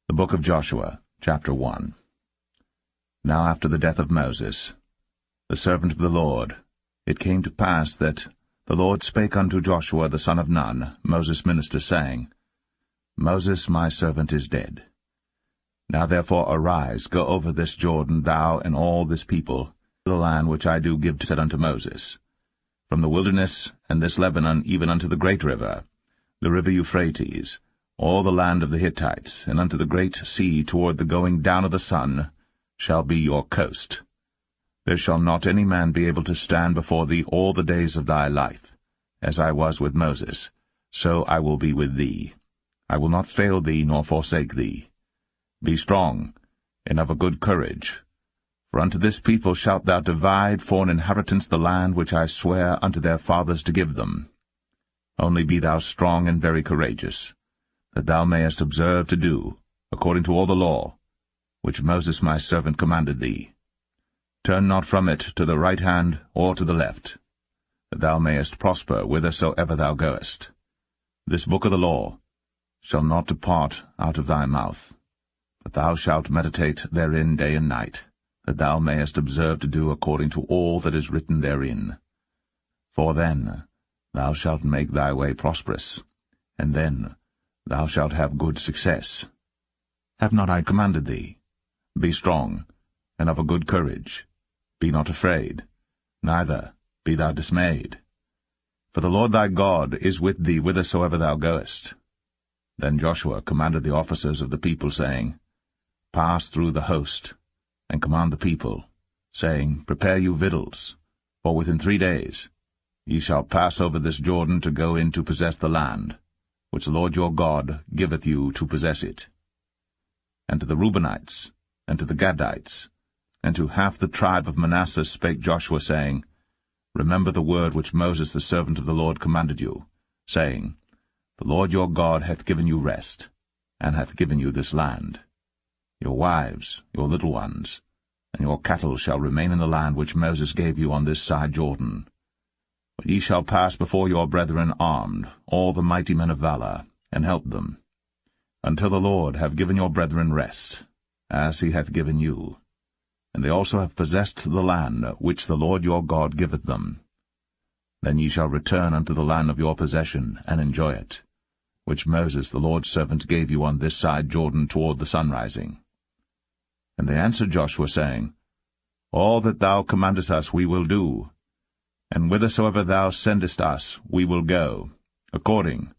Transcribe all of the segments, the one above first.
The book of Joshua, chapter 1. Now after the death of Moses, the servant of the Lord, it came to pass that the Lord spake unto Joshua the son of Nun, Moses' minister, saying, Moses my servant is dead. Now therefore arise, go over this Jordan, thou and all this people, to the land which I do give said unto Moses, from the wilderness and this Lebanon even unto the great river, the river Euphrates, all the land of the Hittites, and unto the great sea toward the going down of the sun, shall be your coast. There shall not any man be able to stand before thee all the days of thy life. As I was with Moses, so I will be with thee. I will not fail thee nor forsake thee. Be strong, and of a good courage. For unto this people shalt thou divide for an inheritance the land which I swear unto their fathers to give them. Only be thou strong and very courageous, that thou mayest observe to do, according to all the law, which Moses my servant commanded thee. Turn not from it to the right hand or to the left, that thou mayest prosper whithersoever thou goest. This book of the law shall not depart out of thy mouth, but thou shalt meditate therein day and night, that thou mayest observe to do according to all that is written therein. For then thou shalt make thy way prosperous, and then thou shalt have good success. Have not I commanded thee? Be strong, and of a good courage. Be not afraid, neither be thou dismayed. For the Lord thy God is with thee whithersoever thou goest. Then Joshua commanded the officers of the people, saying, Pass through the host, and command the people, saying, Prepare you victuals, for within 3 days ye shall pass over this Jordan to go in to possess the land, which the Lord your God giveth you to possess it. And to the Reubenites, and to the Gadites, and to half the tribe of Manasseh spake Joshua, saying, Remember the word which Moses the servant of the Lord commanded you, saying, The Lord your God hath given you rest, and hath given you this land. Your wives, your little ones, and your cattle shall remain in the land which Moses gave you on this side Jordan. But ye shall pass before your brethren armed, all the mighty men of valor, and help them, until the Lord have given your brethren rest, as he hath given you. And they also have possessed the land which the Lord your God giveth them. Then ye shall return unto the land of your possession, and enjoy it, which Moses the Lord's servant gave you on this side Jordan toward the sunrising. And they answered Joshua, saying, All that thou commandest us we will do, and whithersoever thou sendest us we will go, according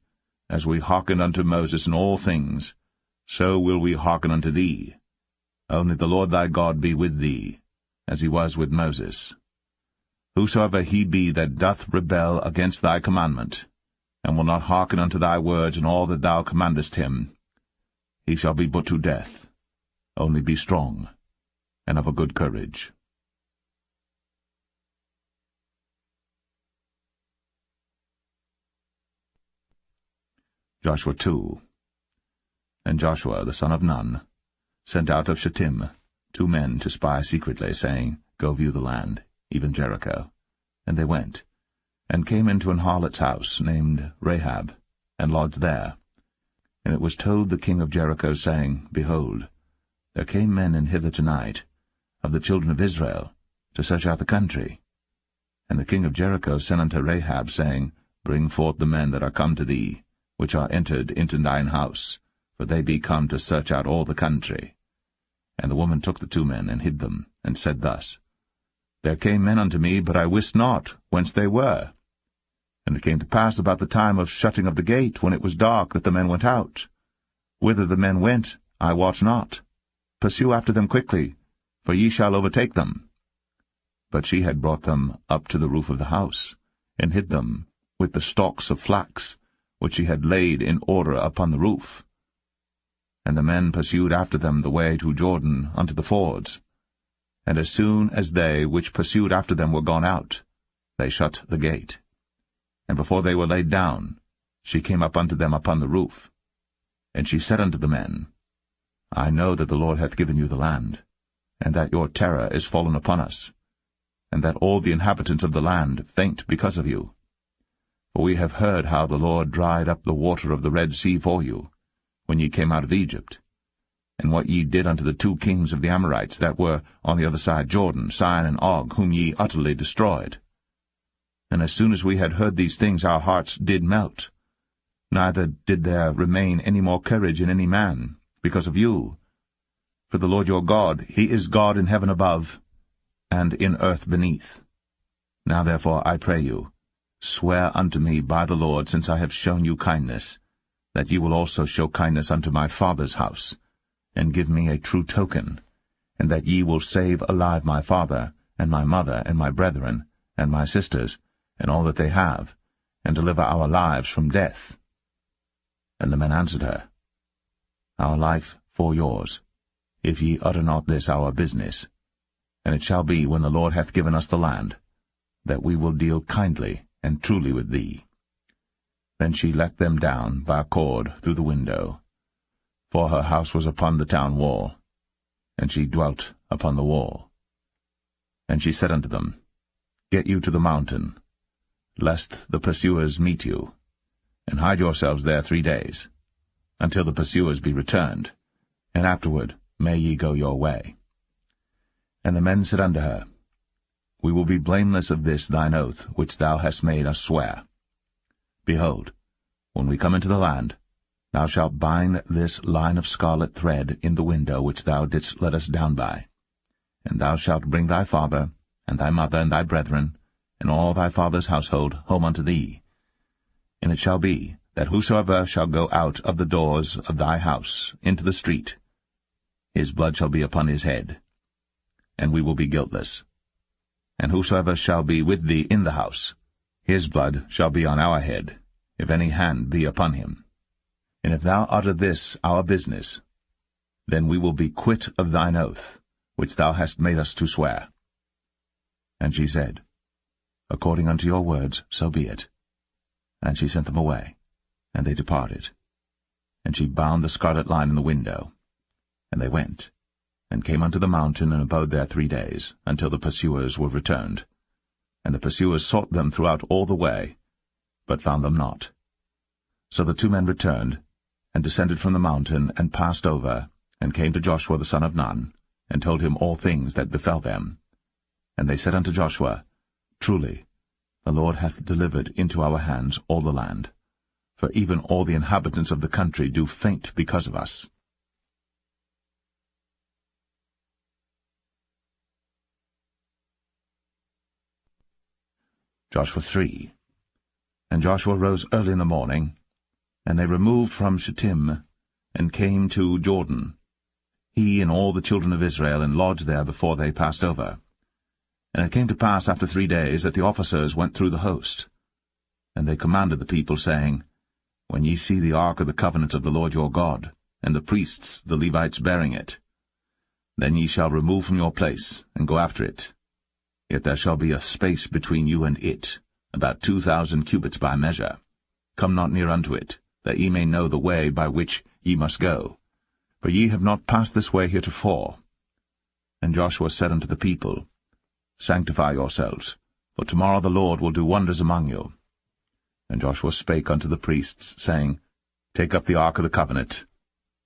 as we hearkened unto Moses in all things, so will we hearken unto thee. Only the Lord thy God be with thee, as he was with Moses. Whosoever he be that doth rebel against thy commandment, and will not hearken unto thy words in all that thou commandest him, he shall be put to death. Only be strong, and of a good courage. Joshua 2. And Joshua the son of Nun sent out of Shittim 2 men to spy secretly, saying, Go view the land, even Jericho. And they went, and came into an harlot's house, named Rahab, and lodged there. And it was told the king of Jericho, saying, Behold, there came men in hither tonight, of the children of Israel, to search out the country. And the king of Jericho sent unto Rahab, saying, Bring forth the men that are come to thee, which are entered into thine house, for they be come to search out all the country. And the woman took the 2 men, and hid them, and said thus, There came men unto me, but I wist not whence they were. And it came to pass about the time of shutting of the gate, when it was dark, that the men went out. Whither the men went, I wot not. Pursue after them quickly, for ye shall overtake them. But she had brought them up to the roof of the house, and hid them with the stalks of flax, which she had laid in order upon the roof. And the men pursued after them the way to Jordan unto the fords. And as soon as they which pursued after them were gone out, they shut the gate. And before they were laid down, she came up unto them upon the roof. And she said unto the men, I know that the Lord hath given you the land, and that your terror is fallen upon us, and that all the inhabitants of the land faint because of you. For we have heard how the Lord dried up the water of the Red Sea for you, when ye came out of Egypt, and what ye did unto the 2 kings of the Amorites that were on the other side Jordan, Sihon and Og, whom ye utterly destroyed. And as soon as we had heard these things, our hearts did melt. Neither did there remain any more courage in any man, because of you. For the Lord your God, he is God in heaven above, and in earth beneath. Now therefore, I pray you, swear unto me by the Lord, since I have shown you kindness, that ye will also show kindness unto my father's house, and give me a true token, and that ye will save alive my father, and my mother, and my brethren, and my sisters, and all that they have, and deliver our lives from death. And the men answered her, Our life for yours, if ye utter not this our business. And it shall be, when the Lord hath given us the land, that we will deal kindly and truly with thee. Then she let them down by a cord through the window, for her house was upon the town wall, and she dwelt upon the wall. And she said unto them, Get you to the mountain, lest the pursuers meet you, and hide yourselves there 3 days, until the pursuers be returned, and afterward may ye go your way. And the men said unto her, We will be blameless of this thine oath, which thou hast made us swear. Behold, when we come into the land, thou shalt bind this line of scarlet thread in the window which thou didst let us down by. And thou shalt bring thy father, and thy mother, and thy brethren, and all thy father's household home unto thee. And it shall be, that whosoever shall go out of the doors of thy house into the street, his blood shall be upon his head, and we will be guiltless. And whosoever shall be with thee in the house, his blood shall be on our head, if any hand be upon him. And if thou utter this our business, then we will be quit of thine oath, which thou hast made us to swear. And she said, According unto your words, so be it. And she sent them away, and they departed. And she bound the scarlet line in the window. And they went, and came unto the mountain, and abode there 3 days, until the pursuers were returned. And the pursuers sought them throughout all the way, but found them not. So the 2 men returned, and descended from the mountain, and passed over, and came to Joshua the son of Nun, and told him all things that befell them. And they said unto Joshua, Truly, the Lord hath delivered into our hands all the land, for even all the inhabitants of the country do faint because of us. Joshua 3. And Joshua rose early in the morning, and they removed from Shittim, and came to Jordan, he and all the children of Israel, and lodged there before they passed over. And it came to pass after 3 days that the officers went through the host. And they commanded the people, saying, When ye see the ark of the covenant of the Lord your God, and the priests, the Levites, bearing it, then ye shall remove from your place, and go after it. Yet there shall be a space between you and it, about 2,000 cubits by measure. Come not near unto it, that ye may know the way by which ye must go. For ye have not passed this way heretofore. And Joshua said unto the people, Sanctify yourselves, for tomorrow the Lord will do wonders among you. And Joshua spake unto the priests, saying, Take up the ark of the covenant,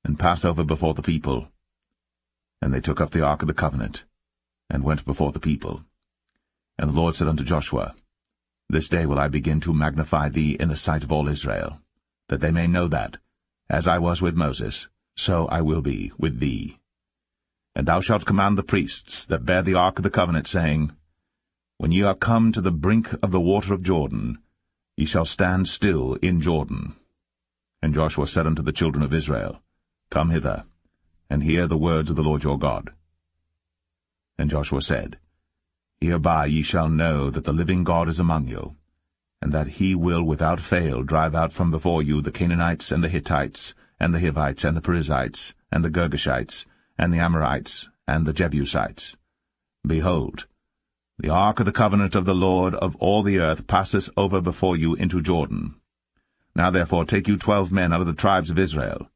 and pass over before the people. And they took up the ark of the covenant, and went before the people. And the Lord said unto Joshua, This day will I begin to magnify thee in the sight of all Israel, that they may know that, as I was with Moses, so I will be with thee. And thou shalt command the priests that bear the ark of the covenant, saying, When ye are come to the brink of the water of Jordan, ye shall stand still in Jordan. And Joshua said unto the children of Israel, Come hither, and hear the words of the Lord your God. And Joshua said, Hereby ye shall know that the living God is among you, and that he will without fail drive out from before you the Canaanites, and the Hittites, and the Hivites, and the Perizzites, and the Girgashites, and the Amorites, and the Jebusites. Behold, the ark of the covenant of the Lord of all the earth passeth over before you into Jordan. Now therefore take you 12 men out of the tribes of Israel,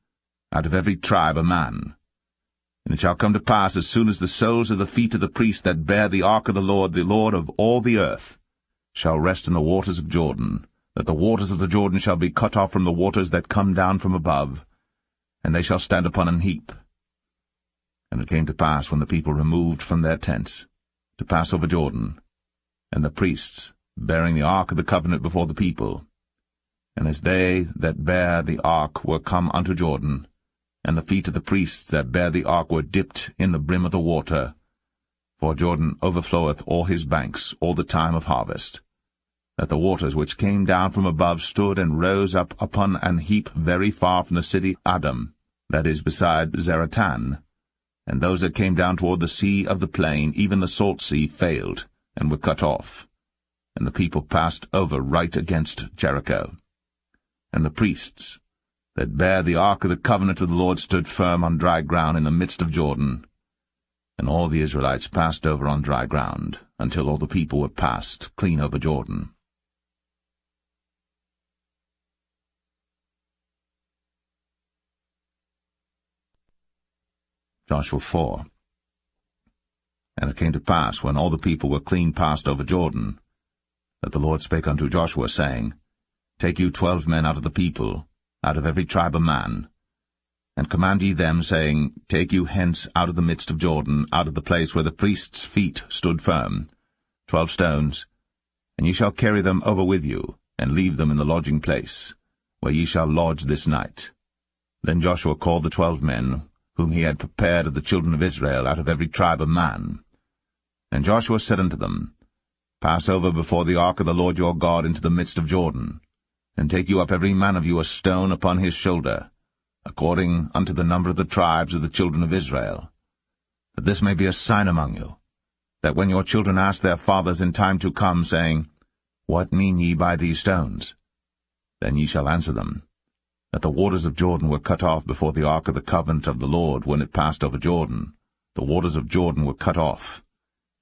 out of every tribe a man. And it shall come to pass, as soon as the soles of the feet of the priests that bear the ark of the Lord of all the earth, shall rest in the waters of Jordan, that the waters of the Jordan shall be cut off from the waters that come down from above, and they shall stand upon an heap. And it came to pass, when the people removed from their tents, to pass over Jordan, and the priests, bearing the ark of the covenant before the people, and as they that bear the ark were come unto Jordan, and the feet of the priests that bear the ark were dipped in the brim of the water, for Jordan overfloweth all his banks all the time of harvest, that the waters which came down from above stood and rose up upon an heap very far from the city Adam, that is beside Zaratan, and those that came down toward the sea of the plain, even the salt sea, failed, and were cut off. And the people passed over right against Jericho. And the priests that bare the ark of the covenant of the Lord stood firm on dry ground in the midst of Jordan. And all the Israelites passed over on dry ground, until all the people were passed clean over Jordan. Joshua 4. And it came to pass, when all the people were clean passed over Jordan, that the Lord spake unto Joshua, saying, Take you 12 men out of the people, out of every tribe a man, and command ye them, saying, Take you hence out of the midst of Jordan, out of the place where the priests' feet stood firm, 12 stones, and ye shall carry them over with you, and leave them in the lodging place, where ye shall lodge this night. Then Joshua called the 12 men, whom he had prepared of the children of Israel, out of every tribe a man. And Joshua said unto them, Pass over before the ark of the Lord your God into the midst of Jordan, and take you up every man of you a stone upon his shoulder, according unto the number of the tribes of the children of Israel, that this may be a sign among you, that when your children ask their fathers in time to come, saying, What mean ye by these stones? Then ye shall answer them, that the waters of Jordan were cut off before the ark of the covenant of the Lord when it passed over Jordan. The waters of Jordan were cut off,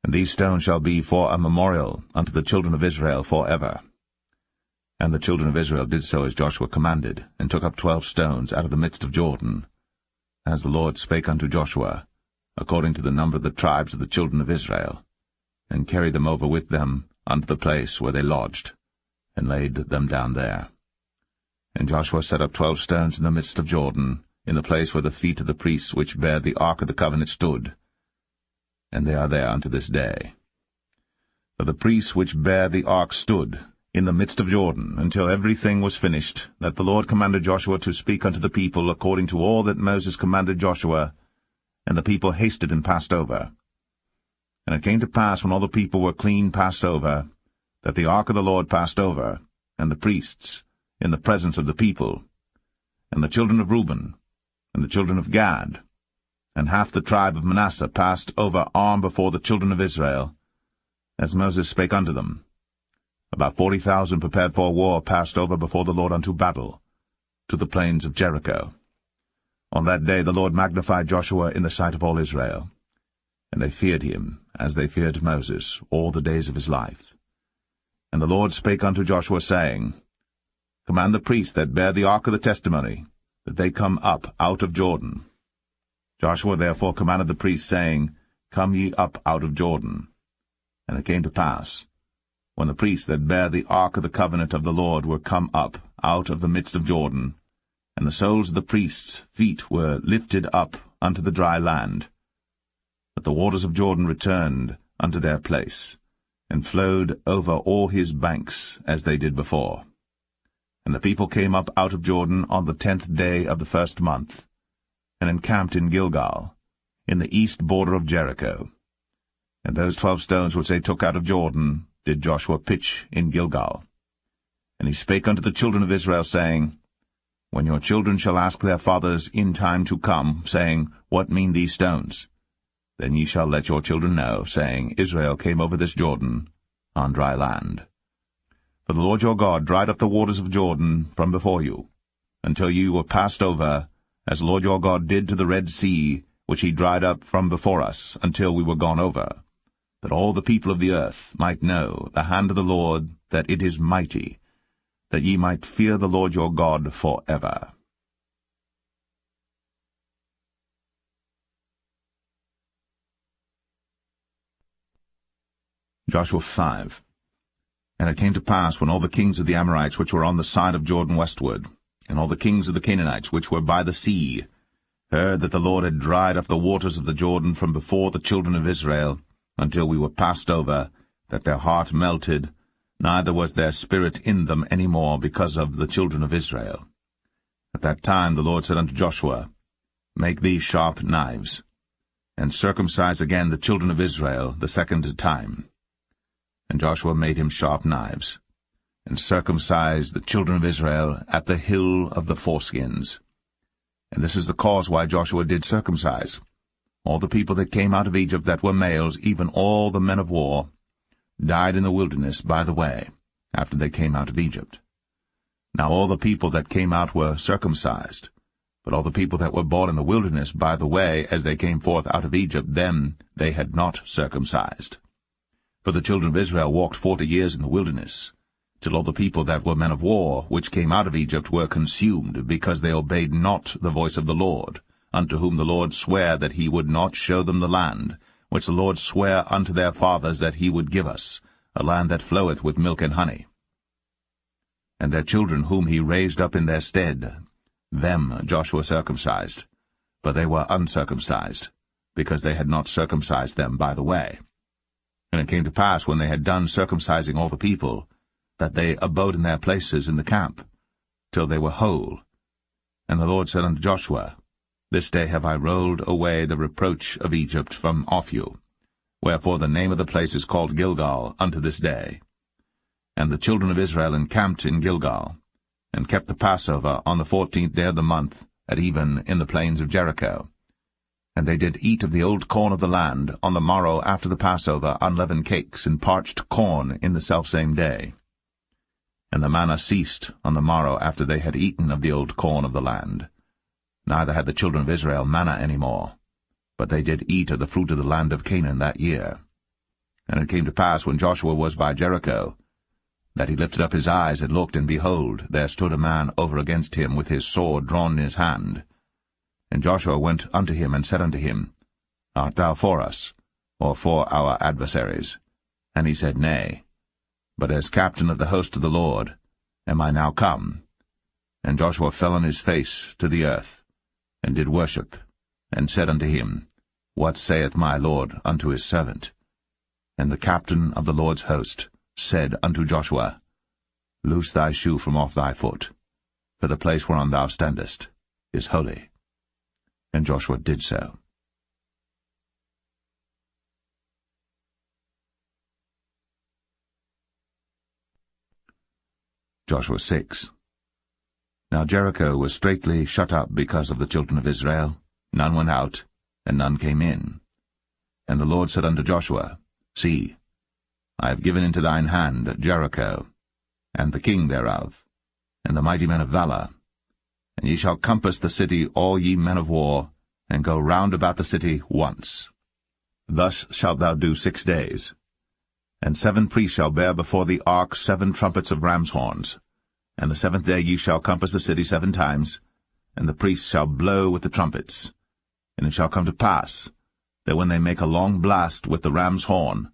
and these stones shall be for a memorial unto the children of Israel for ever. And the children of Israel did so as Joshua commanded, and took up 12 stones out of the midst of Jordan, as the Lord spake unto Joshua, according to the number of the tribes of the children of Israel, and carried them over with them unto the place where they lodged, and laid them down there. And Joshua set up 12 stones in the midst of Jordan, in the place where the feet of the priests which bare the ark of the covenant stood, and they are there unto this day. For the priests which bare the ark stood in the midst of Jordan, until everything was finished, that the Lord commanded Joshua to speak unto the people according to all that Moses commanded Joshua, and the people hasted and passed over. And it came to pass, when all the people were clean passed over, that the ark of the Lord passed over, and the priests, in the presence of the people, and the children of Reuben, and the children of Gad, and half the tribe of Manasseh passed over armed before the children of Israel, as Moses spake unto them. About 40,000 prepared for war passed over before the Lord unto battle, to the plains of Jericho. On that day the Lord magnified Joshua in the sight of all Israel, and they feared him, as they feared Moses, all the days of his life. And the Lord spake unto Joshua, saying, Command the priests that bear the ark of the testimony, that they come up out of Jordan. Joshua therefore commanded the priests, saying, Come ye up out of Jordan. And it came to pass, when the priests that bear the ark of the covenant of the Lord were come up out of the midst of Jordan, and the soles of the priests' feet were lifted up unto the dry land, that the waters of Jordan returned unto their place, and flowed over all his banks as they did before. And the people came up out of Jordan on the 10th day of the 1st month, and encamped in Gilgal, in the east border of Jericho. And those 12 stones which they took out of Jordan did Joshua pitch in Gilgal. And he spake unto the children of Israel, saying, When your children shall ask their fathers in time to come, saying, What mean these stones? Then ye shall let your children know, saying, Israel came over this Jordan on dry land. For the Lord your God dried up the waters of Jordan from before you, until you were passed over, as the Lord your God did to the Red Sea, which he dried up from before us, until we were gone over, that all the people of the earth might know the hand of the Lord, that it is mighty, that ye might fear the Lord your God for ever. Joshua 5. And it came to pass, when all the kings of the Amorites which were on the side of Jordan westward, and all the kings of the Canaanites which were by the sea, heard that the Lord had dried up the waters of the Jordan from before the children of Israel, until we were passed over, that their heart melted, neither was their spirit in them any more because of the children of Israel. At that time the Lord said unto Joshua, Make thee sharp knives, and circumcise again the children of Israel the second time. And Joshua made him sharp knives, and circumcised the children of Israel at the hill of the foreskins. And this is the cause why Joshua did circumcise all the people that came out of Egypt that were males, even all the men of war, died in the wilderness by the way, after they came out of Egypt. Now all the people that came out were circumcised, but all the people that were born in the wilderness by the way, as they came forth out of Egypt, them they had not circumcised. For the children of Israel walked 40 years in the wilderness, till all the people that were men of war, which came out of Egypt, were consumed, because they obeyed not the voice of the Lord, unto whom the Lord sware that he would not show them the land, which the Lord sware unto their fathers that he would give us, a land that floweth with milk and honey. And their children whom he raised up in their stead, them Joshua circumcised, but they were uncircumcised, because they had not circumcised them by the way. And it came to pass, when they had done circumcising all the people, that they abode in their places in the camp, till they were whole. And the Lord said unto Joshua, This day have I rolled away the reproach of Egypt from off you. Wherefore the name of the place is called Gilgal unto this day. And the children of Israel encamped in Gilgal, and kept the Passover on the 14th day of the month, at even in the plains of Jericho. And they did eat of the old corn of the land on the morrow after the Passover, unleavened cakes and parched corn in the selfsame day. And the manna ceased on the morrow after they had eaten of the old corn of the land. Neither had the children of Israel manna any more, but they did eat of the fruit of the land of Canaan that year. And it came to pass, when Joshua was by Jericho, that he lifted up his eyes and looked, and behold, there stood a man over against him with his sword drawn in his hand. And Joshua went unto him, and said unto him, Art thou for us, or for our adversaries? And he said, Nay, but as captain of the host of the Lord am I now come. And Joshua fell on his face to the earth, and did worship, and said unto him, What saith my Lord unto his servant? And the captain of the Lord's host said unto Joshua, Loose thy shoe from off thy foot, for the place whereon thou standest is holy. And Joshua did so. Joshua 6. Now Jericho was straitly shut up because of the children of Israel. None went out, and none came in. And the Lord said unto Joshua, See, I have given into thine hand Jericho, and the king thereof, and the mighty men of valor. And ye shall compass the city, all ye men of war, and go round about the city once. Thus shalt thou do 6 days. And 7 priests shall bear before the ark 7 trumpets of ram's horns. And the 7th day ye shall compass the city 7 times, and the priests shall blow with the trumpets. And it shall come to pass, that when they make a long blast with the ram's horn,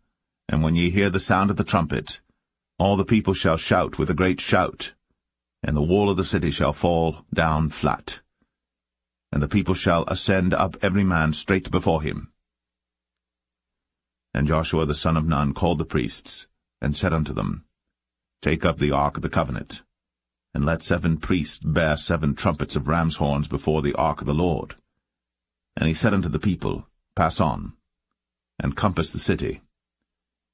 and when ye hear the sound of the trumpet, all the people shall shout with a great shout, and the wall of the city shall fall down flat. And the people shall ascend up every man straight before him. And Joshua the son of Nun called the priests, and said unto them, Take up the ark of the covenant, and let 7 priests bear 7 trumpets of ram's horns before the ark of the Lord. And he said unto the people, Pass on, and compass the city,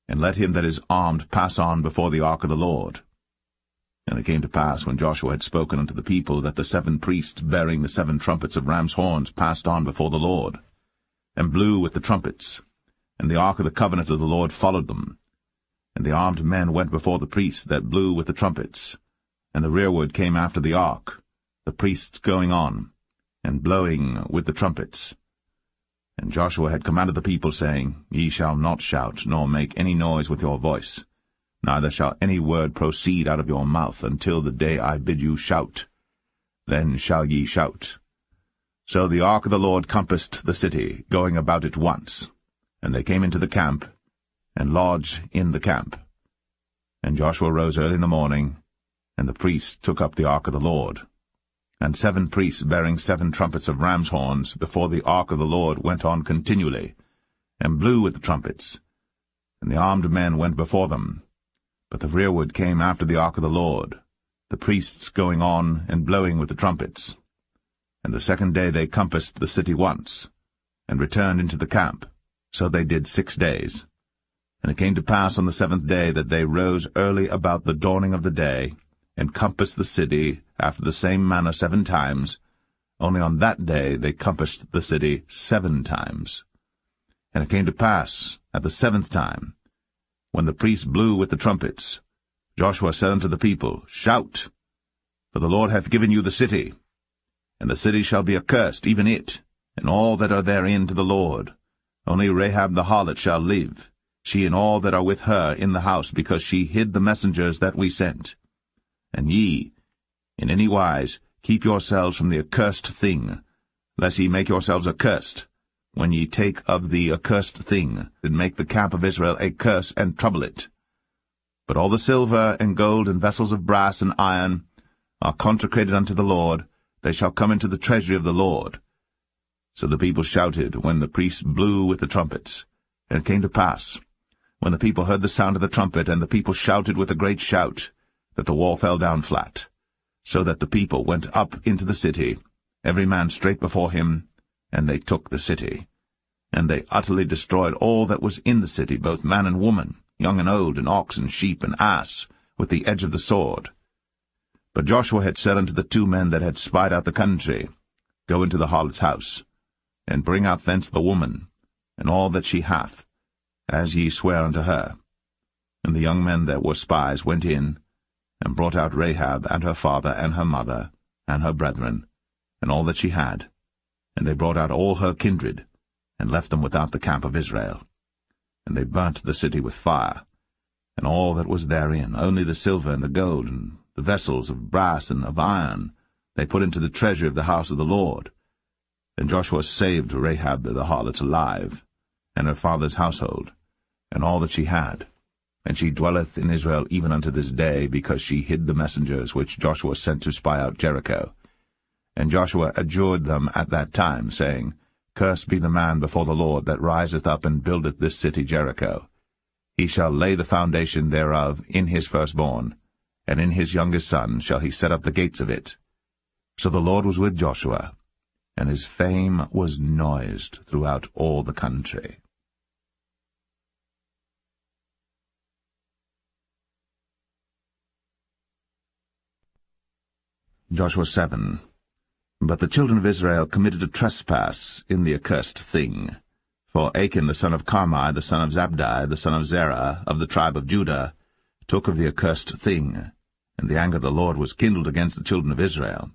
and let him that is armed pass on before the ark of the Lord. And it came to pass, when Joshua had spoken unto the people, that the 7 priests bearing the 7 trumpets of ram's horns passed on before the Lord, and blew with the trumpets, and the ark of the covenant of the Lord followed them. And the armed men went before the priests that blew with the trumpets, and the rearward came after the ark, the priests going on, and blowing with the trumpets. And Joshua had commanded the people, saying, Ye shall not shout, nor make any noise with your voice, neither shall any word proceed out of your mouth until the day I bid you shout. Then shall ye shout. So the ark of the Lord compassed the city, going about it once. And they came into the camp, and lodged in the camp. And Joshua rose early in the morning, and the priests took up the ark of the Lord. And 7 priests bearing 7 trumpets of ram's horns before the ark of the Lord went on continually, and blew with the trumpets. And the armed men went before them. But the rearward came after the ark of the Lord, the priests going on and blowing with the trumpets. And the 2nd day they compassed the city once, and returned into the camp. So they did 6 days. And it came to pass on the 7th day that they rose early about the dawning of the day, and compassed the city after the same manner 7 times. Only on that day they compassed the city 7 times. And it came to pass at the 7th time, when the priests blew with the trumpets, Joshua said unto the people, Shout, for the Lord hath given you the city. And the city shall be accursed, even it, and all that are therein to the Lord. Only Rahab the harlot shall live, she and all that are with her in the house, because she hid the messengers that we sent. And ye, in any wise, keep yourselves from the accursed thing, lest ye make yourselves accursed, when ye take of the accursed thing, and make the camp of Israel a curse, and trouble it. But all the silver and gold and vessels of brass and iron are consecrated unto the Lord, they shall come into the treasury of the Lord. So the people shouted when the priests blew with the trumpets. And it came to pass, when the people heard the sound of the trumpet, and the people shouted with a great shout, that the wall fell down flat, so that the people went up into the city, every man straight before him, and they took the city. And they utterly destroyed all that was in the city, both man and woman, young and old, and ox and sheep and ass, with the edge of the sword. But Joshua had said unto the 2 men that had spied out the country, Go into the harlot's house, and bring out thence the woman, and all that she hath, as ye swear unto her. And the young men that were spies went in, and brought out Rahab, and her father, and her mother, and her brethren, and all that she had. And they brought out all her kindred, and left them without the camp of Israel. And they burnt the city with fire, and all that was therein, only the silver and the gold, and the vessels of brass and of iron, they put into the treasury of the house of the Lord. And Joshua saved Rahab the harlot alive, and her father's household, and all that she had. And she dwelleth in Israel even unto this day, because she hid the messengers which Joshua sent to spy out Jericho. And Joshua adjured them at that time, saying, Cursed be the man before the Lord that riseth up and buildeth this city Jericho. He shall lay the foundation thereof in his firstborn, and in his youngest son shall he set up the gates of it. So the Lord was with Joshua, and his fame was noised throughout all the country. Joshua 7. But the children of Israel committed a trespass in the accursed thing. For Achan the son of Carmi, the son of Zabdi, the son of Zerah, of the tribe of Judah, took of the accursed thing, and the anger of the Lord was kindled against the children of Israel.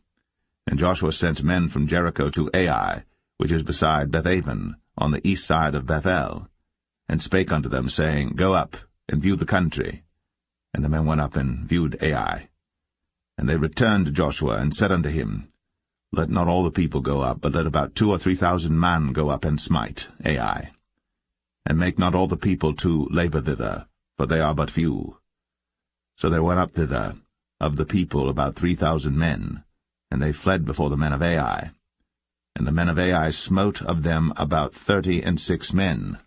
And Joshua sent men from Jericho to Ai, which is beside Bethaven, on the east side of Bethel, and spake unto them, saying, Go up, and view the country. And the men went up and viewed Ai. And they returned to Joshua, and said unto him, Let not all the people go up, but let about 2,000 or 3,000 men go up and smite Ai. And make not all the people to labor thither, for they are but few. So there went up thither of the people about 3,000 men, and they fled before the men of Ai. And the men of Ai smote of them about 36 men.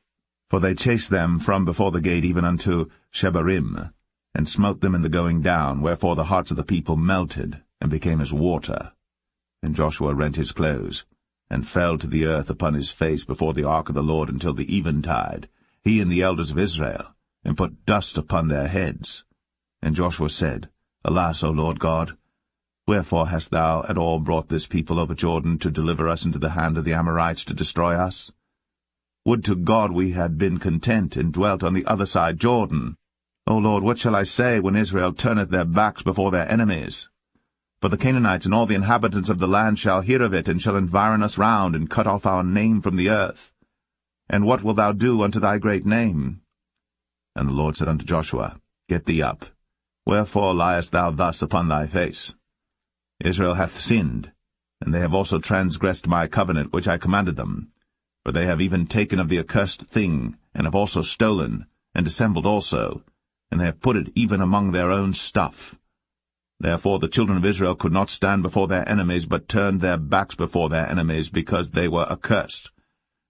For they chased them from before the gate even unto Shebarim, and smote them in the going down, wherefore the hearts of the people melted, and became as water. And Joshua rent his clothes, and fell to the earth upon his face before the ark of the Lord until the eventide, he and the elders of Israel, and put dust upon their heads. And Joshua said, Alas, O Lord God, wherefore hast thou at all brought this people over Jordan to deliver us into the hand of the Amorites to destroy us? Would to God we had been content and dwelt on the other side Jordan. O Lord, what shall I say when Israel turneth their backs before their enemies? For the Canaanites and all the inhabitants of the land shall hear of it, and shall environ us round, and cut off our name from the earth. And what wilt thou do unto thy great name? And the Lord said unto Joshua, Get thee up. Wherefore liest thou thus upon thy face? Israel hath sinned, and they have also transgressed my covenant which I commanded them. For they have even taken of the accursed thing, and have also stolen, and dissembled also, and they have put it even among their own stuff. Therefore the children of Israel could not stand before their enemies, but turned their backs before their enemies, because they were accursed.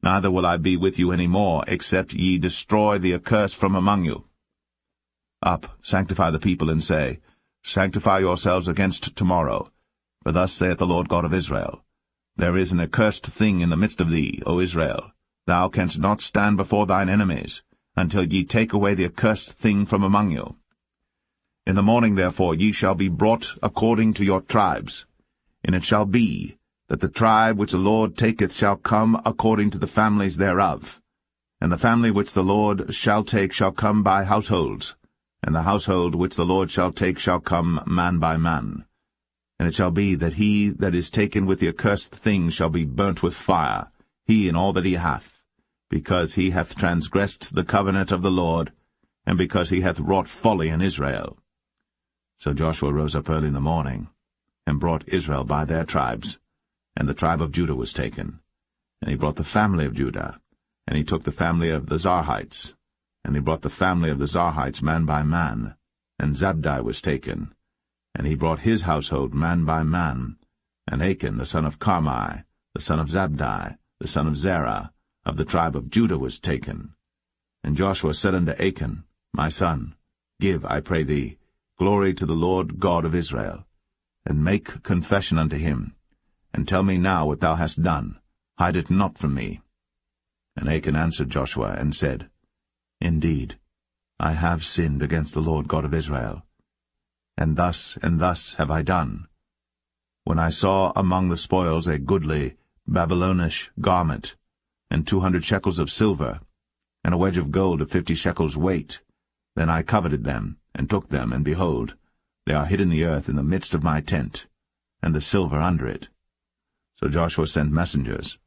Neither will I be with you any more, except ye destroy the accursed from among you. Up, sanctify the people, and say, Sanctify yourselves against tomorrow. For thus saith the Lord God of Israel, There is an accursed thing in the midst of thee, O Israel. Thou canst not stand before thine enemies, until ye take away the accursed thing from among you. In the morning therefore ye shall be brought according to your tribes. And it shall be, that the tribe which the Lord taketh shall come according to the families thereof. And the family which the Lord shall take shall come by households, and the household which the Lord shall take shall come man by man. And it shall be that he that is taken with the accursed thing shall be burnt with fire, he and all that he hath, because he hath transgressed the covenant of the Lord, and because he hath wrought folly in Israel. So Joshua rose up early in the morning, and brought Israel by their tribes, and the tribe of Judah was taken. And he brought the family of Judah, and he took the family of the Zarhites, and he brought the family of the Zarhites man by man, and Zabdi was taken, and he brought his household man by man, and Achan the son of Carmi, the son of Zabdi, the son of Zerah, of the tribe of Judah was taken. And Joshua said unto Achan, My son, give, I pray thee, glory to the Lord God of Israel, and make confession unto him, and tell me now what thou hast done, hide it not from me. And Achan answered Joshua, and said, Indeed, I have sinned against the Lord God of Israel, and thus have I done. When I saw among the spoils a goodly Babylonish garment, and 200 shekels of silver, and a wedge of gold of 50 shekels weight, then I coveted them, and took them, and behold, they are hid in the earth in the midst of my tent, and the silver under it. So Joshua sent messengers,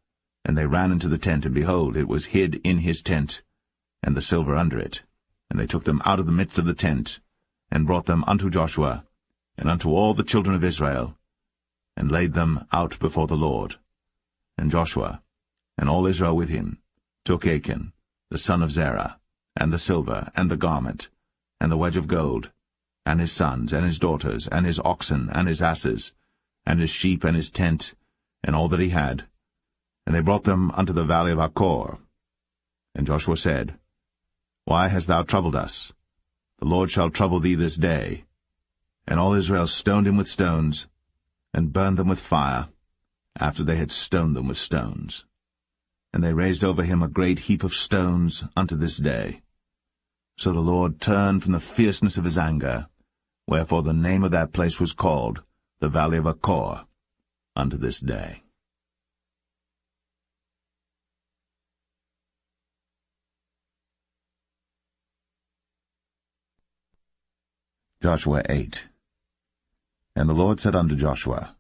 and they ran into the tent, and behold, it was hid in his tent, and the silver under it. And they took them out of the midst of the tent, and brought them unto Joshua, and unto all the children of Israel, and laid them out before the Lord. And Joshua, and all Israel with him, took Achan, the son of Zerah, and the silver, and the garment, and the wedge of gold, and his sons, and his daughters, and his oxen, and his asses, and his sheep, and his tent, and all that he had. And they brought them unto the valley of Achor. And Joshua said, Why hast thou troubled us? The Lord shall trouble thee this day. And all Israel stoned him with stones, and burned them with fire, after they had stoned them with stones. And they raised over him a great heap of stones unto this day. So the Lord turned from the fierceness of his anger, wherefore the name of that place was called the Valley of Achor unto this day. Joshua 8. And the Lord said unto Joshua,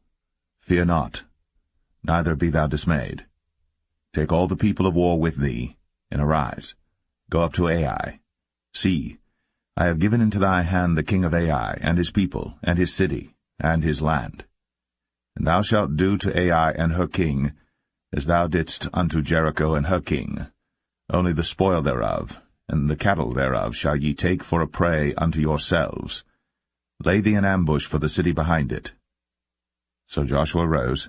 Fear not, neither be thou dismayed. Take all the people of war with thee, and arise, go up to Ai. See, I have given into thy hand the king of Ai, and his people, and his city, and his land. And thou shalt do to Ai and her king, as thou didst unto Jericho and her king. Only the spoil thereof, and the cattle thereof shall ye take for a prey unto yourselves. Lay thee an ambush for the city behind it. So Joshua rose,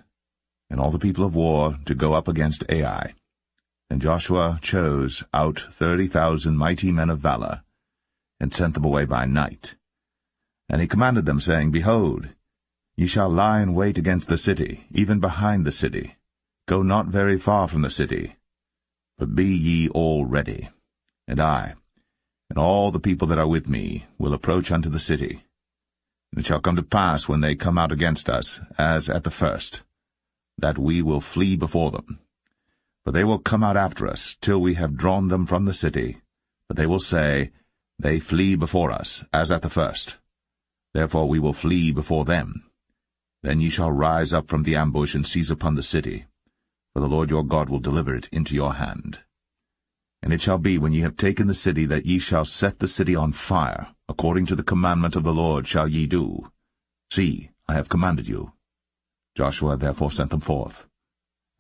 and all the people of war, to go up against Ai. And Joshua chose out 30,000 mighty men of valor, and sent them away by night. And he commanded them, saying, Behold, ye shall lie in wait against the city, even behind the city. Go not very far from the city, but be ye all ready. And I, and all the people that are with me, will approach unto the city. And it shall come to pass, when they come out against us, as at the first, that we will flee before them. For they will come out after us, till we have drawn them from the city. But they will say, They flee before us, as at the first. Therefore we will flee before them. Then ye shall rise up from the ambush, and seize upon the city. For the Lord your God will deliver it into your hand. And it shall be, when ye have taken the city, that ye shall set the city on fire, according to the commandment of the Lord shall ye do. See, I have commanded you. Joshua therefore sent them forth.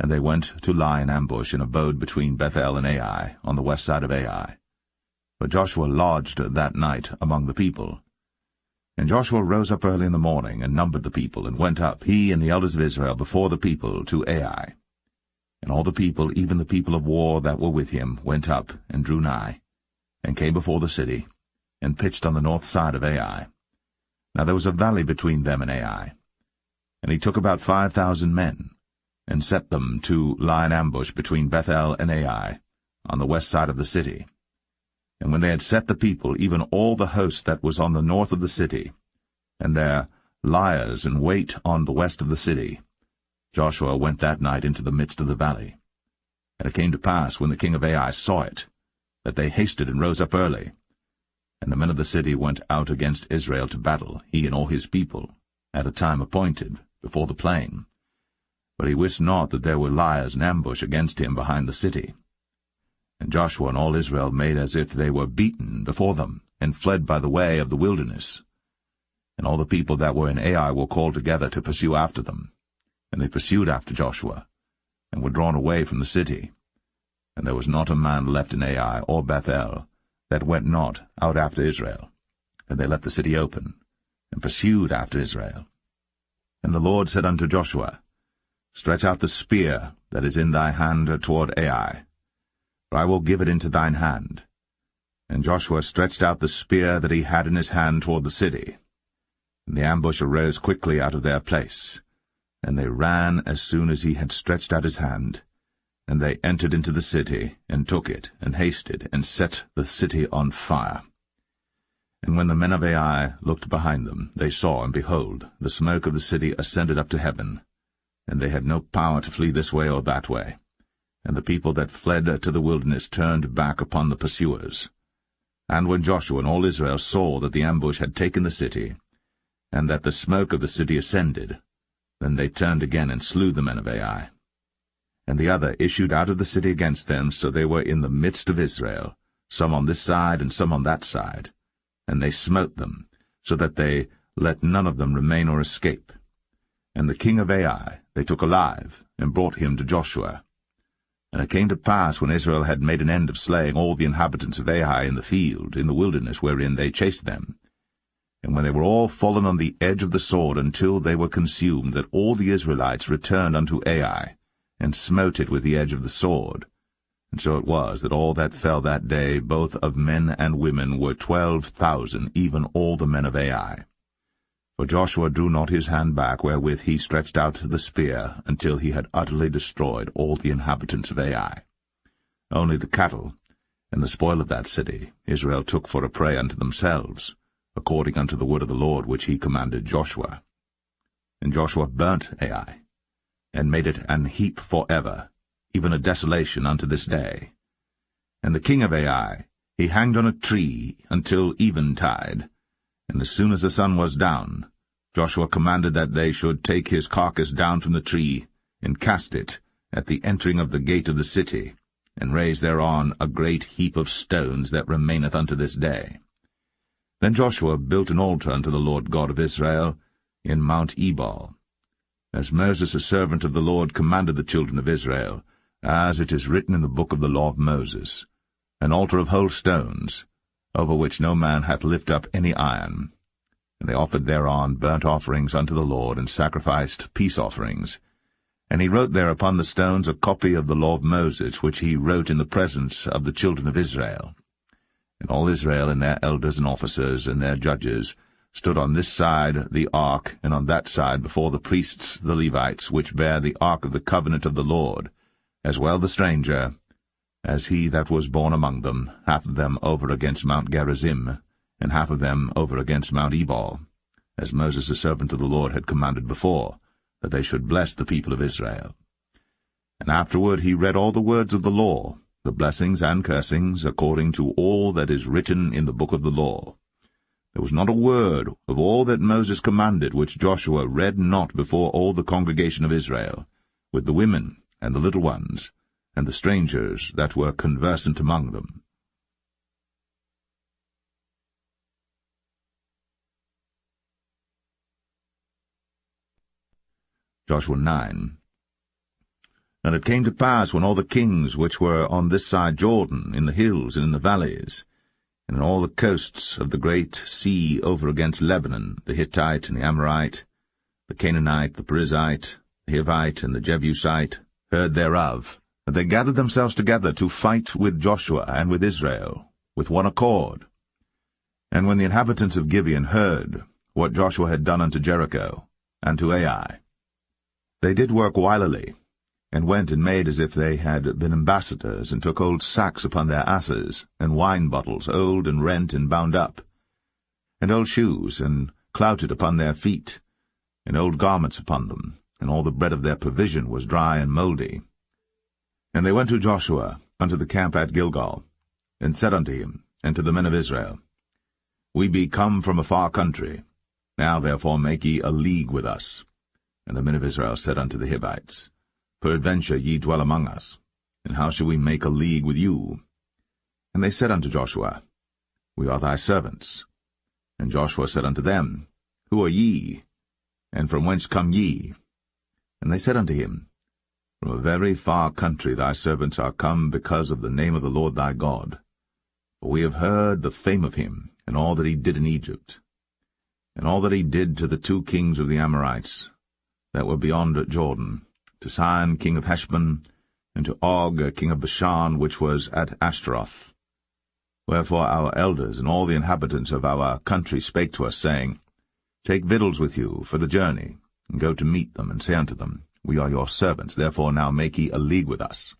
And they went to lie in ambush, and abode between Bethel and Ai, on the west side of Ai. But Joshua lodged that night among the people. And Joshua rose up early in the morning, and numbered the people, and went up, he and the elders of Israel, before the people to Ai. And all the people, even the people of war that were with him, went up, and drew nigh, and came before the city, and pitched on the north side of Ai. Now there was a valley between them and Ai. And he took about 5,000 men, and set them to lie in ambush between Bethel and Ai, on the west side of the city. And when they had set the people, even all the host that was on the north of the city, and their liers in wait on the west of the city, Joshua went that night into the midst of the valley. And it came to pass, when the king of Ai saw it, that they hasted and rose up early. And the men of the city went out against Israel to battle, he and all his people, at a time appointed, before the plain. But he wist not that there were liers in ambush against him behind the city. And Joshua and all Israel made as if they were beaten before them, and fled by the way of the wilderness. And all the people that were in Ai were called together to pursue after them. And they pursued after Joshua, and were drawn away from the city. And there was not a man left in Ai or Bethel that went not out after Israel. And they left the city open, and pursued after Israel. And the Lord said unto Joshua, Stretch out the spear that is in thy hand toward Ai, for I will give it into thine hand. And Joshua stretched out the spear that he had in his hand toward the city. And the ambush arose quickly out of their place. And they ran as soon as he had stretched out his hand. And they entered into the city, and took it, and hasted, and set the city on fire. And when the men of Ai looked behind them, they saw, and behold, the smoke of the city ascended up to heaven. And they had no power to flee this way or that way. And the people that fled to the wilderness turned back upon the pursuers. And when Joshua and all Israel saw that the ambush had taken the city, and that the smoke of the city ascended, then they turned again and slew the men of Ai. And the other issued out of the city against them, so they were in the midst of Israel, some on this side and some on that side. And they smote them, so that they let none of them remain or escape. And the king of Ai they took alive, and brought him to Joshua. And it came to pass, when Israel had made an end of slaying all the inhabitants of Ai in the field, in the wilderness wherein they chased them, and when they were all fallen on the edge of the sword until they were consumed, that all the Israelites returned unto Ai, and smote it with the edge of the sword. And so it was that all that fell that day, both of men and women, were 12,000, even all the men of Ai. For Joshua drew not his hand back wherewith he stretched out the spear, until he had utterly destroyed all the inhabitants of Ai. Only the cattle and the spoil of that city Israel took for a prey unto themselves, according unto the word of the Lord which he commanded Joshua. And Joshua burnt Ai, and made it an heap for ever, even a desolation unto this day. And the king of Ai he hanged on a tree until eventide. And as soon as the sun was down, Joshua commanded that they should take his carcass down from the tree, and cast it at the entering of the gate of the city, and raise thereon a great heap of stones that remaineth unto this day. Then Joshua built an altar unto the Lord God of Israel in Mount Ebal, as Moses a servant of the Lord commanded the children of Israel, as it is written in the book of the law of Moses, an altar of whole stones, over which no man hath lifted up any iron. And they offered thereon burnt offerings unto the Lord, and sacrificed peace offerings. And he wrote there upon the stones a copy of the law of Moses, which he wrote in the presence of the children of Israel. And all Israel, and their elders and officers, and their judges, stood on this side the ark, and on that side before the priests the Levites, which bear the ark of the covenant of the Lord, as well the stranger, as he that was born among them, half of them over against Mount Gerizim, and half of them over against Mount Ebal, as Moses the servant of the Lord had commanded before, that they should bless the people of Israel. And afterward he read all the words of the law, the blessings and cursings, according to all that is written in the book of the law. There was not a word of all that Moses commanded which Joshua read not before all the congregation of Israel, with the women and the little ones, and the strangers that were conversant among them. Joshua 9. And it came to pass, when all the kings which were on this side Jordan, in the hills and in the valleys, and in all the coasts of the great sea over against Lebanon, the Hittite and the Amorite, the Canaanite, the Perizzite, the Hivite, and the Jebusite, heard thereof, that they gathered themselves together to fight with Joshua and with Israel, with one accord. And when the inhabitants of Gibeon heard what Joshua had done unto Jericho and to Ai, they did work wilily, and went and made as if they had been ambassadors, and took old sacks upon their asses, and wine bottles, old and rent and bound up, and old shoes, and clouted upon their feet, and old garments upon them, and all the bread of their provision was dry and mouldy. And they went to Joshua unto the camp at Gilgal, and said unto him, and to the men of Israel, We be come from a far country. Now therefore make ye a league with us. And the men of Israel said unto the Hivites, Peradventure ye dwell among us, and how shall we make a league with you? And they said unto Joshua, We are thy servants. And Joshua said unto them, Who are ye? And from whence come ye? And they said unto him, From a very far country thy servants are come because of the name of the Lord thy God. For we have heard the fame of him, and all that he did in Egypt, and all that he did to the 2 kings of the Amorites that were beyond Jordan, to Sihon king of Heshbon, and to Og king of Bashan, which was at Ashtaroth. Wherefore our elders and all the inhabitants of our country spake to us, saying, Take victuals with you for the journey, and go to meet them, and say unto them, We are your servants, therefore now make ye a league with us.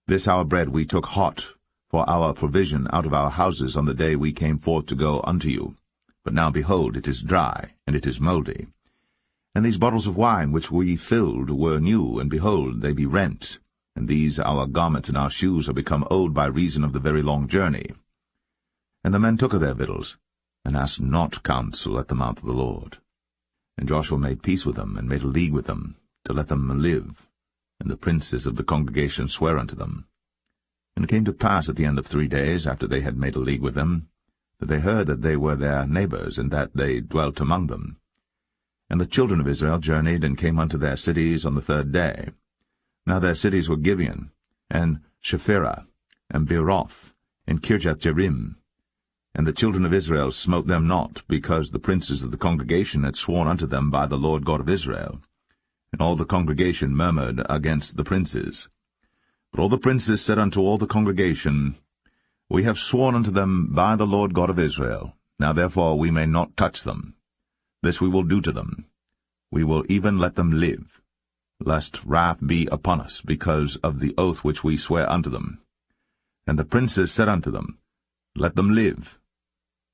This our bread we took hot for our provision out of our houses on the day we came forth to go unto you. But now, behold, it is dry, and it is mouldy. And these bottles of wine which we filled were new, and behold, they be rent, and these our garments and our shoes are become old by reason of the very long journey. And the men took of their victuals, and asked not counsel at the mouth of the Lord. And Joshua made peace with them, and made a league with them, to let them live. And the princes of the congregation sware unto them. And it came to pass at the end of 3 days, after they had made a league with them, that they heard that they were their neighbors, and that they dwelt among them. And the children of Israel journeyed, and came unto their cities on the 3rd day. Now their cities were Gibeon, and Shephirah, and Beeroth, and Kirjath-jearim. And the children of Israel smote them not, because the princes of the congregation had sworn unto them by the Lord God of Israel. And all the congregation murmured against the princes. But all the princes said unto all the congregation, We have sworn unto them by the Lord God of Israel. Now therefore we may not touch them. This we will do to them. We will even let them live, lest wrath be upon us, because of the oath which we swear unto them. And the princes said unto them, Let them live,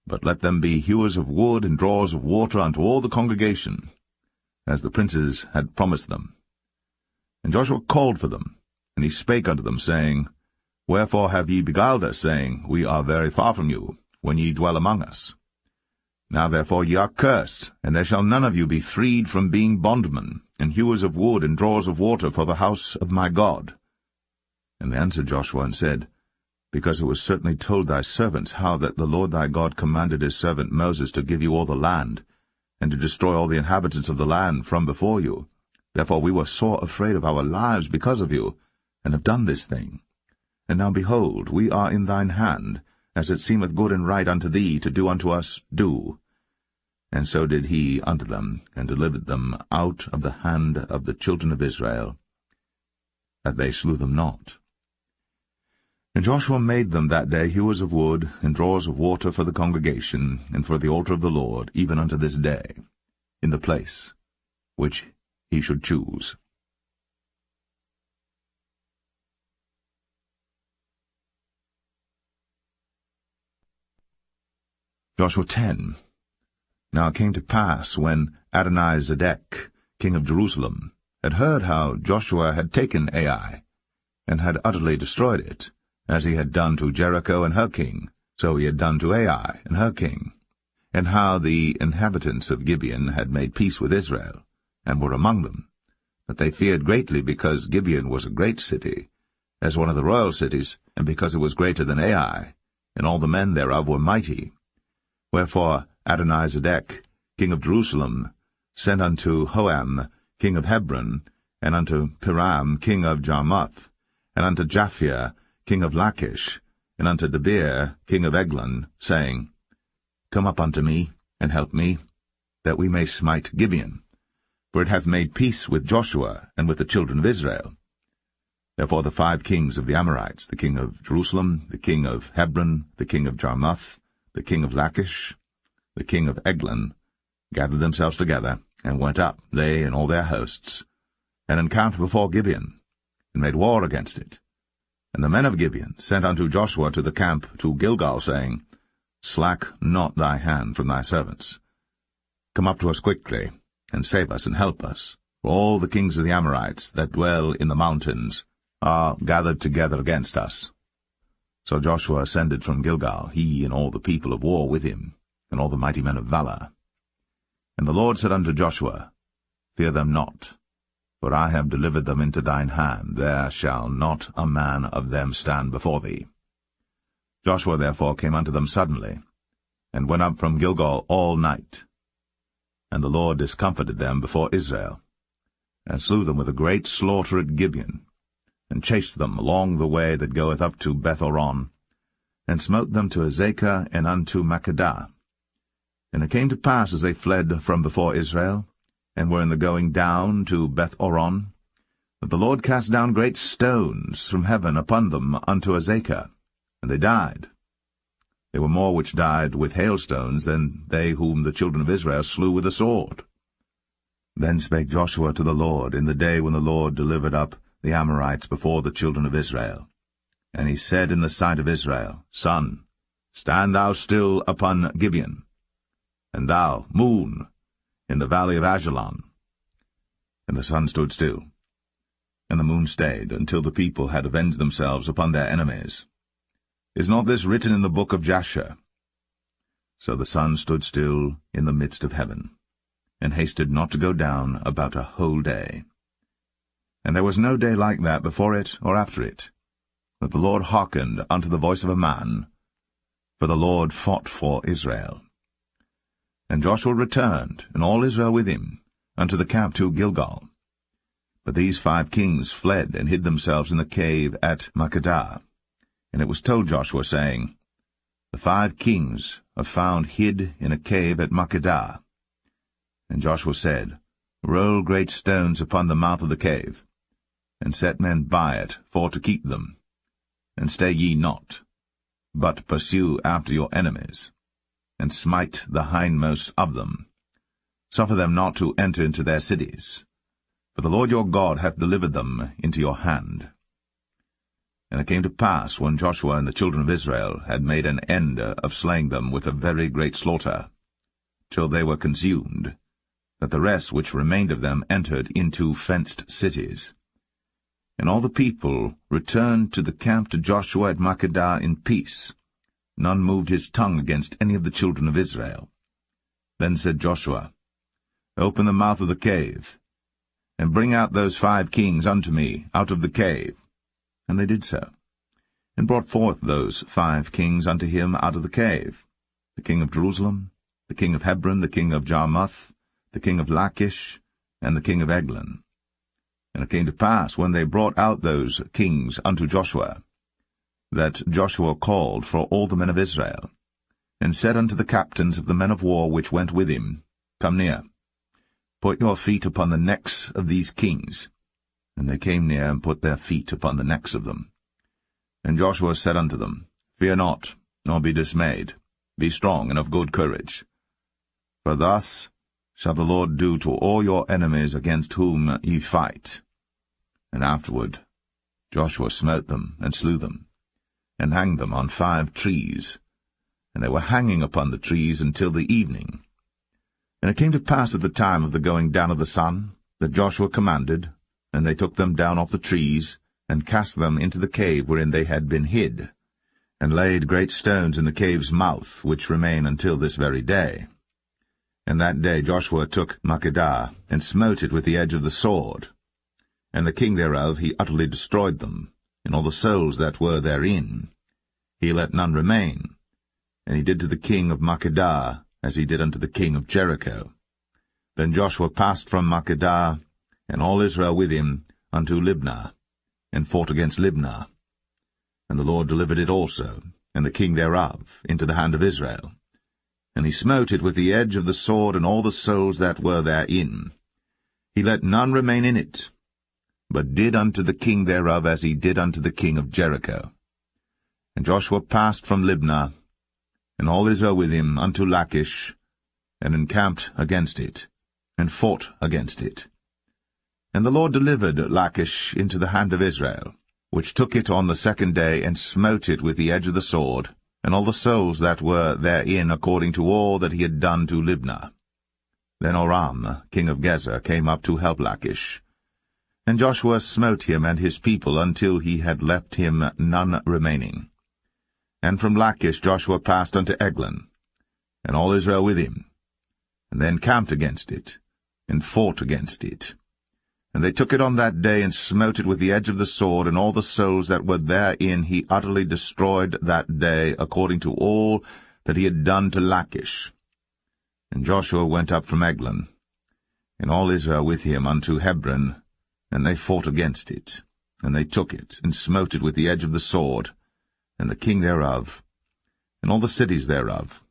but let them be hewers of wood and drawers of water unto all the congregation, as the princes had promised them. And Joshua called for them, and he spake unto them, saying, Wherefore have ye beguiled us, saying, We are very far from you, when ye dwell among us? Now therefore ye are cursed, and there shall none of you be freed from being bondmen, and hewers of wood and drawers of water for the house of my God. And they answered Joshua and said, Because it was certainly told thy servants how that the Lord thy God commanded his servant Moses to give you all the land, and to destroy all the inhabitants of the land from before you. Therefore we were sore afraid of our lives because of you, and have done this thing. And now behold, we are in thine hand, as it seemeth good and right unto thee to do unto us, do. And so did he unto them, and delivered them out of the hand of the children of Israel, that they slew them not. And Joshua made them that day hewers of wood, and drawers of water for the congregation, and for the altar of the Lord, even unto this day, in the place which he should choose. Joshua 10. Now it came to pass, when Adonizedek, king of Jerusalem, had heard how Joshua had taken Ai, and had utterly destroyed it, as he had done to Jericho and her king, so he had done to Ai and her king, and how the inhabitants of Gibeon had made peace with Israel, and were among them, that they feared greatly, because Gibeon was a great city, as one of the royal cities, and because it was greater than Ai, and all the men thereof were mighty. Wherefore Adonizedek, king of Jerusalem, sent unto Hoam, king of Hebron, and unto Piram, king of Jarmuth, and unto Japhia, king of Lachish, and unto Debir, king of Eglon, saying, Come up unto me, and help me, that we may smite Gibeon, for it hath made peace with Joshua and with the children of Israel. Therefore the 5 kings of the Amorites, the king of Jerusalem, the king of Hebron, the king of Jarmuth, the king of Lachish, the king of Eglon, gathered themselves together, and went up, they and all their hosts, and encamped before Gibeon, and made war against it. And the men of Gibeon sent unto Joshua to the camp to Gilgal, saying, Slack not thy hand from thy servants. Come up to us quickly, and save us and help us, for all the kings of the Amorites that dwell in the mountains are gathered together against us. So Joshua ascended from Gilgal, he and all the people of war with him, and all the mighty men of valor. And the Lord said unto Joshua, Fear them not, for I have delivered them into thine hand. There shall not a man of them stand before thee. Joshua therefore came unto them suddenly, and went up from Gilgal all night. And the Lord discomfited them before Israel, and slew them with a great slaughter at Gibeon, and chased them along the way that goeth up to Beth-horon, and smote them to Azekah and unto Makkedah. And it came to pass, as they fled from before Israel, and were in the going down to Beth-horon, that the Lord cast down great stones from heaven upon them unto Azekah, and they died. There were more which died with hailstones than they whom the children of Israel slew with the sword. Then spake Joshua to the Lord in the day when the Lord delivered up the Amorites before the children of Israel. And he said in the sight of Israel, Sun, stand thou still upon Gibeon, and thou, moon, in the valley of Ajalon. And the sun stood still, and the moon stayed, until the people had avenged themselves upon their enemies. Is not this written in the book of Jasher? So the sun stood still in the midst of heaven, and hasted not to go down about a whole day. And there was no day like that before it or after it, that the Lord hearkened unto the voice of a man, for the Lord fought for Israel. And Joshua returned, and all Israel with him, unto the camp to Gilgal. But these 5 kings fled, and hid themselves in the cave at Makkedah. And it was told Joshua, saying, The 5 kings are found hid in a cave at Makkedah. And Joshua said, Roll great stones upon the mouth of the cave, and set men by it for to keep them. And stay ye not, but pursue after your enemies, and smite the hindmost of them. Suffer them not to enter into their cities, for the Lord your God hath delivered them into your hand. And it came to pass, when Joshua and the children of Israel had made an end of slaying them with a very great slaughter, till they were consumed, that the rest which remained of them entered into fenced cities. And all the people returned to the camp to Joshua at Makkedah in peace. None moved his tongue against any of the children of Israel. Then said Joshua, Open the mouth of the cave, and bring out those 5 kings unto me out of the cave. And they did so, and brought forth those 5 kings unto him out of the cave, the king of Jerusalem, the king of Hebron, the king of Jarmuth, the king of Lachish, and the king of Eglon. And it came to pass, when they brought out those kings unto Joshua, that Joshua called for all the men of Israel, and said unto the captains of the men of war which went with him, Come near, put your feet upon the necks of these kings. And they came near, and put their feet upon the necks of them. And Joshua said unto them, Fear not, nor be dismayed. Be strong and of good courage. For thus shall the Lord do to all your enemies against whom ye fight. And afterward Joshua smote them, and slew them, and hanged them on 5 trees. And they were hanging upon the trees until the evening. And it came to pass at the time of the going down of the sun, that Joshua commanded, and they took them down off the trees, and cast them into the cave wherein they had been hid, and laid great stones in the cave's mouth, which remain until this very day. And that day Joshua took Makkedah, and smote it with the edge of the sword. And the king thereof he utterly destroyed them, and all the souls that were therein. He let none remain. And he did to the king of Makkedah as he did unto the king of Jericho. Then Joshua passed from Makkedah, and all Israel with him, unto Libnah, and fought against Libnah. And the Lord delivered it also, and the king thereof, into the hand of Israel. And he smote it with the edge of the sword, and all the souls that were therein. He let none remain in it, but did unto the king thereof as he did unto the king of Jericho. And Joshua passed from Libnah, and all Israel with him, unto Lachish, and encamped against it, and fought against it. And the Lord delivered Lachish into the hand of Israel, which took it on the second day, and smote it with the edge of the sword, and all the souls that were therein, according to all that he had done to Libnah. Then Oram, king of Gezer, came up to help Lachish. And Joshua smote him and his people until he had left him none remaining. And from Lachish Joshua passed unto Eglon, and all Israel with him, and then camped against it, and fought against it. And they took it on that day, and smote it with the edge of the sword, and all the souls that were therein he utterly destroyed that day, according to all that he had done to Lachish. And Joshua went up from Eglon, and all Israel with him, unto Hebron, and they fought against it. And they took it, and smote it with the edge of the sword, and the king thereof, and all the cities thereof.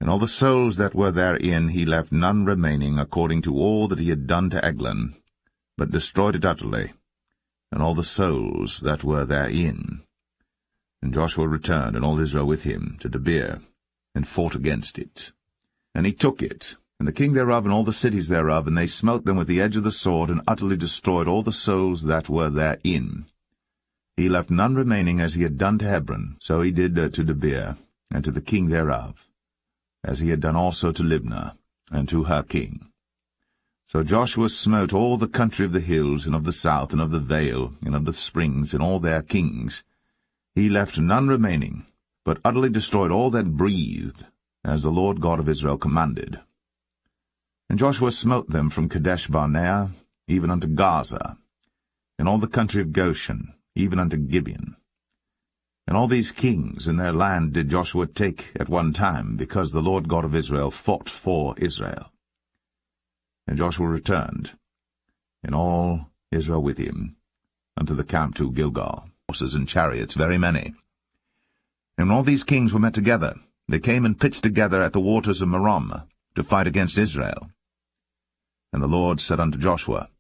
And all the souls that were therein he left none remaining, according to all that he had done to Eglon, but destroyed it utterly, and all the souls that were therein. And Joshua returned, and all Israel with him, to Debir, and fought against it. And he took it, and the king thereof, and all the cities thereof, and they smote them with the edge of the sword, and utterly destroyed all the souls that were therein. He left none remaining, as he had done to Hebron, so he did to Debir, and to the king thereof, as he had done also to Libnah, and to her king. So Joshua smote all the country of the hills, and of the south, and of the vale, and of the springs, and all their kings. He left none remaining, but utterly destroyed all that breathed, as the Lord God of Israel commanded. And Joshua smote them from Kadesh-barnea, even unto Gaza, and all the country of Goshen, even unto Gibeon. And all these kings and their land did Joshua take at one time, because the Lord God of Israel fought for Israel. And Joshua returned, and all Israel with him, unto the camp to Gilgal, horses and chariots very many. And when all these kings were met together, they came and pitched together at the waters of Merom, to fight against Israel. And the Lord said unto Joshua,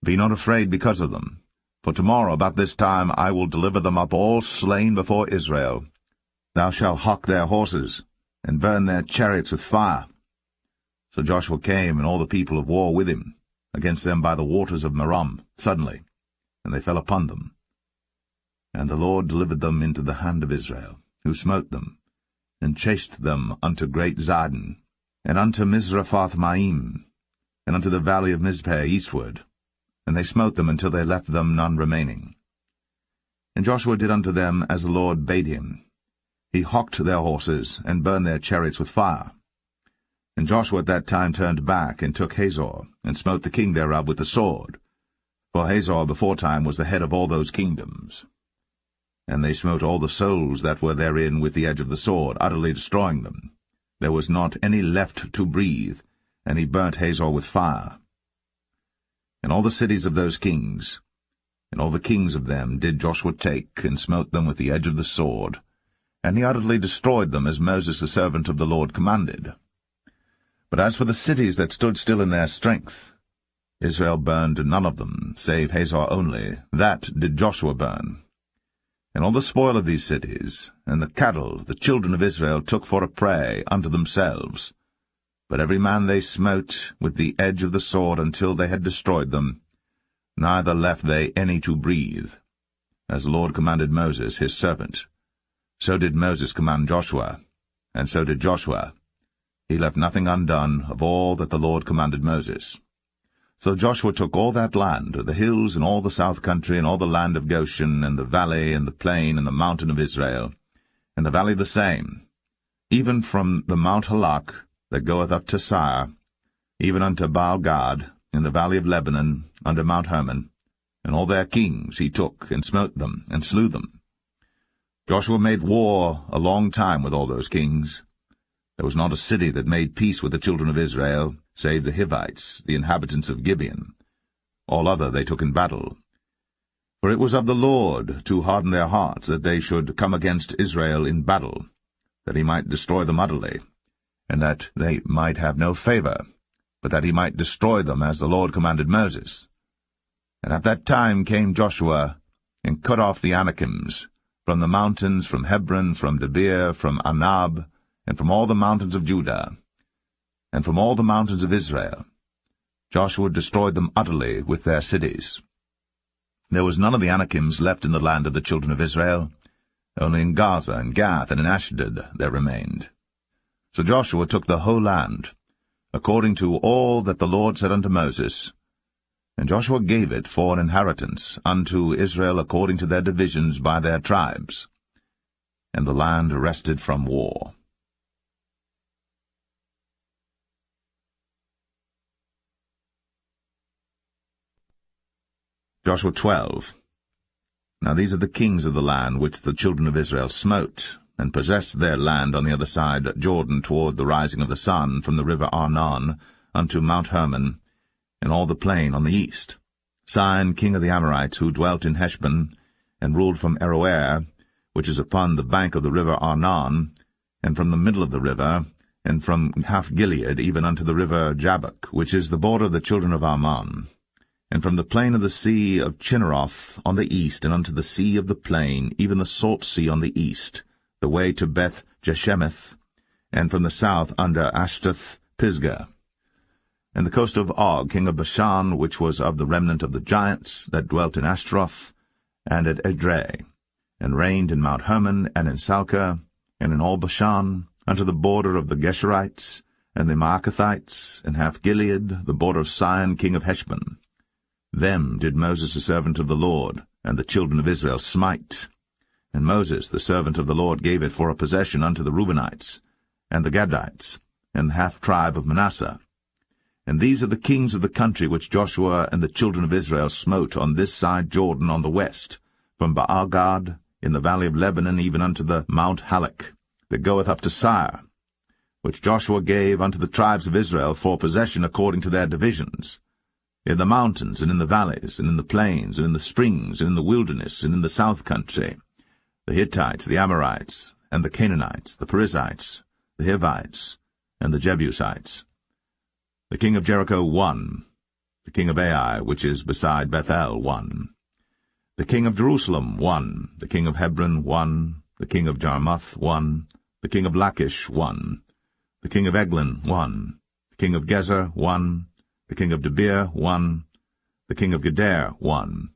Be not afraid because of them, for tomorrow about this time I will deliver them up all slain before Israel. Thou shalt hock their horses, and burn their chariots with fire. So Joshua came, and all the people of war with him, against them by the waters of Merom, suddenly, and they fell upon them. And the Lord delivered them into the hand of Israel, who smote them, and chased them unto great Zidon, and unto Mizraphoth-maim, and unto the valley of Mizpeh eastward, and they smote them until they left them none remaining. And Joshua did unto them as the Lord bade him. He hocked their horses, and burned their chariots with fire. And Joshua at that time turned back, and took Hazor, and smote the king thereof with the sword. For Hazor beforetime was the head of all those kingdoms. And they smote all the souls that were therein with the edge of the sword, utterly destroying them. There was not any left to breathe, and he burnt Hazor with fire. And all the cities of those kings, and all the kings of them, did Joshua take, and smote them with the edge of the sword, and he utterly destroyed them, as Moses the servant of the Lord commanded. But as for the cities that stood still in their strength, Israel burned none of them, save Hazor only. That did Joshua burn. And all the spoil of these cities, and the cattle, the children of Israel took for a prey unto themselves. But every man they smote with the edge of the sword until they had destroyed them, neither left they any to breathe. As the Lord commanded Moses his servant, so did Moses command Joshua, and so did Joshua. He left nothing undone of all that the Lord commanded Moses. So Joshua took all that land, the hills, and all the south country, and all the land of Goshen, and the valley, and the plain, and the mountain of Israel, and the valley the same, even from the Mount Halak that goeth up to Sire, even unto Baal-gad, in the valley of Lebanon, under Mount Hermon, and all their kings he took, and smote them, and slew them. Joshua made war a long time with all those kings. There was not a city that made peace with the children of Israel, save the Hivites, the inhabitants of Gibeon. All other they took in battle. For it was of the Lord to harden their hearts, that they should come against Israel in battle, that he might destroy them utterly, and that they might have no favor, but that he might destroy them as the Lord commanded Moses. And at that time came Joshua, and cut off the Anakims, from the mountains, from Hebron, from Debir, from Anab, and from all the mountains of Judah, and from all the mountains of Israel. Joshua destroyed them utterly with their cities. There was none of the Anakims left in the land of the children of Israel. Only in Gaza and Gath and in Ashdod there remained. So Joshua took the whole land, according to all that the Lord said unto Moses. And Joshua gave it for an inheritance unto Israel according to their divisions by their tribes. And the land rested from war. Joshua 12. Now these are the kings of the land which the children of Israel smote, and possessed their land on the other side Jordan toward the rising of the sun, from the river Arnon unto Mount Hermon, and all the plain on the east. Sihon king of the Amorites, who dwelt in Heshbon, and ruled from Aroer, which is upon the bank of the river Arnon, and from the middle of the river, and from half Gilead even unto the river Jabbok, which is the border of the children of Ammon, and from the plain of the sea of Chinneroth on the east, and unto the sea of the plain, even the salt sea on the east, the way to Beth Jeshemeth, and from the south under Ashtath Pisgah, and the coast of Og, king of Bashan, which was of the remnant of the giants that dwelt in Ashtaroth, and at Edrei, and reigned in Mount Hermon, and in Salcah, and in all Bashan, unto the border of the Geshurites, and the Maacathites, and half Gilead, the border of Sihon king of Heshbon. Them did Moses the servant of the Lord, and the children of Israel smite. And Moses the servant of the Lord gave it for a possession unto the Reubenites, and the Gadites, and the half-tribe of Manasseh. And these are the kings of the country which Joshua and the children of Israel smote on this side Jordan on the west, from Baal-gad in the valley of Lebanon even unto the Mount Halak, that goeth up to Sire, which Joshua gave unto the tribes of Israel for possession according to their divisions, in the mountains, and in the valleys, and in the plains, and in the springs, and in the wilderness, and in the south country, the Hittites, the Amorites, and the Canaanites, the Perizzites, the Hivites, and the Jebusites. The king of Jericho won, the king of Ai, which is beside Bethel, won. The king of Jerusalem won, the king of Hebron won, the king of Jarmuth won, the king of Lachish won, the king of Eglon won, the king of Gezer won, the king of Debir won, the king of Geder won,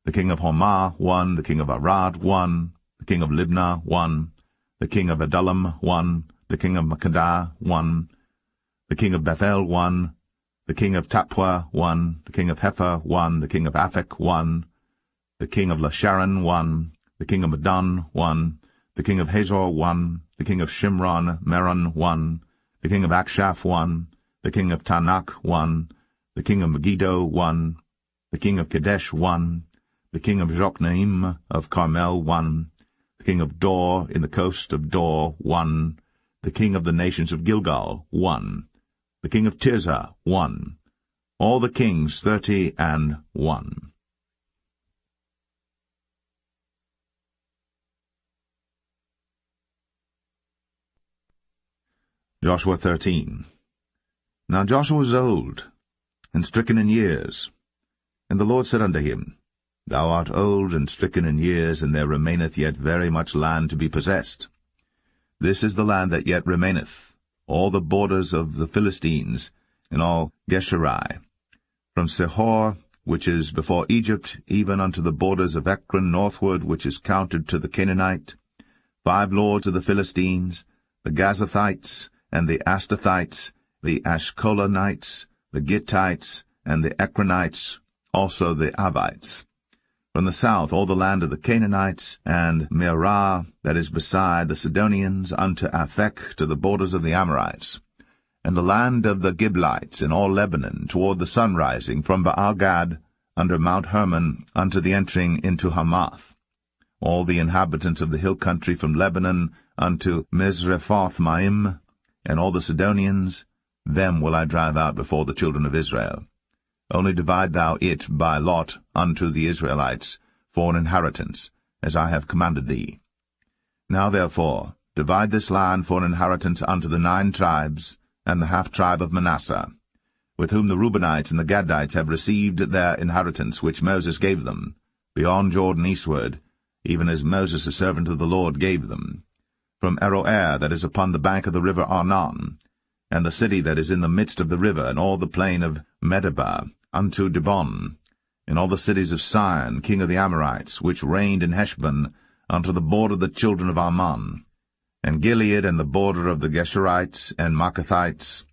the king of Hormah won, the king of Arad won, the king of Libnah won, the king of Adullam won, the king of Makkedah won, the king of Bethel won, the king of Tappuah won, the king of Hepher won, the king of Aphek won, the king of Lasharon won, the king of Madon won, the king of Hazor won, the king of Shimron Meron won, the king of Akshaph won, the king of Tanakh won, the king of Megiddo won, the king of Kadesh won, the king of Jokneam of Carmel won, the king of Dor in the coast of Dor won, the king of the nations of Gilgal won, the king of Tirzah won, all the kings 31. Joshua 13. Now Joshua was old, and stricken in years. And the Lord said unto him, Thou art old and stricken in years, and there remaineth yet very much land to be possessed. This is the land that yet remaineth, all the borders of the Philistines, and all Geshuri, from Sihor, which is before Egypt, even unto the borders of Ekron northward, which is counted to the Canaanite, 5 lords of the Philistines, the Gazathites, and the Ashtothites, the Ashkolanites, the Gittites, and the Ekronites, also the Avites. From the south all the land of the Canaanites, and Mearah, that is beside the Sidonians, unto Aphek, to the borders of the Amorites, and the land of the Giblites in all Lebanon, toward the sunrising, from Baal-gad, under Mount Hermon, unto the entering into Hamath. All the inhabitants of the hill country from Lebanon unto Misrephoth-maim, and all the Sidonians, them will I drive out before the children of Israel. Only divide thou it by lot unto the Israelites, for an inheritance, as I have commanded thee. Now therefore divide this land for an inheritance unto the 9 tribes, and the half-tribe of Manasseh, with whom the Reubenites and the Gadites have received their inheritance which Moses gave them, beyond Jordan eastward, even as Moses the servant of the Lord gave them, from Aroer that is upon the bank of the river Arnon, and the city that is in the midst of the river, and all the plain of Medeba, unto Dibon, and all the cities of Sihon, king of the Amorites, which reigned in Heshbon, unto the border of the children of Ammon, and Gilead, and the border of the Geshurites and Maacathites,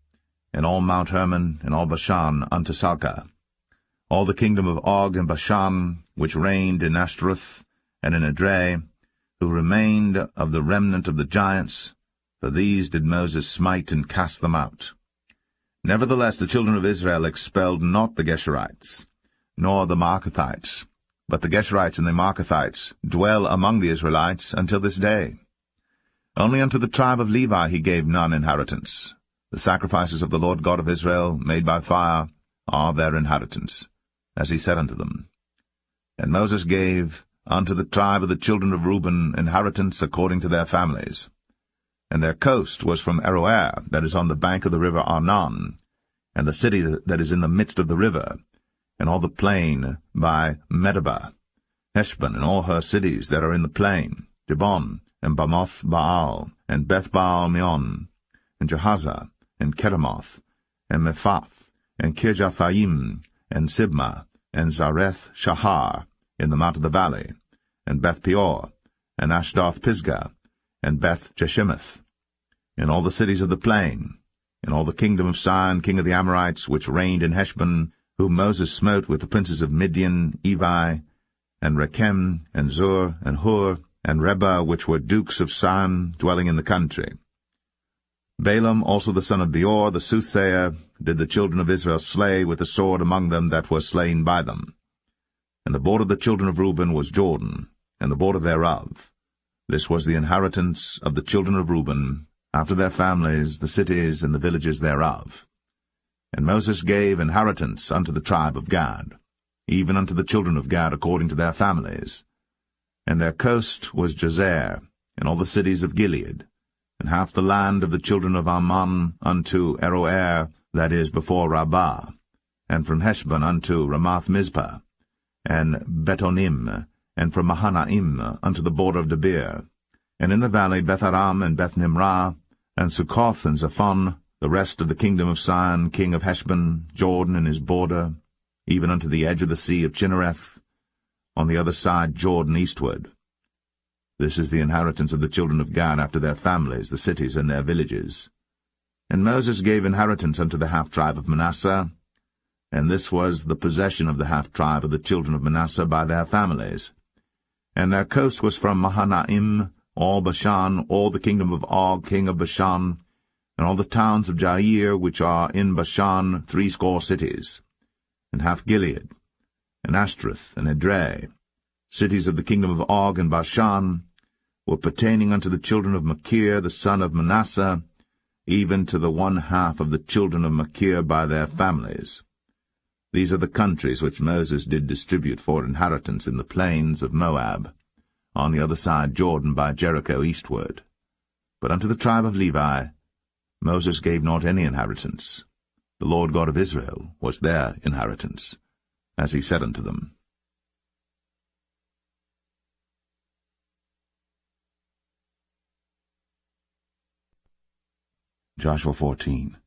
and all Mount Hermon, and all Bashan, unto Salcah, all the kingdom of Og and Bashan, which reigned in Ashtaroth and in Edrei, who remained of the remnant of the giants, for these did Moses smite and cast them out. Nevertheless the children of Israel expelled not the Geshurites, nor the Maacathites, but the Geshurites and the Maacathites dwell among the Israelites until this day. Only unto the tribe of Levi he gave none inheritance. The sacrifices of the Lord God of Israel, made by fire, are their inheritance, as he said unto them. And Moses gave unto the tribe of the children of Reuben inheritance according to their families. And their coast was from Aroer, that is on the bank of the river Arnon, and the city that is in the midst of the river, and all the plain by Medeba, Heshbon, and all her cities that are in the plain, Dibon, and Bamoth Baal, and Beth-Baal-Meon, and Jehazzah, and Kedemoth, and Mephaath, and Kirjathaim, and Sibmah, and Zareth Shahar, in the mount of the valley, and Beth-Peor, and Ashdoth-Pisgah, and Beth-Jeshimoth, in all the cities of the plain, in all the kingdom of Sihon, king of the Amorites, which reigned in Heshbon, whom Moses smote with the princes of Midian, Evi, and Rechem, and Zur, and Hur, and Reba, which were dukes of Sihon, dwelling in the country. Balaam also the son of Beor, the soothsayer, did the children of Israel slay with the sword among them that were slain by them. And the border of the children of Reuben was Jordan, and the border thereof. This was the inheritance of the children of Reuben, after their families, the cities, and the villages thereof. And Moses gave inheritance unto the tribe of Gad, even unto the children of Gad according to their families. And their coast was Jazer, and all the cities of Gilead, and half the land of the children of Ammon unto Aroer, that is before Rabbah, and from Heshbon unto Ramath-Mizpah, and Betonim, and from Mahanaim unto the border of Debir, and in the valley Beth-Aram and Beth-Nimrah, and Succoth and Zaphon, the rest of the kingdom of Sihon, king of Heshbon, Jordan and his border, even unto the edge of the sea of Chinnereth, on the other side Jordan eastward. This is the inheritance of the children of Gad after their families, the cities and their villages. And Moses gave inheritance unto the half-tribe of Manasseh, and this was the possession of the half-tribe of the children of Manasseh by their families. And their coast was from Mahanaim, all Bashan, all the kingdom of Og, king of Bashan, and all the towns of Jair, which are in Bashan, 80 cities, and half Gilead, and Ashtaroth, and Edrei, cities of the kingdom of Og and Bashan, were pertaining unto the children of Machir, the son of Manasseh, even to the 1/2 of the children of Machir by their families. These are the countries which Moses did distribute for inheritance in the plains of Moab, on the other side Jordan by Jericho eastward. But unto the tribe of Levi Moses gave not any inheritance. The Lord God of Israel was their inheritance, as he said unto them. Joshua 14.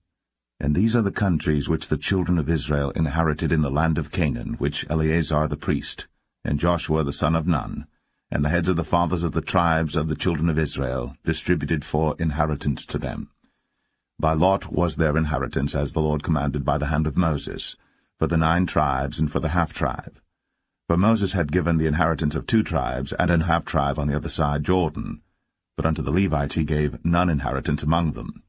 And these are the countries which the children of Israel inherited in the land of Canaan, which Eleazar the priest, and Joshua the son of Nun, and the heads of the fathers of the tribes of the children of Israel, distributed for inheritance to them. By lot was their inheritance, as the Lord commanded by the hand of Moses, for the 9 tribes and for the half-tribe. For Moses had given the inheritance of 2 tribes and an half-tribe on the other side Jordan, but unto the Levites he gave none inheritance among them.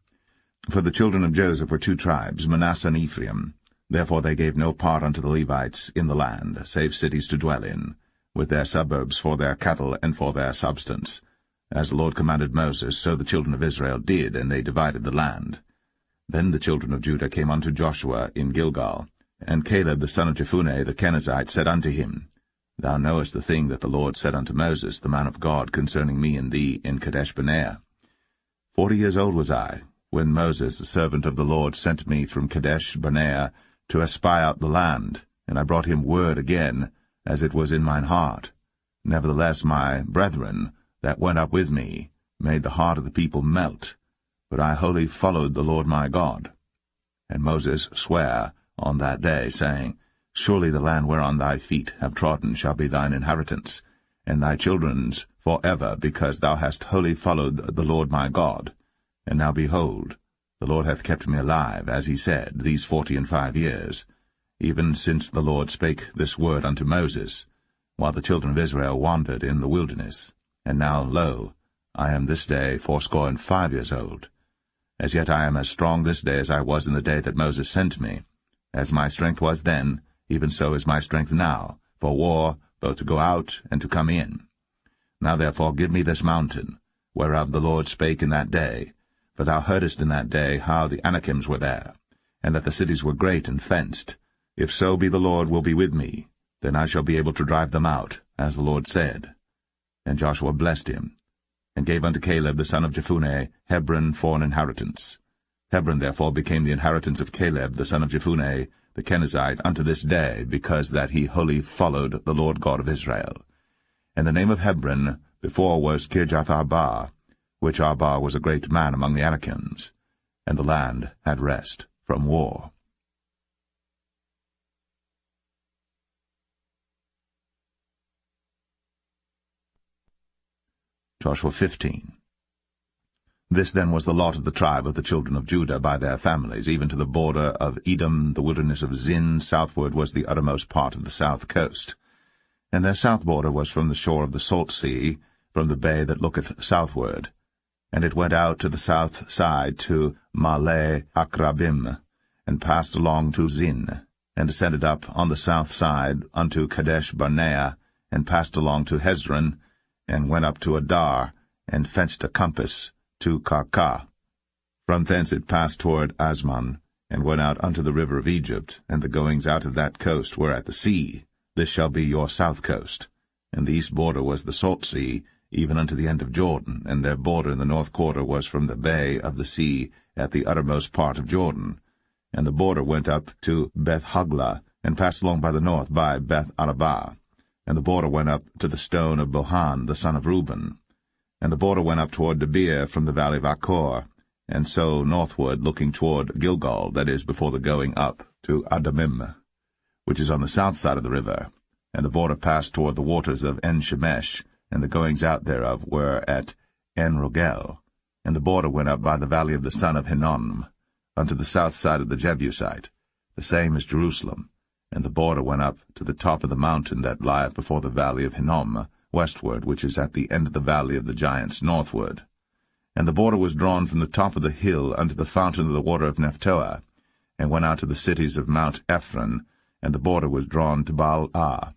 For the children of Joseph were 2 tribes, Manasseh and Ephraim. Therefore they gave no part unto the Levites in the land, save cities to dwell in, with their suburbs for their cattle and for their substance. As the Lord commanded Moses, so the children of Israel did, and they divided the land. Then the children of Judah came unto Joshua in Gilgal, and Caleb the son of Jephunneh the Kenizzite said unto him, Thou knowest the thing that the Lord said unto Moses, the man of God, concerning me and thee in Kadesh-barnea. 40 years old was I, when Moses, the servant of the Lord, sent me from Kadesh-barnea to espy out the land, and I brought him word again, as it was in mine heart. Nevertheless my brethren that went up with me made the heart of the people melt, but I wholly followed the Lord my God. And Moses sware on that day, saying, Surely the land whereon thy feet have trodden shall be thine inheritance, and thy children's for ever, because thou hast wholly followed the Lord my God. And now behold, the Lord hath kept me alive, as he said, these 45 years, even since the Lord spake this word unto Moses, while the children of Israel wandered in the wilderness. And now, lo, I am this day 85 years old. As yet I am as strong this day as I was in the day that Moses sent me. As my strength was then, even so is my strength now, for war, both to go out and to come in. Now therefore give me this mountain, whereof the Lord spake in that day, for thou heardest in that day how the Anakims were there, and that the cities were great and fenced. If so be the Lord will be with me, then I shall be able to drive them out, as the Lord said. And Joshua blessed him, and gave unto Caleb the son of Jephunneh Hebron for an inheritance. Hebron therefore became the inheritance of Caleb the son of Jephunneh the Kenizzite unto this day, because that he wholly followed the Lord God of Israel. And the name of Hebron before was Kirjath-Arba, which Arba was a great man among the Anakims, and the land had rest from war. Joshua 15. This then was the lot of the tribe of the children of Judah by their families, even to the border of Edom, the wilderness of Zin. Southward was the uttermost part of the south coast. And their south border was from the shore of the salt sea, from the bay that looketh southward. And it went out to the south side to Male Akrabim, and passed along to Zin, and descended up on the south side unto Kadesh-barnea, and passed along to Hezron, and went up to Adar, and fenced a compass to Karkah. From thence it passed toward Asman, and went out unto the river of Egypt, and the goings out of that coast were at the sea. This shall be your south coast. And the east border was the salt sea, even unto the end of Jordan, and their border in the north quarter was from the bay of the sea at the uttermost part of Jordan. And the border went up to Beth-hoglah, and passed along by the north by Beth-arabah. And the border went up to the stone of Bohan the son of Reuben. And the border went up toward Debir from the valley of Achor, and so northward, looking toward Gilgal, that is, before the going up to Adamim, which is on the south side of the river. And the border passed toward the waters of En-shemesh, and the goings out thereof were at En-rogel. And the border went up by the valley of the son of Hinnom, unto the south side of the Jebusite, the same as Jerusalem. And the border went up to the top of the mountain that lieth before the valley of Hinnom, westward, which is at the end of the valley of the giants northward. And the border was drawn from the top of the hill unto the fountain of the water of Nephtoah, and went out to the cities of Mount Ephron, and the border was drawn to Baal-ah,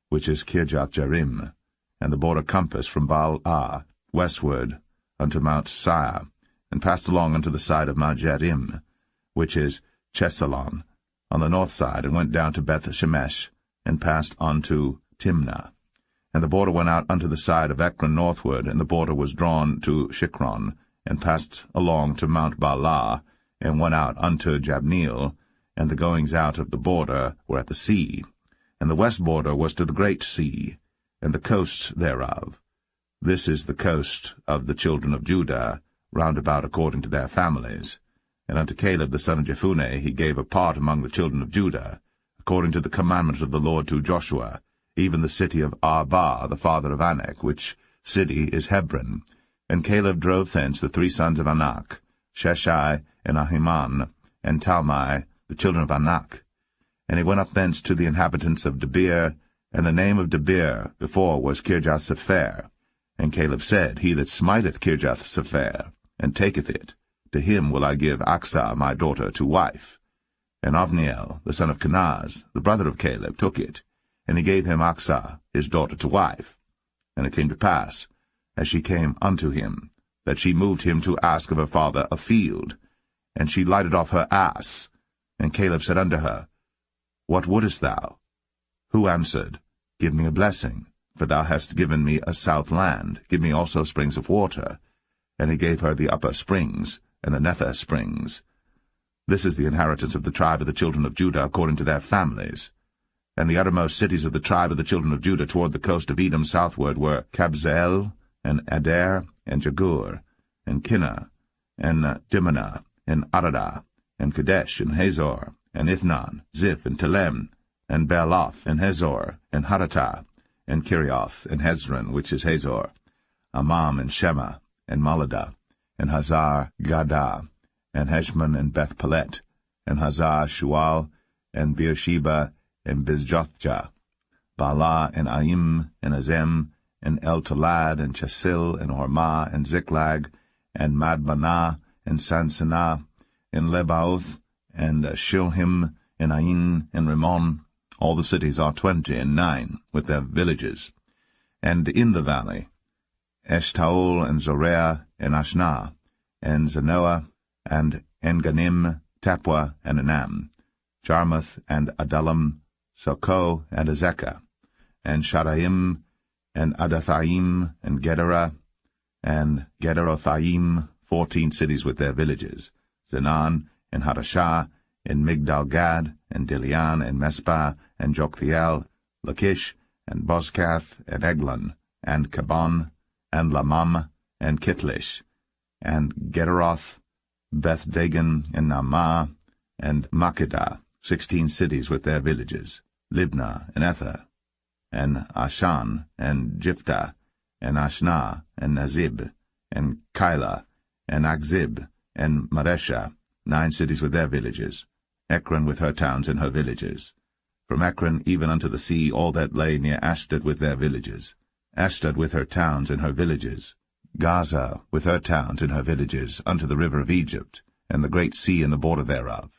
which is Kirjath-jearim, and the border compassed from Baal-ah westward unto Mount Seir, and passed along unto the side of Mount Jearim, which is Chesalon, on the north side, and went down to Beth-shemesh, and passed on to Timnah. And the border went out unto the side of Ekron northward, and the border was drawn to Shikron, and passed along to Mount Baalah, and went out unto Jabneel, and the goings out of the border were at the sea. And the west border was to the great sea, and the coast thereof. This is the coast of the children of Judah, round about according to their families. And unto Caleb the son of Jephunneh he gave a part among the children of Judah, according to the commandment of the Lord to Joshua, even the city of Arba, the father of Anak, which city is Hebron. And Caleb drove thence the 3 sons of Anak, Sheshai, and Ahiman, and Talmai, the children of Anak. And he went up thence to the inhabitants of Debir, and the name of Debir before was Kirjath-sepher. And Caleb said, He that smiteth Kirjath-sepher, and taketh it, to him will I give Achsah my daughter to wife. And Othniel, the son of Kenaz, the brother of Caleb, took it, and he gave him Achsah his daughter to wife. And it came to pass, as she came unto him, that she moved him to ask of her father a field. And she lighted off her ass. And Caleb said unto her, What wouldest thou? Who answered, Give me a blessing, for thou hast given me a south land. Give me also springs of water. And he gave her the upper springs, and the nether springs. This is the inheritance of the tribe of the children of Judah according to their families. And the uttermost cities of the tribe of the children of Judah toward the coast of Edom southward were Kabzeel, and Adair, and Jagur, and Kinnah, and Dimnah, and Aradah, and Kadesh, and Hazor, and Ithnan, Ziph, and Telem, and Bealoth, and Hazor, and Haratah, and Kirioth, and Hezron, which is Hazor, Amam, and Shema, and Maladah, and Hazar Gadah, and Heshmon, and Beth Paulett, and Hazar Shual, and Beersheba, and Bizjothjah, Baalah, and Aim, and Azem, and El-Talad, and Chesil, and Hormah, and Ziklag, and Madmanah, and Sansanah, and Lebaoth, and Shilhim, and Ain, and Rimmon. All the cities are 29, with their villages. And in the valley, Eshtaol, and Zoreah, and Ashnah, and Zanoah, and Enganim, Tapua, and Anam, Jarmuth, and Adullam, Sokoh, and Azekah, and Shadaim, and Adathaim, and Gederah, and Gederothaim, 14 cities with their villages, Zenan, and Hadashah, and Migdal-Gad, and Dilian, and Mespah, and Joktheel, Lachish, and Bozkath, and Eglon, and Kabon, and Lamam, and Kitlish, and Gederoth, Beth-Dagon, and Naamah, and Makkedah, 16 cities with their villages, Libnah, and Ether, and Ashan, and Jiphthah, and Ashnah, and Nazib, and Keilah, and Akzib, and Maresha, 9 cities with their villages, Ekron with her towns and her villages. From Ekron even unto the sea all that lay near Ashdod with their villages, Ashdod with her towns and her villages, Gaza with her towns and her villages, unto the river of Egypt, and the great sea and the border thereof.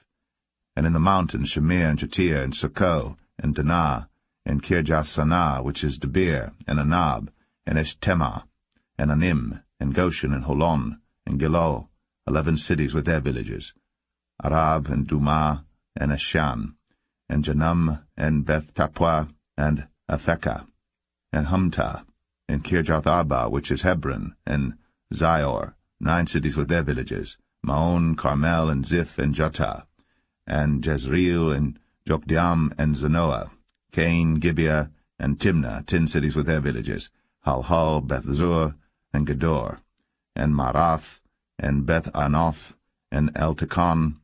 And in the mountains Shamir, and Jatir, and Succoth, and Danah, and Kirjath-Sanah, which is Debir, and Anab, and Eshtemoh, and Anim, and Goshen, and Holon, and Gilo, 11 cities with their villages, Arab, and Dumah, and Eshan, and Janum, and Beth-Tappuah, and Aphekah, and Humtah, and Kirjath-Arba, which is Hebron, and Zior, 9 cities with their villages, Maon, Carmel, and Ziph, and Juttah, and Jezreel, and Jokdeam, and Zanoah, Cain, Gibeah, and Timnah, 10 cities with their villages, Halhal, Bethzur, and Gedor, and Marath, and Beth-Anoth, and Eltekon,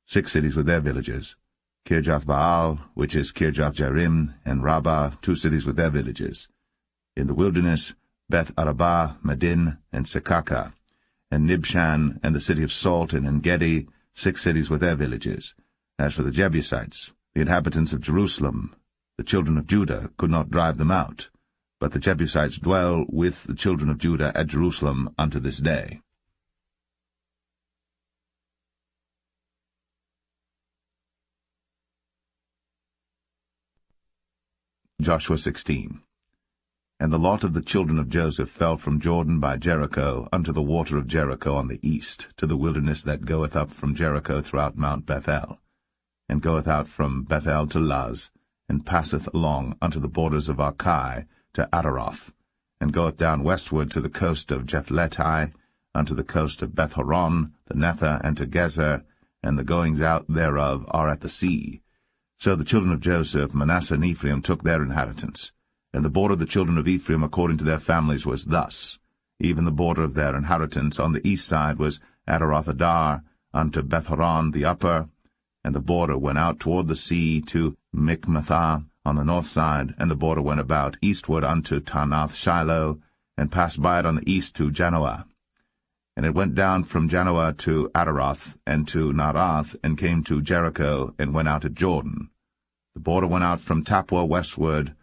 6 cities with their villages, Kirjath-Baal, which is Kirjath-Jearim, and Rabbah, 2 cities with their villages. In the wilderness, Beth-Arabah, Medin, and Sekaka, and Nibshan, and the city of Salt, and En-Gedi, 6 cities with their villages. As for the Jebusites, the inhabitants of Jerusalem, the children of Judah could not drive them out, but the Jebusites dwell with the children of Judah at Jerusalem unto this day. Joshua 16. And the lot of the children of Joseph fell from Jordan by Jericho unto the water of Jericho on the east, to the wilderness that goeth up from Jericho throughout Mount Bethel, and goeth out from Bethel to Luz, and passeth along unto the borders of Archai to Ataroth, and goeth down westward to the coast of Jephletai, unto the coast of Beth-horon, the Nether, and to Gezer, and the goings out thereof are at the sea. So the children of Joseph, Manasseh, and Ephraim took their inheritance. And the border of the children of Ephraim according to their families was thus. Even the border of their inheritance on the east side was Ataroth-Adar, unto Beth-horon the upper, and the border went out toward the sea to Michmethah on the north side, and the border went about eastward unto Taanath-Shiloh, and passed by it on the east to Janoah. And it went down from Janoah to Ataroth, and to Naarath, and came to Jericho, and went out at Jordan. The border went out from Tappuah westward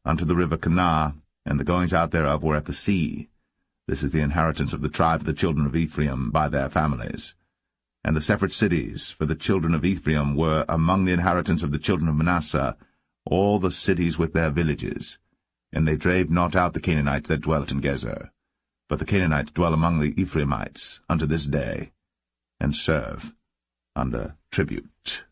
unto the river Kanah, and the goings out thereof were at the sea. This is the inheritance of the tribe of the children of Ephraim by their families. And the separate cities for the children of Ephraim were among the inheritance of the children of Manasseh, all the cities with their villages. And they drave not out the Canaanites that dwelt in Gezer. But the Canaanites dwell among the Ephraimites unto this day, and serve under tribute.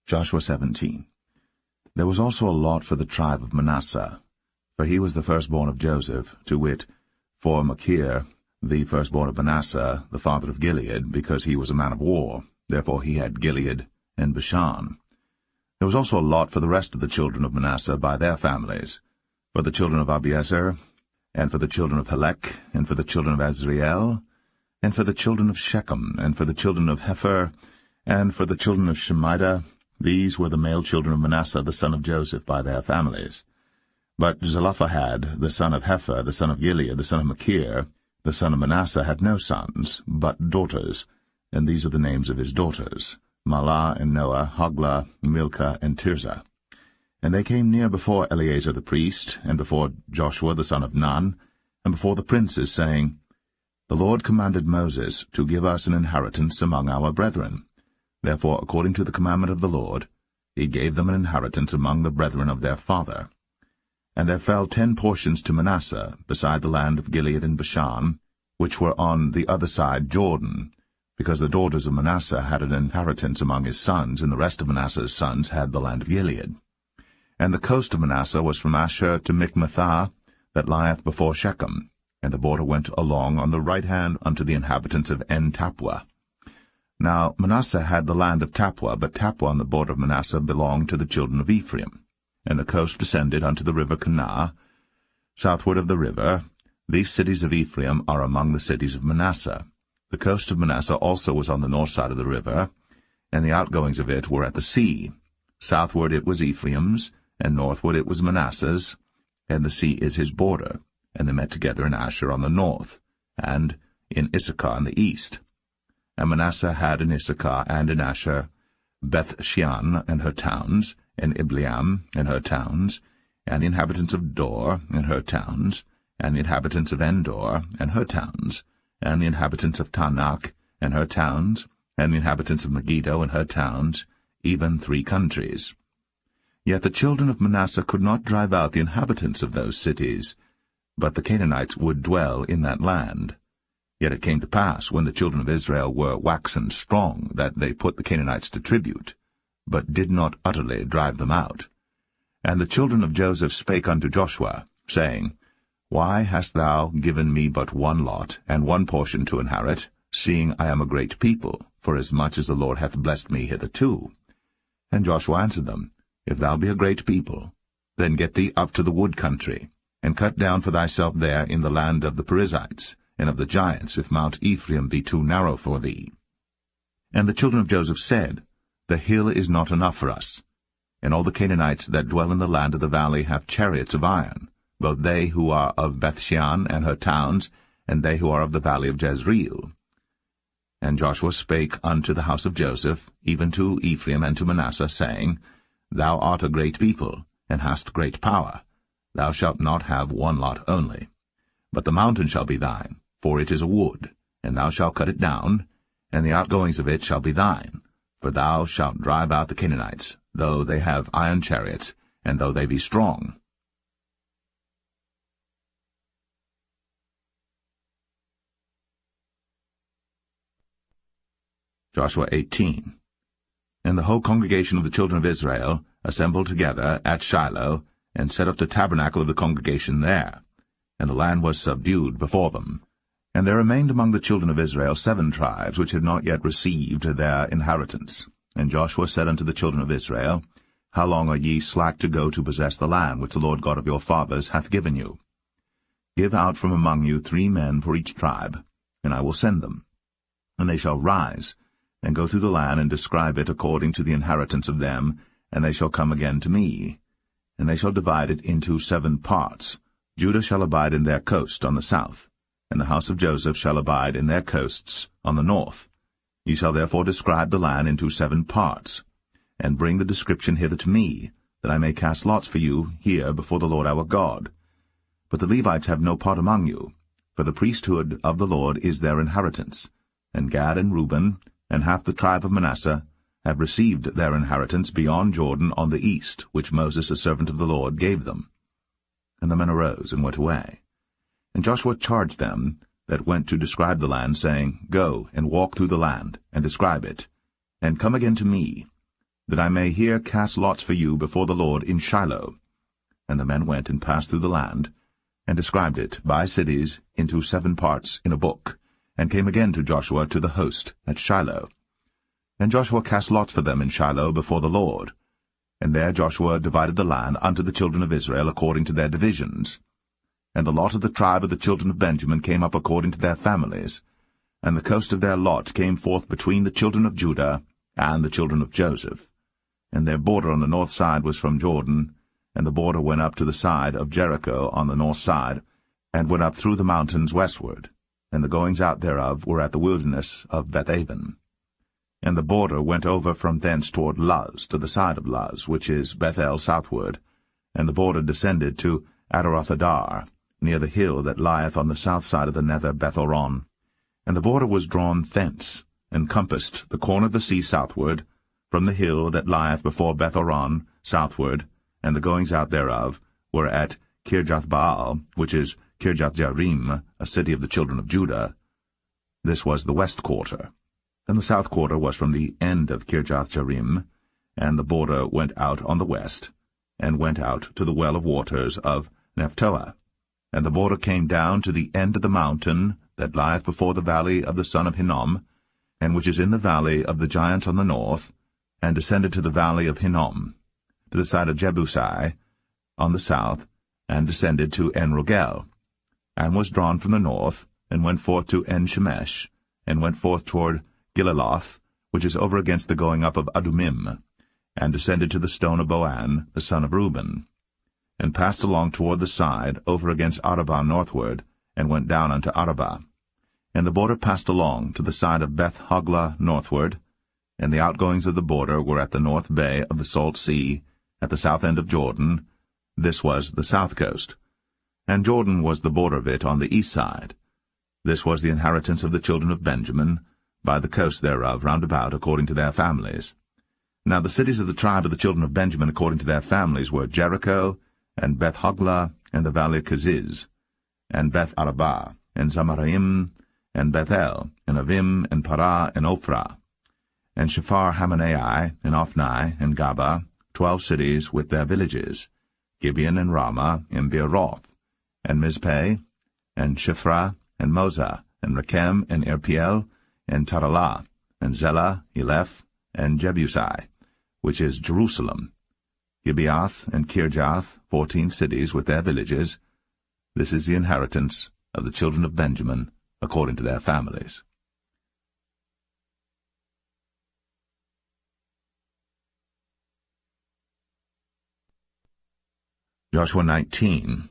Joshua 17. There was also a lot for the tribe of Manasseh, for he was the firstborn of Joseph, to wit, for Machir, the firstborn of Manasseh, the father of Gilead, because he was a man of war. Therefore he had Gilead and Bashan. There was also a lot for the rest of the children of Manasseh by their families, for the children of Abiezer, and for the children of Helek, and for the children of Azriel, and for the children of Shechem, and for the children of Hepher, and for the children of Shemida. These were the male children of Manasseh the son of Joseph by their families. But Zelophehad, the son of Hepher, the son of Gilead, the son of Machir, the son of Manasseh, had no sons, but daughters, and these are the names of his daughters, Mahlah and Noah, Hoglah, Milcah, and Tirzah. And they came near before Eleazar the priest, and before Joshua the son of Nun, and before the princes, saying, The Lord commanded Moses to give us an inheritance among our brethren. Therefore, according to the commandment of the Lord, he gave them an inheritance among the brethren of their father. And there fell 10 portions to Manasseh, beside the land of Gilead and Bashan, which were on the other side Jordan, because the daughters of Manasseh had an inheritance among his sons, and the rest of Manasseh's sons had the land of Gilead. And the coast of Manasseh was from Asher to Michmethah, that lieth before Shechem, and the border went along on the right hand unto the inhabitants of En-Tappuah. Now Manasseh had the land of Tappuah, but Tappuah on the border of Manasseh belonged to the children of Ephraim. And the coast descended unto the river Kanah, southward of the river. These cities of Ephraim are among the cities of Manasseh. The coast of Manasseh also was on the north side of the river, and the outgoings of it were at the sea. Southward it was Ephraim's, and northward it was Manasseh's, and the sea is his border. And they met together in Asher on the north, and in Issachar on the east. And Manasseh had in Issachar and in Asher Beth-shean and her towns, and Ibleam and her towns, and the inhabitants of Dor and her towns, and the inhabitants of Endor and her towns, and the inhabitants of Tanakh and her towns, and the inhabitants of Megiddo and her towns, even 3 countries. Yet the children of Manasseh could not drive out the inhabitants of those cities, but the Canaanites would dwell in that land. Yet it came to pass, when the children of Israel were waxen strong, that they put the Canaanites to tribute, but did not utterly drive them out. And the children of Joseph spake unto Joshua, saying, Why hast thou given me but 1 lot, and 1 portion to inherit, seeing I am a great people, forasmuch as the Lord hath blessed me hitherto? And Joshua answered them, If thou be a great people, then get thee up to the wood country, and cut down for thyself there in the land of the Perizzites, and of the giants, if Mount Ephraim be too narrow for thee. And the children of Joseph said, The hill is not enough for us. And all the Canaanites that dwell in the land of the valley have chariots of iron, both they who are of Beth-shean and her towns, and they who are of the valley of Jezreel. And Joshua spake unto the house of Joseph, even to Ephraim and to Manasseh, saying, Thou art a great people, and hast great power. Thou shalt not have 1 lot only. But the mountain shall be thine, for it is a wood, and thou shalt cut it down, and the outgoings of it shall be thine. For thou shalt drive out the Canaanites, though they have iron chariots, and though they be strong. Joshua 18. And the whole congregation of the children of Israel assembled together at Shiloh, and set up the tabernacle of the congregation there. And the land was subdued before them. And there remained among the children of Israel 7 tribes, which had not yet received their inheritance. And Joshua said unto the children of Israel, How long are ye slack to go to possess the land which the Lord God of your fathers hath given you? Give out from among you 3 men for each tribe, and I will send them. And they shall rise, and go through the land, and describe it according to the inheritance of them, and they shall come again to me. And they shall divide it into 7 parts. Judah shall abide in their coast on the south, and the house of Joseph shall abide in their coasts on the north. Ye shall therefore describe the land into 7 parts, and bring the description hither to me, that I may cast lots for you here before the Lord our God. But the Levites have no part among you, for the priesthood of the Lord is their inheritance. And Gad and Reuben, and half the tribe of Manasseh, have received their inheritance beyond Jordan on the east, which Moses, a servant of the Lord, gave them. And the men arose and went away. And Joshua charged them that went to describe the land, saying, Go and walk through the land, and describe it, and come again to me. that I may here cast lots for you before the Lord in Shiloh. And the men went and passed through the land, and described it by cities into 7 parts in a book, and came again to Joshua to the host at Shiloh. And Joshua cast lots for them in Shiloh before the Lord. And there Joshua divided the land unto the children of Israel according to their divisions. And the lot of the tribe of the children of Benjamin came up according to their families, and the coast of their lot came forth between the children of Judah and the children of Joseph. And their border on the north side was from Jordan, and the border went up to the side of Jericho on the north side, and went up through the mountains westward, and the goings out thereof were at the wilderness of Bethaven. And the border went over from thence toward Luz, to the side of Luz, which is Bethel southward, and the border descended to Adarothadar, near the hill that lieth on the south side of the nether Bethoron. And the border was drawn thence, and compassed the corner of the sea southward, from the hill that lieth before Bethoron southward, and the goings out thereof were at Kirjathbaal, which is Kirjathjearim, a city of the children of Judah. This was the west quarter. And the south quarter was from the end of Kirjathjearim, and the border went out on the west, and went out to the well of waters of Nephtoah. And the border came down to the end of the mountain that lieth before the valley of the son of Hinnom, and which is in the valley of the giants on the north, and descended to the valley of Hinnom, to the side of Jebusai on the south, and descended to En-Rogel, and was drawn from the north, and went forth to En-Shemesh, and went forth toward Gilaloth, which is over against the going up of Adumim, and descended to the stone of Boan, the son of Reuben, and passed along toward the side, over against Arabah northward, and went down unto Arabah. And the border passed along to the side of Beth-Hoglah northward, and the outgoings of the border were at the north bay of the Salt Sea, at the south end of Jordan. This was the south coast. And Jordan was the border of it on the east side. This was the inheritance of the children of Benjamin, by the coast thereof round about according to their families. Now the cities of the tribe of the children of Benjamin according to their families were Jericho, and Beth-Hoglah, and the valley of Keziz, and Beth-Arabah, and Zamaraim, and Bethel, and Avim, and Parah, and Ophrah, and Shephar-Hamanai, and Ophni, and Gaba, 12 cities with their villages, Gibeon, and Ramah, and Beeroth, and Mizpeh, and Shiphrah, and Moza, and Rechem, and Irpiel, and Taralah, and Zelah, Eleph, and Jebusai, which is Jerusalem, Gibeath, and Kirjath, 14 cities with their villages. This is the inheritance of the children of Benjamin, according to their families. Joshua 19.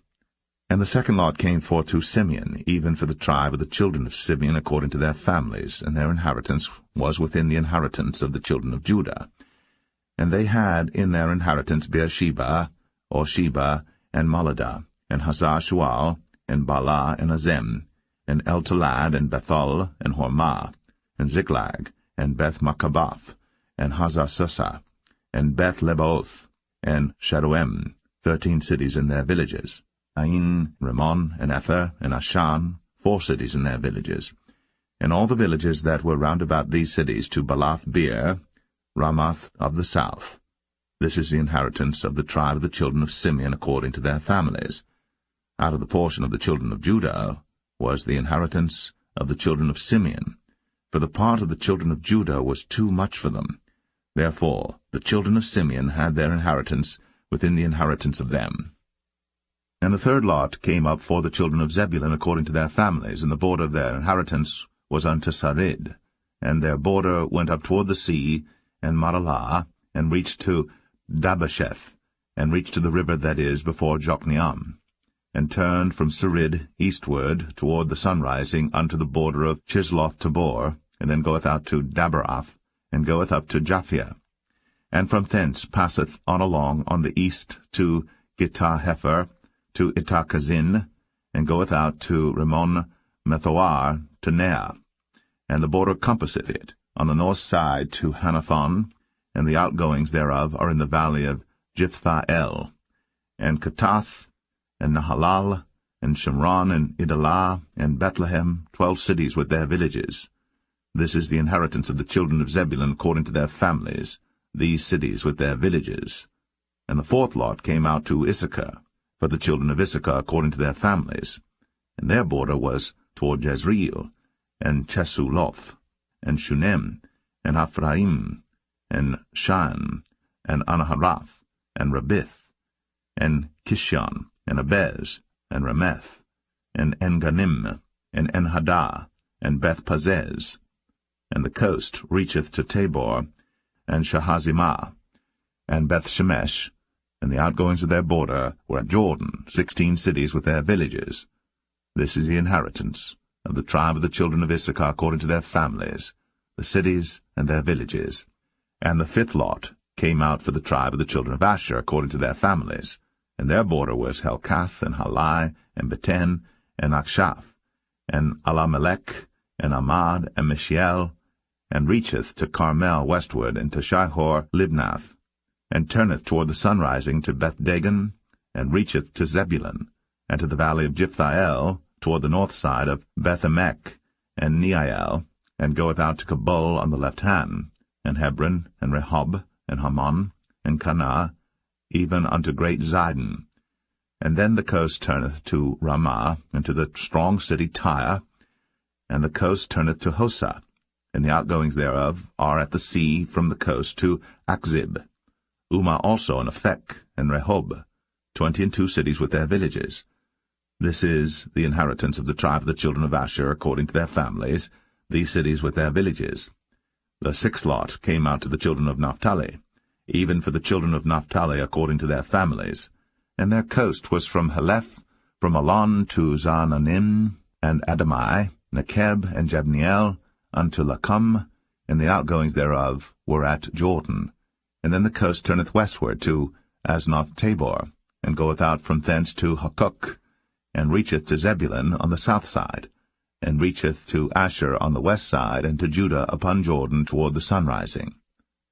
And the second lot came forth to Simeon, even for the tribe of the children of Simeon according to their families, and their inheritance was within the inheritance of the children of Judah. And they had in their inheritance Beersheba, or Sheba, and Moladah, and Hazar-Shual, and Baalah, and Azem, and El-Talad, and Bethul, and Hormah, and Ziklag, and Beth-Makabath, and Hazar-Susah, and Beth-Lebaoth, and Sharuim, 13 cities in their villages, Ain, Rimmon, and Ether, and Ashan, 4 cities in their villages, and all the villages that were round about these cities to Balath-beer, Ramoth of the south. This is the inheritance of the tribe of the children of Simeon according to their families. Out of the portion of the children of Judah was the inheritance of the children of Simeon, for the part of the children of Judah was too much for them. Therefore the children of Simeon had their inheritance within the inheritance of them. And the third lot came up for the children of Zebulun according to their families, and the border of their inheritance was unto Sarid, and their border went up toward the sea, and Maralah, and reached to Dabasheth, and reached to the river that is before Jokneam, and turned from Sarid eastward toward the sunrising unto the border of Chisloth-Tabor, and then goeth out to Daberath, and goeth up to Japhia, and from thence passeth on along on the east to Gittah-Hefer, to Ittah-Kazin, and goeth out to Rimmon-Methoar, to Nea, and the border compasseth it, on the north side to Hanathon, and the outgoings thereof are in the valley of Jiphthah-El, and Katath, and Nahalal, and Shimron, and Idalah, and Bethlehem, 12 cities with their villages. This is the inheritance of the children of Zebulun according to their families. these cities with their villages. And the fourth lot came out to Issachar, for the children of Issachar according to their families. And their border was toward Jezreel, and Chesuloth, and Shunem, and Ephraim, and Shan, and Anaharath, and Rabith, and Kishon, and Abez, and Rameth, and Enganim, and Enhadah, and Beth-Pazez. And the coast reacheth to Tabor, and Shahazimah, and Beth-Shemesh, and the outgoings of their border were at Jordan, 16 cities with their villages. This is the inheritance of the tribe of the children of Issachar according to their families, the cities and their villages. And the fifth lot came out for the tribe of the children of Asher according to their families, and their border was Helkath, and Halai, and Beten, and Akshaph, and Alamelech, and Amad, and Mishiel, and reacheth to Carmel westward, and to Shihor Libnath, and turneth toward the sunrising to Beth-Dagon, and reacheth to Zebulun, and to the valley of Jiphthahel, toward the north side of Beth-Emek, and Neiel, and goeth out to Kabul on the left hand, and Hebron, and Rehob, and Hammon, and Cana, even unto great Zidon. And then the coast turneth to Ramah, and to the strong city Tyre, and the coast turneth to Hosa, and the outgoings thereof are at the sea from the coast to Akzib. Umah also, and Aphek, and Rehob, 22 cities with their villages. This is the inheritance of the tribe of the children of Asher according to their families, these cities with their villages. The sixth lot came out to the children of Naphtali, even for the children of Naphtali according to their families. And their coast was from Heleth, from Alon to Zaananim, and Adamai, Nekeb, and Jabneel, unto Lacum, and the outgoings thereof were at Jordan. And then the coast turneth westward to Aznoth-Tabor, and goeth out from thence to Hukok, and reacheth to Zebulun on the south side, and reacheth to Asher on the west side, and to Judah upon Jordan toward the sunrising.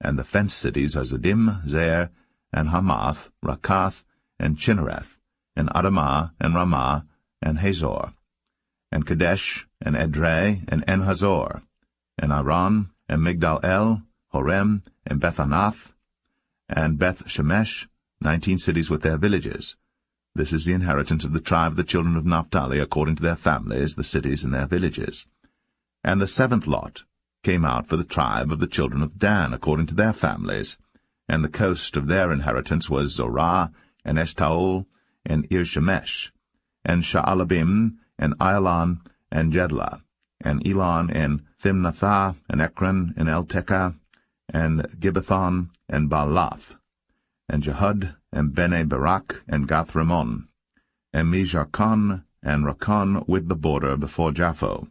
And the fenced cities are Ziddim, Zer, and Hamath, Rakath, and Chinnereth, and Adamah, and Ramah, and Hazor, and Kadesh, and Edrei, and En-Hazor, and Aran, and Migdal-El, Horem, and Bethanath, and Beth-Shemesh, 19 cities with their villages. This is the inheritance of the tribe of the children of Naphtali according to their families, the cities and their villages. And the seventh lot came out for the tribe of the children of Dan according to their families, and the coast of their inheritance was Zorah, and Eshtaol, and Ir-Shemesh, and Sha'alabim, and Ailan, and Jedlah, and Elon, and Thimnathah, and Ekron, and Eltekah, and Gibbethon, and Baalath, and Jehud, and Bene Barak, and Gath-Rimmon, and Mijarkon, and Rakon with the border before Japho.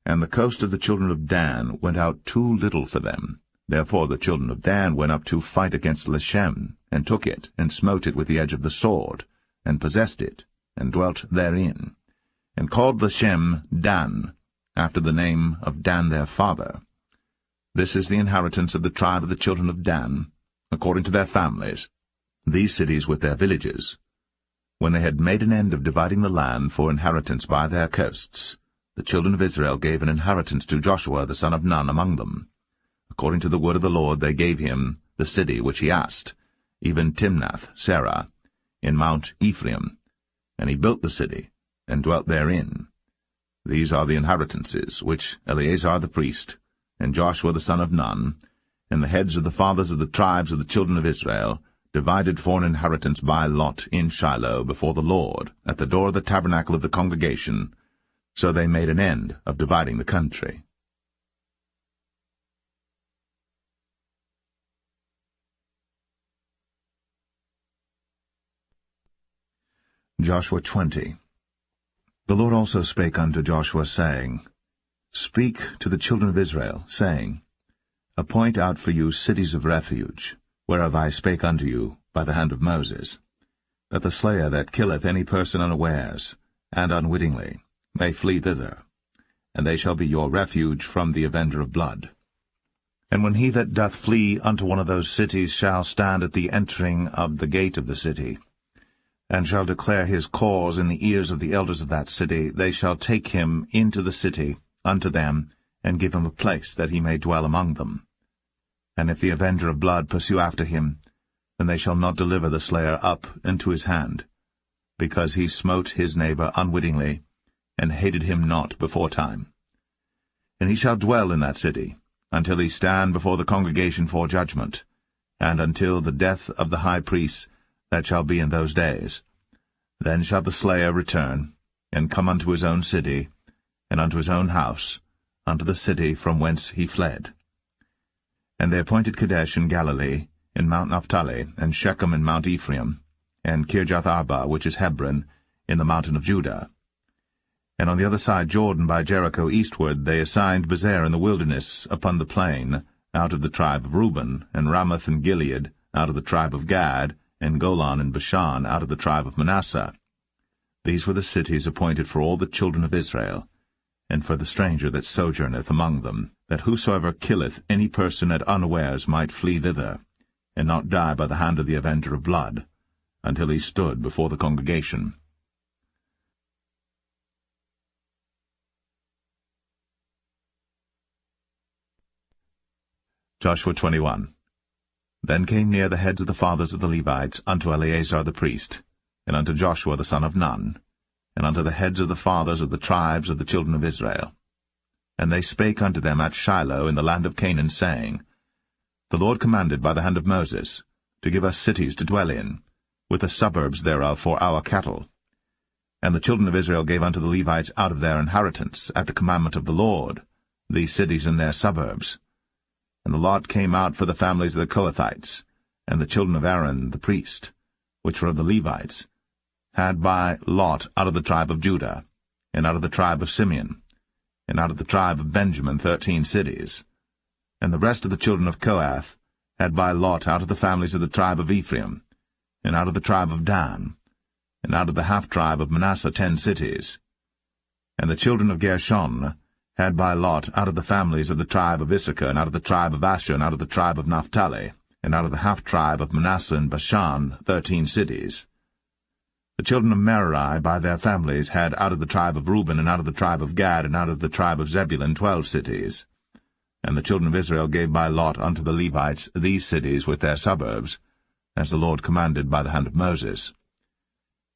And the coast of the children of Dan went out too little for them. Therefore the children of Dan went up to fight against Leshem, and took it, and smote it with the edge of the sword, and possessed it, and dwelt therein, and called Leshem Dan, after the name of Dan their father. This is the inheritance of the tribe of the children of Dan, according to their families, these cities with their villages. When they had made an end of dividing the land for inheritance by their coasts, the children of Israel gave an inheritance to Joshua the son of Nun among them. According to the word of the Lord they gave him the city which he asked, even Timnath-Serah, in Mount Ephraim. And he built the city, and dwelt therein. These are the inheritances which Eleazar the priest, and Joshua the son of Nun, and the heads of the fathers of the tribes of the children of Israel, divided for an inheritance by lot in Shiloh before the Lord, at the door of the tabernacle of the congregation. So they made an end of dividing the country. Joshua 20. The Lord also spake unto Joshua, saying, Speak to the children of Israel, saying, Appoint out for you cities of refuge, whereof I spake unto you by the hand of Moses, that the slayer that killeth any person unawares, and unwittingly, may flee thither, and they shall be your refuge from the avenger of blood. And when he that doth flee unto one of those cities shall stand at the entering of the gate of the city, and shall declare his cause in the ears of the elders of that city, they shall take him into the city unto them, and give him a place that he may dwell among them. And if the avenger of blood pursue after him, then they shall not deliver the slayer up into his hand, because he smote his neighbor unwittingly, and hated him not beforetime. And he shall dwell in that city, until he stand before the congregation for judgment, and until the death of the high priest that shall be in those days. Then shall the slayer return, and come unto his own city, and unto his own house, unto the city from whence he fled. And they appointed Kadesh in Galilee, in Mount Naphtali, and Shechem in Mount Ephraim, and Kirjath-Arba, which is Hebron, in the mountain of Judah. And on the other side Jordan by Jericho eastward they assigned Bezer in the wilderness upon the plain, out of the tribe of Reuben, and Ramoth and Gilead, out of the tribe of Gad, and Golan and Bashan, out of the tribe of Manasseh. These were the cities appointed for all the children of Israel, and for the stranger that sojourneth among them, that whosoever killeth any person at unawares might flee thither, and not die by the hand of the avenger of blood, until he stood before the congregation. Joshua 21. Then came near the heads of the fathers of the Levites unto Eleazar the priest, and unto Joshua the son of Nun, and unto the heads of the fathers of the tribes of the children of Israel. And they spake unto them at Shiloh in the land of Canaan, saying, The Lord commanded by the hand of Moses to give us cities to dwell in, with the suburbs thereof for our cattle. And the children of Israel gave unto the Levites out of their inheritance, at the commandment of the Lord, these cities and their suburbs. And the lot came out for the families of the Kohathites, and the children of Aaron the priest, which were of the Levites, had by lot out of the tribe of Judah, and out of the tribe of Simeon, and out of the tribe of Benjamin 13 cities. And the rest of the children of Kohath had by lot out of the families of the tribe of Ephraim, and out of the tribe of Dan, and out of the half-tribe of Manasseh 10 cities. And the children of Gershon had by lot out of the families of the tribe of Issachar, and out of the tribe of Asher, and out of the tribe of Naphtali, and out of the half-tribe of Manasseh and Bashan 13 cities. The children of Merari by their families had out of the tribe of Reuben, and out of the tribe of Gad, and out of the tribe of Zebulun 12 cities. And the children of Israel gave by lot unto the Levites these cities with their suburbs, as the Lord commanded by the hand of Moses.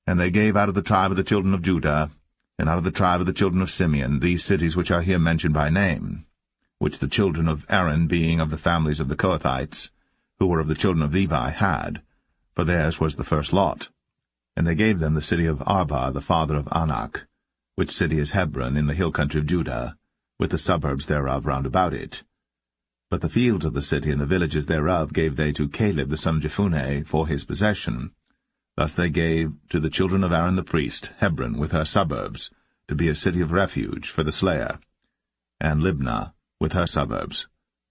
And they gave out of the tribe of the children of Judah, and out of the tribe of the children of Simeon, these cities which are here mentioned by name, which the children of Aaron, being of the families of the Kohathites, who were of the children of Levi, had, for theirs was the first lot. And they gave them the city of Arba, the father of Anak, which city is Hebron, in the hill country of Judah, with the suburbs thereof round about it. But the fields of the city and the villages thereof gave they to Caleb the son of Jephunneh for his possession. Thus they gave to the children of Aaron the priest Hebron with her suburbs, to be a city of refuge for the slayer, and Libnah with her suburbs,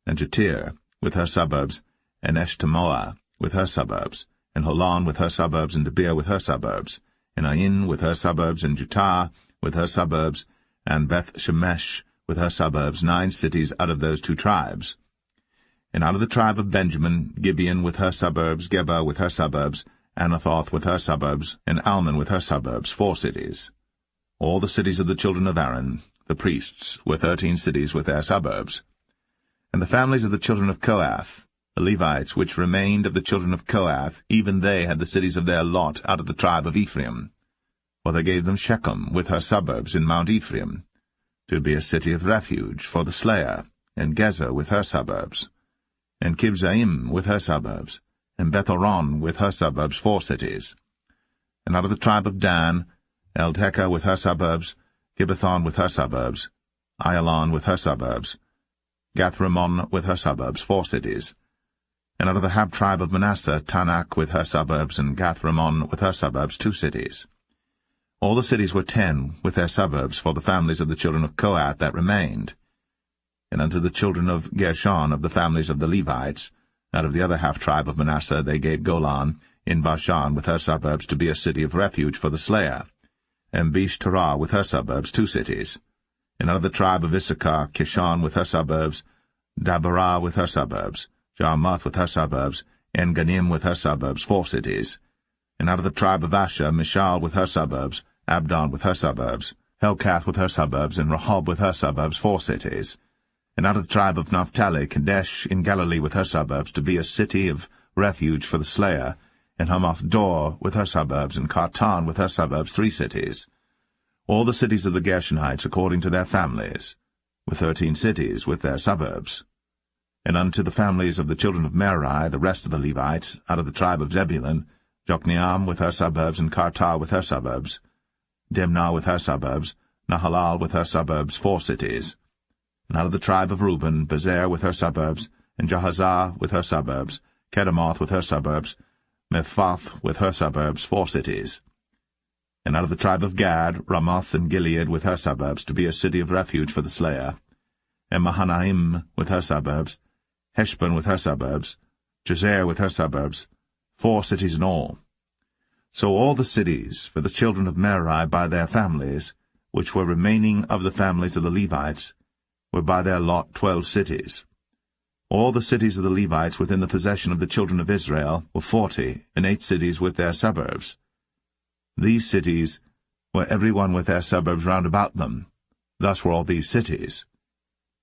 and Jatir with her suburbs, and Eshtemoa with her suburbs, and Holon with her suburbs, and Debir with her suburbs, and Ain with her suburbs, and Jutah with her suburbs, and Beth-Shemesh with her suburbs, 9 cities out of those 2 tribes. And out of the tribe of Benjamin, Gibeon with her suburbs, Geba with her suburbs, Anathoth with her suburbs, and Almon with her suburbs, 4 cities. All the cities of the children of Aaron, the priests, were 13 cities with their suburbs. And the families of the children of Kohath, the Levites which remained of the children of Kohath, even they had the cities of their lot out of the tribe of Ephraim. For they gave them Shechem with her suburbs in Mount Ephraim, to be a city of refuge for the slayer, and Gezer with her suburbs, and Kibzaim with her suburbs, and Beth-horon with her suburbs, 4 cities. And out of the tribe of Dan, Eltekeh with her suburbs, Gibbethon with her suburbs, Ayalon with her suburbs, Gath-rimmon with her suburbs, 4 cities. And out of the half-tribe of Manasseh, Tanakh with her suburbs, and Gath-rimmon with her suburbs, 2 cities. All the cities were 10 with their suburbs for the families of the children of Kohath that remained. And unto the children of Gershon of the families of the Levites, out of the other half-tribe of Manasseh, they gave Golan in Bashan with her suburbs to be a city of refuge for the slayer, and Besh-terah with her suburbs, 2 cities. And out of the tribe of Issachar, Kishon with her suburbs, Dabarah with her suburbs, Jarmuth with her suburbs, En-ganim with her suburbs, 4 cities. And out of the tribe of Asher, Mishal with her suburbs, Abdon with her suburbs, Helkath with her suburbs, and Rehob with her suburbs, 4 cities. And out of the tribe of Naphtali, Kadesh in Galilee with her suburbs, to be a city of refuge for the slayer, and Hamath Dor with her suburbs, and Kartan with her suburbs, 3 cities. All the cities of the Gershonites according to their families, with 13 cities with their suburbs. And unto the families of the children of Merari, the rest of the Levites, out of the tribe of Zebulun, Jokneam with her suburbs, and Kartar with her suburbs, Dimnah with her suburbs, Nahalal with her suburbs, 4 cities. And out of the tribe of Reuben, Bezer with her suburbs, and Jahazah with her suburbs, Kedemoth with her suburbs, Mephaath with her suburbs, 4 cities. And out of the tribe of Gad, Ramoth and Gilead with her suburbs, to be a city of refuge for the slayer, and Mahanaim with her suburbs, Heshbon with her suburbs, Jazer with her suburbs, 4 cities in all. So all the cities for the children of Merari by their families, which were remaining of the families of the Levites, were by their lot 12 cities. All the cities of the Levites within the possession of the children of Israel were 40, and 8 cities with their suburbs. These cities were every one with their suburbs round about them. Thus were all these cities.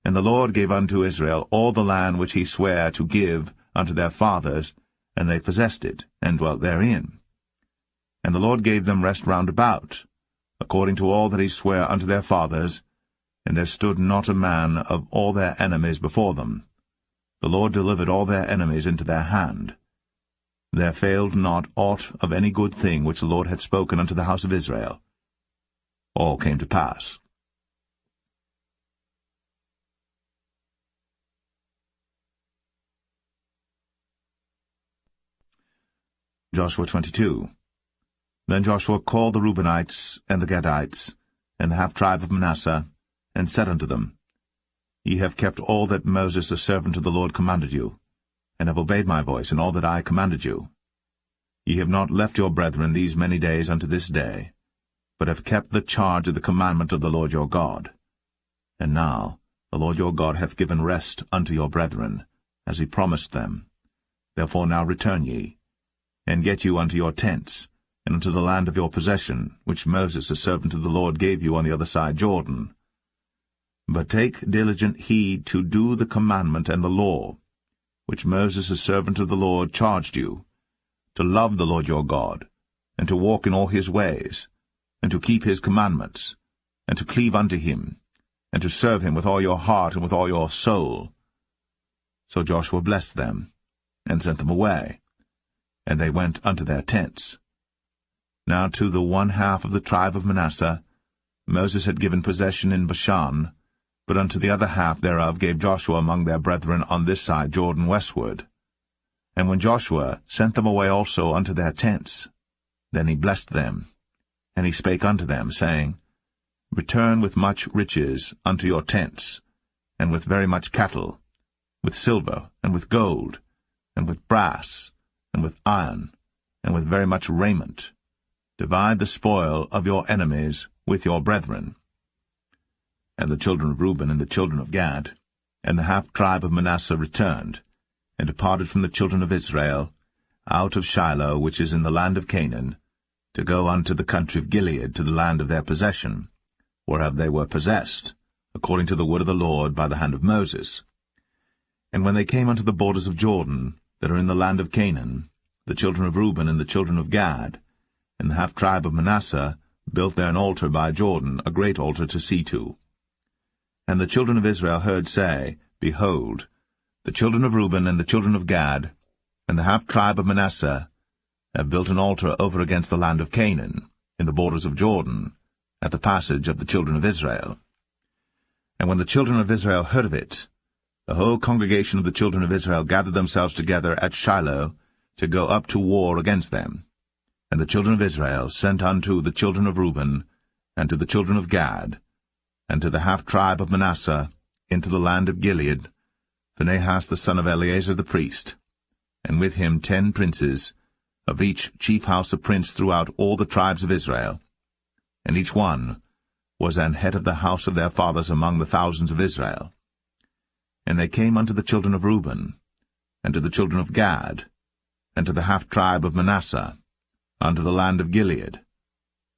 And the Lord gave unto Israel all the land which he sware to give unto their fathers, and they possessed it, and dwelt therein. And the Lord gave them rest round about, according to all that he sware unto their fathers, and there stood not a man of all their enemies before them. The Lord delivered all their enemies into their hand. There failed not aught of any good thing which the Lord had spoken unto the house of Israel. All came to pass. Joshua 22. Then Joshua called the Reubenites, and the Gadites, and the half-tribe of Manasseh, and said unto them, Ye have kept all that Moses the servant of the Lord commanded you, and have obeyed my voice in all that I commanded you. Ye have not left your brethren these many days unto this day, but have kept the charge of the commandment of the Lord your God. And now the Lord your God hath given rest unto your brethren, as he promised them. Therefore now return ye, and get you unto your tents, and unto the land of your possession, which Moses the servant of the Lord gave you on the other side Jordan. But take diligent heed to do the commandment and the law, which Moses the servant of the Lord charged you, to love the Lord your God, and to walk in all his ways, and to keep his commandments, and to cleave unto him, and to serve him with all your heart and with all your soul. So Joshua blessed them, and sent them away, and they went unto their tents. Now to the 1/2 of the tribe of Manasseh Moses had given possession in Bashan, but unto the other half thereof gave Joshua among their brethren on this side Jordan westward. And when Joshua sent them away also unto their tents, then he blessed them, and he spake unto them, saying, Return with much riches unto your tents, and with very much cattle, with silver, and with gold, and with brass, and with iron, and with very much raiment. Divide the spoil of your enemies with your brethren. And the children of Reuben and the children of Gad, and the half-tribe of Manasseh returned, and departed from the children of Israel, out of Shiloh, which is in the land of Canaan, to go unto the country of Gilead, to the land of their possession, whereof they were possessed, according to the word of the Lord by the hand of Moses. And when they came unto the borders of Jordan, that are in the land of Canaan, the children of Reuben and the children of Gad, and the half-tribe of Manasseh, built there an altar by Jordan, a great altar to see to. And the children of Israel heard say, Behold, the children of Reuben and the children of Gad, and the half-tribe of Manasseh, have built an altar over against the land of Canaan, in the borders of Jordan, at the passage of the children of Israel. And when the children of Israel heard of it, the whole congregation of the children of Israel gathered themselves together at Shiloh to go up to war against them. And the children of Israel sent unto the children of Reuben, and to the children of Gad, and to the half-tribe of Manasseh, into the land of Gilead, Phinehas the son of Eleazar the priest, and with him 10 princes, of each chief house a prince throughout all the tribes of Israel. And each one was an head of the house of their fathers among the thousands of Israel. And they came unto the children of Reuben, and to the children of Gad, and to the half-tribe of Manasseh, unto the land of Gilead.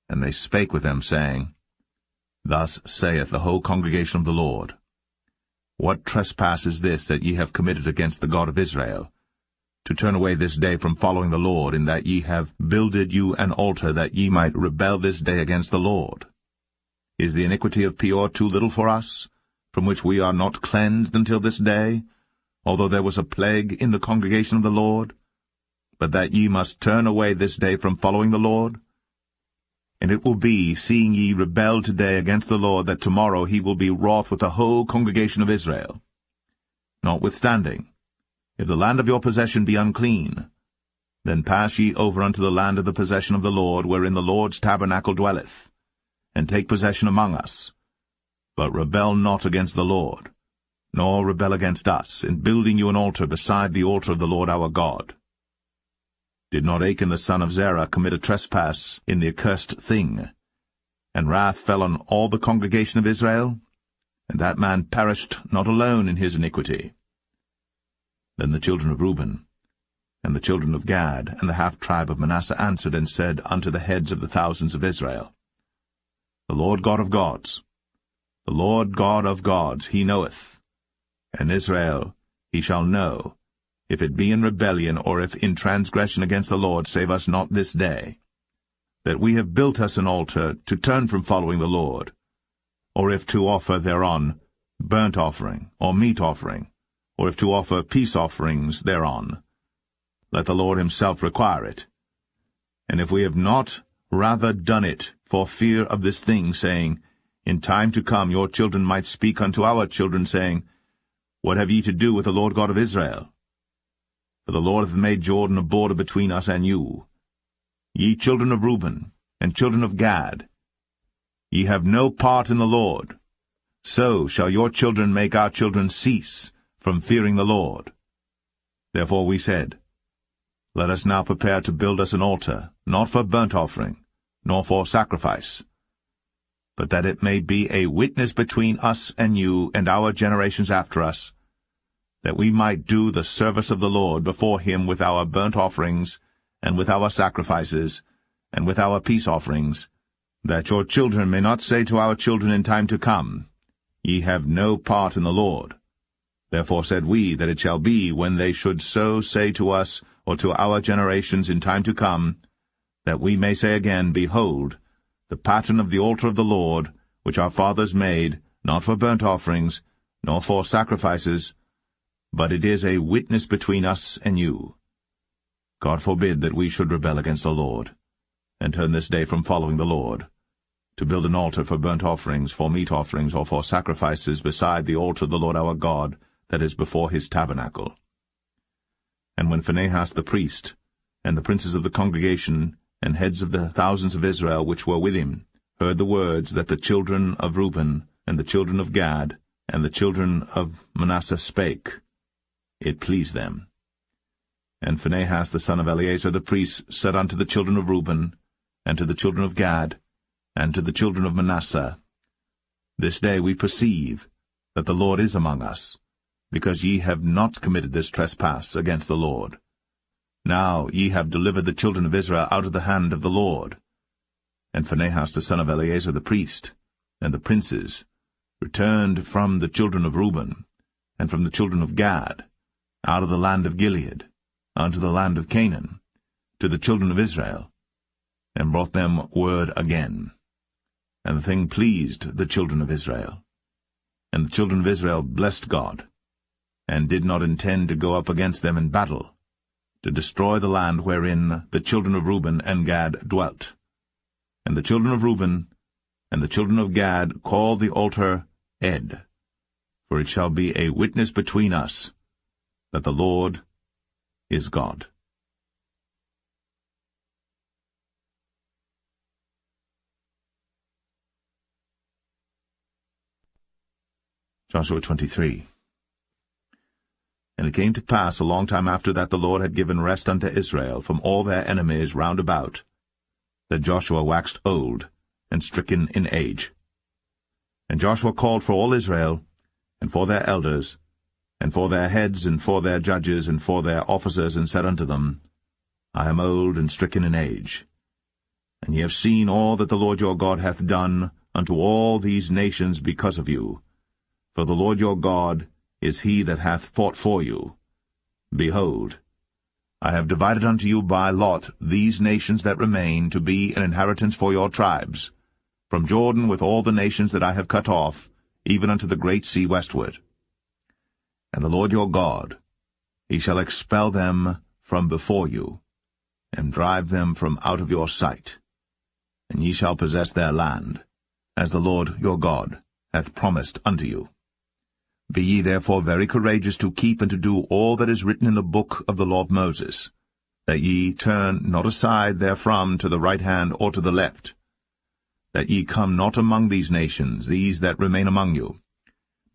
And they spake with them, saying, Thus saith the whole congregation of the Lord, What trespass is this that ye have committed against the God of Israel, to turn away this day from following the Lord, in that ye have builded you an altar, that ye might rebel this day against the Lord? Is the iniquity of Peor too little for us, from which we are not cleansed until this day, although there was a plague in the congregation of the Lord, but that ye must turn away this day from following the Lord? And it will be, seeing ye rebel today against the Lord, that tomorrow he will be wroth with the whole congregation of Israel. Notwithstanding, if the land of your possession be unclean, then pass ye over unto the land of the possession of the Lord, wherein the Lord's tabernacle dwelleth, and take possession among us. But rebel not against the Lord, nor rebel against us, in building you an altar beside the altar of the Lord our God. Did not Achan the son of Zerah commit a trespass in the accursed thing? And wrath fell on all the congregation of Israel, and that man perished not alone in his iniquity. Then the children of Reuben, and the children of Gad, and the half-tribe of Manasseh answered and said unto the heads of the thousands of Israel, The Lord God of gods, the Lord God of gods, he knoweth, and Israel he shall know, if it be in rebellion, or if in transgression against the Lord, save us not this day, that we have built us an altar to turn from following the Lord, or if to offer thereon burnt offering, or meat offering, or if to offer peace offerings thereon. Let the Lord himself require it. And if we have not rather done it for fear of this thing, saying, In time to come your children might speak unto our children, saying, What have ye to do with the Lord God of Israel? For the Lord hath made Jordan a border between us and you. Ye children of Reuben, and children of Gad, ye have no part in the Lord. So shall your children make our children cease from fearing the Lord. Therefore we said, Let us now prepare to build us an altar, not for burnt offering, nor for sacrifice, but that it may be a witness between us and you and our generations after us, that we might do the service of the Lord before him with our burnt offerings, and with our sacrifices, and with our peace offerings, that your children may not say to our children in time to come, Ye have no part in the Lord. Therefore said we, that it shall be, when they should so say to us, or to our generations in time to come, that we may say again, Behold, the pattern of the altar of the Lord, which our fathers made, not for burnt offerings, nor for sacrifices, but it is a witness between us and you. God forbid that we should rebel against the Lord, and turn this day from following the Lord, to build an altar for burnt offerings, for meat offerings, or for sacrifices beside the altar of the Lord our God, that is before his tabernacle. And when Phinehas the priest, and the princes of the congregation, and heads of the thousands of Israel which were with him, heard the words that the children of Reuben, and the children of Gad, and the children of Manasseh spake, it pleased them. And Phinehas the son of Eleazar the priest said unto the children of Reuben, and to the children of Gad, and to the children of Manasseh, This day we perceive that the Lord is among us, because ye have not committed this trespass against the Lord. Now ye have delivered the children of Israel out of the hand of the Lord. And Phinehas the son of Eleazar the priest, and the princes, returned from the children of Reuben, and from the children of Gad, out of the land of Gilead, unto the land of Canaan, to the children of Israel, and brought them word again. And the thing pleased the children of Israel. And the children of Israel blessed God, and did not intend to go up against them in battle, to destroy the land wherein the children of Reuben and Gad dwelt. And the children of Reuben and the children of Gad called the altar Ed, for it shall be a witness between us, that the Lord is God. Joshua 23. And it came to pass a long time after that the Lord had given rest unto Israel from all their enemies round about, that Joshua waxed old, and stricken in age. And Joshua called for all Israel, and for their elders, and for their heads, and for their judges, and for their officers, and said unto them, I am old and stricken in age. And ye have seen all that the Lord your God hath done unto all these nations because of you. For the Lord your God is he that hath fought for you. Behold, I have divided unto you by lot these nations that remain, to be an inheritance for your tribes, from Jordan with all the nations that I have cut off, even unto the great sea westward. And the Lord your God, he shall expel them from before you, and drive them from out of your sight. And ye shall possess their land, as the Lord your God hath promised unto you. Be ye therefore very courageous to keep and to do all that is written in the book of the law of Moses, that ye turn not aside therefrom to the right hand or to the left, that ye come not among these nations, these that remain among you,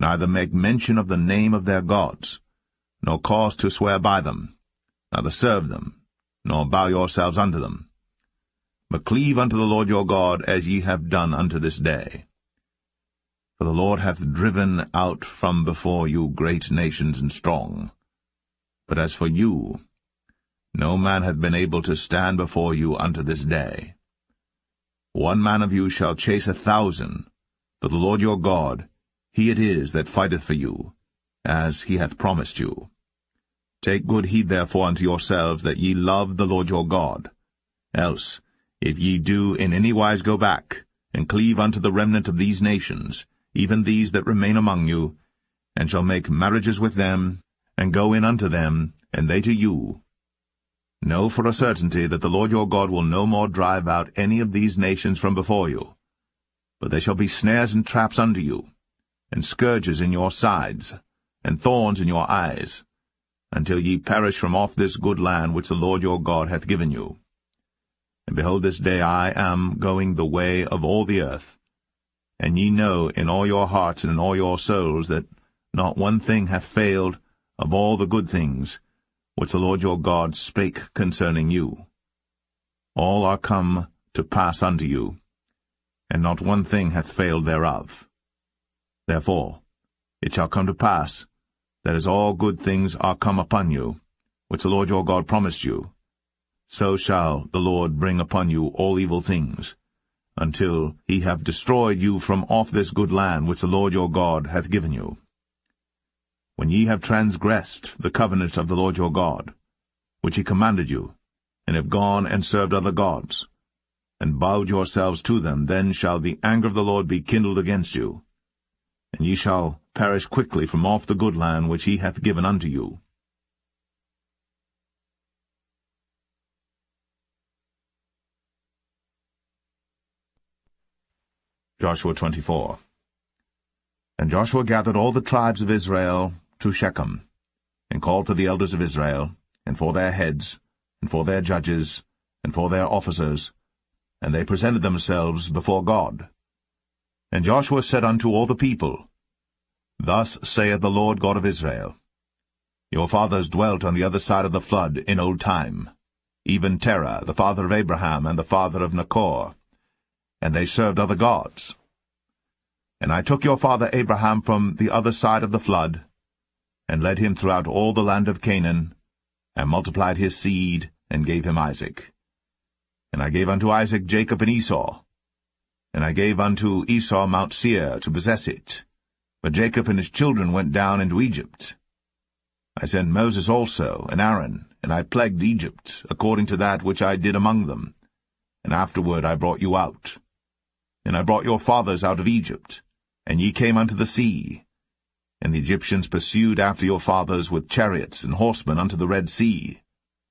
neither make mention of the name of their gods, nor cause to swear by them, neither serve them, nor bow yourselves unto them, but cleave unto the Lord your God, as ye have done unto this day. For the Lord hath driven out from before you great nations and strong. But as for you, no man hath been able to stand before you unto this day. 1 man of you shall chase 1,000, for the Lord your God, he it is that fighteth for you, as he hath promised you. Take good heed therefore unto yourselves, that ye love the Lord your God. Else, if ye do in any wise go back, and cleave unto the remnant of these nations, even these that remain among you, and shall make marriages with them, and go in unto them, and they to you, know for a certainty that the Lord your God will no more drive out any of these nations from before you, but they shall be snares and traps unto you, and scourges in your sides, and thorns in your eyes, until ye perish from off this good land which the Lord your God hath given you. And behold, this day I am going the way of all the earth, and ye know in all your hearts and in all your souls that not one thing hath failed of all the good things which the Lord your God spake concerning you. All are come to pass unto you, and not one thing hath failed thereof. Therefore it shall come to pass, that as all good things are come upon you, which the Lord your God promised you, so shall the Lord bring upon you all evil things, until he have destroyed you from off this good land which the Lord your God hath given you. When ye have transgressed the covenant of the Lord your God, which he commanded you, and have gone and served other gods, and bowed yourselves to them, then shall the anger of the Lord be kindled against you, and ye shall perish quickly from off the good land which he hath given unto you. Joshua 24. And Joshua gathered all the tribes of Israel to Shechem, and called for the elders of Israel, and for their heads, and for their judges, and for their officers, and they presented themselves before God. And Joshua said unto all the people, Thus saith the Lord God of Israel, Your fathers dwelt on the other side of the flood in old time, even Terah, the father of Abraham, and the father of Nachor, and they served other gods. And I took your father Abraham from the other side of the flood, and led him throughout all the land of Canaan, and multiplied his seed, and gave him Isaac. And I gave unto Isaac Jacob and Esau. And I gave unto Esau Mount Seir to possess it. But Jacob and his children went down into Egypt. I sent Moses also, and Aaron, and I plagued Egypt, according to that which I did among them. And afterward I brought you out. And I brought your fathers out of Egypt, and ye came unto the sea. And the Egyptians pursued after your fathers with chariots and horsemen unto the Red Sea.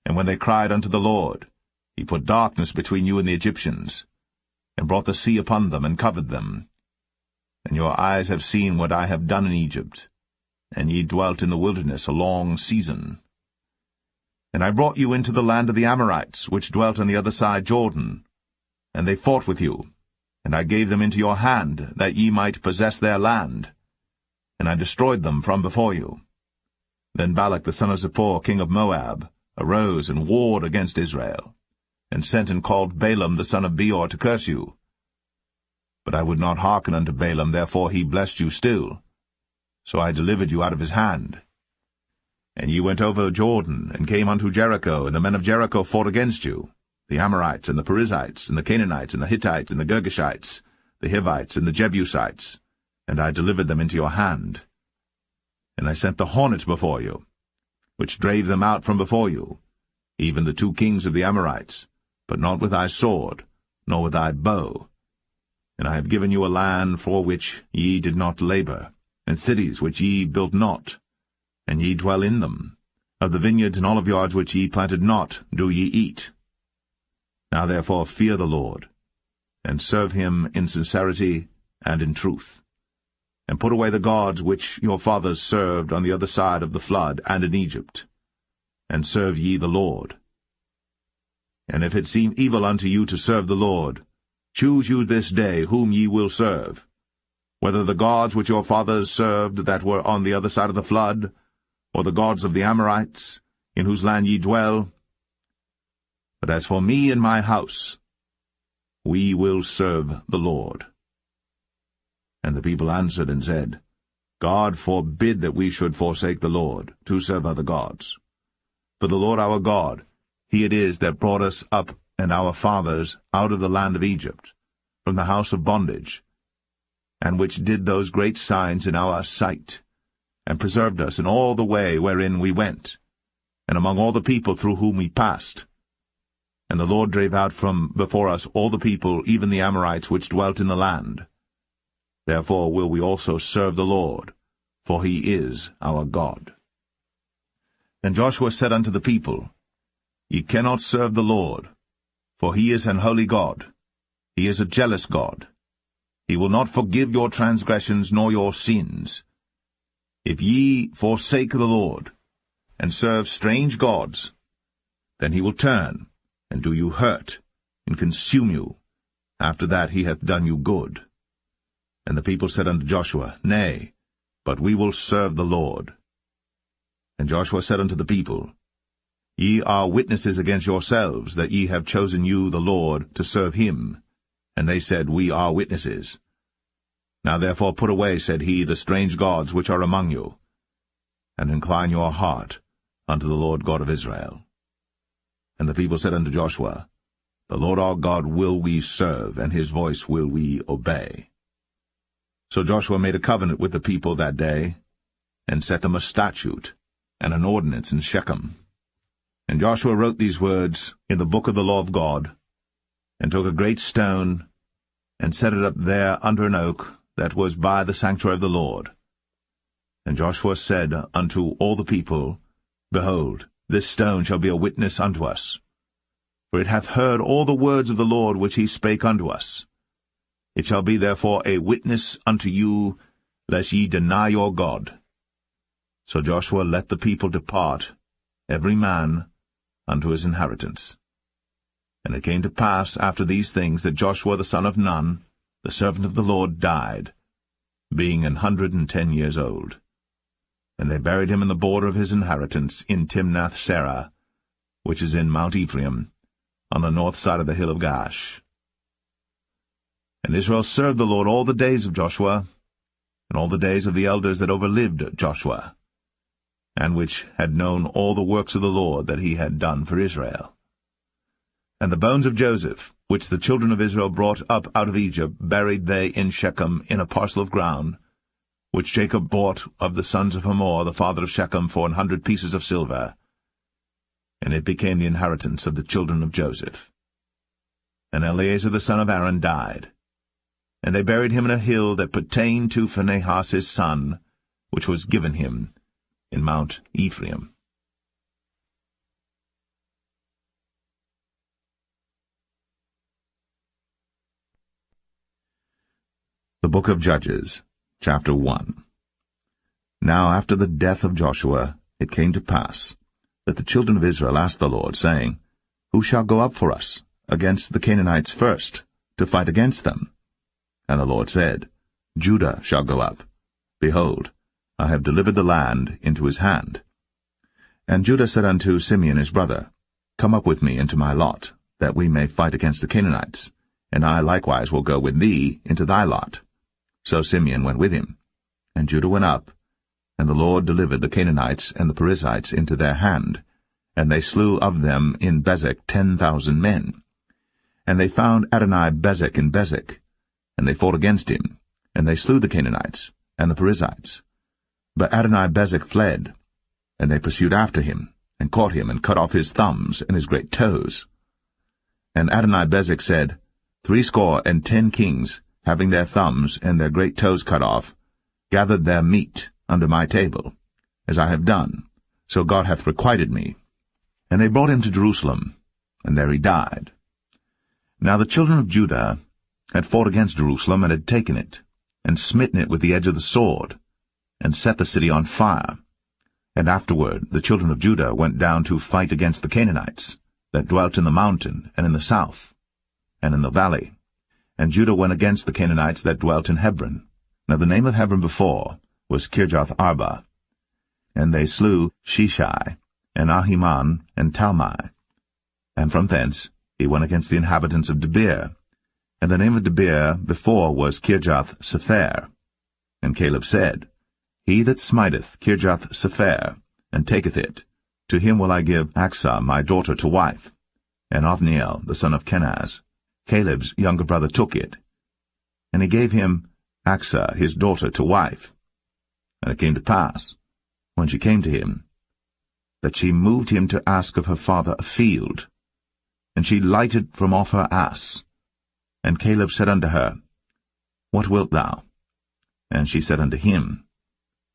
And when they cried unto the Lord, he put darkness between you and the Egyptians, and brought the sea upon them, and covered them. And your eyes have seen what I have done in Egypt, and ye dwelt in the wilderness a long season. And I brought you into the land of the Amorites, which dwelt on the other side Jordan, and they fought with you, and I gave them into your hand, that ye might possess their land, and I destroyed them from before you. Then Balak the son of Zippor, king of Moab, arose and warred against Israel, and sent and called Balaam the son of Beor to curse you. But I would not hearken unto Balaam, therefore he blessed you still. So I delivered you out of his hand. And ye went over Jordan, and came unto Jericho, and the men of Jericho fought against you, the Amorites, and the Perizzites, and the Canaanites, and the Hittites, and the Girgashites, the Hivites, and the Jebusites, and I delivered them into your hand. And I sent the hornet before you, which drave them out from before you, even the 2 kings of the Amorites, but not with thy sword, nor with thy bow. And I have given you a land for which ye did not labor, and cities which ye built not, and ye dwell in them. Of the vineyards and olive yards which ye planted not do ye eat. Now therefore fear the Lord, and serve him in sincerity and in truth. And put away the gods which your fathers served on the other side of the flood and in Egypt, and serve ye the Lord. And if it seem evil unto you to serve the Lord, choose you this day whom ye will serve, whether the gods which your fathers served that were on the other side of the flood, or the gods of the Amorites, in whose land ye dwell. But as for me and my house, we will serve the Lord. And the people answered and said, God forbid that we should forsake the Lord, to serve other gods. For the Lord our God, he it is that brought us up and our fathers out of the land of Egypt, from the house of bondage, and which did those great signs in our sight, and preserved us in all the way wherein we went, and among all the people through whom we passed. And the Lord drave out from before us all the people, even the Amorites which dwelt in the land. Therefore will we also serve the Lord, for he is our God. And Joshua said unto the people, Ye cannot serve the Lord, for he is an holy God. He is a jealous God. He will not forgive your transgressions nor your sins. If ye forsake the Lord, and serve strange gods, then he will turn, and do you hurt, and consume you. After that he hath done you good. And the people said unto Joshua, Nay, but we will serve the Lord. And Joshua said unto the people, Ye are witnesses against yourselves, that ye have chosen you the Lord to serve him. And they said, We are witnesses. Now therefore put away, said he, the strange gods which are among you, and incline your heart unto the Lord God of Israel. And the people said unto Joshua, The Lord our God will we serve, and his voice will we obey. So Joshua made a covenant with the people that day, and set them a statute and an ordinance in Shechem. And Joshua wrote these words in the book of the law of God, and took a great stone, and set it up there under an oak that was by the sanctuary of the Lord. And Joshua said unto all the people, Behold, this stone shall be a witness unto us, for it hath heard all the words of the Lord which he spake unto us. It shall be therefore a witness unto you, lest ye deny your God. So Joshua let the people depart, every man unto his inheritance. And it came to pass after these things that Joshua the son of Nun, the servant of the Lord, died, being 110 years old. And they buried him in the border of his inheritance in Timnath-serah, which is in Mount Ephraim, on the north side of the hill of Gaash. And Israel served the Lord all the days of Joshua, and all the days of the elders that overlived Joshua, and which had known all the works of the Lord that he had done for Israel. And the bones of Joseph, which the children of Israel brought up out of Egypt, buried they in Shechem in a parcel of ground, which Jacob bought of the sons of Hamor, the father of Shechem, for 100 pieces of silver. And it became the inheritance of the children of Joseph. And Eleazar the son of Aaron died. And they buried him in a hill that pertained to Phinehas his son, which was given him in Mount Ephraim. The Book of Judges, Chapter 1. Now after the death of Joshua it came to pass that the children of Israel asked the Lord, saying, Who shall go up for us against the Canaanites first, to fight against them? And the Lord said, Judah shall go up. Behold, I have delivered the land into his hand. And Judah said unto Simeon his brother, Come up with me into my lot, that we may fight against the Canaanites, and I likewise will go with thee into thy lot. So Simeon went with him. And Judah went up, and the Lord delivered the Canaanites and the Perizzites into their hand, and they slew of them in Bezek 10,000 men. And they found Adonai-Bezek in Bezek, and they fought against him, and they slew the Canaanites and the Perizzites. But Adoni-Bezek fled, and they pursued after him, and caught him, and cut off his thumbs and his great toes. And Adoni-Bezek said, 70 kings, having their thumbs and their great toes cut off, gathered their meat under my table, as I have done, so God hath requited me. And they brought him to Jerusalem, and there he died. Now the children of Judah had fought against Jerusalem, and had taken it, and smitten it with the edge of the sword, and set the city on fire. And afterward the children of Judah went down to fight against the Canaanites, that dwelt in the mountain, and in the south, and in the valley. And Judah went against the Canaanites that dwelt in Hebron. Now the name of Hebron before was Kirjath-Arba. And they slew Sheshai, and Ahiman, and Talmai. And from thence he went against the inhabitants of Debir. And the name of Debir before was Kirjath-Sepher. And Caleb said, He that smiteth Kirjath-Sepher, and taketh it, to him will I give Achsah my daughter to wife. And Othniel the son of Kenaz, Caleb's younger brother, took it. And he gave him Achsah his daughter to wife. And it came to pass, when she came to him, that she moved him to ask of her father a field. And she lighted from off her ass. And Caleb said unto her, What wilt thou? And she said unto him,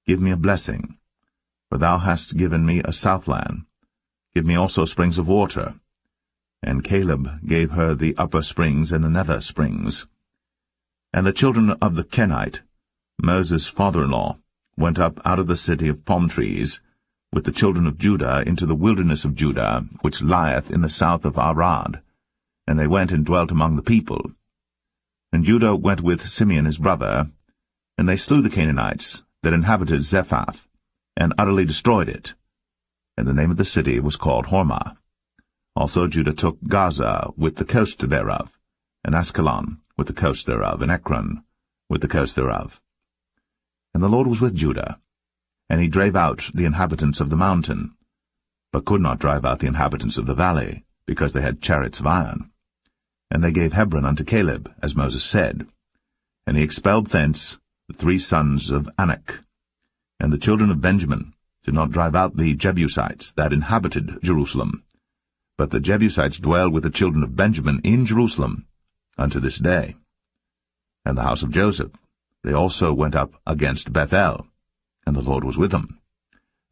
Give me a blessing, for thou hast given me a southland. Give me also springs of water. And Caleb gave her the upper springs and the nether springs. And the children of the Kenite, Moses' father-in-law, went up out of the city of palm trees, with the children of Judah into the wilderness of Judah, which lieth in the south of Arad. And they went and dwelt among the people. And Judah went with Simeon his brother, and they slew the Canaanites that inhabited Zephath, and utterly destroyed it. And the name of the city was called Hormah. Also Judah took Gaza with the coast thereof, and Askelon with the coast thereof, and Ekron with the coast thereof. And the Lord was with Judah, and he drave out the inhabitants of the mountain, but could not drive out the inhabitants of the valley, because they had chariots of iron. And they gave Hebron unto Caleb, as Moses said. And he expelled thence the 3 sons of Anak. And the children of Benjamin did not drive out the Jebusites that inhabited Jerusalem, but the Jebusites dwell with the children of Benjamin in Jerusalem unto this day. And the house of Joseph, they also went up against Bethel, and the Lord was with them.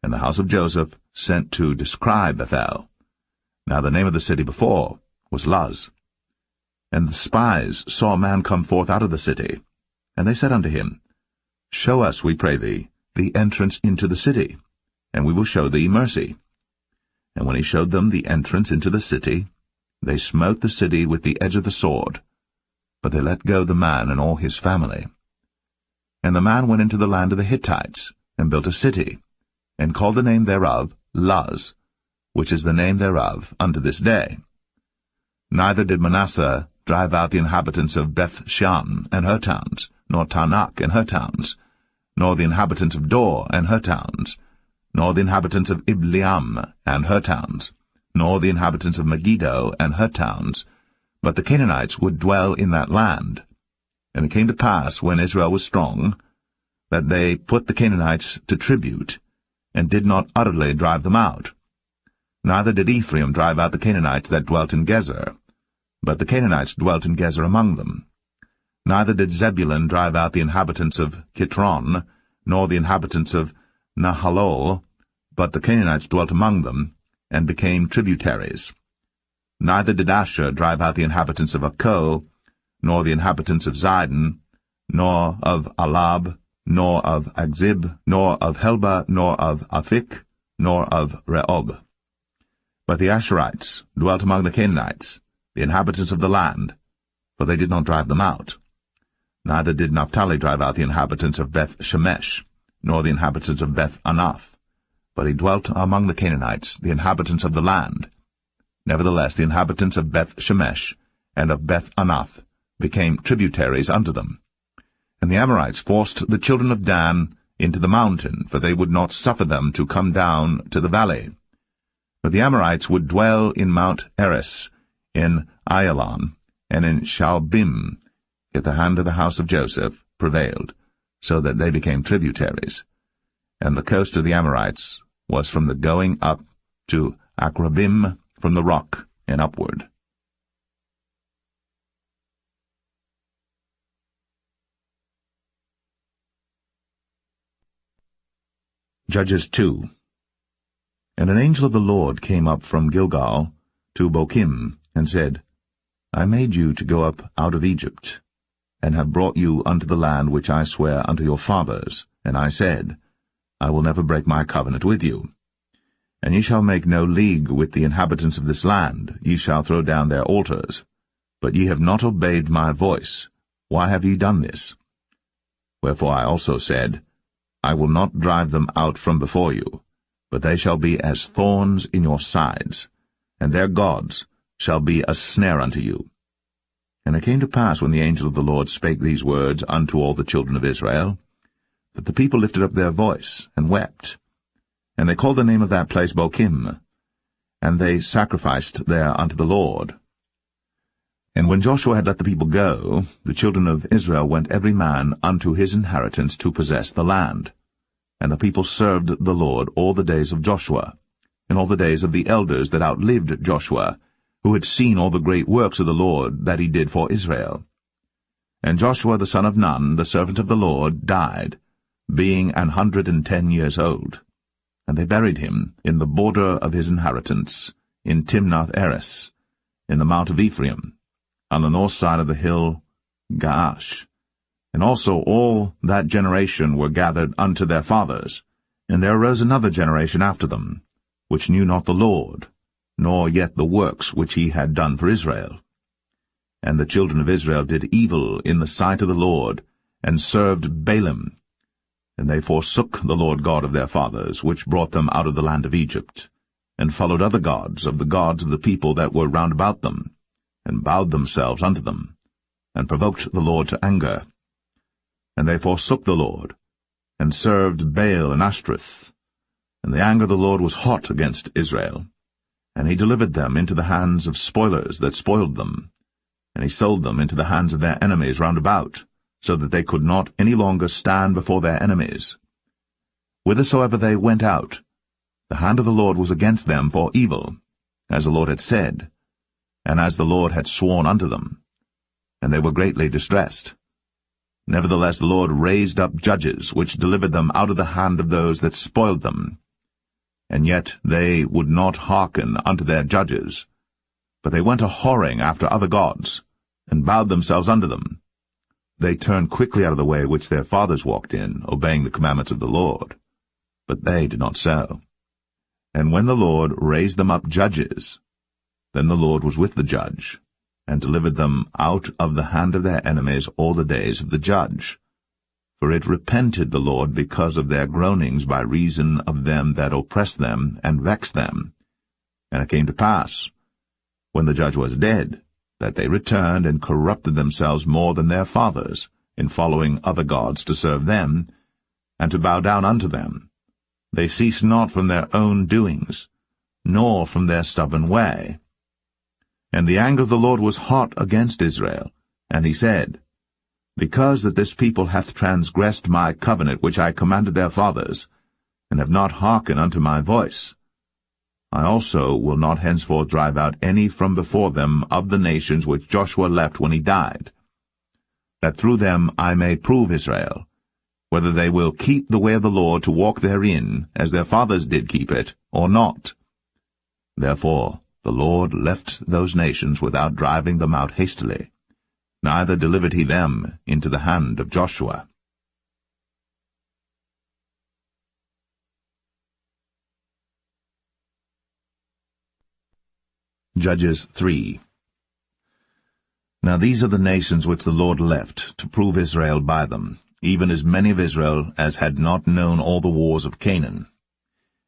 And the house of Joseph sent to descry Bethel. Now the name of the city before was Luz. And the spies saw a man come forth out of the city, and they said unto him, Show us, we pray thee, the entrance into the city, and we will show thee mercy. And when he showed them the entrance into the city, they smote the city with the edge of the sword, but they let go the man and all his family. And the man went into the land of the Hittites, and built a city, and called the name thereof Luz, which is the name thereof unto this day. Neither did Manasseh drive out the inhabitants of Beth-shan and her towns, nor Taanach and her towns, nor the inhabitants of Dor and her towns, nor the inhabitants of Ibleam and her towns, nor the inhabitants of Megiddo and her towns, but the Canaanites would dwell in that land. And it came to pass, when Israel was strong, that they put the Canaanites to tribute, and did not utterly drive them out. Neither did Ephraim drive out the Canaanites that dwelt in Gezer, but the Canaanites dwelt in Gezer among them. Neither did Zebulun drive out the inhabitants of Kitron, nor the inhabitants of Nahalol, but the Canaanites dwelt among them, and became tributaries. Neither did Asher drive out the inhabitants of Akko, nor the inhabitants of Zidon, nor of Alab, nor of Agzib, nor of Helba, nor of Aphik, nor of Rehob. But the Asherites dwelt among the Canaanites, the inhabitants of the land, for they did not drive them out. Neither did Naphtali drive out the inhabitants of Beth-Shemesh, nor the inhabitants of Beth-Anath, but he dwelt among the Canaanites, the inhabitants of the land. Nevertheless the inhabitants of Beth-Shemesh and of Beth-Anath became tributaries unto them. And the Amorites forced the children of Dan into the mountain, for they would not suffer them to come down to the valley. But the Amorites would dwell in Mount Eres, in Ayalon, and in Shaalbim, at the hand of the house of Joseph, prevailed, so that they became tributaries. And the coast of the Amorites was from the going up to Akrabim, from the rock and upward. Judges 2. And an angel of the Lord came up from Gilgal to Bochim, and said, I made you to go up out of Egypt, and have brought you unto the land which I swear unto your fathers. And I said, I will never break my covenant with you. And ye shall make no league with the inhabitants of this land, ye shall throw down their altars. But ye have not obeyed my voice. Why have ye done this? Wherefore I also said, I will not drive them out from before you, but they shall be as thorns in your sides, and their gods shall be a snare unto you. And it came to pass, when the angel of the Lord spake these words unto all the children of Israel, that the people lifted up their voice, and wept. And they called the name of that place Bochim, and they sacrificed there unto the Lord. And when Joshua had let the people go, the children of Israel went every man unto his inheritance to possess the land. And the people served the Lord all the days of Joshua, and all the days of the elders that outlived Joshua, who had seen all the great works of the Lord that he did for Israel. And Joshua the son of Nun, the servant of the Lord, died, being 110 years old. And they buried him in the border of his inheritance, in Timnath-Eres, in the mount of Ephraim, on the north side of the hill Gaash. And also all that generation were gathered unto their fathers. And there arose another generation after them, which knew not the Lord, nor yet the works which he had done for Israel. And the children of Israel did evil in the sight of the Lord, and served Baalim. And they forsook the Lord God of their fathers, which brought them out of the land of Egypt, and followed other gods of the people that were round about them, and bowed themselves unto them, and provoked the Lord to anger. And they forsook the Lord, and served Baal and Ashtoreth. And the anger of the Lord was hot against Israel, and he delivered them into the hands of spoilers that spoiled them, and he sold them into the hands of their enemies round about, so that they could not any longer stand before their enemies. Whithersoever they went out, the hand of the Lord was against them for evil, as the Lord had said, and as the Lord had sworn unto them, and they were greatly distressed. Nevertheless the Lord raised up judges, which delivered them out of the hand of those that spoiled them. And yet they would not hearken unto their judges, but they went a-whoring after other gods, and bowed themselves unto them. They turned quickly out of the way which their fathers walked in, obeying the commandments of the Lord. But they did not so. And when the Lord raised them up judges, then the Lord was with the judge, and delivered them out of the hand of their enemies all the days of the judge. For it repented the Lord because of their groanings by reason of them that oppressed them and vexed them. And it came to pass, when the judge was dead, that they returned and corrupted themselves more than their fathers, in following other gods to serve them, and to bow down unto them. They ceased not from their own doings, nor from their stubborn way. And the anger of the Lord was hot against Israel, and he said, Because that this people hath transgressed my covenant which I commanded their fathers, and have not hearkened unto my voice, I also will not henceforth drive out any from before them of the nations which Joshua left when he died, that through them I may prove Israel, whether they will keep the way of the Lord to walk therein, as their fathers did keep it, or not. Therefore the Lord left those nations without driving them out hastily, neither delivered he them into the hand of Joshua. Judges 3. Now these are the nations which the Lord left, to prove Israel by them, even as many of Israel as had not known all the wars of Canaan,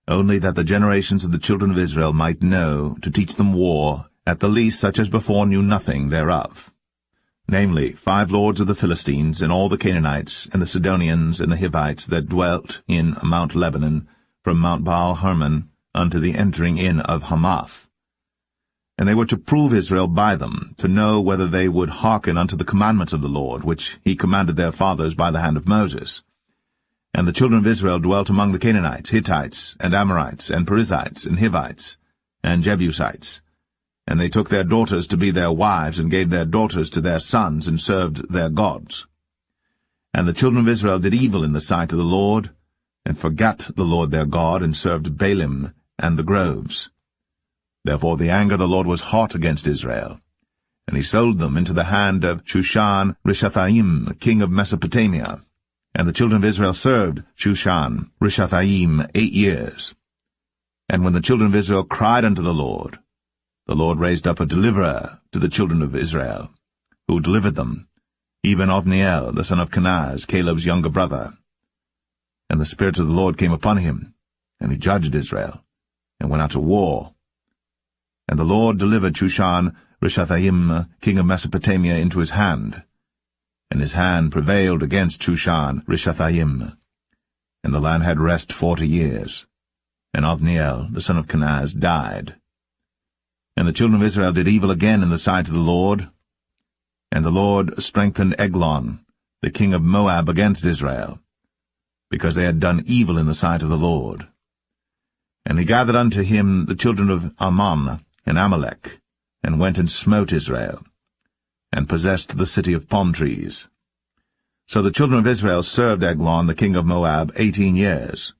only that the generations of the children of Israel might know, to teach them war, at the least such as before knew nothing thereof. Namely, 5 lords of the Philistines, and all the Canaanites, and the Sidonians, and the Hivites that dwelt in Mount Lebanon, from Mount Baal-Hermon unto the entering in of Hamath. And they were to prove Israel by them, to know whether they would hearken unto the commandments of the Lord, which he commanded their fathers by the hand of Moses. And the children of Israel dwelt among the Canaanites, Hittites, and Amorites, and Perizzites, and Hivites, and Jebusites. And they took their daughters to be their wives, and gave their daughters to their sons, and served their gods. And the children of Israel did evil in the sight of the Lord, and forgat the Lord their God, and served Baalim and the groves. Therefore the anger of the Lord was hot against Israel, and he sold them into the hand of Shushan-Rishathaim, king of Mesopotamia. And the children of Israel served Shushan-Rishathaim 8 years. And when the children of Israel cried unto the Lord raised up a deliverer to the children of Israel, who delivered them, even Othniel, the son of Kenaz, Caleb's younger brother. And the Spirit of the Lord came upon him, and he judged Israel, and went out to war. And the Lord delivered Shushan-Rishathaim, king of Mesopotamia, into his hand. And his hand prevailed against Shushan-Rishathaim. And the land had rest 40 years. And Othniel, the son of Kenaz, died. And the children of Israel did evil again in the sight of the Lord. And the Lord strengthened Eglon, the king of Moab, against Israel, because they had done evil in the sight of the Lord. And he gathered unto him the children of Ammon and Amalek, and went and smote Israel, and possessed the city of palm trees. So the children of Israel served Eglon, the king of Moab, 18 years.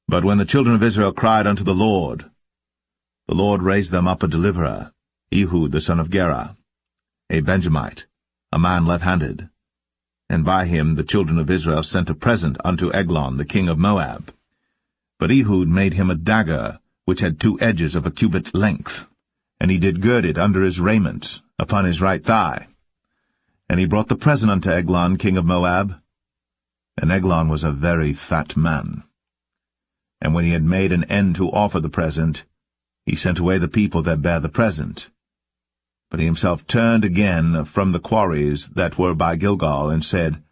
But when the children of Israel cried unto the Lord raised them up a deliverer, Ehud the son of Gera, a Benjamite, a man left-handed. And by him the children of Israel sent a present unto Eglon, the king of Moab. But Ehud made him a dagger, which had 2 edges of a cubit length, and he did gird it under his raiment, upon his right thigh. And he brought the present unto Eglon, king of Moab. And Eglon was a very fat man. And when he had made an end to offer the present, he sent away the people that bare the present. But he himself turned again from the quarries that were by Gilgal, and said,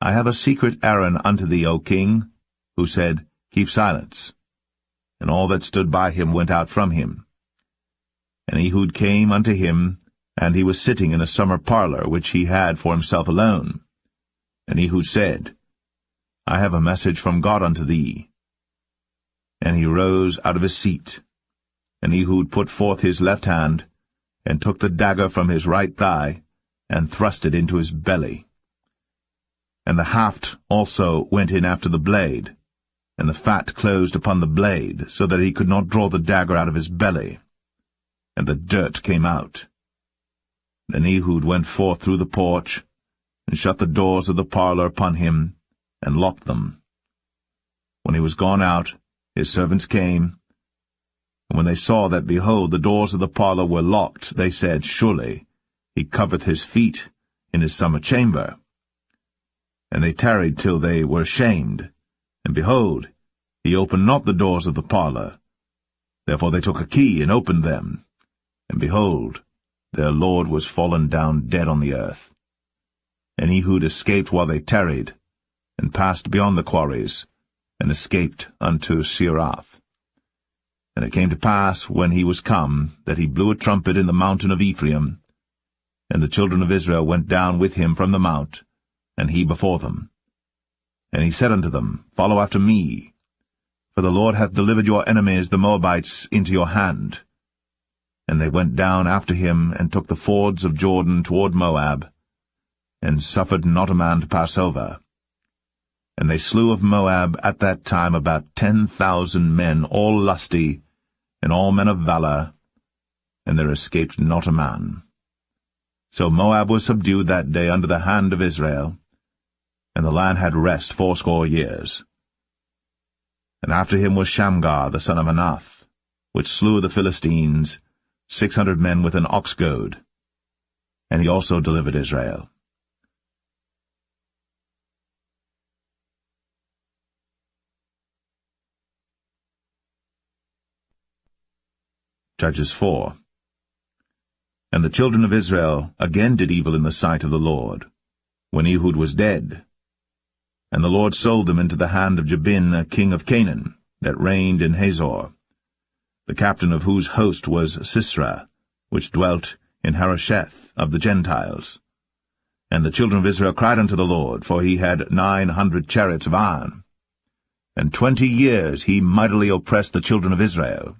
I have a secret errand unto thee, O king. Who said, Keep silence. And all that stood by him went out from him. And Ehud came unto him, and he was sitting in a summer parlor, which he had for himself alone. And Ehud said, I have a message from God unto thee. And he rose out of his seat. And Ehud put forth his left hand, and took the dagger from his right thigh, and thrust it into his belly. And the haft also went in after the blade, and the fat closed upon the blade, so that he could not draw the dagger out of his belly. And the dirt came out. Then Ehud went forth through the porch, and shut the doors of the parlor upon him, and locked them. When he was gone out, his servants came, and when they saw that, behold, the doors of the parlor were locked, they said, Surely he covereth his feet in his summer chamber. And they tarried till they were ashamed, and behold, he opened not the doors of the parlor. Therefore they took a key, and opened them, and behold, their lord was fallen down dead on the earth. And Ehud escaped while they tarried, and passed beyond the quarries, and escaped unto Seirath. And it came to pass, when he was come, that he blew a trumpet in the mountain of Ephraim, and the children of Israel went down with him from the mount, and he before them. And he said unto them, Follow after me, for the Lord hath delivered your enemies the Moabites into your hand. And they went down after him, and took the fords of Jordan toward Moab, and suffered not a man to pass over. And they slew of Moab at that time about 10,000 men, all lusty, and all men of valor, and there escaped not a man. So Moab was subdued that day under the hand of Israel, and the land had rest 80 years. And after him was Shamgar the son of Anath, which slew the Philistines, 600 men with an ox goad, and he also delivered Israel. Judges 4. And the children of Israel again did evil in the sight of the Lord, when Ehud was dead. And the Lord sold them into the hand of Jabin, king of Canaan, that reigned in Hazor. the captain of whose host was Sisera, which dwelt in Harosheth of the Gentiles. And the children of Israel cried unto the Lord, for he had 900 chariots of iron. And 20 years he mightily oppressed the children of Israel.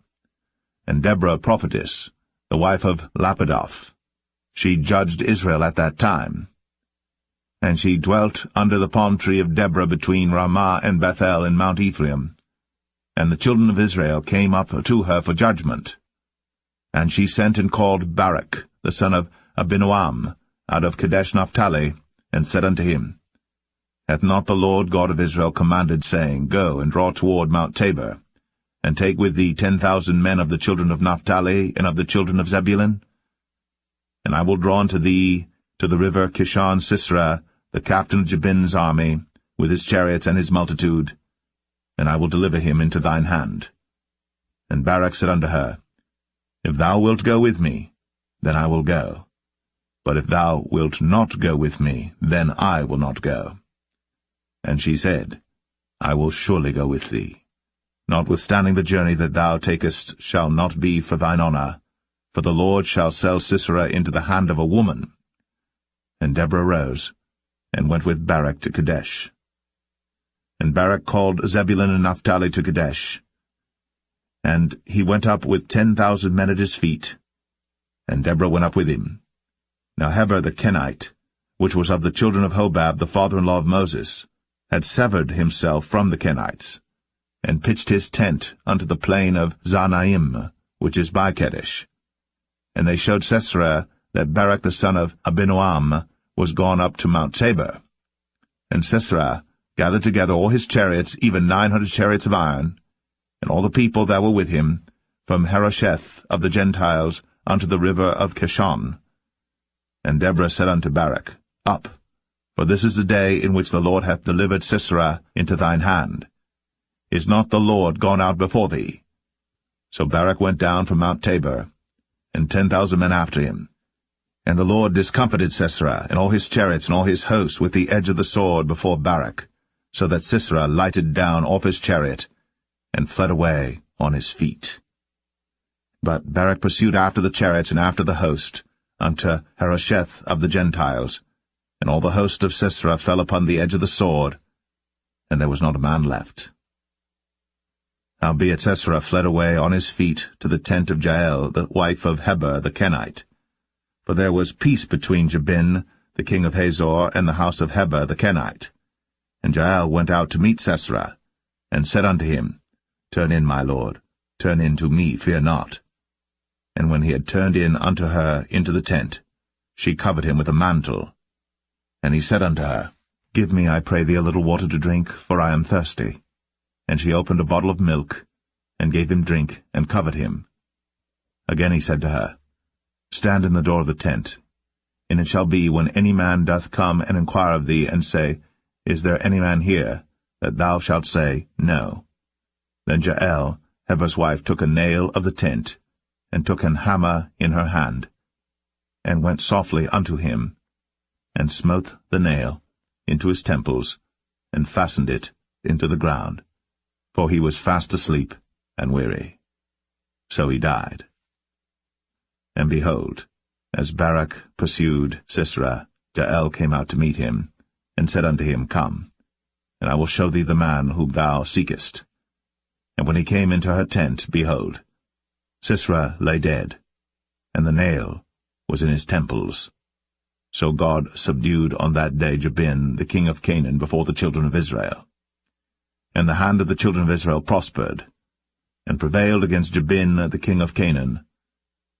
And Deborah prophetess, the wife of Lapidoth, she judged Israel at that time. And she dwelt under the palm tree of Deborah between Ramah and Bethel in Mount Ephraim. And the children of Israel came up to her for judgment. And she sent and called Barak, the son of Abinoam, out of Kadesh Naphtali, and said unto him, Hath not the Lord God of Israel commanded, saying, Go and draw toward Mount Tabor, and take with thee 10,000 men of the children of Naphtali and of the children of Zebulun? And I will draw unto thee to the river Kishon Sisera, the captain of Jabin's army, with his chariots and his multitude, and I will deliver him into thine hand. And Barak said unto her, If thou wilt go with me, then I will go. But if thou wilt not go with me, then I will not go. And she said, I will surely go with thee. Notwithstanding the journey that thou takest shall not be for thine honour, for the Lord shall sell Sisera into the hand of a woman. And Deborah rose, and went with Barak to Kadesh. And Barak called Zebulun and Naphtali to Kadesh. And he went up with 10,000 men at his feet, and Deborah went up with him. Now Heber the Kenite, which was of the children of Hobab the father-in-law of Moses, had severed himself from the Kenites, and pitched his tent unto the plain of Zanaim, which is by Kadesh. And they showed Sisera that Barak the son of Abinoam was gone up to Mount Tabor. And Sisera gathered together all his chariots, even 900 chariots of iron, and all the people that were with him, from Harosheth of the Gentiles unto the river of Kishon. And Deborah said unto Barak, Up, for this is the day in which the Lord hath delivered Sisera into thine hand. Is not the Lord gone out before thee? So Barak went down from Mount Tabor, and 10,000 men after him. And the Lord discomfited Sisera, and all his chariots and all his hosts with the edge of the sword before Barak, so that Sisera lighted down off his chariot, and fled away on his feet. But Barak pursued after the chariots and after the host, unto Harosheth of the Gentiles, and all the host of Sisera fell upon the edge of the sword, and there was not a man left. Howbeit Sisera fled away on his feet to the tent of Jael, the wife of Heber the Kenite. For there was peace between Jabin, the king of Hazor, and the house of Heber the Kenite. And Jael went out to meet Sisera, and said unto him, Turn in, my lord, turn in to me, fear not. And when he had turned in unto her into the tent, she covered him with a mantle. And he said unto her, Give me, I pray thee, a little water to drink, for I am thirsty. And she opened a bottle of milk, and gave him drink, and covered him. Again he said to her, Stand in the door of the tent. And it shall be, when any man doth come and inquire of thee, and say, Is there any man here? That thou shalt say, No. Then Jael, Heber's wife, took a nail of the tent, and took an hammer in her hand, and went softly unto him, and smote the nail into his temples, and fastened it into the ground, for he was fast asleep and weary. So he died. And behold, as Barak pursued Sisera, Jael came out to meet him, and said unto him, Come, and I will show thee the man whom thou seekest. And when he came into her tent, behold, Sisera lay dead, and the nail was in his temples. So God subdued on that day Jabin, the king of Canaan, before the children of Israel. And the hand of the children of Israel prospered, and prevailed against Jabin, the king of Canaan,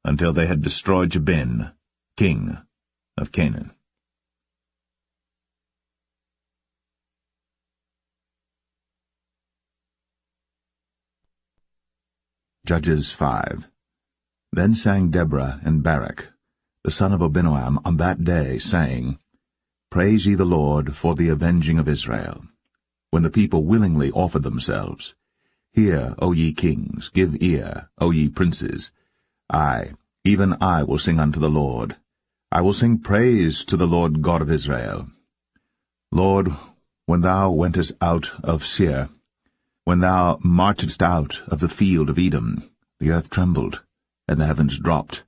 until they had destroyed Jabin, king of Canaan. Judges 5. Then sang Deborah and Barak, the son of Abinoam, on that day, saying, Praise ye the Lord for the avenging of Israel, when the people willingly offered themselves. Hear, O ye kings, give ear, O ye princes. I, even I, will sing unto the Lord. I will sing praise to the Lord God of Israel. Lord, when thou wentest out of Seir, when thou marchedst out of the field of Edom, The earth trembled, and the heavens dropped.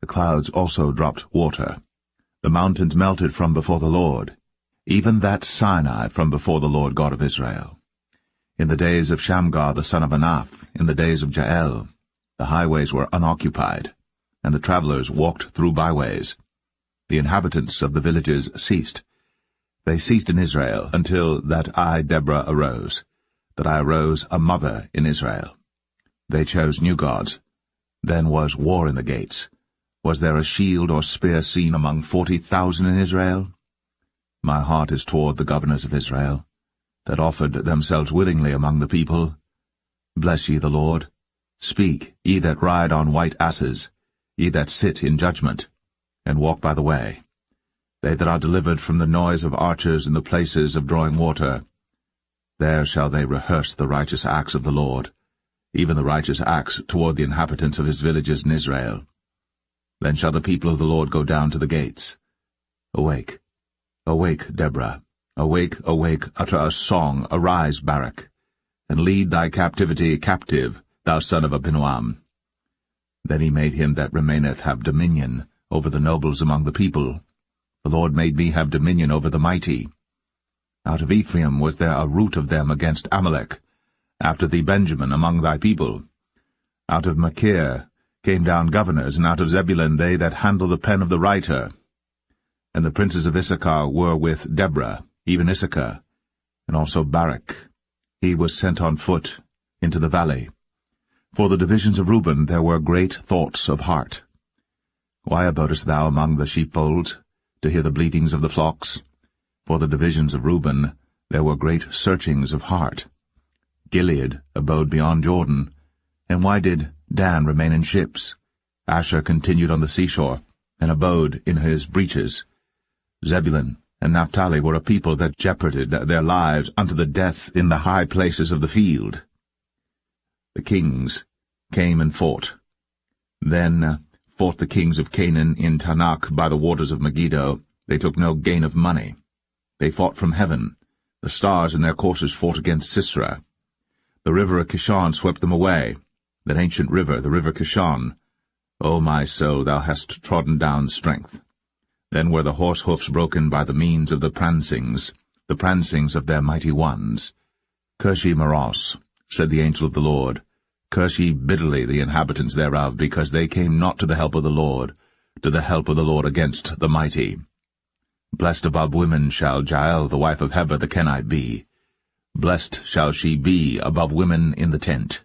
The clouds also dropped water. The mountains melted from before the Lord, even that Sinai from before the Lord God of Israel. In the days of Shamgar the son of Anath, in the days of Jael, the highways were unoccupied, and the travelers walked through byways. The inhabitants of the villages ceased. They ceased in Israel until that I, Deborah, arose, that I arose a mother in Israel. They chose new gods. Then was war in the gates. Was there a shield or spear seen among 40,000 in Israel? My heart is toward the governors of Israel, that offered themselves willingly among the people. Bless ye the Lord. Speak, ye that ride on white asses, ye that sit in judgment, and walk by the way. They that are delivered from the noise of archers in the places of drawing water. There shall they rehearse the righteous acts of the Lord, even the righteous acts toward the inhabitants of his villages in Israel. Then shall the people of the Lord go down to the gates. Awake, awake, Deborah. Awake, awake, utter a song, arise, Barak, and lead thy captivity captive, thou son of Abinoam. Then he made him that remaineth have dominion over the nobles among the people. The Lord made me have dominion over the mighty. Out of Ephraim was there a root of them against Amalek, after thee Benjamin among thy people. Out of Machir came down governors, and out of Zebulun they that handle the pen of the writer. And the princes of Issachar were with Deborah, even Issachar, and also Barak. He was sent on foot into the valley. For the divisions of Reuben there were great thoughts of heart. Why abodest thou among the sheepfolds, to hear the bleatings of the flocks? For the divisions of Reuben there were great searchings of heart. Gilead abode beyond Jordan. And why did Dan remain in ships? Asher continued on the seashore, and abode in his breaches. Zebulun and Naphtali were a people that jeoparded their lives unto the death in the high places of the field. The kings came and fought. Then fought the kings of Canaan in Tanakh by the waters of Megiddo. They took no gain of money. They fought from heaven. The stars in their courses fought against Sisera. The river of Kishon swept them away, that ancient river, the river Kishon. O my soul, thou hast trodden down strength. Then were the horse hoofs broken by the means of the prancings of their mighty ones. Curse ye Meroz, said the angel of the Lord. Curse ye bitterly the inhabitants thereof, because they came not to the help of the Lord against the mighty. Blessed above women shall Jael the wife of Heber the Kenite be. Blessed shall she be above women in the tent.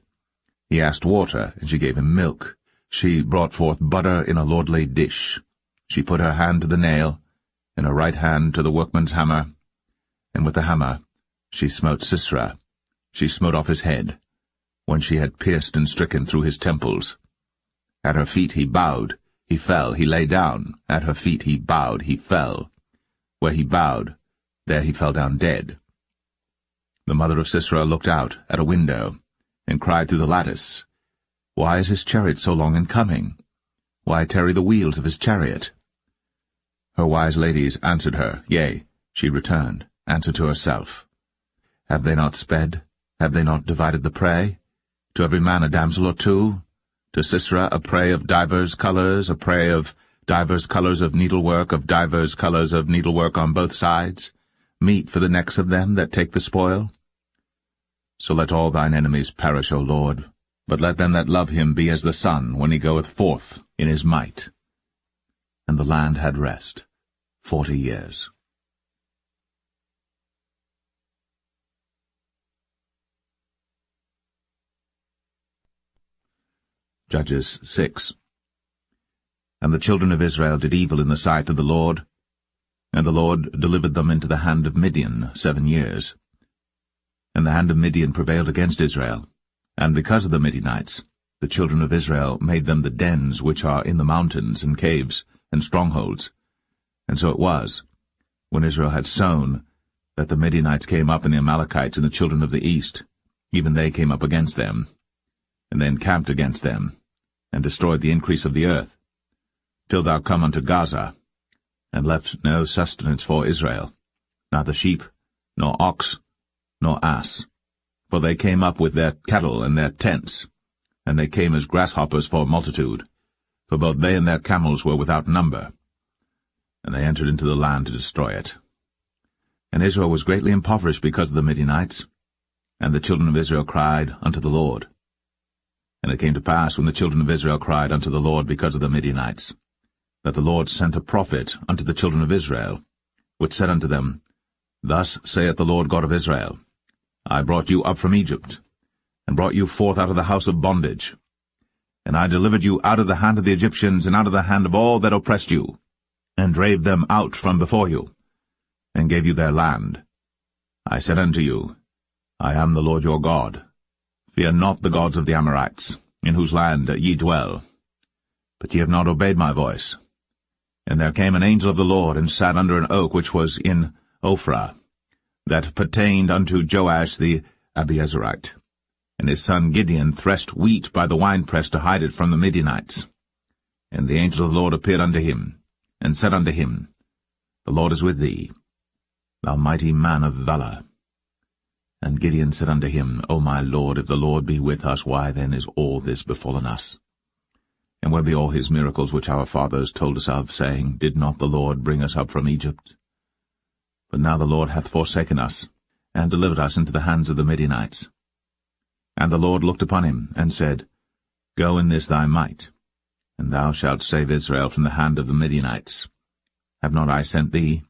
He asked water, and she gave him milk. She brought forth butter in a lordly dish. She put her hand to the nail, and her right hand to the workman's hammer, and with the hammer she smote Sisera. She smote off his head, when she had pierced and stricken through his temples. At her feet he bowed, he fell, he lay down. At her feet he bowed, he fell. Where he bowed, there he fell down dead. The mother of Sisera looked out at a window, and cried through the lattice, Why is his chariot so long in coming? Why tarry the wheels of his chariot? Her wise ladies answered her, yea, she returned, answered to herself. Have they not sped? Have they not divided the prey? To every man a damsel or two? To Sisera a prey of divers colours, a prey of divers colours of needlework, of divers colours of needlework on both sides, meat for the necks of them that take the spoil? So let all thine enemies perish, O Lord, but let them that love him be as the sun when he goeth forth in his might. And the land had rest 40 years. Judges 6. And the children of Israel did evil in the sight of the Lord, and the Lord delivered them into the hand of Midian 7 years. And the hand of Midian prevailed against Israel, and because of the Midianites, the children of Israel made them the dens which are in the mountains, and caves, and strongholds. And so it was, when Israel had sown, that the Midianites came up, and the Amalekites and the children of the east, even they came up against them, and they encamped against them, and destroyed the increase of the earth, till thou come unto Gaza, and left no sustenance for Israel, neither sheep, nor ox, nor ass. For they came up with their cattle and their tents, and they came as grasshoppers for multitude, for both they and their camels were without number. And they entered into the land to destroy it. And Israel was greatly impoverished because of the Midianites, and the children of Israel cried unto the Lord. And it came to pass, when the children of Israel cried unto the Lord because of the Midianites, that the Lord sent a prophet unto the children of Israel, which said unto them, Thus saith the Lord God of Israel, I brought you up from Egypt, and brought you forth out of the house of bondage. And I delivered you out of the hand of the Egyptians, and out of the hand of all that oppressed you, and drave them out from before you, and gave you their land. I said unto you, I am the Lord your God. Fear not the gods of the Amorites, in whose land ye dwell. But ye have not obeyed my voice. And there came an angel of the Lord, and sat under an oak which was in Ophrah, that pertained unto Joash the Abiezrite. And his son Gideon threshed wheat by the winepress to hide it from the Midianites. And the angel of the Lord appeared unto him, and said unto him, The Lord is with thee, thou mighty man of valour. And Gideon said unto him, O my Lord, if the Lord be with us, why then is all this befallen us? And where be all his miracles which our fathers told us of, saying, Did not the Lord bring us up from Egypt? But now the Lord hath forsaken us, and delivered us into the hands of the Midianites. And the Lord looked upon him, and said, Go in this thy might, and thou shalt save Israel from the hand of the Midianites. Have not I sent thee?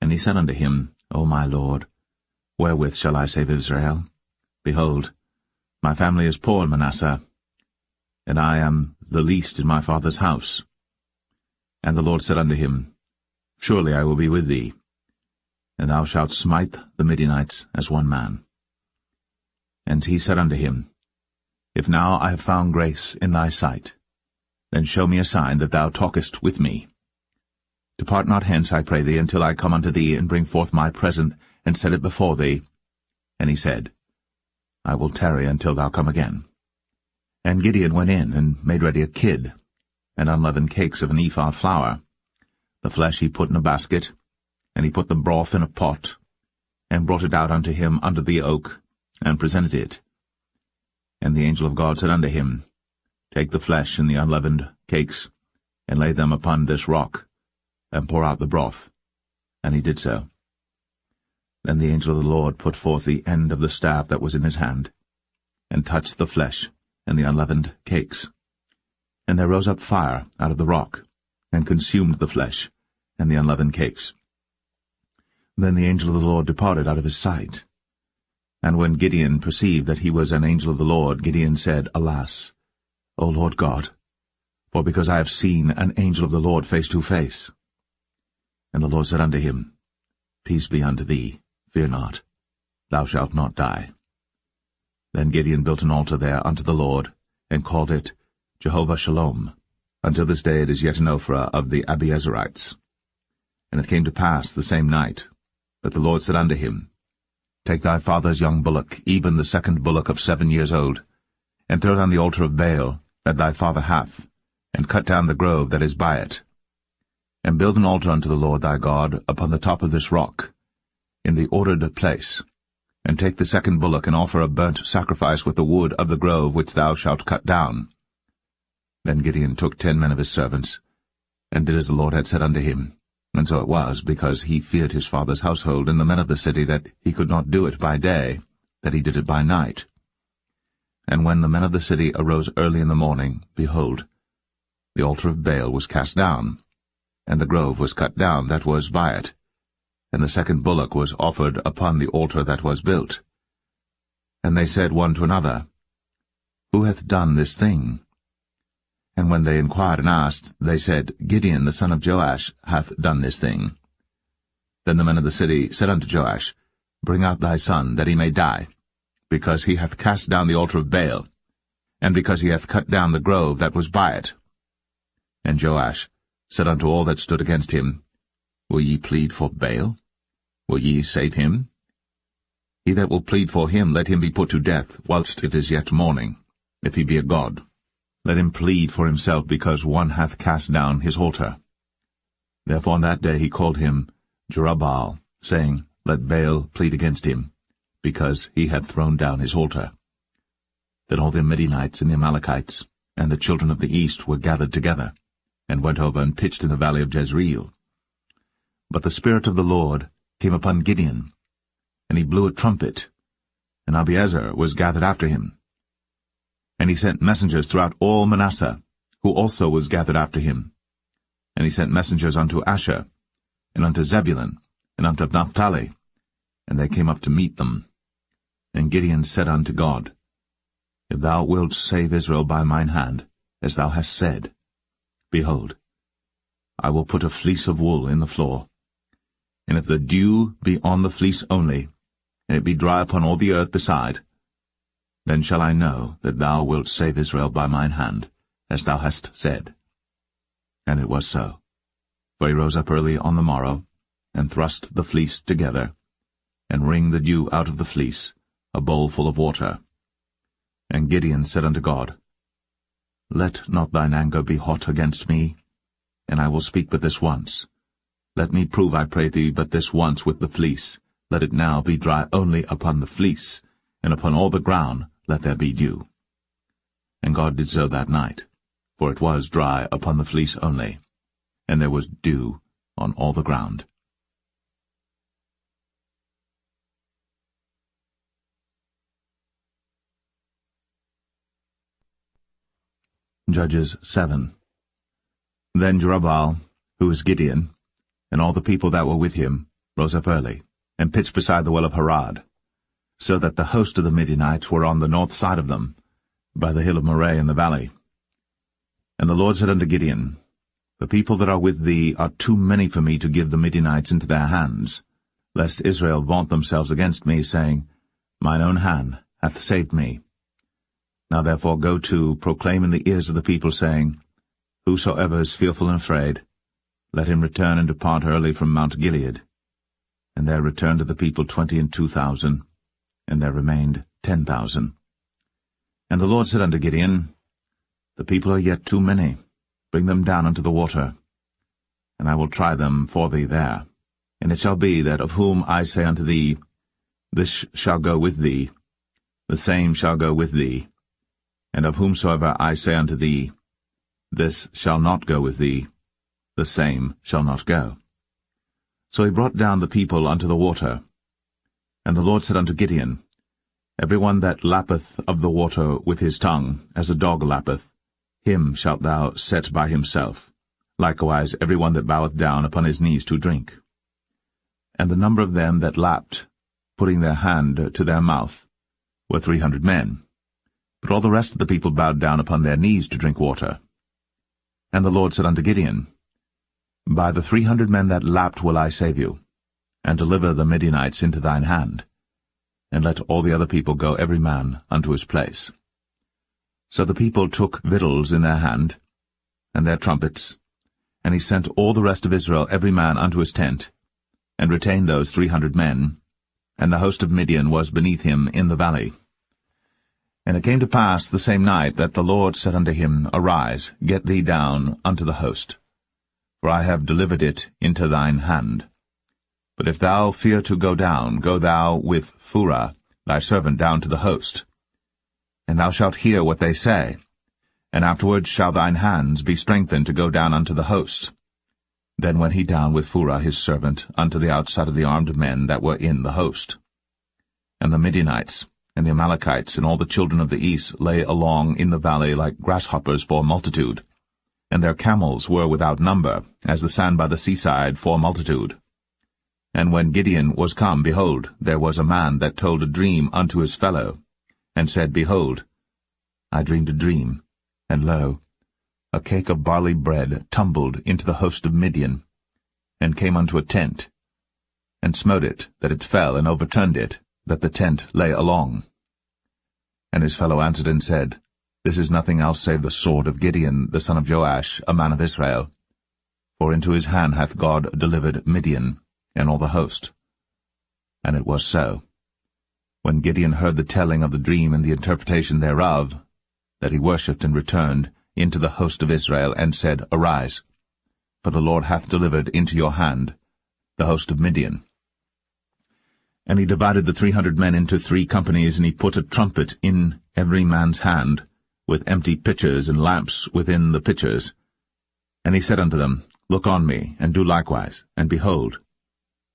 And he said unto him, O my Lord, wherewith shall I save Israel? Behold, my family is poor in Manasseh, and I am the least in my father's house. And the Lord said unto him, Surely I will be with thee, and thou shalt smite the Midianites as one man. And he said unto him, If now I have found grace in thy sight, then show me a sign that thou talkest with me. Depart not hence, I pray thee, until I come unto thee, and bring forth my present, and set it before thee. And he said, I will tarry until thou come again. And Gideon went in, and made ready a kid, and unleavened cakes of an ephah of flour. The flesh he put in a basket, and he put the broth in a pot, and brought it out unto him under the oak, and presented it. And the angel of God said unto him, Take the flesh and the unleavened cakes, and lay them upon this rock, and pour out the broth. And he did so. Then the angel of the Lord put forth the end of the staff that was in his hand, and touched the flesh and the unleavened cakes. And there rose up fire out of the rock, and consumed the flesh and the unleavened cakes. Then the angel of the Lord departed out of his sight. And when Gideon perceived that he was an angel of the Lord, Gideon said, Alas, O Lord God, for because I have seen an angel of the Lord face to face. And the Lord said unto him, Peace be unto thee, fear not, thou shalt not die. Then Gideon built an altar there unto the Lord, and called it Jehovah Shalom. Until this day it is yet in Ophrah of the Abiezrites. And it came to pass the same night, that the Lord said unto him, Take thy father's young bullock, even the second bullock of 7 years old, and throw it on the altar of Baal that thy father hath, and cut down the grove that is by it. And build an altar unto the Lord thy God upon the top of this rock, in the ordered place, and take the second bullock, and offer a burnt sacrifice with the wood of the grove which thou shalt cut down. Then Gideon took 10 men of his servants, and did as the Lord had said unto him. And so it was, because he feared his father's household and the men of the city, that he could not do it by day, that he did it by night. And when the men of the city arose early in the morning, behold, the altar of Baal was cast down, and the grove was cut down that was by it, and the second bullock was offered upon the altar that was built. And they said one to another, Who hath done this thing? And when they inquired and asked, they said, Gideon the son of Joash hath done this thing. Then the men of the city said unto Joash, Bring out thy son, that he may die, because he hath cast down the altar of Baal, and because he hath cut down the grove that was by it. And Joash said unto all that stood against him, Will ye plead for Baal? Will ye save him? He that will plead for him, let him be put to death, whilst it is yet morning, if he be a god. Let him plead for himself, because one hath cast down his altar. Therefore on that day he called him Jerubbaal, saying, Let Baal plead against him, because he hath thrown down his altar. that all the Midianites and the Amalekites and the children of the east were gathered together, and went over and pitched in the valley of Jezreel. But the Spirit of the Lord came upon Gideon, and he blew a trumpet, and Abiezer was gathered after him. And he sent messengers throughout all Manasseh, who also was gathered after him. And he sent messengers unto Asher, and unto Zebulun, and unto Naphtali, and they came up to meet them. And Gideon said unto God, If thou wilt save Israel by mine hand, as thou hast said, behold, I will put a fleece of wool in the floor. And if the dew be on the fleece only, and it be dry upon all the earth beside, then shall I know that thou wilt save Israel by mine hand, as thou hast said. And it was so. For he rose up early on the morrow, and thrust the fleece together, and wringed the dew out of the fleece, a bowl full of water. And Gideon said unto God, Let not thine anger be hot against me, and I will speak but this once. Let me prove, I pray thee, but this once with the fleece. Let it now be dry only upon the fleece, and upon all the ground let there be dew. And God did so that night, for it was dry upon the fleece only, and there was dew on all the ground. Judges 7. Then Jerubbaal, who is Gideon, and all the people that were with him, rose up early, and pitched beside the well of Harod, so that the host of the Midianites were on the north side of them, by the hill of Moreh in the valley. And the Lord said unto Gideon, The people that are with thee are too many for me to give the Midianites into their hands, lest Israel vaunt themselves against me, saying, Mine own hand hath saved me. Now therefore go to, proclaim in the ears of the people, saying, Whosoever is fearful and afraid, let him return and depart early from Mount Gilead. And there returned to the people 22,000, and there remained 10,000. And the Lord said unto Gideon, The people are yet too many. Bring them down unto the water, and I will try them for thee there. And it shall be that of whom I say unto thee, This shall go with thee, the same shall go with thee. And of whomsoever I say unto thee, This shall not go with thee, the same shall not go. So he brought down the people unto the water. And the Lord said unto Gideon, Every one that lappeth of the water with his tongue, as a dog lappeth, him shalt thou set by himself, likewise every one that boweth down upon his knees to drink. And the number of them that lapped, putting their hand to their mouth, were 300 men. But all the rest of the people bowed down upon their knees to drink water. And the Lord said unto Gideon, By the 300 men that lapped will I save you, and deliver the Midianites into thine hand, and let all the other people go every man unto his place. So the people took victuals in their hand, and their trumpets, and he sent all the rest of Israel every man unto his tent, and retained those 300 men, and the host of Midian was beneath him in the valley. And it came to pass the same night that the Lord said unto him, Arise, get thee down unto the host, for I have delivered it into thine hand. But if thou fear to go down, go thou with Phurah thy servant down to the host. And thou shalt hear what they say, and afterward shall thine hands be strengthened to go down unto the host. Then went he down with Phurah his servant unto the outside of the armed men that were in the host. And the Midianites, and the Amalekites, and all the children of the east lay along in the valley like grasshoppers for multitude, and their camels were without number, as the sand by the seaside for multitude. And when Gideon was come, behold, there was a man that told a dream unto his fellow, and said, Behold, I dreamed a dream, and lo, a cake of barley bread tumbled into the host of Midian, and came unto a tent, and smote it, that it fell, and overturned it, that the tent lay along. And his fellow answered and said, This is nothing else save the sword of Gideon the son of Joash, a man of Israel. For into his hand hath God delivered Midian, and all the host. And it was so, when Gideon heard the telling of the dream and the interpretation thereof, that he worshipped and returned into the host of Israel, and said, Arise, for the Lord hath delivered into your hand the host of Midian. And he divided the 300 men into 3 companies, and he put a trumpet in every man's hand, with empty pitchers and lamps within the pitchers. And he said unto them, Look on me, and do likewise, and behold,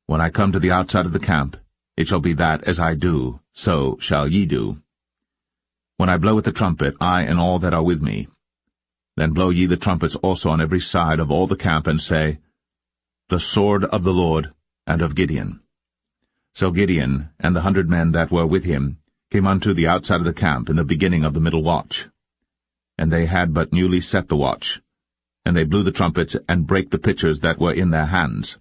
when I come to the outside of the camp, it shall be that as I do, so shall ye do. When I blow with the trumpet, I and all that are with me, then blow ye the trumpets also on every side of all the camp, and say, The sword of the Lord and of Gideon. So Gideon and the 100 men that were with him came unto the outside of the camp in the beginning of the middle watch. And they had but newly set the watch, and they blew the trumpets, and brake the pitchers that were in their hands.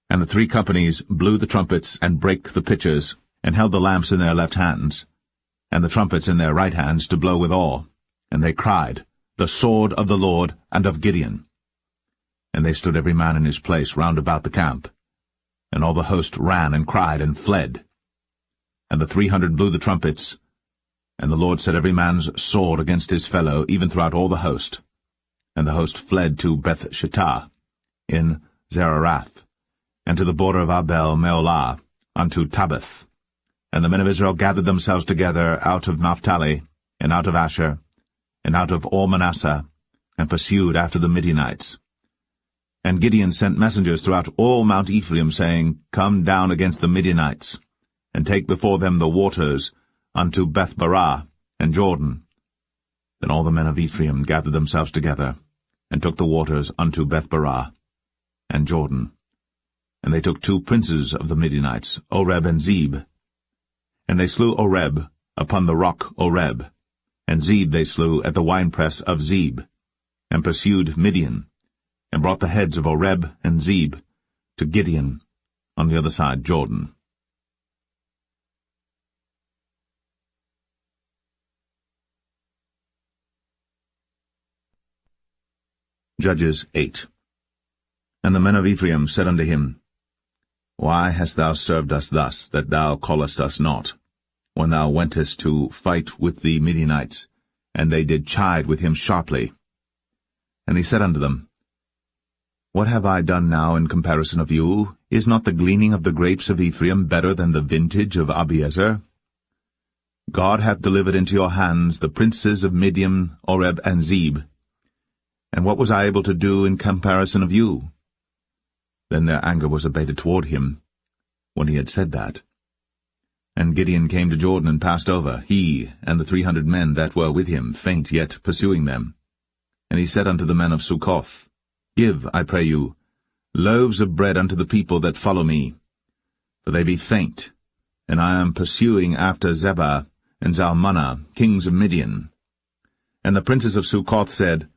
And the 3 companies blew the trumpets, and brake the pitchers, and held the lamps in their left hands, and the trumpets in their right hands, to blow withal. And they cried, The sword of the Lord and of Gideon. And they stood every man in his place round about the camp. And all the host ran and cried and fled. And the 300 blew the trumpets, and the Lord set every man's sword against his fellow, even throughout all the host. And the host fled to Beth-shittah in Zererath, and to the border of Abel-meholah, unto Tabbath. And the men of Israel gathered themselves together out of Naphtali, and out of Asher, and out of all Manasseh, and pursued after the Midianites. And Gideon sent messengers throughout all Mount Ephraim, saying, Come down against the Midianites, and take before them the waters unto Beth-barah and Jordan. Then all the men of Ephraim gathered themselves together, and took the waters unto Beth-barah and Jordan. And they took 2 princes of the Midianites, Oreb and Zeb. And they slew Oreb upon the rock Oreb, and Zeb they slew at the winepress of Zeb, and pursued Midian, and brought the heads of Oreb and Zeb to Gideon on the other side Jordan. Judges 8. And the men of Ephraim said unto him, Why hast thou served us thus, that thou callest us not, when thou wentest to fight with the Midianites? And they did chide with him sharply. And he said unto them, What have I done now in comparison of you? Is not the gleaning of the grapes of Ephraim better than the vintage of Abiezer? God hath delivered into your hands the princes of Midian, Oreb, and Zeb. And what was I able to do in comparison of you? Then their anger was abated toward him, when he had said that. And Gideon came to Jordan and passed over, he and the 300 men that were with him, faint yet pursuing them. And he said unto the men of Succoth, Give, I pray you, loaves of bread unto the people that follow me, for they be faint, and I am pursuing after Zebah and Zalmunna, kings of Midian. And the princes of Succoth said,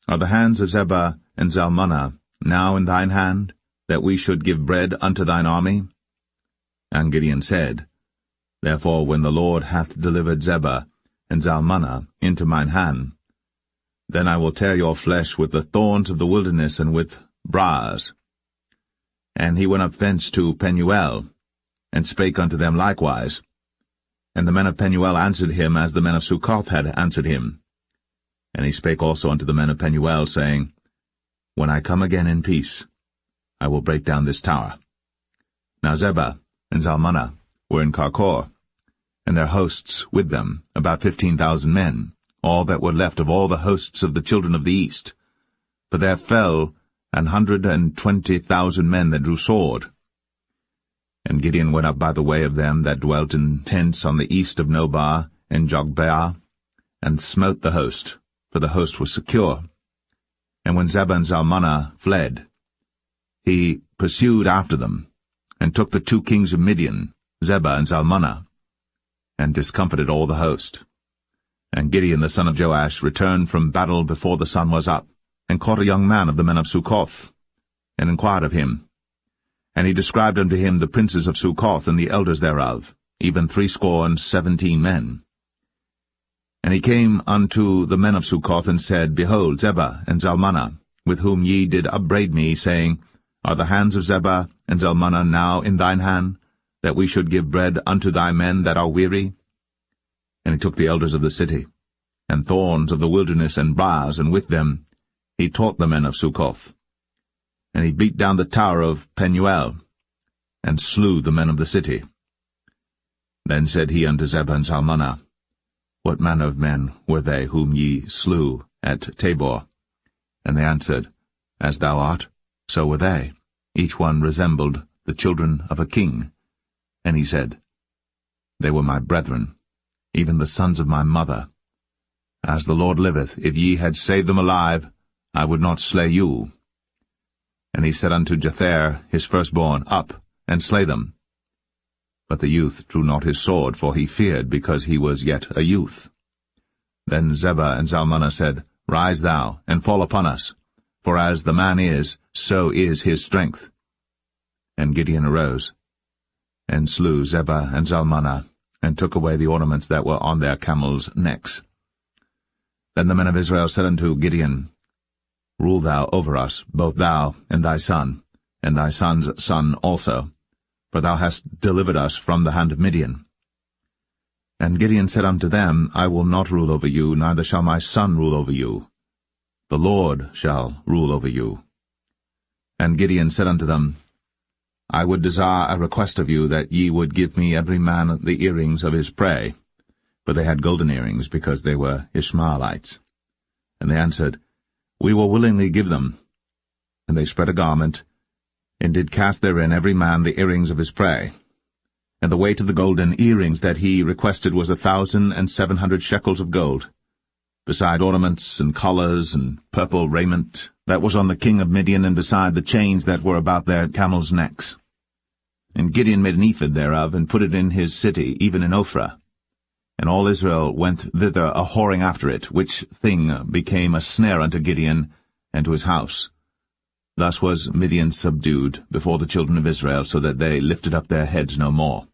Are the hands of Zebah and Zalmunna now in thine hand, that we should give bread unto thine army? And Gideon said, Therefore when the Lord hath delivered Zebah and Zalmunna into mine hand, then I will tear your flesh with the thorns of the wilderness and with briars. And he went up thence to Penuel, and spake unto them likewise. And the men of Penuel answered him as the men of Succoth had answered him. And he spake also unto the men of Penuel, saying, When I come again in peace, I will break down this tower. Now Zebah and Zalmunna were in Karkor, and their hosts with them, about 15,000 men, all that were left of all the hosts of the children of the east. For there fell 120,000 men that drew sword. And Gideon went up by the way of them that dwelt in tents on the east of Nobah and Jogbeah, and smote the host, for the host was secure. And when Zebah and Zalmunna fled, he pursued after them, and took the 2 kings of Midian, Zebah and Zalmunna, and discomfited all the host. And Gideon the son of Joash returned from battle before the sun was up, and caught a young man of the men of Succoth, and inquired of him. And he described unto him the princes of Succoth and the elders thereof, even 70 men. And he came unto the men of Succoth, and said, Behold, Zebah and Zalmunna, with whom ye did upbraid me, saying, Are the hands of Zebah and Zalmunna now in thine hand, that we should give bread unto thy men that are weary? And he took the elders of the city, and thorns of the wilderness and briars, and with them he taught the men of Succoth. And he beat down the tower of Penuel, and slew the men of the city. Then said he unto Zebah and Zalmunna, What manner of men were they whom ye slew at Tabor? And they answered, As thou art, so were they. Each one resembled the children of a king. And he said, They were my brethren, even the sons of my mother. As the Lord liveth, if ye had saved them alive, I would not slay you. And he said unto Jether his firstborn, Up, and slay them. But the youth drew not his sword, for he feared, because he was yet a youth. Then Zebah and Zalmunna said, Rise thou, and fall upon us, for as the man is, so is his strength. And Gideon arose, and slew Zebah and Zalmunna, and took away the ornaments that were on their camels' necks. Then the men of Israel said unto Gideon, Rule thou over us, both thou and thy son son's son also, for thou hast delivered us from the hand of Midian. And Gideon said unto them, I will not rule over you, neither shall my son rule over you. The Lord shall rule over you. And Gideon said unto them, I would desire a request of you, that ye would give me every man the earrings of his prey. For they had golden earrings, because they were Ishmaelites. And they answered, We will willingly give them. And they spread a garment, and did cast therein every man the earrings of his prey. And the weight of the golden earrings that he requested was 1,700 shekels of gold, beside ornaments and collars and purple raiment that was on the king of Midian, and beside the chains that were about their camels' necks. And Gideon made an ephod thereof, and put it in his city, even in Ophrah. And all Israel went thither a-whoring after it, which thing became a snare unto Gideon and to his house. Thus was Midian subdued before the children of Israel, so that they lifted up their heads no more.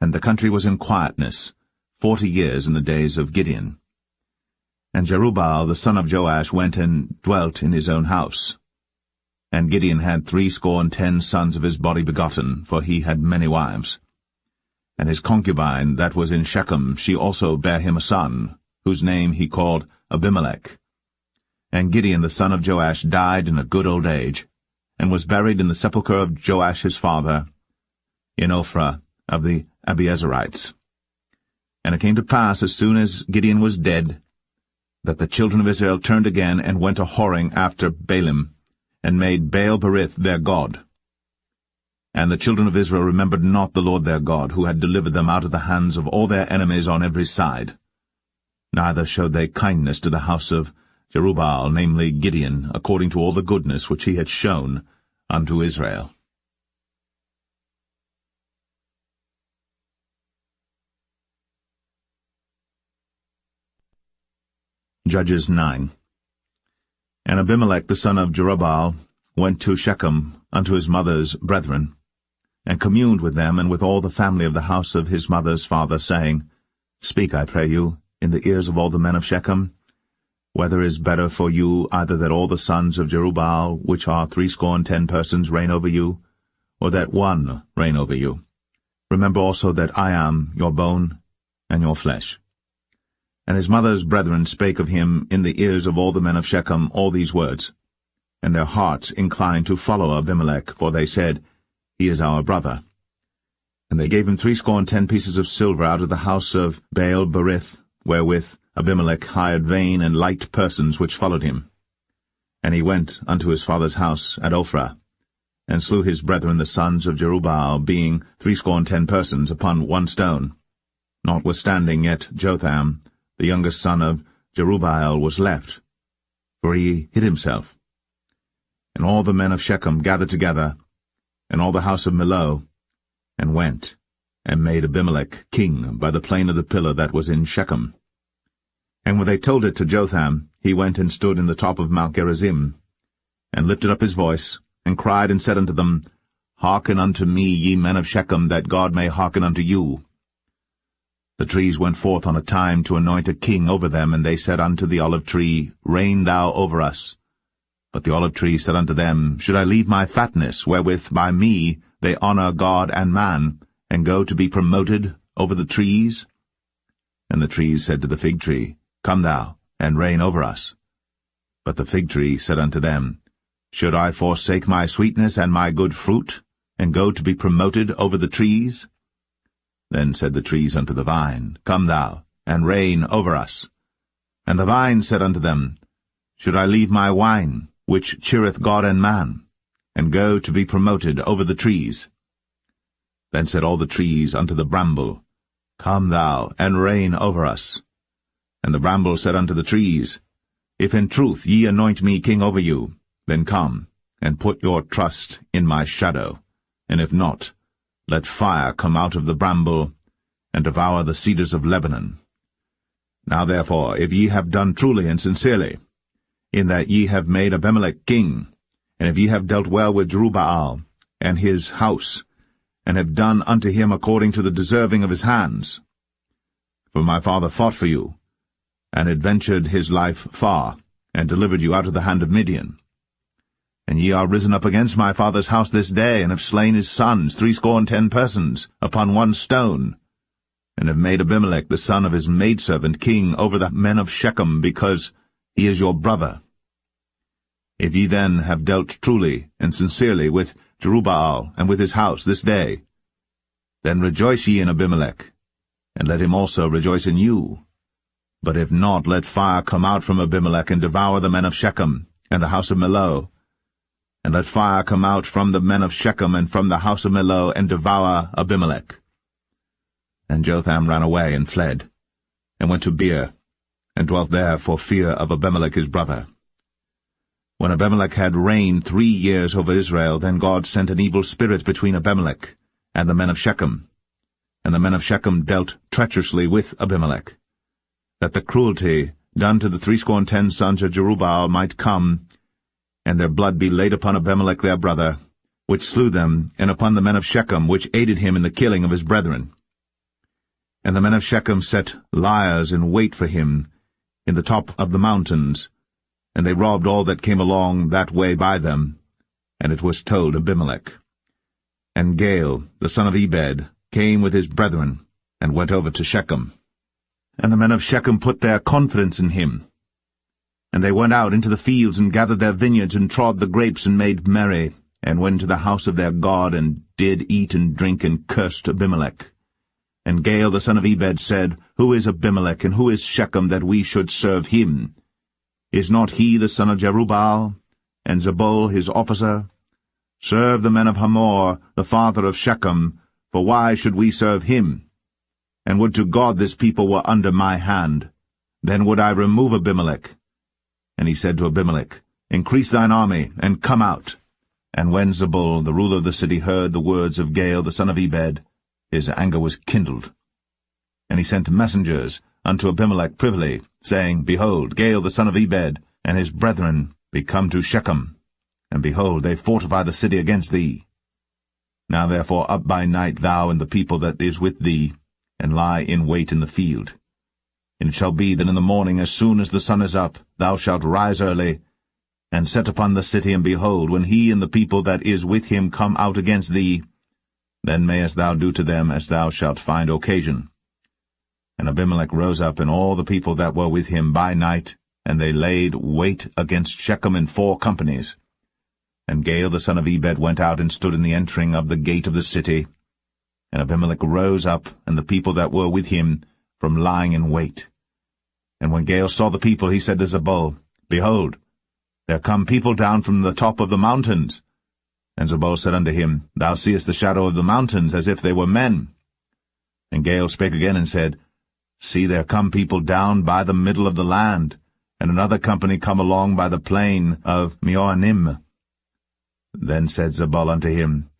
And the country was in quietness 40 years in the days of Gideon. And Jerubbaal the son of Joash went and dwelt in his own house. And Gideon had 70 sons of his body begotten, for he had many wives. And his concubine that was in Shechem, she also bare him a son, whose name he called Abimelech. And Gideon the son of Joash died in a good old age, and was buried in the sepulchre of Joash his father, in Ophrah of the Abiezerites. And it came to pass, as soon as Gideon was dead, that the children of Israel turned again, and went a-whoring after Baalim, and made Baal-berith their god. And the children of Israel remembered not the Lord their God, who had delivered them out of the hands of all their enemies on every side. Neither showed they kindness to the house of Jerubbaal, namely Gideon, according to all the goodness which he had shown unto Israel. Judges 9. And Abimelech the son of Jerubbaal went to Shechem unto his mother's brethren, and communed with them and with all the family of the house of his mother's father, saying, Speak, I pray you, in the ears of all the men of Shechem, whether is better for you either that all the sons of Jerubbaal, which are 70 persons, reign over you, or that one reign over you? Remember also that I am your bone and your flesh. And his mother's brethren spake of him in the ears of all the men of Shechem all these words. And their hearts inclined to follow Abimelech, for they said, He is our brother. And they gave him 70 pieces of silver out of the house of Baal-berith, wherewith Abimelech hired vain and light persons which followed him. And he went unto his father's house at Ophrah, and slew his brethren the sons of Jerubbaal, being 70 persons, upon one stone. Notwithstanding yet Jotham, the youngest son of Jerubbaal, was left, for he hid himself. And all the men of Shechem gathered together, and all the house of Millo, and went, and made Abimelech king by the plain of the pillar that was in Shechem. And when they told it to Jotham, he went and stood in the top of Mount Gerizim, and lifted up his voice, and cried and said unto them, Hearken unto me, ye men of Shechem, that God may hearken unto you. The trees went forth on a time to anoint a king over them, and they said unto the olive tree, Reign thou over us. But the olive tree said unto them, Should I leave my fatness, wherewith by me they honour God and man, and go to be promoted over the trees? And the trees said to the fig tree, Come thou, and reign over us. But the fig tree said unto them, Should I forsake my sweetness and my good fruit, and go to be promoted over the trees? Then said the trees unto the vine, Come thou, and reign over us. And the vine said unto them, Should I leave my wine, which cheereth God and man, and go to be promoted over the trees? Then said all the trees unto the bramble, Come thou, and reign over us. And the bramble said unto the trees, If in truth ye anoint me king over you, then come, and put your trust in my shadow, and if not, let fire come out of the bramble, and devour the cedars of Lebanon. Now therefore, if ye have done truly and sincerely, in that ye have made Abimelech king, and if ye have dealt well with Jerubbaal and his house, and have done unto him according to the deserving of his hands. For my father fought for you, and adventured his life far, and delivered you out of the hand of Midian. And ye are risen up against my father's house this day, and have slain his sons, 70 persons, upon one stone, and have made Abimelech the son of his maidservant king over the men of Shechem, because he is your brother. If ye then have dealt truly and sincerely with Jerubbaal and with his house this day, then rejoice ye in Abimelech, and let him also rejoice in you. But if not, let fire come out from Abimelech, and devour the men of Shechem, and the house of Millo. And let fire come out from the men of Shechem, and from the house of Millo, and devour Abimelech. And Jotham ran away, and fled, and went to Beer, and dwelt there for fear of Abimelech his brother. When Abimelech had reigned 3 years over Israel, then God sent an evil spirit between Abimelech and the men of Shechem. And the men of Shechem dealt treacherously with Abimelech, that the cruelty done to the 70 sons of Jerubbaal might come, and their blood be laid upon Abimelech their brother, which slew them, and upon the men of Shechem, which aided him in the killing of his brethren. And the men of Shechem set liers in wait for him in the top of the mountains, and they robbed all that came along that way by them. And it was told Abimelech. And Gaal, the son of Ebed, came with his brethren, and went over to Shechem. And the men of Shechem put their confidence in him. And they went out into the fields, and gathered their vineyards, and trod the grapes, and made merry, and went to the house of their God, and did eat and drink, and cursed Abimelech. And Gaal the son of Ebed said, Who is Abimelech, and who is Shechem, that we should serve him? Is not he the son of Jerubbaal, and Zebul his officer? Serve the men of Hamor, the father of Shechem, for why should we serve him? And would to God this people were under my hand, then would I remove Abimelech. And he said to Abimelech, Increase thine army, and come out. And when Zebul, the ruler of the city, heard the words of Gaal the son of Ebed, his anger was kindled. And he sent messengers unto Abimelech privily, saying, Behold, Gaal the son of Ebed and his brethren be come to Shechem, and behold, they fortify the city against thee. Now therefore up by night thou and the people that is with thee, and lie in wait in the field. And it shall be that in the morning, as soon as the sun is up, thou shalt rise early, and set upon the city, and behold, when he and the people that is with him come out against thee, then mayest thou do to them as thou shalt find occasion. And Abimelech rose up, and all the people that were with him by night, and they laid wait against Shechem in 4 companies. And Gaal the son of Ebed went out, and stood in the entering of the gate of the city. And Abimelech rose up, and the people that were with him, from lying in wait. And when Gaal saw the people, he said to Zebul, Behold, there come people down from the top of the mountains. And Zebul said unto him, Thou seest the shadow of the mountains, as if they were men. And Gaal spake again, and said, See, there come people down by the middle of the land, and another company come along by the plain of Meonim. Then said Zebul unto him,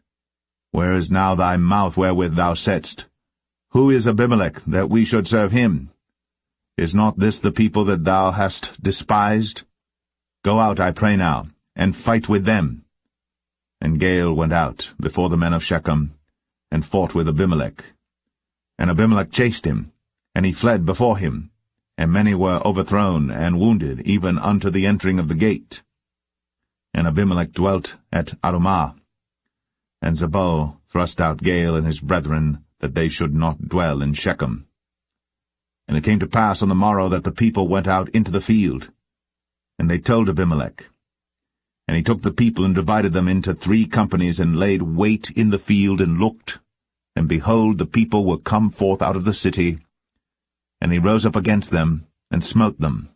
Where is now thy mouth wherewith thou saidst, Who is Abimelech, that we should serve him? Is not this the people that thou hast despised? Go out, I pray now, and fight with them. And Gaal went out before the men of Shechem, and fought with Abimelech. And Abimelech chased him, and he fled before him, and many were overthrown and wounded, even unto the entering of the gate. And Abimelech dwelt at Arumah. And Zebul thrust out Gaal and his brethren, that they should not dwell in Shechem. And it came to pass on the morrow that the people went out into the field. And they told Abimelech. And he took the people and divided them into 3 companies, and laid wait in the field, and looked, and behold, the people were come forth out of the city. And he rose up against them, and smote them.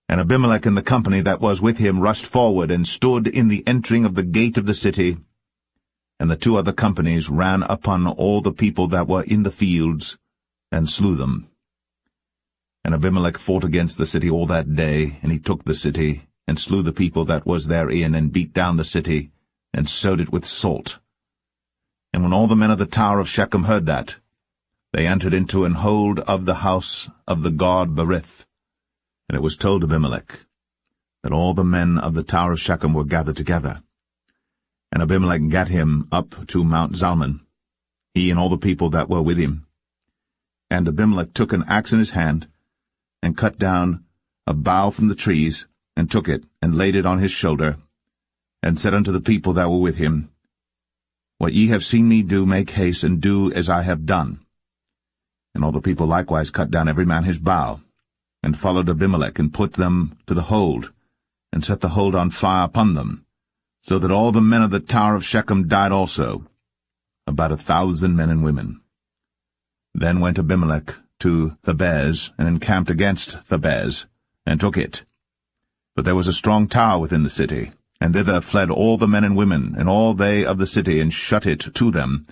And Abimelech and the company that was with him rushed forward, and stood in the entering of the gate of the city. And the 2 other companies ran upon all the people that were in the fields, and slew them. And Abimelech fought against the city all that day, and he took the city, and slew the people that was therein, and beat down the city, and sowed it with salt. And when all the men of the tower of Shechem heard that, they entered into an hold of the house of the god Berith. And it was told Abimelech that all the men of the tower of Shechem were gathered together. And Abimelech gat him up to Mount Zalmon, he and all the people that were with him. And Abimelech took an axe in his hand, and cut down a bough from the trees, and took it, and laid it on his shoulder, and said unto the people that were with him, What ye have seen me do, make haste, and do as I have done. And all the people likewise cut down every man his bough, and followed Abimelech, and put them to the hold, and set the hold on fire upon them, so that all the men of the tower of Shechem died also, about 1,000 men and women. Then went Abimelech to Thebez, and encamped against Thebez, and took it. But there was a strong tower within the city, and thither fled all the men and women, and all they of the city, and shut it to them,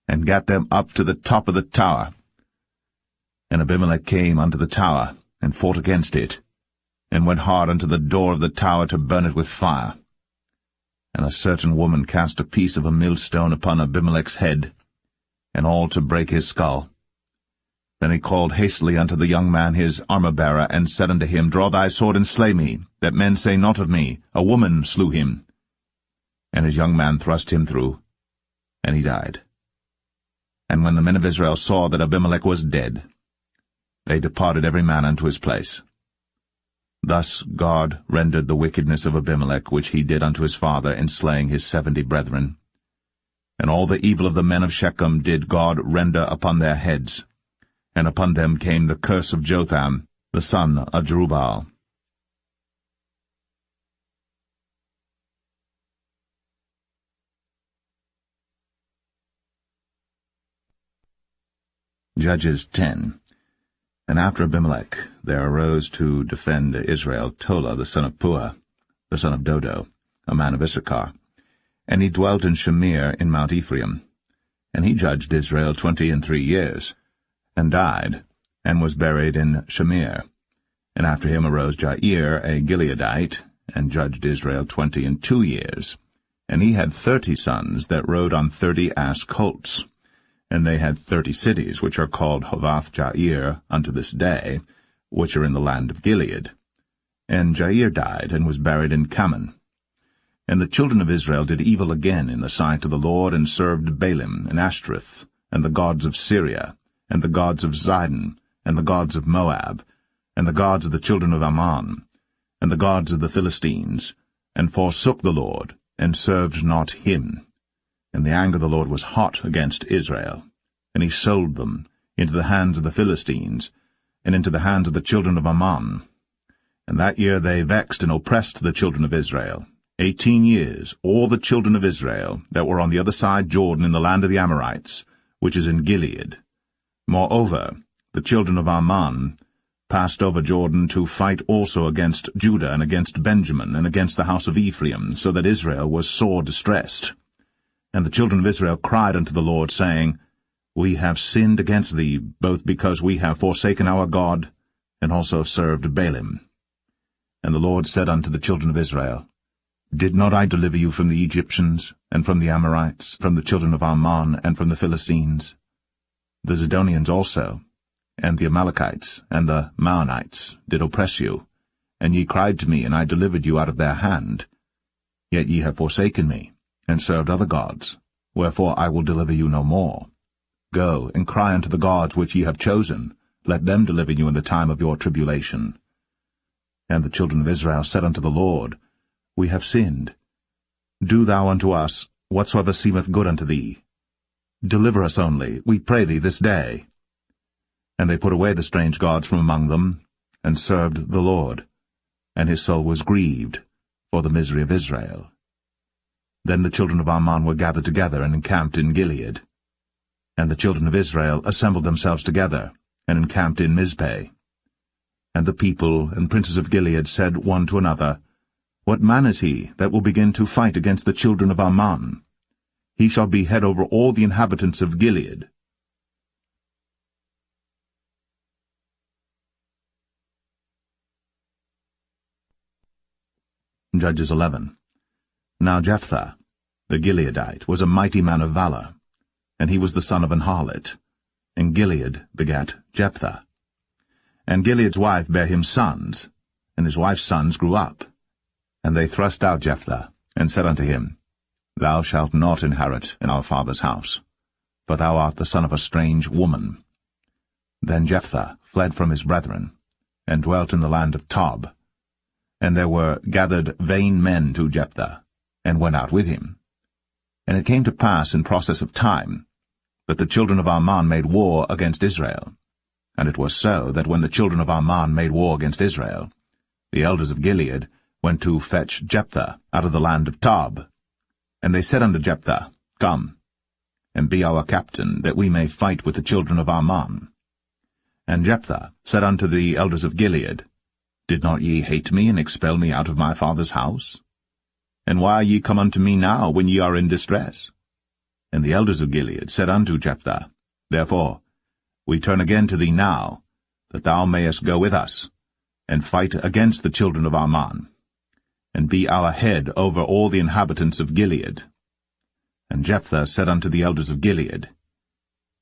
and gat them up to the top of the tower. And Abimelech came unto the tower, and fought against it, and went hard unto the door of the tower to burn it with fire. And a certain woman cast a piece of a millstone upon Abimelech's head, and all to break his skull. Then he called hastily unto the young man his armor-bearer, and said unto him, Draw thy sword, and slay me, that men say not of me, A woman slew him. And his young man thrust him through, and he died. And when the men of Israel saw that Abimelech was dead, they departed every man unto his place. Thus God rendered the wickedness of Abimelech, which he did unto his father, in slaying his 70 brethren. And all the evil of the men of Shechem did God render upon their heads, and upon them came the curse of Jotham, the son of Jerubbaal. Judges 10. And after Abimelech there arose to defend Israel Tola the son of Puah, the son of Dodo, a man of Issachar. And he dwelt in Shamir in Mount Ephraim. And he judged Israel 23 years, and died, and was buried in Shamir. And after him arose Jair, a Gileadite, and judged Israel 22 years. And he had 30 sons that rode on 30 ass colts. And they had 30 cities, which are called Hovath-Jair unto this day, which are in the land of Gilead. And Jair died, and was buried in Kaman. And the children of Israel did evil again in the sight of the Lord, and served Baalim, and Ashtoreth, and the gods of Syria, and the gods of Zidon, and the gods of Moab, and the gods of the children of Ammon, and the gods of the Philistines, and forsook the Lord, and served not him. And the anger of the Lord was hot against Israel, and he sold them into the hands of the Philistines, and into the hands of the children of Ammon. And that year they vexed and oppressed the children of Israel, 18 years, all the children of Israel that were on the other side Jordan in the land of the Amorites, which is in Gilead. Moreover, the children of Ammon passed over Jordan to fight also against Judah, and against Benjamin, and against the house of Ephraim, so that Israel was sore distressed. And the children of Israel cried unto the Lord, saying, We have sinned against thee, both because we have forsaken our God, and also served Baalim. And the Lord said unto the children of Israel, Did not I deliver you from the Egyptians, and from the Amorites, from the children of Ammon, and from the Philistines? The Zidonians also, and the Amalekites, and the Maonites did oppress you, and ye cried to me, and I delivered you out of their hand. Yet ye have forsaken me, and served other gods, wherefore I will deliver you no more. Go, and cry unto the gods which ye have chosen, let them deliver you in the time of your tribulation. And the children of Israel said unto the Lord, We have sinned. Do thou unto us whatsoever seemeth good unto thee. Deliver us only, we pray thee, this day. And they put away the strange gods from among them, and served the Lord. And his soul was grieved, for the misery of Israel. Then the children of Ammon were gathered together and encamped in Gilead. And the children of Israel assembled themselves together, and encamped in Mizpeh. And the people and princes of Gilead said one to another, What man is he that will begin to fight against the children of Ammon? He shall be head over all the inhabitants of Gilead. Judges 11. Now Jephthah, the Gileadite, was a mighty man of valor, and he was the son of an harlot, and Gilead begat Jephthah. And Gilead's wife bare him sons, and his wife's sons grew up. And they thrust out Jephthah, and said unto him, Thou shalt not inherit in our father's house, for thou art the son of a strange woman. Then Jephthah fled from his brethren, and dwelt in the land of Tob. And there were gathered vain men to Jephthah, and went out with him. And it came to pass in process of time, that the children of Ammon made war against Israel. And it was so that when the children of Ammon made war against Israel, the elders of Gilead went to fetch Jephthah out of the land of Tob. And they said unto Jephthah, Come, and be our captain, that we may fight with the children of Ammon. And Jephthah said unto the elders of Gilead, Did not ye hate me, and expel me out of my father's house? And why are ye come unto me now, when ye are in distress? And the elders of Gilead said unto Jephthah, Therefore we turn again to thee now, that thou mayest go with us, and fight against the children of Ammon, and be our head over all the inhabitants of Gilead. And Jephthah said unto the elders of Gilead,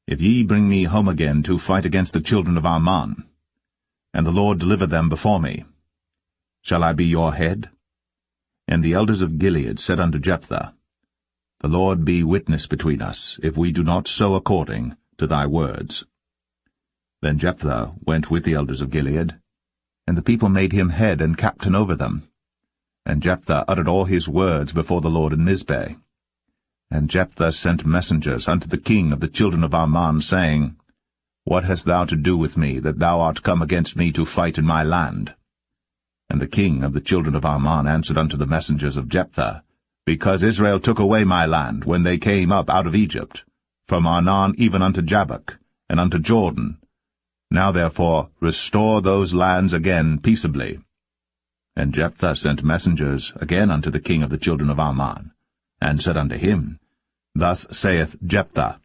If ye bring me home again to fight against the children of Ammon, and the Lord deliver them before me, shall I be your head? And the elders of Gilead said unto Jephthah, The Lord be witness between us, if we do not so according to thy words. Then Jephthah went with the elders of Gilead, and the people made him head and captain over them. And Jephthah uttered all his words before the Lord in Mizpeh. And Jephthah sent messengers unto the king of the children of Ammon, saying, What hast thou to do with me, that thou art come against me to fight in my land? And the king of the children of Ammon answered unto the messengers of Jephthah, Because Israel took away my land when they came up out of Egypt, from Arnon even unto Jabbok, and unto Jordan. Now therefore restore those lands again peaceably. And Jephthah sent messengers again unto the king of the children of Ammon, and said unto him, Thus saith Jephthah,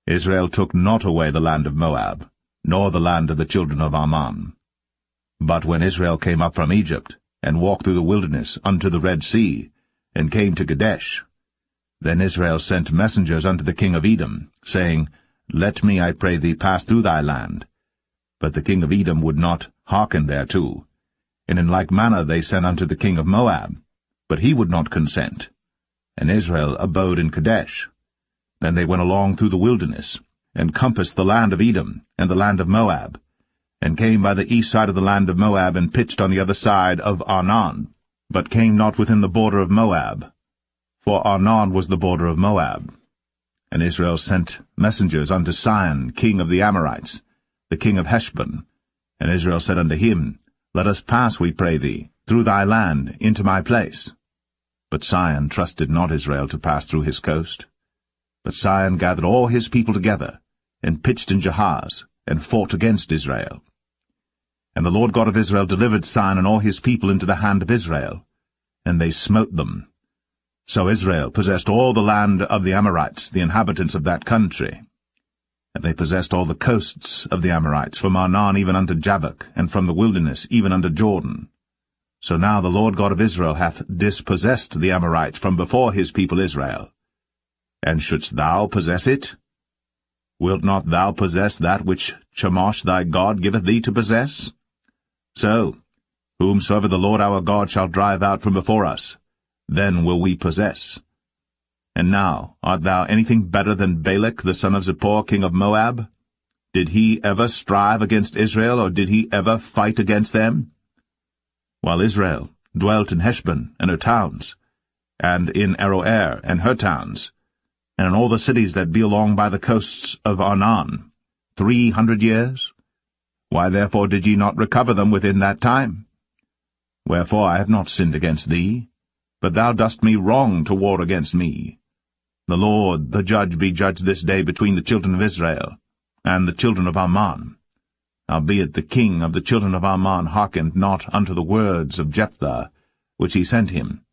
Israel took not away the land of Moab, nor the land of the children of Ammon. But when Israel came up from Egypt, and walked through the wilderness unto the Red Sea, and came to Kadesh, then Israel sent messengers unto the king of Edom, saying, Let me, I pray thee, pass through thy land. But the king of Edom would not hearken thereto. And in like manner they sent unto the king of Moab, but he would not consent. And Israel abode in Kadesh. Then they went along through the wilderness, and compassed the land of Edom, and the land of Moab, and came by the east side of the land of Moab, and pitched on the other side of Arnon, but came not within the border of Moab, for Arnon was the border of Moab. And Israel sent messengers unto Sihon, king of the Amorites, the king of Heshbon. And Israel said unto him, Let us pass, we pray thee, through thy land into my place. But Sihon trusted not Israel to pass through his coast. But Sihon gathered all his people together, and pitched in Jahaz, and fought against Israel. And the Lord God of Israel delivered Sihon and all his people into the hand of Israel, and they smote them. So Israel possessed all the land of the Amorites, the inhabitants of that country. And they possessed all the coasts of the Amorites, from Arnon even unto Jabbok, and from the wilderness even unto Jordan. So now the Lord God of Israel hath dispossessed the Amorites from before his people Israel. And shouldst thou possess it? Wilt not thou possess that which Chemosh thy God giveth thee to possess? So, whomsoever the Lord our God shall drive out from before us, then will we possess. And now, art thou anything better than Balak the son of Zippor, king of Moab? Did he ever strive against Israel, or did he ever fight against them? While Israel dwelt in Heshbon and her towns, and in Aroer and her towns, and in all the cities that be along by the coasts of Arnon, 300 years? Why therefore did ye not recover them within that time? Wherefore I have not sinned against thee, but thou dost me wrong to war against me. The Lord, the judge, be judged this day between the children of Israel and the children of Ammon. Howbeit the king of the children of Ammon hearkened not unto the words of Jephthah, which he sent him.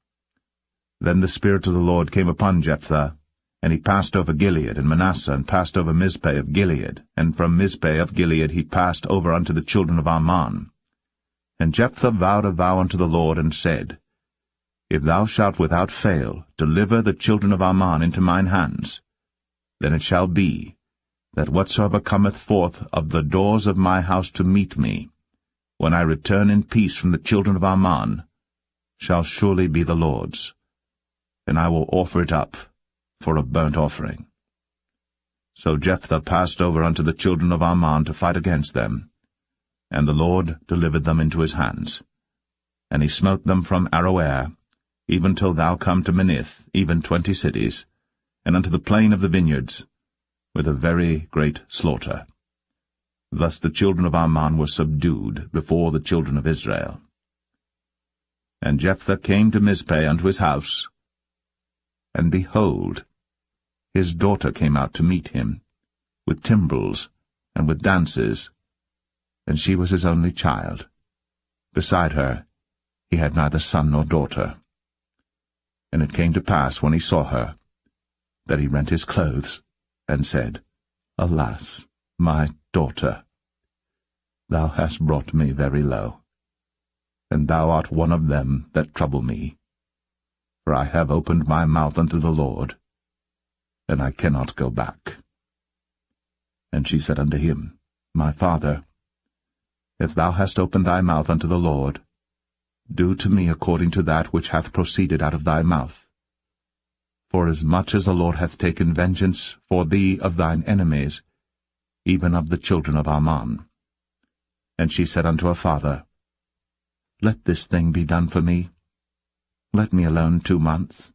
Then the Spirit of the Lord came upon Jephthah, and he passed over Gilead and Manasseh, and passed over Mizpeh of Gilead, and from Mizpeh of Gilead he passed over unto the children of Ammon. And Jephthah vowed a vow unto the Lord, and said, If thou shalt without fail deliver the children of Ammon into mine hands, then it shall be, that whatsoever cometh forth of the doors of my house to meet me, when I return in peace from the children of Ammon, shall surely be the Lord's, and I will offer it up for a burnt offering. So Jephthah passed over unto the children of Ammon to fight against them, and the Lord delivered them into his hands. And he smote them from Aroer, even till thou come to Minnith, even 20 cities, and unto the plain of the vineyards, with a very great slaughter. Thus the children of Ammon were subdued before the children of Israel. And Jephthah came to Mizpeh unto his house, and behold, his daughter came out to meet him, with timbrels and with dances, and she was his only child. Beside her he had neither son nor daughter. And it came to pass, when he saw her, that he rent his clothes, and said, Alas, my daughter, thou hast brought me very low, and thou art one of them that trouble me. For I have opened my mouth unto the Lord, and I cannot go back. And she said unto him, My father, if thou hast opened thy mouth unto the Lord, do to me according to that which hath proceeded out of thy mouth. For as much as the Lord hath taken vengeance for thee of thine enemies, even of the children of Ammon. And she said unto her father, Let this thing be done for me. Let me alone 2 months,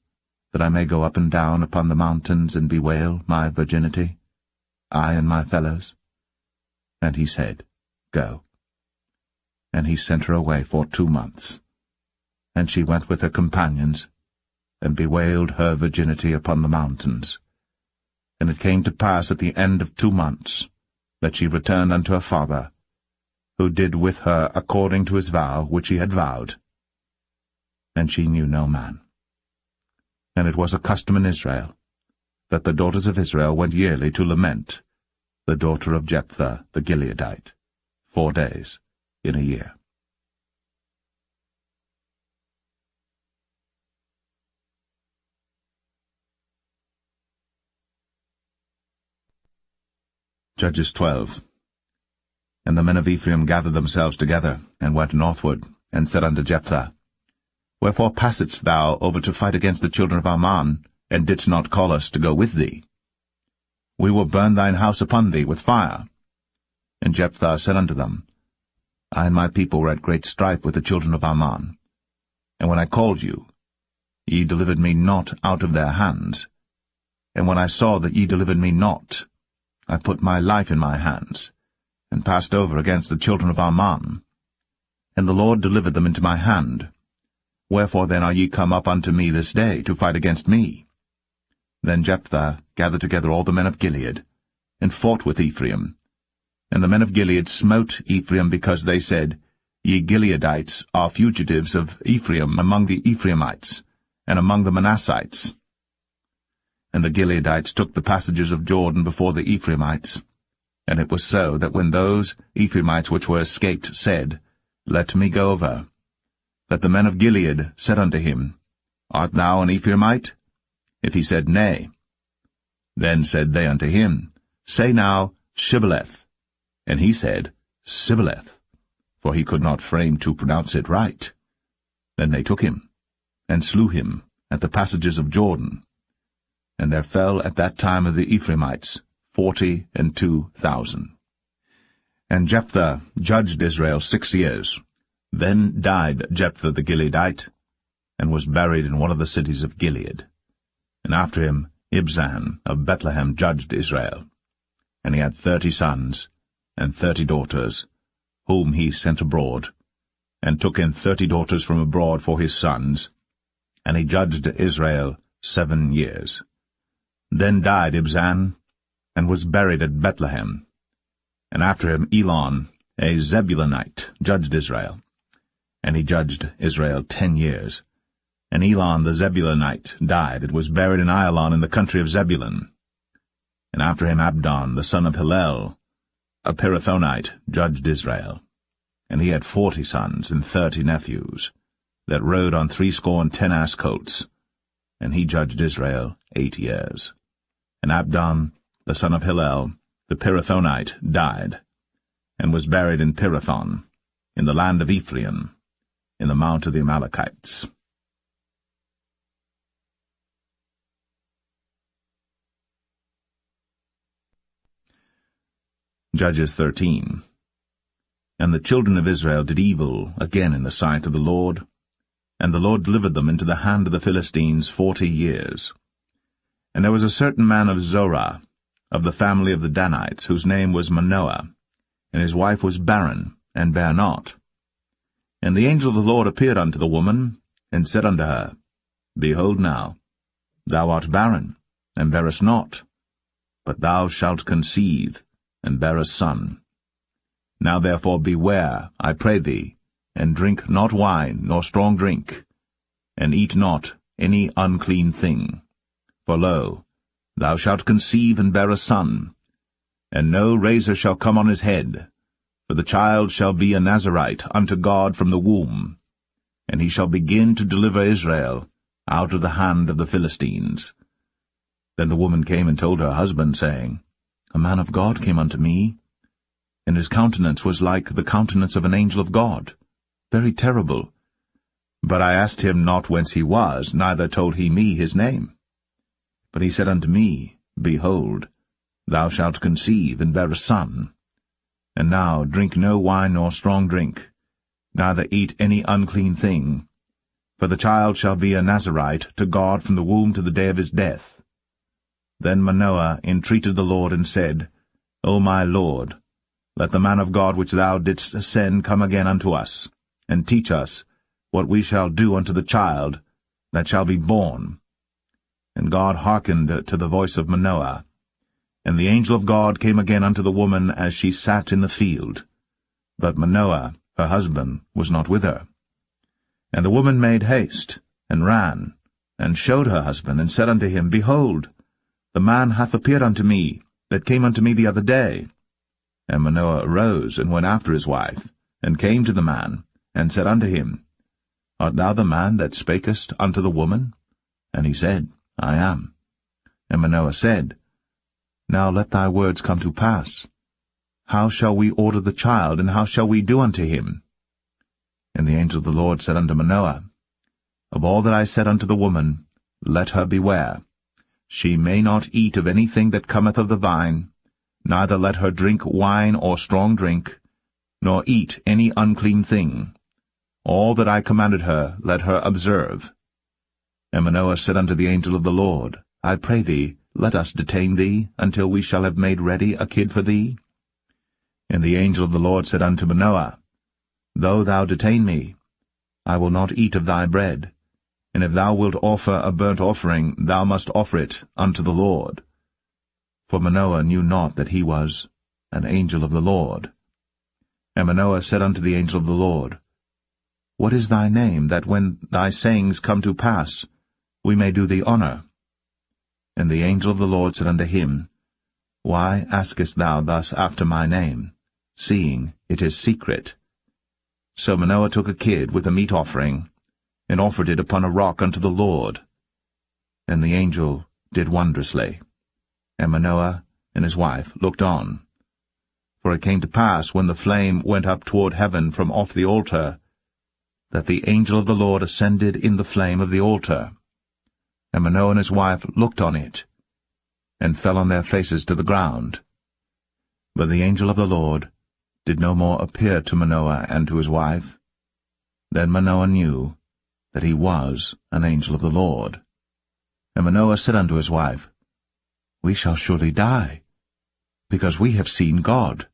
that I may go up and down upon the mountains and bewail my virginity, I and my fellows. And he said, Go. And he sent her away for 2 months. And she went with her companions, and bewailed her virginity upon the mountains. And it came to pass at the end of 2 months, that she returned unto her father, who did with her according to his vow which he had vowed. And she knew no man. And it was a custom in Israel, that the daughters of Israel went yearly to lament the daughter of Jephthah the Gileadite, 4 days in a year. Judges 12. And the men of Ephraim gathered themselves together, and went northward, and said unto Jephthah, Wherefore passedst thou over to fight against the children of Ammon, and didst not call us to go with thee? We will burn thine house upon thee with fire. And Jephthah said unto them, I and my people were at great strife with the children of Ammon. And when I called you, ye delivered me not out of their hands. And when I saw that ye delivered me not, I put my life in my hands, and passed over against the children of Ammon. And the Lord delivered them into my hand. Wherefore then are ye come up unto me this day to fight against me? Then Jephthah gathered together all the men of Gilead, and fought with Ephraim. And the men of Gilead smote Ephraim, because they said, Ye Gileadites are fugitives of Ephraim among the Ephraimites, and among the Manassites. And the Gileadites took the passages of Jordan before the Ephraimites. And it was so, that when those Ephraimites which were escaped said, Let me go over, that the men of Gilead said unto him, Art thou an Ephraimite? If he said, Nay. Then said they unto him, Say now, Shibboleth. And he said, Sibboleth, for he could not frame to pronounce it right. Then they took him, and slew him at the passages of Jordan. And there fell at that time of the Ephraimites 42,000. And Jephthah judged Israel 6 years. Then died Jephthah the Gileadite, and was buried in one of the cities of Gilead. And after him Ibzan of Bethlehem judged Israel. And he had 30 sons, and 30 daughters, whom he sent abroad, and took in 30 daughters from abroad for his sons. And he judged Israel 7 years. Then died Ibzan, and was buried at Bethlehem. And after him Elon, a Zebulunite, judged Israel. And he judged Israel 10 years. And Elon the Zebulunite died, and was buried in Ailon in the country of Zebulun. And after him Abdon, the son of Hillel, a Pirathonite, judged Israel. And he had 40 sons and 30 nephews, that rode on 70 ass colts. And he judged Israel 8 years. And Abdon, the son of Hillel, the Pirathonite, died, and was buried in Pirathon, in the land of Ephraim, in the mount of the Amalekites. Judges 13. And the children of Israel did evil again in the sight of the Lord, and the Lord delivered them into the hand of the Philistines 40 years. And there was a certain man of Zorah, of the family of the Danites, whose name was Manoah, and his wife was barren, and bare not. And the angel of the Lord appeared unto the woman, and said unto her, Behold now, thou art barren, and bearest not, but thou shalt conceive, and bear a son. Now therefore beware, I pray thee, and drink not wine, nor strong drink, and eat not any unclean thing. For lo, thou shalt conceive and bear a son, and no razor shall come on his head, for the child shall be a Nazarite unto God from the womb, and he shall begin to deliver Israel out of the hand of the Philistines. Then the woman came and told her husband, saying, A man of God came unto me, and his countenance was like the countenance of an angel of God, very terrible. But I asked him not whence he was, neither told he me his name. But he said unto me, Behold, thou shalt conceive, and bear a son. And now drink no wine nor strong drink, neither eat any unclean thing, for the child shall be a Nazarite to God from the womb to the day of his death. Then Manoah entreated the Lord, and said, O my Lord, let the man of God which thou didst send come again unto us, and teach us what we shall do unto the child that shall be born. And God hearkened to the voice of Manoah. And the angel of God came again unto the woman as she sat in the field. But Manoah, her husband, was not with her. And the woman made haste, and ran, and showed her husband, and said unto him, Behold, the man hath appeared unto me, that came unto me the other day. And Manoah arose, and went after his wife, and came to the man, and said unto him, Art thou the man that spakest unto the woman? And he said, I am. And Manoah said, Now let thy words come to pass. How shall we order the child, and how shall we do unto him? And the angel of the Lord said unto Manoah, Of all that I said unto the woman, let her beware. She may not eat of anything that cometh of the vine, neither let her drink wine or strong drink, nor eat any unclean thing. All that I commanded her let her observe. And Manoah said unto the angel of the Lord, I pray thee, let us detain thee, until we shall have made ready a kid for thee. And the angel of the Lord said unto Manoah, Though thou detain me, I will not eat of thy bread, and if thou wilt offer a burnt offering, thou must offer it unto the Lord. For Manoah knew not that he was an angel of the Lord. And Manoah said unto the angel of the Lord, What is thy name, that when thy sayings come to pass, we may do thee honor? And the angel of the Lord said unto him, Why askest thou thus after my name, seeing it is secret? So Manoah took a kid with a meat offering, and offered it upon a rock unto the Lord. And the angel did wondrously. And Manoah and his wife looked on. For it came to pass, when the flame went up toward heaven from off the altar, that the angel of the Lord ascended in the flame of the altar. And Manoah and his wife looked on it, and fell on their faces to the ground. But the angel of the Lord did no more appear to Manoah and to his wife. Then Manoah knew that he was an angel of the Lord. And Manoah said unto his wife, We shall surely die, because we have seen God.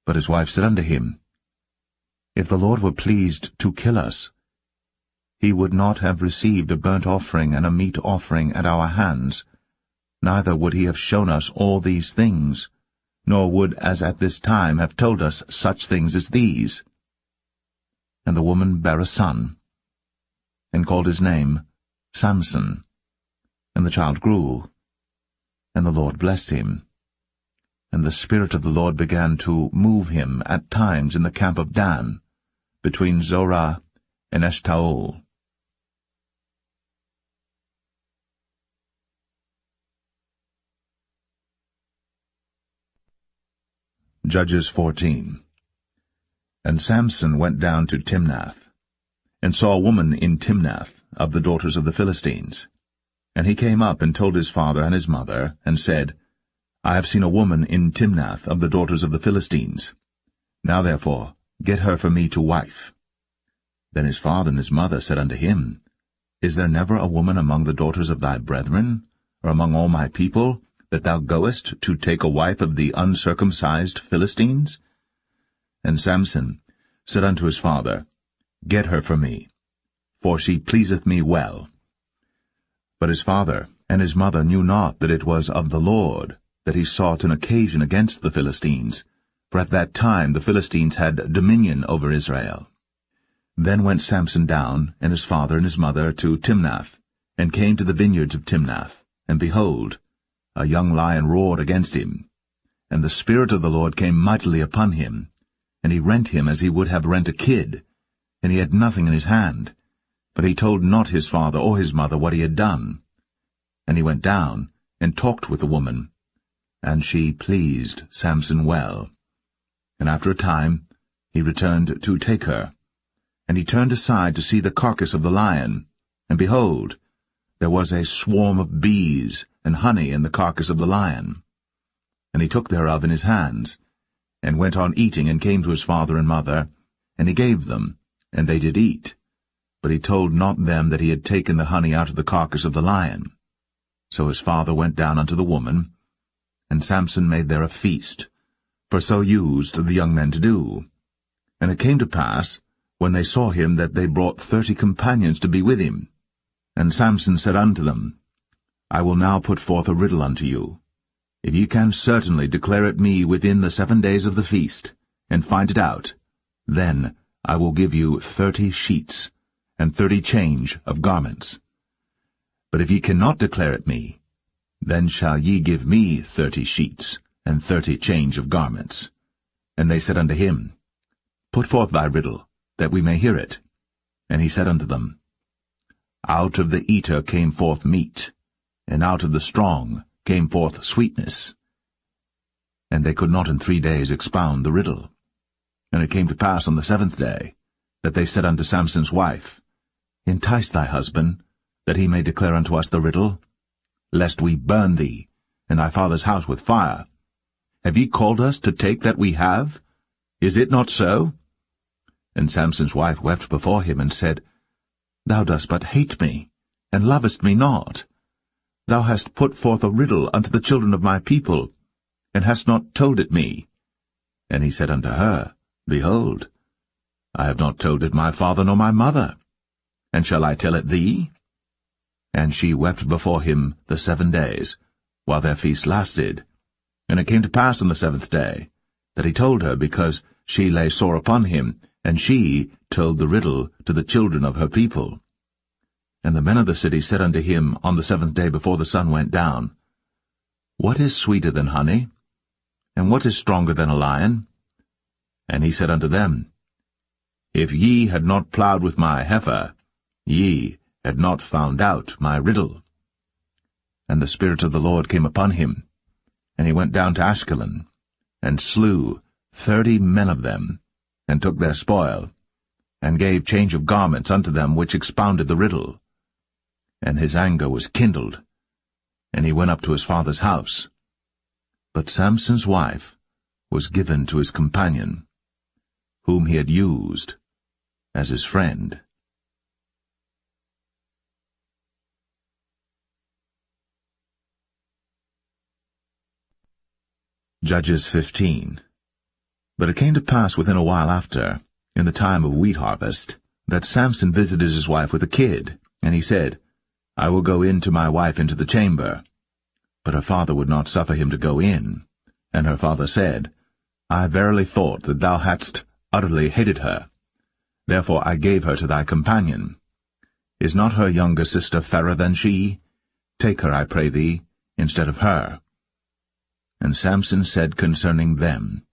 But his wife said unto him, If the Lord were pleased to kill us, he would not have received a burnt offering and a meat offering at our hands, neither would he have shown us all these things, nor would as at this time have told us such things as these. And the woman bare a son, and called his name Samson. And the child grew, and the Lord blessed him. And the Spirit of the Lord began to move him at times in the camp of Dan, between Zorah and Eshtaol. Judges 14. And Samson went down to Timnath, and saw a woman in Timnath of the daughters of the Philistines. And he came up and told his father and his mother, and said, I have seen a woman in Timnath of the daughters of the Philistines. Now therefore get her for me to wife. Then his father and his mother said unto him, Is there never a woman among the daughters of thy brethren, or among all my people, that thou goest to take a wife of the uncircumcised Philistines? And Samson said unto his father, Get her for me, for she pleaseth me well. But his father and his mother knew not that it was of the Lord that he sought an occasion against the Philistines, for at that time the Philistines had dominion over Israel. Then went Samson down, and his father and his mother, to Timnath, and came to the vineyards of Timnath, and behold, a young lion roared against him. And the Spirit of the Lord came mightily upon him, and he rent him as he would have rent a kid, and he had nothing in his hand. But he told not his father or his mother what he had done. And he went down, and talked with the woman, and she pleased Samson well. And after a time he returned to take her. And he turned aside to see the carcass of the lion, and behold, there was a swarm of bees and honey in the carcass of the lion. And he took thereof in his hands, and went on eating, and came to his father and mother, and he gave them, and they did eat. But he told not them that he had taken the honey out of the carcass of the lion. So his father went down unto the woman, and Samson made there a feast, for so used the young men to do. And it came to pass, when they saw him, that they brought 30 companions to be with him. And Samson said unto them, I will now put forth a riddle unto you. If ye can certainly declare it me within the 7 days of the feast, and find it out, then I will give you 30 sheets, and 30 change of garments. But if ye cannot declare it me, then shall ye give me 30 sheets, and 30 change of garments. And they said unto him, Put forth thy riddle, that we may hear it. And he said unto them, Out of the eater came forth meat, and out of the strong came forth sweetness. And they could not in 3 days expound the riddle. And it came to pass on the 7th day, that they said unto Samson's wife, Entice thy husband, that he may declare unto us the riddle, lest we burn thee, and thy father's house with fire. Have ye called us to take that we have? Is it not so? And Samson's wife wept before him, and said, Thou dost but hate me, and lovest me not. Thou hast put forth a riddle unto the children of my people, and hast not told it me. And he said unto her, Behold, I have not told it my father nor my mother. And shall I tell it thee? And she wept before him the 7 days, while their feast lasted. And it came to pass on the 7th day, that he told her, because she lay sore upon him, and she told the riddle to the children of her people. And the men of the city said unto him on the 7th day before the sun went down, What is sweeter than honey? And what is stronger than a lion? And he said unto them, If ye had not plowed with my heifer, ye had not found out my riddle. And the Spirit of the Lord came upon him, and he went down to Ashkelon, and slew 30 men of them, and took their spoil, and gave change of garments unto them which expounded the riddle. And his anger was kindled, and he went up to his father's house. But Samson's wife was given to his companion, whom he had used as his friend. Judges 15. But it came to pass within a while after, in the time of wheat harvest, that Samson visited his wife with a kid, and he said, I will go in to my wife into the chamber. But her father would not suffer him to go in. And her father said, I verily thought that thou hadst utterly hated her. Therefore I gave her to thy companion. Is not her younger sister fairer than she? Take her, I pray thee, instead of her. And Samson said concerning them,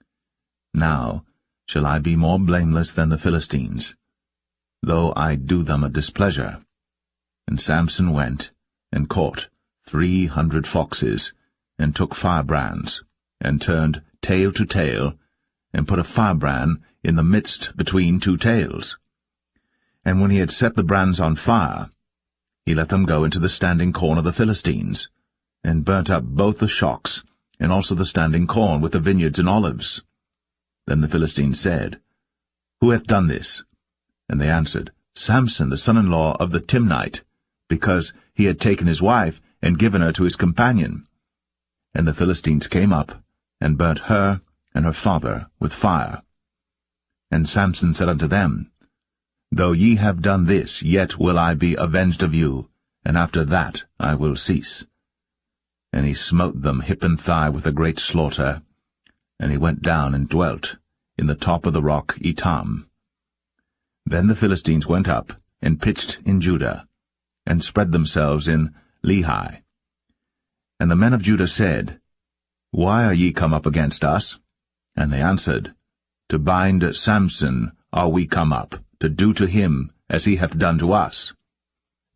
Now shall I be more blameless than the Philistines, though I do them a displeasure. And Samson went, and caught 300 foxes, and took firebrands, and turned tail to tail, and put a firebrand in the midst between two tails. And when he had set the brands on fire, he let them go into the standing corn of the Philistines, and burnt up both the shocks, and also the standing corn with the vineyards and olives. Then the Philistines said, Who hath done this? And they answered, Samson, the son-in-law of the Timnite, because he had taken his wife, and given her to his companion. And the Philistines came up, and burnt her and her father with fire. And Samson said unto them, Though ye have done this, yet will I be avenged of you, and after that I will cease. And he smote them hip and thigh with a great slaughter, and he went down and dwelt in the top of the rock Etam. Then the Philistines went up, and pitched in Judah, and spread themselves in Lehi. And the men of Judah said, Why are ye come up against us? And they answered, To bind Samson are we come up, to do to him as he hath done to us.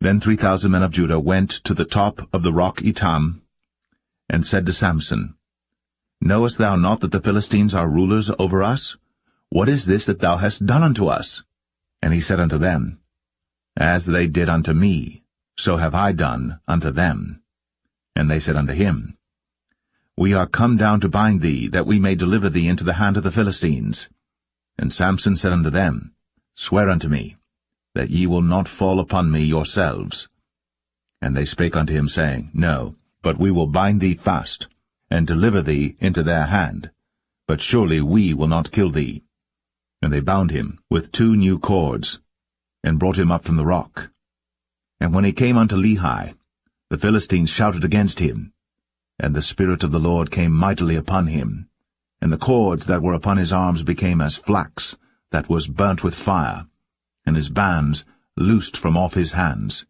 Then 3,000 men of Judah went to the top of the rock Etam, and said to Samson, Knowest thou not that the Philistines are rulers over us? What is this that thou hast done unto us? And he said unto them, As they did unto me, so have I done unto them. And they said unto him, We are come down to bind thee, that we may deliver thee into the hand of the Philistines. And Samson said unto them, Swear unto me, that ye will not fall upon me yourselves. And they spake unto him, saying, No, but we will bind thee fast, and deliver thee into their hand. But surely we will not kill thee. And they bound him with 2 new cords, and brought him up from the rock. And when he came unto Lehi, the Philistines shouted against him, and the Spirit of the Lord came mightily upon him, and the cords that were upon his arms became as flax that was burnt with fire, and his bands loosed from off his hands.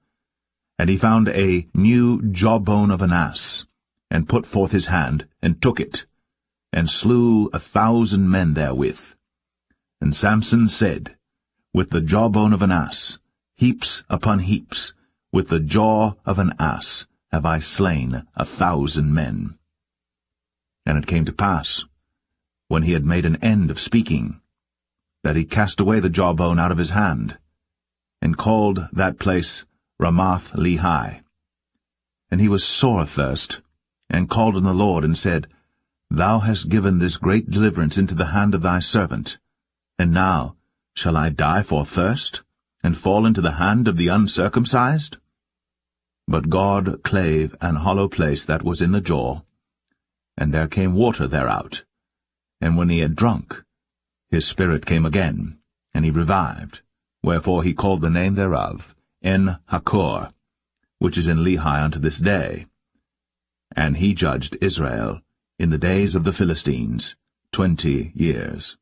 And he found a new jawbone of an ass, and put forth his hand, and took it, and slew 1,000 men therewith. And Samson said, With the jawbone of an ass, heaps upon heaps, with the jaw of an ass have I slain 1,000 men. And it came to pass, when he had made an end of speaking, that he cast away the jawbone out of his hand, and called that place Ramath Lehi. And he was sore athirst, and called on the Lord, and said, Thou hast given this great deliverance into the hand of thy servant, and now shall I die for thirst, and fall into the hand of the uncircumcised? But God clave an hollow place that was in the jaw, and there came water thereout. And when he had drunk, his spirit came again, and he revived, wherefore he called the name thereof En-Hakkore, which is in Lehi unto this day. And he judged Israel in the days of the Philistines 20 years.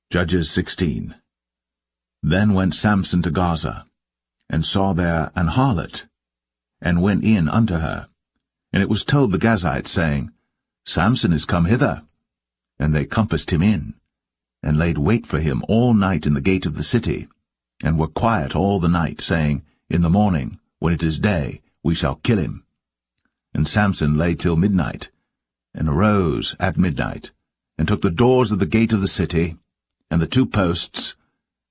Judges 16. Then went Samson to Gaza, and saw there an harlot, and went in unto her. And it was told the Gazites, saying, Samson is come hither. And they compassed him in, and laid wait for him all night in the gate of the city, and were quiet all the night, saying, In the morning, when it is day, we shall kill him. And Samson lay till midnight, and arose at midnight, and took the doors of the gate of the city, and the 2 posts,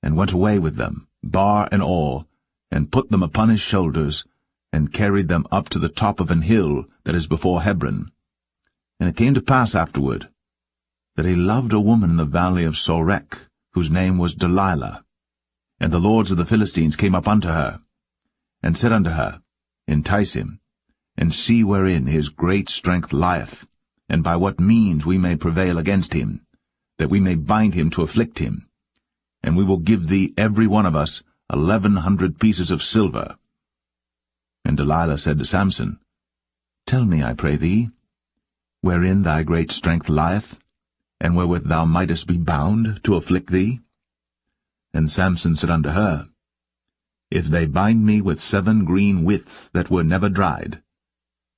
and went away with them, bar and all, and put them upon his shoulders, and carried them up to the top of an hill that is before Hebron. And it came to pass afterward, that he loved a woman in the valley of Sorek, whose name was Delilah. And the lords of the Philistines came up unto her, and said unto her, Entice him, and see wherein his great strength lieth, and by what means we may prevail against him, that we may bind him to afflict him. And we will give thee every one of us 1,100 pieces of silver. And Delilah said to Samson, Tell me, I pray thee, wherein thy great strength lieth, and wherewith thou mightest be bound to afflict thee? And Samson said unto her, If they bind me with 7 green withs that were never dried,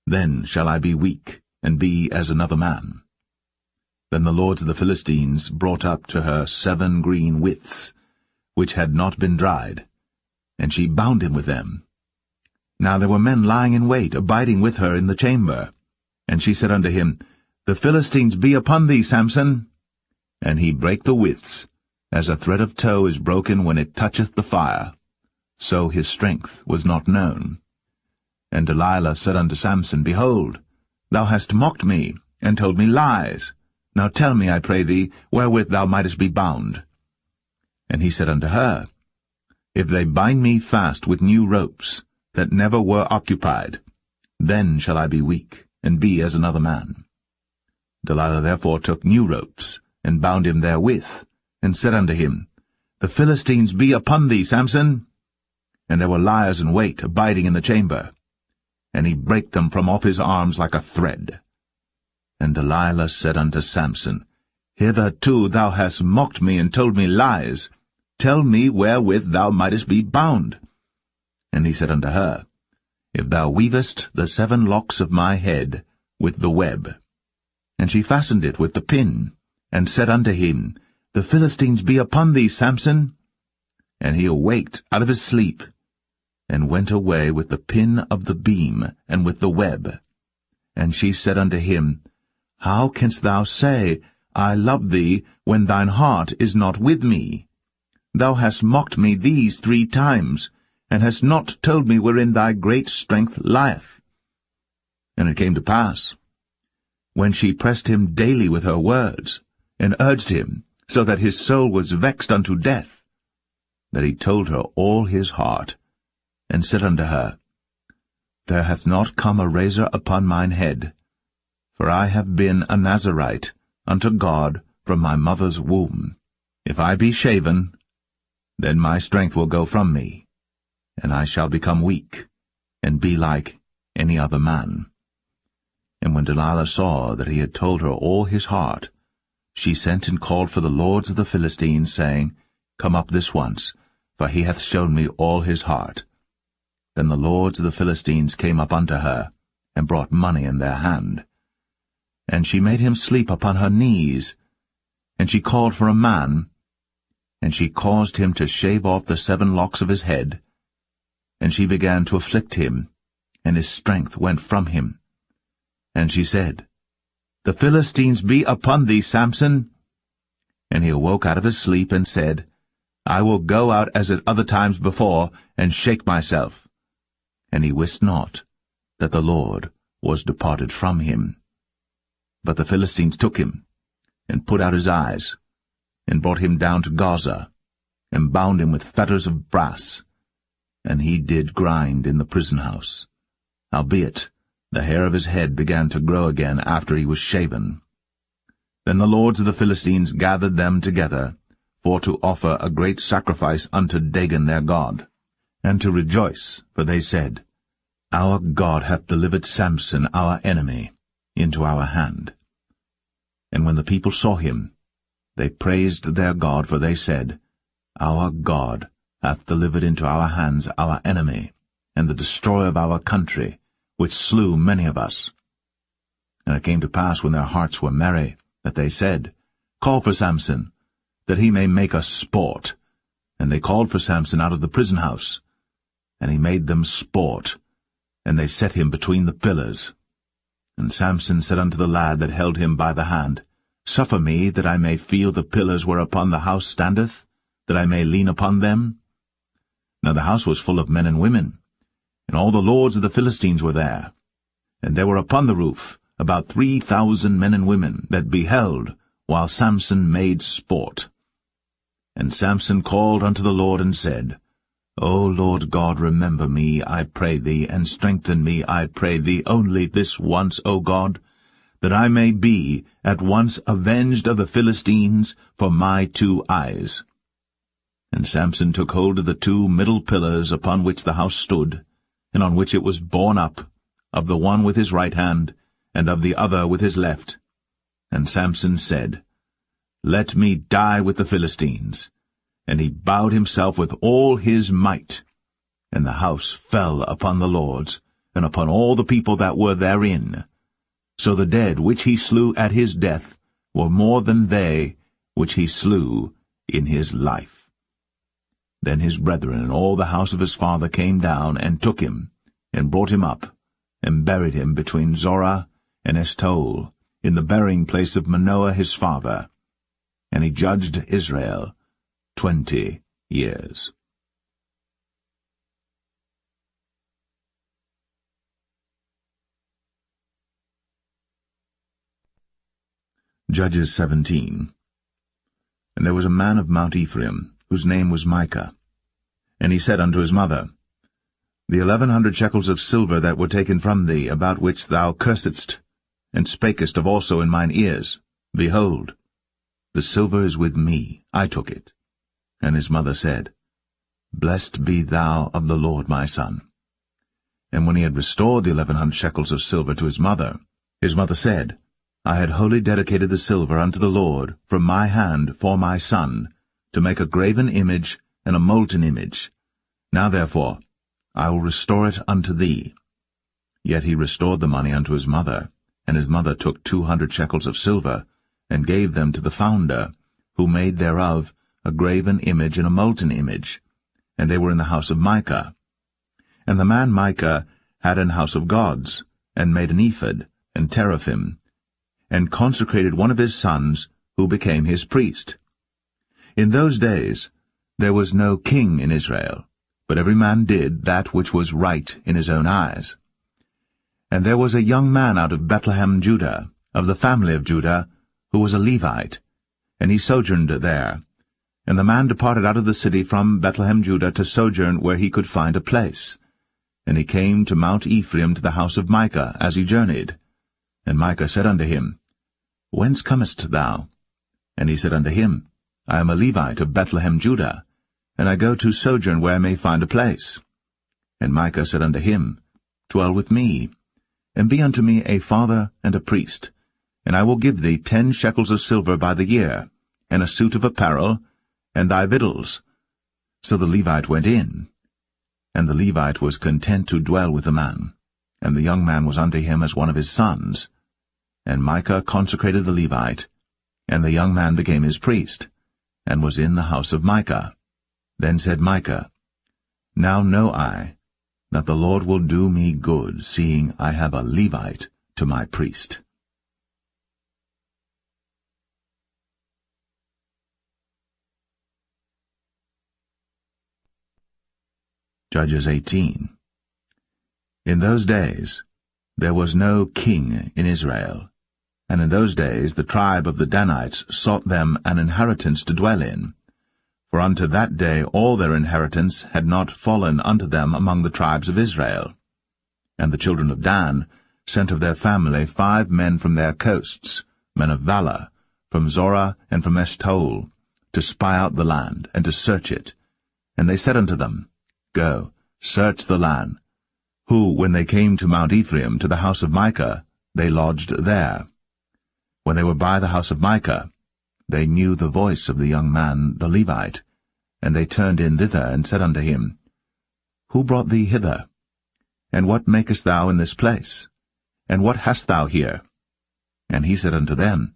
then shall I be weak, and be as another man. Then the lords of the Philistines brought up to her 7 green withs, which had not been dried, and she bound him with them. Now there were men lying in wait, abiding with her in the chamber. And she said unto him, The Philistines be upon thee, Samson. And he brake the withs, as a thread of tow is broken when it toucheth the fire. So his strength was not known. And Delilah said unto Samson, Behold, thou hast mocked me, and told me lies. Now tell me, I pray thee, wherewith thou mightest be bound. And he said unto her, If they bind me fast with new ropes, that never were occupied, then shall I be weak, and be as another man. Delilah therefore took new ropes, and bound him therewith, and said unto him, The Philistines be upon thee, Samson. And there were liers in wait, abiding in the chamber. And he brake them from off his arms like a thread. And Delilah said unto Samson, Hitherto thou hast mocked me, and told me lies. Tell me wherewith thou mightest be bound. And he said unto her, If thou weavest the 7 locks of my head with the web. And she fastened it with the pin, and said unto him, The Philistines be upon thee, Samson. And he awaked out of his sleep, and went away with the pin of the beam, and with the web. And she said unto him, How canst thou say, I love thee, when thine heart is not with me? Thou hast mocked me these 3 times, and hast not told me wherein thy great strength lieth. And it came to pass, when she pressed him daily with her words, and urged him, so that his soul was vexed unto death, that he told her all his heart, and said unto her, There hath not come a razor upon mine head, for I have been a Nazarite unto God from my mother's womb. If I be shaven, then my strength will go from me, and I shall become weak, and be like any other man. And when Delilah saw that he had told her all his heart, she sent and called for the lords of the Philistines, saying, Come up this once, for he hath shown me all his heart. Then the lords of the Philistines came up unto her, and brought money in their hand. And she made him sleep upon her knees, and she called for a man, and she caused him to shave off the 7 locks of his head, and she began to afflict him, and his strength went from him. And she said, The Philistines be upon thee, Samson. And he awoke out of his sleep, and said, I will go out as at other times before, and shake myself. And he wist not that the Lord was departed from him. But the Philistines took him, and put out his eyes, and brought him down to Gaza, and bound him with fetters of brass. And he did grind in the prison house. Howbeit, the hair of his head began to grow again after he was shaven. Then the lords of the Philistines gathered them together, for to offer a great sacrifice unto Dagon their god, and to rejoice, for they said, Our God hath delivered Samson our enemy into our hand. And when the people saw him, they praised their God, for they said, Our God hath delivered into our hands our enemy, and the destroyer of our country, which slew many of us. And it came to pass, when their hearts were merry, that they said, Call for Samson, that he may make us sport. And they called for Samson out of the prison house. And he made them sport, and they set him between the pillars. And Samson said unto the lad that held him by the hand, Suffer me that I may feel the pillars whereupon the house standeth, that I may lean upon them. Now the house was full of men and women, and all the lords of the Philistines were there. And there were upon the roof about 3,000 men and women that beheld while Samson made sport. And Samson called unto the Lord, and said, O Lord God, remember me, I pray thee, and strengthen me, I pray thee, only this once, O God, that I may be at once avenged of the Philistines for my 2 eyes. And Samson took hold of the 2 middle pillars upon which the house stood, and on which it was borne up, of the one with his right hand, and of the other with his left. And Samson said, Let me die with the Philistines. And he bowed himself with all his might. And the house fell upon the lords, and upon all the people that were therein. So the dead which he slew at his death were more than they which he slew in his life. Then his brethren and all the house of his father came down, and took him, and brought him up, and buried him between Zorah and Eshtaol, in the burying place of Manoah his father. And he judged Israel 20 years. Judges 17. And there was a man of Mount Ephraim, whose name was Micah. And he said unto his mother, The 1100 shekels of silver that were taken from thee, about which thou cursedst, and spakest of also in mine ears, behold, the silver is with me, I took it. And his mother said, Blessed be thou of the Lord, my son. And when he had restored the 1100 shekels of silver to his mother said, I had wholly dedicated the silver unto the Lord from my hand for my son, to make a graven image and a molten image. Now therefore I will restore it unto thee. Yet he restored the money unto his mother, and his mother took 200 shekels of silver, and gave them to the founder, who made thereof a graven image and a molten image, and they were in the house of Micah. And the man Micah had an house of gods, and made an ephod, and teraphim, and consecrated one of his sons, who became his priest. In those days there was no king in Israel, but every man did that which was right in his own eyes. And there was a young man out of Bethlehem, Judah, of the family of Judah, who was a Levite, and he sojourned there. And the man departed out of the city from Bethlehem, Judah, to sojourn where he could find a place. And he came to Mount Ephraim to the house of Micah, as he journeyed. And Micah said unto him, Whence comest thou? And he said unto him, I am a Levite of Bethlehem, Judah, and I go to sojourn where I may find a place. And Micah said unto him, Dwell with me, and be unto me a father and a priest, and I will give thee 10 shekels of silver by the year, and a suit of apparel, and thy victuals. So the Levite went in. And the Levite was content to dwell with the man, and the young man was unto him as one of his sons. And Micah consecrated the Levite, and the young man became his priest, and was in the house of Micah. Then said Micah, Now know I that the Lord will do me good, seeing I have a Levite to my priest. Judges 18. In those days there was no king in Israel, and in those days the tribe of the Danites sought them an inheritance to dwell in. For unto that day all their inheritance had not fallen unto them among the tribes of Israel. And the children of Dan sent of their family 5 men from their coasts, men of valor, from Zorah and from Eshtaol, to spy out the land, and to search it. And they said unto them, Go, search the land. Who, when they came to Mount Ephraim, to the house of Micah, they lodged there. When they were by the house of Micah, they knew the voice of the young man, the Levite, and they turned in thither, and said unto him, Who brought thee hither? And what makest thou in this place? And what hast thou here? And he said unto them,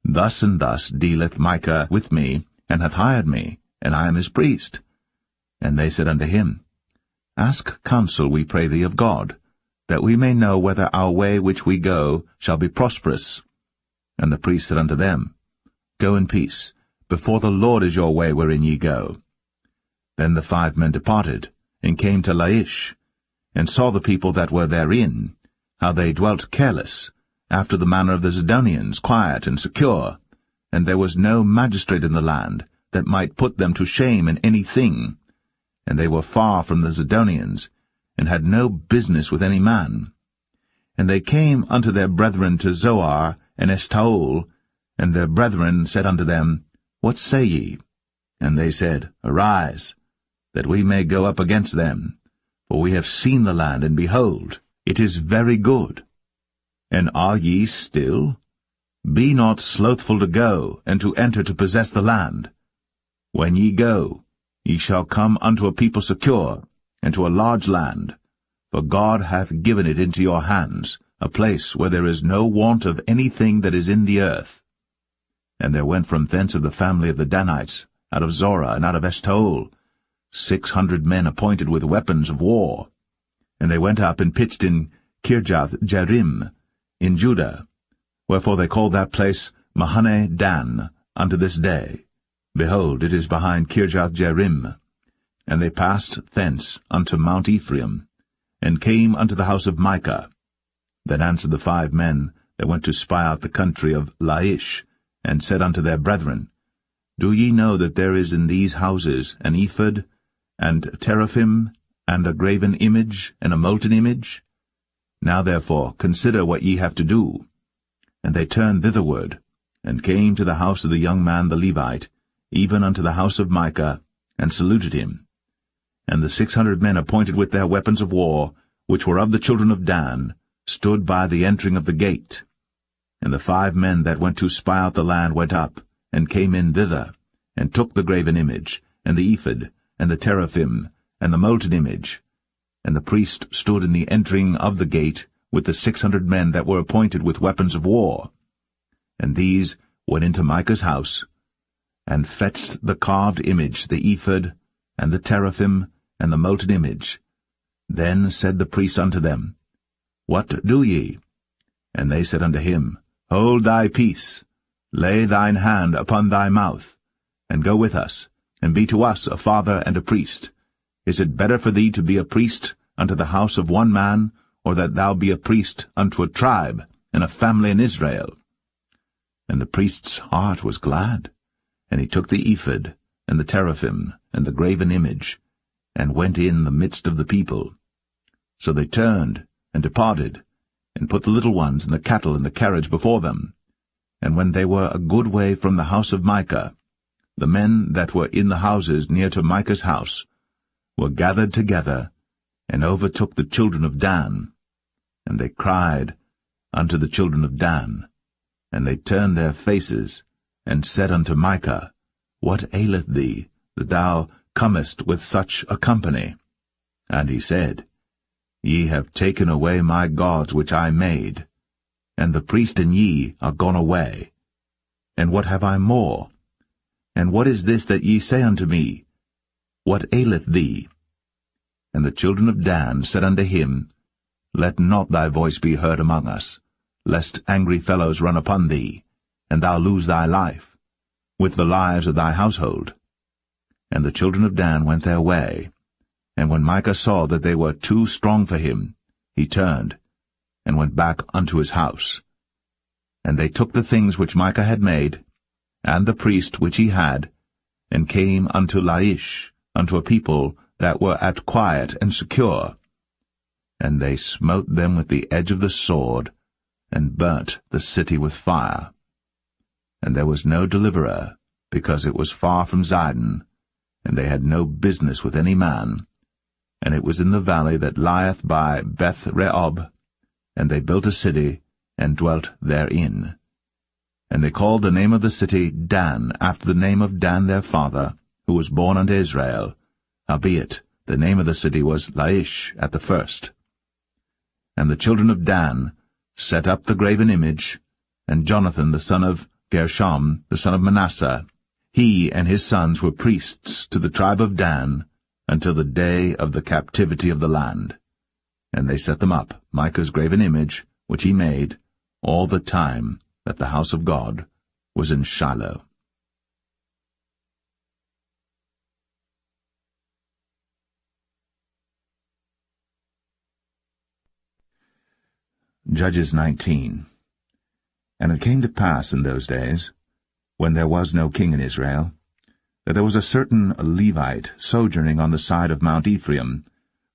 Thus and thus dealeth Micah with me, and hath hired me, and I am his priest. And they said unto him, Ask counsel, we pray thee, of God, that we may know whether our way which we go shall be prosperous. And the priest said unto them, Go in peace, before the Lord is your way wherein ye go. Then the 5 men departed, and came to Laish, and saw the people that were therein, how they dwelt careless, after the manner of the Zidonians, quiet and secure, and there was no magistrate in the land that might put them to shame in any thing. and they were far from the Zidonians, and had no business with any man. And they came unto their brethren to Zoar and Eshtaol, and their brethren said unto them, What say ye? And they said, Arise, that we may go up against them, for we have seen the land, and behold, it is very good. And are ye still? Be not slothful to go, and to enter to possess the land. When ye go, ye shall come unto a people secure, and to a large land, for God hath given it into your hands, a place where there is no want of anything that is in the earth. And there went from thence of the family of the Danites, out of Zorah and out of Eshtaol, 600 men appointed with weapons of war. And they went up and pitched in Kirjath-jearim, in Judah, wherefore they called that place Mahane Dan unto this day. Behold, it is behind Kirjath-jearim. And they passed thence unto Mount Ephraim, and came unto the house of Micah. Then answered the 5 men that went to spy out the country of Laish, and said unto their brethren, Do ye know that there is in these houses an ephod, and teraphim, and a graven image, and a molten image? Now therefore consider what ye have to do. And they turned thitherward, and came to the house of the young man the Levite, even unto the house of Micah, and saluted him. And the 600 men appointed with their weapons of war, which were of the children of Dan, stood by the entering of the gate. And the 5 men that went to spy out the land went up, and came in thither, and took the graven image, and the ephod, and the teraphim, and the molten image. And the priest stood in the entering of the gate with the 600 men that were appointed with weapons of war. And these went into Micah's house, and fetched the carved image, the ephod, and the teraphim, and the molten image. Then said the priest unto them, What do ye? And they said unto him, Hold thy peace, lay thine hand upon thy mouth, and go with us, and be to us a father and a priest. Is it better for thee to be a priest unto the house of one man, or that thou be a priest unto a tribe and a family in Israel? And the priest's heart was glad, and he took the ephod, and the teraphim, and the graven image, and went in the midst of the people. So they turned, and departed, and put the little ones and the cattle in the carriage before them. And when they were a good way from the house of Micah, the men that were in the houses near to Micah's house were gathered together, and overtook the children of Dan. And they cried unto the children of Dan, and they turned their faces, and said unto Micah, What aileth thee, that thou comest with such a company? And he said, Ye have taken away my gods which I made, and the priest and ye are gone away. And what have I more? And what is this that ye say unto me? What aileth thee? And the children of Dan said unto him, Let not thy voice be heard among us, lest angry fellows run upon thee, and thou lose thy life, with the lives of thy household. And the children of Dan went their way. And when Micah saw that they were too strong for him, he turned, and went back unto his house. And they took the things which Micah had made, and the priest which he had, and came unto Laish, unto a people that were at quiet and secure. And they smote them with the edge of the sword, and burnt the city with fire. And there was no deliverer, because it was far from Zidon, and they had no business with any man. And it was in the valley that lieth by Beth-rehob, and they built a city, and dwelt therein. And they called the name of the city Dan, after the name of Dan their father, who was born unto Israel. Howbeit, the name of the city was Laish at the first. And the children of Dan set up the graven image, and Jonathan the son of Gershom, the son of Manasseh, he and his sons were priests to the tribe of Dan, until the day of the captivity of the land. And they set them up, Micah's graven image, which he made, all the time that the house of God was in Shiloh. Judges 19. And it came to pass in those days, when there was no king in Israel, that there was a certain Levite sojourning on the side of Mount Ephraim,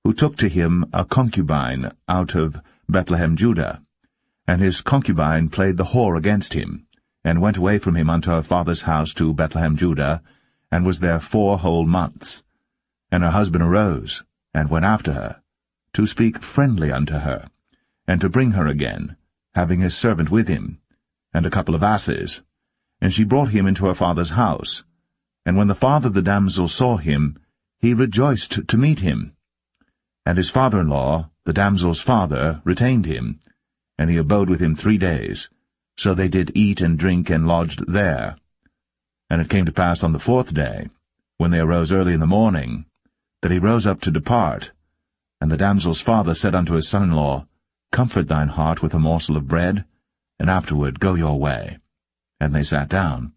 who took to him a concubine out of Bethlehem, Judah. And his concubine played the whore against him, and went away from him unto her father's house to Bethlehem, Judah, and was there 4 whole months. And her husband arose, and went after her, to speak friendly unto her, and to bring her again, having his servant with him, and a couple of asses. And she brought him into her father's house. And when the father of the damsel saw him, he rejoiced to meet him. And his father-in-law, the damsel's father, retained him, and he abode with him 3 days. So they did eat and drink and lodged there. And it came to pass on the 4th day, when they arose early in the morning, that he rose up to depart. And the damsel's father said unto his son-in-law, Comfort thine heart with a morsel of bread, and afterward go your way. And they sat down,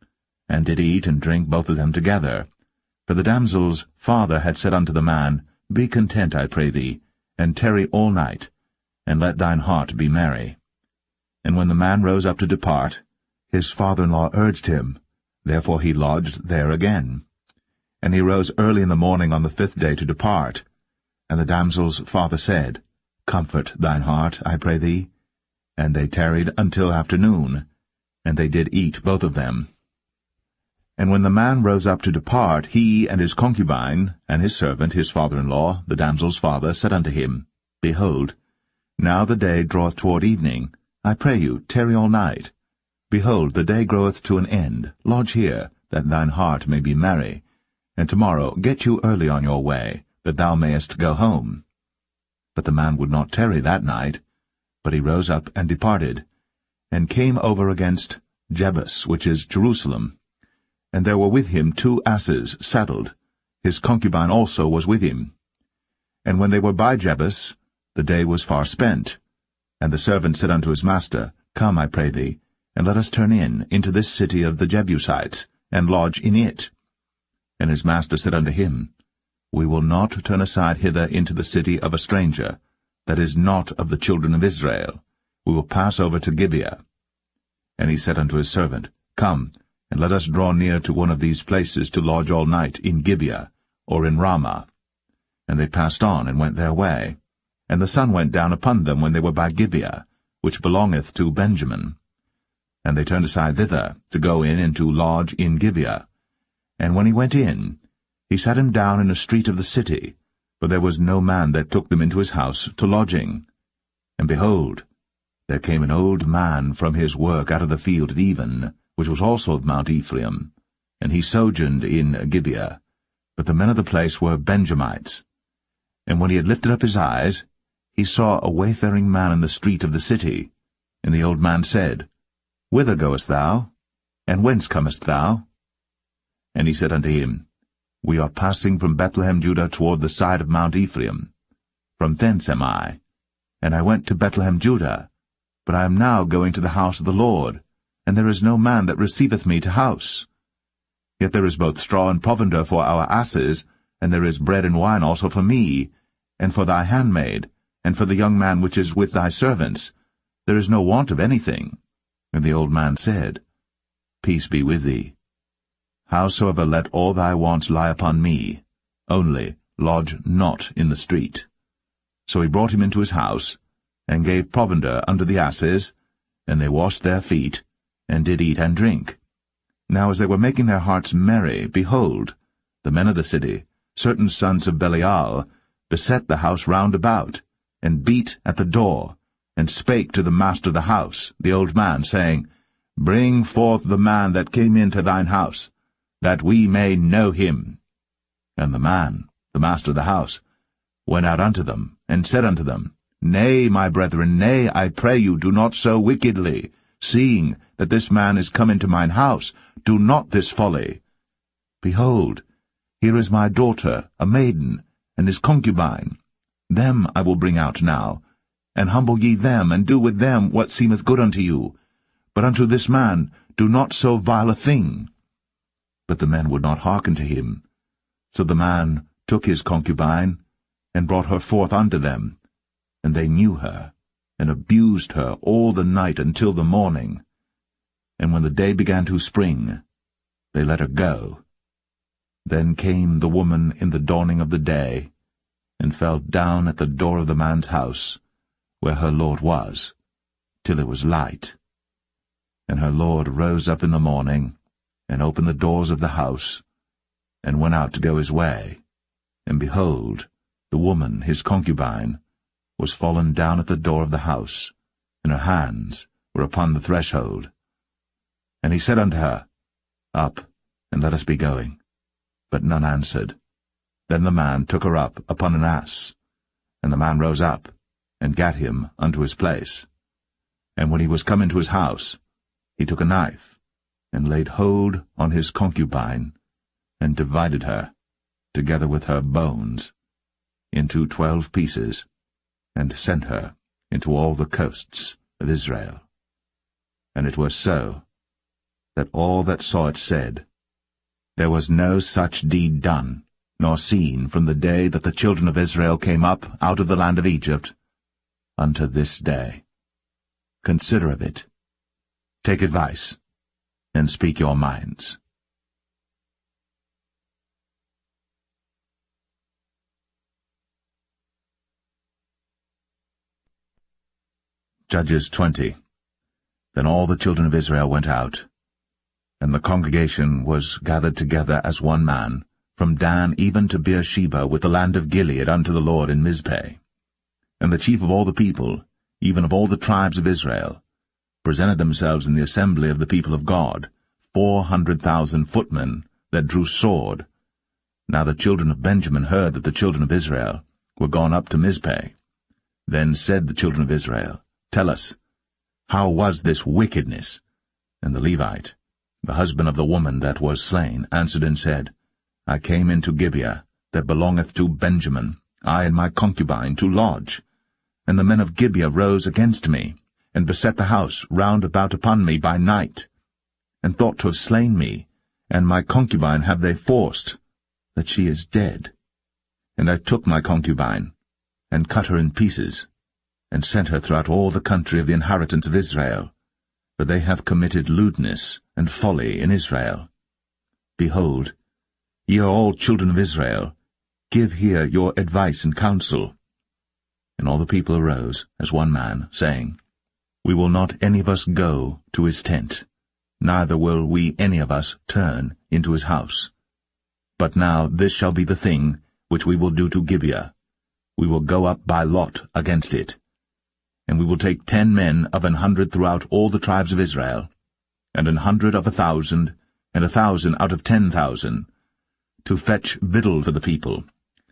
and did eat and drink both of them together. For the damsel's father had said unto the man, Be content, I pray thee, and tarry all night, and let thine heart be merry. And when the man rose up to depart, his father-in-law urged him, therefore he lodged there again. And he rose early in the morning on the 5th day to depart. And the damsel's father said, Comfort thine heart, I pray thee. And they tarried until afternoon, and they did eat both of them. And when the man rose up to depart, he and his concubine, and his servant, his father-in-law, the damsel's father, said unto him, Behold, now the day draweth toward evening. I pray you, tarry all night. Behold, the day groweth to an end. Lodge here, that thine heart may be merry. And tomorrow get you early on your way, that thou mayest go home. But the man would not tarry that night, but he rose up and departed, and came over against Jebus, which is Jerusalem. And there were with him 2 asses saddled. His concubine also was with him. And when they were by Jebus, the day was far spent. And the servant said unto his master, Come, I pray thee, and let us turn into this city of the Jebusites, and lodge in it. And his master said unto him, We will not turn aside hither into the city of a stranger, that is not of the children of Israel. We will pass over to Gibeah. And he said unto his servant, Come, and let us draw near to one of these places to lodge all night in Gibeah, or in Ramah. And they passed on, and went their way. And the sun went down upon them when they were by Gibeah, which belongeth to Benjamin. And they turned aside thither, to go in and to lodge in Gibeah. And when he went in, he sat him down in a street of the city, for there was no man that took them into his house to lodging. And behold, there came an old man from his work out of the field at even, which was also of Mount Ephraim, and he sojourned in Gibeah. But the men of the place were Benjamites. And when he had lifted up his eyes, he saw a wayfaring man in the street of the city. And the old man said, Whither goest thou? And whence comest thou? And he said unto him, We are passing from Bethlehem, Judah, toward the side of Mount Ephraim. From thence am I. And I went to Bethlehem, Judah. But I am now going to the house of the Lord, and there is no man that receiveth me to house. Yet there is both straw and provender for our asses, and there is bread and wine also for me, and for thy handmaid, and for the young man which is with thy servants. There is no want of anything. And the old man said, Peace be with thee. Howsoever let all thy wants lie upon me, only lodge not in the street. So he brought him into his house, and gave provender unto the asses, and they washed their feet, and did eat and drink. Now as they were making their hearts merry, behold, the men of the city, certain sons of Belial, beset the house round about, and beat at the door, and spake to the master of the house, the old man, saying, Bring forth the man that came into thine house, that we may know him. And the man, the master of the house, went out unto them, and said unto them, Nay, my brethren, nay, I pray you, do not so wickedly. Seeing that this man is come into mine house, do not this folly. Behold, here is my daughter, a maiden, and his concubine. Them I will bring out now, and humble ye them, and do with them what seemeth good unto you. But unto this man do not so vile a thing. But the men would not hearken to him. So the man took his concubine, and brought her forth unto them. And they knew her, and abused her all the night until the morning. And when the day began to spring, they let her go. Then came the woman in the dawning of the day, and fell down at the door of the man's house, where her lord was, till it was light. And her lord rose up in the morning, and opened the doors of the house, and went out to go his way. And behold, the woman, his concubine, was fallen down at the door of the house, and her hands were upon the threshold. And he said unto her, Up, and let us be going. But none answered. Then the man took her up upon an ass, and the man rose up, and gat him unto his place. And when he was come into his house, he took a knife, and laid hold on his concubine, and divided her, together with her bones, into 12 pieces, and sent her into all the coasts of Israel. And it was so, that all that saw it said, There was no such deed done, nor seen from the day that the children of Israel came up out of the land of Egypt, unto this day. Consider of it, take advice, and speak your minds. Judges 20. Then all the children of Israel went out, and the congregation was gathered together as one man, from Dan even to Beersheba with the land of Gilead unto the Lord in Mizpeh. And the chief of all the people, even of all the tribes of Israel, presented themselves in the assembly of the people of God, 400,000 footmen that drew sword. Now the children of Benjamin heard that the children of Israel were gone up to Mizpeh. Then said the children of Israel, Tell us, how was this wickedness? And the Levite, the husband of the woman that was slain, answered and said, I came into Gibeah, that belongeth to Benjamin, I and my concubine, to lodge. And the men of Gibeah rose against me, and beset the house round about upon me by night, and thought to have slain me, and my concubine have they forced, that she is dead. And I took my concubine, and cut her in pieces, and sent her throughout all the country of the inheritance of Israel, for they have committed lewdness and folly in Israel. Behold, ye are all children of Israel, give here your advice and counsel. And all the people arose as one man, saying, We will not any of us go to his tent, neither will we any of us turn into his house. But now this shall be the thing which we will do to Gibeah. We will go up by lot against it. And we will take 10 men of 100 throughout all the tribes of Israel, and 100 of 1,000, and 1,000 out of 10,000, to fetch victual for the people,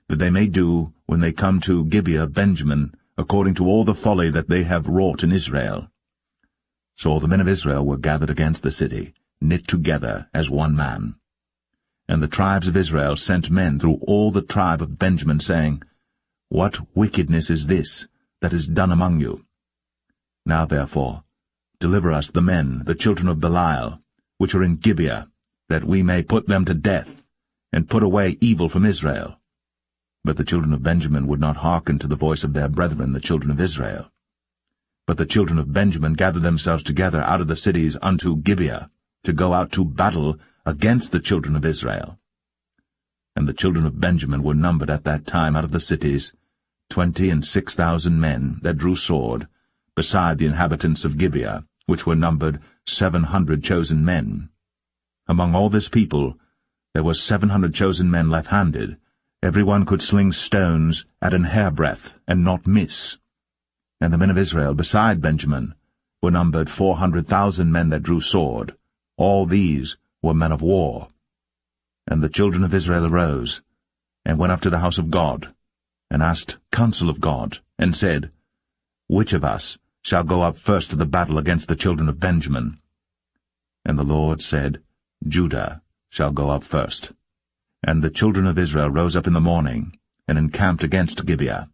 that they may do, when they come to Gibeah of Benjamin, according to all the folly that they have wrought in Israel. So all the men of Israel were gathered against the city, knit together as one man. And the tribes of Israel sent men through all the tribe of Benjamin, saying, What wickedness is this that is done among you? Now therefore, deliver us the men, the children of Belial, which are in Gibeah, that we may put them to death, and put away evil from Israel. But the children of Benjamin would not hearken to the voice of their brethren, the children of Israel. But the children of Benjamin gathered themselves together out of the cities unto Gibeah, to go out to battle against the children of Israel. And the children of Benjamin were numbered at that time out of the cities 26,000 men that drew sword, beside the inhabitants of Gibeah, which were numbered 700 chosen men. Among all this people there were 700 chosen men left-handed. Every one could sling stones at an hairbreadth, and not miss. And the men of Israel beside Benjamin were numbered 400,000 men that drew sword. All these were men of war. And the children of Israel arose, and went up to the house of God, and asked counsel of God, and said, Which of us shall go up first to the battle against the children of Benjamin? And the Lord said, Judah shall go up first. And the children of Israel rose up in the morning, and encamped against Gibeah.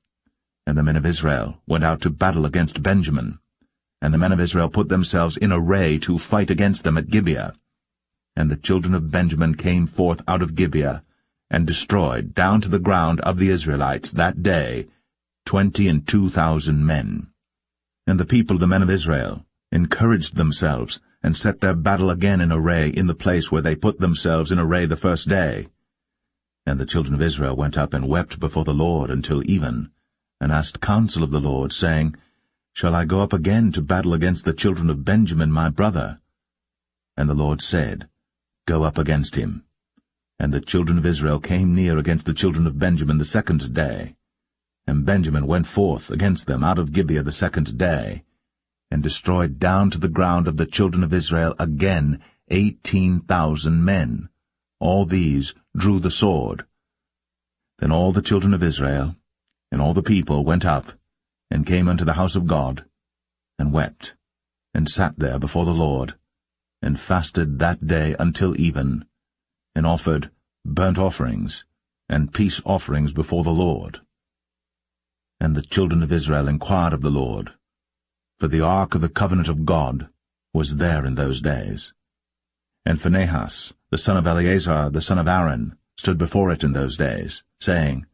And the men of Israel went out to battle against Benjamin. And the men of Israel put themselves in array to fight against them at Gibeah. And the children of Benjamin came forth out of Gibeah, and destroyed down to the ground of the Israelites that day 22,000 men. And the people of the men of Israel encouraged themselves, and set their battle again in array in the place where they put themselves in array the first day. And the children of Israel went up and wept before the Lord until even, and asked counsel of the Lord, saying, Shall I go up again to battle against the children of Benjamin my brother? And the Lord said, Go up against him. And the children of Israel came near against the children of Benjamin the second day. And Benjamin went forth against them out of Gibeah the second day, and destroyed down to the ground of the children of Israel again 18,000 men. All these drew the sword. Then all the children of Israel and all the people went up, and came unto the house of God, and wept, and sat there before the Lord, and fasted that day until even, and offered burnt offerings and peace offerings before the Lord. And the children of Israel inquired of the Lord, for the ark of the covenant of God was there in those days. And Phinehas, the son of Eleazar, the son of Aaron, stood before it in those days, saying,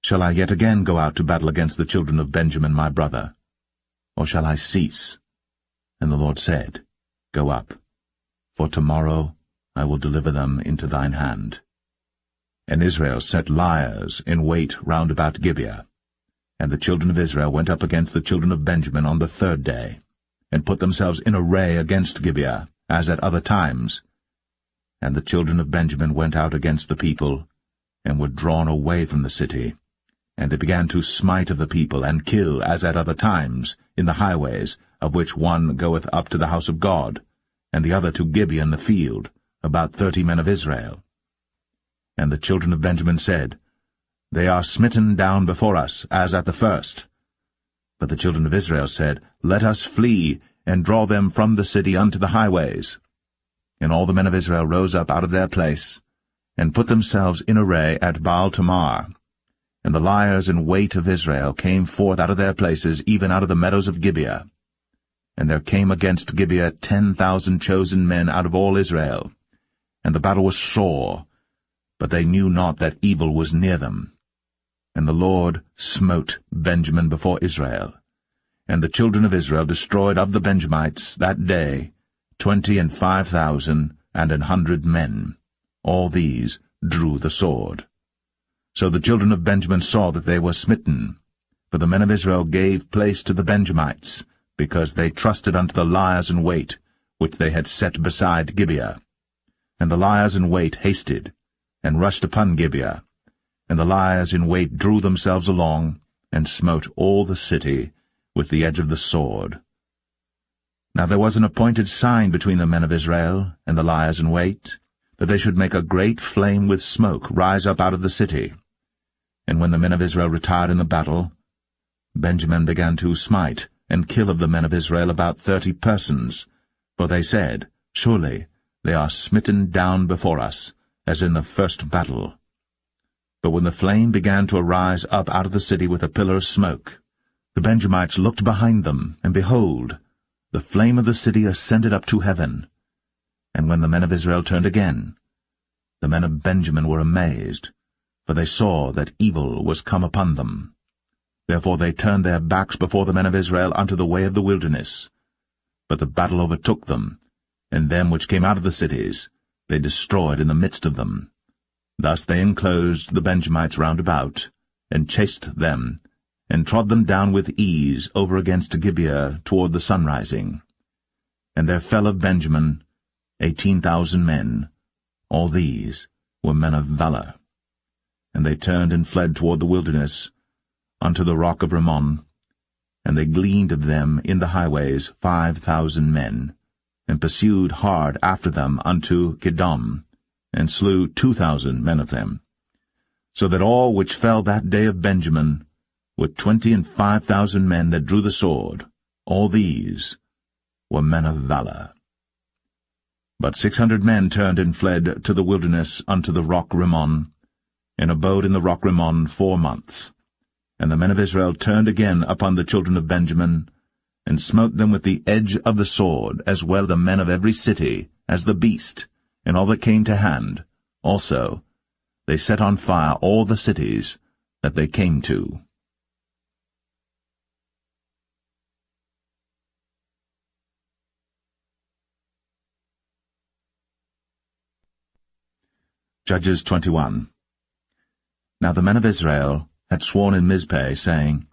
Shall I yet again go out to battle against the children of Benjamin my brother? Or shall I cease? And the Lord said, Go up, for tomorrow I will deliver them into thine hand. And Israel set liers in wait round about Gibeah. And the children of Israel went up against the children of Benjamin on the third day, and put themselves in array against Gibeah, as at other times. And the children of Benjamin went out against the people, and were drawn away from the city. And they began to smite of the people, and kill, as at other times, in the highways, of which one goeth up to the house of God, and the other to Gibeah in the field, about 30 men of Israel. And the children of Benjamin said, They are smitten down before us, as at the first. But the children of Israel said, Let us flee, and draw them from the city unto the highways. And all the men of Israel rose up out of their place, and put themselves in array at Baal-Tamar. And the liers in wait of Israel came forth out of their places, even out of the meadows of Gibeah. And there came against Gibeah 10,000 chosen men out of all Israel. And the battle was sore, but they knew not that evil was near them. And the Lord smote Benjamin before Israel. And the children of Israel destroyed of the Benjamites that day 25,000 and 100 men. All these drew the sword. So the children of Benjamin saw that they were smitten. For the men of Israel gave place to the Benjamites, because they trusted unto the liers in wait, which they had set beside Gibeah. And the liers in wait hasted, and rushed upon Gibeah. And the liers in wait drew themselves along, and smote all the city with the edge of the sword. Now there was an appointed sign between the men of Israel and the liers in wait, that they should make a great flame with smoke rise up out of the city. And when the men of Israel retired in the battle, Benjamin began to smite and kill of the men of Israel about 30 persons, for they said, Surely they are smitten down before us, as in the first battle. But when the flame began to arise up out of the city with a pillar of smoke, the Benjamites looked behind them, and behold, the flame of the city ascended up to heaven. And when the men of Israel turned again, the men of Benjamin were amazed, for they saw that evil was come upon them. Therefore they turned their backs before the men of Israel unto the way of the wilderness. But the battle overtook them, and them which came out of the cities they destroyed in the midst of them. Thus they enclosed the Benjamites round about, and chased them, and trod them down with ease over against Gibeah toward the sunrising. And there fell of Benjamin 18,000 men. All these were men of valor. And they turned and fled toward the wilderness, unto the rock of Rimmon. And they gleaned of them in the highways 5,000 men, and pursued hard after them unto Kidom, and slew 2,000 men of them. So that all which fell that day of Benjamin were 25,000 men that drew the sword. All these were men of valor. But 600 men turned and fled to the wilderness unto the rock Rimmon, and abode in the rock Rimmon 4 months. And the men of Israel turned again upon the children of Benjamin, and smote them with the edge of the sword, as well the men of every city as the beast, and all that came to hand. Also they set on fire all the cities that they came to. Judges 21. Now the men of Israel had sworn in Mizpeh, saying,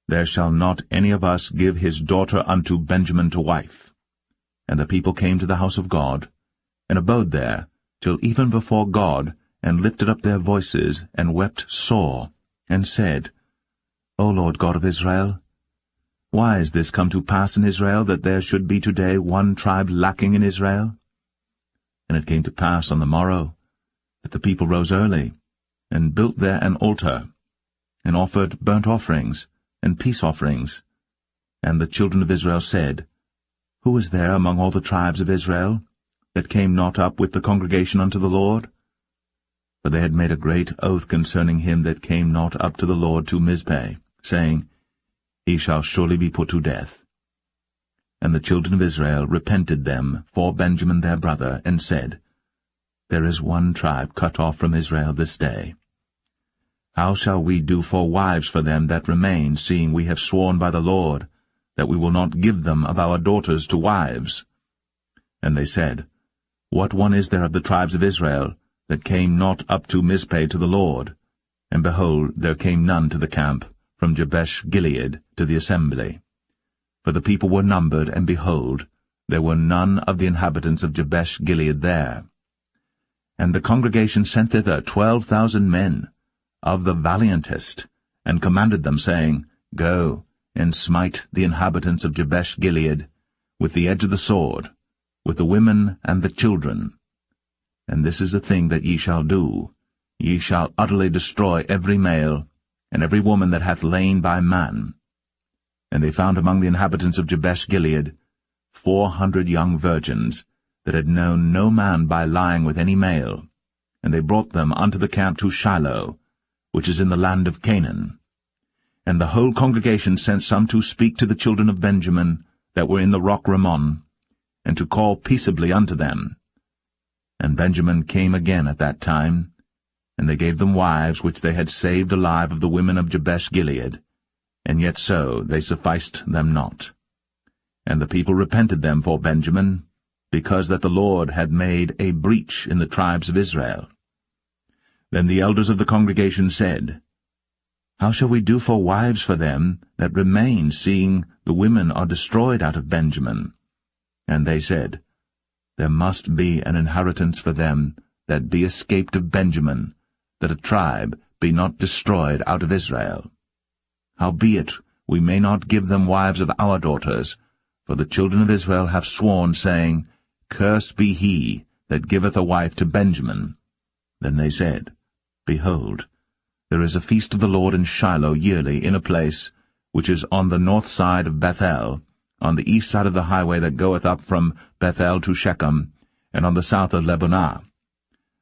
There shall not any of us give his daughter unto Benjamin to wife. And the people came to the house of God, and abode there till even before God, and lifted up their voices, and wept sore, and said, O Lord God of Israel, why is this come to pass in Israel, that there should be today one tribe lacking in Israel? And it came to pass on the morrow, that the people rose early, and built there an altar, and offered burnt offerings, and peace offerings. And the children of Israel said, Who is there among all the tribes of Israel, that came not up with the congregation unto the Lord? For they had made a great oath concerning him that came not up to the Lord to Mizpeh, saying, He shall surely be put to death. And the children of Israel repented them for Benjamin their brother, and said, There is one tribe cut off from Israel this day. How shall we do for wives for them that remain, seeing we have sworn by the Lord, that we will not give them of our daughters to wives? And they said, What one is there of the tribes of Israel, that came not up to Mizpeh to the Lord? And behold, there came none to the camp, from Jabesh-Gilead to the assembly. For the people were numbered, and behold, there were none of the inhabitants of Jabesh-Gilead there. And the congregation sent thither 12,000 men, of the valiantest, and commanded them, saying, Go, and smite the inhabitants of Jabesh-Gilead, with the edge of the sword, with the women and the children. And this is the thing that ye shall do. Ye shall utterly destroy every male, and every woman that hath lain by man. And they found among the inhabitants of Jabesh-Gilead 400 young virgins, that had known no man by lying with any male. And they brought them unto the camp to Shiloh, which is in the land of Canaan. And the whole congregation sent some to speak to the children of Benjamin, that were in the rock Rimmon, and to call peaceably unto them. And Benjamin came again at that time, and they gave them wives which they had saved alive of the women of Jabesh-Gilead, and yet so they sufficed them not. And the people repented them for Benjamin, because that the Lord had made a breach in the tribes of Israel. Then the elders of the congregation said, How shall we do for wives for them that remain, seeing the women are destroyed out of Benjamin? And they said, There must be an inheritance for them that be escaped of Benjamin, that a tribe be not destroyed out of Israel. Howbeit we may not give them wives of our daughters, for the children of Israel have sworn, saying, Cursed be he that giveth a wife to Benjamin. Then they said, Behold, there is a feast of the Lord in Shiloh yearly, in a place which is on the north side of Bethel, on the east side of the highway that goeth up from Bethel to Shechem, and on the south of Lebonah.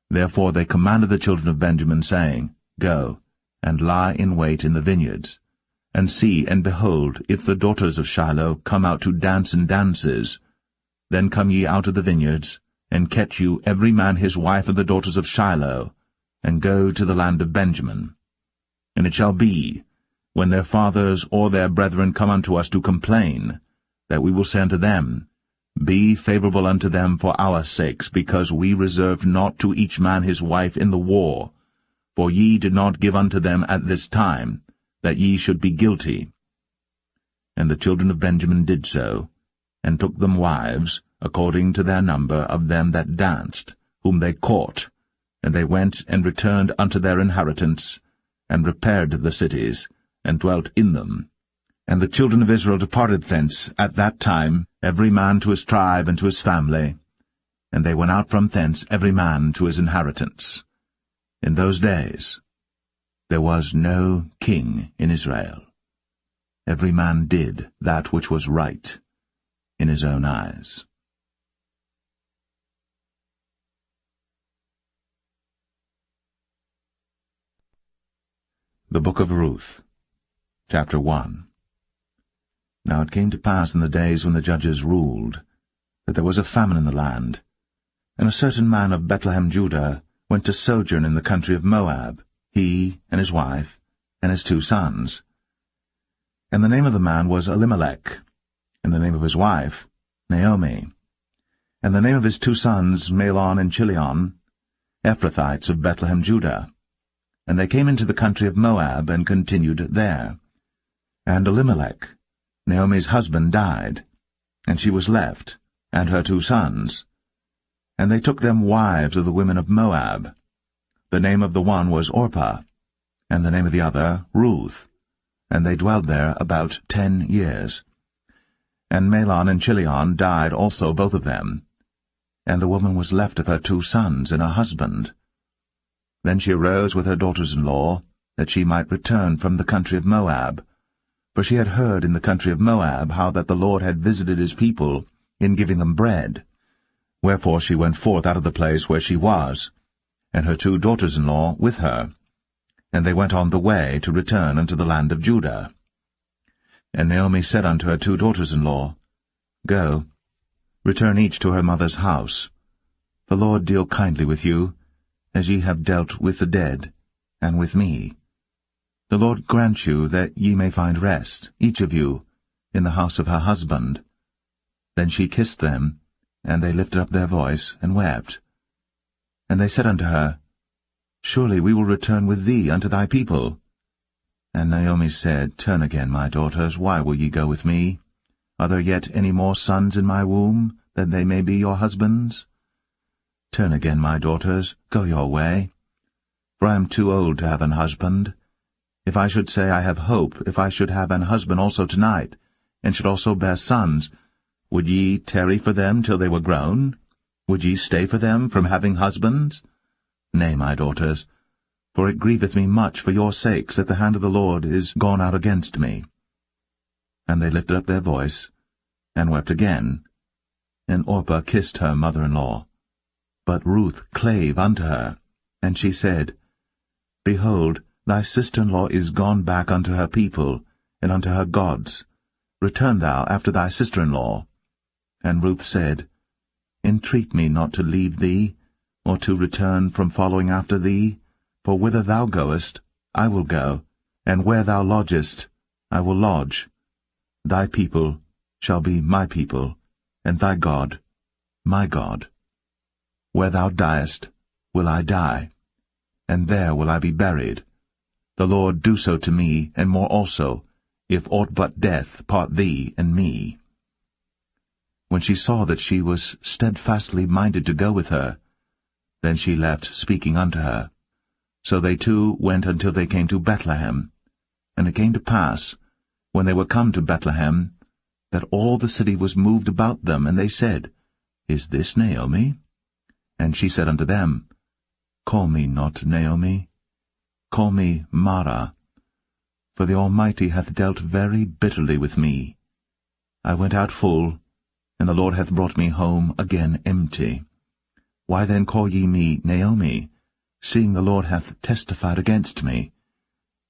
Therefore they commanded the children of Benjamin, saying, Go, and lie in wait in the vineyards, and see, and behold, if the daughters of Shiloh come out to dance in dances, then come ye out of the vineyards, and catch you every man his wife of the daughters of Shiloh, and go to the land of Benjamin. And it shall be, when their fathers or their brethren come unto us to complain, that we will say unto them, Be favorable unto them for our sakes, because we reserved not to each man his wife in the war, for ye did not give unto them at this time, that ye should be guilty. And the children of Benjamin did so, and took them wives, according to their number of them that danced, whom they caught, and they went and returned unto their inheritance, and repaired the cities, and dwelt in them. And the children of Israel departed thence at that time, every man to his tribe and to his family, and they went out from thence every man to his inheritance. In those days there was no king in Israel. Every man did that which was right in his own eyes. The Book of Ruth, Chapter 1. Now it came to pass in the days when the judges ruled, that there was a famine in the land, and a certain man of Bethlehem, Judah, went to sojourn in the country of Moab, he and his wife, and his 2 sons. And the name of the man was Elimelech, and the name of his wife Naomi, and the name of his 2 sons Mahlon and Chilion, Ephrathites of Bethlehem, Judah. And they came into the country of Moab, and continued there. And Elimelech, Naomi's husband, died, and she was left, and her 2 sons. And they took them wives of the women of Moab. The name of the one was Orpah, and the name of the other Ruth, and they dwelled there about 10 years. And Mahlon and Chilion died also, both of them. And the woman was left of her 2 sons and her husband. Then she arose with her daughters-in-law, that she might return from the country of Moab. For she had heard in the country of Moab how that the Lord had visited his people in giving them bread. Wherefore she went forth out of the place where she was, and her 2 daughters-in-law with her. And they went on the way to return unto the land of Judah. And Naomi said unto her 2 daughters-in-law, Go, return each to her mother's house. The Lord deal kindly with you, as ye have dealt with the dead, and with me. The Lord grant you that ye may find rest, each of you, in the house of her husband. Then she kissed them, and they lifted up their voice, and wept. And they said unto her, Surely we will return with thee unto thy people. And Naomi said, Turn again, my daughters, why will ye go with me? Are there yet any more sons in my womb, that they may be your husbands? Turn again, my daughters, go your way. For I am too old to have an husband. If I should say I have hope, if I should have an husband also tonight, and should also bear sons, would ye tarry for them till they were grown? Would ye stay for them from having husbands? Nay, my daughters, for it grieveth me much for your sakes that the hand of the Lord is gone out against me. And they lifted up their voice, and wept again. And Orpah kissed her mother-in-law. But Ruth clave unto her, and she said, Behold, thy sister-in-law is gone back unto her people, and unto her gods. Return thou after thy sister-in-law. And Ruth said, Entreat me not to leave thee, or to return from following after thee, for whither thou goest, I will go, and where thou lodgest, I will lodge. Thy people shall be my people, and thy God, my God. Where thou diest, will I die, and there will I be buried. The Lord do so to me, and more also, if aught but death part thee and me. When she saw that she was steadfastly minded to go with her, then she left speaking unto her. So they 2 went until they came to Bethlehem. And it came to pass, when they were come to Bethlehem, that all the city was moved about them, and they said, Is this Naomi? And she said unto them, Call me not Naomi, call me Mara, for the Almighty hath dealt very bitterly with me. I went out full, and the Lord hath brought me home again empty. Why then call ye me Naomi, seeing the Lord hath testified against me,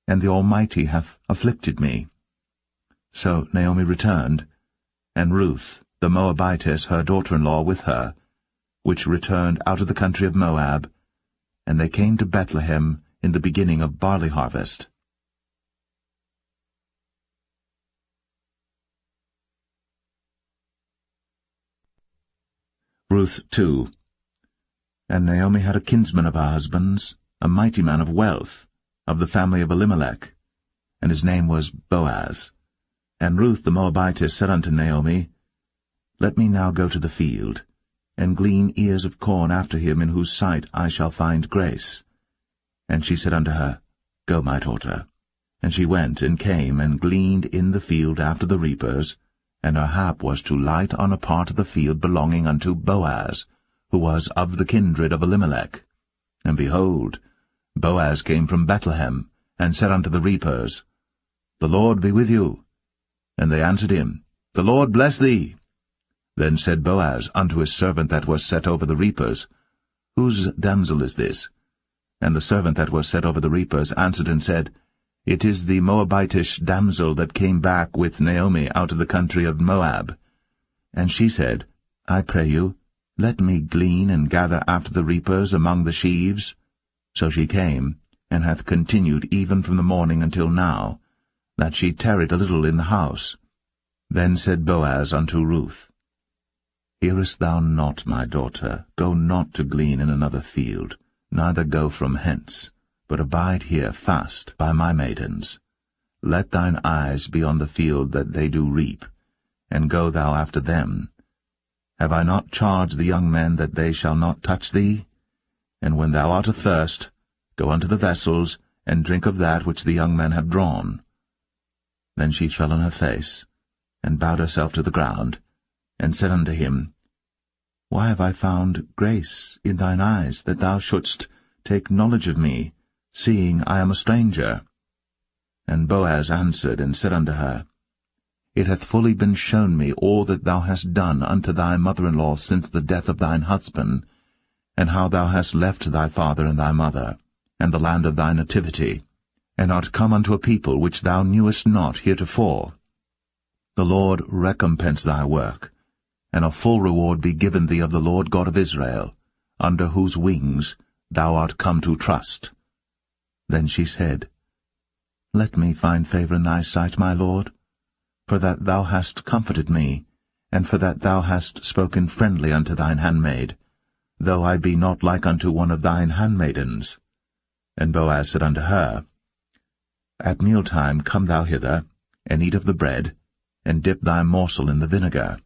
and the Almighty hath afflicted me? So Naomi returned, and Ruth the Moabitess her daughter-in-law with her, which returned out of the country of Moab, and they came to Bethlehem in the beginning of barley harvest. Ruth 2. And Naomi had a kinsman of her husband's, a mighty man of wealth, of the family of Elimelech, and his name was Boaz. And Ruth the Moabitess said unto Naomi, Let me now go to the field, and glean ears of corn after him in whose sight I shall find grace. And she said unto her, Go, my daughter. And she went and came and gleaned in the field after the reapers, and her hap was to light on a part of the field belonging unto Boaz, who was of the kindred of Elimelech. And behold, Boaz came from Bethlehem, and said unto the reapers, The Lord be with you. And they answered him, The Lord bless thee. Then said Boaz unto his servant that was set over the reapers, Whose damsel is this? And the servant that was set over the reapers answered and said, It is the Moabitish damsel that came back with Naomi out of the country of Moab. And she said, I pray you, let me glean and gather after the reapers among the sheaves. So she came, and hath continued even from the morning until now, that she tarried a little in the house. Then said Boaz unto Ruth, Hearest thou not, my daughter? Go not to glean in another field, neither go from hence, but abide here fast by my maidens. Let thine eyes be on the field that they do reap, and go thou after them. Have I not charged the young men that they shall not touch thee? And when thou art athirst, go unto the vessels, and drink of that which the young men have drawn. Then she fell on her face, and bowed herself to the ground, and said unto him, Why have I found grace in thine eyes, that thou shouldst take knowledge of me, seeing I am a stranger? And Boaz answered and said unto her, It hath fully been shown me all that thou hast done unto thy mother-in-law since the death of thine husband, and how thou hast left thy father and thy mother, and the land of thy nativity, and art come unto a people which thou knewest not heretofore. The Lord recompense thy work, and a full reward be given thee of the Lord God of Israel, under whose wings thou art come to trust. Then she said, Let me find favor in thy sight, my Lord, for that thou hast comforted me, and for that thou hast spoken friendly unto thine handmaid, though I be not like unto one of thine handmaidens. And Boaz said unto her, At mealtime come thou hither, and eat of the bread, and dip thy morsel in the vinegar.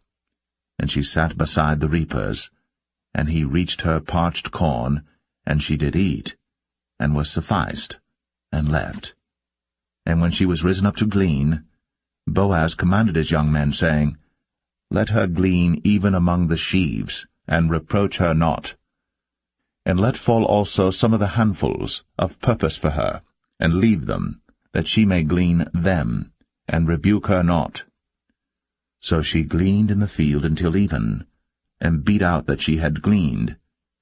And she sat beside the reapers, and he reached her parched corn, and she did eat, and was sufficed, and left. And when she was risen up to glean, Boaz commanded his young men, saying, Let her glean even among the sheaves, and reproach her not. And let fall also some of the handfuls of purpose for her, and leave them, that she may glean them, and rebuke her not. So she gleaned in the field until even, and beat out that she had gleaned,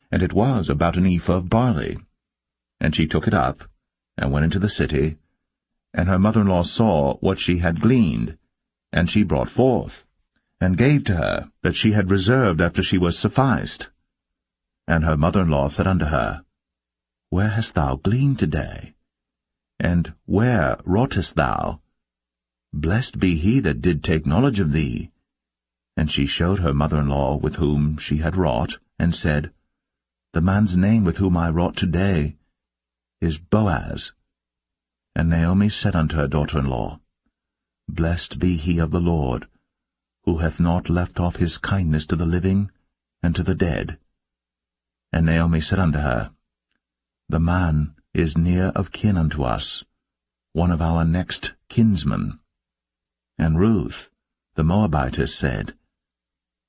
and it was about an ephah of barley. And she took it up, and went into the city, and her mother-in-law saw what she had gleaned, and she brought forth, and gave to her that she had reserved after she was sufficed. And her mother-in-law said unto her, Where hast thou gleaned today? And where wroughtest thou? Blessed be he that did take knowledge of thee. And she showed her mother-in-law with whom she had wrought, and said, The man's name with whom I wrought today is Boaz. And Naomi said unto her daughter-in-law, Blessed be he of the Lord, who hath not left off his kindness to the living and to the dead. And Naomi said unto her, The man is near of kin unto us, one of our next kinsmen. And Ruth, the Moabitess, said,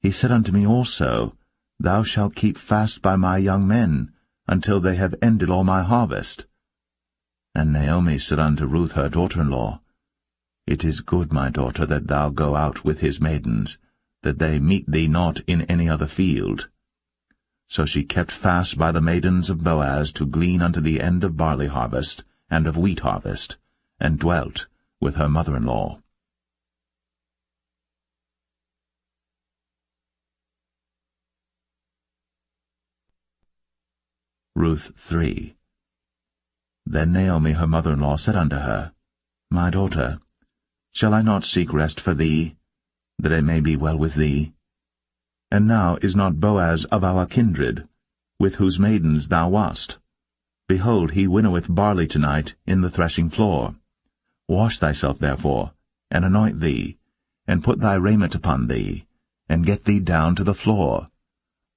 He said unto me also, Thou shalt keep fast by my young men, until they have ended all my harvest. And Naomi said unto Ruth her daughter-in-law, It is good, my daughter, that thou go out with his maidens, that they meet thee not in any other field. So she kept fast by the maidens of Boaz to glean unto the end of barley harvest and of wheat harvest, and dwelt with her mother-in-law. Ruth 3. Then Naomi her mother-in-law said unto her, My daughter, shall I not seek rest for thee, that it may be well with thee? And now is not Boaz of our kindred, with whose maidens thou wast? Behold, he winnoweth barley tonight in the threshing floor. Wash thyself therefore, and anoint thee, and put thy raiment upon thee, and get thee down to the floor.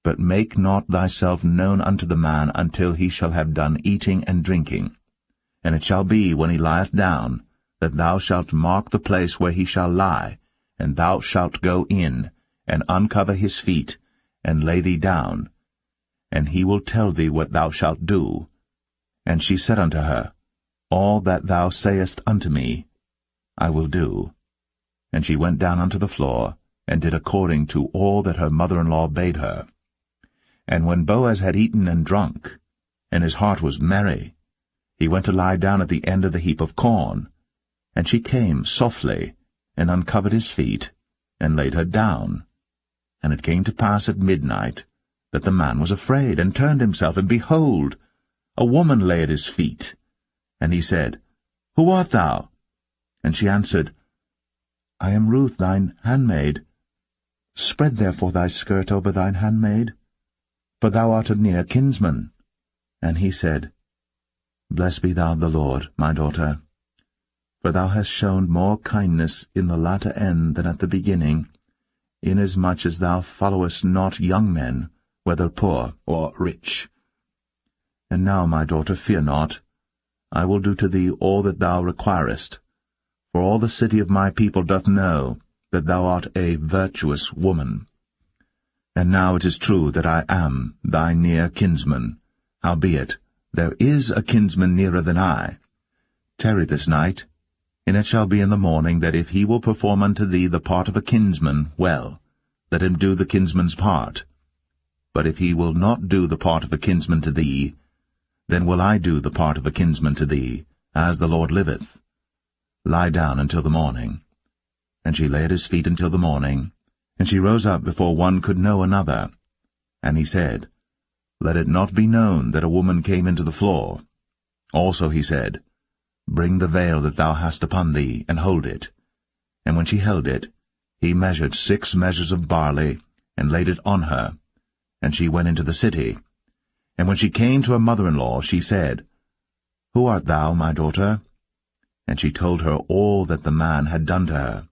But make not thyself known unto the man until he shall have done eating and drinking. And it shall be, when he lieth down, that thou shalt mark the place where he shall lie, and thou shalt go in, and uncover his feet, and lay thee down. And he will tell thee what thou shalt do. And she said unto her, All that thou sayest unto me, I will do. And she went down unto the floor, and did according to all that her mother-in-law bade her. And when Boaz had eaten and drunk, and his heart was merry, he went to lie down at the end of the heap of corn. And she came softly, and uncovered his feet, and laid her down. And it came to pass at midnight, that the man was afraid, and turned himself, and behold, a woman lay at his feet. And he said, Who art thou? And she answered, I am Ruth thine handmaid. Spread therefore thy skirt over thine handmaid, for thou art a near kinsman. And he said, Blessed be thou of the Lord, my daughter, for thou hast shown more kindness in the latter end than at the beginning, inasmuch as thou followest not young men, whether poor or rich. And now, my daughter, fear not. I will do to thee all that thou requirest, for all the city of my people doth know that thou art a virtuous woman. And now it is true that I am thy near kinsman, howbeit there is a kinsman nearer than I. Tarry this night, and it shall be in the morning that if he will perform unto thee the part of a kinsman, well, let him do the kinsman's part. But if he will not do the part of a kinsman to thee, then will I do the part of a kinsman to thee, as the Lord liveth. Lie down until the morning. And she lay at his feet until the morning, and she rose up before one could know another. And he said, Let it not be known that a woman came into the floor. Also he said, Bring the veil that thou hast upon thee, and hold it. And when she held it, he measured 6 measures of barley, and laid it on her. And she went into the city. And when she came to her mother-in-law, she said, Who art thou, my daughter? And she told her all that the man had done to her.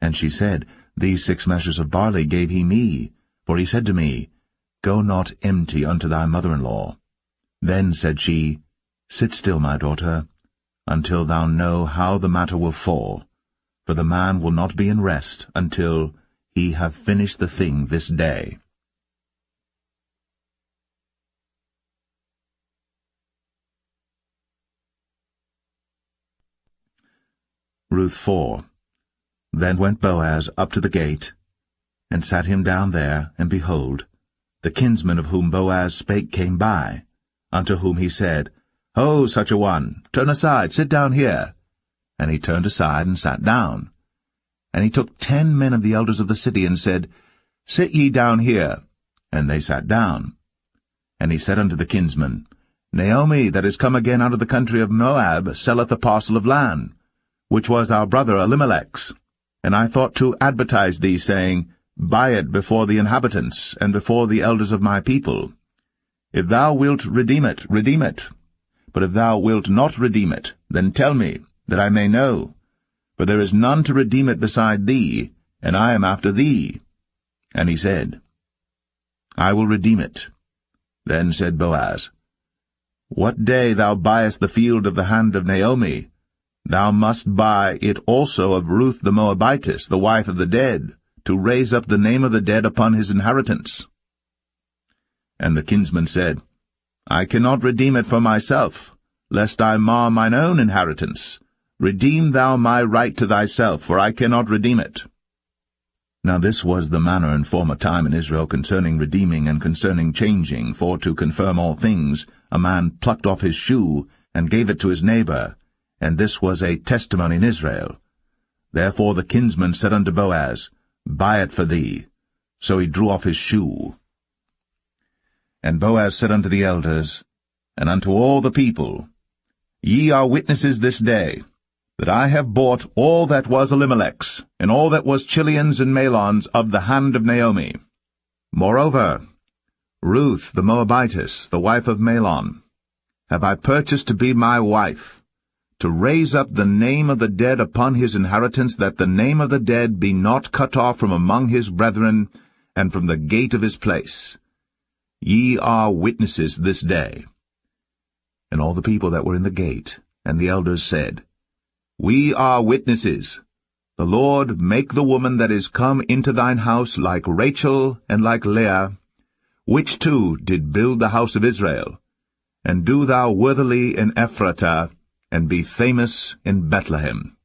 And she said, These 6 measures of barley gave he me, for he said to me, Go not empty unto thy mother-in-law. Then said she, Sit still, my daughter, until thou know how the matter will fall, for the man will not be in rest until he have finished the thing this day. Ruth 4. Then went Boaz up to the gate, and sat him down there, and behold, the kinsman of whom Boaz spake came by, unto whom he said, Ho, such a one, turn aside, sit down here. And he turned aside, and sat down. And he took 10 men of the elders of the city, and said, Sit ye down here. And they sat down. And he said unto the kinsman, Naomi, that is come again out of the country of Moab, selleth a parcel of land, which was our brother Elimelech's. And I thought to advertise thee, saying, Buy it before the inhabitants, and before the elders of my people. If thou wilt redeem it, redeem it. But if thou wilt not redeem it, then tell me, that I may know. For there is none to redeem it beside thee, and I am after thee. And he said, I will redeem it. Then said Boaz, What day thou buyest the field of the hand of Naomi, thou must buy it also of Ruth the Moabitess, the wife of the dead, to raise up the name of the dead upon his inheritance. And the kinsman said, I cannot redeem it for myself, lest I mar mine own inheritance. Redeem thou my right to thyself, for I cannot redeem it. Now this was the manner in former time in Israel concerning redeeming and concerning changing, for to confirm all things, a man plucked off his shoe, and gave it to his neighbor, and this was a testimony in Israel. Therefore the kinsman said unto Boaz, Buy it for thee. So he drew off his shoe. And Boaz said unto the elders, and unto all the people, Ye are witnesses this day, that I have bought all that was Elimelech's, and all that was Chilion's and Mahlon's of the hand of Naomi. Moreover, Ruth the Moabitess, the wife of Mahlon, have I purchased to be my wife, to raise up the name of the dead upon his inheritance, that the name of the dead be not cut off from among his brethren, and from the gate of his place. Ye are witnesses this day. And all the people that were in the gate, and the elders said, We are witnesses. The Lord make the woman that is come into thine house like Rachel and like Leah, which two did build the house of Israel. And do thou worthily in Ephratah, and be famous in Bethlehem.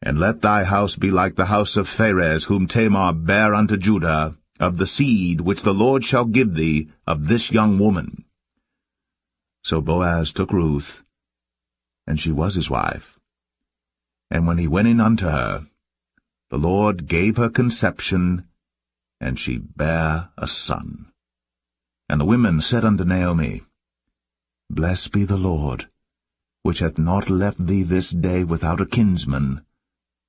And let thy house be like the house of Pharez, whom Tamar bare unto Judah, of the seed which the Lord shall give thee of this young woman. So Boaz took Ruth, and she was his wife. And when he went in unto her, the Lord gave her conception, and she bare a son. And the women said unto Naomi, Blessed be the Lord, which hath not left thee this day without a kinsman,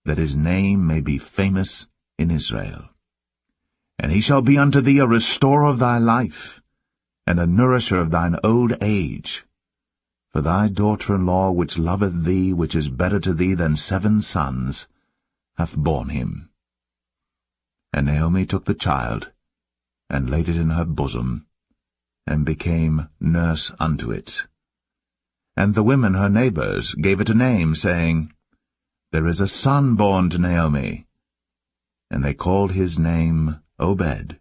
that his name may be famous in Israel. And he shall be unto thee a restorer of thy life, and a nourisher of thine old age. For thy daughter-in-law, which loveth thee, which is better to thee than 7 sons, hath borne him. And Naomi took the child, and laid it in her bosom, and became nurse unto it. And the women her neighbors gave it a name, saying, There is a son born to Naomi. And they called his name Obed.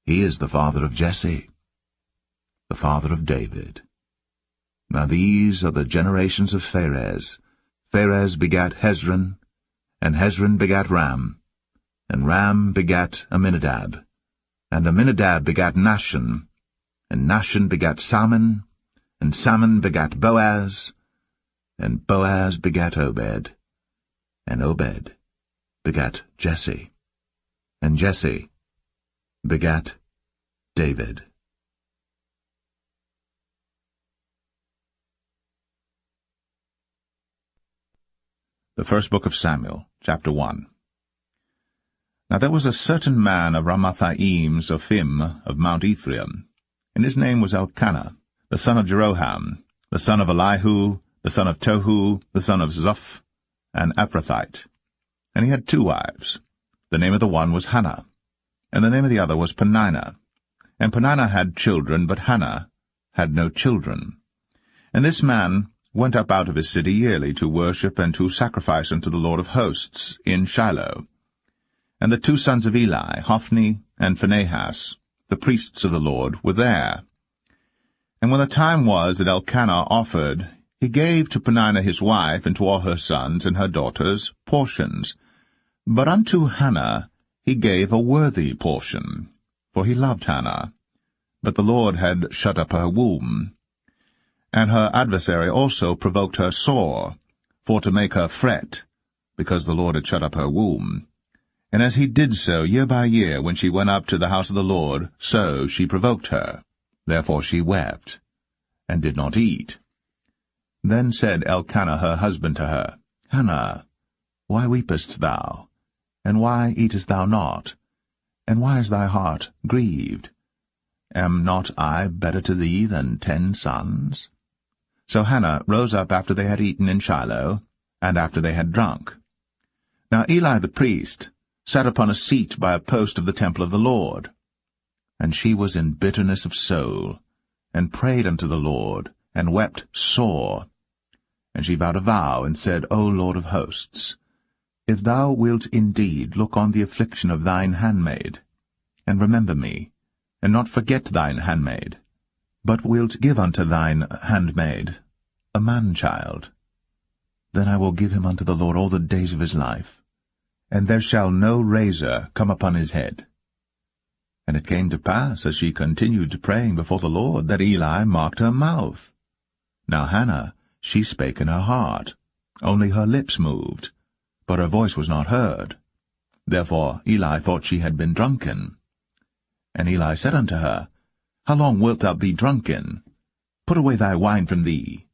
He is the father of Jesse, the father of David. Now these are the generations of Pharez. Pharez begat Hezron, and Hezron begat Ram, and Ram begat Amminadab, and Amminadab begat Nahshon, and Nahshon begat Salmon, and Salmon begat Boaz, and Boaz begat Obed, and Obed begat Jesse, and Jesse begat David. The first book of Samuel, chapter 1. Now there was a certain man of Ramathaim Zophim of Mount Ephraim, and his name was Elkanah, the son of Jeroham, the son of Elihu, the son of Tohu, the son of Zoph, an Ephrathite. And he had 2 wives. The name of the one was Hannah, and the name of the other was Peninnah. And Peninnah had children, but Hannah had no children. And this man went up out of his city yearly to worship and to sacrifice unto the Lord of hosts in Shiloh. And the 2 sons of Eli, Hophni and Phinehas, the priests of the Lord, were there. And when the time was that Elkanah offered, he gave to Peninnah his wife and to all her sons and her daughters portions. But unto Hannah he gave a worthy portion, for he loved Hannah. But the Lord had shut up her womb. And her adversary also provoked her sore, for to make her fret, because the Lord had shut up her womb. And as he did so year by year, when she went up to the house of the Lord, so she provoked her. Therefore she wept, and did not eat. Then said Elkanah her husband to her, Hannah, why weepest thou? And why eatest thou not? And why is thy heart grieved? Am not I better to thee than 10 sons? So Hannah rose up after they had eaten in Shiloh, and after they had drunk. Now Eli the priest sat upon a seat by a post of the temple of the Lord. And she was in bitterness of soul, and prayed unto the Lord, and wept sore. And she vowed a vow, and said, O Lord of hosts, if thou wilt indeed look on the affliction of thine handmaid, and remember me, and not forget thine handmaid, but wilt give unto thine handmaid a man-child, then I will give him unto the Lord all the days of his life, and there shall no razor come upon his head. And it came to pass, as she continued praying before the Lord, that Eli marked her mouth. Now Hannah, she spake in her heart, only her lips moved, but her voice was not heard. Therefore Eli thought she had been drunken. And Eli said unto her, How long wilt thou be drunken? Put away thy wine from thee.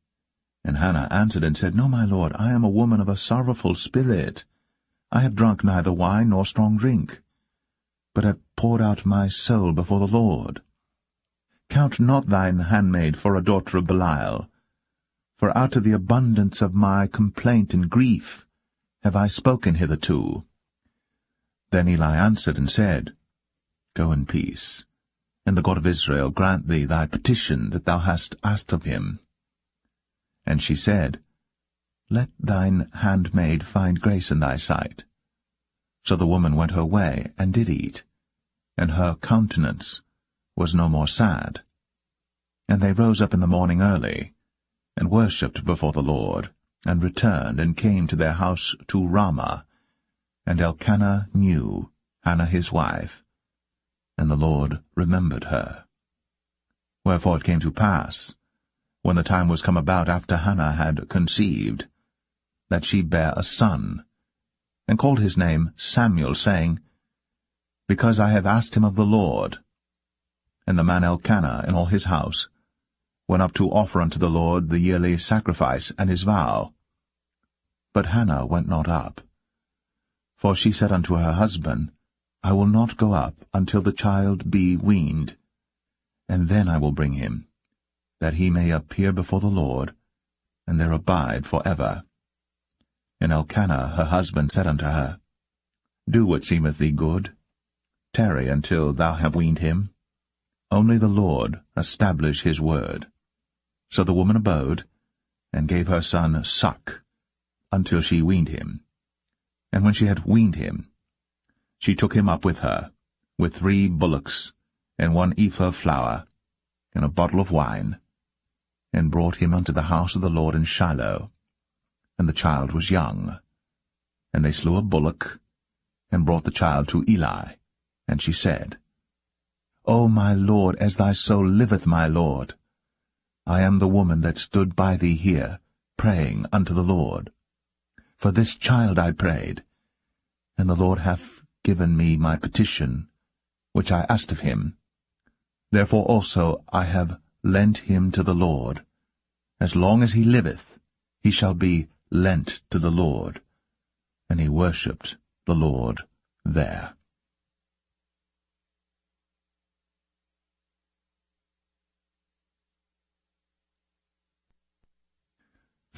And Hannah answered and said, No, my lord, I am a woman of a sorrowful spirit. I have drunk neither wine nor strong drink, but have poured out my soul before the Lord. Count not thine handmaid for a daughter of Belial, for out of the abundance of my complaint and grief have I spoken hitherto. Then Eli answered and said, Go in peace, and the God of Israel grant thee thy petition that thou hast asked of him. And she said, Let thine handmaid find grace in thy sight. So the woman went her way, and did eat, and her countenance was no more sad. And they rose up in the morning early, and worshipped before the Lord, and returned, and came to their house to Ramah. And Elkanah knew Hannah his wife, and the Lord remembered her. Wherefore it came to pass, when the time was come about after Hannah had conceived, that she bare a son, and called his name Samuel, saying, Because I have asked him of the Lord. And the man Elkanah and all his house went up to offer unto the Lord the yearly sacrifice and his vow. But Hannah went not up. For she said unto her husband, I will not go up until the child be weaned, and then I will bring him. that he may appear before the Lord, and there abide for ever. And Elkanah her husband said unto her, Do what seemeth thee good. Tarry until thou have weaned him. Only the Lord establish his word. So the woman abode, and gave her son suck, until she weaned him. And when she had weaned him, she took him up with her, with 3 bullocks, and 1 ephah of flour, and a bottle of wine, and brought him unto the house of the Lord in Shiloh. And the child was young. And they slew a bullock, and brought the child to Eli. And she said, O my Lord, as thy soul liveth, my Lord, I am the woman that stood by thee here, praying unto the Lord. For this child I prayed, and the Lord hath given me my petition, which I asked of him. Therefore also I have lent him to the Lord. As long as he liveth, he shall be lent to the Lord. And he worshipped the Lord there.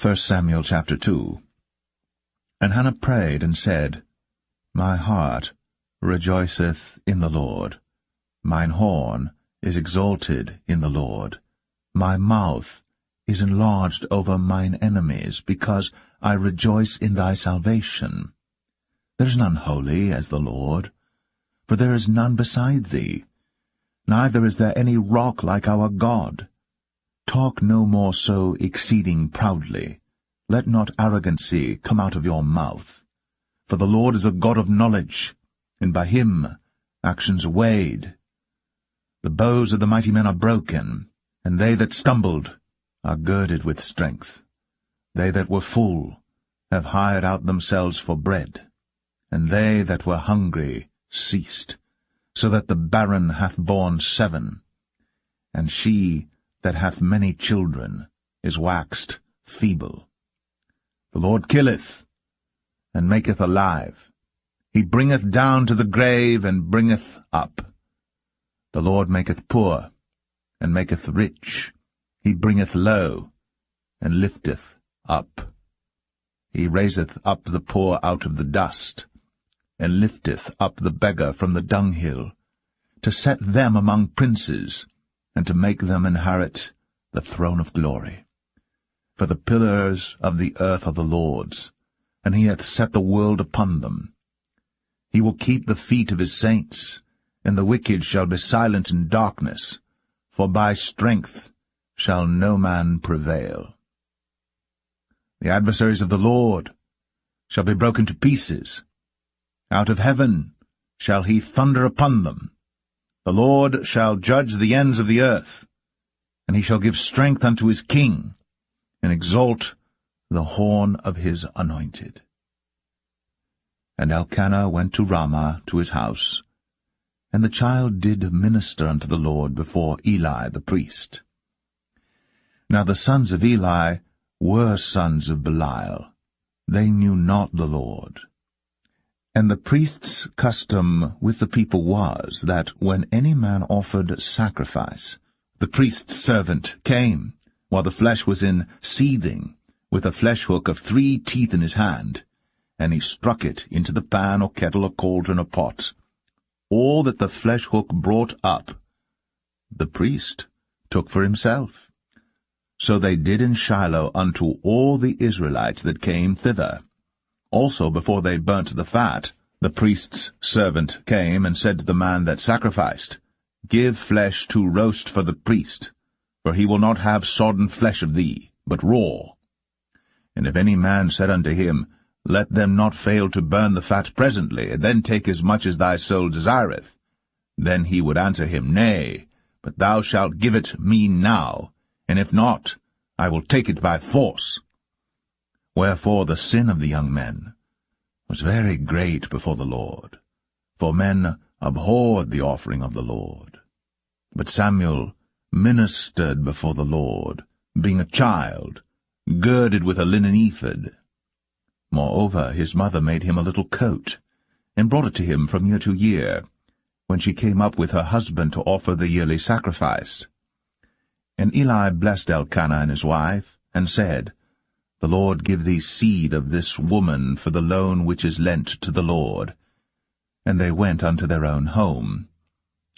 1 Samuel chapter 2. And Hannah prayed and said, My heart rejoiceth in the Lord. Mine horn is exalted in the Lord. My mouth is enlarged over mine enemies, because I rejoice in thy salvation. There is none holy as the Lord, for there is none beside thee. Neither is there any rock like our God. Talk no more so exceeding proudly. Let not arrogancy come out of your mouth. For the Lord is a God of knowledge, and by him actions are weighed. The bows of the mighty men are broken, and they that stumbled are girded with strength. They that were full have hired out themselves for bread, and they that were hungry ceased, so that the barren hath borne 7, and she that hath many children is waxed feeble. The Lord killeth, and maketh alive. He bringeth down to the grave, and bringeth up. The Lord maketh poor, and maketh rich. He bringeth low, and lifteth up. He raiseth up the poor out of the dust, and lifteth up the beggar from the dunghill, to set them among princes, and to make them inherit the throne of glory. For the pillars of the earth are the Lord's, and he hath set the world upon them. He will keep the feet of his saints, and the wicked shall be silent in darkness, for by strength shall no man prevail. The adversaries of the Lord shall be broken to pieces. Out of heaven shall he thunder upon them. The Lord shall judge the ends of the earth, and he shall give strength unto his king, and exalt the horn of his anointed. And Elkanah went to Ramah to his house, and the child did minister unto the Lord before Eli the priest. Now the sons of Eli were sons of Belial. They knew not the Lord. And the priest's custom with the people was, that when any man offered sacrifice, the priest's servant came, while the flesh was in seething, with a flesh-hook of 3 teeth in his hand, and he struck it into the pan or kettle or cauldron or pot. All that the flesh-hook brought up, the priest took for himself. So they did in Shiloh unto all the Israelites that came thither. Also before they burnt the fat, the priest's servant came and said to the man that sacrificed, Give flesh to roast for the priest, for he will not have sodden flesh of thee, but raw. And if any man said unto him, Let them not fail to burn the fat presently, and then take as much as thy soul desireth, then he would answer him, Nay, but thou shalt give it me now, and if not, I will take it by force. Wherefore the sin of the young men was very great before the Lord, for men abhorred the offering of the Lord. But Samuel ministered before the Lord, being a child, girded with a linen ephod. Moreover, his mother made him a little coat, and brought it to him from year to year, when she came up with her husband to offer the yearly sacrifice. And Eli blessed Elkanah and his wife, and said, The Lord give thee seed of this woman for the loan which is lent to the Lord. And they went unto their own home.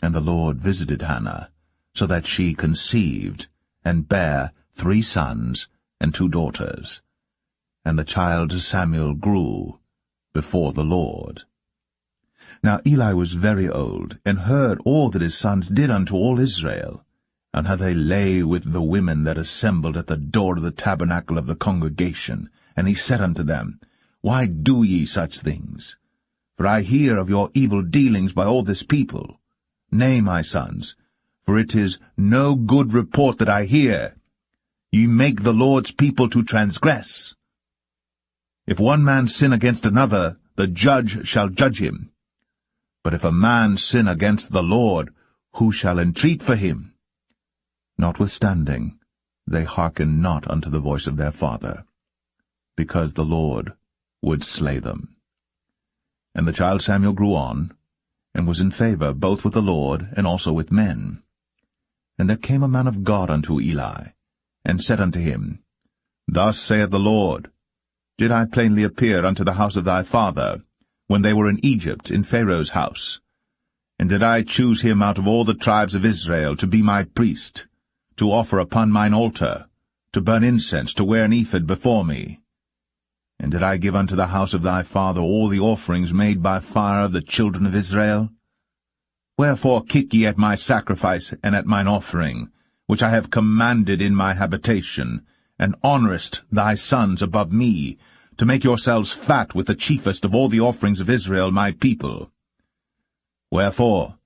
And the Lord visited Hannah, so that she conceived, and bare 3 sons and 2 daughters. And the child Samuel grew before the Lord. Now Eli was very old, and heard all that his sons did unto all Israel, and how they lay with the women that assembled at the door of the tabernacle of the congregation. And he said unto them, Why do ye such things? For I hear of your evil dealings by all this people. Nay, my sons, for it is no good report that I hear. Ye make the Lord's people to transgress. If one man sin against another, the judge shall judge him. But if a man sin against the Lord, who shall entreat for him? Notwithstanding, they hearkened not unto the voice of their father, because the Lord would slay them. And the child Samuel grew on, and was in favor both with the Lord and also with men. And there came a man of God unto Eli, and said unto him, Thus saith the Lord, Did I plainly appear unto the house of thy father, when they were in Egypt, in Pharaoh's house? And did I choose him out of all the tribes of Israel to be my priest, to offer upon mine altar, to burn incense, to wear an ephod before me? And did I give unto the house of thy father all the offerings made by fire of the children of Israel? Wherefore kick ye at my sacrifice and at mine offering, which I have commanded in my habitation, and honourest thy sons above me, to make yourselves fat with the chiefest of all the offerings of Israel my people? Wherefore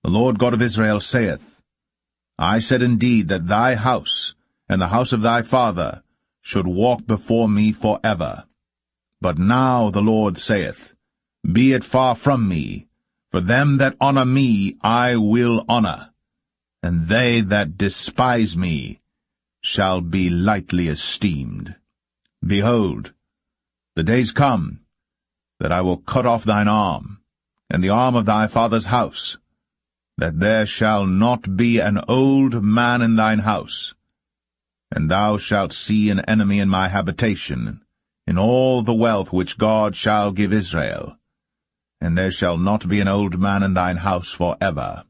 the Lord God of Israel saith, I said indeed that thy house, and the house of thy father, should walk before me for ever. But now the Lord saith, Be it far from me, for them that honour me I will honour, and they that despise me shall be lightly esteemed. Behold, the days come, that I will cut off thine arm, and the arm of thy father's house, that there shall not be an old man in thine house. And thou shalt see an enemy in my habitation, in all the wealth which God shall give Israel. And there shall not be an old man in thine house for ever.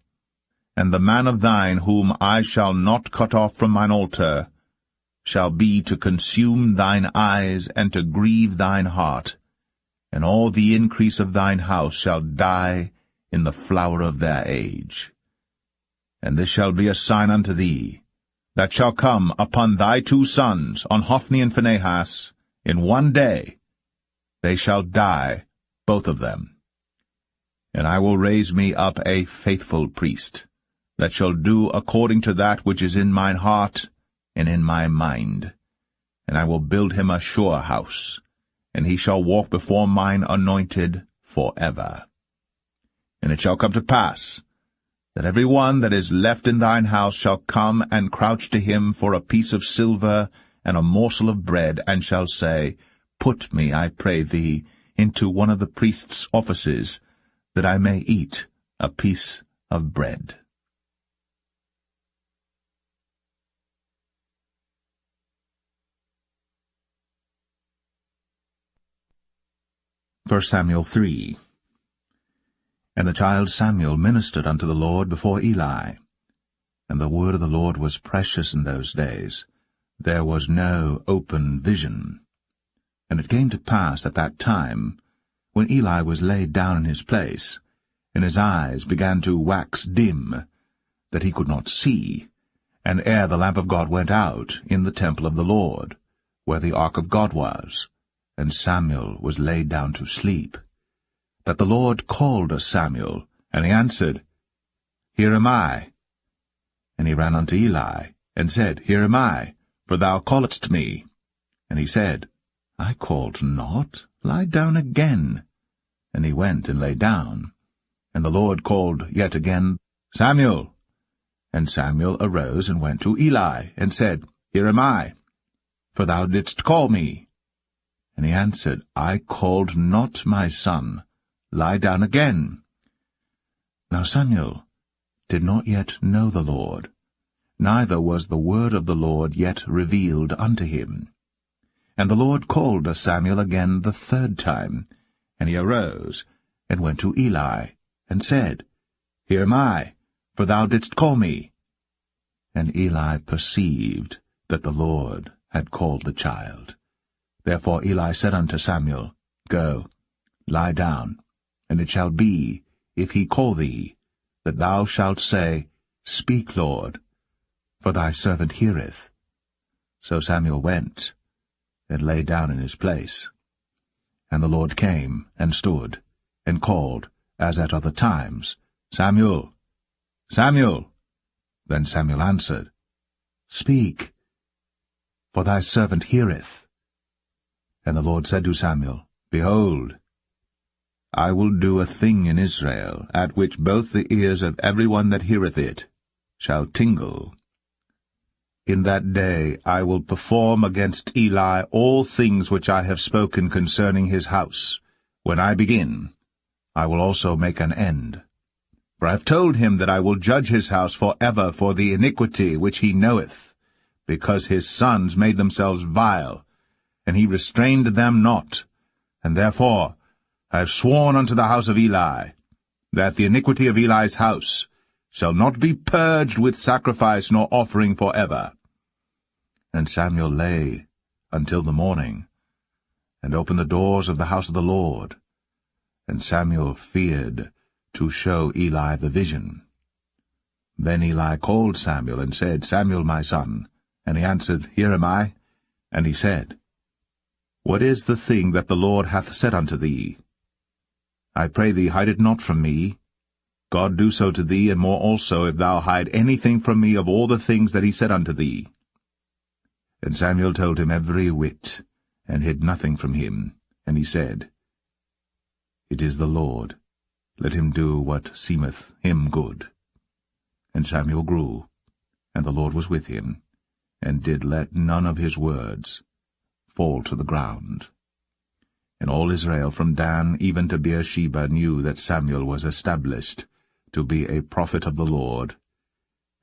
And the man of thine whom I shall not cut off from mine altar shall be to consume thine eyes and to grieve thine heart, and all the increase of thine house shall die in the flower of their age. And this shall be a sign unto thee, that shall come upon thy 2 sons, on Hophni and Phinehas, in one day. They shall die, both of them. And I will raise me up a faithful priest, that shall do according to that which is in mine heart and in my mind. And I will build him a sure house, and he shall walk before mine anointed for ever. And it shall come to pass, that every one that is left in thine house shall come and crouch to him for a piece of silver and a morsel of bread, and shall say, Put me, I pray thee, into one of the priest's offices, that I may eat a piece of bread. 1 Samuel 3. And the child Samuel ministered unto the Lord before Eli. And the word of the Lord was precious in those days. There was no open vision. And it came to pass at that time, when Eli was laid down in his place, and his eyes began to wax dim, that he could not see, and ere the lamp of God went out in the temple of the Lord, where the ark of God was, and Samuel was laid down to sleep, that the Lord called Samuel, and he answered, Here am I. And he ran unto Eli, and said, Here am I, for thou calledst me. And he said, I called not, lie down again. And he went and lay down. And the Lord called yet again, Samuel. And Samuel arose and went to Eli, and said, Here am I, for thou didst call me. And he answered, I called not, my son, lie down again. Now Samuel did not yet know the Lord, neither was the word of the Lord yet revealed unto him. And the Lord called Samuel again the third time, and he arose, and went to Eli, and said, Here am I, for thou didst call me. And Eli perceived that the Lord had called the child. Therefore Eli said unto Samuel, Go, lie down, and it shall be, if he call thee, that thou shalt say, Speak, Lord, for thy servant heareth. So Samuel went, and lay down in his place. And the Lord came, and stood, and called, as at other times, Samuel, Samuel. Then Samuel answered, Speak, for thy servant heareth. And the Lord said to Samuel, Behold, I will do a thing in Israel, at which both the ears of every one that heareth it shall tingle. In that day I will perform against Eli all things which I have spoken concerning his house. When I begin, I will also make an end. For I have told him that I will judge his house for ever for the iniquity which he knoweth, because his sons made themselves vile, and he restrained them not. And therefore I have sworn unto the house of Eli, that the iniquity of Eli's house shall not be purged with sacrifice nor offering for ever. And Samuel lay until the morning, and opened the doors of the house of the Lord. And Samuel feared to show Eli the vision. Then Eli called Samuel, and said, Samuel, my son. And he answered, Here am I. And he said, What is the thing that the Lord hath said unto thee? I pray thee, hide it not from me. God do so to thee, and more also, if thou hide anything from me of all the things that he said unto thee. And Samuel told him every whit, and hid nothing from him. And he said, It is the Lord. Let him do what seemeth him good. And Samuel grew, and the Lord was with him, and did let none of his words fall to the ground. And all Israel from Dan even to Beersheba knew that Samuel was established to be a prophet of the Lord.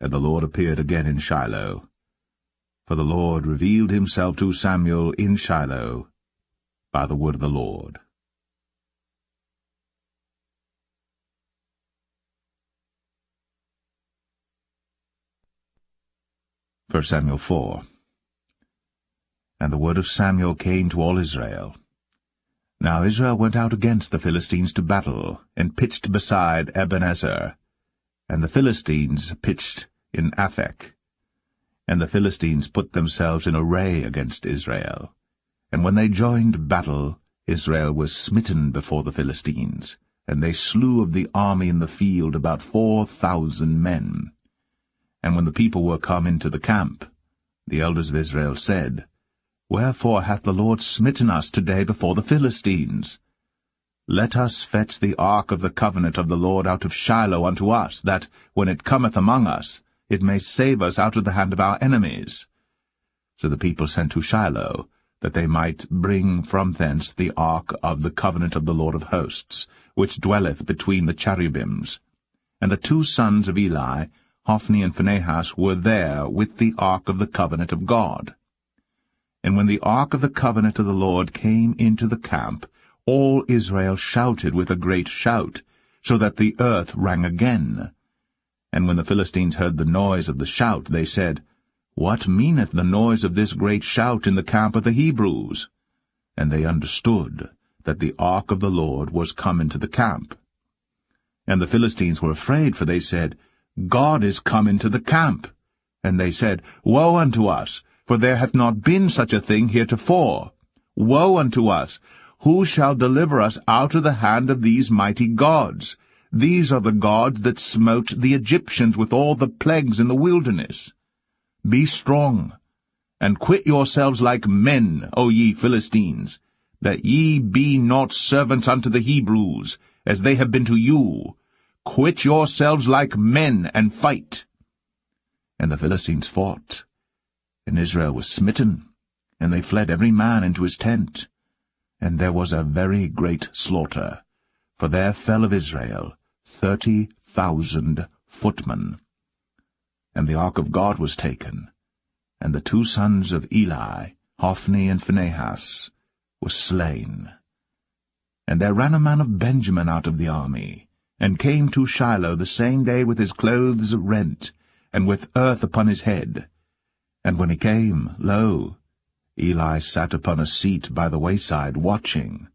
And the Lord appeared again in Shiloh. For the Lord revealed himself to Samuel in Shiloh by the word of the Lord. 1 Samuel 4. And the word of Samuel came to all Israel. Now Israel went out against the Philistines to battle, and pitched beside Ebenezer. And the Philistines pitched in Aphek. And the Philistines put themselves in array against Israel. And when they joined battle, Israel was smitten before the Philistines, and they slew of the army in the field about 4,000 men. And when the people were come into the camp, the elders of Israel said, Wherefore hath the Lord smitten us today before the Philistines? Let us fetch the ark of the covenant of the Lord out of Shiloh unto us, that, when it cometh among us, it may save us out of the hand of our enemies. So the people sent to Shiloh, that they might bring from thence the ark of the covenant of the Lord of hosts, which dwelleth between the cherubims. And the two sons of Eli, Hophni and Phinehas, were there with the ark of the covenant of God. And when the ark of the covenant of the Lord came into the camp, all Israel shouted with a great shout, so that the earth rang again. And when the Philistines heard the noise of the shout, they said, What meaneth the noise of this great shout in the camp of the Hebrews? And they understood that the ark of the Lord was come into the camp. And the Philistines were afraid, for they said, God is come into the camp. And they said, Woe unto us, for there hath not been such a thing heretofore. Woe unto us! Who shall deliver us out of the hand of these mighty gods? These are the gods that smote the Egyptians with all the plagues in the wilderness. Be strong, and quit yourselves like men, O ye Philistines, that ye be not servants unto the Hebrews, as they have been to you. Quit yourselves like men, and fight. And the Philistines fought, and Israel was smitten, and they fled every man into his tent. And there was a very great slaughter, for there fell of Israel 30,000 footmen. And the ark of God was taken, and the 2 sons of Eli, Hophni and Phinehas, were slain. And there ran a man of Benjamin out of the army, and came to Shiloh the same day with his clothes rent, and with earth upon his head. And when he came, lo, Eli sat upon a seat by the wayside, watching,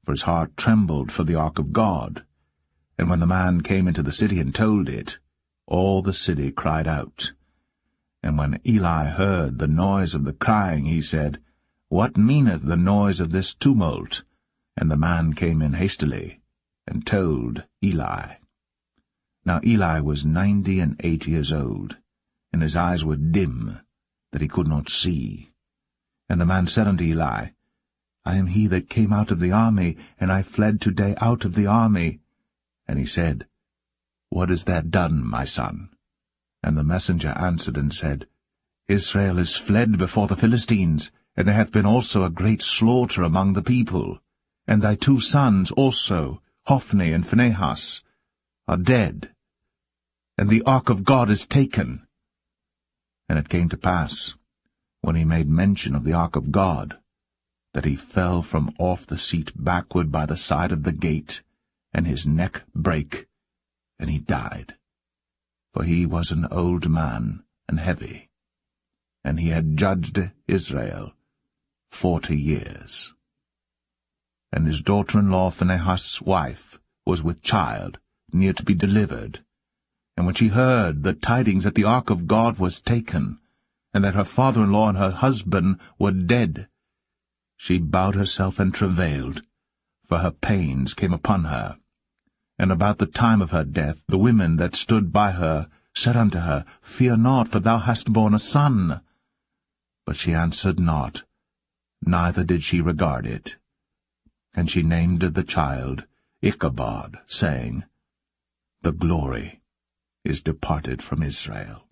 for his heart trembled for the ark of God. And when the man came into the city and told it, all the city cried out. And when Eli heard the noise of the crying, he said, What meaneth the noise of this tumult? And the man came in hastily, and told Eli. Now Eli was 98 years old, and his eyes were dim, that he could not see. And the man said unto Eli, I am he that came out of the army, and I fled today out of the army. And he said, What hast thou done, my son? And the messenger answered and said, Israel is fled before the Philistines, and there hath been also a great slaughter among the people. And thy 2 sons also, Hophni and Phinehas, are dead, and the ark of God is taken. And it came to pass, when he made mention of the ark of God, that he fell from off the seat backward by the side of the gate, and his neck brake, and he died. For he was an old man, and heavy, and he had judged Israel 40 years. And his daughter-in-law Phinehas' wife was with child, near to be delivered. And when she heard the tidings that the ark of God was taken, and that her father-in-law and her husband were dead, she bowed herself and travailed, for her pains came upon her. And about the time of her death the women that stood by her said unto her, Fear not, for thou hast borne a son. But she answered not, neither did she regard it. And she named the child Ichabod, saying, The glory is departed from Israel,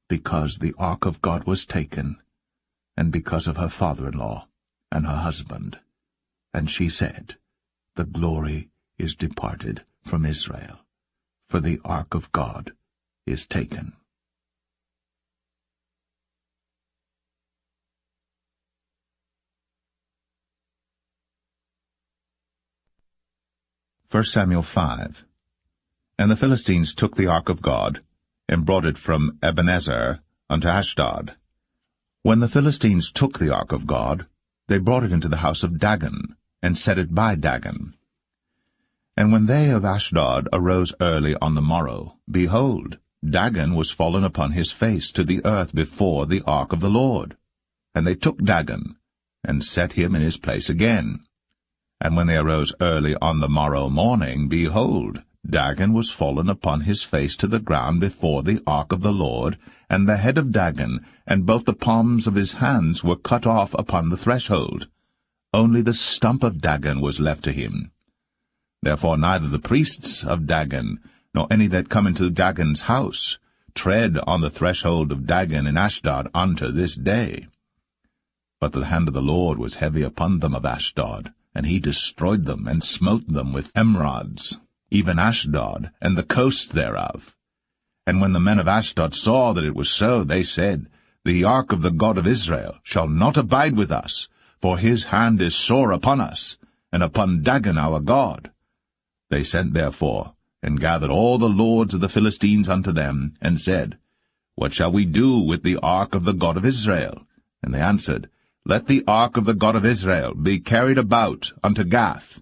because the ark of God was taken, and because of her father-in-law and her husband. And she said, The glory is departed from Israel, for the ark of God is taken. First Samuel 5. And the Philistines took the ark of God, and brought it from Ebenezer unto Ashdod. When the Philistines took the ark of God, they brought it into the house of Dagon, and set it by Dagon. And when they of Ashdod arose early on the morrow, behold, Dagon was fallen upon his face to the earth before the ark of the Lord. And they took Dagon, and set him in his place again. And when they arose early on the morrow morning, behold, Dagon was fallen upon his face to the ground before the ark of the Lord, and the head of Dagon, and both the palms of his hands were cut off upon the threshold. Only the stump of Dagon was left to him. Therefore neither the priests of Dagon, nor any that come into Dagon's house, tread on the threshold of Dagon in Ashdod unto this day. But the hand of the Lord was heavy upon them of Ashdod, and he destroyed them, and smote them with emerods, even Ashdod, and the coast thereof. And when the men of Ashdod saw that it was so, they said, The ark of the God of Israel shall not abide with us, for his hand is sore upon us, and upon Dagon our God. They sent therefore, and gathered all the lords of the Philistines unto them, and said, What shall we do with the ark of the God of Israel? And they answered, Let the ark of the God of Israel be carried about unto Gath.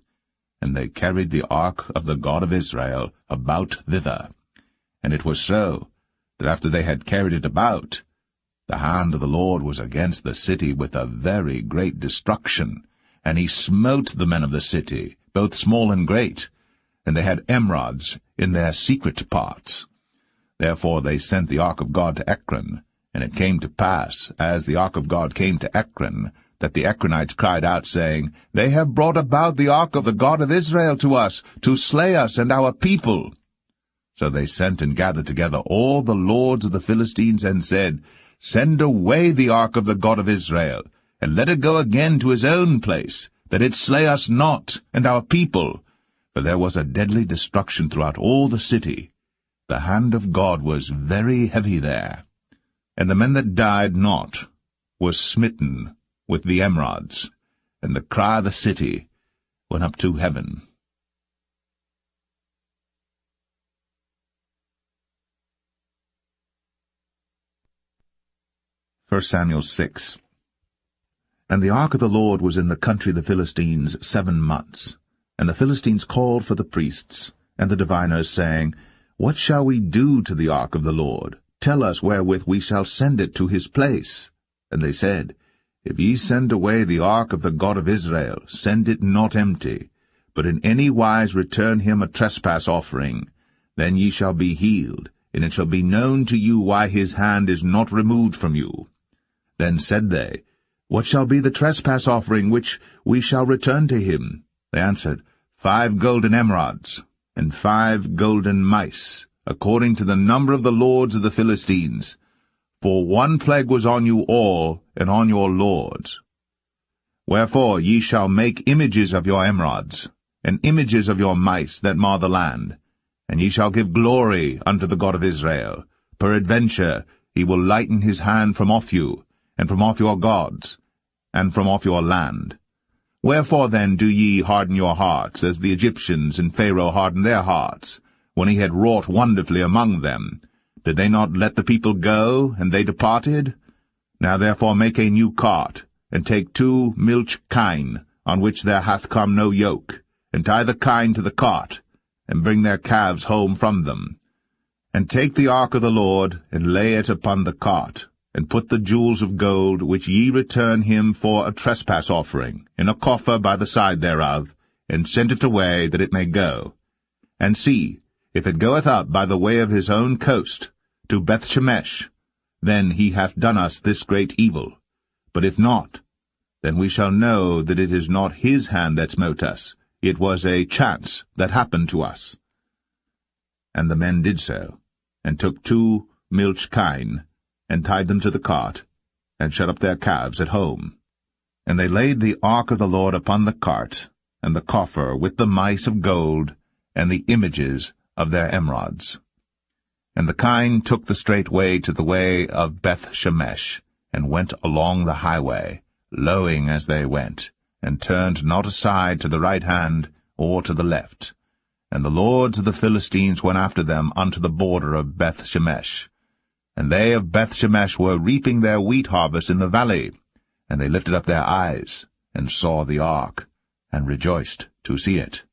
And they carried the ark of the God of Israel about thither. And it was so, that after they had carried it about, the hand of the Lord was against the city with a very great destruction, and he smote the men of the city, both small and great, and they had emerods in their secret parts. Therefore they sent the ark of God to Ekron. And it came to pass, as the ark of God came to Ekron, that the Ekronites cried out, saying, They have brought about the ark of the God of Israel to us, to slay us and our people. So they sent and gathered together all the lords of the Philistines, and said, Send away the ark of the God of Israel, and let it go again to his own place, that it slay us not and our people. For there was a deadly destruction throughout all the city, The hand of God was very heavy there. And the men that died not were smitten with the emerods, and the cry of the city went up to heaven. First Samuel 6. And the ark of the Lord was in the country of the Philistines 7 months. And the Philistines called for the priests and the diviners, saying, What shall we do to the ark of the Lord? Tell us wherewith we shall send it to his place. And they said, If ye send away the ark of the God of Israel, send it not empty, but in any wise return him a trespass offering. Then ye shall be healed, and it shall be known to you why his hand is not removed from you. Then said they, What shall be the trespass offering which we shall return to him? They answered, 5 golden emerods, and 5 golden mice, according to the number of the lords of the Philistines. For 1 plague was on you all, and on your lords. Wherefore ye shall make images of your emerods, and images of your mice that mar the land, and ye shall give glory unto the God of Israel. Peradventure he will lighten his hand from off you, and from off your gods, and from off your land. Wherefore then do ye harden your hearts, as the Egyptians and Pharaoh hardened their hearts, when he had wrought wonderfully among them? Did they not let the people go, and they departed? Now therefore make a new cart, and take 2 milch kine, on which there hath come no yoke, and tie the kine to the cart, and bring their calves home from them. And take the ark of the Lord, and lay it upon the cart, and put the jewels of gold, which ye return him for a trespass offering, in a coffer by the side thereof, and send it away, that it may go. And see, if it goeth up by the way of his own coast, to Bethshemesh, then he hath done us this great evil. But if not, then we shall know that it is not his hand that smote us. It was a chance that happened to us. And the men did so, and took 2 milch kine, and tied them to the cart, and shut up their calves at home. And they laid the ark of the Lord upon the cart, and the coffer with the mice of gold, and the images of their emerods. And the kine took the straight way to the way of Bethshemesh, and went along the highway, lowing as they went, and turned not aside to the right hand or to the left. And the lords of the Philistines went after them unto the border of Bethshemesh. And they of Bethshemesh were reaping their wheat harvest in the valley. And they lifted up their eyes, and saw the ark, and rejoiced to see it.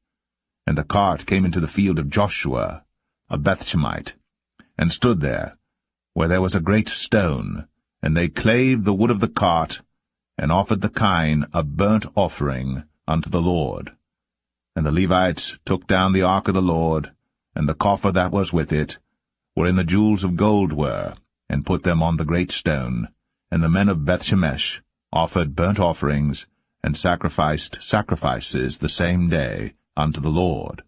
And the cart came into the field of Joshua, a Bethshemite, and stood there, where there was a great stone. And they clave the wood of the cart, and offered the kine a burnt offering unto the Lord. And the Levites took down the ark of the Lord, and the coffer that was with it, wherein the jewels of gold were, and put them on the great stone. And the men of Bethshemesh offered burnt offerings, and sacrificed sacrifices the same day unto the Lord.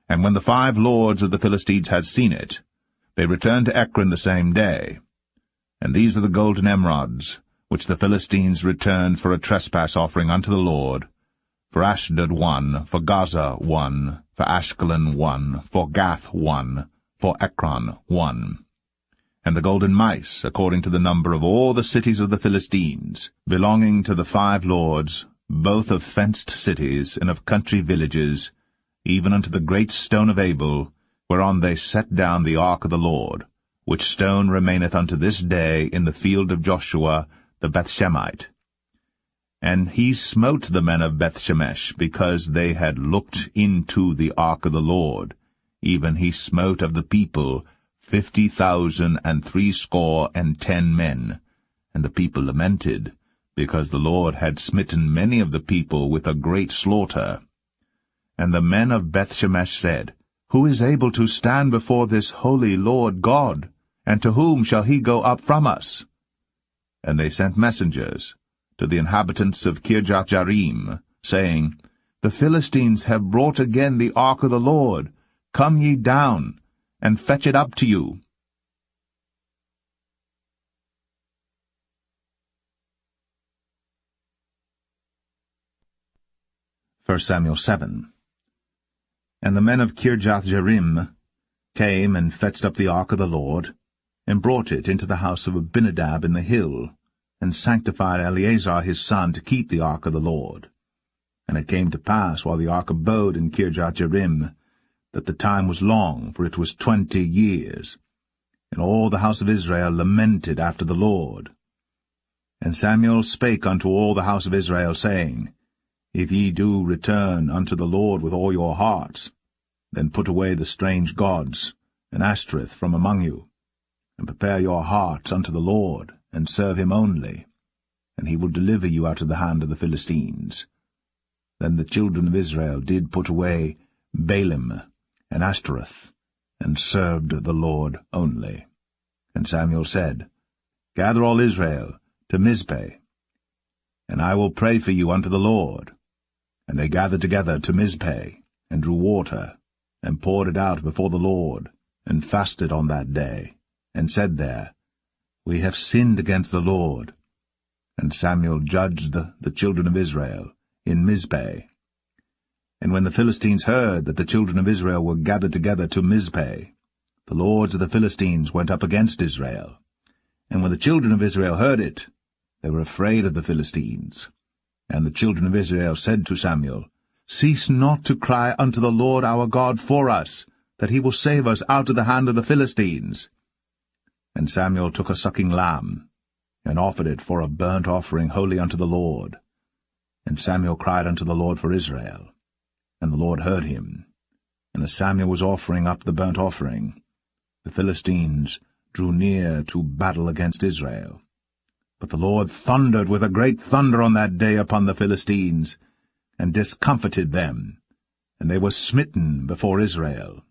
And when the 5 lords of the Philistines had seen it, they returned to Ekron the same day. And these are the golden emerods, which the Philistines returned for a trespass offering unto the Lord: for Ashdod 1, for Gaza 1, for Ashkelon 1, for Gath 1, for Ekron 1. And the golden mice, according to the number of all the cities of the Philistines, belonging to the 5 lords, both of fenced cities and of country villages, even unto the great stone of Abel, whereon they set down the ark of the Lord, which stone remaineth unto this day in the field of Joshua the Bethshemite. And he smote the men of Bethshemesh, because they had looked into the ark of the Lord. Even he smote of the people 50,060 men. And the people lamented, because the Lord had smitten many of the people with a great slaughter. And the men of Bethshemesh said, Who is able to stand before this holy Lord God? And to whom shall he go up from us? And they sent messengers to the inhabitants of Kirjath-jearim, saying, The Philistines have brought again the ark of the Lord. Come ye down, and fetch it up to you. First Samuel 7. And the men of Kirjath-jearim came and fetched up the ark of the Lord, and brought it into the house of Abinadab in the hill, and sanctified Eleazar his son to keep the ark of the Lord. And it came to pass, while the ark abode in Kirjath-jearim, that the time was long, for it was 20 years. And all the house of Israel lamented after the Lord. And Samuel spake unto all the house of Israel, saying, If ye do return unto the Lord with all your hearts, then put away the strange gods and Ashtoreth from among you, and prepare your hearts unto the Lord, and serve him only, and he will deliver you out of the hand of the Philistines. Then the children of Israel did put away Baalim and Ashtoreth, and served the Lord only. And Samuel said, Gather all Israel to Mizpeh, and I will pray for you unto the Lord. And they gathered together to Mizpeh, and drew water, and poured it out before the Lord, and fasted on that day, and said there, We have sinned against the Lord. And Samuel judged the children of Israel in Mizpeh. And when the Philistines heard that the children of Israel were gathered together to Mizpeh, the lords of the Philistines went up against Israel. And when the children of Israel heard it, they were afraid of the Philistines. And the children of Israel said to Samuel, Cease not to cry unto the Lord our God for us, that he will save us out of the hand of the Philistines. And Samuel took a sucking lamb, and offered it for a burnt offering holy unto the Lord. And Samuel cried unto the Lord for Israel. And the Lord heard him. And as Samuel was offering up the burnt offering, the Philistines drew near to battle against Israel. But the Lord thundered with a great thunder on that day upon the Philistines, and discomfited them, and they were smitten before Israel.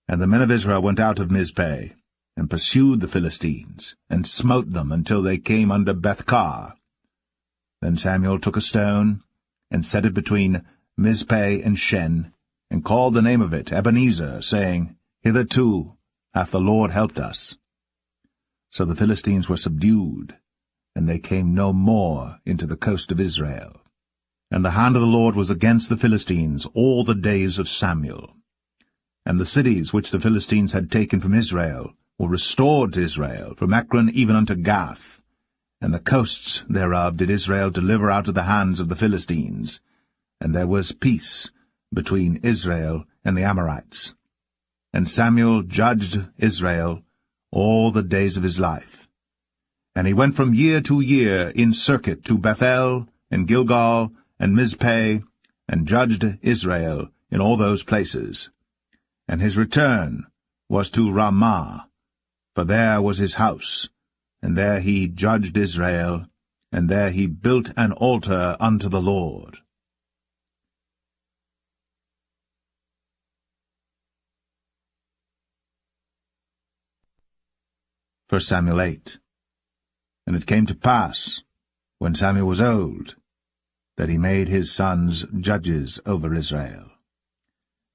And the men of Israel went out of Mizpeh, and pursued the Philistines, and smote them until they came under Bethkar. Then Samuel took a stone, and set it between Mizpeh and Shen, and called the name of it Ebenezer, saying, Hitherto hath the Lord helped us. So the Philistines were subdued, and they came no more into the coast of Israel. And the hand of the Lord was against the Philistines all the days of Samuel. And the cities which the Philistines had taken from Israel were restored to Israel, from Ekron even unto Gath. And the coasts thereof did Israel deliver out of the hands of the Philistines. And there was peace between Israel and the Amorites. And Samuel judged Israel all the days of his life. And he went from year to year in circuit to Bethel, and Gilgal, and Mizpeh, and judged Israel in all those places. And his return was to Ramah, for there was his house, and there he judged Israel, and there he built an altar unto the Lord. 1 Samuel 8. And it came to pass, when Samuel was old, that he made his sons judges over Israel.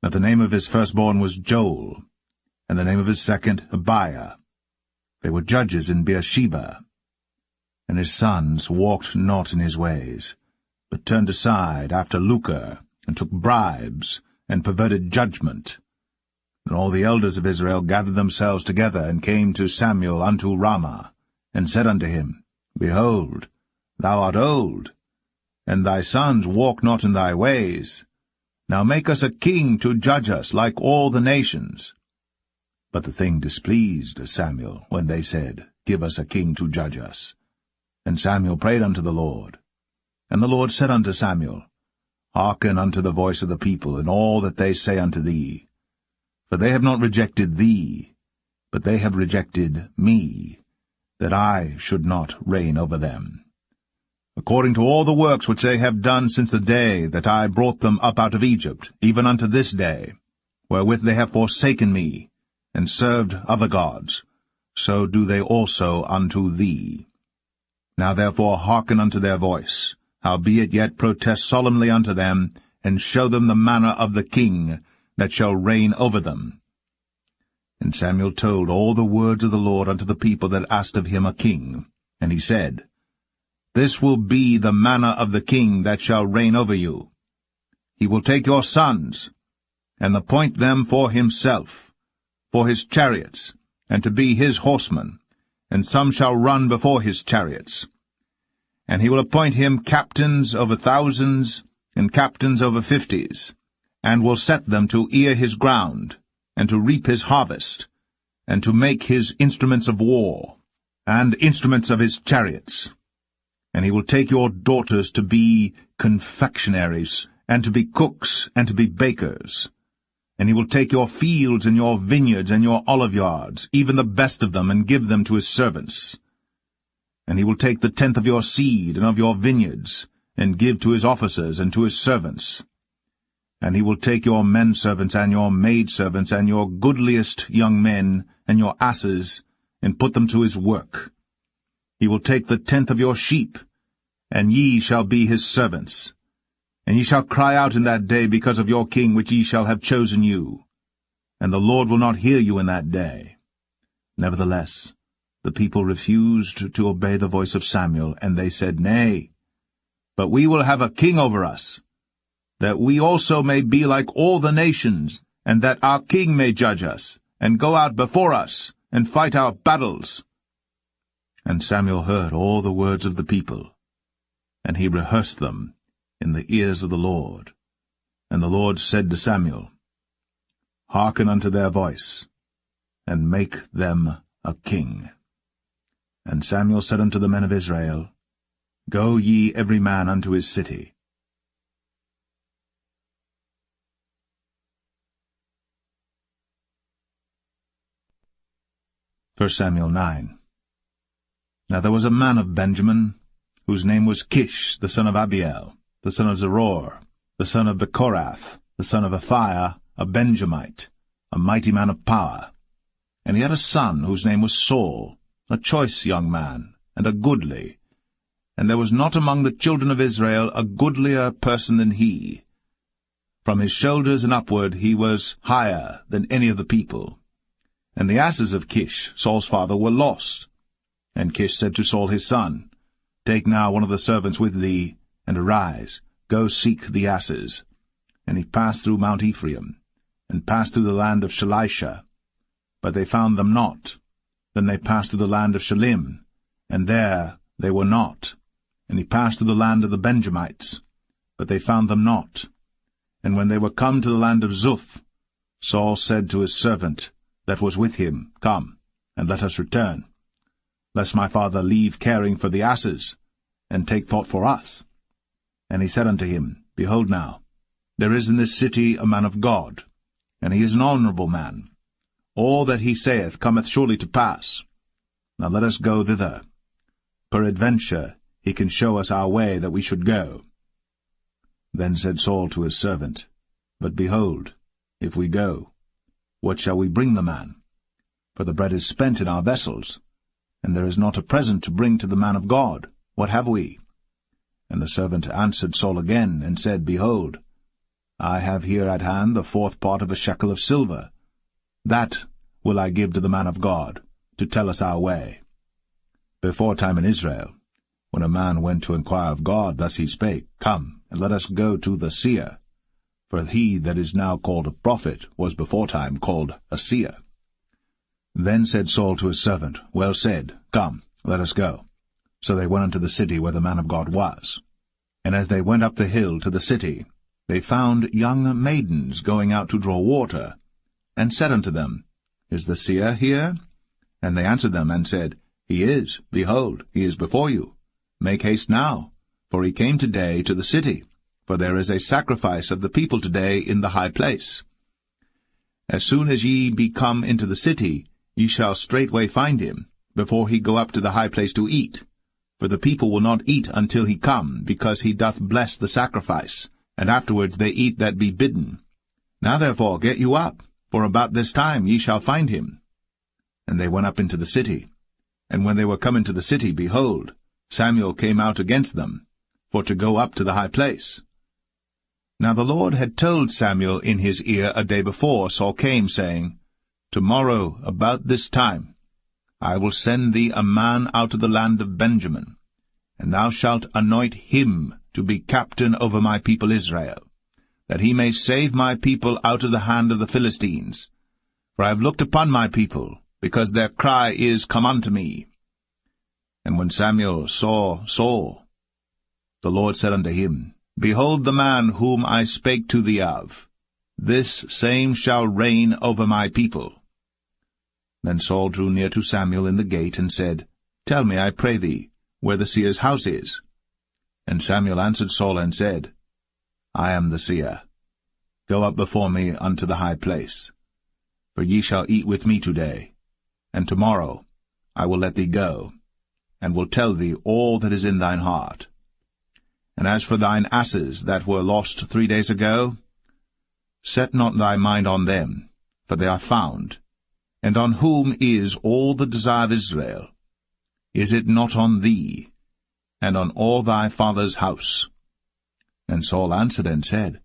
Now the name of his firstborn was Joel, and the name of his second Abiah. They were judges in Beersheba. And his sons walked not in his ways, but turned aside after lucre, and took bribes, and perverted judgment. And all the elders of Israel gathered themselves together, and came to Samuel unto Ramah, and said unto him, Behold, thou art old, and thy sons walk not in thy ways. Now make us a king to judge us like all the nations. But the thing displeased Samuel, when they said, Give us a king to judge us. And Samuel prayed unto the Lord. And the Lord said unto Samuel, Hearken unto the voice of the people, in all that they say unto thee. For they have not rejected thee, but they have rejected me, that I should not reign over them. According to all the works which they have done since the day that I brought them up out of Egypt, even unto this day, wherewith they have forsaken me, and served other gods, so do they also unto thee. Now therefore hearken unto their voice, howbeit yet protest solemnly unto them, and show them the manner of the king that shall reign over them. And Samuel told all the words of the Lord unto the people that asked of him a king. And he said, This will be the manner of the king that shall reign over you. He will take your sons, and appoint them for himself, for his chariots, and to be his horsemen, and some shall run before his chariots. And he will appoint him captains over thousands, and captains over 50s, and will set them to ear his ground, and to reap his harvest, and to make his instruments of war, and instruments of his chariots. And he will take your daughters to be confectionaries, and to be cooks, and to be bakers. And he will take your fields and your vineyards and your oliveyards, even the best of them, and give them to his servants. And he will take the tenth of your seed and of your vineyards, and give to his officers and to his servants. And he will take your men-servants and your maidservants and your goodliest young men and your asses, and put them to his work. He will take the tenth of your sheep, and ye shall be his servants. And ye shall cry out in that day because of your king which ye shall have chosen you. And the Lord will not hear you in that day. Nevertheless, the people refused to obey the voice of Samuel, and they said, Nay, but we will have a king over us, that we also may be like all the nations, and that our king may judge us, and go out before us, and fight our battles. And Samuel heard all the words of the people, and he rehearsed them in the ears of the Lord. And the Lord said to Samuel, Hearken unto their voice, and make them a king. And Samuel said unto the men of Israel, Go ye every man unto his city. 1 Samuel 9. Now there was a man of Benjamin, whose name was Kish, the son of Abiel, the son of Zeror, the son of Bechorath, the son of Aphiah, a Benjamite, a mighty man of power. And he had a son whose name was Saul, a choice young man, and a goodly. And there was not among the children of Israel a goodlier person than he. From his shoulders and upward he was higher than any of the people. And the asses of Kish, Saul's father, were lost. And Kish said to Saul his son, Take now one of the servants with thee, and arise, go seek the asses. And he passed through Mount Ephraim, and passed through the land of Shalisha. But they found them not. Then they passed through the land of Shalim, and there they were not. And he passed through the land of the Benjamites, but they found them not. And when they were come to the land of Zuph, Saul said to his servant that was with him, Come, and let us return, lest my father leave caring for the asses, and take thought for us. And he said unto him, Behold now, there is in this city a man of God, and he is an honorable man. All that he saith cometh surely to pass. Now let us go thither. Peradventure he can show us our way that we should go. Then said Saul to his servant, But behold, if we go, what shall we bring the man? For the bread is spent in our vessels, and there is not a present to bring to the man of God. What have we? And the servant answered Saul again, and said, Behold, I have here at hand the 4th part of a shekel of silver. That will I give to the man of God, to tell us our way. Before time in Israel, when a man went to inquire of God, thus he spake, Come, and let us go to the seer. For he that is now called a prophet was before time called a seer. Then said Saul to his servant, Well said, Come, let us go. So they went unto the city where the man of God was. And as they went up the hill to the city, they found young maidens going out to draw water, and said unto them, Is the seer here? And they answered them, and said, He is, behold, he is before you. Make haste now, for he came today to the city, for there is a sacrifice of the people today in the high place. As soon as ye be come into the city, ye shall straightway find him, before he go up to the high place to eat. For the people will not eat until he come, because he doth bless the sacrifice, and afterwards they eat that be bidden. Now therefore get you up, for about this time ye shall find him. And they went up into the city. And when they were come into the city, behold, Samuel came out against them, for to go up to the high place. Now the Lord had told Samuel in his ear a day before Saul came, saying, Tomorrow, about this time, I will send thee a man out of the land of Benjamin, and thou shalt anoint him to be captain over my people Israel, that he may save my people out of the hand of the Philistines. For I have looked upon my people, because their cry is come unto me. And when Samuel saw Saul, the Lord said unto him, Behold the man whom I spake to thee of. This same shall reign over my people. Then Saul drew near to Samuel in the gate, and said, Tell me, I pray thee, where the seer's house is. And Samuel answered Saul, and said, I am the seer. Go up before me unto the high place. For ye shall eat with me today, and tomorrow I will let thee go, and will tell thee all that is in thine heart. And as for thine asses that were lost 3 days ago, set not thy mind on them, for they are found. And on whom is all the desire of Israel? Is it not on thee, and on all thy father's house? And Saul answered and said,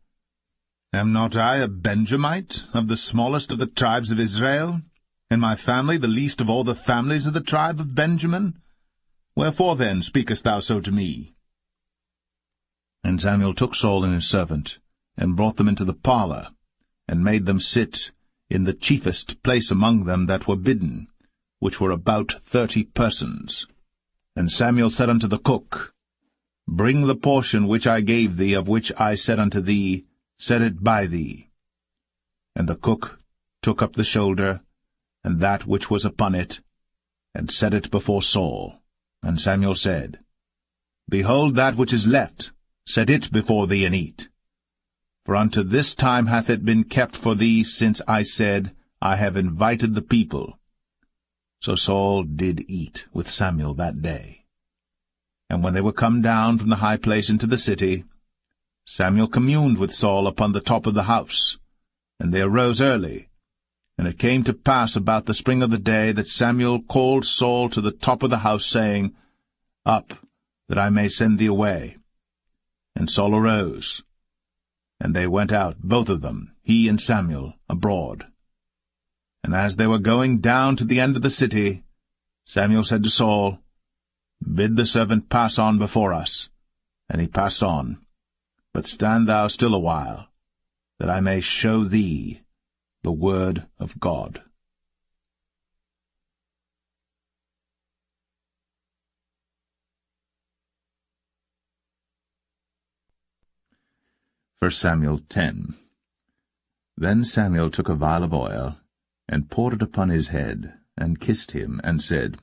Am not I a Benjamite, of the smallest of the tribes of Israel, and my family the least of all the families of the tribe of Benjamin? Wherefore then speakest thou so to me? And Samuel took Saul and his servant, and brought them into the parlour, and made them sit in the chiefest place among them that were bidden, which were about 30 persons. And Samuel said unto the cook, Bring the portion which I gave thee, of which I said unto thee, Set it by thee. And the cook took up the shoulder, and that which was upon it, and set it before Saul. And Samuel said, Behold that which is left, set it before thee, and eat. For unto this time hath it been kept for thee, since I said, I have invited the people. So Saul did eat with Samuel that day. And when they were come down from the high place into the city, Samuel communed with Saul upon the top of the house. And they arose early. And it came to pass about the spring of the day that Samuel called Saul to the top of the house, saying, Up, that I may send thee away. And Saul arose. And they went out, both of them, he and Samuel, abroad. And as they were going down to the end of the city, Samuel said to Saul, Bid the servant pass on before us. And he passed on. But stand thou still a while, that I may show thee the word of God. 1 Samuel 10. Then Samuel took a vial of oil, and poured it upon his head, and kissed him, and said,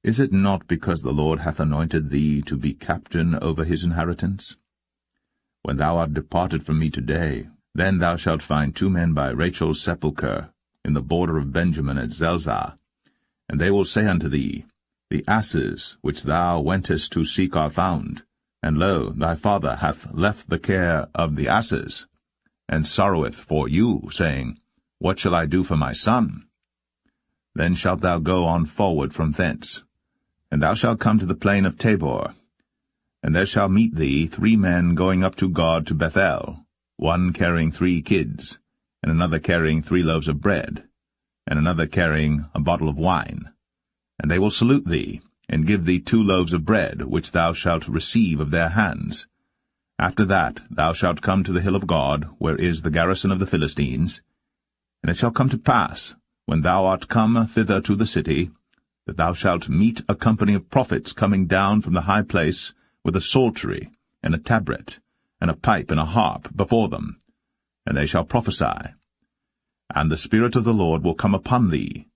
Is it not because the Lord hath anointed thee to be captain over his inheritance? When thou art departed from me today, then thou shalt find 2 men by Rachel's sepulchre, in the border of Benjamin at Zelzah. And they will say unto thee, The asses which thou wentest to seek are found. And lo, thy father hath left the care of the asses, and sorroweth for you, saying, What shall I do for my son? Then shalt thou go on forward from thence, and thou shalt come to the plain of Tabor. And there shall meet thee 3 men going up to God to Bethel, one carrying 3 kids, and another carrying 3 loaves of bread, and another carrying a bottle of wine. And they will salute thee, and give thee 2 loaves of bread, which thou shalt receive of their hands. After that thou shalt come to the hill of God, where is the garrison of the Philistines. And it shall come to pass, when thou art come thither to the city, that thou shalt meet a company of prophets coming down from the high place, with a psaltery, and a tabret, and a pipe, and a harp before them, and they shall prophesy. And the Spirit of the Lord will come upon thee,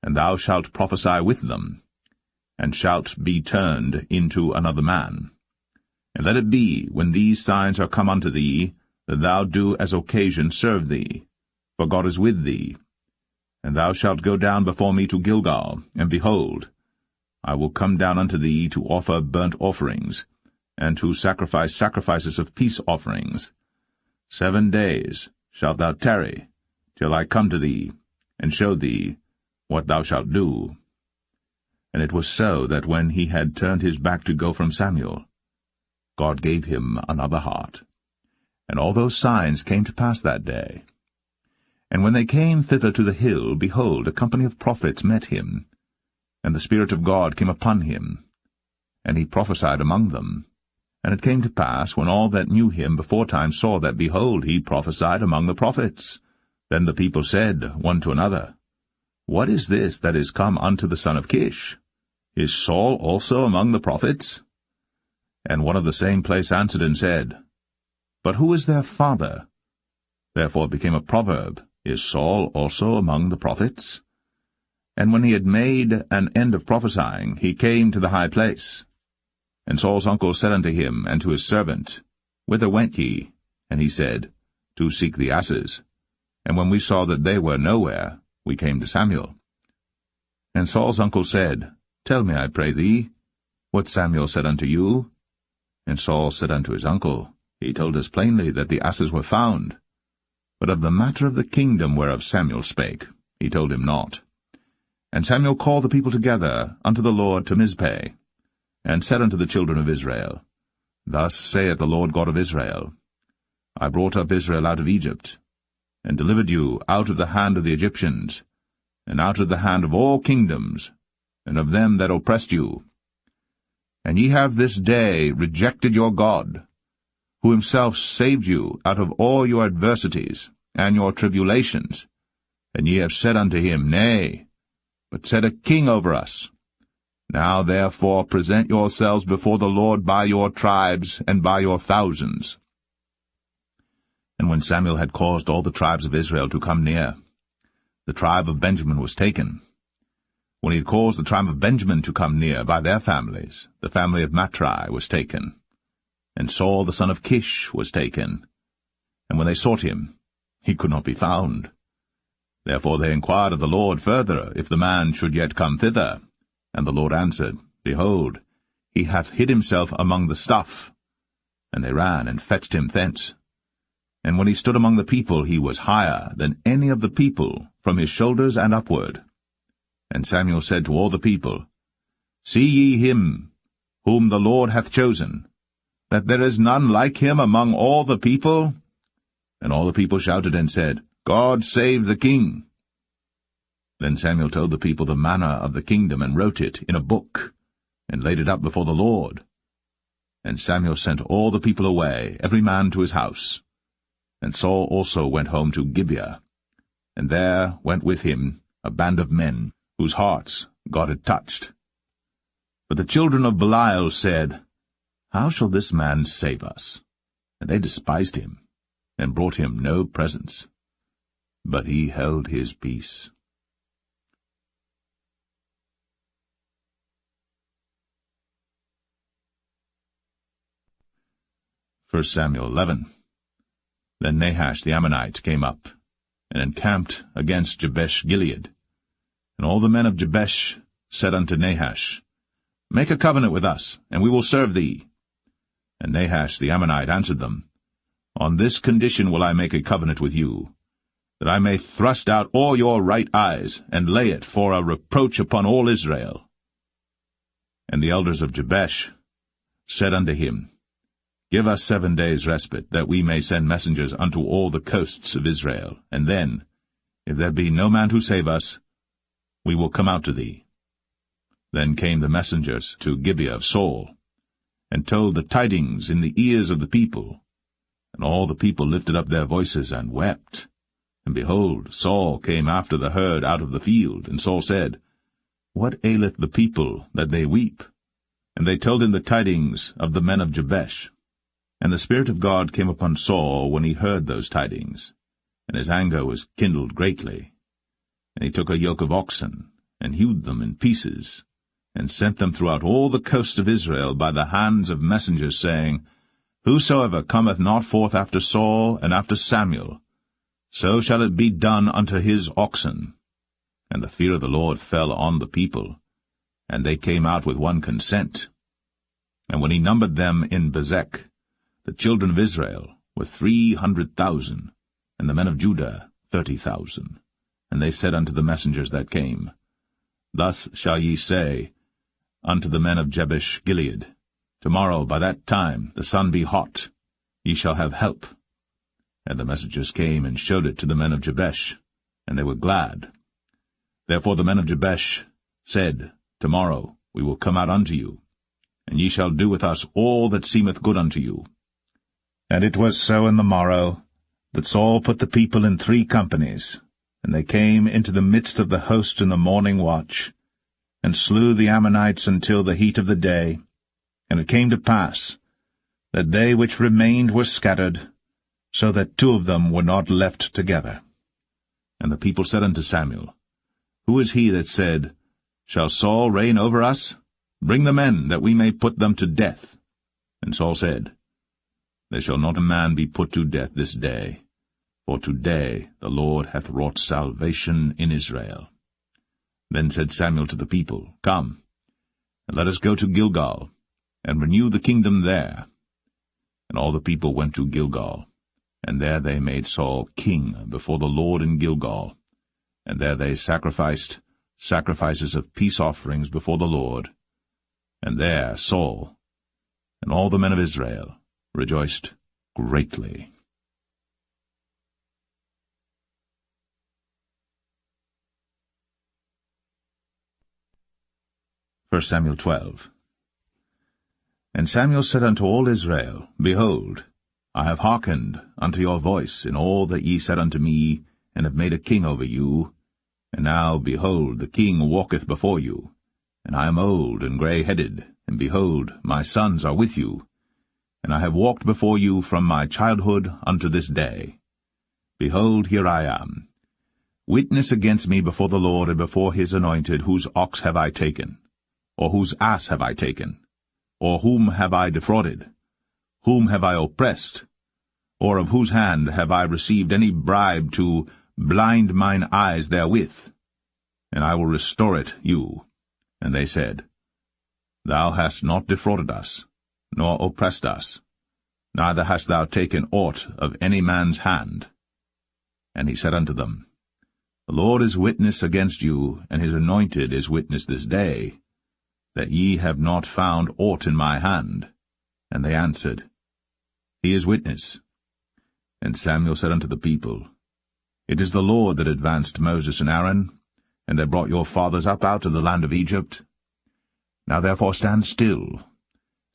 and thou shalt prophesy with them, and shalt be turned into another man. And let it be, when these signs are come unto thee, that thou do as occasion serve thee, for God is with thee. And thou shalt go down before me to Gilgal, and behold, I will come down unto thee to offer burnt offerings, and to sacrifice sacrifices of peace offerings. 7 days shalt thou tarry, till I come to thee, and show thee what thou shalt do. And it was so that when he had turned his back to go from Samuel, God gave him another heart. And all those signs came to pass that day. And when they came thither to the hill, behold, a company of prophets met him, and the Spirit of God came upon him, and he prophesied among them. And it came to pass, when all that knew him beforetime saw that, behold, he prophesied among the prophets, Then the people said one to another, What is this that is come unto the son of Kish? Is Saul also among the prophets? And one of the same place answered and said, But who is their father? Therefore it became a proverb, Is Saul also among the prophets? And when he had made an end of prophesying, he came to the high place. And Saul's uncle said unto him and to his servant, Whither went ye? And he said, To seek the asses. And when we saw that they were nowhere, we came to Samuel. And Saul's uncle said, Tell me, I pray thee, what Samuel said unto you. And Saul said unto his uncle, He told us plainly that the asses were found. But of the matter of the kingdom whereof Samuel spake, he told him not. And Samuel called the people together unto the Lord to Mizpeh, and said unto the children of Israel, Thus saith the Lord God of Israel, I brought up Israel out of Egypt, and delivered you out of the hand of the Egyptians, and out of the hand of all kingdoms, and of them that oppressed you. And ye have this day rejected your God, who himself saved you out of all your adversities and your tribulations. And ye have said unto him, Nay, but set a king over us. Now therefore present yourselves before the Lord by your tribes and by your thousands. And when Samuel had caused all the tribes of Israel to come near, the tribe of Benjamin was taken. When he had caused the tribe of Benjamin to come near by their families, the family of Matri was taken. And Saul the son of Kish was taken. And when they sought him, he could not be found. Therefore they inquired of the Lord further, if the man should yet come thither. And the Lord answered, Behold, he hath hid himself among the stuff. And they ran and fetched him thence. And when he stood among the people, he was higher than any of the people, from his shoulders and upward. And Samuel said to all the people, See ye him, whom the Lord hath chosen, that there is none like him among all the people? And all the people shouted and said, God save the king. Then Samuel told the people the manner of the kingdom, and wrote it in a book, and laid it up before the Lord. And Samuel sent all the people away, every man to his house. And Saul also went home to Gibeah, and there went with him a band of men, whose hearts God had touched. But the children of Belial said, How shall this man save us? And they despised him, and brought him no presents. But he held his peace. 1 Samuel 11. Then Nahash the Ammonite came up, and encamped against Jabesh-Gilead. And all the men of Jabesh said unto Nahash, Make a covenant with us, and we will serve thee. And Nahash the Ammonite answered them, On this condition will I make a covenant with you, that I may thrust out all your right eyes, and lay it for a reproach upon all Israel. And the elders of Jabesh said unto him, Give us 7 days' respite, that we may send messengers unto all the coasts of Israel, and then, if there be no man to save us, we will come out to thee. Then came the messengers to Gibeah of Saul, and told the tidings in the ears of the people. And all the people lifted up their voices and wept. And behold, Saul came after the herd out of the field, and Saul said, What aileth the people, that they weep? And they told him the tidings of the men of Jabesh. And the Spirit of God came upon Saul when he heard those tidings, and his anger was kindled greatly. And he took a yoke of oxen, and hewed them in pieces, and sent them throughout all the coast of Israel by the hands of messengers, saying, Whosoever cometh not forth after Saul and after Samuel, so shall it be done unto his oxen. And the fear of the Lord fell on the people, and they came out with one consent. And when he numbered them in Bezek, the children of Israel were 300,000, and the men of Judah 30,000. And they said unto the messengers that came, Thus shall ye say unto the men of Jabesh-Gilead, Tomorrow by that time the sun be hot, ye shall have help. And the messengers came and showed it to the men of Jabesh, and they were glad. Therefore the men of Jabesh said, Tomorrow we will come out unto you, and ye shall do with us all that seemeth good unto you. And it was so in the morrow, that Saul put the people in 3 companies, and they came into the midst of the host in the morning watch, and slew the Ammonites until the heat of the day. And it came to pass that they which remained were scattered, so that 2 of them were not left together. And the people said unto Samuel, Who is he that said, Shall Saul reign over us? Bring the men, that we may put them to death. And Saul said, There shall not a man be put to death this day, for today the Lord hath wrought salvation in Israel. Then said Samuel to the people, Come, and let us go to Gilgal, and renew the kingdom there. And all the people went to Gilgal, and there they made Saul king before the Lord in Gilgal, and there they sacrificed sacrifices of peace offerings before the Lord. And there Saul and all the men of Israel rejoiced greatly. 1 Samuel 12. And Samuel said unto all Israel, Behold, I have hearkened unto your voice in all that ye said unto me, and have made a king over you. And now, behold, the king walketh before you, and I am old and grey-headed, and behold, my sons are with you. And I have walked before you from my childhood unto this day. Behold, here I am. Witness against me before the Lord and before his anointed, whose ox have I taken? Or whose ass have I taken? Or whom have I defrauded? Whom have I oppressed? Or of whose hand have I received any bribe to blind mine eyes therewith? And I will restore it you. And they said, Thou hast not defrauded us, nor oppressed us, neither hast thou taken aught of any man's hand. And he said unto them, The Lord is witness against you, and his anointed is witness this day, that ye have not found aught in my hand. And they answered, He is witness. And Samuel said unto the people, It is the Lord that advanced Moses and Aaron, and that brought your fathers up out of the land of Egypt. Now therefore stand still,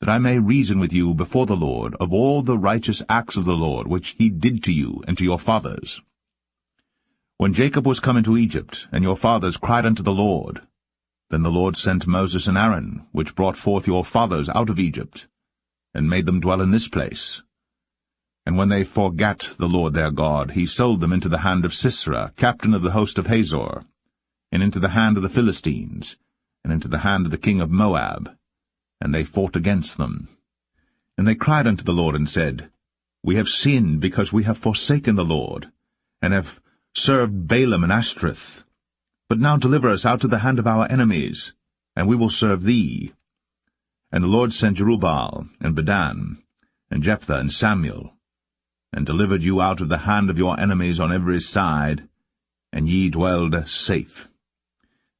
that I may reason with you before the Lord of all the righteous acts of the Lord which he did to you and to your fathers. When Jacob was come into Egypt, and your fathers cried unto the Lord, then the Lord sent Moses and Aaron, which brought forth your fathers out of Egypt, and made them dwell in this place. And when they forgat the Lord their God, he sold them into the hand of Sisera, captain of the host of Hazor, and into the hand of the Philistines, and into the hand of the king of Moab. And they fought against them. And they cried unto the Lord, and said, We have sinned, because we have forsaken the Lord, and have served Balaam and Ashtoreth. But now deliver us out of the hand of our enemies, and we will serve thee. And the Lord sent Jerubbaal, and Bedan, and Jephthah, and Samuel, and delivered you out of the hand of your enemies on every side, and ye dwelled safe.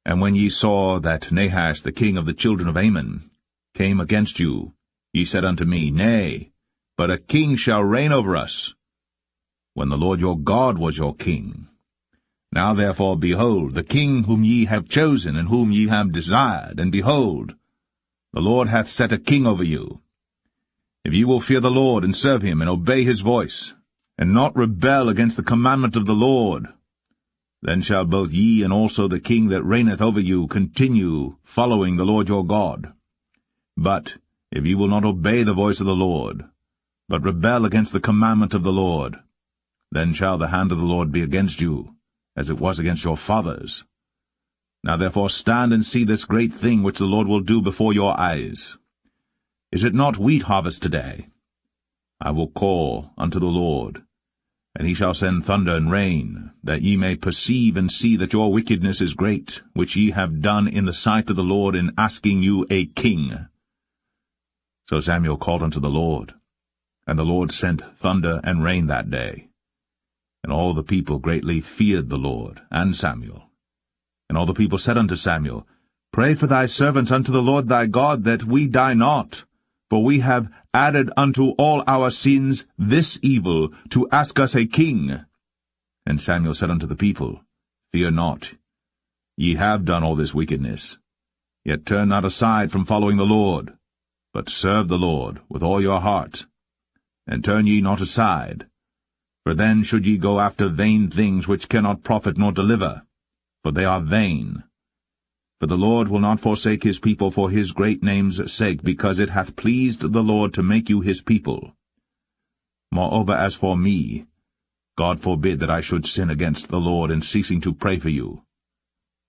And when ye saw that Nahash the king of the children of Ammon came against you, ye said unto me, Nay, but a king shall reign over us, when the Lord your God was your king. Now therefore, behold, the king whom ye have chosen, and whom ye have desired, and behold, the Lord hath set a king over you. If ye will fear the Lord, and serve him, and obey his voice, and not rebel against the commandment of the Lord, then shall both ye and also the king that reigneth over you continue following the Lord your God. But if ye will not obey the voice of the Lord, but rebel against the commandment of the Lord, then shall the hand of the Lord be against you, as it was against your fathers. Now therefore stand and see this great thing which the Lord will do before your eyes. Is it not wheat harvest today? I will call unto the Lord, and he shall send thunder and rain, that ye may perceive and see that your wickedness is great, which ye have done in the sight of the Lord in asking you a king. So Samuel called unto the Lord, and the Lord sent thunder and rain that day. And all the people greatly feared the Lord and Samuel. And all the people said unto Samuel, Pray for thy servants unto the Lord thy God, that we die not, for we have added unto all our sins this evil, to ask us a king. And Samuel said unto the people, Fear not, ye have done all this wickedness. Yet turn not aside from following the Lord, but serve the Lord with all your heart. And turn ye not aside, For then should ye go after vain things which cannot profit nor deliver, for they are vain. For the Lord will not forsake his people for his great name's sake, because it hath pleased the Lord to make you his people. Moreover, as for me, God forbid that I should sin against the Lord in ceasing to pray for you.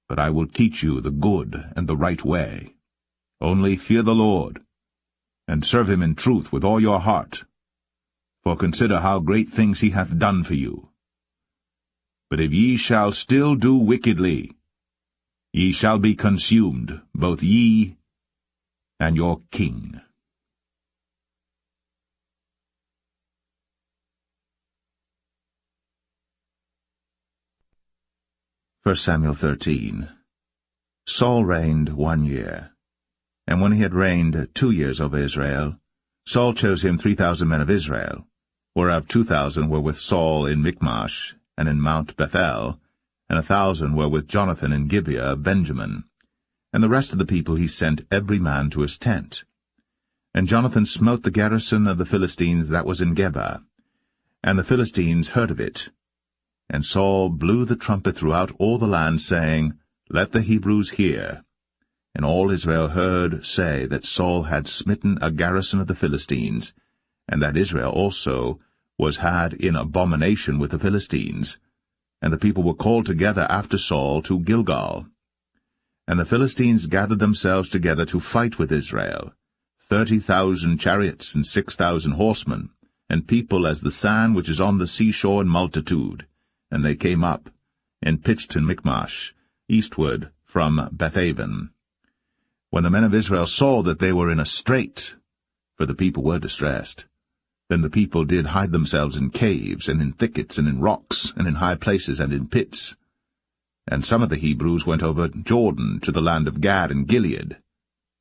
But I will teach you the good and the right way. Only fear the Lord, and serve him in truth with all your heart. For consider how great things he hath done for you. But if ye shall still do wickedly, ye shall be consumed, both ye and your king. 1 Samuel 13. Saul reigned 1 year. And when he had reigned 2 years over Israel, Saul chose him 3,000 men of Israel, whereof 2,000 were with Saul in Michmash and in Mount Bethel, and 1,000 were with Jonathan in Gibeah of Benjamin. And the rest of the people he sent every man to his tent. And Jonathan smote the garrison of the Philistines that was in Geba. And the Philistines heard of it. And Saul blew the trumpet throughout all the land, saying, Let the Hebrews hear. And all Israel heard say that Saul had smitten a garrison of the Philistines, and that Israel also was had in abomination with the Philistines. And the people were called together after Saul to Gilgal. And the Philistines gathered themselves together to fight with Israel, 30,000 chariots and 6,000 horsemen, and people as the sand which is on the seashore in multitude. And they came up, and pitched in Michmash, eastward from Bethaven. When the men of Israel saw that they were in a strait, for the people were distressed, then the people did hide themselves in caves, and in thickets, and in rocks, and in high places, and in pits. And some of the Hebrews went over Jordan to the land of Gad and Gilead.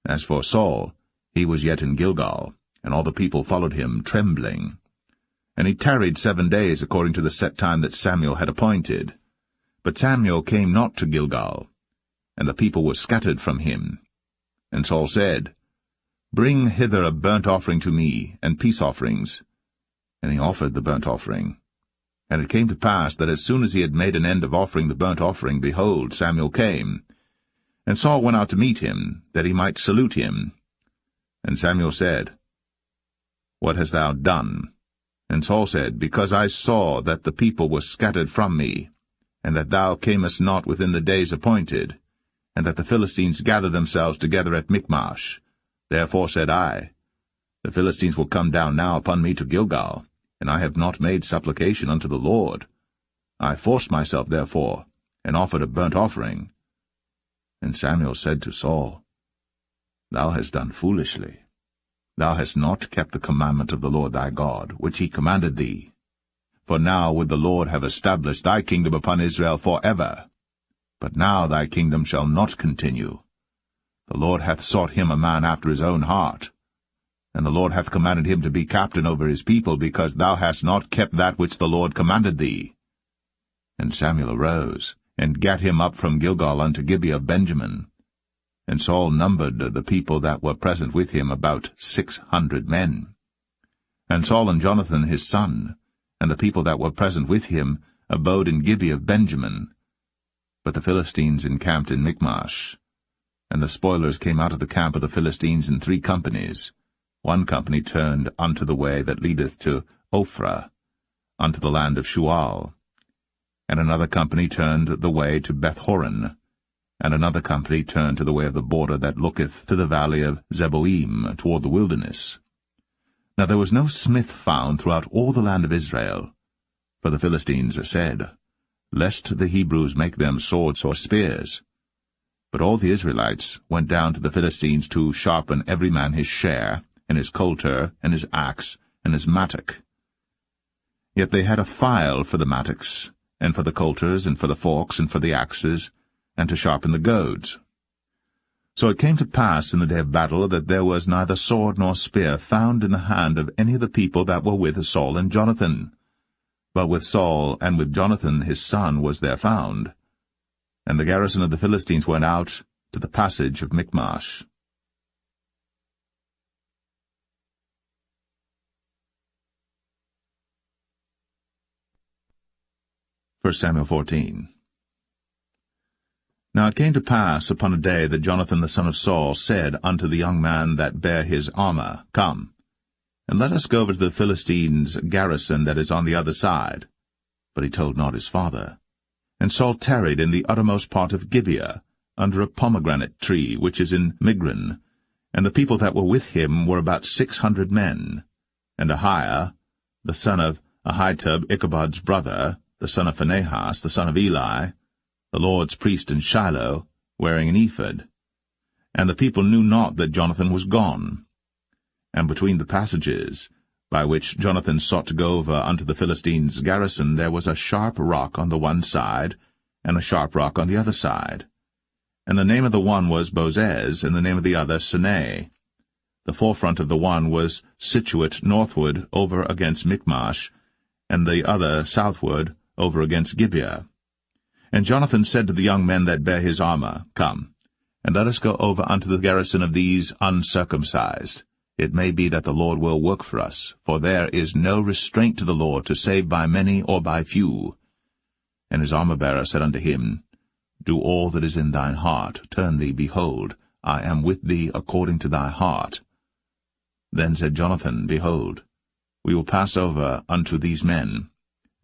As for Saul, he was yet in Gilgal, and all the people followed him, trembling. And he tarried 7 days according to the set time that Samuel had appointed. But Samuel came not to Gilgal, and the people were scattered from him. And Saul said, Bring hither a burnt offering to me, and peace offerings. And he offered the burnt offering. And it came to pass that as soon as he had made an end of offering the burnt offering, behold, Samuel came. And Saul went out to meet him, that he might salute him. And Samuel said, What hast thou done? And Saul said, Because I saw that the people were scattered from me, and that thou camest not within the days appointed, and that the Philistines gathered themselves together at Michmash. Therefore said I, The Philistines will come down now upon me to Gilgal, and I have not made supplication unto the Lord. I forced myself therefore, and offered a burnt offering. And Samuel said to Saul, Thou hast done foolishly. Thou hast not kept the commandment of the Lord thy God, which he commanded thee. For now would the Lord have established thy kingdom upon Israel forever. But now thy kingdom shall not continue. The Lord hath sought him a man after his own heart. And the Lord hath commanded him to be captain over his people, because thou hast not kept that which the Lord commanded thee. And Samuel arose, and gat him up from Gilgal unto Gibeah of Benjamin. And Saul numbered the people that were present with him about 600 men. And Saul and Jonathan his son, and the people that were present with him, abode in Gibeah of Benjamin. But the Philistines encamped in Michmash. And the spoilers came out of the camp of the Philistines in 3 companies. 1 company turned unto the way that leadeth to Ophrah, unto the land of Shual. And another company turned the way to Bethhoron. And another company turned to the way of the border that looketh to the valley of Zeboim, toward the wilderness. Now there was no smith found throughout all the land of Israel. For the Philistines said, Lest the Hebrews make them swords or spears. But all the Israelites went down to the Philistines to sharpen every man his share, and his coulter, and his axe, and his mattock. Yet they had a file for the mattocks, and for the coulters, and for the forks, and for the axes, and to sharpen the goads. So it came to pass in the day of battle that there was neither sword nor spear found in the hand of any of the people that were with Saul and Jonathan. But with Saul and with Jonathan his son was there found. And the garrison of the Philistines went out to the passage of Michmash. 1 Samuel 14. Now it came to pass upon a day that Jonathan the son of Saul said unto the young man that bare his armor, Come, and let us go over to the Philistines' garrison that is on the other side. But he told not his father. And Saul tarried in the uttermost part of Gibeah, under a pomegranate tree which is in Migron, and the people that were with him were about 600 men. And Ahiah, the son of Ahitub, Ichabod's brother, the son of Phinehas, the son of Eli, the Lord's priest in Shiloh, wearing an ephod. And the people knew not that Jonathan was gone. And between the passages, by which Jonathan sought to go over unto the Philistines' garrison, there was a sharp rock on the one side, and a sharp rock on the other side. And the name of the one was Bozez, and the name of the other Sinai. The forefront of the one was situate northward over against Michmash, and the other southward over against Gibeah. And Jonathan said to the young men that bare his armor, Come, and let us go over unto the garrison of these uncircumcised. It may be that the Lord will work for us, for there is no restraint to the Lord to save by many or by few. And his armor-bearer said unto him, Do all that is in thine heart, turn thee, behold, I am with thee according to thy heart. Then said Jonathan, Behold, we will pass over unto these men,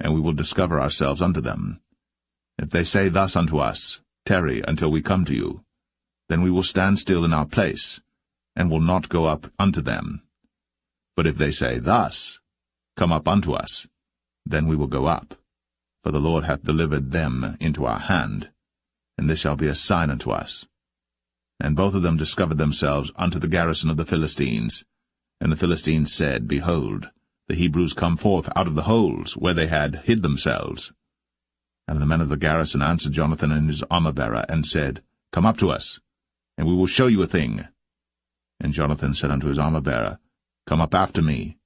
and we will discover ourselves unto them. If they say thus unto us, Tarry until we come to you, then we will stand still in our place, and will not go up unto them. But if they say thus, Come up unto us, then we will go up, for the Lord hath delivered them into our hand, and this shall be a sign unto us. And both of them discovered themselves unto the garrison of the Philistines. And the Philistines said, Behold, the Hebrews come forth out of the holes where they had hid themselves. And the men of the garrison answered Jonathan and his armor-bearer, and said, Come up to us, and we will show you a thing. And Jonathan said unto his armor-bearer, Come up after me,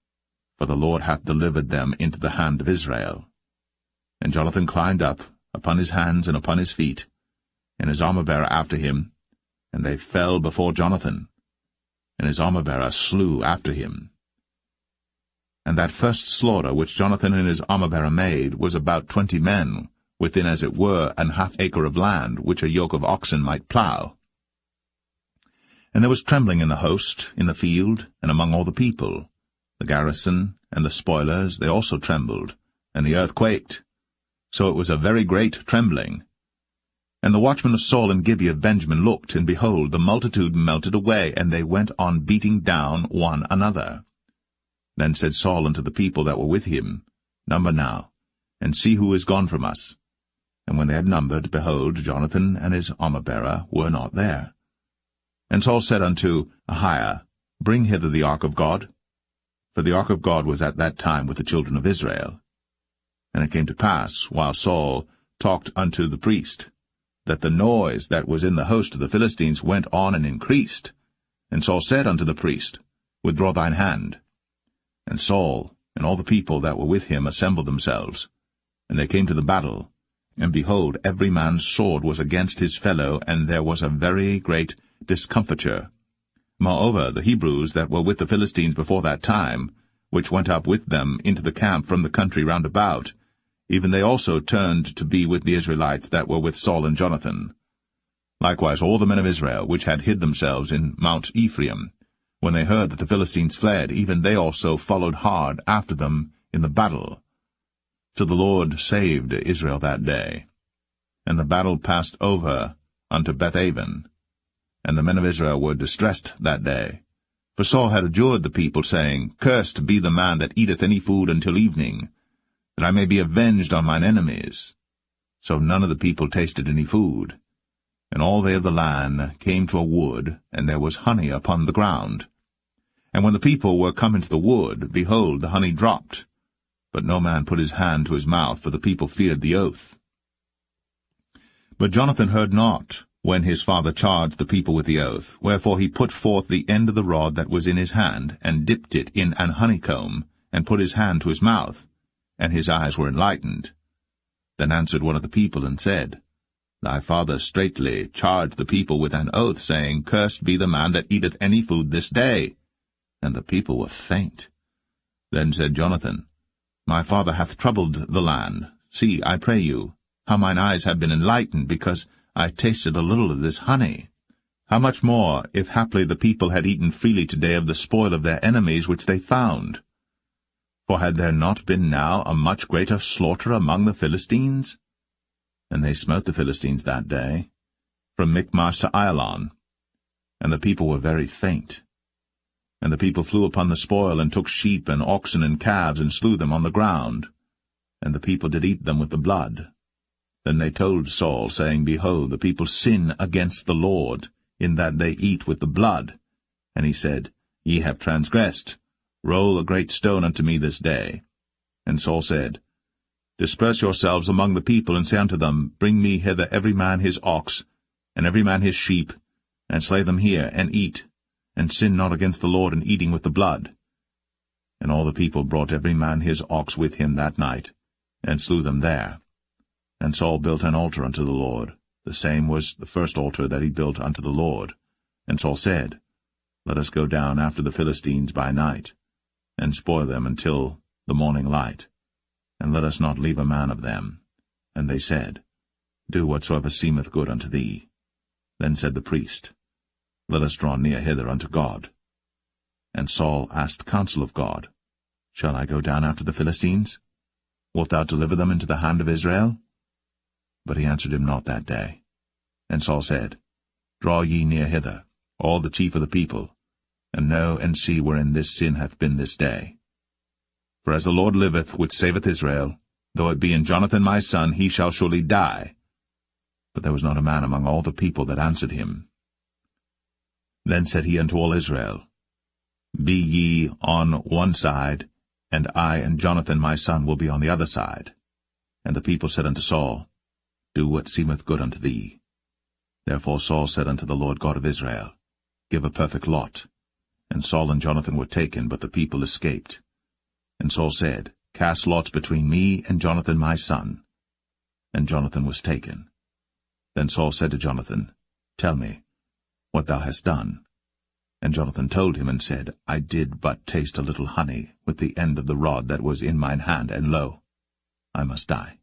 for the Lord hath delivered them into the hand of Israel. And Jonathan climbed up upon his hands and upon his feet, and his armor-bearer after him, and they fell before Jonathan, and his armor-bearer slew after him. And that first slaughter which Jonathan and his armor-bearer made was about 20 men, within as it were an half acre of land, which a yoke of oxen might plough. And there was trembling in the host, in the field, and among all the people. The garrison and the spoilers, they also trembled, and the earth quaked. So it was a very great trembling. And the watchmen of Saul and Gibeah of Benjamin looked, and behold, the multitude melted away, and they went on beating down one another. Then said Saul unto the people that were with him, Number now, and see who is gone from us. And when they had numbered, behold, Jonathan and his armor-bearer were not there. And Saul said unto Ahiah, Bring hither the ark of God. For the ark of God was at that time with the children of Israel. And it came to pass, while Saul talked unto the priest, that the noise that was in the host of the Philistines went on and increased. And Saul said unto the priest, Withdraw thine hand. And Saul and all the people that were with him assembled themselves. And they came to the battle. And behold, every man's sword was against his fellow, and there was a very great discomfiture. Moreover, the Hebrews that were with the Philistines before that time, which went up with them into the camp from the country round about, even they also turned to be with the Israelites that were with Saul and Jonathan. Likewise all the men of Israel, which had hid themselves in Mount Ephraim, when they heard that the Philistines fled, even they also followed hard after them in the battle. So the Lord saved Israel that day. And the battle passed over unto Bethaven. And the men of Israel were distressed that day. For Saul had adjured the people, saying, Cursed be the man that eateth any food until evening, that I may be avenged on mine enemies. So none of the people tasted any food. And all they of the land came to a wood, and there was honey upon the ground. And when the people were come into the wood, behold, the honey dropped. But no man put his hand to his mouth, for the people feared the oath. But Jonathan heard not, when his father charged the people with the oath, wherefore he put forth the end of the rod that was in his hand, and dipped it in an honeycomb, and put his hand to his mouth, and his eyes were enlightened. Then answered one of the people, and said, Thy father straitly charged the people with an oath, saying, Cursed be the man that eateth any food this day. And the people were faint. Then said Jonathan, My father hath troubled the land, See, I pray you, how mine eyes have been enlightened, because I tasted a little of this honey. How much more, if haply the people had eaten freely today of the spoil of their enemies which they found? For had there not been now a much greater slaughter among the Philistines? And they smote the Philistines that day, from Michmash to Ailon. And the people were very faint. And the people flew upon the spoil, and took sheep and oxen and calves, and slew them on the ground. And the people did eat them with the blood. Then they told Saul, saying, Behold, the people sin against the Lord, in that they eat with the blood. And he said, Ye have transgressed. Roll a great stone unto me this day. And Saul said, Disperse yourselves among the people, and say unto them, Bring me hither every man his ox, and every man his sheep, and slay them here, and eat, and sin not against the Lord in eating with the blood. And all the people brought every man his ox with him that night, and slew them there. And Saul built an altar unto the Lord. The same was the first altar that he built unto the Lord. And Saul said, Let us go down after the Philistines by night, and spoil them until the morning light, and let us not leave a man of them. And they said, Do whatsoever seemeth good unto thee. Then said the priest, Let us draw near hither unto God. And Saul asked counsel of God, Shall I go down after the Philistines? Wilt thou deliver them into the hand of Israel? But he answered him not that day. And Saul said, Draw ye near hither, all the chief of the people, and know and see wherein this sin hath been this day. For as the Lord liveth, which saveth Israel, though it be in Jonathan my son, he shall surely die. But there was not a man among all the people that answered him. Then said he unto all Israel, Be ye on one side, and I and Jonathan my son will be on the other side. And the people said unto Saul, Do what seemeth good unto thee. Therefore Saul said unto the Lord God of Israel, Give a perfect lot. And Saul and Jonathan were taken, but the people escaped. And Saul said, Cast lots between me and Jonathan my son. And Jonathan was taken. Then Saul said to Jonathan, Tell me what thou hast done. And Jonathan told him, and said, I did but taste a little honey with the end of the rod that was in mine hand, and lo, I must die.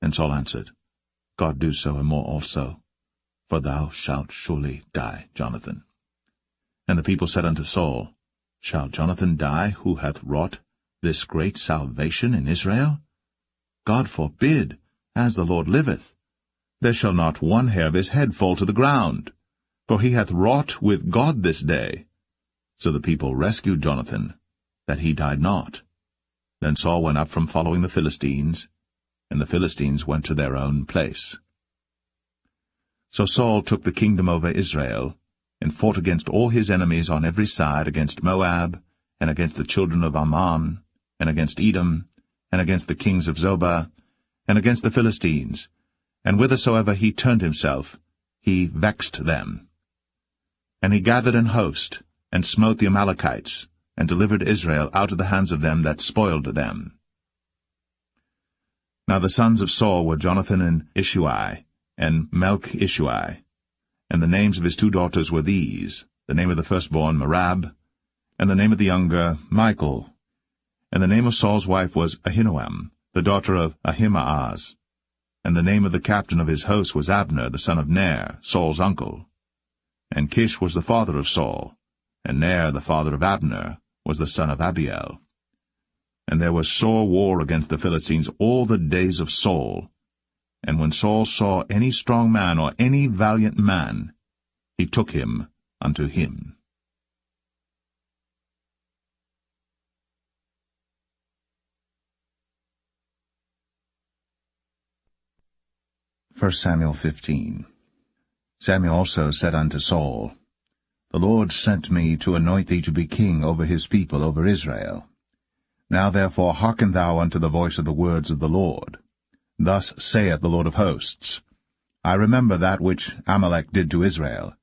And Saul answered, God do so and more also, for thou shalt surely die, Jonathan. And the people said unto Saul, Shall Jonathan die, who hath wrought this great salvation in Israel? God forbid, as the Lord liveth. There shall not one hair of his head fall to the ground, for he hath wrought with God this day. So the people rescued Jonathan, that he died not. Then Saul went up from following the Philistines, and the Philistines went to their own place. So Saul took the kingdom over Israel, and fought against all his enemies on every side, against Moab, and against the children of Ammon, and against Edom, and against the kings of Zobah, and against the Philistines, and whithersoever he turned himself, he vexed them. And he gathered an host, and smote the Amalekites, and delivered Israel out of the hands of them that spoiled them. Now the sons of Saul were Jonathan and Ishuai, and Melch-Ishuai. And the names of his two daughters were these, the name of the firstborn Merab, and the name of the younger Michal. And the name of Saul's wife was Ahinoam, the daughter of Ahimaaz. And the name of the captain of his host was Abner, the son of Ner, Saul's uncle. And Kish was the father of Saul, and Ner, the father of Abner, was the son of Abiel. And there was sore war against the Philistines all the days of Saul. And when Saul saw any strong man or any valiant man, he took him unto him. 1 Samuel 15. Samuel also said unto Saul, The Lord sent me to anoint thee to be king over his people, over Israel. Now therefore hearken thou unto the voice of the words of the Lord. Thus saith the Lord of hosts, I remember that which Amalek did to Israel,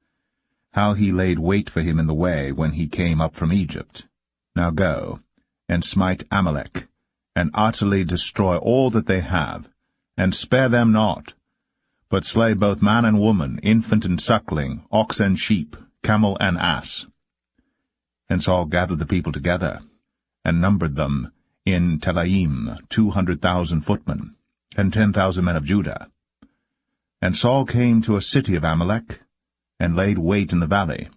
how he laid wait for him in the way when he came up from Egypt. Now go, and smite Amalek, and utterly destroy all that they have, and spare them not, but slay both man and woman, infant and suckling, ox and sheep, camel and ass. And Saul gathered the people together, and numbered them in Telaim 200,000 footmen, and 10,000 men of Judah. And Saul came to a city of Amalek, and laid wait in the valley.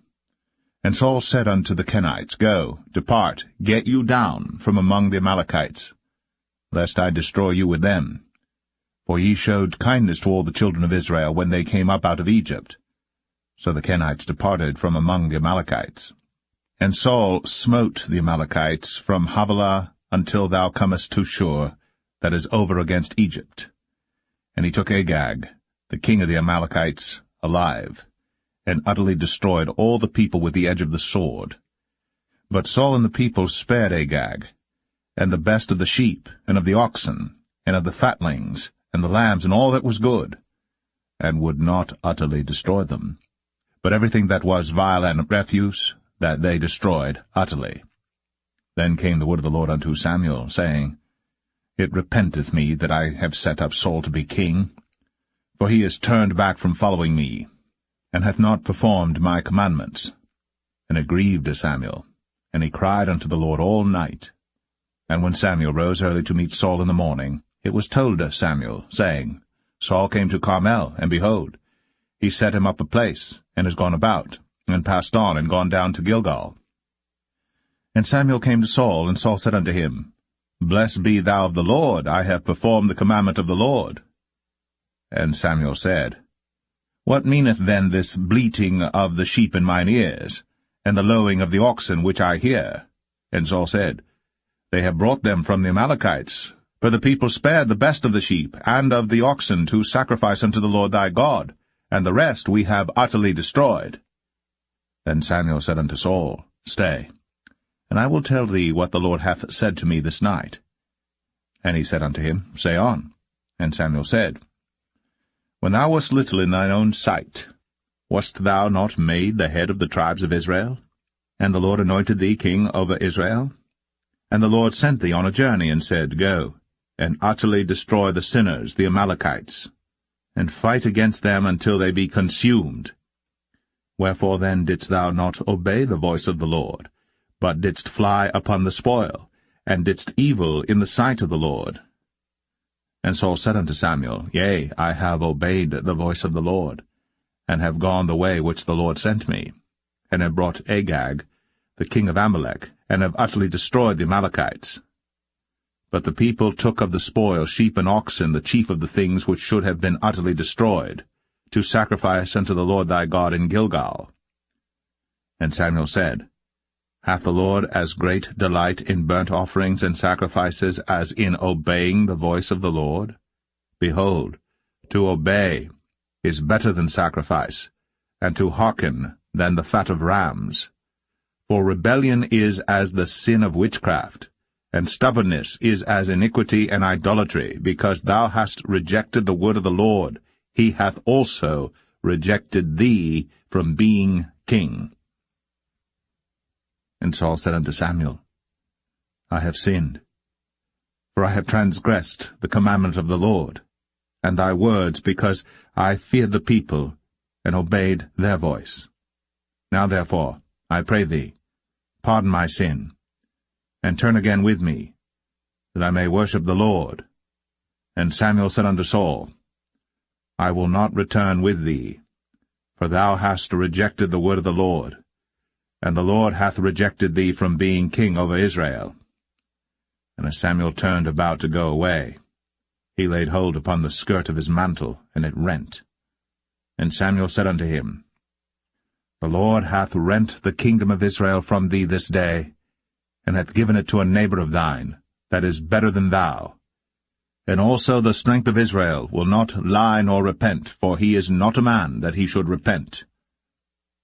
And Saul said unto the Kenites, Go, depart, get you down from among the Amalekites, lest I destroy you with them. For ye showed kindness to all the children of Israel when they came up out of Egypt. So the Kenites departed from among the Amalekites. And Saul smote the Amalekites from Havilah until thou comest to Shur, that is over against Egypt. And he took Agag, the king of the Amalekites, alive, and utterly destroyed all the people with the edge of the sword. But Saul and the people spared Agag, and the best of the sheep, and of the oxen, and of the fatlings, and the lambs, and all that was good, and would not utterly destroy them. But everything that was vile and refuse, that they destroyed utterly. Then came the word of the Lord unto Samuel, saying, It repenteth me that I have set up Saul to be king, for he is turned back from following me, and hath not performed my commandments. And it grieved Samuel, and he cried unto the Lord all night. And when Samuel rose early to meet Saul in the morning, it was told Samuel, saying, Saul came to Carmel, and behold, he set him up a place, and is gone about, and passed on, and gone down to Gilgal. And Samuel came to Saul, and Saul said unto him, Blessed be thou of the Lord, I have performed the commandment of the Lord. And Samuel said, What meaneth then this bleating of the sheep in mine ears, and the lowing of the oxen which I hear? And Saul said, They have brought them from the Amalekites, for the people spared the best of the sheep and of the oxen to sacrifice unto the Lord thy God, and the rest we have utterly destroyed. Then Samuel said unto Saul, Stay, and I will tell thee what the Lord hath said to me this night. And he said unto him, Say on. And Samuel said, When thou wast little in thine own sight, wast thou not made the head of the tribes of Israel? And the Lord anointed thee king over Israel? And the Lord sent thee on a journey, and said, Go, and utterly destroy the sinners, the Amalekites, and fight against them until they be consumed. Wherefore then didst thou not obey the voice of the Lord, but didst fly upon the spoil, and didst evil in the sight of the Lord? And Saul said unto Samuel, Yea, I have obeyed the voice of the Lord, and have gone the way which the Lord sent me, and have brought Agag, the king of Amalek, and have utterly destroyed the Amalekites. But the people took of the spoil sheep and oxen, the chief of the things which should have been utterly destroyed, to sacrifice unto the Lord thy God in Gilgal. And Samuel said, Hath the Lord as great delight in burnt offerings and sacrifices as in obeying the voice of the Lord? Behold, to obey is better than sacrifice, and to hearken than the fat of rams. For rebellion is as the sin of witchcraft, and stubbornness is as iniquity and idolatry. Because thou hast rejected the word of the Lord, he hath also rejected thee from being king. And Saul said unto Samuel, I have sinned, for I have transgressed the commandment of the Lord, and thy words, because I feared the people, and obeyed their voice. Now therefore, I pray thee, pardon my sin, and turn again with me, that I may worship the Lord. And Samuel said unto Saul, I will not return with thee, for thou hast rejected the word of the Lord, and the Lord hath rejected thee from being king over Israel. And as Samuel turned about to go away, he laid hold upon the skirt of his mantle, and it rent. And Samuel said unto him, The Lord hath rent the kingdom of Israel from thee this day, and hath given it to a neighbor of thine, that is better than thou. And also the strength of Israel will not lie nor repent, for he is not a man that he should repent.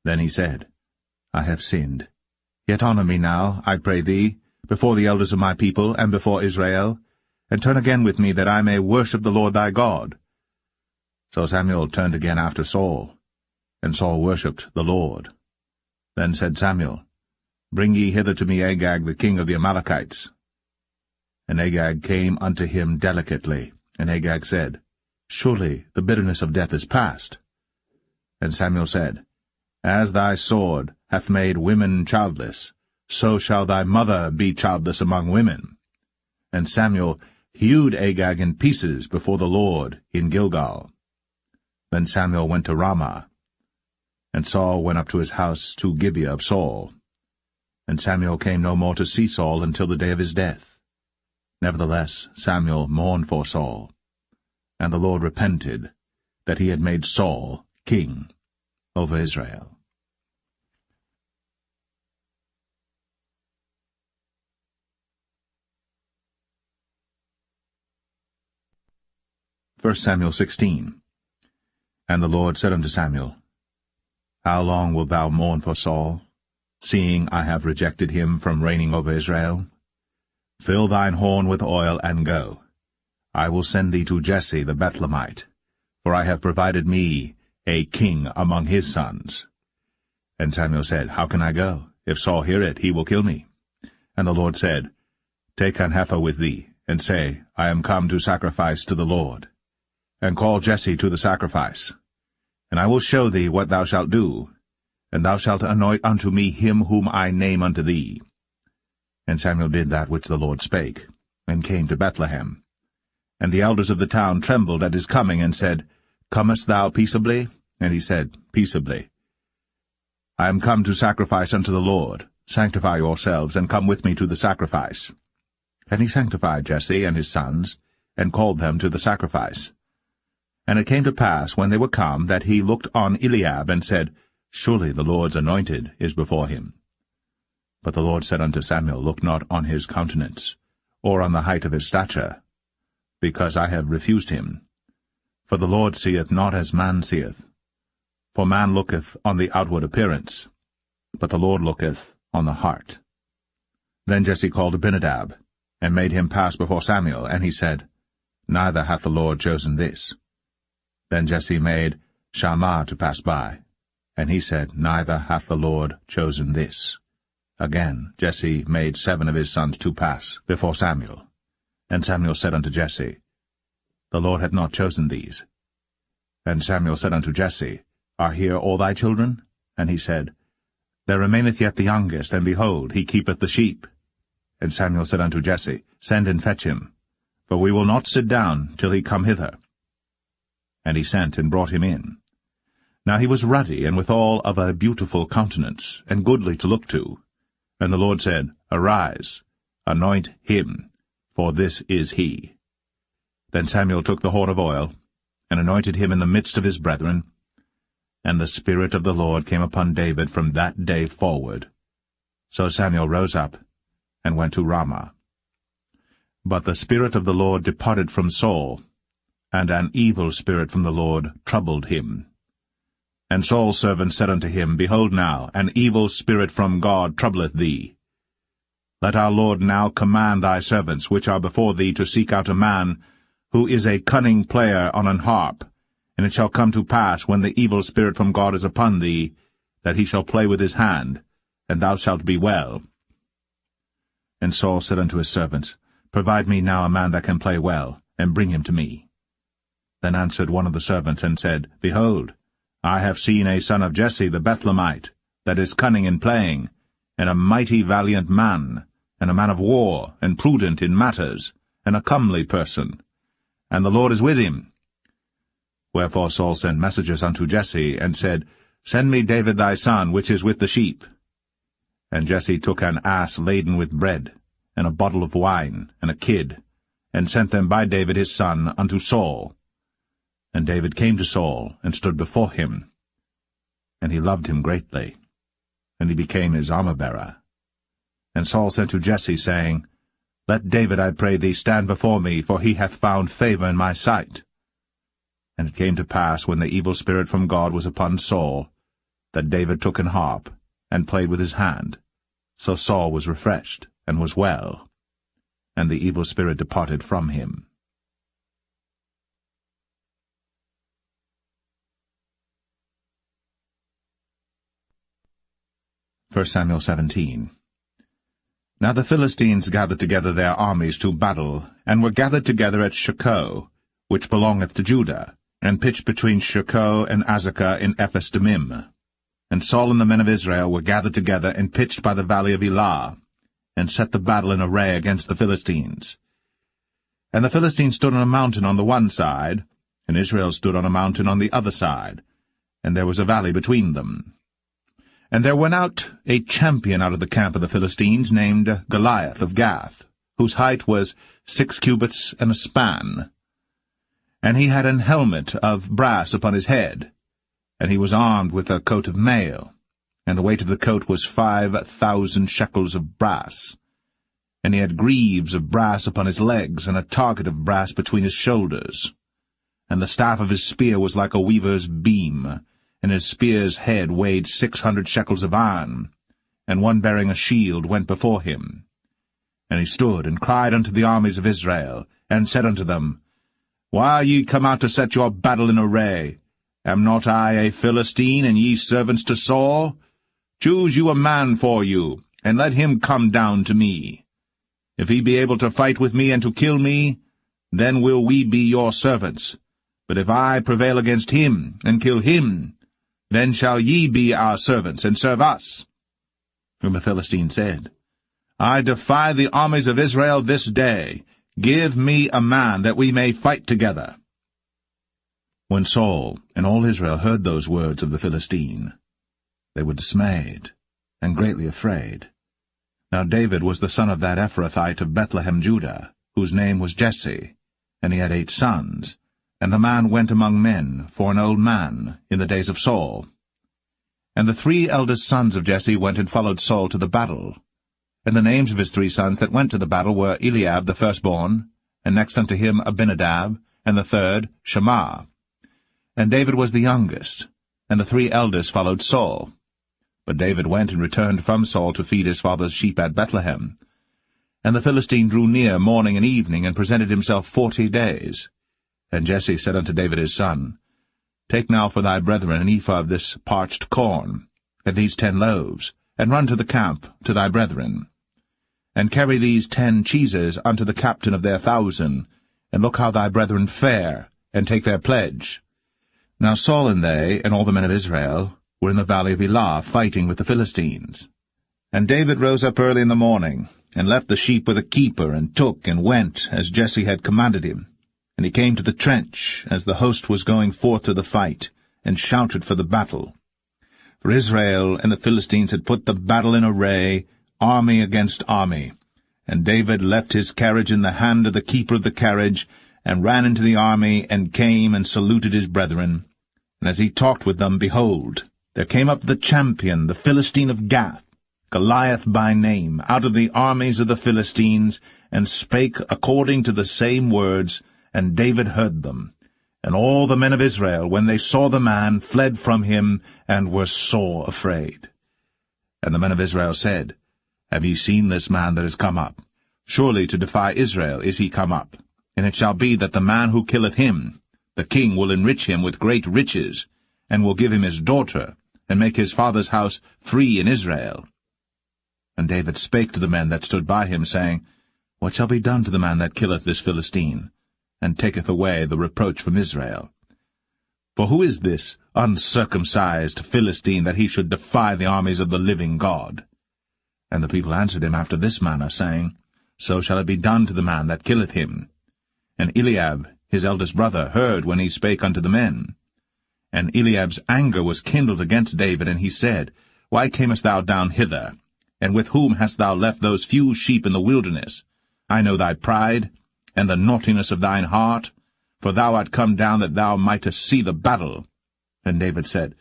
Then he said, I have sinned. Yet honor me now, I pray thee, before the elders of my people, and before Israel, and turn again with me, that I may worship the Lord thy God. So Samuel turned again after Saul, and Saul worshipped the Lord. Then said Samuel, Bring ye hither to me Agag the king of the Amalekites. And Agag came unto him delicately, and Agag said, Surely the bitterness of death is past. And Samuel said, As thy sword hath made women childless, so shall thy mother be childless among women. And Samuel hewed Agag in pieces before the Lord in Gilgal. Then Samuel went to Ramah, and Saul went up to his house to Gibeah of Saul. And Samuel came no more to see Saul until the day of his death. Nevertheless Samuel mourned for Saul, and the Lord repented that he had made Saul king over Israel. First Samuel 16. And the Lord said unto Samuel, How long wilt thou mourn for Saul, seeing I have rejected him from reigning over Israel? Fill thine horn with oil, and go. I will send thee to Jesse the Bethlehemite, for I have provided me a king among his sons. And Samuel said, How can I go? If Saul hear it, he will kill me. And the Lord said, Take an heifer with thee, and say, I am come to sacrifice to the Lord. And call Jesse to the sacrifice. And I will show thee what thou shalt do, and thou shalt anoint unto me him whom I name unto thee. And Samuel did that which the Lord spake, and came to Bethlehem. And the elders of the town trembled at his coming, and said, Comest thou peaceably? And he said, Peaceably. I am come to sacrifice unto the Lord. Sanctify yourselves, and come with me to the sacrifice. And he sanctified Jesse and his sons, and called them to the sacrifice. And it came to pass, when they were come, that he looked on Eliab, and said, Surely the Lord's anointed is before him. But the Lord said unto Samuel, Look not on his countenance, or on the height of his stature, because I have refused him. For the Lord seeth not as man seeth. For man looketh on the outward appearance, but the Lord looketh on the heart. Then Jesse called Abinadab, and made him pass before Samuel, and he said, Neither hath the Lord chosen this. Then Jesse made Shammah to pass by, and he said, Neither hath the Lord chosen this. Again Jesse made 7 of his sons to pass before Samuel. And Samuel said unto Jesse, The Lord hath not chosen these. And Samuel said unto Jesse, Are here all thy children? And he said, There remaineth yet the youngest, and behold, he keepeth the sheep. And Samuel said unto Jesse, Send and fetch him, for we will not sit down till he come hither. And he sent and brought him in. Now he was ruddy, and withal of a beautiful countenance, and goodly to look to. And the Lord said, Arise, anoint him, for this is he. Then Samuel took the horn of oil, and anointed him in the midst of his brethren. And the Spirit of the Lord came upon David from that day forward. So Samuel rose up, and went to Ramah. But the Spirit of the Lord departed from Saul, and an evil spirit from the Lord troubled him. And Saul's servant said unto him, Behold now, an evil spirit from God troubleth thee. Let our Lord now command thy servants, which are before thee, to seek out a man, who is a cunning player on an harp. And it shall come to pass, when the evil spirit from God is upon thee, that he shall play with his hand, and thou shalt be well. And Saul said unto his servants, Provide me now a man that can play well, and bring him to me. Then answered one of the servants, and said, Behold, I have seen a son of Jesse the Bethlehemite, that is cunning in playing, and a mighty valiant man, and a man of war, and prudent in matters, and a comely person. And the Lord is with him. Wherefore Saul sent messengers unto Jesse, and said, Send me David thy son, which is with the sheep. And Jesse took an ass laden with bread, and a bottle of wine, and a kid, and sent them by David his son unto Saul. And David came to Saul, and stood before him. And he loved him greatly, and he became his armor-bearer. And Saul sent to Jesse, saying, Let David, I pray thee, stand before me, for he hath found favor in my sight. And it came to pass, when the evil spirit from God was upon Saul, that David took an harp, and played with his hand. So Saul was refreshed, and was well, and the evil spirit departed from him. 1 Samuel 17. Now the Philistines gathered together their armies to battle, and were gathered together at Shochoh, which belongeth to Judah, and pitched between Shochoh and Azekah in Ephes-dammim. And Saul and the men of Israel were gathered together, and pitched by the valley of Elah, and set the battle in array against the Philistines. And the Philistines stood on a mountain on the one side, and Israel stood on a mountain on the other side, and there was a valley between them. And there went out a champion out of the camp of the Philistines, named Goliath of Gath, whose height was 6 cubits and a span. And he had an helmet of brass upon his head, and he was armed with a coat of mail, and the weight of the coat was 5,000 shekels of brass. And he had greaves of brass upon his legs, and a target of brass between his shoulders. And the staff of his spear was like a weaver's beam, and his spear's head weighed 600 shekels of iron, and one bearing a shield went before him. And he stood and cried unto the armies of Israel, and said unto them, Why are ye come out to set your battle in array? Am not I a Philistine, and ye servants to Saul? Choose you a man for you, and let him come down to me. If he be able to fight with me and to kill me, then will we be your servants. But if I prevail against him, and kill him, then shall ye be our servants, and serve us. Whom the Philistine said, I defy the armies of Israel this day. Give me a man, that we may fight together. When Saul and all Israel heard those words of the Philistine, they were dismayed, and greatly afraid. Now David was the son of that Ephrathite of Bethlehem, Judah, whose name was Jesse, and he had 8 sons. And the man went among men for an old man in the days of Saul. And the 3 eldest sons of Jesse went and followed Saul to the battle. And the names of his 3 sons that went to the battle were Eliab the firstborn, and next unto him Abinadab, and the third Shammah. And David was the youngest, and the 3 eldest followed Saul. But David went and returned from Saul to feed his father's sheep at Bethlehem. And the Philistine drew near morning and evening, and presented himself 40 days. And Jesse said unto David his son, Take now for thy brethren an ephah of this parched corn, and these 10 loaves, and run to the camp to thy brethren. And carry these 10 cheeses unto the captain of their 1,000, and look how thy brethren fare, and take their pledge. Now Saul and they, and all the men of Israel, were in the valley of Elah, fighting with the Philistines. And David rose up early in the morning, and left the sheep with a keeper, and took and went, as Jesse had commanded him. And he came to the trench, as the host was going forth to the fight, and shouted for the battle. For Israel and the Philistines had put the battle in array, army against army. And David left his carriage in the hand of the keeper of the carriage, and ran into the army, and came and saluted his brethren. And as he talked with them, behold, there came up the champion, the Philistine of Gath, Goliath by name, out of the armies of the Philistines, and spake according to the same words, and David heard them. And all the men of Israel, when they saw the man, fled from him, and were sore afraid. And the men of Israel said, Have ye seen this man that is come up? Surely to defy Israel is he come up. And it shall be that the man who killeth him, the king will enrich him with great riches, and will give him his daughter, and make his father's house free in Israel. And David spake to the men that stood by him, saying, What shall be done to the man that killeth this Philistine, and taketh away the reproach from Israel? For who is this uncircumcised Philistine, that he should defy the armies of the living God? And the people answered him after this manner, saying, So shall it be done to the man that killeth him. And Eliab, his eldest brother, heard when he spake unto the men. And Eliab's anger was kindled against David, and he said, Why camest thou down hither? And with whom hast thou left those few sheep in the wilderness? I know thy pride, and the naughtiness of thine heart, for thou art come down that thou mightest see the battle. And David said,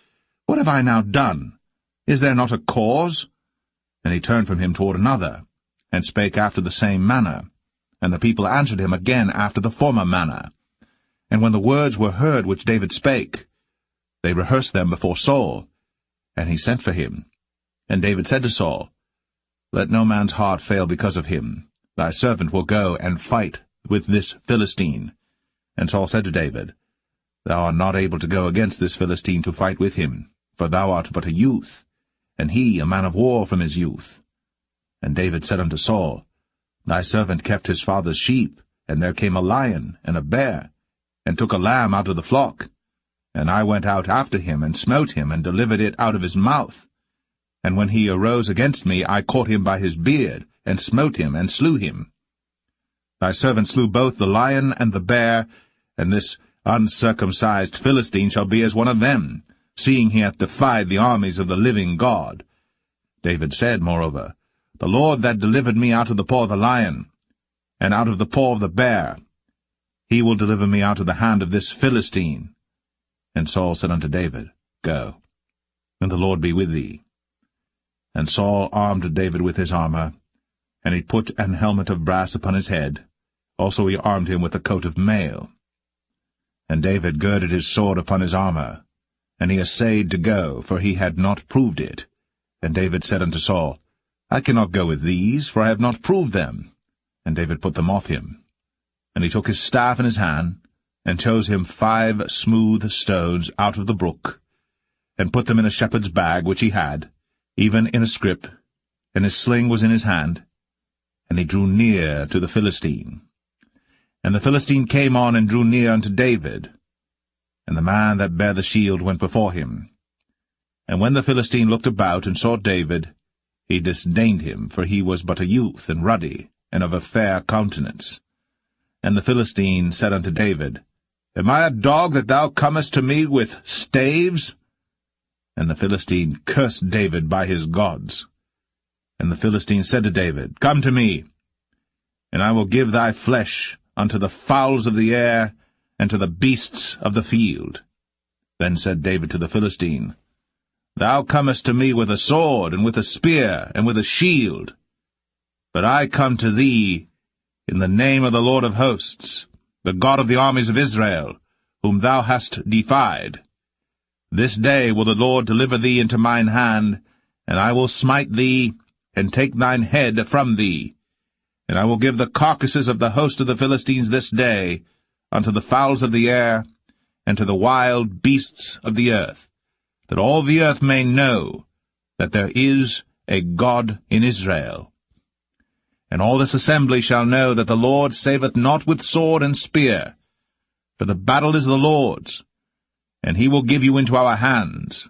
What have I now done? Is there not a cause? And he turned from him toward another, and spake after the same manner. And the people answered him again after the former manner. And when the words were heard which David spake, they rehearsed them before Saul. And he sent for him. And David said to Saul, Let no man's heart fail because of him. Thy servant will go and fight with this Philistine. And Saul said to David, Thou art not able to go against this Philistine to fight with him, for thou art but a youth, and he a man of war from his youth. And David said unto Saul, Thy servant kept his father's sheep, and there came a lion and a bear, and took a lamb out of the flock. And I went out after him, and smote him, and delivered it out of his mouth. And when he arose against me, I caught him by his beard, and smote him, and slew him. Thy servant slew both the lion and the bear, and this uncircumcised Philistine shall be as one of them, seeing he hath defied the armies of the living God. David said, moreover, The Lord that delivered me out of the paw of the lion, and out of the paw of the bear, he will deliver me out of the hand of this Philistine. And Saul said unto David, Go, and the Lord be with thee. And Saul armed David with his armor, and he put an helmet of brass upon his head. Also he armed him with a coat of mail. And David girded his sword upon his armor, and he essayed to go, for he had not proved it. And David said unto Saul, I cannot go with these, for I have not proved them. And David put them off him. And he took his staff in his hand, and chose him 5 smooth stones out of the brook, and put them in a shepherd's bag which he had, even in a scrip, and his sling was in his hand. And he drew near to the Philistine. And the Philistine came on and drew near unto David. And the man that bare the shield went before him. And when the Philistine looked about and saw David, he disdained him, for he was but a youth, and ruddy, and of a fair countenance. And the Philistine said unto David, Am I a dog that thou comest to me with staves? And the Philistine cursed David by his gods. And the Philistine said to David, Come to me, and I will give thy flesh unto the fowls of the air, and to the beasts of the field. Then said David to the Philistine, Thou comest to me with a sword, and with a spear, and with a shield. But I come to thee in the name of the Lord of hosts, the God of the armies of Israel, whom thou hast defied. This day will the Lord deliver thee into mine hand, and I will smite thee, and take thine head from thee. And I will give the carcasses of the host of the Philistines this day unto the fowls of the air, and to the wild beasts of the earth, that all the earth may know that there is a God in Israel. And all this assembly shall know that the Lord saveth not with sword and spear, for the battle is the Lord's, and he will give you into our hands.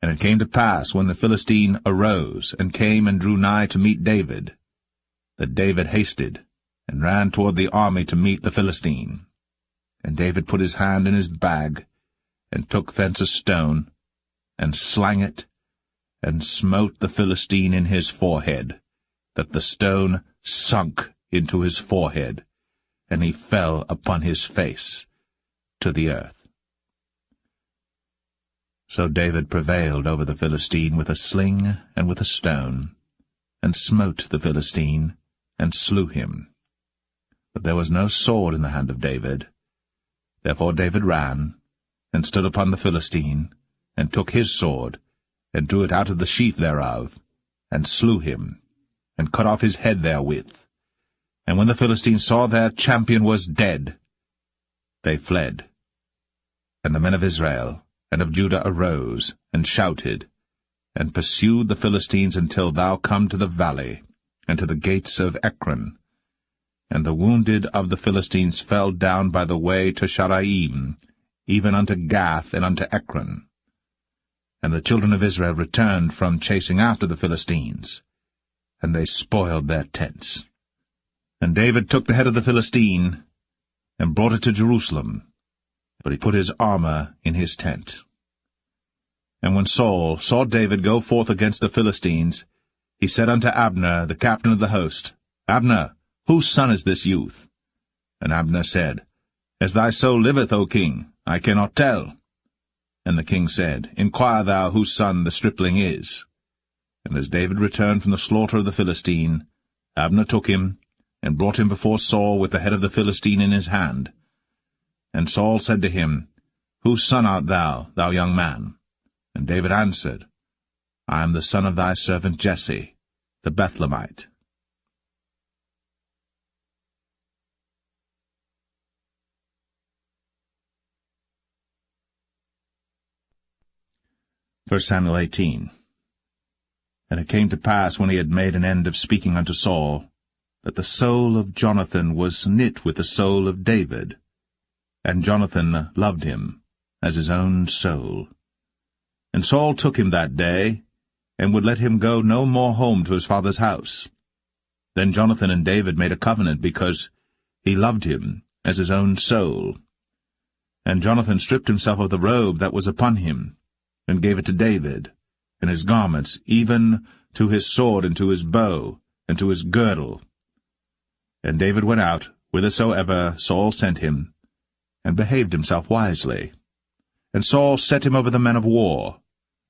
And it came to pass, when the Philistine arose, and came and drew nigh to meet David, that David hasted, and ran toward the army to meet the Philistine. And David put his hand in his bag, and took thence a stone, and slang it, and smote the Philistine in his forehead, that the stone sunk into his forehead, and he fell upon his face to the earth. So David prevailed over the Philistine with a sling and with a stone, and smote the Philistine, and slew him. But there was no sword in the hand of David. Therefore David ran, and stood upon the Philistine, and took his sword, and drew it out of the sheath thereof, and slew him, and cut off his head therewith. And when the Philistines saw their champion was dead, they fled. And the men of Israel and of Judah arose, and shouted, and pursued the Philistines until thou come to the valley, and to the gates of Ekron. And the wounded of the Philistines fell down by the way to Sharaim, even unto Gath and unto Ekron. And the children of Israel returned from chasing after the Philistines, and they spoiled their tents. And David took the head of the Philistine, and brought it to Jerusalem, but he put his armor in his tent. And when Saul saw David go forth against the Philistines, he said unto Abner, the captain of the host, Abner, whose son is this youth? And Abner said, As thy soul liveth, O king, I cannot tell. And the king said, Inquire thou whose son the stripling is. And as David returned from the slaughter of the Philistine, Abner took him, and brought him before Saul with the head of the Philistine in his hand. And Saul said to him, Whose son art thou, thou young man? And David answered, I am the son of thy servant Jesse, the Bethlehemite. First Samuel 18. And it came to pass, when he had made an end of speaking unto Saul, that the soul of Jonathan was knit with the soul of David, and Jonathan loved him as his own soul. And Saul took him that day, and would let him go no more home to his father's house. Then Jonathan and David made a covenant, because he loved him as his own soul. And Jonathan stripped himself of the robe that was upon him, and gave it to David, and his garments, even to his sword, and to his bow, and to his girdle. And David went out whithersoever Saul sent him, and behaved himself wisely. And Saul set him over the men of war,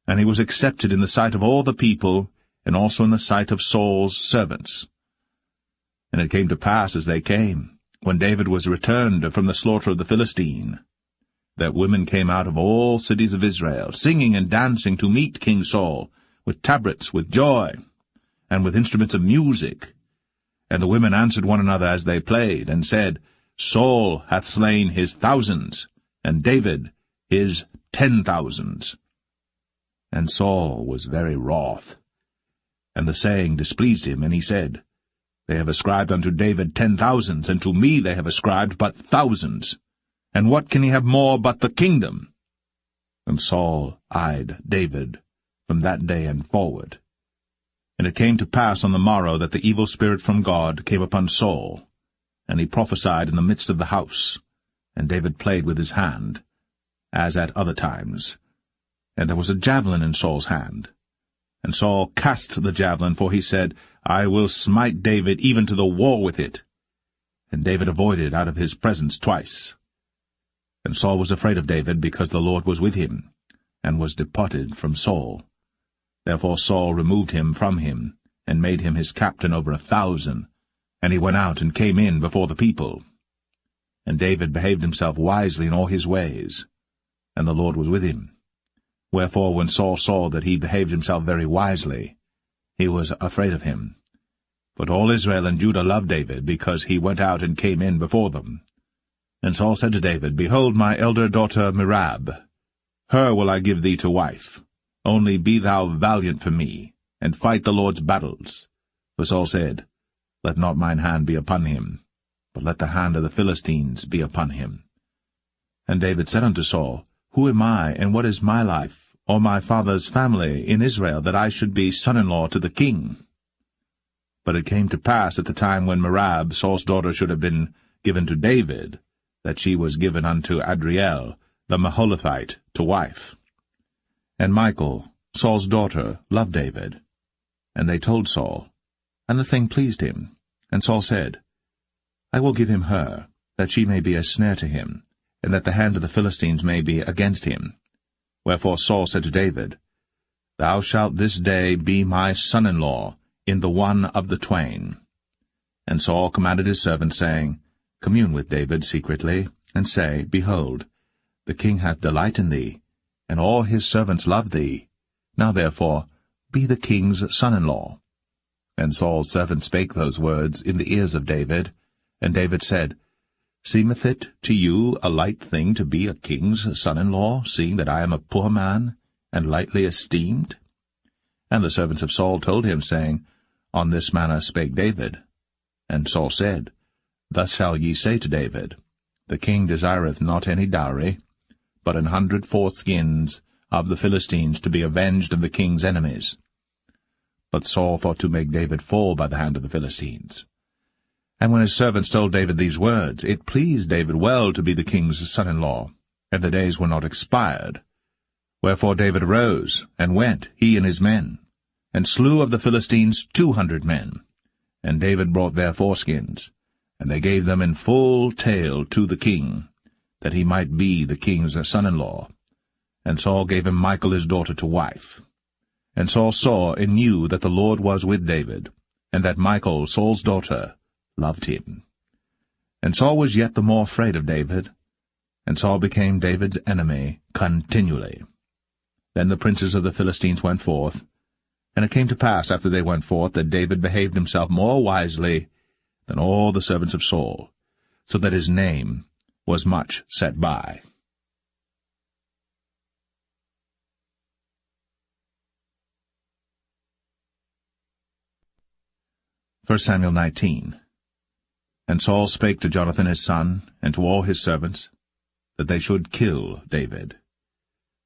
and he was accepted in the sight of all the people, and also in the sight of Saul's servants. And it came to pass, as they came, when David was returned from the slaughter of the Philistine, that women came out of all cities of Israel, singing and dancing to meet King Saul, with tabrets, with joy, and with instruments of music. And the women answered one another as they played, and said, Saul hath slain his thousands, and David his 10,000s. And Saul was very wroth. And the saying displeased him, and he said, They have ascribed unto David 10,000s, and to me they have ascribed but thousands. And what can he have more but the kingdom? And Saul eyed David from that day and forward. And it came to pass on the morrow that the evil spirit from God came upon Saul, and he prophesied in the midst of the house. And David played with his hand, as at other times. And there was a javelin in Saul's hand. And Saul cast the javelin, for he said, I will smite David even to the wall with it. And David avoided out of his presence twice. And Saul was afraid of David, because the Lord was with him, and was departed from Saul. Therefore Saul removed him from him, and made him his captain over 1,000, and he went out and came in before the people. And David behaved himself wisely in all his ways, and the Lord was with him. Wherefore when Saul saw that he behaved himself very wisely, he was afraid of him. But all Israel and Judah loved David, because he went out and came in before them. And Saul said to David, Behold my elder daughter Merab, her will I give thee to wife. Only be thou valiant for me, and fight the Lord's battles. For Saul said, Let not mine hand be upon him, but let the hand of the Philistines be upon him. And David said unto Saul, Who am I, and what is my life, or my father's family in Israel, that I should be son-in-law to the king? But it came to pass at the time when Merab, Saul's daughter, should have been given to David, that she was given unto Adriel, the Maholathite, to wife. And Michal, Saul's daughter, loved David. And they told Saul, and the thing pleased him. And Saul said, I will give him her, that she may be a snare to him, and that the hand of the Philistines may be against him. Wherefore Saul said to David, Thou shalt this day be my son-in-law in the one of the twain. And Saul commanded his servants, saying, Commune with David secretly, and say, Behold, the king hath delight in thee, and all his servants love thee. Now therefore be the king's son-in-law. And Saul's servant spake those words in the ears of David. And David said, Seemeth it to you a light thing to be a king's son-in-law, seeing that I am a poor man, and lightly esteemed? And the servants of Saul told him, saying, On this manner spake David. And Saul said, Thus shall ye say to David, The king desireth not any dowry, but 100 foreskins of the Philistines to be avenged of the king's enemies. But Saul thought to make David fall by the hand of the Philistines. And when his servants told David these words, it pleased David well to be the king's son-in-law, and the days were not expired. Wherefore David arose, and went, he and his men, and slew of the Philistines 200 men. And David brought their foreskins, and they gave them in full tale to the king, that he might be the king's son-in-law. And Saul gave him Michal his daughter to wife. And Saul saw and knew that the Lord was with David, and that Michal, Saul's daughter, loved him. And Saul was yet the more afraid of David, and Saul became David's enemy continually. Then the princes of the Philistines went forth, and it came to pass after they went forth that David behaved himself more wisely than all the servants of Saul, so that his name was much set by. 1 Samuel 19. And Saul spake to Jonathan his son, and to all his servants, that they should kill David.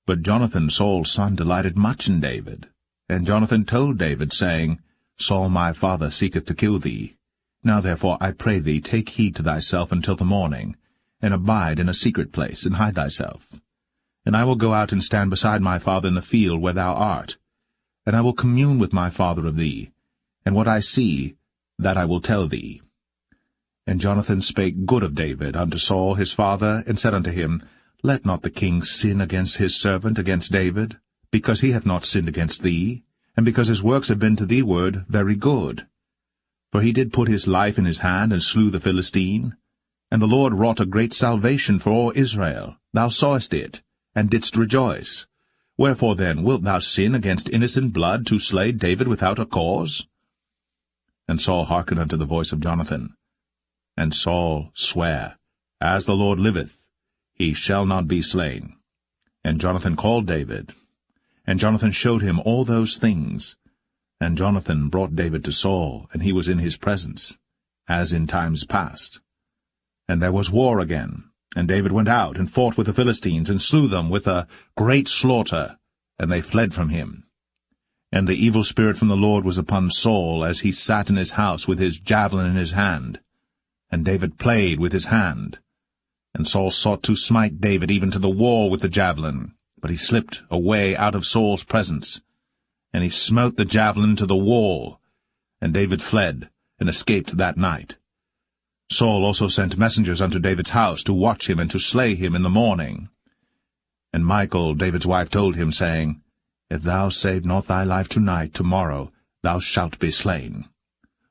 But Jonathan Saul's son delighted much in David. And Jonathan told David, saying, Saul my father seeketh to kill thee. Now therefore, I pray thee, take heed to thyself until the morning, and abide in a secret place, and hide thyself. And I will go out and stand beside my father in the field where thou art. And I will commune with my father of thee, and what I see, that I will tell thee. And Jonathan spake good of David unto Saul his father, and said unto him, Let not the king sin against his servant, against David, because he hath not sinned against thee, and because his works have been to thee ward very good. For he did put his life in his hand, and slew the Philistine. And the Lord wrought a great salvation for all Israel. Thou sawest it, and didst rejoice. Wherefore then wilt thou sin against innocent blood, to slay David without a cause? And Saul hearkened unto the voice of Jonathan. And Saul sware, As the Lord liveth, he shall not be slain. And Jonathan called David. And Jonathan showed him all those things. And Jonathan brought David to Saul, and he was in his presence, as in times past. And there was war again, and David went out and fought with the Philistines, and slew them with a great slaughter, and they fled from him. And the evil spirit from the Lord was upon Saul, as he sat in his house with his javelin in his hand. And David played with his hand. And Saul sought to smite David even to the wall with the javelin, but he slipped away out of Saul's presence. And he smote the javelin to the wall, and David fled, and escaped that night. Saul also sent messengers unto David's house, to watch him, and to slay him in the morning. And Michal, David's wife, told him, saying, If thou save not thy life tonight, tomorrow thou shalt be slain.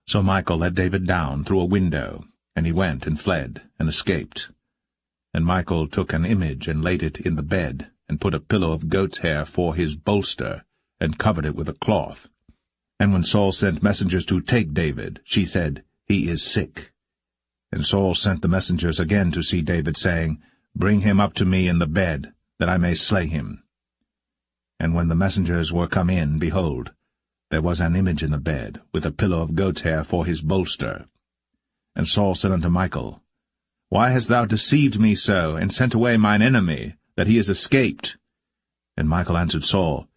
So Michal let David down through a window, and he went and fled, and escaped. And Michal took an image, and laid it in the bed, and put a pillow of goat's hair for his bolster, and covered it with a cloth. And when Saul sent messengers to take David, she said, He is sick. And Saul sent the messengers again to see David, saying, Bring him up to me in the bed, that I may slay him. And when the messengers were come in, behold, there was an image in the bed, with a pillow of goat's hair for his bolster. And Saul said unto Michal, Why hast thou deceived me so, and sent away mine enemy, that he is escaped? And Michal answered Saul,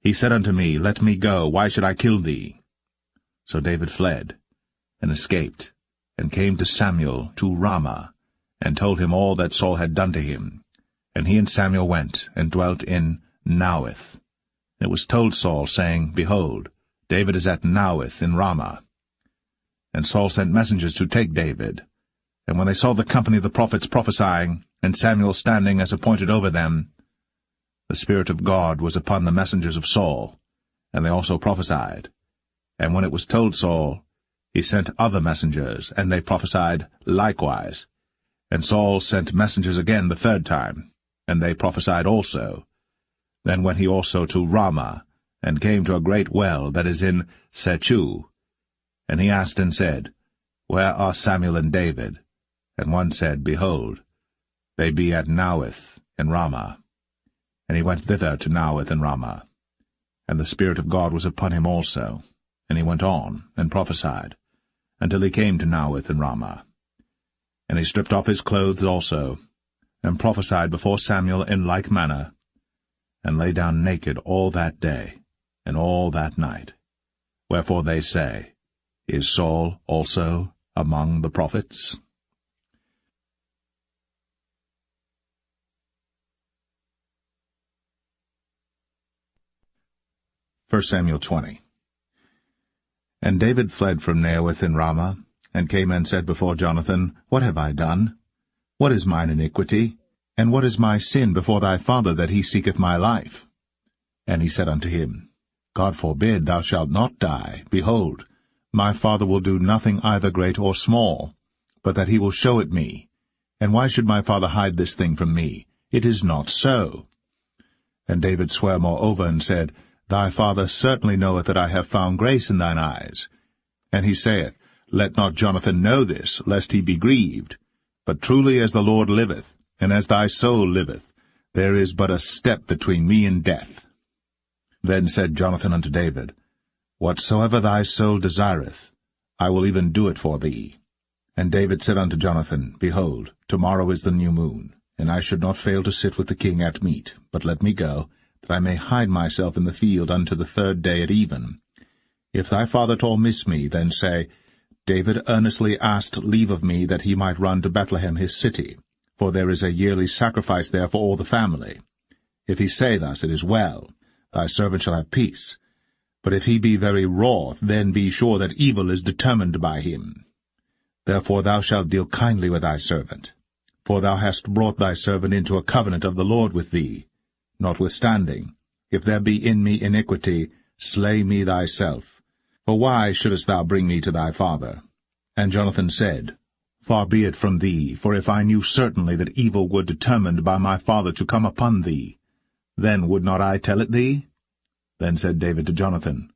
He said unto me, Let me go, why should I kill thee? So David fled, and escaped, and came to Samuel to Ramah, and told him all that Saul had done to him. And he and Samuel went, and dwelt in Naueth. And it was told Saul, saying, Behold, David is at Naueth in Ramah. And Saul sent messengers to take David. And when they saw the company of the prophets prophesying, and Samuel standing as appointed over them, the Spirit of God was upon the messengers of Saul, and they also prophesied. And when it was told Saul, he sent other messengers, and they prophesied likewise. And Saul sent messengers again the third time, and they prophesied also. Then went he also to Ramah, and came to a great well that is in Sechu. And he asked and said, Where are Samuel and David? And one said, Behold, they be at Naueth in Ramah. And he went thither to Naueth in Ramah. And the Spirit of God was upon him also. And he went on, and prophesied, until he came to Naueth in Ramah. And he stripped off his clothes also, and prophesied before Samuel in like manner, and lay down naked all that day, and all that night. Wherefore they say, Is Saul also among the prophets? 1 Samuel 20. And David fled from Naueth in Ramah, and came and said before Jonathan, What have I done? What is mine iniquity? And what is my sin before thy father, that he seeketh my life? And he said unto him, God forbid, thou shalt not die. Behold, my father will do nothing either great or small, but that he will show it me. And why should my father hide this thing from me? It is not so. And David sware moreover, and said, Thy father certainly knoweth that I have found grace in thine eyes. And he saith, Let not Jonathan know this, lest he be grieved. But truly as the Lord liveth, and as thy soul liveth, there is but a step between me and death. Then said Jonathan unto David, Whatsoever thy soul desireth, I will even do it for thee. And David said unto Jonathan, Behold, tomorrow is the new moon, and I should not fail to sit with the king at meat, but let me go, that I may hide myself in the field unto the third day at even. If thy father at all miss me, then say, David earnestly asked leave of me that he might run to Bethlehem his city, for there is a yearly sacrifice there for all the family. If he say thus, it is well, thy servant shall have peace. But if he be very wroth, then be sure that evil is determined by him. Therefore thou shalt deal kindly with thy servant. For thou hast brought thy servant into a covenant of the Lord with thee. Notwithstanding, if there be in me iniquity, slay me thyself. For why shouldest thou bring me to thy father? And Jonathan said, Far be it from thee, for if I knew certainly that evil were determined by my father to come upon thee, then would not I tell it thee? Then said David to Jonathan,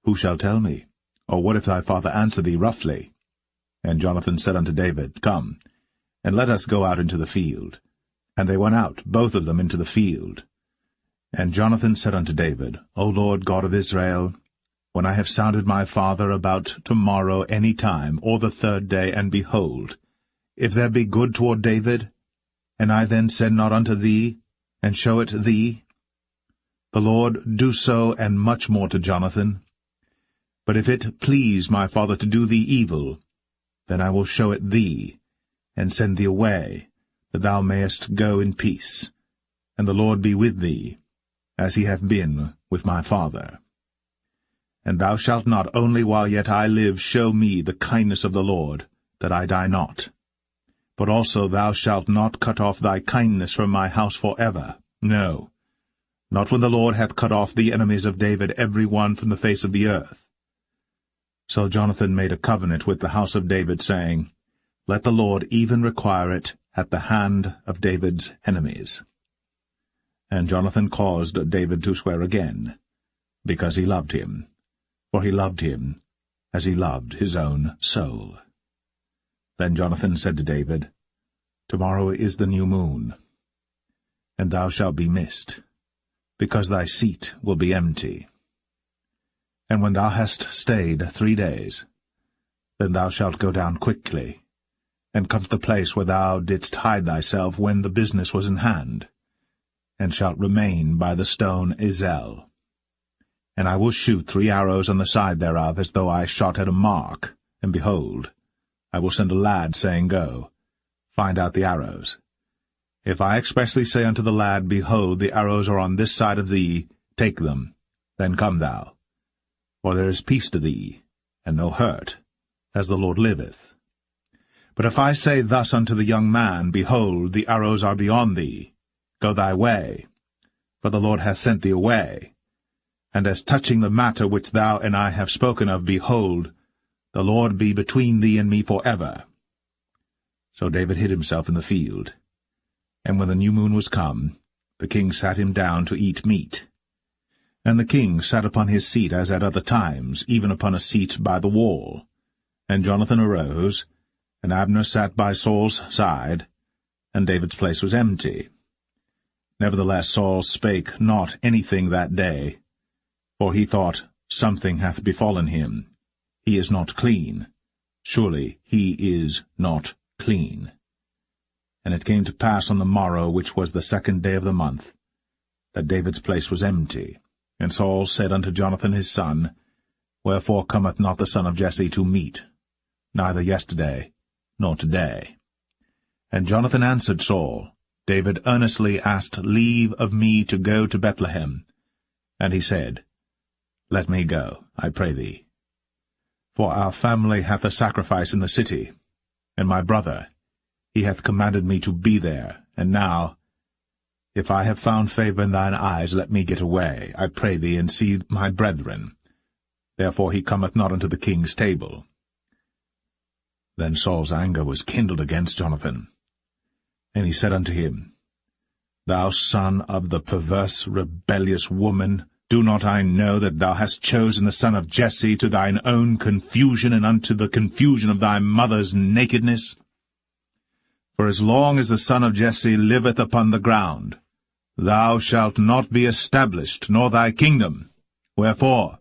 Who shall tell me? Or what if thy father answer thee roughly? And Jonathan said unto David, Come, and let us go out into the field. And they went out, both of them, into the field. And Jonathan said unto David, O Lord God of Israel, when I have sounded my father about tomorrow any time, or the third day, and behold, if there be good toward David, and I then send not unto thee, and show it thee, the Lord do so and much more to Jonathan. But if it please my father to do thee evil, then I will show it thee, and send thee away, that thou mayest go in peace, and the Lord be with thee, as he hath been with my father. And thou shalt not only while yet I live show me the kindness of the Lord, that I die not, but also thou shalt not cut off thy kindness from my house for ever, no, not when the Lord hath cut off the enemies of David every one from the face of the earth. So Jonathan made a covenant with the house of David, saying, Let the Lord even require it at the hand of David's enemies. And Jonathan caused David to swear again, because he loved him, for he loved him as he loved his own soul. Then Jonathan said to David, Tomorrow is the new moon, and thou shalt be missed, because thy seat will be empty. And when thou hast stayed 3 days, then thou shalt go down quickly, and come to the place where thou didst hide thyself when the business was in hand, and shalt remain by the stone Zelle. And I will shoot 3 arrows on the side thereof, as though I shot at a mark, and behold, I will send a lad, saying, Go, find out the arrows. If I expressly say unto the lad, Behold, the arrows are on this side of thee, take them, then come thou. For there is peace to thee, and no hurt, as the Lord liveth. But if I say thus unto the young man, Behold, the arrows are beyond thee, go thy way, for the Lord hath sent thee away. And as touching the matter which thou and I have spoken of, behold, the Lord be between thee and me for ever. So David hid himself in the field. And when the new moon was come, the king sat him down to eat meat. And the king sat upon his seat as at other times, even upon a seat by the wall. And Jonathan arose, and Abner sat by Saul's side, and David's place was empty. Nevertheless Saul spake not anything that day, for he thought, Something hath befallen him. He is not clean. Surely he is not clean. And it came to pass on the morrow, which was the 2nd day of the month, that David's place was empty. And Saul said unto Jonathan his son, Wherefore cometh not the son of Jesse to meat, neither yesterday, nor today? And Jonathan answered Saul, David earnestly asked leave of me to go to Bethlehem. And he said, Let me go, I pray thee. For our family hath a sacrifice in the city, and my brother, he hath commanded me to be there. And now, if I have found favor in thine eyes, let me get away, I pray thee, and see my brethren. Therefore he cometh not unto the king's table. Then Saul's anger was kindled against Jonathan. And he said unto him, Thou son of the perverse, rebellious woman, do not I know that thou hast chosen the son of Jesse to thine own confusion, and unto the confusion of thy mother's nakedness? For as long as the son of Jesse liveth upon the ground, thou shalt not be established, nor thy kingdom. Wherefore,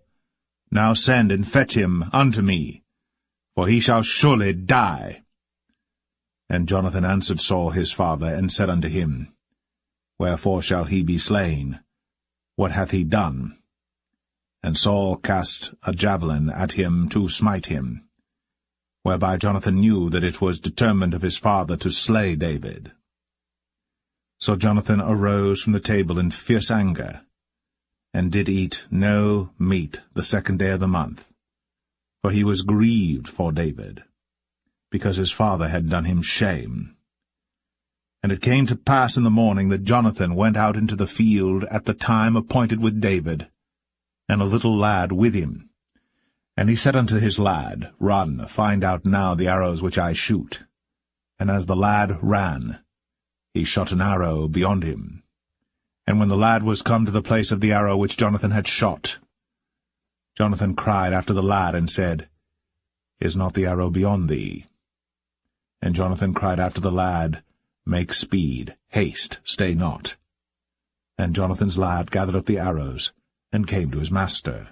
now send and fetch him unto me, for he shall surely die. And Jonathan answered Saul his father, and said unto him, Wherefore shall he be slain? What hath he done? And Saul cast a javelin at him to smite him, whereby Jonathan knew that it was determined of his father to slay David. So Jonathan arose from the table in fierce anger, and did eat no meat the 2nd day of the month, for he was grieved for David, because his father had done him shame. And it came to pass in the morning that Jonathan went out into the field at the time appointed with David, and a little lad with him. And he said unto his lad, Run, find out now the arrows which I shoot. And as the lad ran, he shot an arrow beyond him. And when the lad was come to the place of the arrow which Jonathan had shot, Jonathan cried after the lad, and said, Is not the arrow beyond thee? And Jonathan cried after the lad, Make speed, haste, stay not. And Jonathan's lad gathered up the arrows, and came to his master.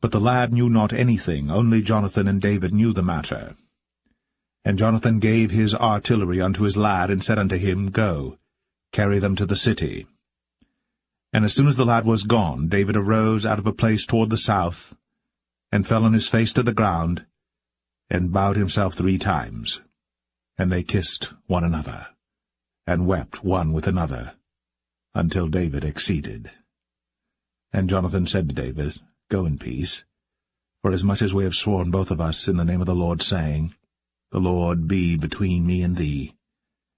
But the lad knew not anything, only Jonathan and David knew the matter. And Jonathan gave his artillery unto his lad, and said unto him, Go, carry them to the city. And as soon as the lad was gone, David arose out of a place toward the south, and fell on his face to the ground, and bowed himself 3 times. And they kissed one another, and wept one with another, until David exceeded. And Jonathan said to David, Go in peace, forasmuch as we have sworn both of us in the name of the Lord, saying, The Lord be between me and thee,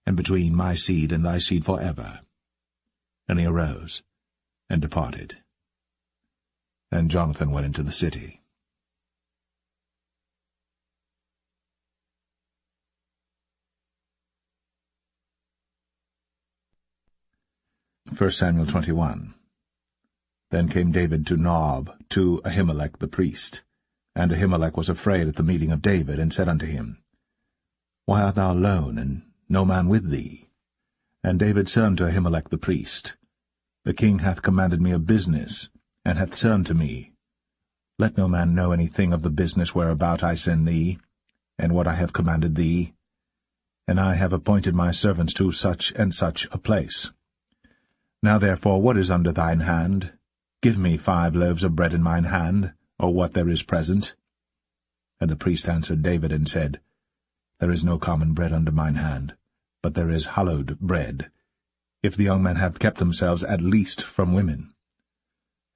and between my seed and thy seed forever. And he arose, and departed. And Jonathan went into the city. First Samuel 21. Then came David to Nob, to Ahimelech the priest. And Ahimelech was afraid at the meeting of David, and said unto him, Why art thou alone, and no man with thee? And David said unto Ahimelech the priest, The king hath commanded me a business, and hath said unto me, Let no man know anything of the business whereabout I send thee, and what I have commanded thee. And I have appointed my servants to such and such a place. Now therefore, what is under thine hand? Give me 5 loaves of bread in mine hand, or what there is present. And the priest answered David, and said, There is no common bread under mine hand, but there is hallowed bread, if the young men have kept themselves at least from women.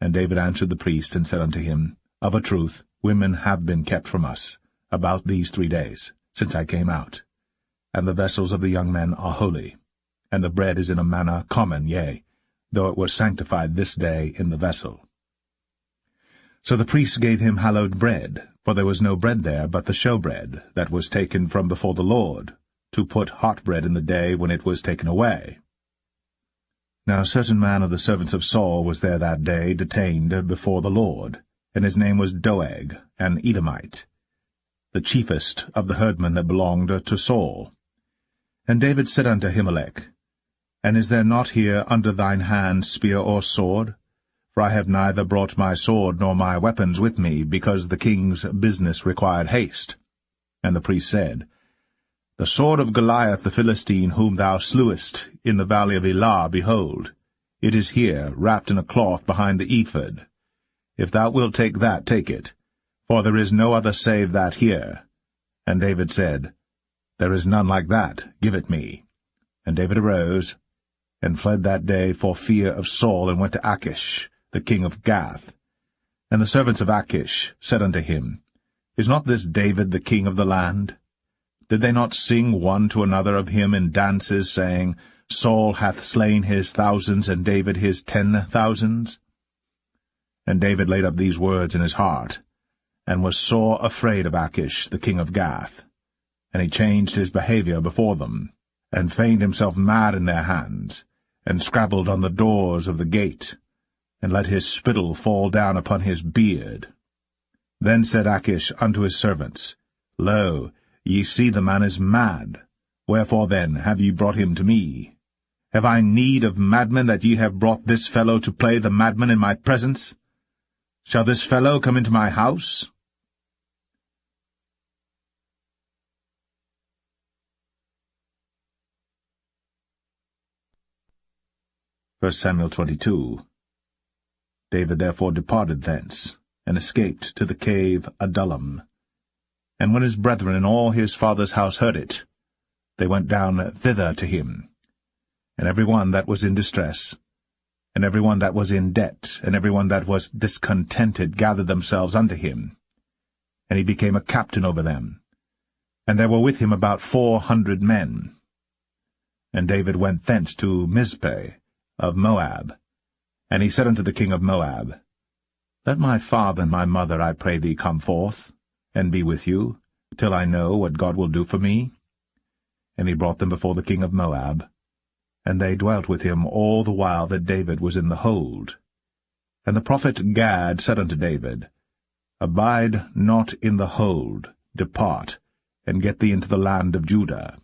And David answered the priest, and said unto him, Of a truth, women have been kept from us, about these 3 days, since I came out. And the vessels of the young men are holy, and the bread is in a manner common, yea, though it was sanctified this day in the vessel. So the priests gave him hallowed bread, for there was no bread there but the showbread, that was taken from before the Lord, to put hot bread in the day when it was taken away. Now a certain man of the servants of Saul was there that day, detained before the Lord, and his name was Doeg, an Edomite, the chiefest of the herdmen that belonged to Saul. And David said unto Ahimelech, And is there not here under thine hand spear or sword? For I have neither brought my sword nor my weapons with me, because the king's business required haste. And the priest said, The sword of Goliath the Philistine, whom thou slewest in the valley of Elah, behold, it is here, wrapped in a cloth behind the ephod. If thou wilt take that, take it, for there is no other save that here. And David said, There is none like that, give it me. And David arose, and fled that day for fear of Saul, and went to Achish, the king of Gath. And the servants of Achish said unto him, Is not this David the king of the land? Did they not sing one to another of him in dances, saying, Saul hath slain his thousands, and David his 10,000s? And David laid up these words in his heart, and was sore afraid of Achish, the king of Gath. And he changed his behavior before them, and feigned himself mad in their hands, and scrabbled on the doors of the gate, and let his spittle fall down upon his beard. Then said Achish unto his servants, Lo, ye see the man is mad. Wherefore then have ye brought him to me? Have I need of madmen, that ye have brought this fellow to play the madman in my presence? Shall this fellow come into my house? First Samuel 22. David therefore departed thence, and escaped to the cave Adullam. And when his brethren and all his father's house heard it, they went down thither to him. And every one that was in distress, and every one that was in debt, and every one that was discontented gathered themselves unto him. And he became a captain over them. And there were with him about 400 men. And David went thence to Mizpeh of Moab. And he said unto the king of Moab, Let my father and my mother, I pray thee, come forth, and be with you, till I know what God will do for me. And he brought them before the king of Moab, and they dwelt with him all the while that David was in the hold. And the prophet Gad said unto David, Abide not in the hold, depart, and get thee into the land of Judah.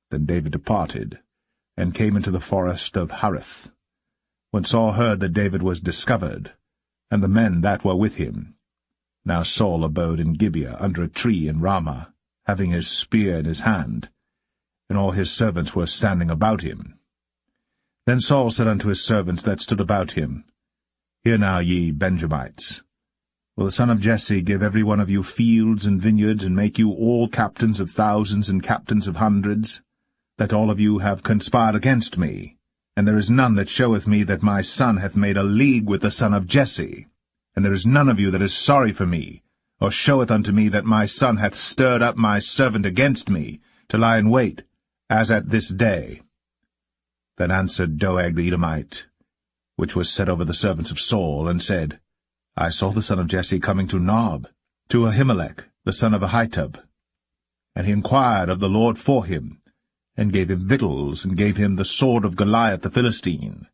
Then David departed, and came into the forest of Hareth. When Saul heard that David was discovered, and the men that were with him. Now Saul abode in Gibeah under a tree in Ramah, having his spear in his hand, and all his servants were standing about him. Then Saul said unto his servants that stood about him, Hear now, ye Benjamites. Will the son of Jesse give every one of you fields and vineyards, and make you all captains of thousands and captains of hundreds, that all of you have conspired against me? And there is none that showeth me that my son hath made a league with the son of Jesse. And there is none of you that is sorry for me, or showeth unto me that my son hath stirred up my servant against me, to lie in wait, as at this day. Then answered Doeg the Edomite, which was set over the servants of Saul, and said, I saw the son of Jesse coming to Nob, to Ahimelech, the son of Ahitub. And he inquired of the Lord for him, and gave him victuals, and gave him the sword of Goliath the Philistine.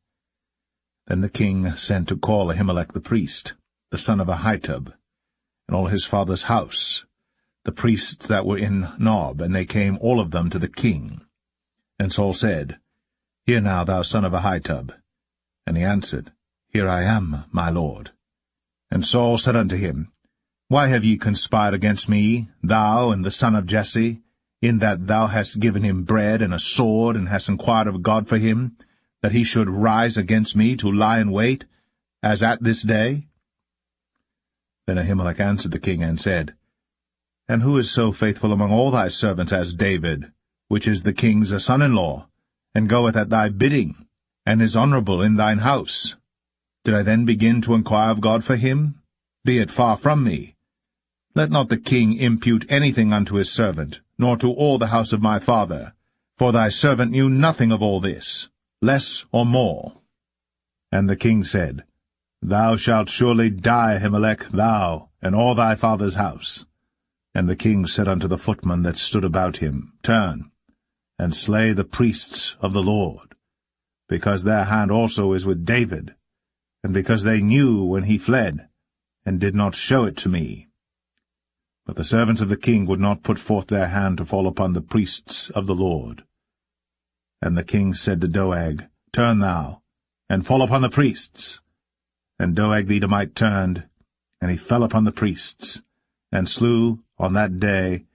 Then the king sent to call Ahimelech the priest, the son of Ahitub, and all his father's house, the priests that were in Nob, and they came all of them to the king. And Saul said, Hear now, thou son of Ahitub. And he answered, Here I am, my lord. And Saul said unto him, Why have ye conspired against me, thou and the son of Jesse, in that thou hast given him bread and a sword, and hast inquired of God for him, that he should rise against me to lie in wait, as at this day? Then Ahimelech answered the king, and said, And who is so faithful among all thy servants as David, which is the king's son-in-law, and goeth at thy bidding, and is honorable in thine house? Did I then begin to inquire of God for him? Be it far from me. Let not the king impute anything unto his servant, nor to all the house of my father, for thy servant knew nothing of all this, less or more. And the king said, Thou shalt surely die, Ahimelech, thou, and all thy father's house. And the king said unto the footmen that stood about him, Turn, and slay the priests of the Lord, because their hand also is with David, and because they knew when he fled, and did not show it to me. But the servants of the king would not put forth their hand to fall upon the priests of the Lord. And the king said to Doeg, Turn thou, and fall upon the priests. And Doeg the Edomite turned, and he fell upon the priests, and slew on that day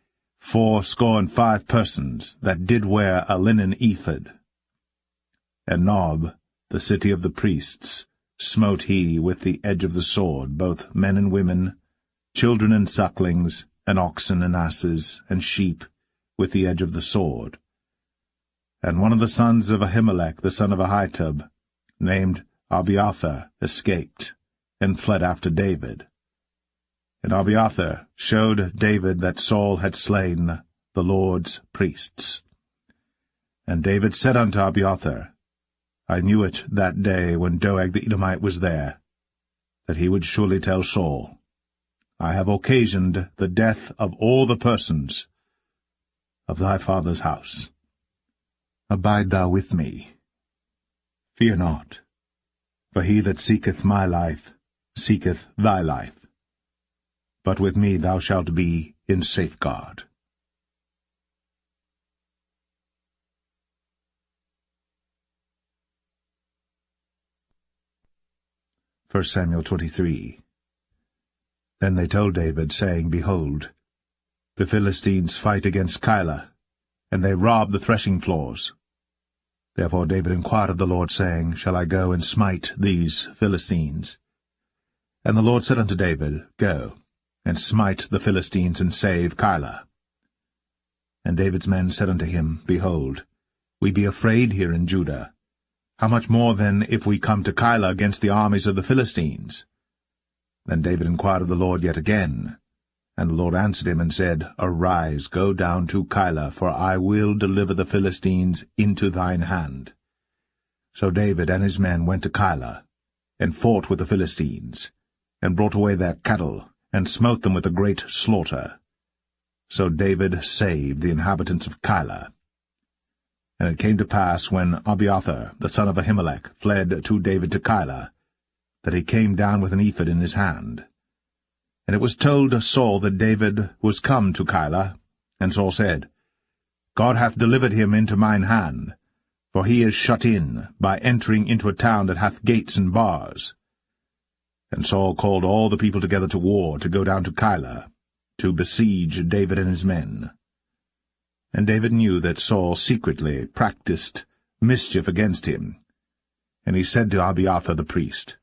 75 persons that did wear a linen ephod. And Nob, the city of the priests, smote he with the edge of the sword, both men and women, children and sucklings, and oxen and asses, and sheep, with the edge of the sword. And one of the sons of Ahimelech, the son of Ahitub, named Abiathar, escaped, and fled after David. And Abiathar showed David that Saul had slain the Lord's priests. And David said unto Abiathar, I knew it that day when Doeg the Edomite was there, that he would surely tell Saul, I have occasioned the death of all the persons of thy father's house. Abide thou with me. Fear not, for he that seeketh my life seeketh thy life. But with me thou shalt be in safeguard. 1 Samuel 23. Then they told David, saying, Behold, the Philistines fight against Keilah, and they rob the threshing floors. Therefore David inquired of the Lord, saying, Shall I go and smite these Philistines? And the Lord said unto David, Go, and smite the Philistines, and save Keilah. And David's men said unto him, Behold, we be afraid here in Judah. How much more then if we come to Keilah against the armies of the Philistines? Then David inquired of the Lord yet again. And the Lord answered him and said, Arise, go down to Keilah, for I will deliver the Philistines into thine hand. So David and his men went to Keilah, and fought with the Philistines, and brought away their cattle, and smote them with a great slaughter. So David saved the inhabitants of Keilah. And it came to pass, when Abiathar, the son of Ahimelech, fled to David to Keilah, that he came down with an ephod in his hand. And it was told Saul that David was come to Keilah, and Saul said, God hath delivered him into mine hand, for he is shut in, by entering into a town that hath gates and bars. And Saul called all the people together to war, to go down to Keilah, to besiege David and his men. And David knew that Saul secretly practised mischief against him. And he said to Abiathar the priest,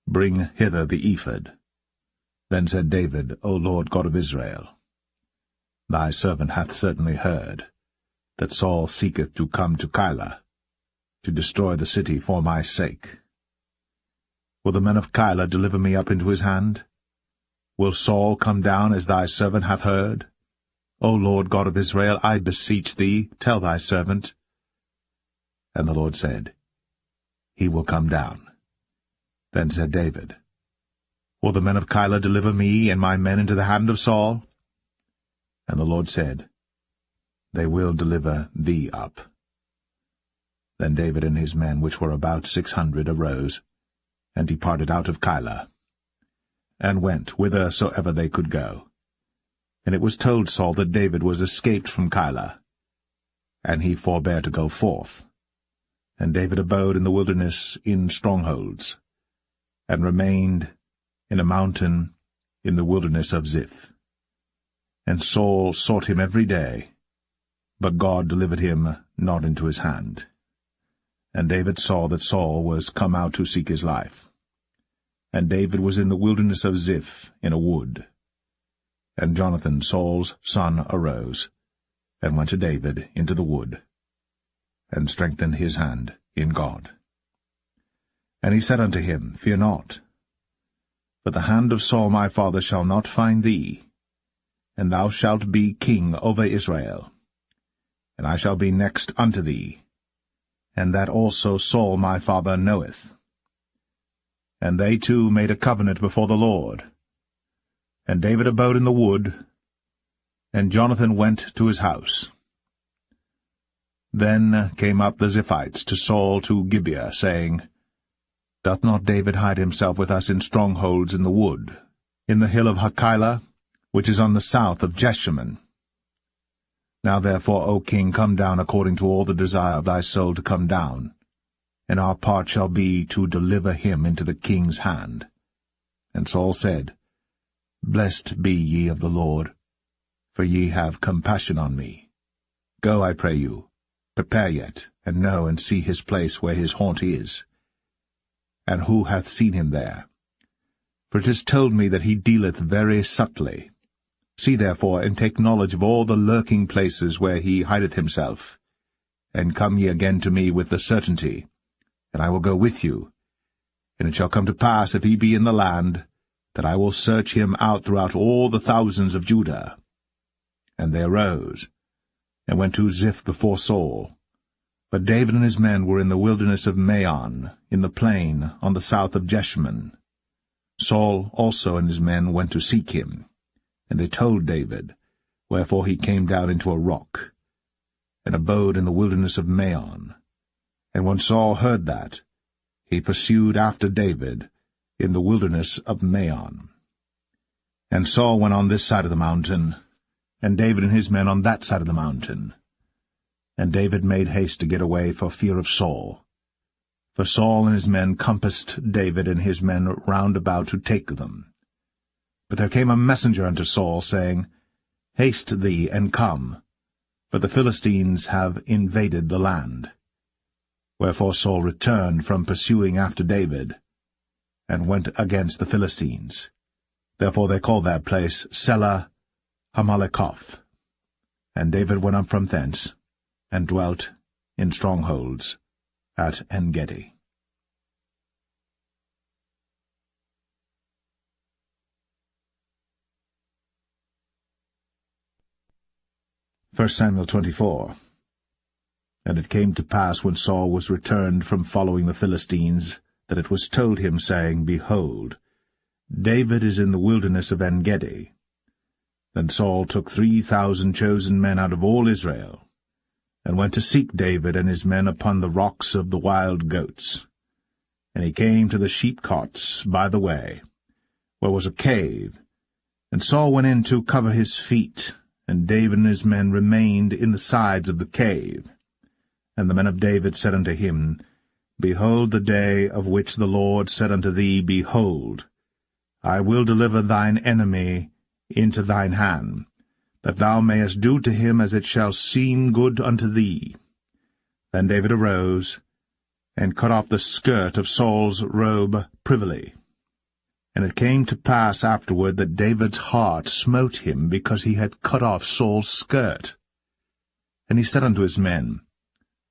Bring hither the ephod. Then said David, O Lord God of Israel, Thy servant hath certainly heard that Saul seeketh to come to Keilah, to destroy the city for my sake. Will the men of Keilah deliver me up into his hand? Will Saul come down as thy servant hath heard? O Lord God of Israel, I beseech thee, tell thy servant. And the Lord said, He will come down. Then said David, Will the men of Keilah deliver me and my men into the hand of Saul? And the Lord said, They will deliver thee up. Then David and his men, which were about 600, arose, and departed out of Keilah, and went whithersoever they could go. And it was told Saul that David was escaped from Keilah, and he forbare to go forth. And David abode in the wilderness in strongholds, and remained in a mountain in the wilderness of Ziph. And Saul sought him every day, but God delivered him not into his hand. And David saw that Saul was come out to seek his life. And David was in the wilderness of Ziph in a wood. And Jonathan, Saul's son, arose, and went to David into the wood, and strengthened his hand in God. And he said unto him, Fear not, but the hand of Saul my father shall not find thee, and thou shalt be king over Israel, and I shall be next unto thee, and that also Saul my father knoweth. And they two made a covenant before the Lord. And David abode in the wood, and Jonathan went to his house. Then came up the Ziphites to Saul to Gibeah, saying, Doth not David hide himself with us in strongholds in the wood, in the hill of Hachilah, which is on the south of Jeshimon? Now therefore, O king, come down according to all the desire of thy soul to come down, and our part shall be to deliver him into the king's hand. And Saul said, Blessed be ye of the Lord, for ye have compassion on me. Go, I pray you, prepare yet, and know and see his place where his haunt is. And who hath seen him there? For it is told me that he dealeth very subtly. See therefore, and take knowledge of all the lurking places where he hideth himself, and come ye again to me with the certainty, and I will go with you. And it shall come to pass, if he be in the land, that I will search him out throughout all the thousands of Judah. And they arose, and went to Ziph before Saul. But David and his men were in the wilderness of Maon, in the plain, on the south of Jeshimon. Saul also and his men went to seek him. And they told David, wherefore he came down into a rock, and abode in the wilderness of Maon. And when Saul heard that, he pursued after David in the wilderness of Maon. And Saul went on this side of the mountain, and David and his men on that side of the mountain. And David made haste to get away for fear of Saul. For Saul and his men compassed David and his men round about to take them. But there came a messenger unto Saul, saying, Haste thee, and come, for the Philistines have invaded the land. Wherefore Saul returned from pursuing after David, and went against the Philistines. Therefore they called that place Selah Hamalekoth. And David went up from thence, and dwelt in strongholds at En-gedi. 1 Samuel 24. And it came to pass, when Saul was returned from following the Philistines, that it was told him, saying, Behold, David is in the wilderness of En-gedi. Then Saul took 3,000 chosen men out of all Israel, and went to seek David and his men upon the rocks of the wild goats. And he came to the sheepcotes by the way, where was a cave, and Saul went in to cover his feet, and David and his men remained in the sides of the cave. And the men of David said unto him, Behold the day of which the Lord said unto thee, Behold, I will deliver thine enemy into thine hand, that thou mayest do to him as it shall seem good unto thee. Then David arose, and cut off the skirt of Saul's robe privily. And it came to pass afterward that David's heart smote him, because he had cut off Saul's skirt. And he said unto his men,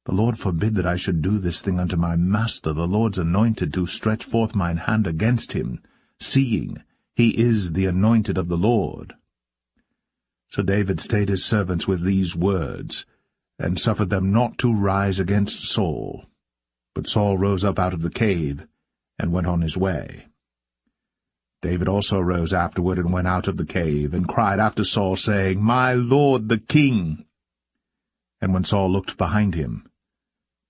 The Lord forbid that I should do this thing unto my master, the Lord's anointed, to stretch forth mine hand against him, seeing he is the anointed of the Lord. So David stayed his servants with these words, and suffered them not to rise against Saul. But Saul rose up out of the cave, and went on his way. David also rose afterward, and went out of the cave, and cried after Saul, saying, My lord the king. And when Saul looked behind him,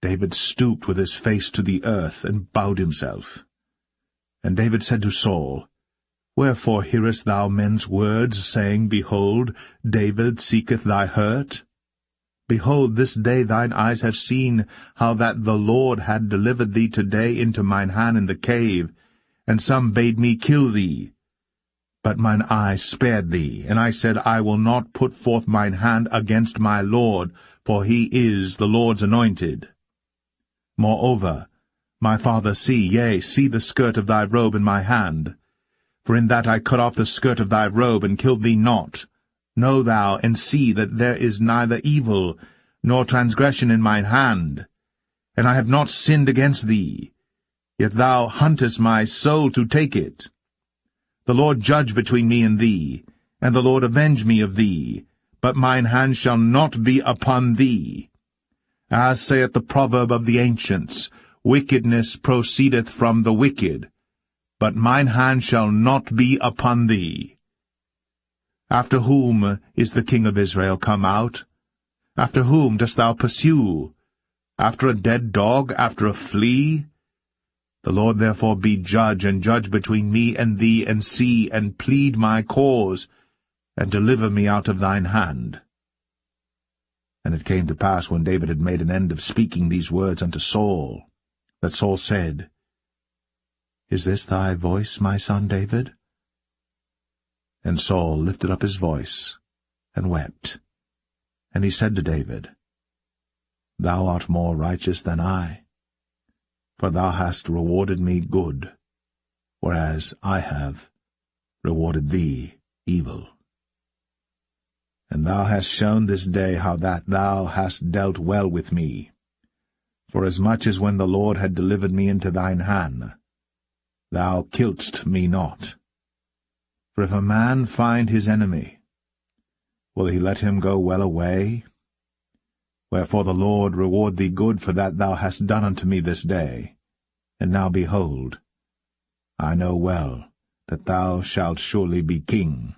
David stooped with his face to the earth, and bowed himself. And David said to Saul, Wherefore hearest thou men's words, saying, Behold, David seeketh thy hurt? Behold, this day thine eyes have seen how that the Lord had delivered thee today into mine hand in the cave, and some bade me kill thee. But mine eye spared thee, and I said, I will not put forth mine hand against my Lord, for he is the Lord's anointed. Moreover, my father, see the skirt of thy robe in my hand. For in that I cut off the skirt of thy robe, and killed thee not. Know thou, and see that there is neither evil nor transgression in mine hand, and I have not sinned against thee. Yet thou huntest my soul to take it. The Lord judge between me and thee, and the Lord avenge me of thee, but mine hand shall not be upon thee. As saith the proverb of the ancients, Wickedness proceedeth from the wicked, but mine hand shall not be upon thee. After whom is the king of Israel come out? After whom dost thou pursue? After a dead dog, after a flea? The Lord therefore be judge, and judge between me and thee, and see, and plead my cause, and deliver me out of thine hand. And it came to pass, when David had made an end of speaking these words unto Saul, that Saul said, Is this thy voice, my son David? And Saul lifted up his voice, and wept. And he said to David, Thou art more righteous than I, for thou hast rewarded me good, whereas I have rewarded thee evil. And thou hast shown this day how that thou hast dealt well with me, forasmuch as when the Lord had delivered me into thine hand, thou killedst me not. For if a man find his enemy, will he let him go well away? Wherefore the Lord reward thee good for that thou hast done unto me this day. And now behold, I know well that thou shalt surely be king,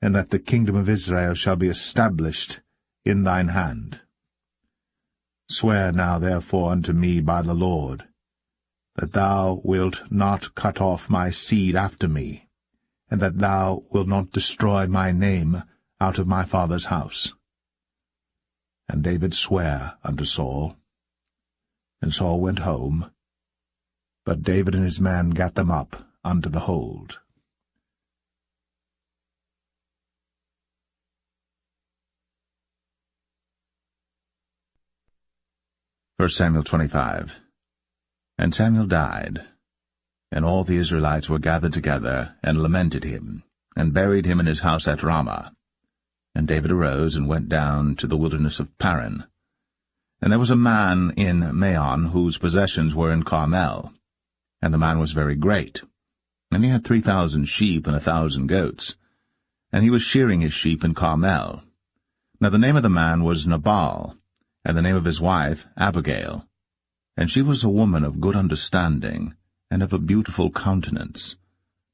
and that the kingdom of Israel shall be established in thine hand. Swear now therefore unto me by the Lord, that thou wilt not cut off my seed after me, and that thou wilt not destroy my name out of my father's house. And David sware unto Saul. And Saul went home, but David and his men gat them up unto the hold. First Samuel 25. And Samuel died, And all the Israelites were gathered together, and lamented him, and buried him in his house at Ramah. And David arose and went down to the wilderness of Paran. And there was a man in Maon whose possessions were in Carmel. And the man was very great. And he had 3,000 sheep and 1,000 goats. And he was shearing his sheep in Carmel. Now the name of the man was Nabal, and the name of his wife Abigail. And she was a woman of good understanding, and of a beautiful countenance.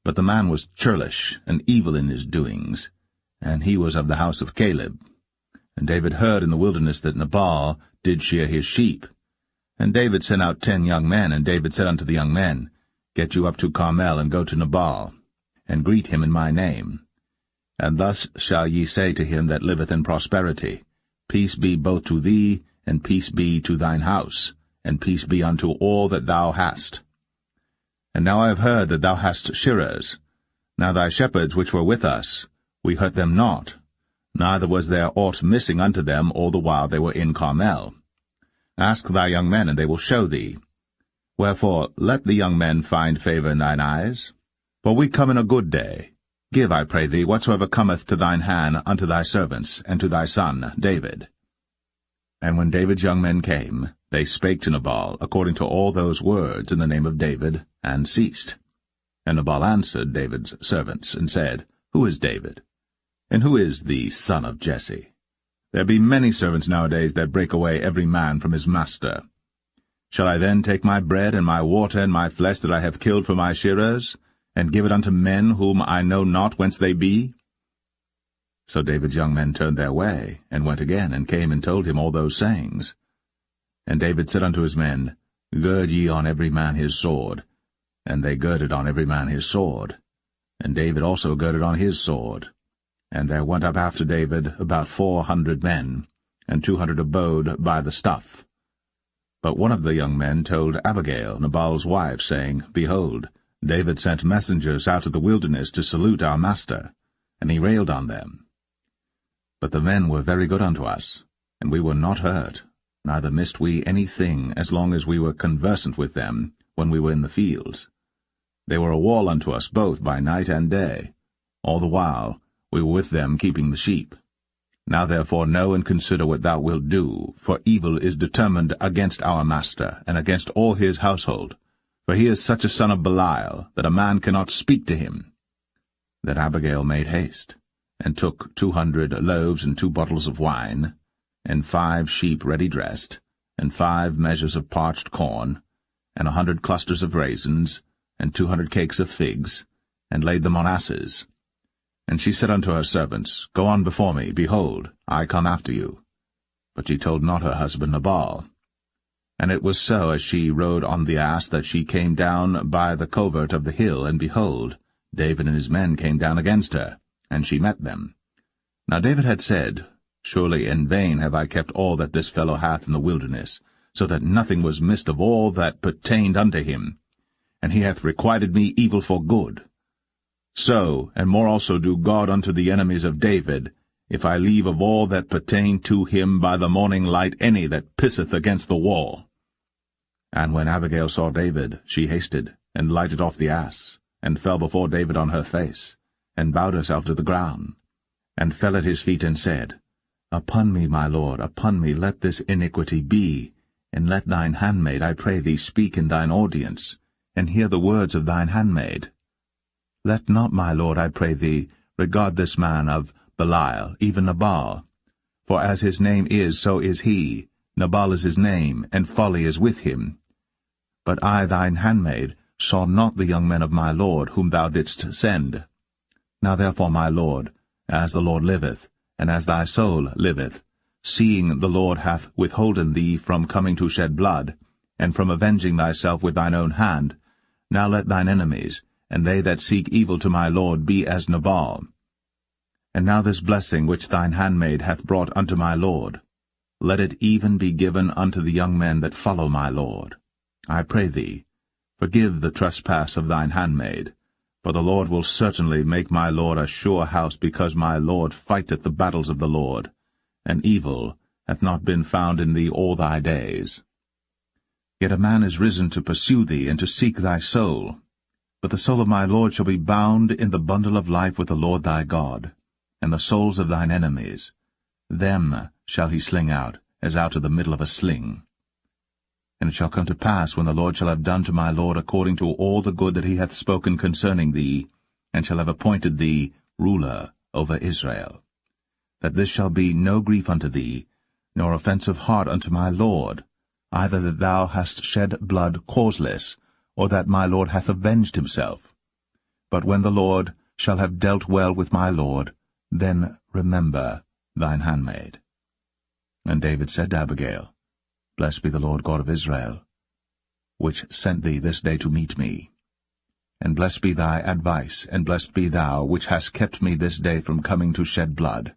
But the man was churlish and evil in his doings, and he was of the house of Caleb. And David heard in the wilderness that Nabal did shear his sheep. And David sent out 10 young men, and David said unto the young men, Get you up to Carmel, and go to Nabal, and greet him in my name. And thus shall ye say to him that liveth in prosperity, Peace be both to thee, and peace be to thine house, and peace be unto all that thou hast. And now I have heard that thou hast shearers. Now thy shepherds which were with us, we hurt them not, neither was there aught missing unto them all the while they were in Carmel. Ask thy young men, and they will show thee. Wherefore let the young men find favour in thine eyes. For we come in a good day. Give, I pray thee, whatsoever cometh to thine hand unto thy servants, and to thy son David. And when David's young men came, they spake to Nabal according to all those words in the name of David, and ceased. And Nabal answered David's servants, and said, Who is David? And who is the son of Jesse? There be many servants nowadays that break away every man from his master. Shall I then take my bread and my water and my flesh that I have killed for my shearers, and give it unto men whom I know not whence they be? So David's young men turned their way, and went again, and came and told him all those sayings. And David said unto his men, Gird ye on every man his sword. And they girded on every man his sword. And David also girded on his sword. And there went up after David about 400 men, and 200 abode by the stuff. But one of the young men told Abigail, Nabal's wife, saying, Behold, David sent messengers out of the wilderness to salute our master, and he railed on them. But the men were very good unto us, and we were not hurt, neither missed we any thing as long as we were conversant with them when we were in the fields. They were a wall unto us both by night and day. All the while we were with them keeping the sheep. Now therefore know and consider what thou wilt do, for evil is determined against our master, and against all his household. For he is such a son of Belial, that a man cannot speak to him. Then Abigail made haste, and took 200 loaves and 2 bottles of wine, and 5 sheep ready dressed, and 5 measures of parched corn, and 100 clusters of raisins, and 200 cakes of figs, and laid them on asses. And she said unto her servants, Go on before me, behold, I come after you. But she told not her husband Nabal. And it was so, as she rode on the ass, that she came down by the covert of the hill, and behold, David and his men came down against her, and she met them. Now David had said, Surely in vain have I kept all that this fellow hath in the wilderness, so that nothing was missed of all that pertained unto him. And he hath requited me evil for good. So, and more also do God unto the enemies of David, if I leave of all that pertain to him by the morning light any that pisseth against the wall. And when Abigail saw David, she hasted, and lighted off the ass, and fell before David on her face, and bowed herself to the ground, and fell at his feet, and said, Upon me, my lord, upon me let this iniquity be, and let thine handmaid, I pray thee, speak in thine audience, and hear the words of thine handmaid. Let not, my lord, I pray thee, regard this man of Belial, even Nabal. For as his name is, so is he. Nabal is his name, and folly is with him. But I, thine handmaid, saw not the young men of my lord, whom thou didst send. Now therefore, my lord, as the Lord liveth, and as thy soul liveth, seeing the Lord hath withholden thee from coming to shed blood, and from avenging thyself with thine own hand, now let thine enemies, and they that seek evil to my lord, be as Nabal. And now this blessing which thine handmaid hath brought unto my lord, let it even be given unto the young men that follow my lord. I pray thee, forgive the trespass of thine handmaid, for the Lord will certainly make my lord a sure house, because my lord fighteth the battles of the Lord, and evil hath not been found in thee all thy days. Yet a man is risen to pursue thee, and to seek thy soul. But the soul of my Lord shall be bound in the bundle of life with the Lord thy God, and the souls of thine enemies. Them shall he sling out, as out of the middle of a sling. And it shall come to pass, when the Lord shall have done to my Lord according to all the good that he hath spoken concerning thee, and shall have appointed thee ruler over Israel, that this shall be no grief unto thee, nor offence of heart unto my Lord, either that thou hast shed blood causeless, or that my Lord hath avenged himself. But when the Lord shall have dealt well with my Lord, then remember thine handmaid. And David said to Abigail, Blessed be the Lord God of Israel, which sent thee this day to meet me. And blessed be thy advice, and blessed be thou, which hast kept me this day from coming to shed blood,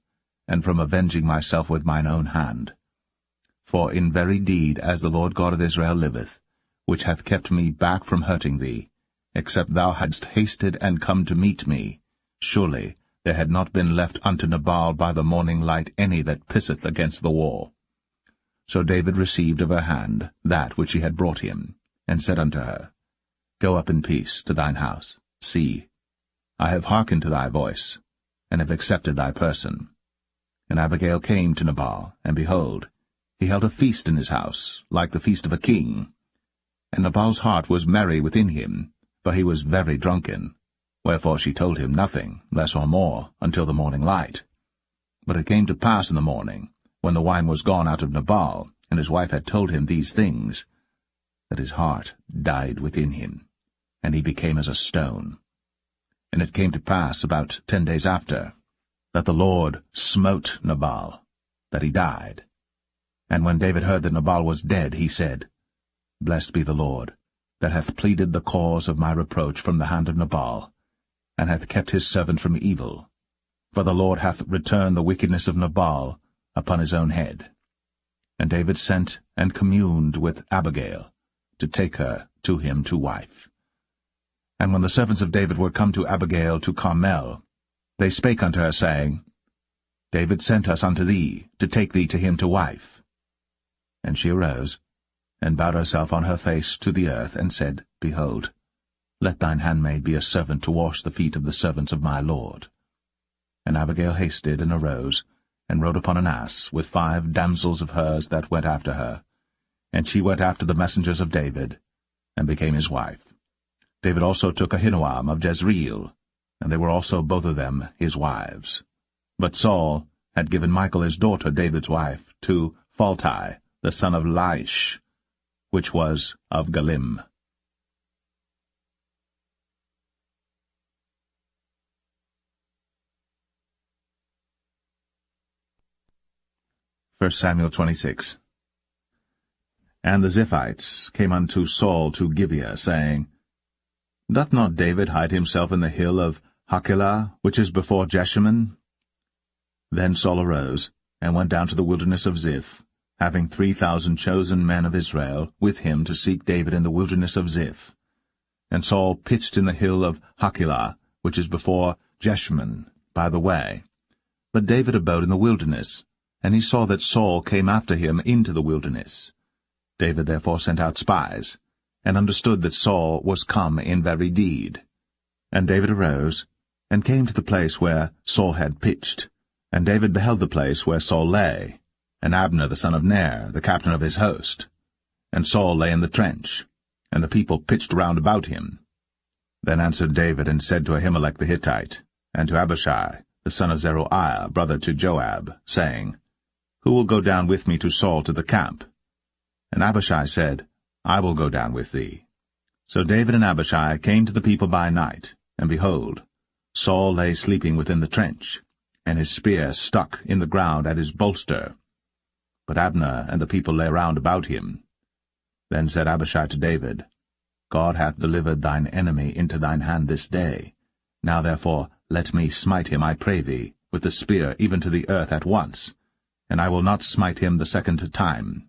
and from avenging myself with mine own hand. For in very deed, as the Lord God of Israel liveth, which hath kept me back from hurting thee, except thou hadst hasted and come to meet me, surely there had not been left unto Nabal by the morning light any that pisseth against the wall. So David received of her hand that which she had brought him, and said unto her, Go up in peace to thine house. See, I have hearkened to thy voice, and have accepted thy person. And Abigail came to Nabal, and behold, he held a feast in his house, like the feast of a king. And Nabal's heart was merry within him, for he was very drunken. Wherefore she told him nothing, less or more, until the morning light. But it came to pass in the morning, when the wine was gone out of Nabal, and his wife had told him these things, that his heart died within him, and he became as a stone. And it came to pass about 10 days after, that the Lord smote Nabal, that he died. And when David heard that Nabal was dead, he said, Blessed be the Lord, that hath pleaded the cause of my reproach from the hand of Nabal, and hath kept his servant from evil. For the Lord hath returned the wickedness of Nabal upon his own head. And David sent and communed with Abigail, to take her to him to wife. And when the servants of David were come to Abigail to Carmel, they spake unto her, saying, David sent us unto thee, to take thee to him to wife. And she arose, and bowed herself on her face to the earth, and said, Behold, let thine handmaid be a servant to wash the feet of the servants of my Lord. And Abigail hasted, and arose, and rode upon an ass, with 5 damsels of hers that went after her. And she went after the messengers of David, and became his wife. David also took Ahinoam of Jezreel, and they were also both of them his wives. But Saul had given Michal his daughter, David's wife, to Phalti, the son of Laish, which was of Galim. 1 Samuel 26. And the Ziphites came unto Saul to Gibeah, saying, Doth not David hide himself in the hill of Hachilah, which is before Jeshimon? Then Saul arose, and went down to the wilderness of Ziph, having 3,000 chosen men of Israel with him to seek David in the wilderness of Ziph. And Saul pitched in the hill of Hachilah, which is before Jeshimon, by the way. But David abode in the wilderness, and he saw that Saul came after him into the wilderness. David therefore sent out spies, and understood that Saul was come in very deed. And David arose, and came to the place where Saul had pitched. And David beheld the place where Saul lay, and Abner the son of Ner, the captain of his host. And Saul lay in the trench, and the people pitched round about him. Then answered David, and said to Ahimelech the Hittite, and to Abishai, the son of Zeruiah, brother to Joab, saying, Who will go down with me to Saul to the camp? And Abishai said, I will go down with thee. So David and Abishai came to the people by night, and behold, Saul lay sleeping within the trench, and his spear stuck in the ground at his bolster. But Abner and the people lay round about him. Then said Abishai to David, God hath delivered thine enemy into thine hand this day. Now therefore let me smite him, I pray thee, with the spear even to the earth at once, and I will not smite him the second time.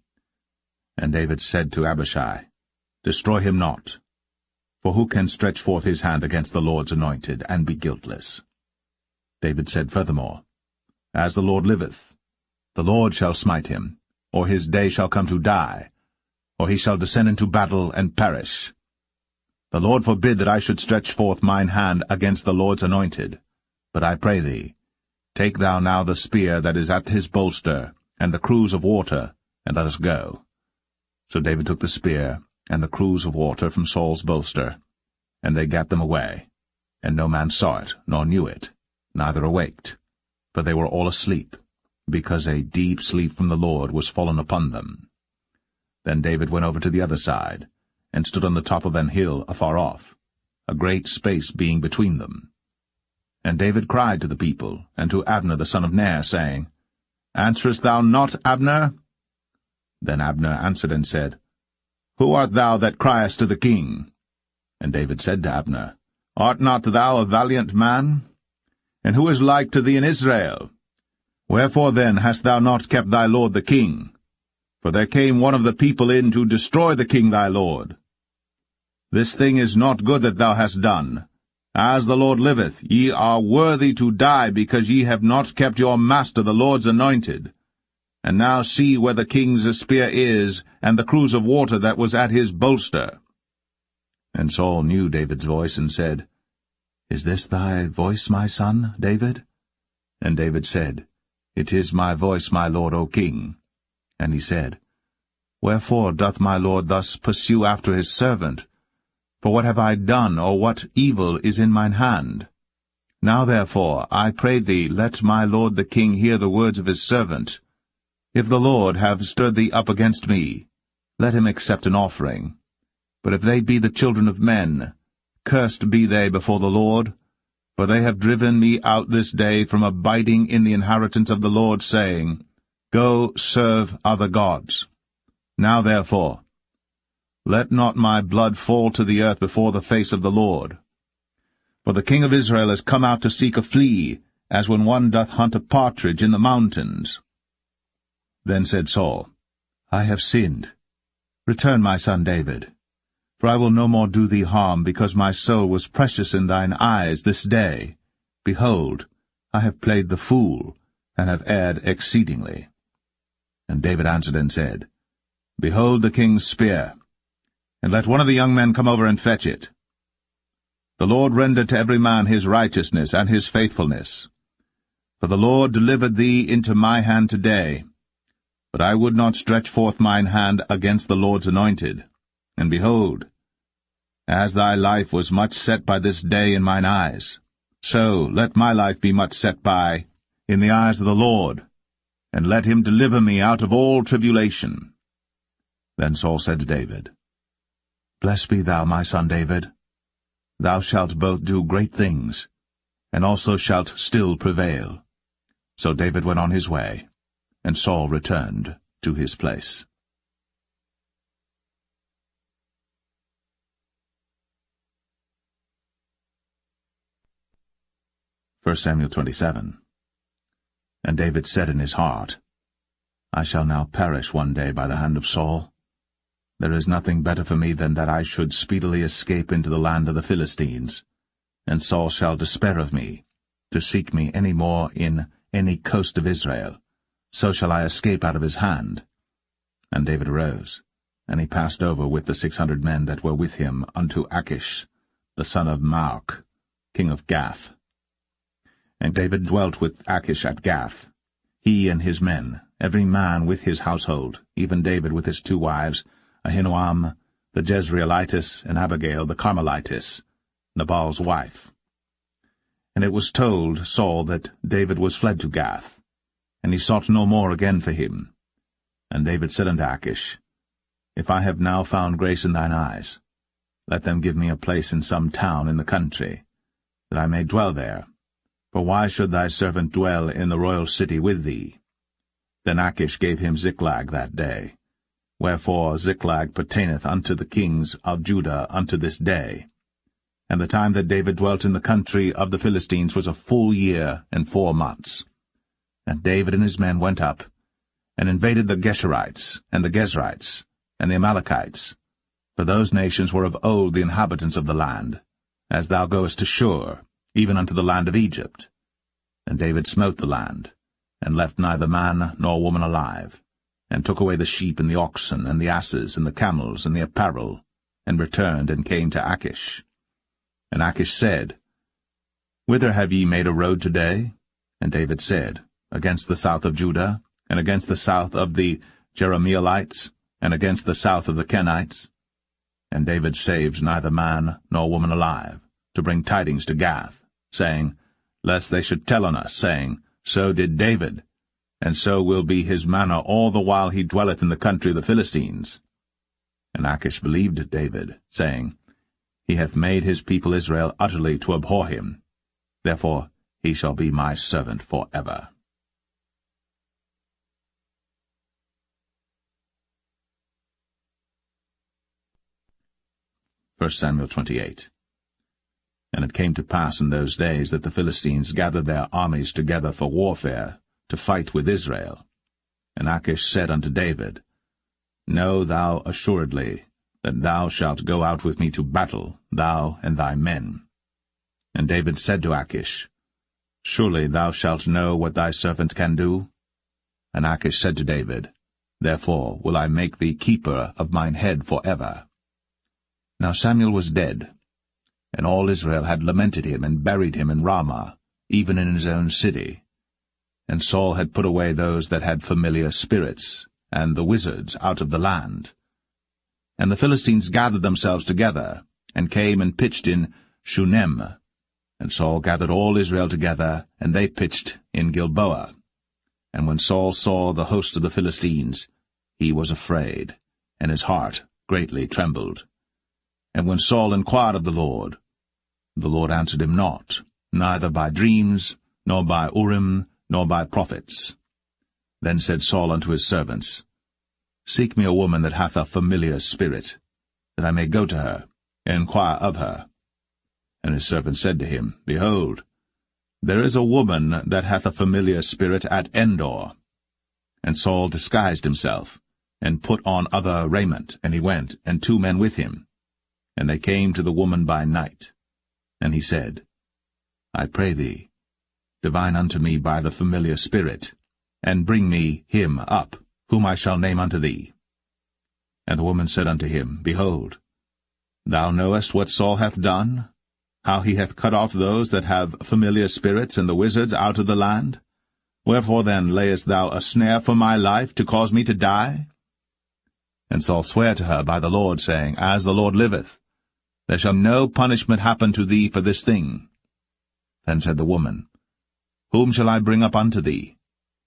And David said to Abishai, Destroy him not, for who can stretch forth his hand against the Lord's anointed, and be guiltless? David said furthermore, As the Lord liveth, the Lord shall smite him, or his day shall come to die, or he shall descend into battle and perish. The Lord forbid that I should stretch forth mine hand against the Lord's anointed. But I pray thee, take thou now the spear that is at his bolster, and the cruse of water, and let us go. So David took the spear and the cruse of water from Saul's bolster, and they gat them away. And no man saw it, nor knew it, neither awaked, for they were all asleep, because a deep sleep from the Lord was fallen upon them. Then David went over to the other side, and stood on the top of an hill afar off, a great space being between them. And David cried to the people, and to Abner the son of Ner, saying, Answerest thou not, Abner? Then Abner answered and said, Who art thou that criest to the king? And David said to Abner, Art not thou a valiant man? And who is like to thee in Israel? Wherefore then hast thou not kept thy lord the king? For there came one of the people in to destroy the king thy lord. This thing is not good that thou hast done. As the Lord liveth, ye are worthy to die, because ye have not kept your master the Lord's anointed. And now see where the king's spear is, and the cruse of water that was at his bolster. And Saul knew David's voice, and said, Is this thy voice, my son, David? And David said, It is my voice, my lord, O king. And he said, Wherefore doth my lord thus pursue after his servant? For what have I done, or what evil is in mine hand? Now therefore, I pray thee, let my lord the king hear the words of his servant. If the Lord have stirred thee up against me, let him accept an offering. But if they be the children of men, cursed be they before the Lord, for they have driven me out this day from abiding in the inheritance of the Lord, saying, Go serve other gods. Now therefore, let not my blood fall to the earth before the face of the Lord. For the king of Israel is come out to seek a flea, as when one doth hunt a partridge in the mountains. Then said Saul, I have sinned. Return, my son David. For I will no more do thee harm, because my soul was precious in thine eyes this day. Behold, I have played the fool, and have erred exceedingly. And David answered and said, Behold the king's spear, and let one of the young men come over and fetch it. The Lord render to every man his righteousness and his faithfulness. For the Lord delivered thee into my hand today. But I would not stretch forth mine hand against the Lord's anointed. And behold, as thy life was much set by this day in mine eyes, so let my life be much set by in the eyes of the Lord, and let him deliver me out of all tribulation. Then Saul said to David, Blessed be thou, my son David. Thou shalt both do great things, and also shalt still prevail. So David went on his way, and Saul returned to his place. 1 Samuel 27. And David said in his heart, I shall now perish one day by the hand of Saul. There is nothing better for me than that I should speedily escape into the land of the Philistines, and Saul shall despair of me, to seek me any more in any coast of Israel. So shall I escape out of his hand. And David arose, and he passed over with the 600 men that were with him unto Achish, the son of Maoch, king of Gath. And David dwelt with Achish at Gath, he and his men, every man with his household, even David with his 2 wives, Ahinoam the Jezreelitess, and Abigail the Carmelitess, Nabal's wife. And it was told Saul that David was fled to Gath, and he sought no more again for him. And David said unto Achish, If I have now found grace in thine eyes, let them give me a place in some town in the country, that I may dwell there. For why should thy servant dwell in the royal city with thee? Then Achish gave him Ziklag that day. Wherefore Ziklag pertaineth unto the kings of Judah unto this day. And the time that David dwelt in the country of the Philistines was a full year and 4 months. And David and his men went up, and invaded the Geshurites, and the Gezrites, and the Amalekites. For those nations were of old the inhabitants of the land, as thou goest to Shur, even unto the land of Egypt. And David smote the land, and left neither man nor woman alive, and took away the sheep and the oxen, and the asses, and the camels, and the apparel, and returned and came to Achish. And Achish said, Whither have ye made a road today? And David said, Against the south of Judah, and against the south of the Jerahmeelites, and against the south of the Kenites. And David saved neither man nor woman alive, to bring tidings to Gath, saying, Lest they should tell on us, saying, So did David, and so will be his manner all the while he dwelleth in the country of the Philistines. And Achish believed David, saying, He hath made his people Israel utterly to abhor him. Therefore he shall be my servant for ever. 1 Samuel 28. And it came to pass in those days that the Philistines gathered their armies together for warfare, to fight with Israel. And Achish said unto David, Know thou assuredly that thou shalt go out with me to battle, thou and thy men. And David said to Achish, Surely thou shalt know what thy servant can do? And Achish said to David, Therefore will I make thee keeper of mine head for ever. Now Samuel was dead, and all Israel had lamented him and buried him in Ramah, even in his own city. And Saul had put away those that had familiar spirits, and the wizards out of the land. And the Philistines gathered themselves together, and came and pitched in Shunem. And Saul gathered all Israel together, and they pitched in Gilboa. And when Saul saw the host of the Philistines, he was afraid, and his heart greatly trembled. And when Saul inquired of the Lord answered him not, neither by dreams, nor by Urim, nor by prophets. Then said Saul unto his servants, Seek me a woman that hath a familiar spirit, that I may go to her, and inquire of her. And his servants said to him, Behold, there is a woman that hath a familiar spirit at Endor. And Saul disguised himself, and put on other raiment, and he went, and 2 men with him. And they came to the woman by night. And he said, I pray thee, divine unto me by the familiar spirit, and bring me him up, whom I shall name unto thee. And the woman said unto him, Behold, thou knowest what Saul hath done, how he hath cut off those that have familiar spirits and the wizards out of the land? Wherefore then layest thou a snare for my life, to cause me to die? And Saul sware to her by the Lord, saying, As the Lord liveth, there shall no punishment happen to thee for this thing. Then said the woman, Whom shall I bring up unto thee?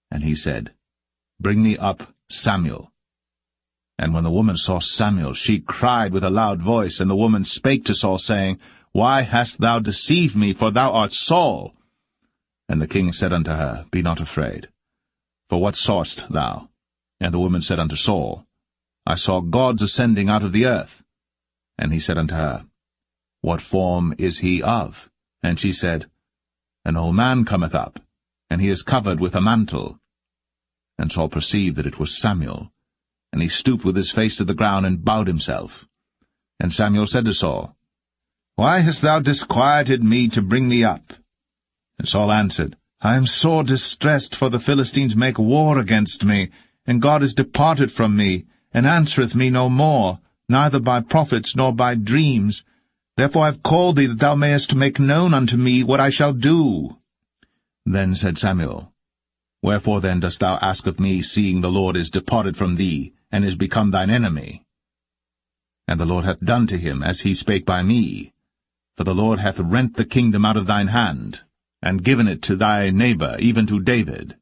And he said, Bring me up Samuel. And when the woman saw Samuel, she cried with a loud voice, and the woman spake to Saul, saying, Why hast thou deceived me, for thou art Saul? And the king said unto her, Be not afraid. For what sawest thou? And the woman said unto Saul, I saw gods ascending out of the earth. And he said unto her, What form is he of? And she said, An old man cometh up, and he is covered with a mantle. And Saul perceived that it was Samuel, and he stooped with his face to the ground, and bowed himself. And Samuel said to Saul, Why hast thou disquieted me to bring me up? And Saul answered, I am sore distressed, for the Philistines make war against me, and God is departed from me, and answereth me no more, neither by prophets nor by dreams. Therefore I have called thee, that thou mayest make known unto me what I shall do. Then said Samuel, Wherefore then dost thou ask of me, seeing the Lord is departed from thee, and is become thine enemy? And the Lord hath done to him as he spake by me. For the Lord hath rent the kingdom out of thine hand, and given it to thy neighbor, even to David,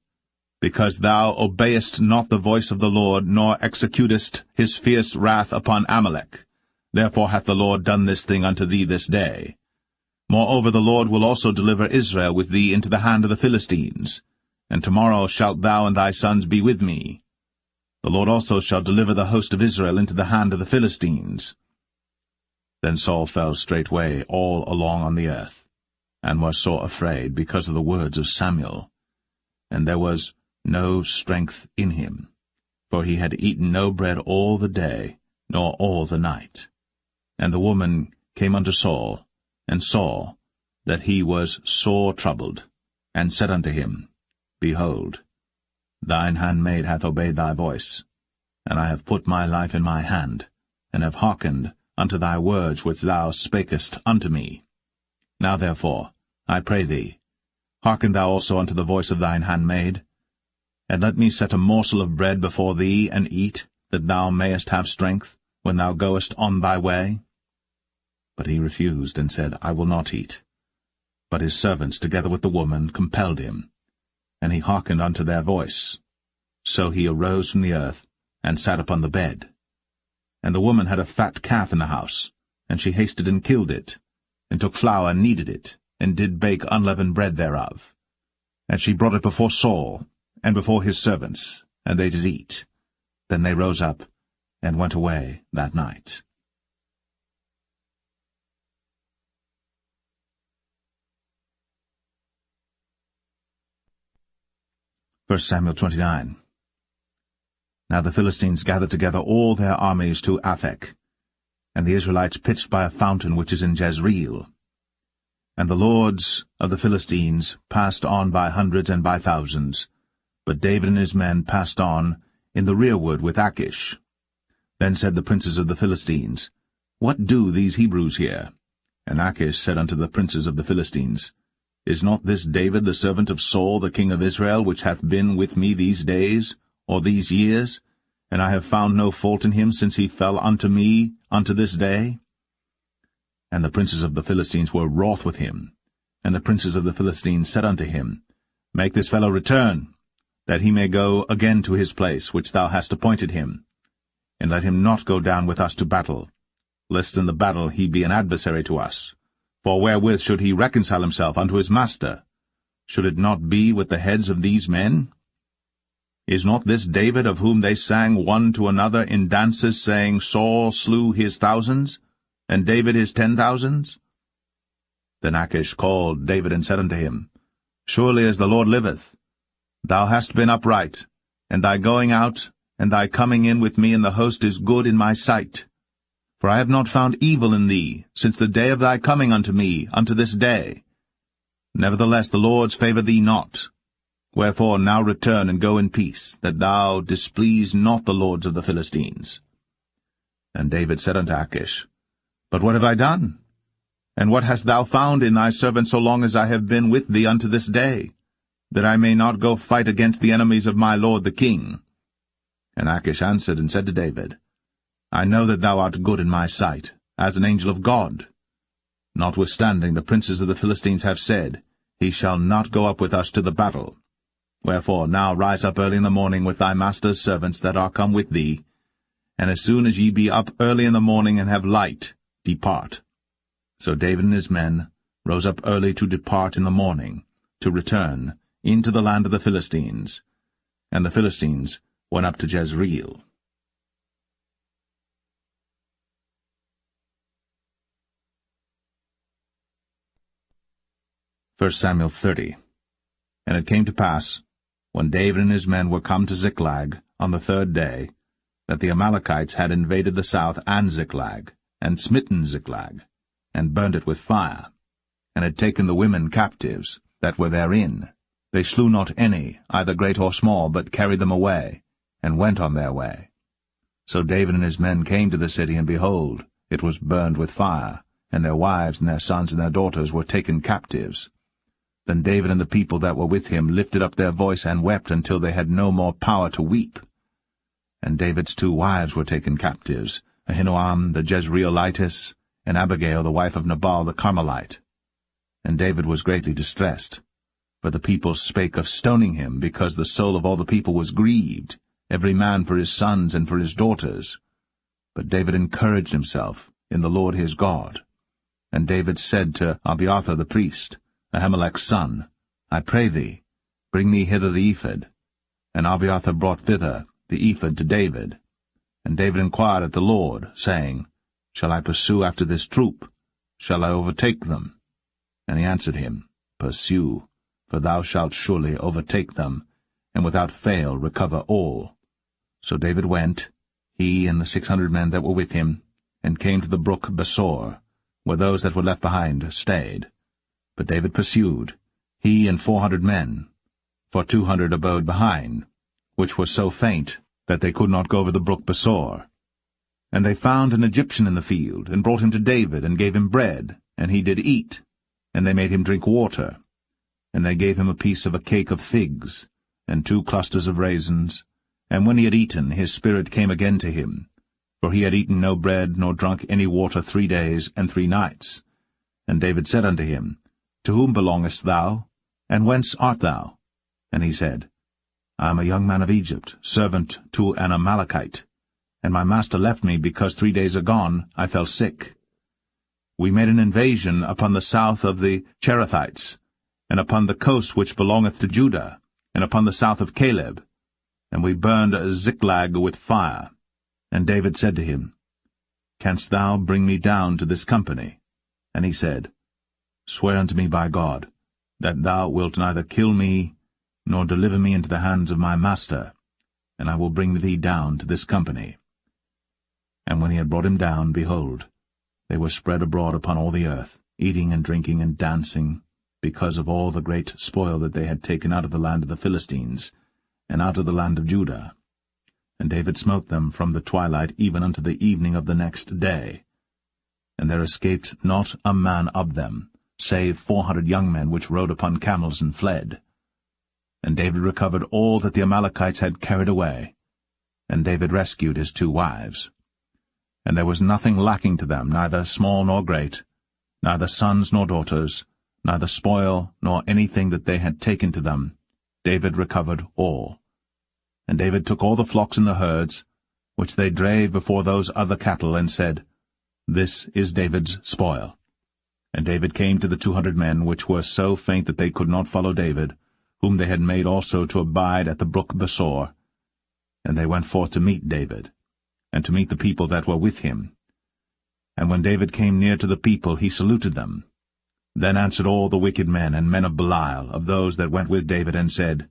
because thou obeyest not the voice of the Lord, nor executest his fierce wrath upon Amalek. Therefore hath the Lord done this thing unto thee this day. Moreover the Lord will also deliver Israel with thee into the hand of the Philistines, and tomorrow shalt thou and thy sons be with me. The Lord also shall deliver the host of Israel into the hand of the Philistines. Then Saul fell straightway all along on the earth, and was sore afraid because of the words of Samuel. And there was no strength in him, for he had eaten no bread all the day, nor all the night. And the woman came unto Saul, and saw that he was sore troubled, and said unto him, Behold, thine handmaid hath obeyed thy voice, and I have put my life in my hand, and have hearkened unto thy words which thou spakest unto me. Now therefore, I pray thee, hearken thou also unto the voice of thine handmaid, and let me set a morsel of bread before thee, and eat, that thou mayest have strength, when thou goest on thy way. But he refused, and said, I will not eat. But his servants, together with the woman, compelled him, and he hearkened unto their voice. So he arose from the earth, and sat upon the bed. And the woman had a fat calf in the house, and she hasted and killed it, and took flour and kneaded it, and did bake unleavened bread thereof. And she brought it before Saul, and before his servants, and they did eat. Then they rose up, and went away that night. 1 Samuel 29. Now the Philistines gathered together all their armies to Aphek, and the Israelites pitched by a fountain which is in Jezreel. And the lords of the Philistines passed on by hundreds and by thousands, but David and his men passed on in the rearward with Achish. Then said the princes of the Philistines, What do these Hebrews here? And Achish said unto the princes of the Philistines, Is not this David the servant of Saul the king of Israel, which hath been with me these days, or these years? And I have found no fault in him since he fell unto me unto this day. And the princes of the Philistines were wroth with him. And the princes of the Philistines said unto him, Make this fellow return, that he may go again to his place which thou hast appointed him. And let him not go down with us to battle, lest in the battle he be an adversary to us. For wherewith should he reconcile himself unto his master? Should it not be with the heads of these men? Is not this David, of whom they sang one to another in dances, saying, Saul slew his thousands, and David his 10,000s? Then Achish called David and said unto him, Surely as the Lord liveth, thou hast been upright, and thy going out and thy coming in with me in the host is good in my sight. For I have not found evil in thee since the day of thy coming unto me unto this day. Nevertheless the Lord's favour thee not. Wherefore now return and go in peace, that thou displease not the lords of the Philistines. And David said unto Achish, But what have I done? And what hast thou found in thy servant so long as I have been with thee unto this day, that I may not go fight against the enemies of my lord the king? And Achish answered and said to David, I know that thou art good in my sight, as an angel of God. Notwithstanding the princes of the Philistines have said, He shall not go up with us to the battle. Wherefore now rise up early in the morning with thy master's servants that are come with thee, and as soon as ye be up early in the morning and have light, depart. So David and his men rose up early to depart in the morning, to return into the land of the Philistines. And the Philistines went up to Jezreel. 1 Samuel 30. And it came to pass, when David and his men were come to Ziklag on the 3rd day, that the Amalekites had invaded the south and Ziklag, and smitten Ziklag, and burned it with fire, and had taken the women captives that were therein. They slew not any, either great or small, but carried them away, and went on their way. So David and his men came to the city, and behold, it was burned with fire, and their wives and their sons and their daughters were taken captives. Then David and the people that were with him lifted up their voice and wept until they had no more power to weep. And David's 2 wives were taken captives, Ahinoam the Jezreelitess, and Abigail the wife of Nabal the Carmelite. And David was greatly distressed, for the people spake of stoning him, because the soul of all the people was grieved, every man for his sons and for his daughters. But David encouraged himself in the Lord his God. And David said to Abiathar the priest, Ahimelech's son, I pray thee, bring me hither the ephod. And Abiathar brought thither the ephod to David. And David inquired at the Lord, saying, Shall I pursue after this troop? Shall I overtake them? And he answered him, Pursue, for thou shalt surely overtake them, and without fail recover all. So David went, he and the 600 men that were with him, and came to the brook Besor, where those that were left behind stayed. But David pursued, he and 400 men, for 200 abode behind, which were so faint that they could not go over the brook Besor. And they found an Egyptian in the field, and brought him to David, and gave him bread, and he did eat. And they made him drink water. And they gave him a piece of a cake of figs, and 2 clusters of raisins. And when he had eaten, his spirit came again to him. For he had eaten no bread, nor drunk any water 3 days and 3 nights. And David said unto him, To whom belongest thou? And whence art thou? And he said, I am a young man of Egypt, servant to an Amalekite. And my master left me, because 3 days agone I fell sick. We made an invasion upon the south of the Cherethites, and upon the coast which belongeth to Judah, and upon the south of Caleb, and we burned Ziklag with fire. And David said to him, Canst thou bring me down to this company? And he said, Swear unto me by God, that thou wilt neither kill me, nor deliver me into the hands of my master, and I will bring thee down to this company. And when he had brought him down, behold, they were spread abroad upon all the earth, eating and drinking and dancing, because of all the great spoil that they had taken out of the land of the Philistines, and out of the land of Judah. And David smote them from the twilight even unto the evening of the next day. And there escaped not a man of them, save 400 young men which rode upon camels and fled. And David recovered all that the Amalekites had carried away. And David rescued his 2 wives. And there was nothing lacking to them, neither small nor great, neither sons nor daughters, neither spoil nor anything that they had taken to them. David recovered all. And David took all the flocks and the herds, which they drave before those other cattle, and said, This is David's spoil. And David came to the 200 men, which were so faint that they could not follow David, whom they had made also to abide at the brook Besor. And they went forth to meet David, and to meet the people that were with him. And when David came near to the people, he saluted them. Then answered all the wicked men and men of Belial, of those that went with David, and said,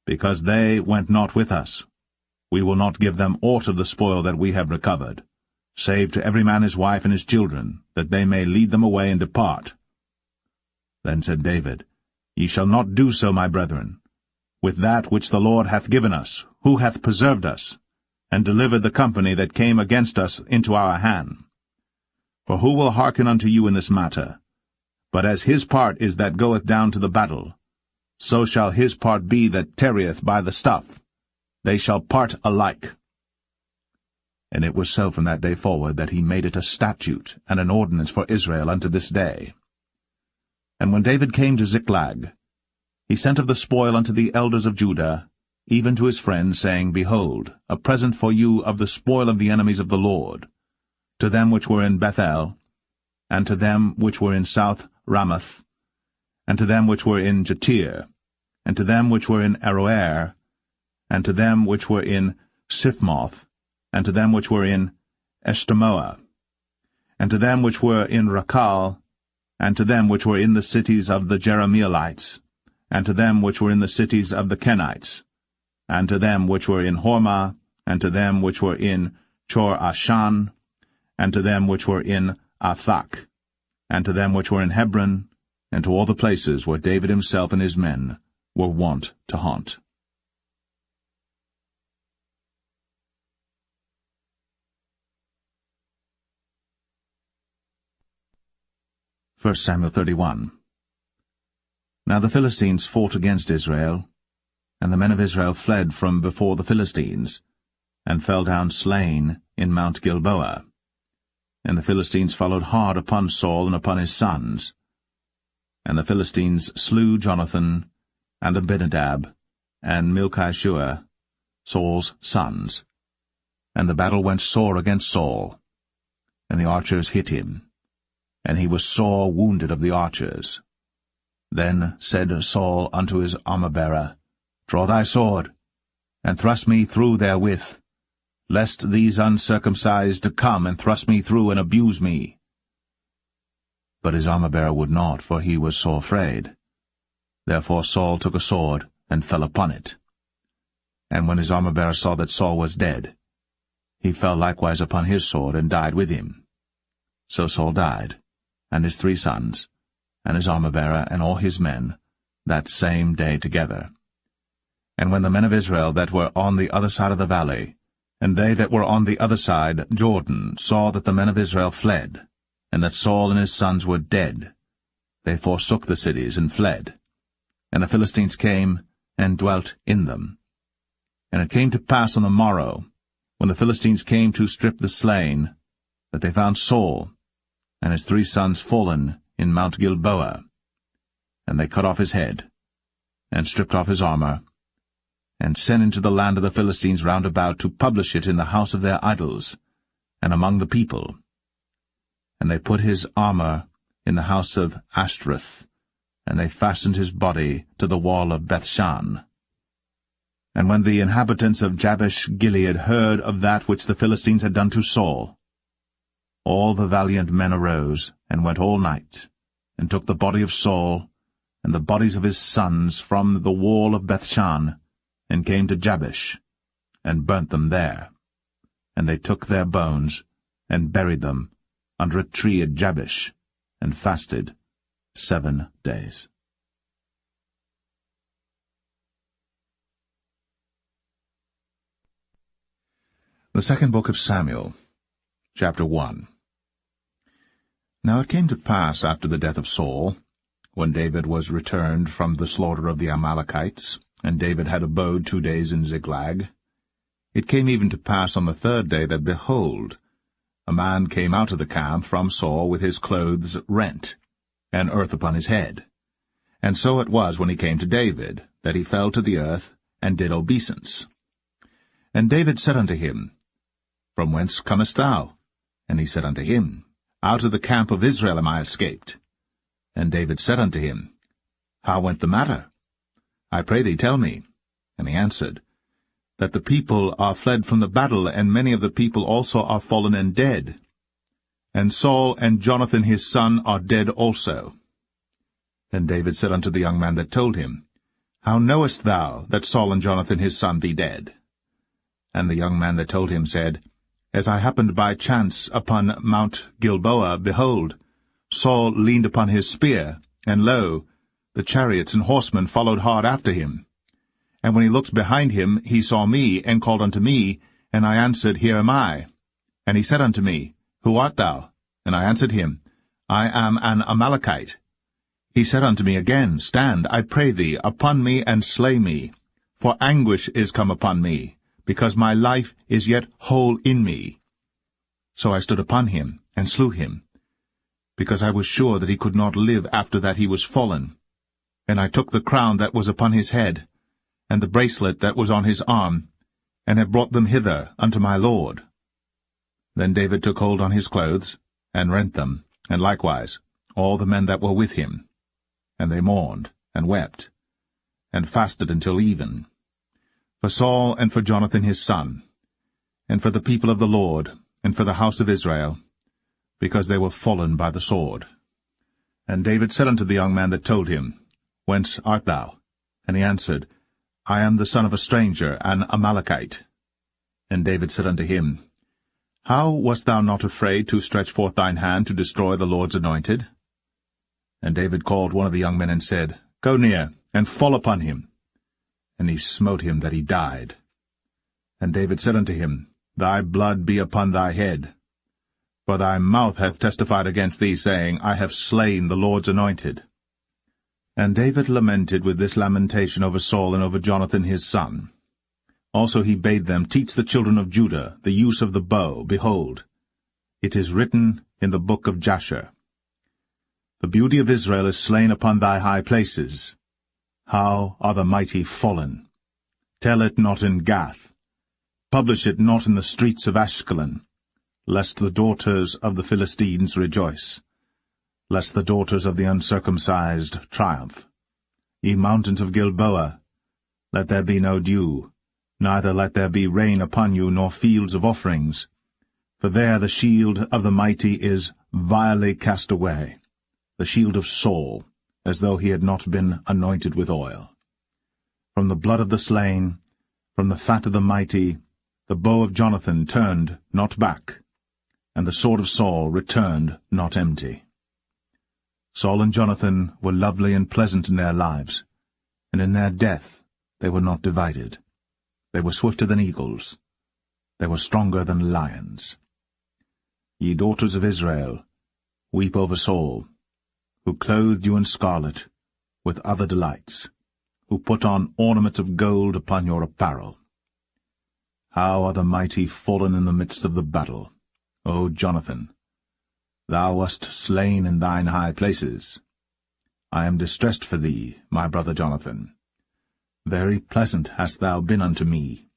Because they went not with us, we will not give them aught of the spoil that we have recovered, save to every man his wife and his children, that they may lead them away and depart. Then said David, Ye shall not do so, my brethren. With that which the Lord hath given us, who hath preserved us, and delivered the company that came against us into our hand. For who will hearken unto you in this matter? But as his part is that goeth down to the battle, so shall his part be that tarrieth by the stuff. They shall part alike. And it was so from that day forward that he made it a statute and an ordinance for Israel unto this day. And when David came to Ziklag, he sent of the spoil unto the elders of Judah, even to his friends, saying, Behold, a present for you of the spoil of the enemies of the Lord, to them which were in Bethel, and to them which were in South Ramoth, and to them which were in Jatir, and to them which were in Aroer, and to them which were in Siphmoth, and to them which were in Eshtemoa, and to them which were in Rakal, and to them which were in the cities of the Jerahmeelites, and to them which were in the cities of the Kenites, and to them which were in Hormah, and to them which were in Chor-Ashan, and to them which were in Athak, and to them which were in Hebron, and to all the places where David himself and his men were wont to haunt. 1 Samuel 31. Now the Philistines fought against Israel, and the men of Israel fled from before the Philistines, and fell down slain in Mount Gilboa. And the Philistines followed hard upon Saul and upon his sons. And the Philistines slew Jonathan, and Abinadab, and Malchishua, Saul's sons. And the battle went sore against Saul, and the archers hit him, and he was sore wounded of the archers. Then said Saul unto his armor-bearer, Draw thy sword, and thrust me through therewith, lest these uncircumcised come and thrust me through and abuse me. But his armor-bearer would not, for he was sore afraid. Therefore Saul took a sword, and fell upon it. And when his armor-bearer saw that Saul was dead, he fell likewise upon his sword, and died with him. So Saul died, and his 3 sons, and his armor-bearer, and all his men, that same day together. And when the men of Israel that were on the other side of the valley And they that were on the other side Jordan saw that the men of Israel fled, and that Saul and his sons were dead. They forsook the cities and fled. And the Philistines came and dwelt in them. And it came to pass on the morrow, when the Philistines came to strip the slain, that they found Saul and his 3 sons fallen in Mount Gilboa. And they cut off his head, and stripped off his armor, and sent into the land of the Philistines round about to publish it in the house of their idols, and among the people. And they put his armor in the house of Ashtoreth, and they fastened his body to the wall of Bethshan. And when the inhabitants of Jabesh-Gilead heard of that which the Philistines had done to Saul, all the valiant men arose, and went all night, and took the body of Saul, and the bodies of his sons from the wall of Bethshan, and came to Jabesh, and burnt them there. And they took their bones, and buried them under a tree at Jabesh, and fasted 7 days. The second book of Samuel, chapter 1. Now it came to pass after the death of Saul, when David was returned from the slaughter of the Amalekites, and David had abode 2 days in Ziklag, it came even to pass on the 3rd day that, behold, a man came out of the camp from Saul with his clothes rent, and earth upon his head. And so it was when he came to David, that he fell to the earth, and did obeisance. And David said unto him, From whence comest thou? And he said unto him, Out of the camp of Israel am I escaped. And David said unto him, How went the matter? I pray thee, tell me. And he answered, That the people are fled from the battle, and many of the people also are fallen and dead. And Saul and Jonathan his son are dead also. Then David said unto the young man that told him, How knowest thou that Saul and Jonathan his son be dead? And the young man that told him said, As I happened by chance upon Mount Gilboa, behold, Saul leaned upon his spear, and lo, the chariots and horsemen followed hard after him. And when he looked behind him, he saw me, and called unto me, and I answered, Here am I. And he said unto me, Who art thou? And I answered him, I am an Amalekite. He said unto me again, Stand, I pray thee, upon me, and slay me. For anguish is come upon me, because my life is yet whole in me. So I stood upon him, and slew him, because I was sure that he could not live after that he was fallen. And I took the crown that was upon his head, and the bracelet that was on his arm, and have brought them hither unto my lord. Then David took hold on his clothes, and rent them, and likewise all the men that were with him. And they mourned, and wept, and fasted until even, for Saul and for Jonathan his son, and for the people of the Lord, and for the house of Israel, because they were fallen by the sword. And David said unto the young man that told him, Whence art thou? And he answered, I am the son of a stranger, an Amalekite. And David said unto him, How wast thou not afraid to stretch forth thine hand to destroy the Lord's anointed? And David called one of the young men and said, Go near, and fall upon him. And he smote him that he died. And David said unto him, Thy blood be upon thy head. For thy mouth hath testified against thee, saying, I have slain the Lord's anointed. And David lamented with this lamentation over Saul and over Jonathan his son. Also he bade them teach the children of Judah the use of the bow. Behold, it is written in the book of Jasher, The beauty of Israel is slain upon thy high places. How are the mighty fallen! Tell it not in Gath. Publish it not in the streets of Ashkelon, lest the daughters of the Philistines rejoice, lest the daughters of the uncircumcised triumph. Ye mountains of Gilboa, let there be no dew, neither let there be rain upon you, nor fields of offerings. For there the shield of the mighty is vilely cast away, the shield of Saul, as though he had not been anointed with oil. From the blood of the slain, from the fat of the mighty, the bow of Jonathan turned not back, and the sword of Saul returned not empty. Saul and Jonathan were lovely and pleasant in their lives, and in their death they were not divided. They were swifter than eagles. they were stronger than lions. Ye daughters of Israel, weep over Saul, who clothed you in scarlet, with other delights, who put on ornaments of gold upon your apparel. How are the mighty fallen in the midst of the battle, O Jonathan! Thou wast slain in thine high places. I am distressed for thee, my brother Jonathan. Very pleasant hast thou been unto me.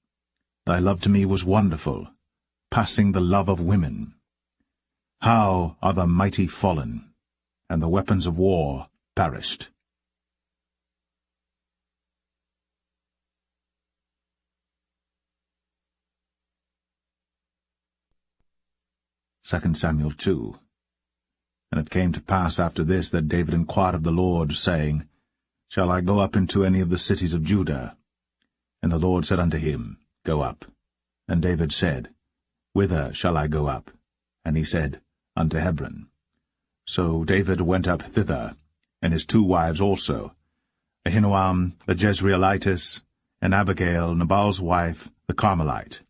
Thy love to me was wonderful, passing the love of women. How are the mighty fallen, and the weapons of war perished. 2 Samuel 2. And it came to pass after this that David inquired of the Lord, saying, Shall I go up into any of the cities of Judah? And the Lord said unto him, Go up. And David said, Whither shall I go up? And he said, Unto Hebron. So David went up thither, and his 2 wives also, Ahinoam the Jezreelitess, and Abigail, Nabal's wife, the Carmelite.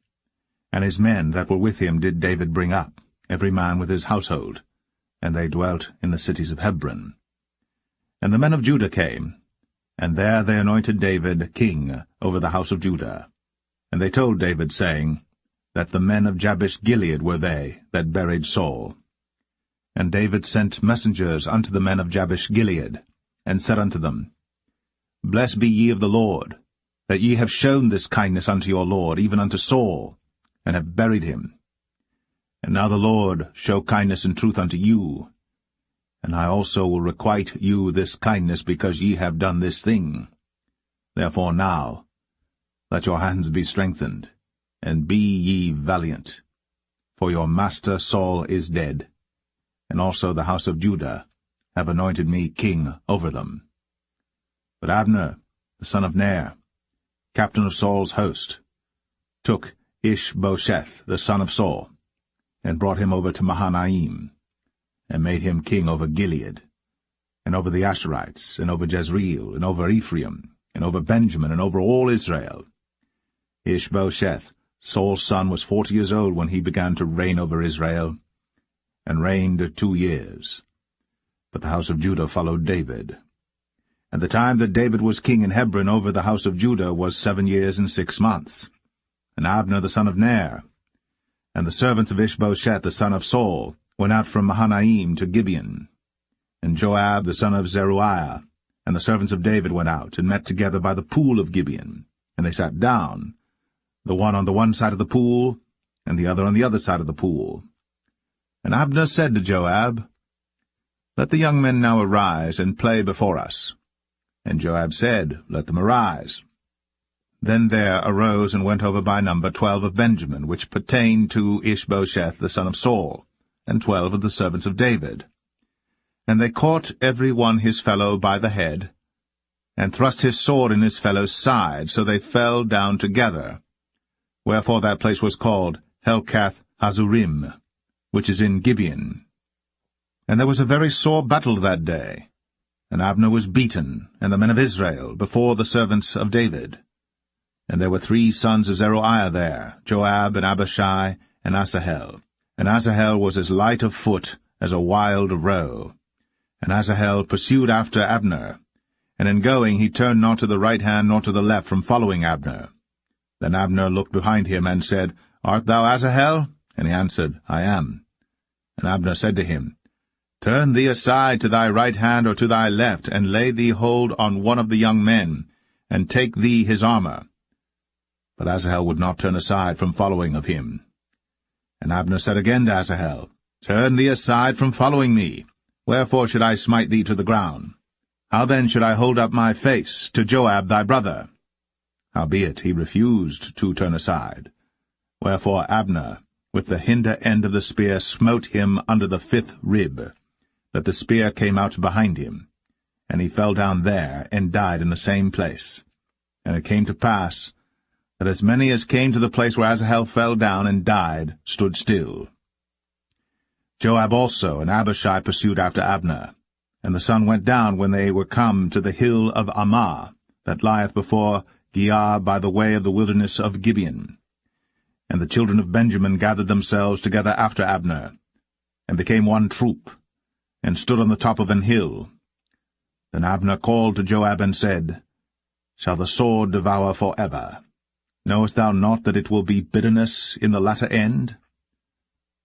And his men that were with him did David bring up, every man with his household, and they dwelt in the cities of Hebron. And the men of Judah came, and there they anointed David king over the house of Judah. And they told David, saying, that the men of Jabesh-Gilead were they that buried Saul. And David sent messengers unto the men of Jabesh-Gilead, and said unto them, Blessed be ye of the Lord, that ye have shown this kindness unto your Lord, even unto Saul, and have buried him. And now the Lord show kindness and truth unto you, and I also will requite you this kindness, because ye have done this thing. Therefore now let your hands be strengthened, and be ye valiant, for your master Saul is dead, and also the house of Judah have anointed me king over them. But Abner, the son of Ner, captain of Saul's host, took Ishbosheth the son of Saul, and brought him over to Mahanaim, and made him king over Gilead, and over the Asherites, and over Jezreel, and over Ephraim, and over Benjamin, and over all Israel. Ishbosheth, Saul's son, was 40 years old when he began to reign over Israel, and reigned 2 years. But the house of Judah followed David. And the time that David was king in Hebron over the house of Judah was 7 years and 6 months. And Abner the son of Ner, and the servants of Ishbosheth the son of Saul, went out from Mahanaim to Gibeon. And Joab the son of Zeruiah, and the servants of David went out, and met together by the pool of Gibeon. And they sat down, the one on the one side of the pool, and the other on the other side of the pool. And Abner said to Joab, Let the young men now arise, and play before us. And Joab said, Let them arise. Then there arose and went over by number 12 of Benjamin, which pertained to Ishbosheth the son of Saul, and 12 of the servants of David. And they caught every one his fellow by the head, and thrust his sword in his fellow's side, so they fell down together. Wherefore that place was called Helkath-Hazurim, which is in Gibeon. And there was a very sore battle that day, and Abner was beaten, and the men of Israel, before the servants of David. And there were 3 sons of Zeruiah there, Joab, and Abishai, and Asahel. And Asahel was as light of foot as a wild roe. And Asahel pursued after Abner, and in going he turned not to the right hand nor to the left from following Abner. Then Abner looked behind him, and said, Art thou Asahel? And he answered, I am. And Abner said to him, Turn thee aside to thy right hand or to thy left, and lay thee hold on one of the young men, and take thee his armor. But Asahel would not turn aside from following of him. And Abner said again to Asahel, Turn thee aside from following me. Wherefore should I smite thee to the ground? How then should I hold up my face to Joab thy brother? Howbeit he refused to turn aside. Wherefore Abner, with the hinder end of the spear, smote him under the 5th rib, that the spear came out behind him. And he fell down there, and died in the same place. And it came to pass, that as many as came to the place where Asahel fell down and died stood still. Joab also and Abishai pursued after Abner. And the sun went down when they were come to the hill of Ammah, that lieth before Giah by the way of the wilderness of Gibeon. And the children of Benjamin gathered themselves together after Abner, and became one troop, and stood on the top of an hill. Then Abner called to Joab and said, Shall the sword devour forever? Knowest thou not that it will be bitterness in the latter end?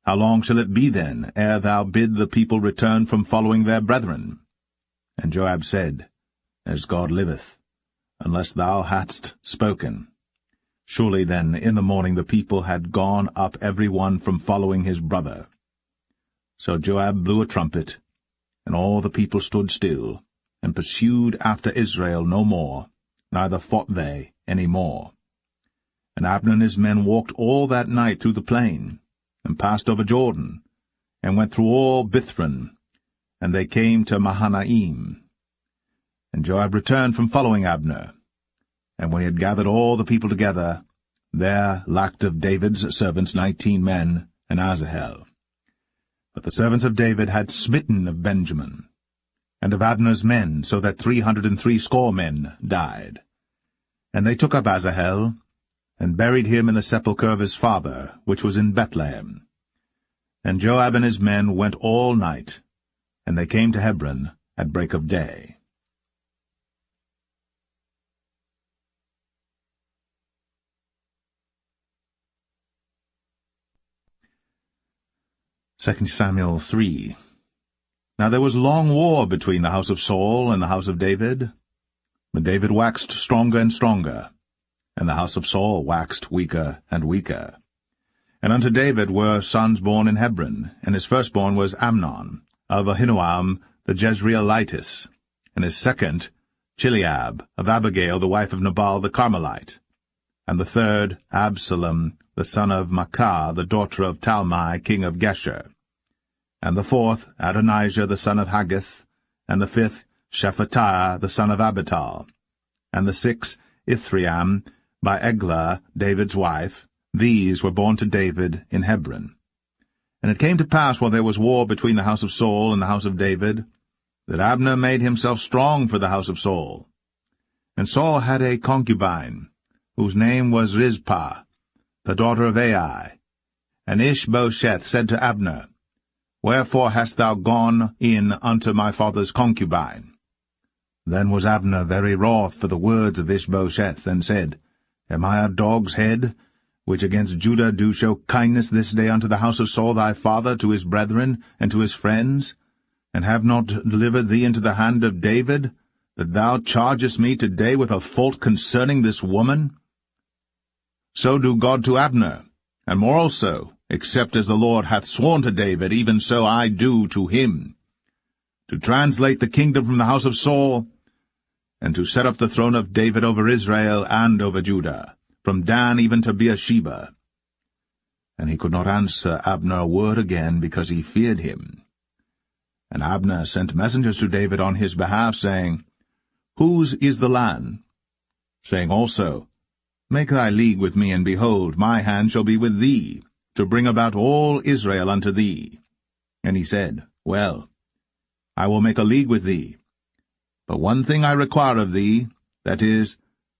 How long shall it be then, ere thou bid the people return from following their brethren? And Joab said, As God liveth, unless thou hadst spoken. Surely then in the morning the people had gone up every one from following his brother. So Joab blew a trumpet, and all the people stood still, and pursued after Israel no more, neither fought they any more. And Abner and his men walked all that night through the plain, and passed over Jordan, and went through all Bithron, and they came to Mahanaim. And Joab returned from following Abner. And when he had gathered all the people together, there lacked of David's servants 19 men, and Asahel. But the servants of David had smitten of Benjamin, and of Abner's men, so that 360 men died. And they took up Asahel, and buried him in the sepulchre of his father, which was in Bethlehem. And Joab and his men went all night, and they came to Hebron at break of day. 2 Samuel 3. Now there was long war between the house of Saul and the house of David. But David waxed stronger and stronger, and the house of Saul waxed weaker and weaker. And unto David were sons born in Hebron, and his firstborn was Amnon, of Ahinoam the Jezreelitess, and his second Chileab, of Abigail the wife of Nabal the Carmelite, and the third Absalom, the son of Maacah, the daughter of Talmai, king of Geshur, and the fourth Adonijah, the son of Haggith, and the fifth Shephatiah, the son of Abital, and the sixth Ithream, by Eglah, David's wife. These were born to David in Hebron. And it came to pass, while there was war between the house of Saul and the house of David, that Abner made himself strong for the house of Saul. And Saul had a concubine, whose name was Rizpah, the daughter of Ai. And Ishbosheth said to Abner, Wherefore hast thou gone in unto my father's concubine? Then was Abner very wroth for the words of Ishbosheth, and said, Am I a dog's head, which against Judah do show kindness this day unto the house of Saul thy father, to his brethren, and to his friends, and have not delivered thee into the hand of David, that thou chargest me today with a fault concerning this woman? So do God to Abner, and more also, except as the Lord hath sworn to David, even so I do to him, to translate the kingdom from the house of Saul, and to set up the throne of David over Israel and over Judah, from Dan even to Beersheba. And he could not answer Abner a word again, because he feared him. And Abner sent messengers to David on his behalf, saying, Whose is the land? Saying also, Make thy league with me, and behold, my hand shall be with thee, to bring about all Israel unto thee. And he said, Well, I will make a league with thee. But one thing I require of thee, that is,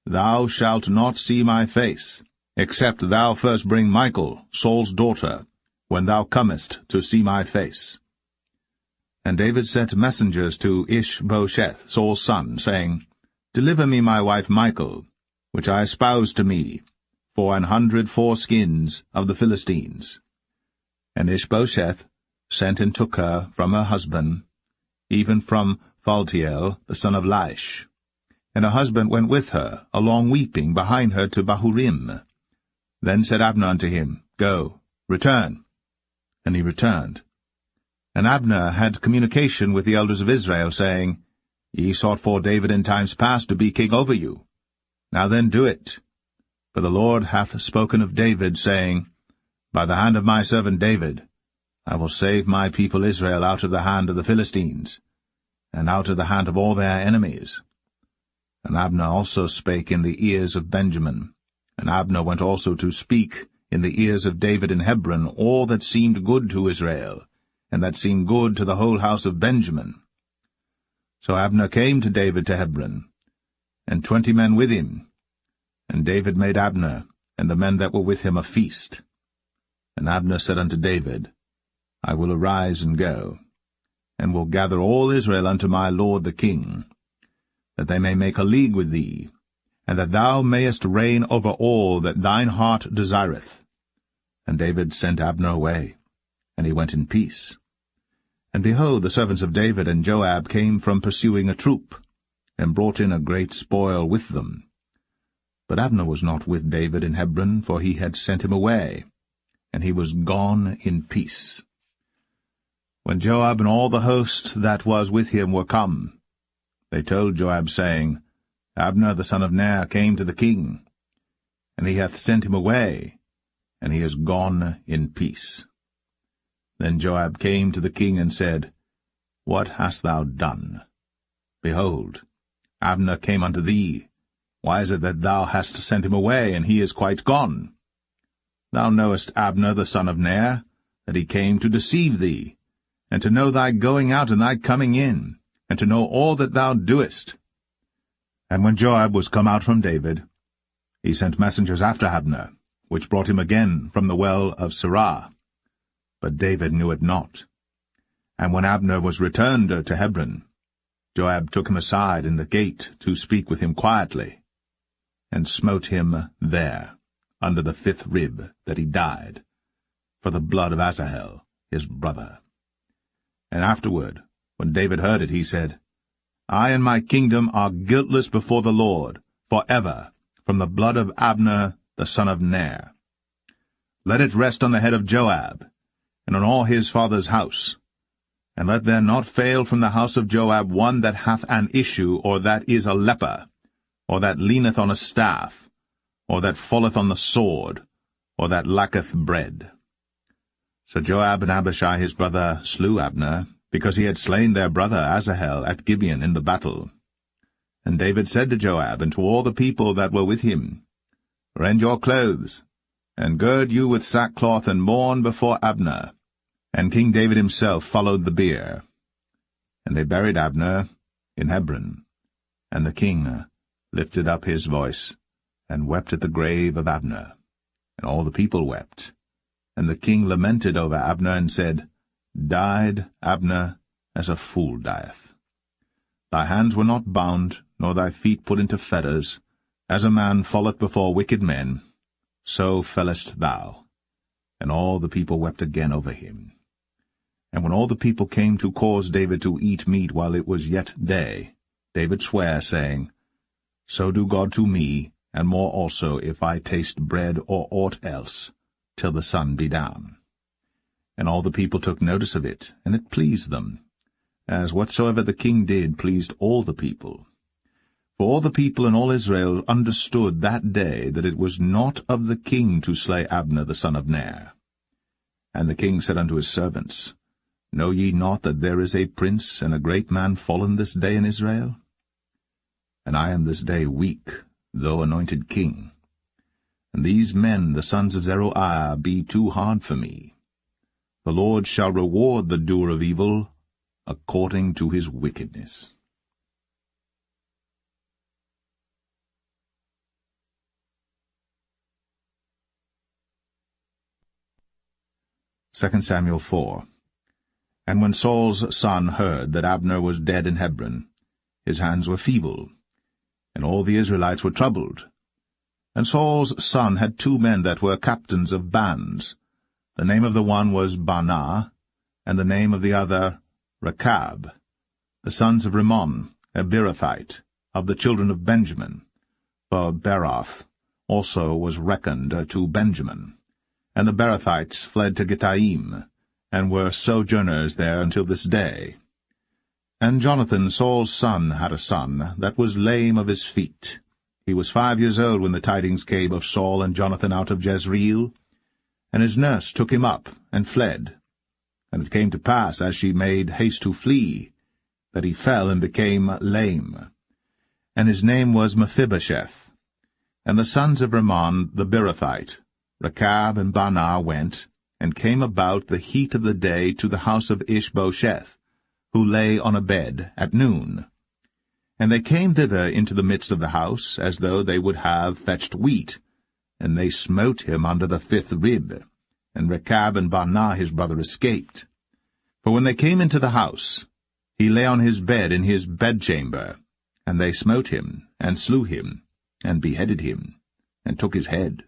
thou shalt not see my face, except thou first bring Michal, Saul's daughter, when thou comest to see my face. And David sent messengers to Ishbosheth, Saul's son, saying, Deliver me my wife Michal, which I espoused to me, for 100 foreskins of the Philistines. And Ishbosheth sent and took her from her husband, even from Phaltiel, the son of Laish. And her husband went with her, along weeping, behind her to Bahurim. Then said Abner unto him, Go, return. And he returned. And Abner had communication with the elders of Israel, saying, Ye sought for David in times past to be king over you. Now then do it. For the Lord hath spoken of David, saying, By the hand of my servant David I will save my people Israel out of the hand of the Philistines, and out of the hand of all their enemies. And Abner also spake in the ears of Benjamin. And Abner went also to speak in the ears of David in Hebron all that seemed good to Israel, and that seemed good to the whole house of Benjamin. So Abner came to David to Hebron, and 20 men with him. And David made Abner and the men that were with him a feast. And Abner said unto David, I will arise and go, and will gather all Israel unto my lord the king, that they may make a league with thee, and that thou mayest reign over all that thine heart desireth. And David sent Abner away, and he went in peace. And behold, the servants of David and Joab came from pursuing a troop, and brought in a great spoil with them. But Abner was not with David in Hebron, for he had sent him away, and he was gone in peace. When Joab and all the host that was with him were come, they told Joab, saying, Abner the son of Ner came to the king, and he hath sent him away, and he is gone in peace. Then Joab came to the king and said, What hast thou done? Behold, Abner came unto thee. Why is it that thou hast sent him away, and he is quite gone? Thou knowest Abner the son of Ner, that he came to deceive thee, and to know thy going out and thy coming in, and to know all that thou doest. And when Joab was come out from David, he sent messengers after Abner, which brought him again from the well of Sirah. But David knew it not. And when Abner was returned to Hebron, Joab took him aside in the gate to speak with him quietly, and smote him there, under the 5th rib, that he died, for the blood of Asahel, his brother. And afterward, when David heard it, he said, I and my kingdom are guiltless before the Lord, for ever, from the blood of Abner the son of Ner. Let it rest on the head of Joab, and on all his father's house. And let there not fail from the house of Joab one that hath an issue, or that is a leper, or that leaneth on a staff, or that falleth on the sword, or that lacketh bread. So Joab and Abishai his brother slew Abner, because he had slain their brother Asahel at Gibeon in the battle. And David said to Joab and to all the people that were with him, Rend your clothes, and gird you with sackcloth, and mourn before Abner. And King David himself followed the bier. And they buried Abner in Hebron. And the king lifted up his voice, and wept at the grave of Abner. And all the people wept. And the king lamented over Abner, and said, Died Abner as a fool dieth. Thy hands were not bound, nor thy feet put into fetters. As a man falleth before wicked men, so fellest thou. And all the people wept again over him. And when all the people came to cause David to eat meat while it was yet day, David sware, saying, So do God to me, and more also, if I taste bread or aught else, till the sun be down. And all the people took notice of it, and it pleased them, as whatsoever the king did pleased all the people. For all the people and all Israel understood that day that it was not of the king to slay Abner the son of Ner. And the king said unto his servants, Know ye not that there is a prince and a great man fallen this day in Israel? And I am this day weak, though anointed king. And these men, the sons of Zeruiah, be too hard for me. The Lord shall reward the doer of evil according to his wickedness. 2 Samuel 4. And when Saul's son heard that Abner was dead in Hebron, his hands were feeble, and all the Israelites were troubled. And Saul's son had 2 men that were captains of bands. The name of the one was Baanah, and the name of the other Rechab, the sons of Rimmon, a Beerothite, of the children of Benjamin. For Beeroth also was reckoned to Benjamin. And the Beerothites fled to Gittaim, and were sojourners there until this day. And Jonathan, Saul's son, had a son that was lame of his feet. He was 5 years old when the tidings came of Saul and Jonathan out of Jezreel. And his nurse took him up, and fled. And it came to pass, as she made haste to flee, that he fell and became lame. And his name was Mephibosheth. And the sons of Rimmon the Beerothite, Rechab and Baanah, went, and came about the heat of the day to the house of Ishbosheth, who lay on a bed at noon. And they came thither into the midst of the house, as though they would have fetched wheat. and they smote him under the 5th rib, and Rechab and Baanah his brother escaped. For when they came into the house, he lay on his bed in his bedchamber, and they smote him, and slew him, and beheaded him, and took his head,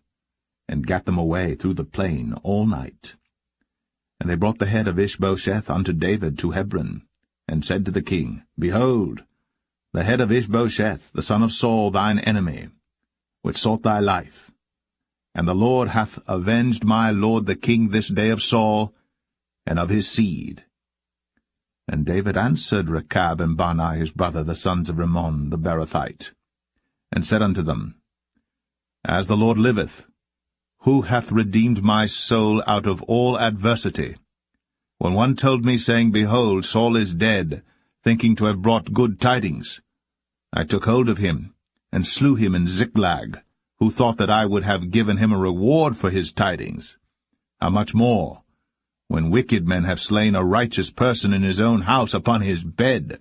and gat them away through the plain all night. And they brought the head of Ishbosheth unto David to Hebron, and said to the king, Behold, the head of Ishbosheth, the son of Saul, thine enemy, which sought thy life. And the Lord hath avenged my lord the king this day of Saul, and of his seed. And David answered Rechab and Baanah his brother, the sons of Rimmon the Beerothite, and said unto them, As the Lord liveth, who hath redeemed my soul out of all adversity? When one told me, saying, Behold, Saul is dead, thinking to have brought good tidings, I took hold of him, and slew him in Ziklag, who thought that I would have given him a reward for his tidings. How much more, when wicked men have slain a righteous person in his own house upon his bed?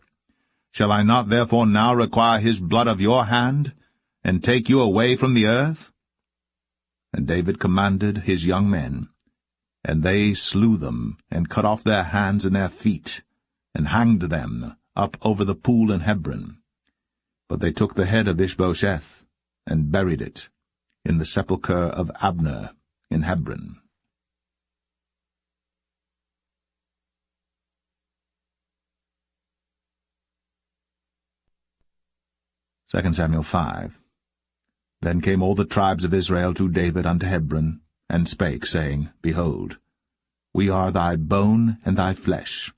Shall I not therefore now require his blood of your hand, and take you away from the earth? And David commanded his young men, and they slew them, and cut off their hands and their feet, and hanged them up over the pool in Hebron. But they took the head of Ishbosheth, and buried it in the sepulchre of Abner in Hebron. 2 Samuel 5. Then came all the tribes of Israel to David unto Hebron, and spake, saying, Behold, we are thy bone and thy flesh.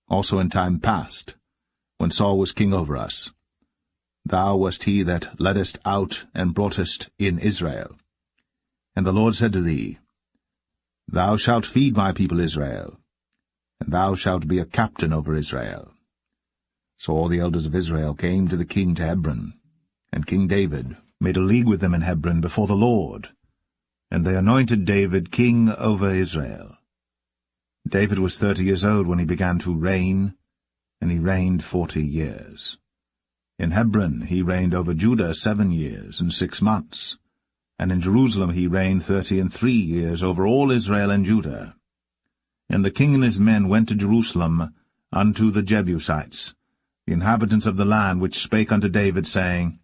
Also in time past, when Saul was king over us, thou wast he that leddest out and broughtest in Israel. And the Lord said to thee, Thou shalt feed my people Israel, and thou shalt be a captain over Israel. So all the elders of Israel came to the king to Hebron, and King David made a league with them in Hebron before the Lord, and they anointed David king over Israel. David was 30 years old when he began to reign, and he reigned 40 years. In Hebron he reigned over Judah 7 years and 6 months, and in Jerusalem he reigned 33 years over all Israel and Judah. And the king and his men went to Jerusalem unto the Jebusites, the inhabitants of the land, which spake unto David, saying,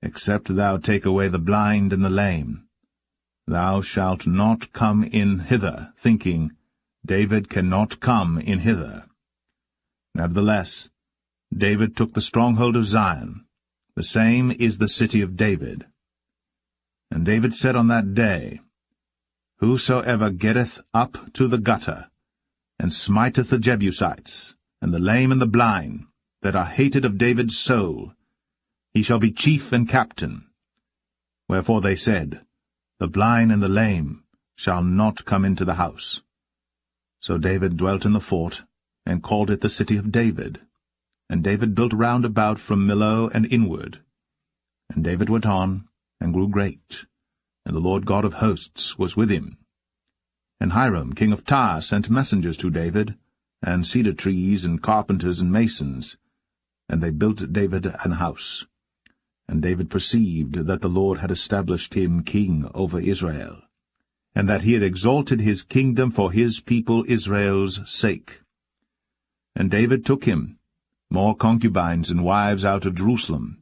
Except thou take away the blind and the lame, thou shalt not come in hither, thinking, David cannot come in hither. Nevertheless, David took the stronghold of Zion, the same is the city of David. And David said on that day, Whosoever getteth up to the gutter, and smiteth the Jebusites, and the lame and the blind, that are hated of David's soul, he shall be chief and captain. Wherefore they said, The blind and the lame shall not come into the house. So David dwelt in the fort, and called it the city of David. And David built round about from Millo and inward. And David went on, and grew great, and the Lord God of hosts was with him. And Hiram king of Tyre sent messengers to David, and cedar trees, and carpenters, and masons, and they built David an house. And David perceived that the Lord had established him king over Israel, and that he had exalted his kingdom for his people Israel's sake. And David took him more concubines and wives out of Jerusalem,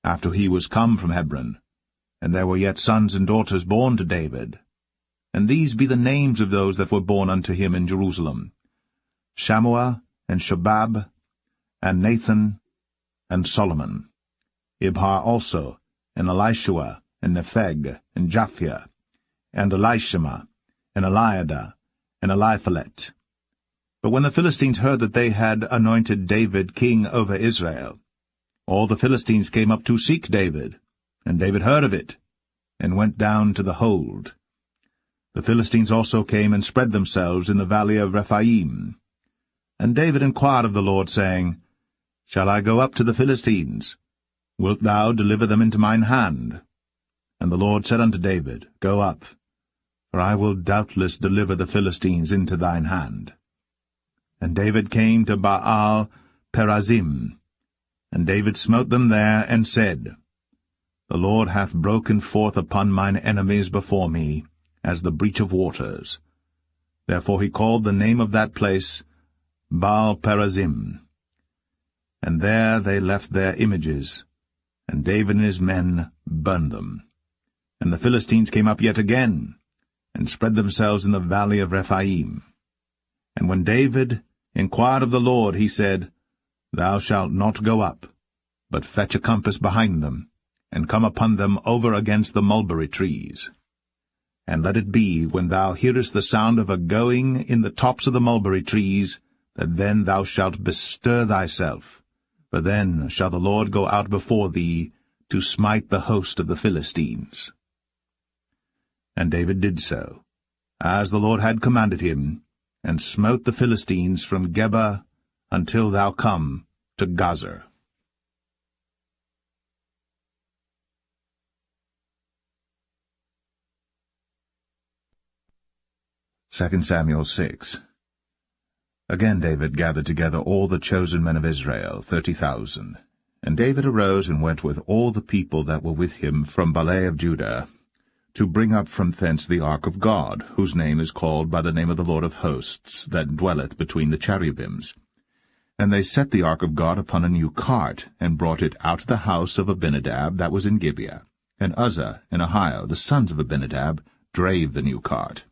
after he was come from Hebron, and there were yet sons and daughters born to David. And these be the names of those that were born unto him in Jerusalem, Shammua, and Shobab, and Nathan, and Solomon, Ibhar also, and Elishua, and Nepheg, and Japhia, and Elishama, and Eliada, and Eliphalet. But when the Philistines heard that they had anointed David king over Israel, all the Philistines came up to seek David, and David heard of it, and went down to the hold. The Philistines also came and spread themselves in the valley of Rephaim. And David inquired of the Lord, saying, Shall I go up to the Philistines? Wilt thou deliver them into mine hand? And the Lord said unto David, Go up, for I will doubtless deliver the Philistines into thine hand. And David came to Baal Perazim, and David smote them there, and said, The Lord hath broken forth upon mine enemies before me, as the breach of waters. Therefore he called the name of that place Baal-perazim. And there they left their images, and David and his men burned them. And the Philistines came up yet again, and spread themselves in the valley of Rephaim. And when David inquired of the Lord, he said, Thou shalt not go up, but fetch a compass behind them, and come upon them over against the mulberry trees. And let it be, when thou hearest the sound of a going in the tops of the mulberry trees, that then thou shalt bestir thyself, for then shall the Lord go out before thee to smite the host of the Philistines. And David did so, as the Lord had commanded him, and smote the Philistines from Geba until thou come to Gazer. 2 Samuel 6. Again David gathered together all the chosen men of Israel, 30,000. And David arose and went with all the people that were with him from Baale of Judah, to bring up from thence the ark of God, whose name is called by the name of the Lord of hosts, that dwelleth between the cherubims. And they set the ark of God upon a new cart, and brought it out of the house of Abinadab that was in Gibeah. And Uzzah and Ahio, the sons of Abinadab, drave the new cart.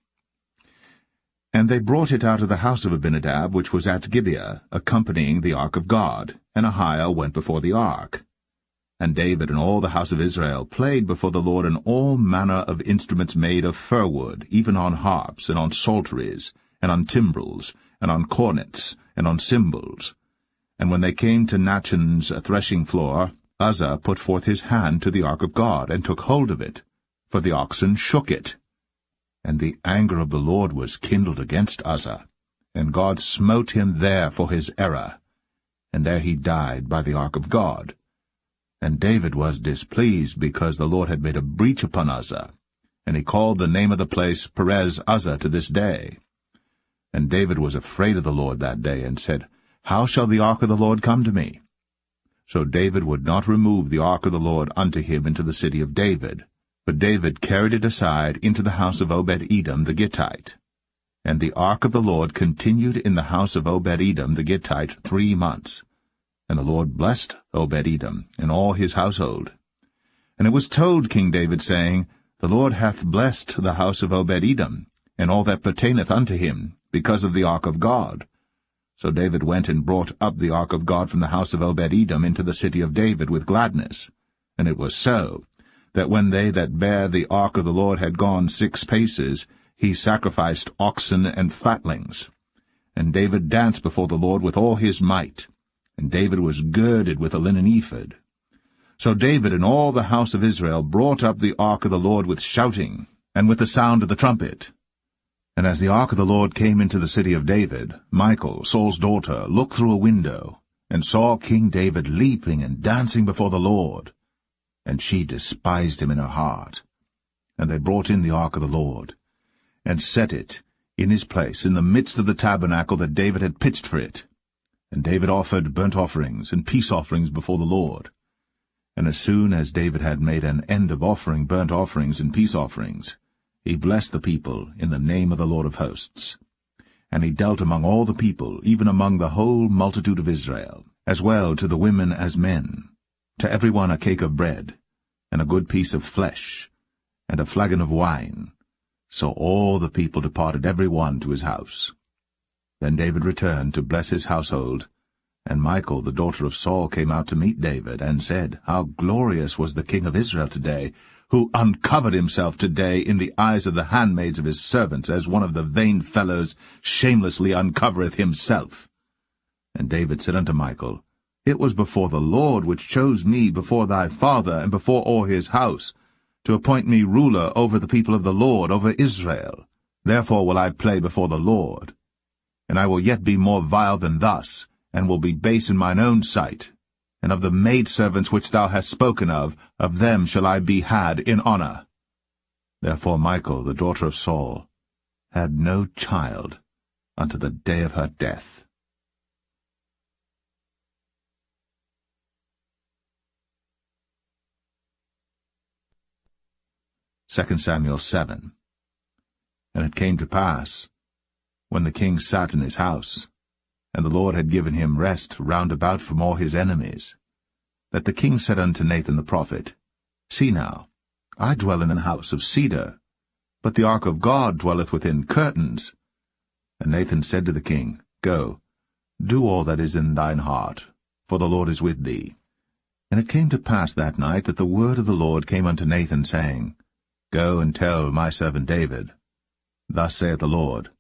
And they brought it out of the house of Abinadab, which was at Gibeah, accompanying the ark of God, and Ahio went before the ark. And David and all the house of Israel played before the Lord in all manner of instruments made of fir wood, even on harps, and on psalteries, and on timbrels, and on cornets, and on cymbals. And when they came to Nachon's threshing floor, Uzzah put forth his hand to the ark of God, and took hold of it, for the oxen shook it. And the anger of the Lord was kindled against Uzzah, and God smote him there for his error. And there he died by the ark of God. And David was displeased, because the Lord had made a breach upon Uzzah, and he called the name of the place Perez Uzzah to this day. And David was afraid of the Lord that day, and said, How shall the ark of the Lord come to me? So David would not remove the ark of the Lord unto him into the city of David, but David carried it aside into the house of Obed-Edom the Gittite. And the ark of the Lord continued in the house of Obed-Edom the Gittite 3 months. And the Lord blessed Obed-Edom and all his household. And it was told King David, saying, The Lord hath blessed the house of Obed-Edom, and all that pertaineth unto him, because of the ark of God. So David went and brought up the ark of God from the house of Obed-Edom into the city of David with gladness. And it was so, that when they that bare the ark of the Lord had gone 6 paces, he sacrificed oxen and fatlings. And David danced before the Lord with all his might. And David was girded with a linen ephod. So David and all the house of Israel brought up the ark of the Lord with shouting, and with the sound of the trumpet. And as the ark of the Lord came into the city of David, Michal, Saul's daughter, looked through a window, and saw King David leaping and dancing before the Lord. And she despised him in her heart. And they brought in the ark of the Lord, and set it in his place in the midst of the tabernacle that David had pitched for it. And David offered burnt offerings and peace offerings before the Lord. And as soon as David had made an end of offering burnt offerings and peace offerings, he blessed the people in the name of the Lord of hosts. And he dealt among all the people, even among the whole multitude of Israel, as well to the women as men, to every one a cake of bread, and a good piece of flesh, and a flagon of wine. So all the people departed every one to his house. Then David returned to bless his household, and Michal, the daughter of Saul, came out to meet David, and said, How glorious was the king of Israel today, who uncovered himself today in the eyes of the handmaids of his servants, as one of the vain fellows shamelessly uncovereth himself. And David said unto Michal, It was before the Lord which chose me before thy father and before all his house, to appoint me ruler over the people of the Lord, over Israel. Therefore will I play before the Lord. And I will yet be more vile than thus, and will be base in mine own sight. And of the maidservants which thou hast spoken of them shall I be had in honor. Therefore Michal, the daughter of Saul, had no child unto the day of her death. 2 Samuel 7. And it came to pass, when the king sat in his house, and the Lord had given him rest round about from all his enemies, that the king said unto Nathan the prophet, See now, I dwell in an house of cedar, but the ark of God dwelleth within curtains. And Nathan said to the king, Go, do all that is in thine heart, for the Lord is with thee. And it came to pass that night that the word of the Lord came unto Nathan, saying, Go and tell my servant David, Thus saith the Lord,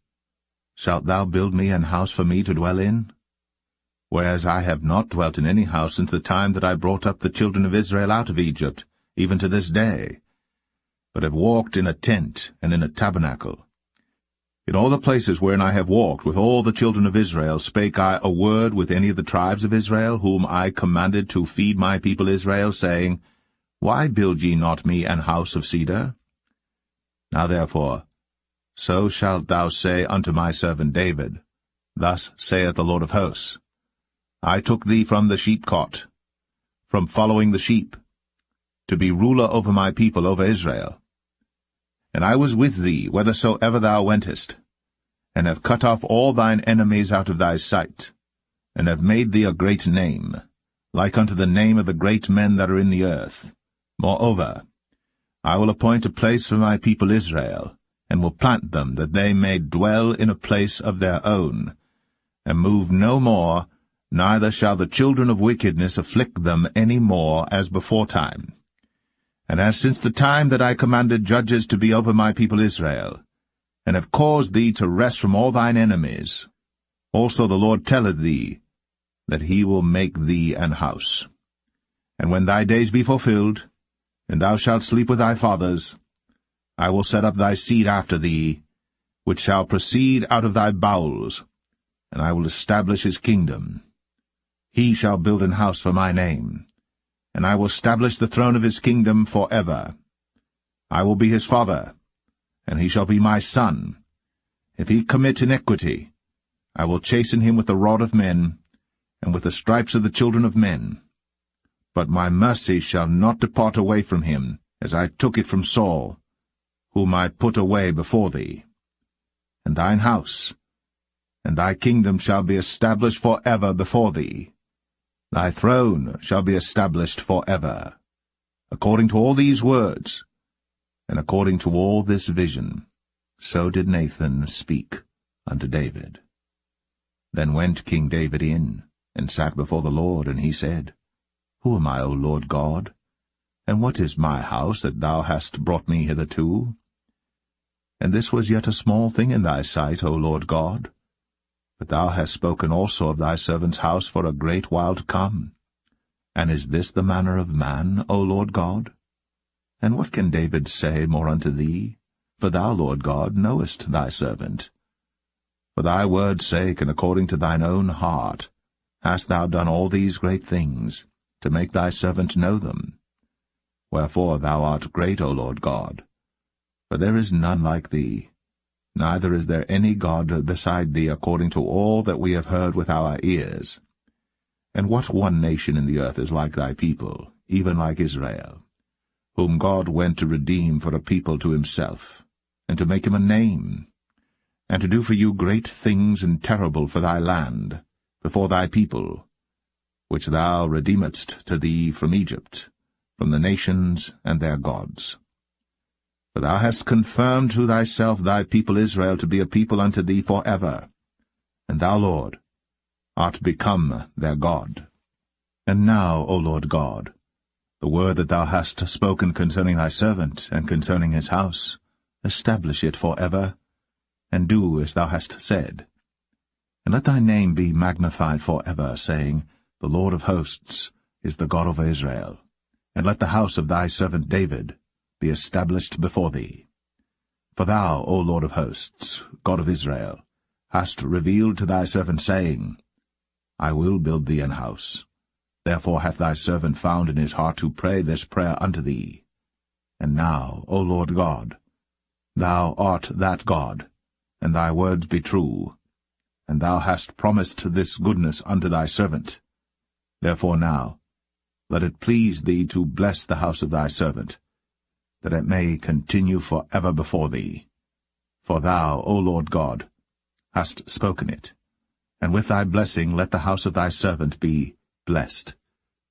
Shalt thou build me an house for me to dwell in? Whereas I have not dwelt in any house since the time that I brought up the children of Israel out of Egypt, even to this day, but have walked in a tent and in a tabernacle. In all the places wherein I have walked with all the children of Israel spake I a word with any of the tribes of Israel, whom I commanded to feed my people Israel, saying, Why build ye not me an house of cedar? Now therefore, so shalt thou say unto my servant David, Thus saith the Lord of hosts, I took thee from the sheepcot, from following the sheep, to be ruler over my people, over Israel. And I was with thee whithersoever thou wentest, and have cut off all thine enemies out of thy sight, and have made thee a great name, like unto the name of the great men that are in the earth. Moreover, I will appoint a place for my people Israel, and will plant them, that they may dwell in a place of their own, and move no more, neither shall the children of wickedness afflict them any more as beforetime. And as since the time that I commanded judges to be over my people Israel, and have caused thee to rest from all thine enemies, also the Lord telleth thee, that he will make thee an house. And when thy days be fulfilled, and thou shalt sleep with thy fathers, I will set up thy seed after thee, which shall proceed out of thy bowels, and I will establish his kingdom. He shall build an house for my name, and I will establish the throne of his kingdom for ever. I will be his father, and he shall be my son. If he commit iniquity, I will chasten him with the rod of men, and with the stripes of the children of men. But my mercy shall not depart away from him, as I took it from Saul, whom I put away before thee. And thine house, and thy kingdom shall be established for ever before thee. Thy throne shall be established for ever. According to all these words, and according to all this vision, so did Nathan speak unto David. Then went King David in, and sat before the Lord, and he said, Who am I, O Lord God? And what is my house that thou hast brought me hitherto? And this was yet a small thing in thy sight, O Lord God. But thou hast spoken also of thy servant's house for a great while to come. And is this the manner of man, O Lord God? And what can David say more unto thee? For thou, Lord God, knowest thy servant. For thy word's sake, and according to thine own heart, hast thou done all these great things, to make thy servant know them. Wherefore thou art great, O Lord God. For there is none like thee, neither is there any God beside thee, according to all that we have heard with our ears. And what one nation in the earth is like thy people, even like Israel, whom God went to redeem for a people to himself, and to make him a name, and to do for you great things and terrible for thy land, before thy people, which thou redeemedst to thee from Egypt, from the nations and their gods. For thou hast confirmed to thyself thy people Israel to be a people unto thee for ever, and thou, Lord, art become their God. And now, O Lord God, the word that thou hast spoken concerning thy servant, and concerning his house, establish it for ever, and do as thou hast said. And let thy name be magnified for ever, saying, The Lord of hosts is the God over Israel. And let the house of thy servant David be established before thee. For thou, O Lord of hosts, God of Israel, hast revealed to thy servant, saying, I will build thee an house. Therefore hath thy servant found in his heart to pray this prayer unto thee. And now, O Lord God, thou art that God, and thy words be true, and thou hast promised this goodness unto thy servant. Therefore now, let it please thee to bless the house of thy servant, that it may continue for ever before thee. For thou, O Lord God, hast spoken it, and with thy blessing let the house of thy servant be blessed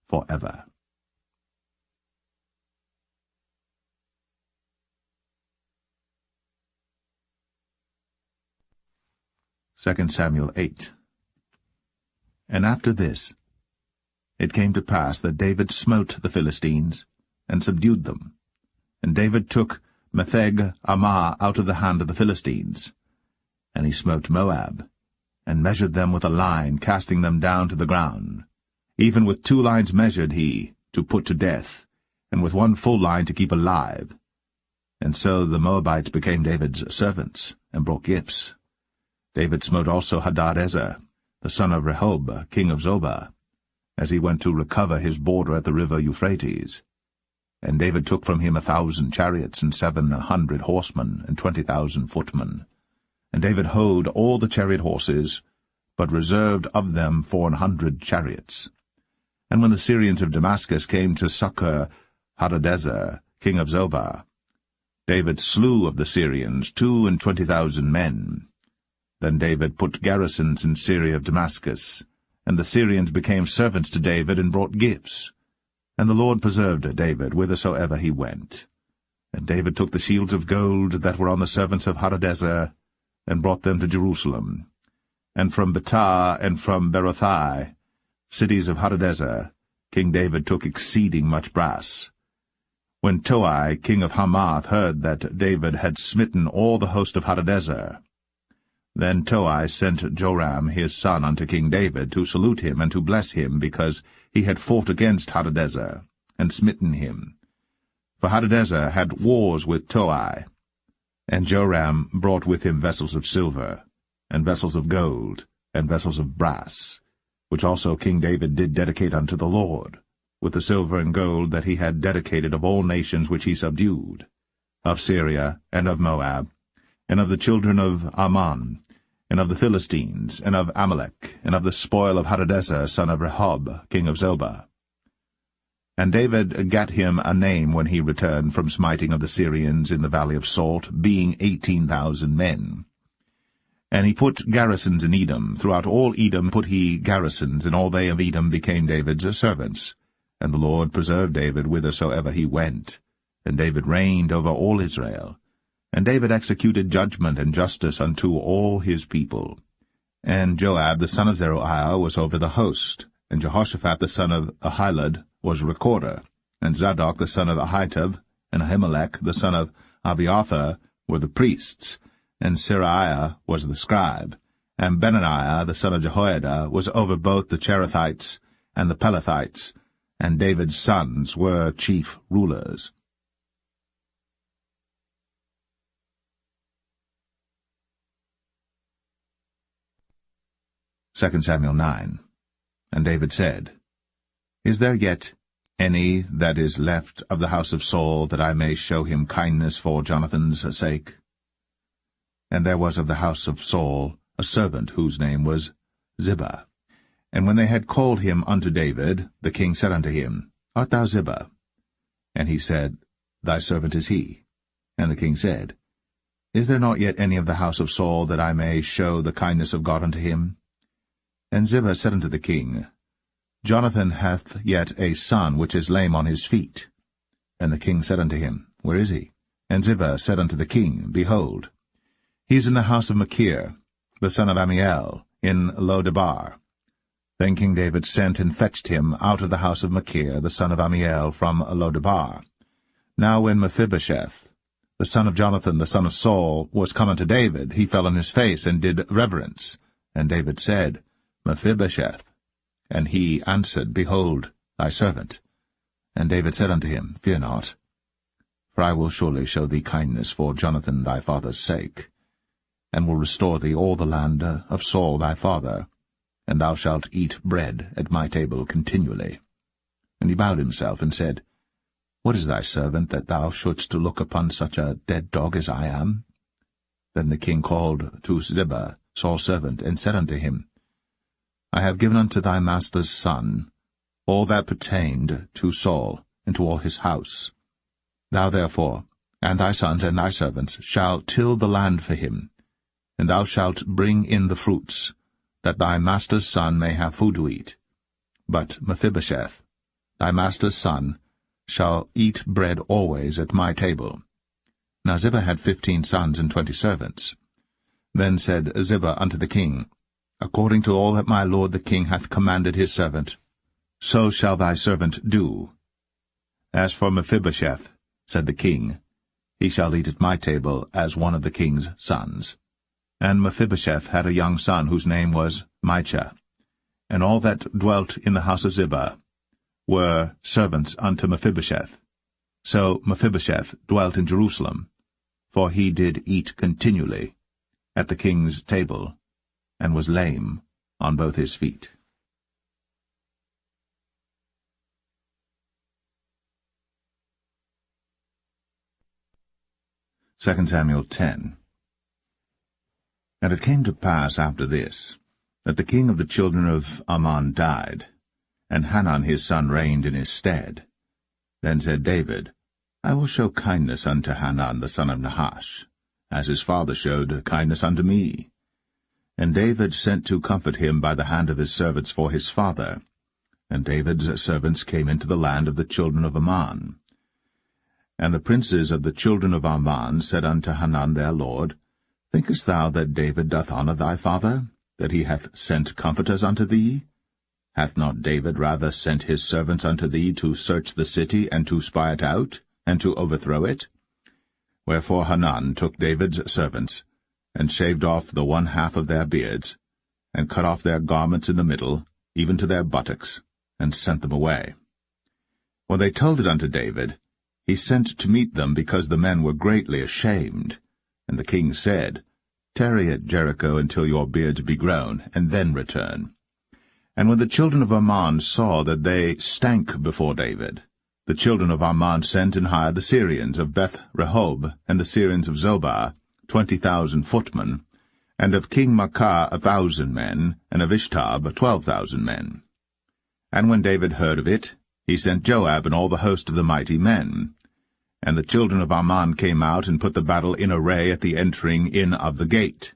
for ever. 2 Samuel 8. And after this, it came to pass that David smote the Philistines, and subdued them. And David took Metheg-Ammah out of the hand of the Philistines. And he smote Moab, and measured them with a line, casting them down to the ground. Even with 2 lines measured he, to put to death, and with 1 full line to keep alive. And so the Moabites became David's servants, and brought gifts. David smote also Hadadezer, the son of Rehob, king of Zobah, as he went to recover his border at the river Euphrates. And David took from him 1,000 chariots, and 700 horsemen, and 20,000 footmen. And David houghed all the chariot horses, but reserved of them 400 chariots. And when the Syrians of Damascus came to succor Hadadezer, king of Zobah, David slew of the Syrians 22,000 men. Then David put garrisons in Syria of Damascus, and the Syrians became servants to David, and brought gifts. And the Lord preserved David whithersoever he went. And David took the shields of gold that were on the servants of Hadadezer, and brought them to Jerusalem. And from Betah and from Berothai, cities of Hadadezer, King David took exceeding much brass. When Toi, king of Hamath, heard that David had smitten all the host of Hadadezer, then Toi sent Joram his son unto King David, to salute him and to bless him, because he had fought against Hadadezer, and smitten him. For Hadadezer had wars with Toi. And Joram brought with him vessels of silver, and vessels of gold, and vessels of brass, which also King David did dedicate unto the Lord, with the silver and gold that he had dedicated of all nations which he subdued, of Syria, and of Moab, and of the children of Ammon, and of the Philistines, and of Amalek, and of the spoil of Hadadezer, son of Rehob, king of Zobah. And David gat him a name when he returned from smiting of the Syrians in the valley of Salt, being 18,000 men. And he put garrisons in Edom. Throughout all Edom put he garrisons, and all they of Edom became David's servants. And the Lord preserved David whithersoever he went. And David reigned over all Israel. And David executed judgment and justice unto all his people. And Joab the son of Zeruiah was over the host, and Jehoshaphat the son of Ahilud was recorder, and Zadok the son of Ahitub, and Ahimelech the son of Abiathar were the priests, and Seraiah was the scribe, and Benaniah the son of Jehoiada was over both the Cherethites and the Pelethites, and David's sons were chief rulers. 2 Samuel 9. And David said, Is there yet any that is left of the house of Saul, that I may show him kindness for Jonathan's sake? And there was of the house of Saul a servant whose name was Ziba. And when they had called him unto David, the king said unto him, Art thou Ziba? And he said, Thy servant is he. And the king said, Is there not yet any of the house of Saul, that I may show the kindness of God unto him? And Ziba said unto the king, Jonathan hath yet a son which is lame on his feet. And the king said unto him, Where is he? And Ziba said unto the king, Behold, he is in the house of Machir, the son of Ammiel, in Lo-debar. Then King David sent and fetched him out of the house of Machir, the son of Ammiel, from Lo-debar. Now when Mephibosheth, the son of Jonathan, the son of Saul, was come unto David, he fell on his face, and did reverence. And David said, Mephibosheth. And he answered, Behold, thy servant. And David said unto him, Fear not, for I will surely show thee kindness for Jonathan thy father's sake, and will restore thee all the land of Saul thy father, and thou shalt eat bread at my table continually. And he bowed himself, and said, What is thy servant, that thou shouldst look upon such a dead dog as I am? Then the king called to Ziba, Saul's servant, and said unto him, I have given unto thy master's son all that pertained to Saul, and to all his house. Thou therefore, and thy sons and thy servants, shall till the land for him, and thou shalt bring in the fruits, that thy master's son may have food to eat. But Mephibosheth, thy master's son, shall eat bread always at my table. Now Ziba had 15 sons and 20 servants. Then said Ziba unto the king, According to all that my lord the king hath commanded his servant, so shall thy servant do. As for Mephibosheth, said the king, he shall eat at my table as one of the king's sons. And Mephibosheth had a young son whose name was Micah. And all that dwelt in the house of Ziba were servants unto Mephibosheth. So Mephibosheth dwelt in Jerusalem, for he did eat continually at the king's table, and was lame on both his feet. Second Samuel 10. And it came to pass after this, that the king of the children of Ammon died, and Hanun his son reigned in his stead. Then said David, I will show kindness unto Hanun the son of Nahash, as his father showed kindness unto me. And David sent to comfort him by the hand of his servants for his father. And David's servants came into the land of the children of Ammon. And the princes of the children of Ammon said unto Hanun their lord, Thinkest thou that David doth honour thy father, that he hath sent comforters unto thee? Hath not David rather sent his servants unto thee to search the city, and to spy it out, and to overthrow it? Wherefore Hanun took David's servants, and shaved off the 1/2 of their beards, and cut off their garments in the middle, even to their buttocks, and sent them away. When they told it unto David, he sent to meet them, because the men were greatly ashamed. And the king said, Tarry at Jericho until your beards be grown, and then return. And when the children of Ammon saw that they stank before David, the children of Ammon sent and hired the Syrians of Beth-rehob, and the Syrians of Zobah, 20,000 footmen, and of King Maacah 1,000 men, and of Ishtab 12,000 men. And when David heard of it, he sent Joab and all the host of the mighty men. And the children of Ammon came out and put the battle in array at the entering in of the gate.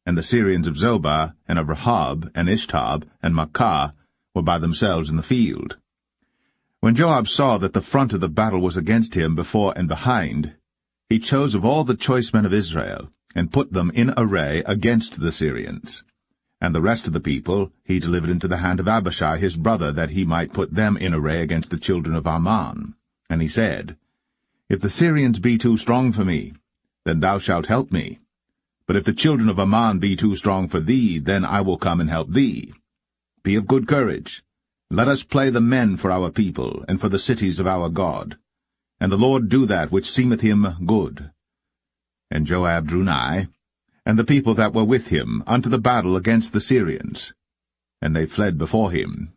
And the Syrians of Zobah, and of Rehob, and Ishtab, and Maacah were by themselves in the field. When Joab saw that the front of the battle was against him before and behind, he chose of all the choice men of Israel, and put them in array against the Syrians. And the rest of the people he delivered into the hand of Abishai his brother, that he might put them in array against the children of Ammon. And he said, If the Syrians be too strong for me, then thou shalt help me. But if the children of Ammon be too strong for thee, then I will come and help thee. Be of good courage. Let us play the men for our people, and for the cities of our God. And the Lord do that which seemeth him good. And Joab drew nigh, and the people that were with him, unto the battle against the Syrians. And they fled before him.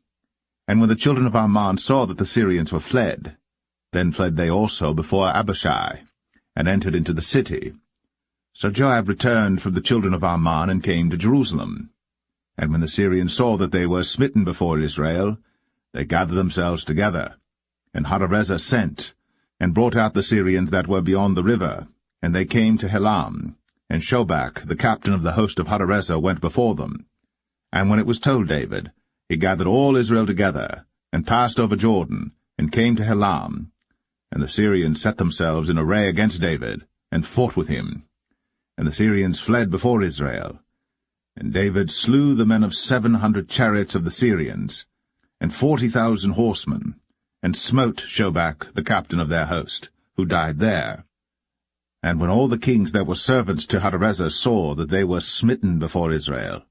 And when the children of Ammon saw that the Syrians were fled, then fled they also before Abishai, and entered into the city. So Joab returned from the children of Ammon, and came to Jerusalem. And when the Syrians saw that they were smitten before Israel, they gathered themselves together. And Hadarezer sent, and brought out the Syrians that were beyond the river, and they came to Helam. And Shobach, the captain of the host of Hadarezer, went before them. And when it was told David, he gathered all Israel together, and passed over Jordan, and came to Helam. And the Syrians set themselves in array against David, and fought with him. And the Syrians fled before Israel. And David slew the men of 700 chariots of the Syrians, and 40,000 horsemen, and smote Shobach, the captain of their host, who died there. And when all the kings that were servants to Hadarezer saw that they were smitten before Israel,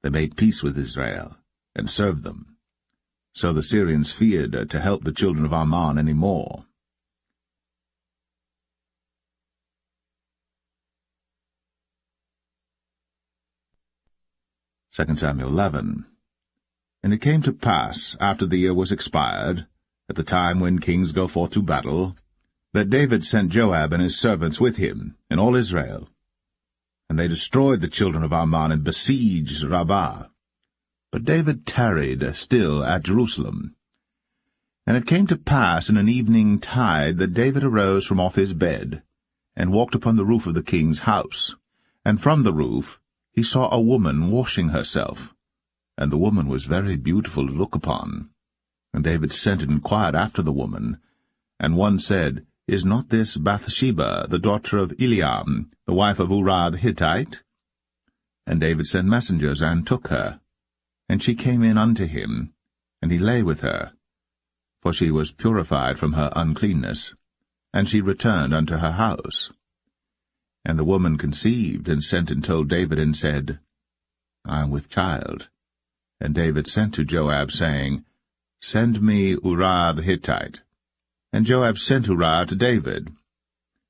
they made peace with Israel, and served them. So the Syrians feared to help the children of Ammon any more. Second Samuel 11. And it came to pass, after the year was expired, at the time when kings go forth to battle, that David sent Joab and his servants with him, and all Israel. And they destroyed the children of Ammon, and besieged Rabbah. But David tarried still at Jerusalem. And it came to pass in an evening tide that David arose from off his bed, and walked upon the roof of the king's house. And from the roof he saw a woman washing herself, and the woman was very beautiful to look upon. And David sent and inquired after the woman. And one said, Is not this Bathsheba, the daughter of Eliam, the wife of Uriah the Hittite? And David sent messengers, and took her. And she came in unto him, and he lay with her, for she was purified from her uncleanness, and she returned unto her house. And the woman conceived, and sent and told David, and said, I am with child. And David sent to Joab, saying, Send me Uriah the Hittite. And Joab sent Uriah to David.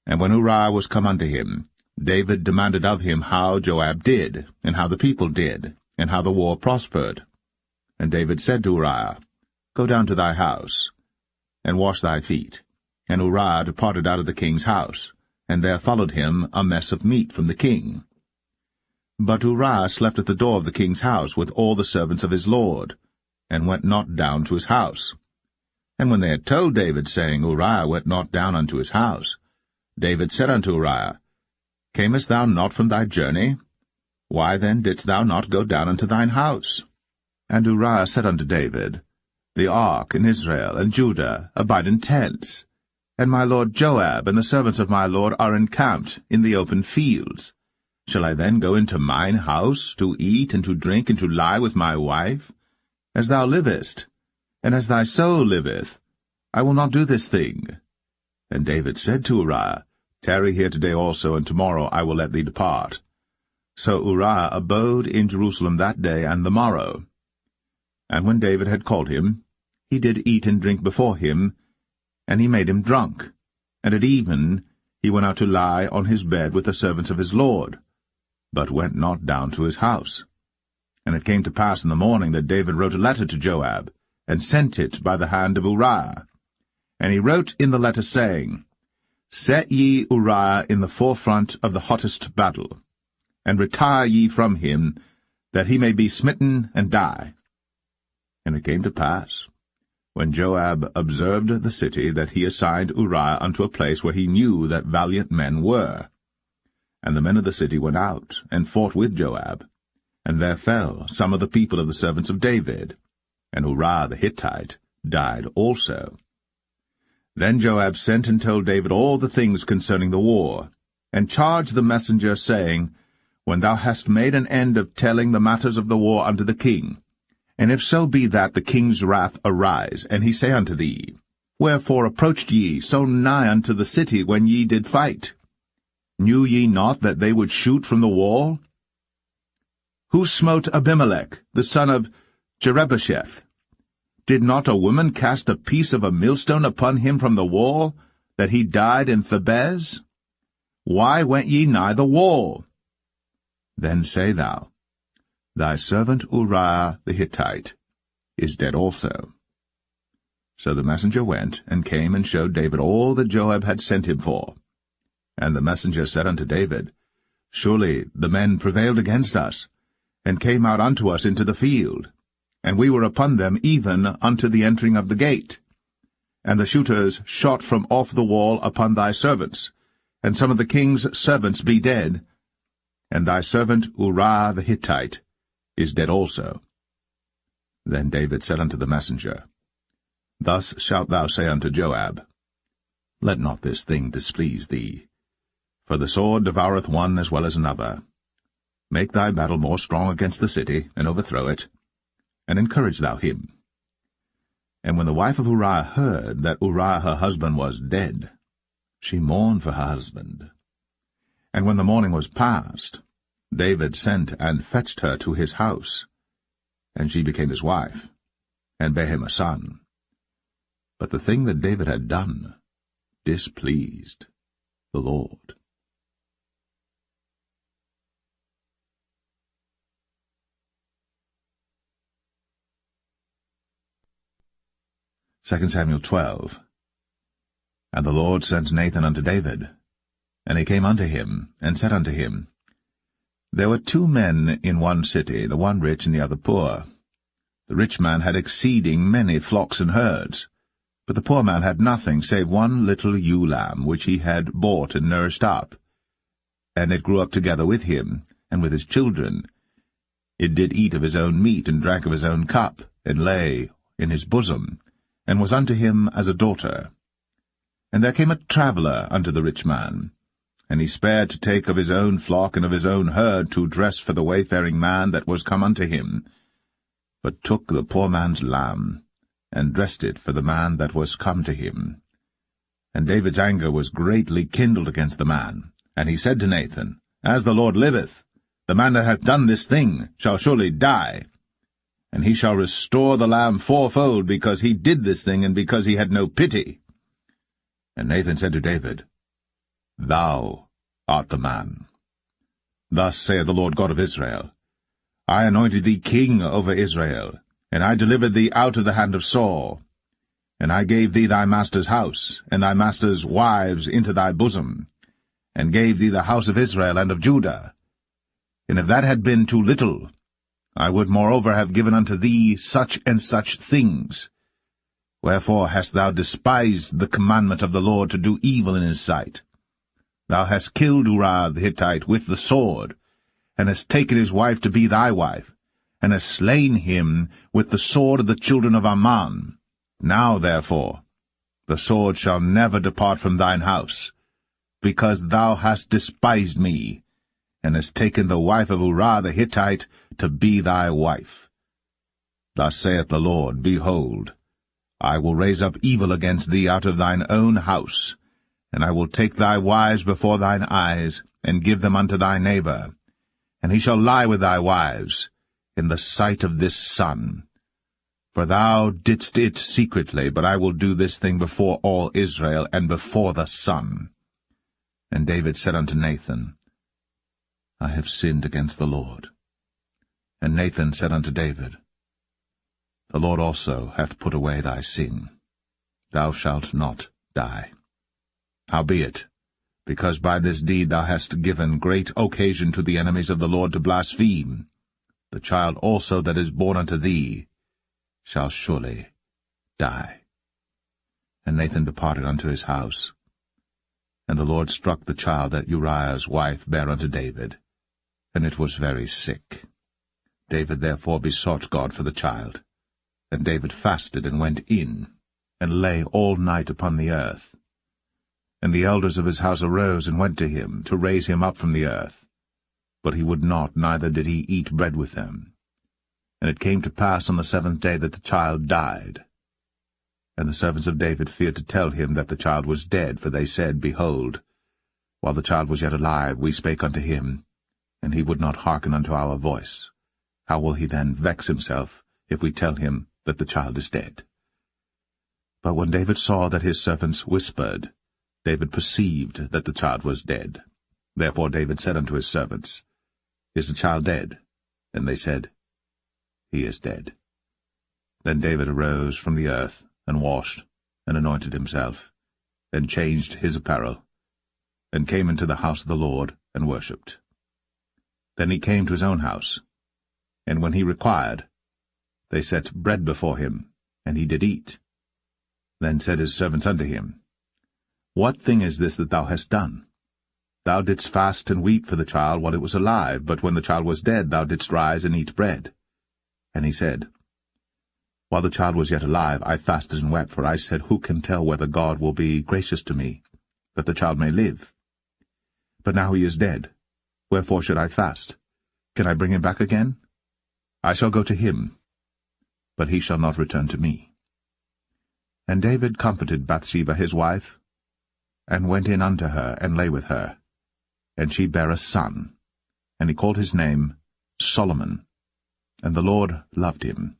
And when Uriah was come unto him, David demanded of him how Joab did, and how the people did, and how the war prospered. And David said to Uriah, Go down to thy house, and wash thy feet. And Uriah departed out of the king's house, and there followed him a mess of meat from the king. But Uriah slept at the door of the king's house with all the servants of his lord, and went not down to his house. And when they had told David, saying, Uriah went not down unto his house, David said unto Uriah, Camest thou not from thy journey? Why then didst thou not go down unto thine house? And Uriah said unto David, The ark and Israel and Judah abide in tents, and my lord Joab and the servants of my lord are encamped in the open fields. Shall I then go into mine house to eat and to drink and to lie with my wife? As thou livest, and as thy soul liveth, I will not do this thing. And David said to Uriah, Tarry here today also, and tomorrow I will let thee depart. So Uriah abode in Jerusalem that day and the morrow. And when David had called him, he did eat and drink before him, and he made him drunk. And at even he went out to lie on his bed with the servants of his lord, but went not down to his house. And it came to pass in the morning that David wrote a letter to Joab, and sent it by the hand of Uriah. And he wrote in the letter, saying, Set ye Uriah in the forefront of the hottest battle, and retire ye from him, that he may be smitten and die. And it came to pass, when Joab observed the city, that he assigned Uriah unto a place where he knew that valiant men were. And the men of the city went out, and fought with Joab, and there fell some of the people of the servants of David, and Uriah the Hittite died also. Then Joab sent and told David all the things concerning the war, and charged the messenger, saying, When thou hast made an end of telling the matters of the war unto the king, and if so be that the king's wrath arise, and he say unto thee, Wherefore approached ye so nigh unto the city when ye did fight? Knew ye not that they would shoot from the wall? Who smote Abimelech, the son of Jerubbesheth? Did not a woman cast a piece of a millstone upon him from the wall, that he died in Thebez? Why went ye nigh the wall? Then say thou, Thy servant Uriah the Hittite is dead also. So the messenger went, and came and showed David all that Joab had sent him for. And the messenger said unto David, Surely the men prevailed against us, and came out unto us into the field, and we were upon them even unto the entering of the gate. And the shooters shot from off the wall upon thy servants, and some of the king's servants be dead, and thy servant Uriah the Hittite is dead also. Then David said unto the messenger, Thus shalt thou say unto Joab, Let not this thing displease thee, for the sword devoureth one as well as another. Make thy battle more strong against the city, and overthrow it, and encourage thou him. And when the wife of Uriah heard that Uriah her husband was dead, she mourned for her husband. And when the morning was past, David sent and fetched her to his house, and she became his wife, and bare him a son. But the thing that David had done displeased the Lord. 2 Samuel 12. And the Lord sent Nathan unto David. And he came unto him, and said unto him, There were 2 men in one city, the one rich and the other poor. The rich man had exceeding many flocks and herds, But the poor man had nothing save one little ewe lamb, which he had bought and nourished up. And it grew up together with him, and with his children. It did eat of his own meat, and drank of his own cup, and lay in his bosom, and was unto him as a daughter. And there came a traveller unto the rich man, and he spared to take of his own flock and of his own herd to dress for the wayfaring man that was come unto him, but took the poor man's lamb, and dressed it for the man that was come to him. And David's anger was greatly kindled against the man, and he said to Nathan, As the Lord liveth, the man that hath done this thing shall surely die, and he shall restore the lamb fourfold, because he did this thing, and because he had no pity. And Nathan said to David, Thou art the man. Thus saith the Lord God of Israel, I anointed thee king over Israel, and I delivered thee out of the hand of Saul. And I gave thee thy master's house, and thy master's wives into thy bosom, and gave thee the house of Israel and of Judah. And if that had been too little, I would moreover have given unto thee such and such things. Wherefore hast thou despised the commandment of the Lord to do evil in his sight? Thou hast killed Uriah the Hittite with the sword, and hast taken his wife to be thy wife, and hast slain him with the sword of the children of Ammon. Now, therefore, the sword shall never depart from thine house, because thou hast despised me, and hast taken the wife of Uriah the Hittite to be thy wife. Thus saith the Lord, Behold, I will raise up evil against thee out of thine own house, and I will take thy wives before thine eyes, and give them unto thy neighbor, and he shall lie with thy wives, in the sight of this sun. For thou didst it secretly, but I will do this thing before all Israel, and before the sun. And David said unto Nathan, I have sinned against the Lord. And Nathan said unto David, The Lord also hath put away thy sin. Thou shalt not die. Howbeit, because by this deed thou hast given great occasion to the enemies of the Lord to blaspheme, the child also that is born unto thee shall surely die. And Nathan departed unto his house. And the Lord struck the child that Uriah's wife bare unto David, and it was very sick. David therefore besought God for the child. And David fasted, and went in, and lay all night upon the earth. And the elders of his house arose, and went to him, to raise him up from the earth. But he would not, neither did he eat bread with them. And it came to pass on the 7th day that the child died. And the servants of David feared to tell him that the child was dead, for they said, Behold, while the child was yet alive, we spake unto him, and he would not hearken unto our voice. How will he then vex himself, if we tell him that the child is dead? But when David saw that his servants whispered, David perceived that the child was dead. Therefore David said unto his servants, Is the child dead? And they said, He is dead. Then David arose from the earth, and washed, and anointed himself, and changed his apparel, and came into the house of the Lord, and worshipped. Then he came to his own house, and when he required, they set bread before him, and he did eat. Then said his servants unto him, What thing is this that thou hast done? Thou didst fast and weep for the child while it was alive, but when the child was dead thou didst rise and eat bread. And he said, While the child was yet alive, I fasted and wept, for I said, Who can tell whether God will be gracious to me, that the child may live? But now he is dead. Wherefore should I fast? Can I bring him back again? I shall go to him, but he shall not return to me. And David comforted Bathsheba his wife, and went in unto her, and lay with her. And she bare a son, and he called his name Solomon. And the Lord loved him.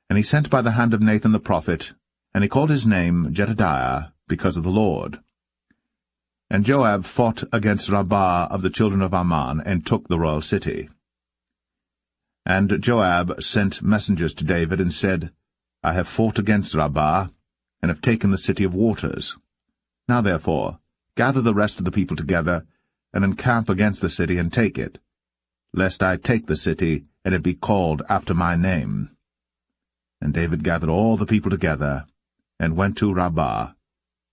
And he sent by the hand of Nathan the prophet, and he called his name Jedediah, because of the Lord. And Joab fought against Rabbah of the children of Ammon, and took the royal city. And Joab sent messengers to David, and said, I have fought against Rabbah, and have taken the city of waters. Now therefore, gather the rest of the people together, and encamp against the city, and take it, lest I take the city, and it be called after my name. And David gathered all the people together, and went to Rabbah,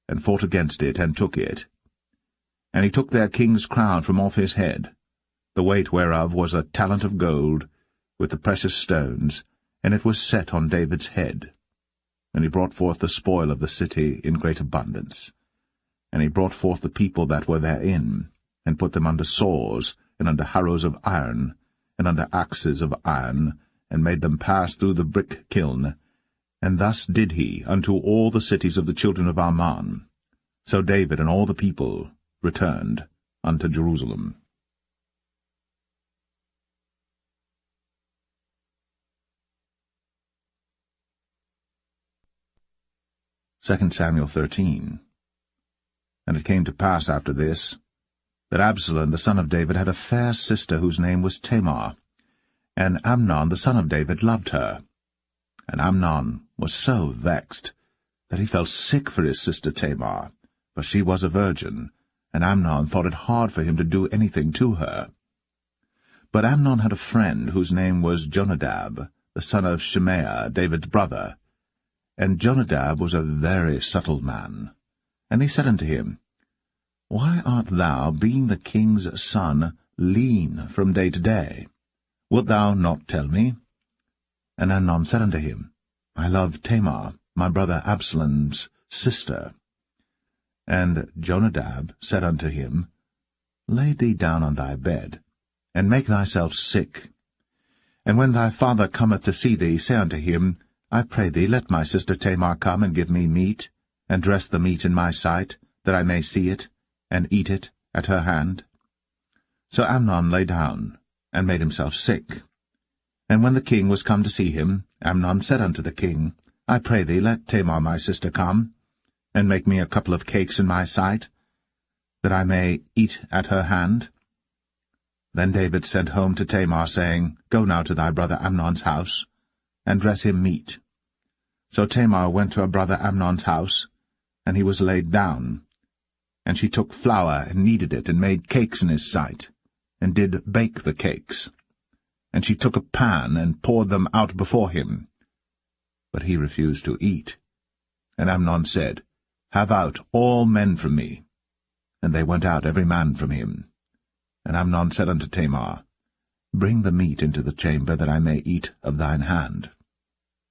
and fought against it, and took it. And he took their king's crown from off his head, the weight whereof was a talent of gold, with the precious stones, and it was set on David's head. And he brought forth the spoil of the city in great abundance. And he brought forth the people that were therein, and put them under saws, and under harrows of iron, and under axes of iron, and made them pass through the brick kiln. And thus did he unto all the cities of the children of Ammon. So David and all the people returned unto Jerusalem. 2 Samuel 13. And it came to pass after this, that Absalom the son of David had a fair sister whose name was Tamar, and Amnon the son of David loved her. And Amnon was so vexed that he felt sick for his sister Tamar, for she was a virgin, and Amnon thought it hard for him to do anything to her. But Amnon had a friend whose name was Jonadab, the son of Shimea, David's brother. And Jonadab was a very subtle man. And he said unto him, Why art thou, being the king's son, lean from day to day? Wilt thou not tell me? And Amnon said unto him, I love Tamar, my brother Absalom's sister. And Jonadab said unto him, Lay thee down on thy bed, and make thyself sick. And when thy father cometh to see thee, say unto him, I pray thee, let my sister Tamar come and give me meat, and dress the meat in my sight, that I may see it, and eat it at her hand. So Amnon lay down, and made himself sick. And when the king was come to see him, Amnon said unto the king, I pray thee, let Tamar my sister come, and make me a couple of cakes in my sight, that I may eat at her hand. Then David sent home to Tamar, saying, Go now to thy brother Amnon's house, and dress him meat. So Tamar went to her brother Amnon's house, and he was laid down. And she took flour, and kneaded it, and made cakes in his sight, and did bake the cakes. And she took a pan, and poured them out before him. But he refused to eat. And Amnon said, Have out all men from me. And they went out every man from him. And Amnon said unto Tamar, Bring the meat into the chamber, that I may eat of thine hand.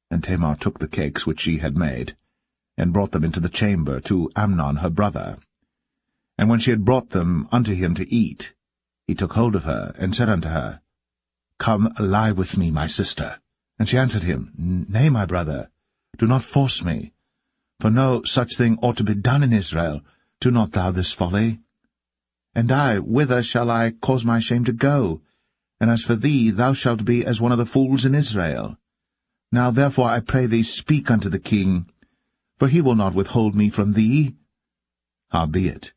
And Tamar took the cakes which she had made, and brought them into the chamber to Amnon her brother. And when she had brought them unto him to eat, he took hold of her, and said unto her, Come, lie with me, my sister. And she answered him, Nay, my brother, do not force me. For no such thing ought to be done in Israel. Do not thou this folly. And I, whither shall I cause my shame to go? And as for thee, thou shalt be as one of the fools in Israel. Now therefore I pray thee, speak unto the king, for he will not withhold me from thee. Howbeit,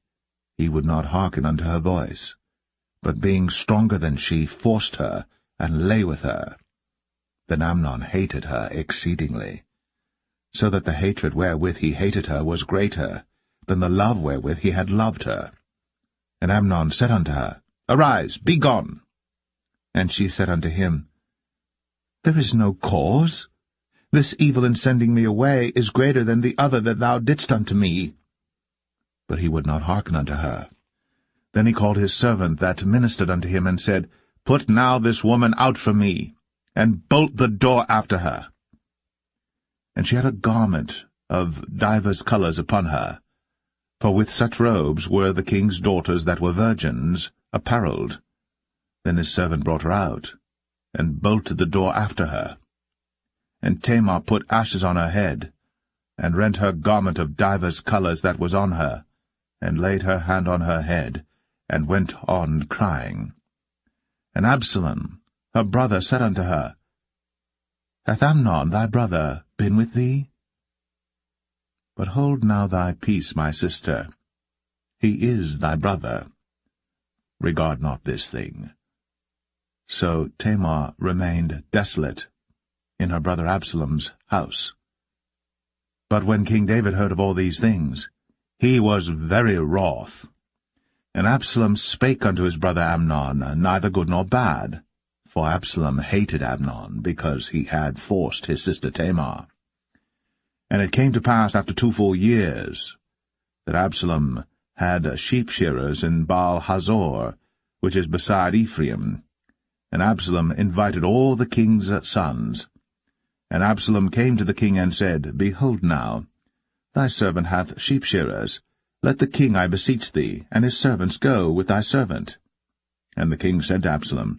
he would not hearken unto her voice, but being stronger than she, forced her, and lay with her. Then Amnon hated her exceedingly, so that the hatred wherewith he hated her was greater than the love wherewith he had loved her. And Amnon said unto her, Arise, be gone. And she said unto him, There is no cause. This evil in sending me away is greater than the other that thou didst unto me. But he would not hearken unto her. Then he called his servant that ministered unto him, and said, Put now this woman out from me, and bolt the door after her. And she had a garment of divers colours upon her, for with such robes were the king's daughters that were virgins apparelled. Then his servant brought her out, and bolted the door after her. And Tamar put ashes on her head, and rent her garment of divers colours that was on her, and laid her hand on her head, and went on crying. And Absalom, her brother, said unto her, Hath Amnon thy brother been with thee? But hold now thy peace, my sister. He is thy brother. Regard not this thing. So Tamar remained desolate in her brother Absalom's house. But when King David heard of all these things, he was very wroth. And Absalom spake unto his brother Amnon, neither good nor bad, for Absalom hated Amnon, because he had forced his sister Tamar. And it came to pass after 2 full years that Absalom had sheep-shearers in Baal-Hazor, which is beside Ephraim. And Absalom invited all the king's sons. And Absalom came to the king and said, Behold now, thy servant hath sheep-shearers. Let the king, I beseech thee, and his servants go with thy servant. And the king said to Absalom,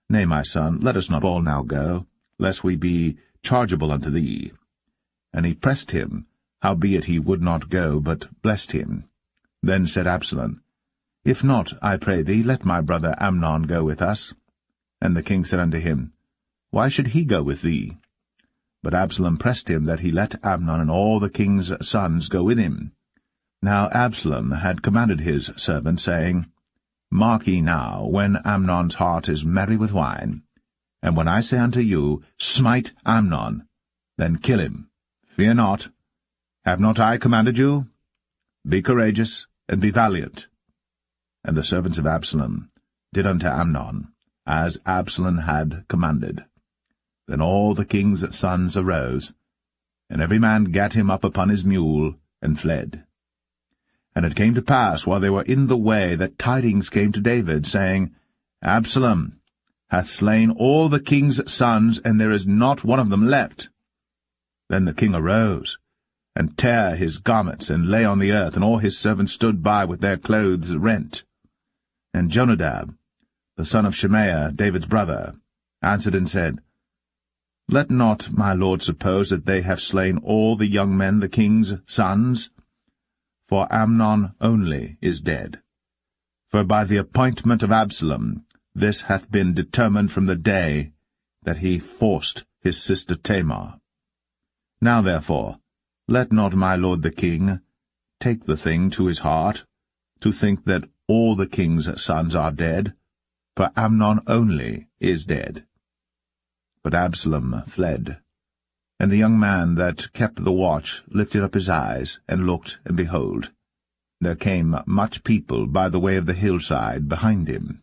Nay, my son, let us not all now go, lest we be chargeable unto thee. And he pressed him, howbeit he would not go, but blessed him. Then said Absalom, If not, I pray thee, let my brother Amnon go with us. And the king said unto him, Why should he go with thee? But Absalom pressed him that he let Amnon and all the king's sons go with him. Now Absalom had commanded his servant, saying, Mark ye now, when Amnon's heart is merry with wine, and when I say unto you, Smite Amnon, then kill him. Fear not. Have not I commanded you? Be courageous, and be valiant. And the servants of Absalom did unto Amnon, as Absalom had commanded. Then all the king's sons arose, and every man gat him up upon his mule, and fled. And it came to pass, while they were in the way, that tidings came to David, saying, Absalom hath slain all the king's sons, and there is not one of them left. Then the king arose, and tare his garments, and lay on the earth, and all his servants stood by with their clothes rent. And Jonadab, the son of Shemaiah, David's brother, answered and said, Let not my lord suppose that they have slain all the young men, the king's sons, for Amnon only is dead. For by the appointment of Absalom this hath been determined from the day that he forced his sister Tamar. Now therefore, let not my lord the king take the thing to his heart, to think that all the king's sons are dead, for Amnon only is dead. But Absalom fled. And the young man that kept the watch lifted up his eyes, and looked, and behold, there came much people by the way of the hillside behind him.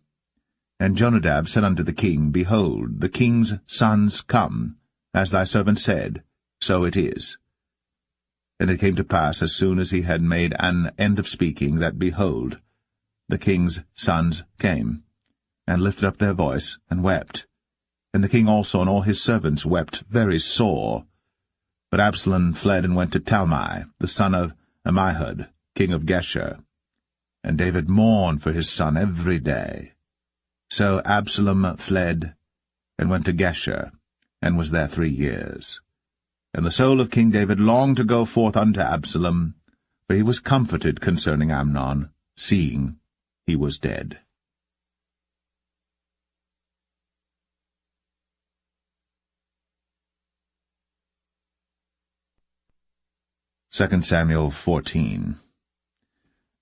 And Jonadab said unto the king, Behold, the king's sons come, as thy servant said, so it is. And it came to pass, as soon as he had made an end of speaking, that, behold, the king's sons came, and lifted up their voice, and wept. And the king also and all his servants wept very sore. But Absalom fled and went to Talmai, the son of Ammihud, king of Geshur. And David mourned for his son every day. So Absalom fled, and went to Geshur, and was there 3 years. And the soul of King David longed to go forth unto Absalom, for he was comforted concerning Amnon, seeing he was dead. 2 Samuel 14.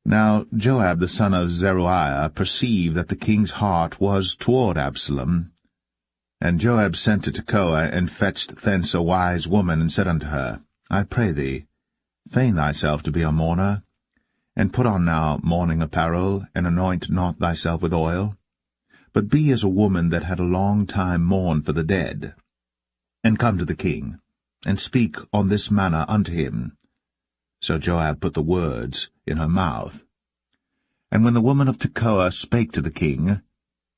Now Joab the son of Zeruiah perceived that the king's heart was toward Absalom. And Joab sent to Tekoa, and fetched thence a wise woman, and said unto her, I pray thee, feign thyself to be a mourner, and put on now mourning apparel, and anoint not thyself with oil, but be as a woman that had a long time mourned for the dead. And come to the king, and speak on this manner unto him. So Joab put the words in her mouth. And when the woman of Tekoa spake to the king,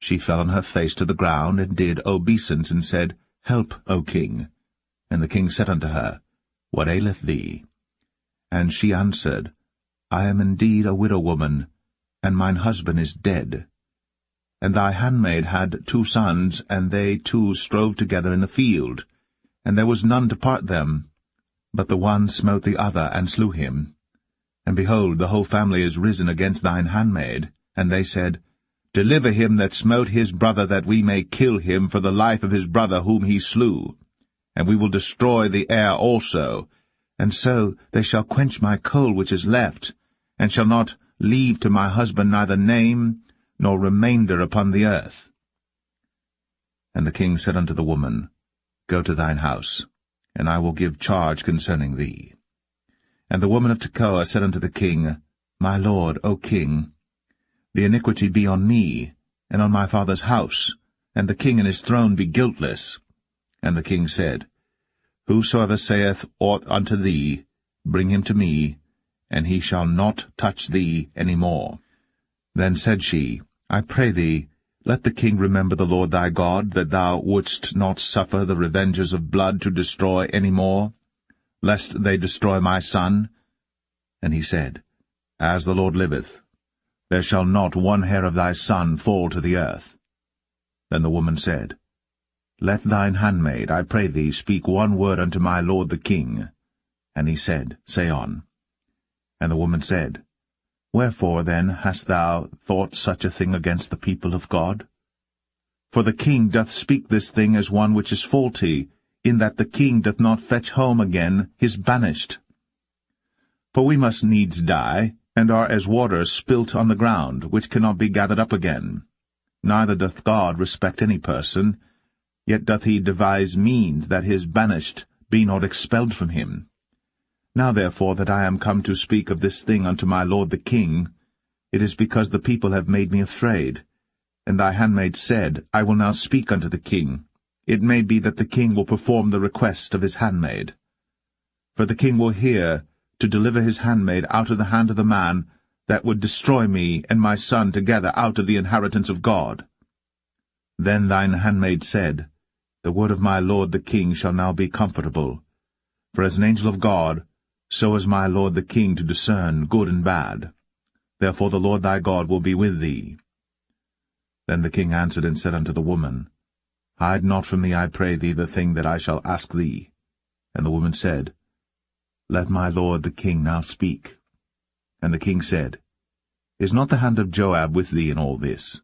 she fell on her face to the ground, and did obeisance, and said, Help, O king. And the king said unto her, What aileth thee? And she answered, I am indeed a widow woman, and mine husband is dead. And thy handmaid had 2 sons, and they 2 strove together in the field, and there was none to part them. But the one smote the other, and slew him. And behold, the whole family is risen against thine handmaid. And they said, Deliver him that smote his brother, that we may kill him for the life of his brother whom he slew. And we will destroy the heir also. And so they shall quench my coal which is left, and shall not leave to my husband neither name nor remainder upon the earth. And the king said unto the woman, Go to thine house, and I will give charge concerning thee. And the woman of Tekoa said unto the king, My lord, O king, the iniquity be on me, and on my father's house, and the king and his throne be guiltless. And the king said, Whosoever saith aught unto thee, bring him to me, and he shall not touch thee any more. Then said she, I pray thee, let the king remember the Lord thy God, that thou wouldst not suffer the revengers of blood to destroy any more, lest they destroy my son. And he said, As the Lord liveth, there shall not one hair of thy son fall to the earth. Then the woman said, Let thine handmaid, I pray thee, speak one word unto my lord the king. And he said, Say on. And the woman said, Wherefore then hast thou thought such a thing against the people of God? For the king doth speak this thing as one which is faulty, in that the king doth not fetch home again his banished. For we must needs die, and are as water spilt on the ground, which cannot be gathered up again. Neither doth God respect any person, yet doth he devise means that his banished be not expelled from him. Now therefore that I am come to speak of this thing unto my lord the king, it is because the people have made me afraid. And thy handmaid said, I will now speak unto the king. It may be that the king will perform the request of his handmaid. For the king will hear to deliver his handmaid out of the hand of the man that would destroy me and my son together out of the inheritance of God. Then thine handmaid said, The word of my lord the king shall now be comfortable. For as an angel of God, so is my lord the king to discern good and bad. Therefore the Lord thy God will be with thee. Then the king answered and said unto the woman, Hide not from me, I pray thee, the thing that I shall ask thee. And the woman said, Let my lord the king now speak. And the king said, Is not the hand of Joab with thee in all this?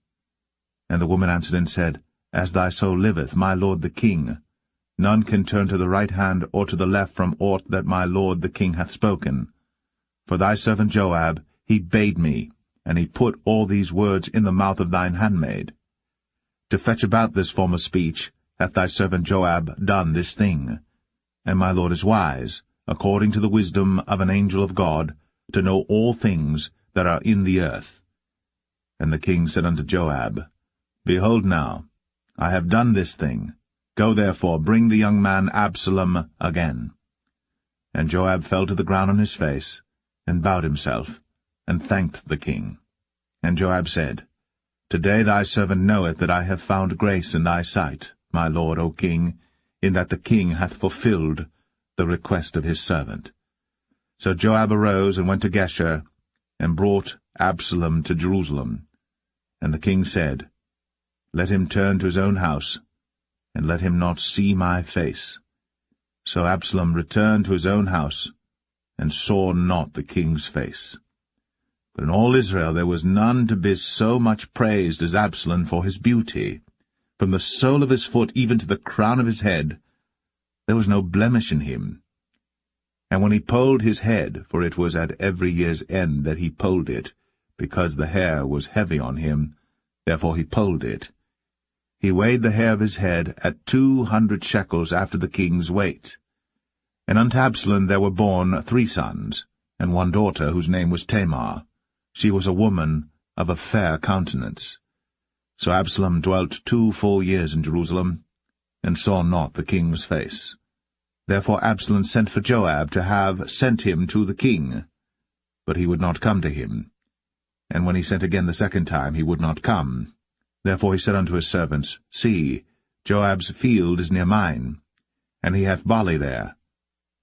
And the woman answered and said, As thy soul liveth, my lord the king, none can turn to the right hand or to the left from aught that my lord the king hath spoken. For thy servant Joab, he bade me, and he put all these words in the mouth of thine handmaid. To fetch about this form of speech hath thy servant Joab done this thing. And my lord is wise, according to the wisdom of an angel of God, to know all things that are in the earth. And the king said unto Joab, Behold now, I have done this thing. Go therefore, bring the young man Absalom again. And Joab fell to the ground on his face, and bowed himself, and thanked the king. And Joab said, Today thy servant knoweth that I have found grace in thy sight, my lord, O king, in that the king hath fulfilled the request of his servant. So Joab arose and went to Geshur, and brought Absalom to Jerusalem. And the king said, Let him turn to his own house, and let him not see my face. So Absalom returned to his own house, and saw not the king's face. But in all Israel there was none to be so much praised as Absalom for his beauty. From the sole of his foot even to the crown of his head, there was no blemish in him. And when he polled his head, for it was at every year's end that he polled it, because the hair was heavy on him, therefore he polled it, he weighed the hair of his head at 200 shekels after the king's weight. And unto Absalom there were born 3 sons, and 1 daughter, whose name was Tamar. She was a woman of a fair countenance. So Absalom dwelt 2 full years in Jerusalem, and saw not the king's face. Therefore Absalom sent for Joab to have sent him to the king. But he would not come to him. And when he sent again the second time, he would not come. Therefore he said unto his servants, See, Joab's field is near mine, and he hath barley there.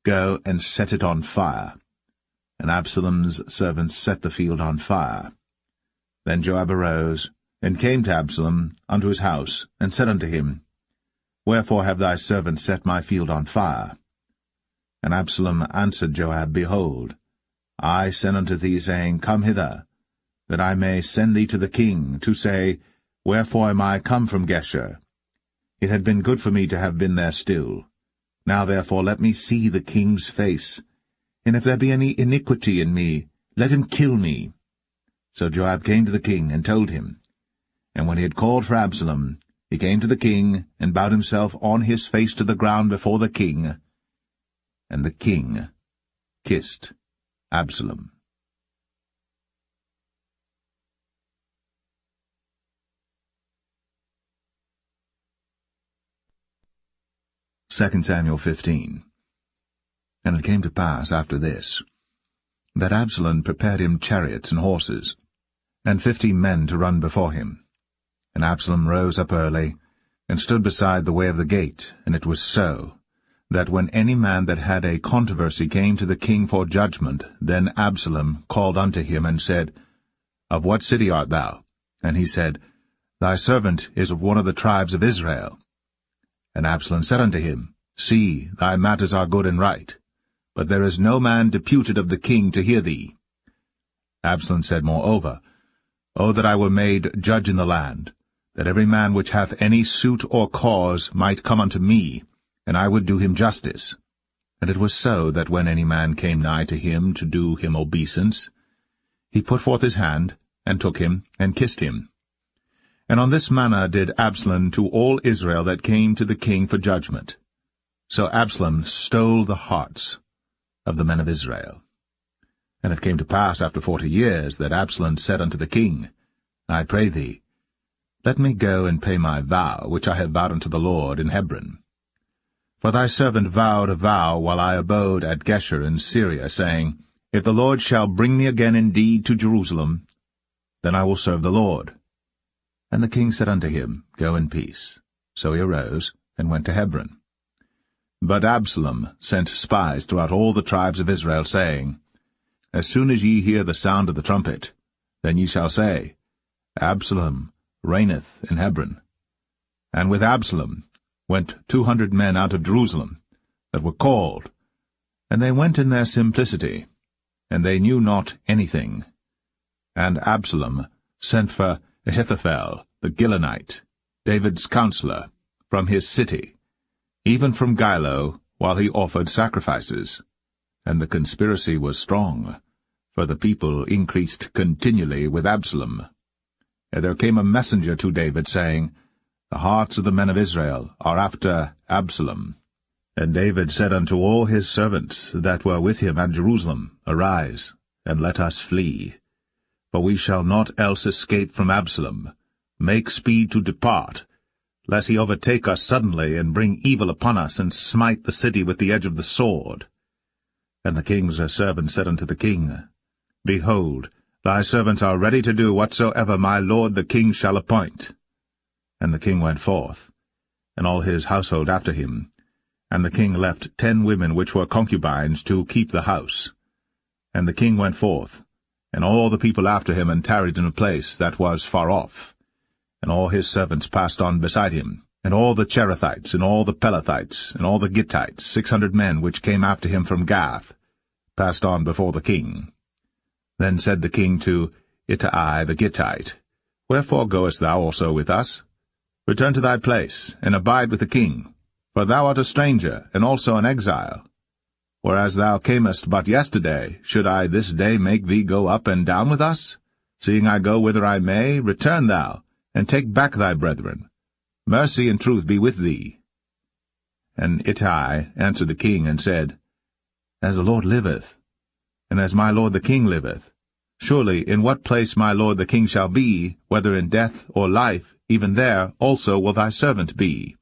Go and set it on fire. And Absalom's servants set the field on fire. Then Joab arose, and came to Absalom unto his house, and said unto him, Wherefore have thy servants set my field on fire? And Absalom answered Joab, Behold, I sent unto thee, saying, Come hither, that I may send thee to the king, to say, Wherefore am I come from Geshur? It had been good for me to have been there still. Now therefore let me see the king's face, and if there be any iniquity in me, let him kill me. So Joab came to the king, and told him. And when he had called for Absalom, he came to the king, and bowed himself on his face to the ground before the king. And the king kissed Absalom. 2 Samuel 15. And it came to pass after this, that Absalom prepared him chariots and horses, and 50 men to run before him. And Absalom rose up early, and stood beside the way of the gate. And it was so, that when any man that had a controversy came to the king for judgment, then Absalom called unto him, and said, Of what city art thou? And he said, Thy servant is of one of the tribes of Israel. And Absalom said unto him, See, thy matters are good and right, but there is no man deputed of the king to hear thee. Absalom said moreover, O that I were made judge in the land, that every man which hath any suit or cause might come unto me, and I would do him justice. And it was so, that when any man came nigh to him to do him obeisance, he put forth his hand, and took him, and kissed him. And on this manner did Absalom to all Israel that came to the king for judgment. So Absalom stole the hearts of the men of Israel. And it came to pass after 40 years that Absalom said unto the king, I pray thee, let me go and pay my vow, which I have vowed unto the Lord in Hebron. For thy servant vowed a vow while I abode at Geshur in Syria, saying, If the Lord shall bring me again indeed to Jerusalem, then I will serve the Lord. And the king said unto him, Go in peace. So he arose, and went to Hebron. But Absalom sent spies throughout all the tribes of Israel, saying, As soon as ye hear the sound of the trumpet, then ye shall say, Absalom reigneth in Hebron. And with Absalom went 200 men out of Jerusalem, that were called, and they went in their simplicity, and they knew not anything. And Absalom sent for Ahithophel the Gilonite, David's counselor, from his city, even from Gilo, while he offered sacrifices. And the conspiracy was strong, for the people increased continually with Absalom. And there came a messenger to David, saying, The hearts of the men of Israel are after Absalom. And David said unto all his servants that were with him at Jerusalem, Arise, and let us flee. For we shall not else escape from Absalom. Make speed to depart, lest he overtake us suddenly, and bring evil upon us, and smite the city with the edge of the sword. And the king's servants said unto the king, Behold, thy servants are ready to do whatsoever my lord the king shall appoint. And the king went forth, and all his household after him. And the king left 10 women which were concubines to keep the house. And the king went forth, and all the people after him, and tarried in a place that was far off. And all his servants passed on beside him, and all the Cherethites, and all the Pelethites, and all the Gittites, 600 men which came after him from Gath, passed on before the king. Then said the king to Ittai the Gittite, Wherefore goest thou also with us? Return to thy place, and abide with the king, for thou art a stranger, and also an exile. Whereas thou camest but yesterday, should I this day make thee go up and down with us? Seeing I go whither I may, return thou, and take back thy brethren. Mercy and truth be with thee. And Ittai answered the king, and said, As the Lord liveth, and as my lord the king liveth, surely in what place my lord the king shall be, whether in death or life, even there also will thy servant be.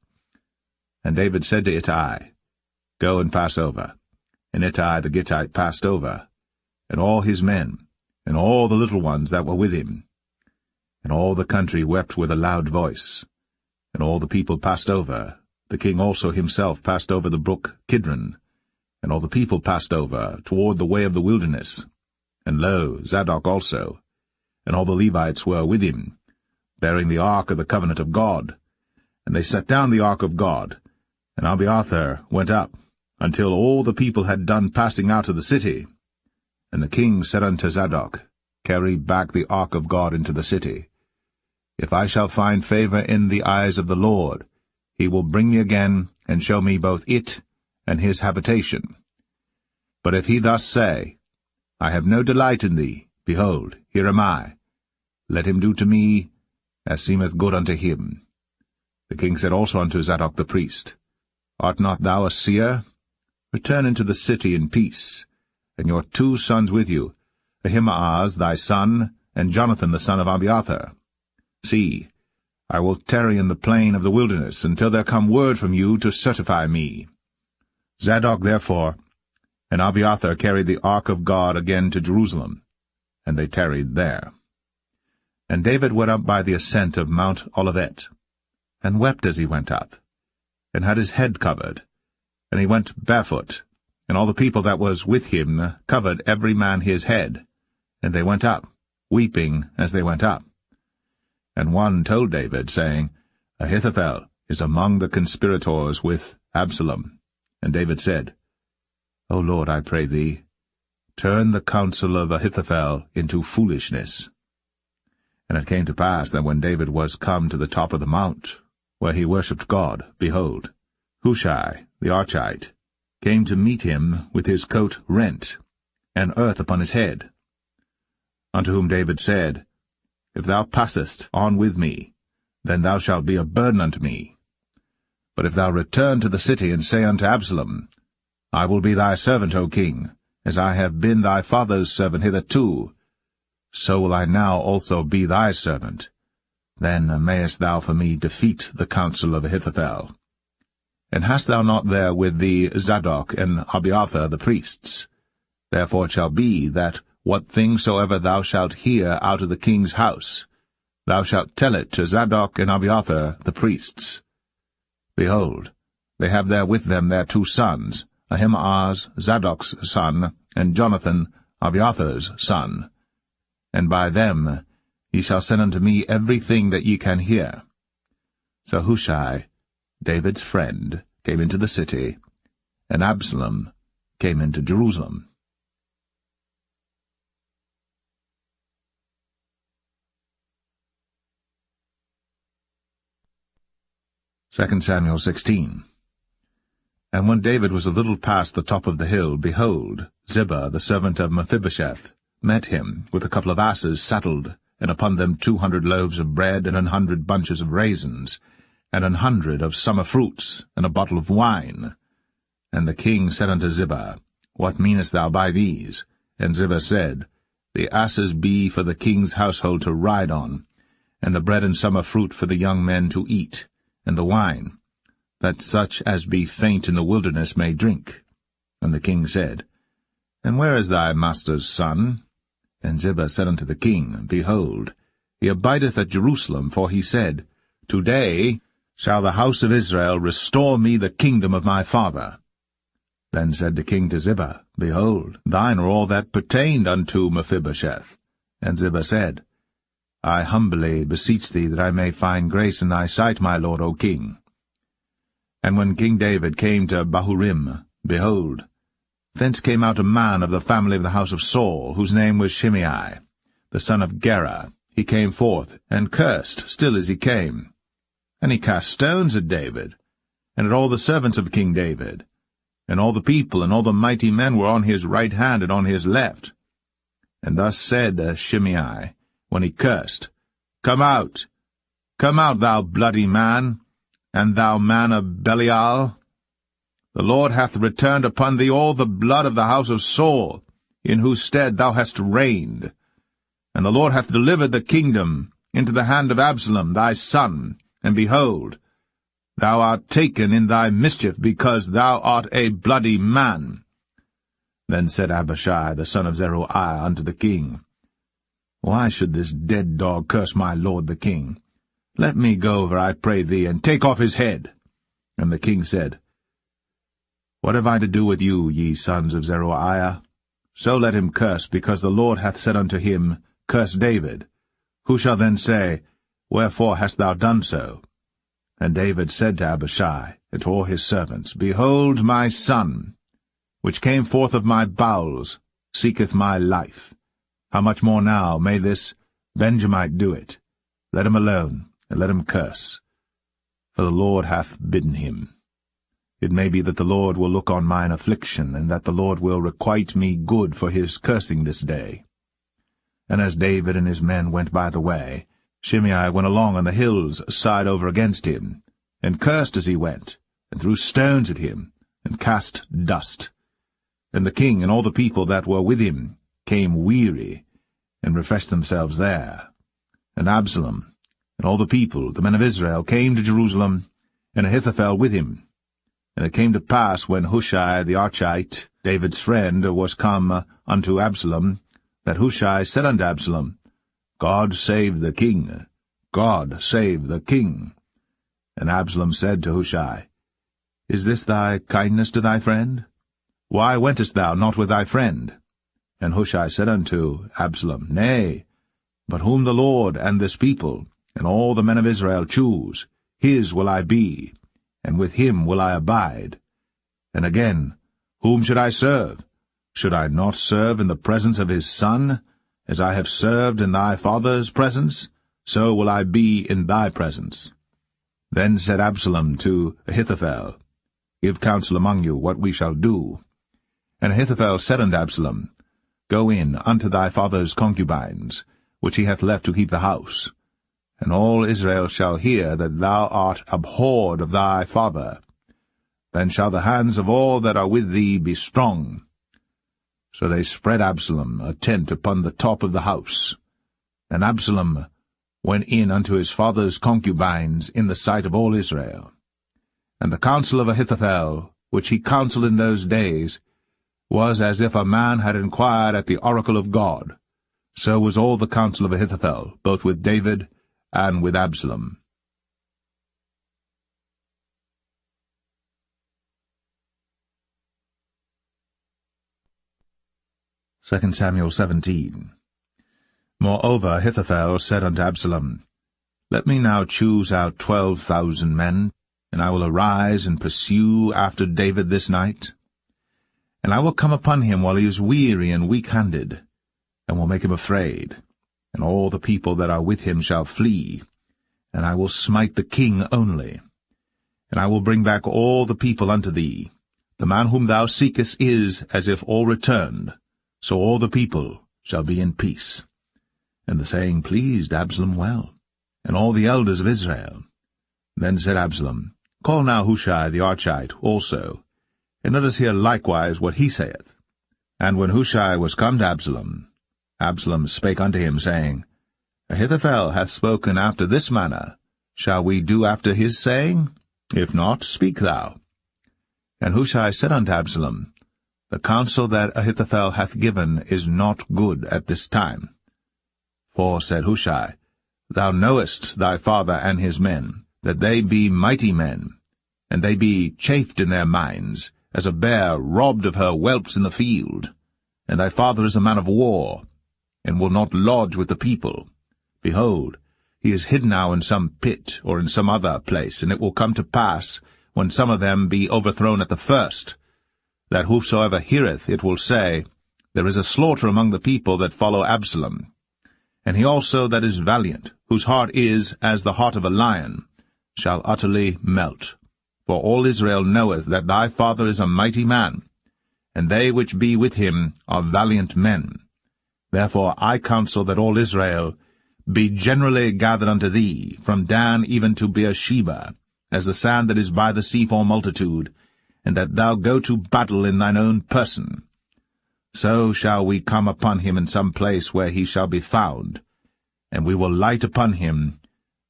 And David said to Ittai, Go and pass over. And Ittai the Gittite passed over, and all his men, and all the little ones that were with him. And all the country wept with a loud voice. And all the people passed over. The king also himself passed over the brook Kidron. And all the people passed over toward the way of the wilderness. And lo, Zadok also, and all the Levites were with him, bearing the ark of the covenant of God. And they set down the ark of God, and Abiathar went up, until all the people had done passing out of the city. And the king said unto Zadok, Carry back the ark of God into the city. If I shall find favor in the eyes of the Lord, he will bring me again, and show me both it and his habitation. But if he thus say, I have no delight in thee, behold, here am I. Let him do to me as seemeth good unto him. The king said also unto Zadok the priest, Art not thou a seer? Return into the city in peace, and your 2 sons with you, Ahimaaz thy son, and Jonathan the son of Abiathar. See, I will tarry in the plain of the wilderness, until there come word from you to certify me. Zadok therefore And Abiathar carried the ark of God again to Jerusalem, and they tarried there. And David went up by the ascent of Mount Olivet, and wept as he went up, and had his head covered, and he went barefoot, and all the people that was with him covered every man his head, and they went up, weeping as they went up. And one told David, saying, Ahithophel is among the conspirators with Absalom. And David said, O Lord, I pray thee, turn the counsel of Ahithophel into foolishness. And it came to pass that when David was come to the top of the mount, where he worshipped God, behold, Hushai the Archite came to meet him with his coat rent, and earth upon his head. Unto whom David said, If thou passest on with me, then thou shalt be a burden unto me. But if thou return to the city, and say unto Absalom, I will be thy servant, O king, as I have been thy father's servant hitherto, so will I now also be thy servant. Then mayest thou for me defeat the counsel of Ahithophel. And hast thou not there with thee Zadok and Abiathar the priests? Therefore it shall be that what thing soever thou shalt hear out of the king's house, thou shalt tell it to Zadok and Abiathar the priests. Behold, they have there with them their 2 sons, Ahimaaz Zadok's son, and Jonathan Abiathar's son. And by them ye shall send unto me everything that ye can hear. So Hushai, David's friend, came into the city, and Absalom came into Jerusalem. 2 Samuel 16. And when David was a little past the top of the hill, behold, Ziba, the servant of Mephibosheth, met him with a couple of asses saddled, and upon them 200 loaves of bread, and 100 bunches of raisins, and 100 of summer fruits, and a bottle of wine. And the king said unto Ziba, What meanest thou by these? And Ziba said, The asses be for the king's household to ride on, and the bread and summer fruit for the young men to eat, and the wine, that such as be faint in the wilderness may drink. And the king said, And where is thy master's son? And Ziba said unto the king, Behold, he abideth at Jerusalem, for he said, Today shall the house of Israel restore me the kingdom of my father. Then said the king to Ziba, Behold, thine are all that pertained unto Mephibosheth. And Ziba said, I humbly beseech thee that I may find grace in thy sight, my lord, O king. And when King David came to Bahurim, behold, thence came out a man of the family of the house of Saul, whose name was Shimei, the son of Gera. He came forth, and cursed still as he came. And he cast stones at David, and at all the servants of King David. And all the people and all the mighty men were on his right hand and on his left. And thus said Shimei, when he cursed, come out, thou bloody man, and thou man of Belial. The Lord hath returned upon thee all the blood of the house of Saul, in whose stead thou hast reigned. And the Lord hath delivered the kingdom into the hand of Absalom thy son, and behold, thou art taken in thy mischief, because thou art a bloody man. Then said Abishai the son of Zeruiah unto the king, Why should this dead dog curse my lord the king? Let me go over, I pray thee, and take off his head. And the king said, What have I to do with you, ye sons of Zeruiah? So let him curse, because the Lord hath said unto him, Curse David. Who shall then say, Wherefore hast thou done so? And David said to Abishai, and to all his servants, Behold, my son, which came forth of my bowels, seeketh my life. How much more now may this Benjamite do it? Let him alone, and let him curse. For the Lord hath bidden him. It may be that the Lord will look on mine affliction, and that the Lord will requite me good for his cursing this day. And as David and his men went by the way, Shimei went along on the hill's side over against him, and cursed as he went, and threw stones at him, and cast dust. And the king and all the people that were with him came weary, and refreshed themselves there. And Absalom and all the people, the men of Israel, came to Jerusalem, and Ahithophel with him. And it came to pass, when Hushai the Archite, David's friend, was come unto Absalom, that Hushai said unto Absalom, God save the king! God save the king! And Absalom said to Hushai, Is this thy kindness to thy friend? Why wentest thou not with thy friend? And Hushai said unto Absalom, Nay, but whom the Lord and this people, and all the men of Israel choose, his will I be, and with him will I abide. And again, whom should I serve? Should I not serve in the presence of his son? As I have served in thy father's presence, so will I be in thy presence. Then said Absalom to Ahithophel, Give counsel among you what we shall do. And Ahithophel said unto Absalom, Go in unto thy father's concubines, which he hath left to keep the house. And all Israel shall hear that thou art abhorred of thy father. Then shall the hands of all that are with thee be strong. So they spread Absalom a tent upon the top of the house. And Absalom went in unto his father's concubines in the sight of all Israel. And the counsel of Ahithophel, which he counselled in those days, was as if a man had inquired at the oracle of God. So was all the counsel of Ahithophel, both with David and with Absalom. 2 Samuel 17. Moreover Ahithophel said unto Absalom, Let me now choose out 12,000 men, and I will arise and pursue after David this night. And I will come upon him while he is weary and weak-handed, and will make him afraid, and all the people that are with him shall flee, and I will smite the king only. And I will bring back all the people unto thee. The man whom thou seekest is as if all returned, so all the people shall be in peace. And the saying pleased Absalom well, and all the elders of Israel. Then said Absalom, Call now Hushai the Archite also, and let us hear likewise what he saith. And when Hushai was come to Absalom, Absalom spake unto him, saying, Ahithophel hath spoken after this manner. Shall we do after his saying? If not, speak thou. And Hushai said unto Absalom, The counsel that Ahithophel hath given is not good at this time. For, said Hushai, Thou knowest thy father and his men, that they be mighty men, and they be chafed in their minds, as a bear robbed of her whelps in the field. And thy father is a man of war, and will not lodge with the people. Behold, he is hid now in some pit, or in some other place, and it will come to pass, when some of them be overthrown at the first, that whosoever heareth it will say, There is a slaughter among the people that follow Absalom. And he also that is valiant, whose heart is as the heart of a lion, shall utterly melt. For all Israel knoweth that thy father is a mighty man, and they which be with him are valiant men. Therefore I counsel that all Israel be generally gathered unto thee, from Dan even to Beersheba, as the sand that is by the sea for multitude, and that thou go to battle in thine own person. So shall we come upon him in some place where he shall be found, and we will light upon him,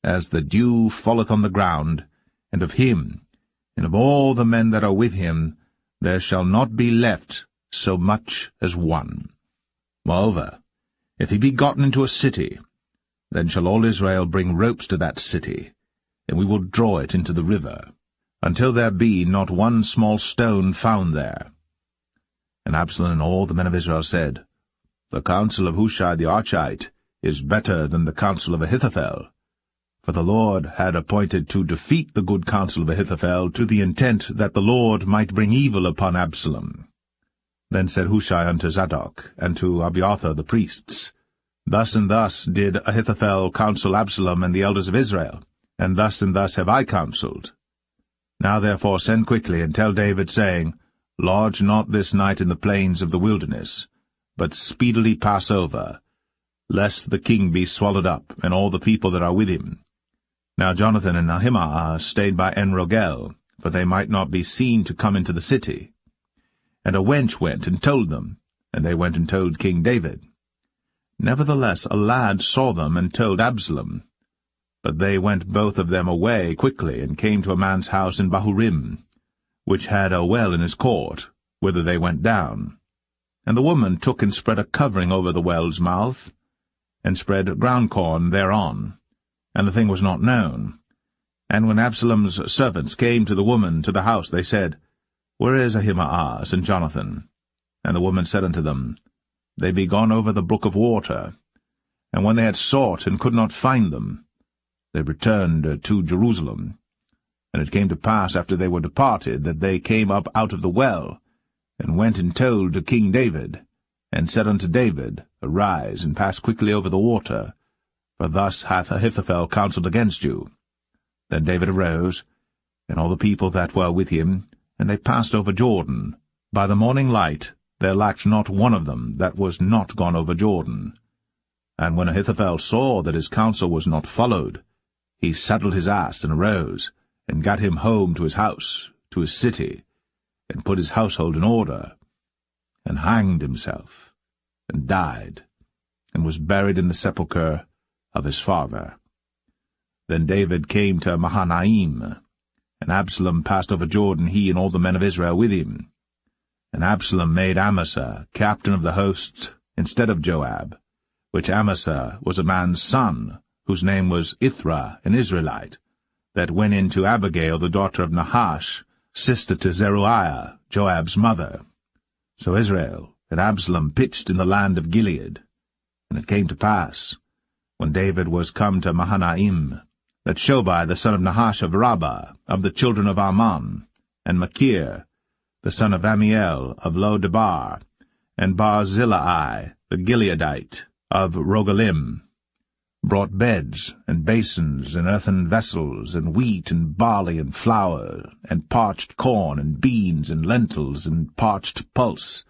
as the dew falleth on the ground, and of him, and of all the men that are with him, there shall not be left so much as one. Moreover, if he be gotten into a city, then shall all Israel bring ropes to that city, and we will draw it into the river, until there be not one small stone found there. And Absalom and all the men of Israel said, The counsel of Hushai the Archite is better than the counsel of Ahithophel. For the Lord had appointed to defeat the good counsel of Ahithophel, to the intent that the Lord might bring evil upon Absalom. Then said Hushai unto Zadok, and to Abiathar the priests, Thus and thus did Ahithophel counsel Absalom and the elders of Israel, and thus have I counselled. Now therefore send quickly, and tell David, saying, Lodge not this night in the plains of the wilderness, but speedily pass over, lest the king be swallowed up, and all the people that are with him. Now Jonathan and Ahimaaz stayed by En-rogel, for they might not be seen to come into the city. And a wench went and told them, and they went and told King David. Nevertheless a lad saw them and told Absalom. But they went both of them away quickly, and came to a man's house in Bahurim, which had a well in his court, whither they went down. And the woman took and spread a covering over the well's mouth, and spread ground corn thereon, and the thing was not known. And when Absalom's servants came to the woman to the house, they said, Where is Ahimaaz and Jonathan? And the woman said unto them, They be gone over the brook of water. And when they had sought and could not find them, they returned to Jerusalem. And it came to pass, after they were departed, that they came up out of the well, and went and told to King David, and said unto David, Arise, and pass quickly over the water, for thus hath Ahithophel counselled against you. Then David arose, and all the people that were with him, and they passed over Jordan. By the morning light there lacked not one of them that was not gone over Jordan. And when Ahithophel saw that his counsel was not followed, he saddled his ass and arose, and gat him home to his house, to his city, and put his household in order, and hanged himself, and died, and was buried in the sepulchre of his father. Then David came to Mahanaim, and Absalom passed over Jordan, he and all the men of Israel with him. And Absalom made Amasa captain of the host instead of Joab, which Amasa was a man's son, whose name was Ithra, an Israelite, that went in to Abigail the daughter of Nahash, sister to Zeruiah, Joab's mother. So Israel and Absalom pitched in the land of Gilead. And it came to pass, when David was come to Mahanaim, that Shobai the son of Nahash of Rabbah, of the children of Ammon, and Machir, the son of Amiel of Lo-debar, and Barzillai the Gileadite of Rogelim, brought beds, and basins, and earthen vessels, and wheat, and barley, and flour, and parched corn, and beans, and lentils, and parched pulse,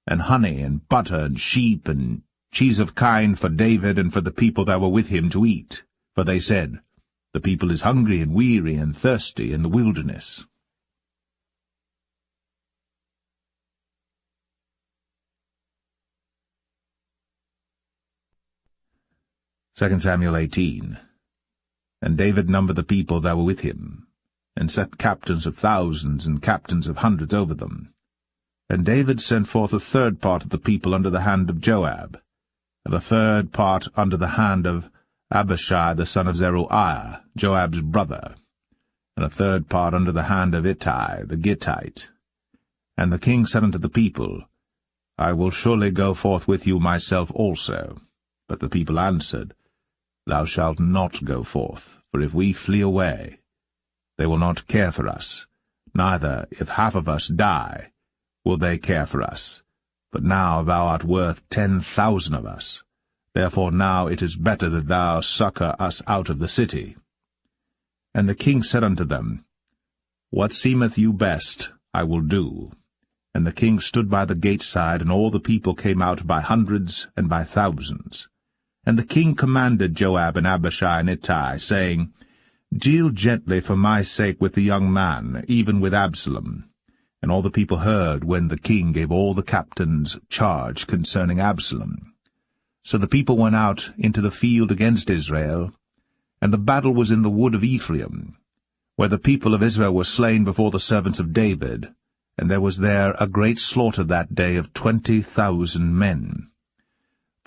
and honey, and butter, and sheep, and cheese of kine for David and for the people that were with him to eat. For they said, The people is hungry and weary and thirsty in the wilderness. 2 Samuel 18. And David numbered the people that were with him, and set captains of thousands and captains of hundreds over them. And David sent forth a third part of the people under the hand of Joab, and a third part under the hand of Abishai the son of Zeruiah, Joab's brother, and a third part under the hand of Ittai the Gittite. And the king said unto the people, I will surely go forth with you myself also. But the people answered, Thou shalt not go forth, for if we flee away, they will not care for us, neither, if half of us die, will they care for us. But now thou art worth 10,000 of us. Therefore now it is better that thou succour us out of the city. And the king said unto them, What seemeth you best, I will do. And the king stood by the gate side, and all the people came out by hundreds and by thousands. And the king commanded Joab and Abishai and Ittai, saying, Deal gently for my sake with the young man, even with Absalom. And all the people heard when the king gave all the captains charge concerning Absalom. So the people went out into the field against Israel, and the battle was in the wood of Ephraim, where the people of Israel were slain before the servants of David, and there was there a great slaughter that day of 20,000 men.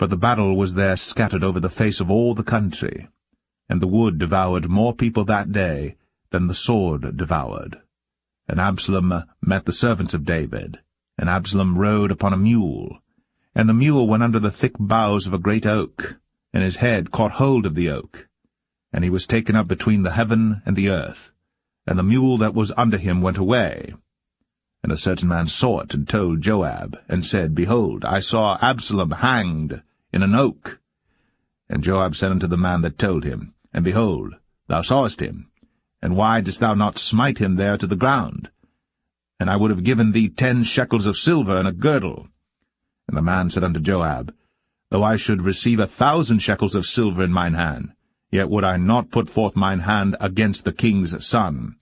For the battle was there scattered over the face of all the country, and the wood devoured more people that day than the sword devoured. And Absalom met the servants of David, and Absalom rode upon a mule, and the mule went under the thick boughs of a great oak, and his head caught hold of the oak, and he was taken up between the heaven and the earth, and the mule that was under him went away. And a certain man saw it, and told Joab, and said, Behold, I saw Absalom hanged in an oak. And Joab said unto the man that told him, And behold, thou sawest him, and why didst thou not smite him there to the ground? And I would have given thee 10 shekels of silver and a girdle. And the man said unto Joab, Though I should receive 1,000 shekels of silver in mine hand, yet would I not put forth mine hand against the king's son.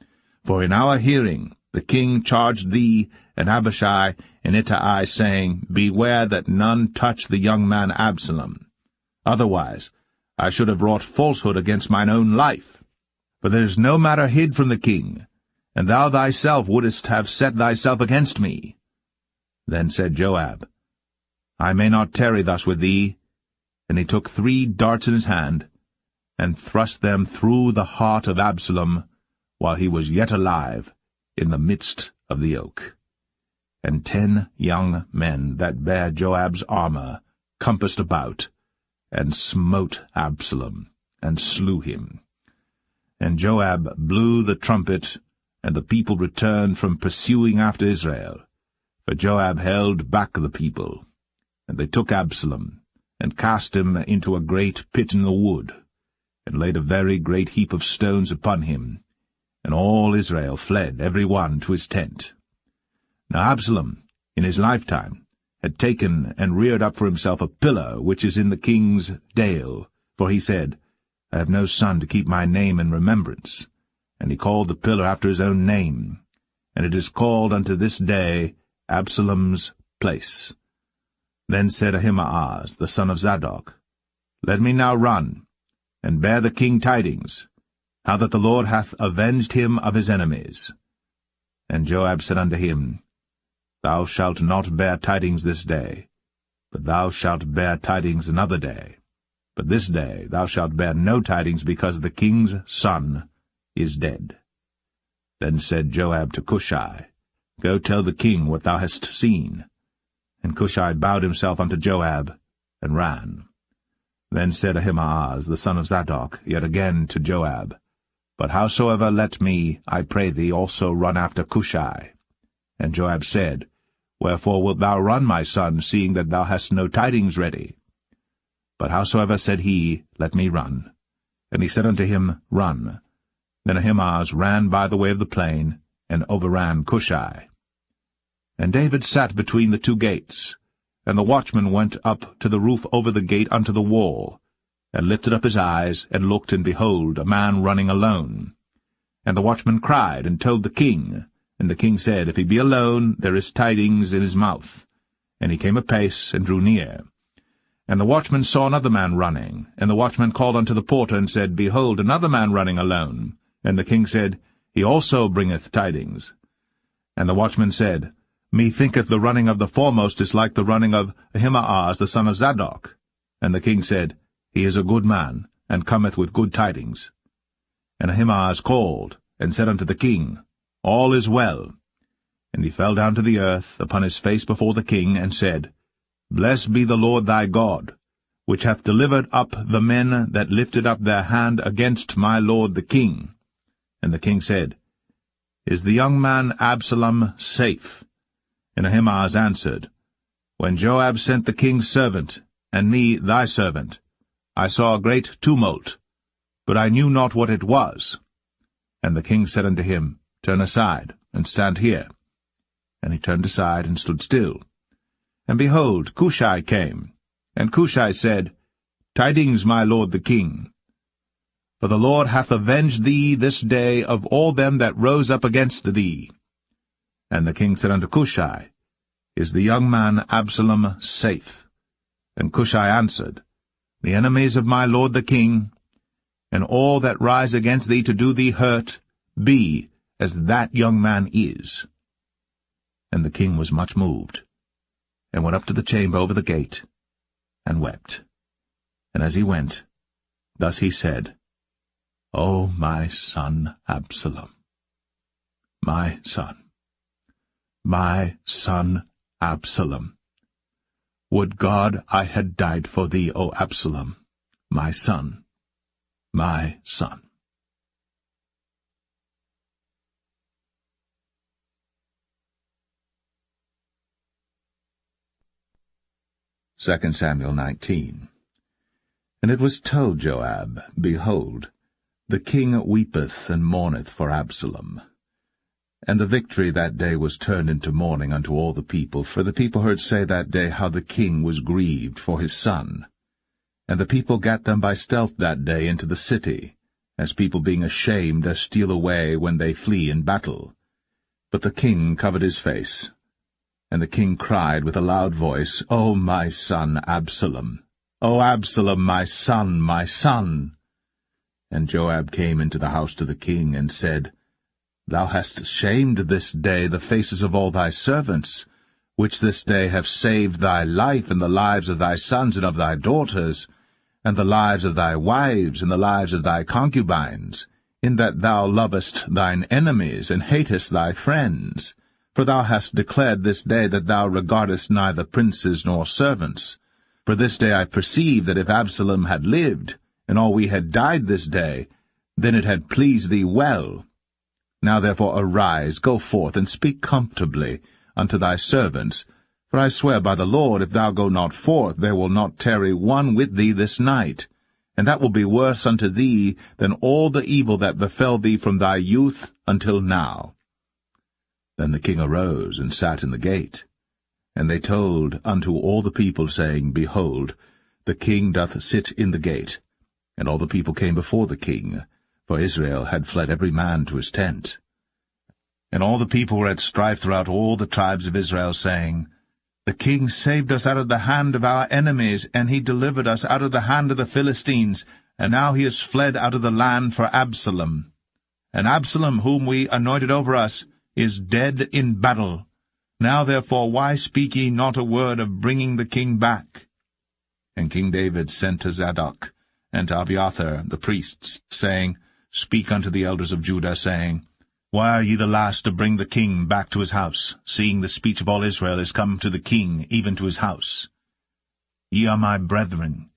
For in our hearing the king charged thee and Abishai and Ittai, saying, Beware that none touch the young man Absalom. Otherwise I should have wrought falsehood against mine own life. For there is no matter hid from the king, and thou thyself wouldest have set thyself against me. Then said Joab, I may not tarry thus with thee. And he took 3 darts in his hand, and thrust them through the heart of Absalom, while he was yet alive, in the midst of the oak. And 10 young men that bare Joab's armor compassed about, and smote Absalom, and slew him. And Joab blew the trumpet, and the people returned from pursuing after Israel. For Joab held back the people. And they took Absalom, and cast him into a great pit in the wood, and laid a very great heap of stones upon him. And all Israel fled, every one to his tent. Now Absalom, in his lifetime, had taken and reared up for himself a pillar which is in the king's dale, for he said, I have no son to keep my name in remembrance. And he called the pillar after his own name, and it is called unto this day Absalom's place. Then said Ahimaaz, the son of Zadok, Let me now run, and bear the king tidings, how that the Lord hath avenged him of his enemies. And Joab said unto him, Thou shalt not bear tidings this day, but thou shalt bear tidings another day. But this day thou shalt bear no tidings, because the king's son is dead. Then said Joab to Cushai, Go tell the king what thou hast seen. And Cushai bowed himself unto Joab, and ran. Then said Ahimaaz, the son of Zadok, yet again to Joab, But howsoever let me, I pray thee, also run after Cushai. And Joab said, Wherefore wilt thou run, my son, seeing that thou hast no tidings ready? But howsoever said he, Let me run. And he said unto him, Run. Then Ahimaaz ran by the way of the plain, and overran Cushai. And David sat between the 2 gates, and the watchman went up to the roof over the gate unto the wall, and lifted up his eyes, and looked, and behold, a man running alone. And the watchman cried, and told the king. And the king said, If he be alone, there is tidings in his mouth. And he came apace, and drew near. And the watchman saw another man running. And the watchman called unto the porter, and said, Behold, another man running alone. And the king said, He also bringeth tidings. And the watchman said, Methinketh the running of the foremost is like the running of Ahimaaz the son of Zadok. And the king said, He is a good man, and cometh with good tidings. And Ahimaaz called, and said unto the king, All is well. And he fell down to the earth upon his face before the king, and said, Blessed be the Lord thy God, which hath delivered up the men that lifted up their hand against my lord the king. And the king said, Is the young man Absalom safe? And Ahimaaz answered, When Joab sent the king's servant, and me thy servant, I saw a great tumult, but I knew not what it was. And the king said unto him, Turn aside, and stand here. And he turned aside, and stood still. And behold, Cushai came. And Cushai said, Tidings, my lord the king. For the Lord hath avenged thee this day of all them that rose up against thee. And the king said unto Cushai, Is the young man Absalom safe? And Cushai answered, The enemies of my lord the king, and all that rise against thee to do thee hurt, be as that young man is. And the king was much moved, and went up to the chamber over the gate, and wept. And as he went, thus he said, O my son Absalom, my son Absalom, would God I had died for thee, O Absalom, my son, my son. 2 Samuel 19. And it was told Joab, Behold, the king weepeth and mourneth for Absalom. And the victory that day was turned into mourning unto all the people, for the people heard say that day how the king was grieved for his son. And the people gat them by stealth that day into the city, as people being ashamed steal away when they flee in battle. But the king covered his face. And the king cried with a loud voice, O my son Absalom! O Absalom, my son, my son! And Joab came into the house to the king, and said, Thou hast shamed this day the faces of all thy servants, which this day have saved thy life and the lives of thy sons and of thy daughters, and the lives of thy wives and the lives of thy concubines, in that thou lovest thine enemies and hatest thy friends. For thou hast declared this day that thou regardest neither princes nor servants. For this day I perceive that if Absalom had lived, and all we had died this day, then it had pleased thee well. Now therefore arise, go forth, and speak comfortably unto thy servants. For I swear by the Lord, if thou go not forth, there will not tarry one with thee this night. And that will be worse unto thee than all the evil that befell thee from thy youth until now. Then the king arose and sat in the gate. And they told unto all the people, saying, Behold, the king doth sit in the gate. And all the people came before the king, for Israel had fled every man to his tent. And all the people were at strife throughout all the tribes of Israel, saying, The king saved us out of the hand of our enemies, and he delivered us out of the hand of the Philistines, and now he is fled out of the land for Absalom. And Absalom, whom we anointed over us, is dead in battle. Now therefore why speak ye not a word of bringing the king back? And King David sent to Zadok and to Abiathar the priests, saying, Speak unto the elders of Judah, saying, Why are ye the last to bring the king back to his house, seeing the speech of all Israel is come to the king, even to his house? Ye are my brethren,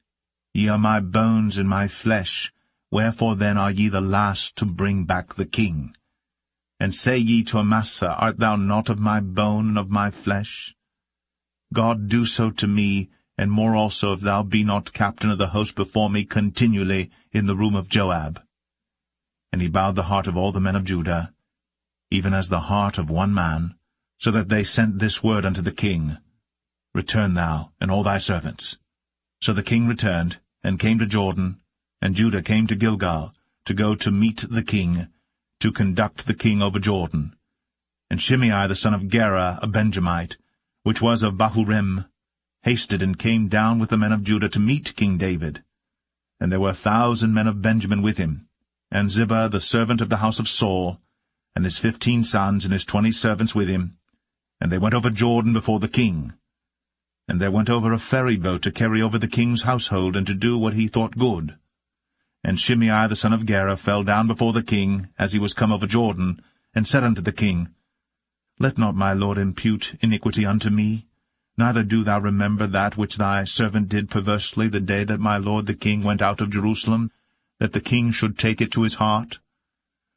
ye are my bones and my flesh, wherefore then are ye the last to bring back the king? And say ye to Amasa, Art thou not of my bone and of my flesh? God do so to me, and more also, if thou be not captain of the host before me continually in the room of Joab. And he bowed the heart of all the men of Judah, even as the heart of one man, so that they sent this word unto the king, Return thou, and all thy servants. So the king returned, and came to Jordan, and Judah came to Gilgal, to go to meet the king, to conduct the king over Jordan. And Shimei the son of Gera, a Benjamite, which was of Bahurim, hasted and came down with the men of Judah to meet King David. And there were 1,000 men of Benjamin with him, and Ziba the servant of the house of Saul, and his 15 sons and his 20 servants with him. And they went over Jordan before the king. And there went over a ferry boat to carry over the king's household, and to do what he thought good. And Shimei the son of Gera fell down before the king, as he was come over Jordan, and said unto the king, Let not my lord impute iniquity unto me, neither do thou remember that which thy servant did perversely the day that my lord the king went out of Jerusalem, that the king should take it to his heart.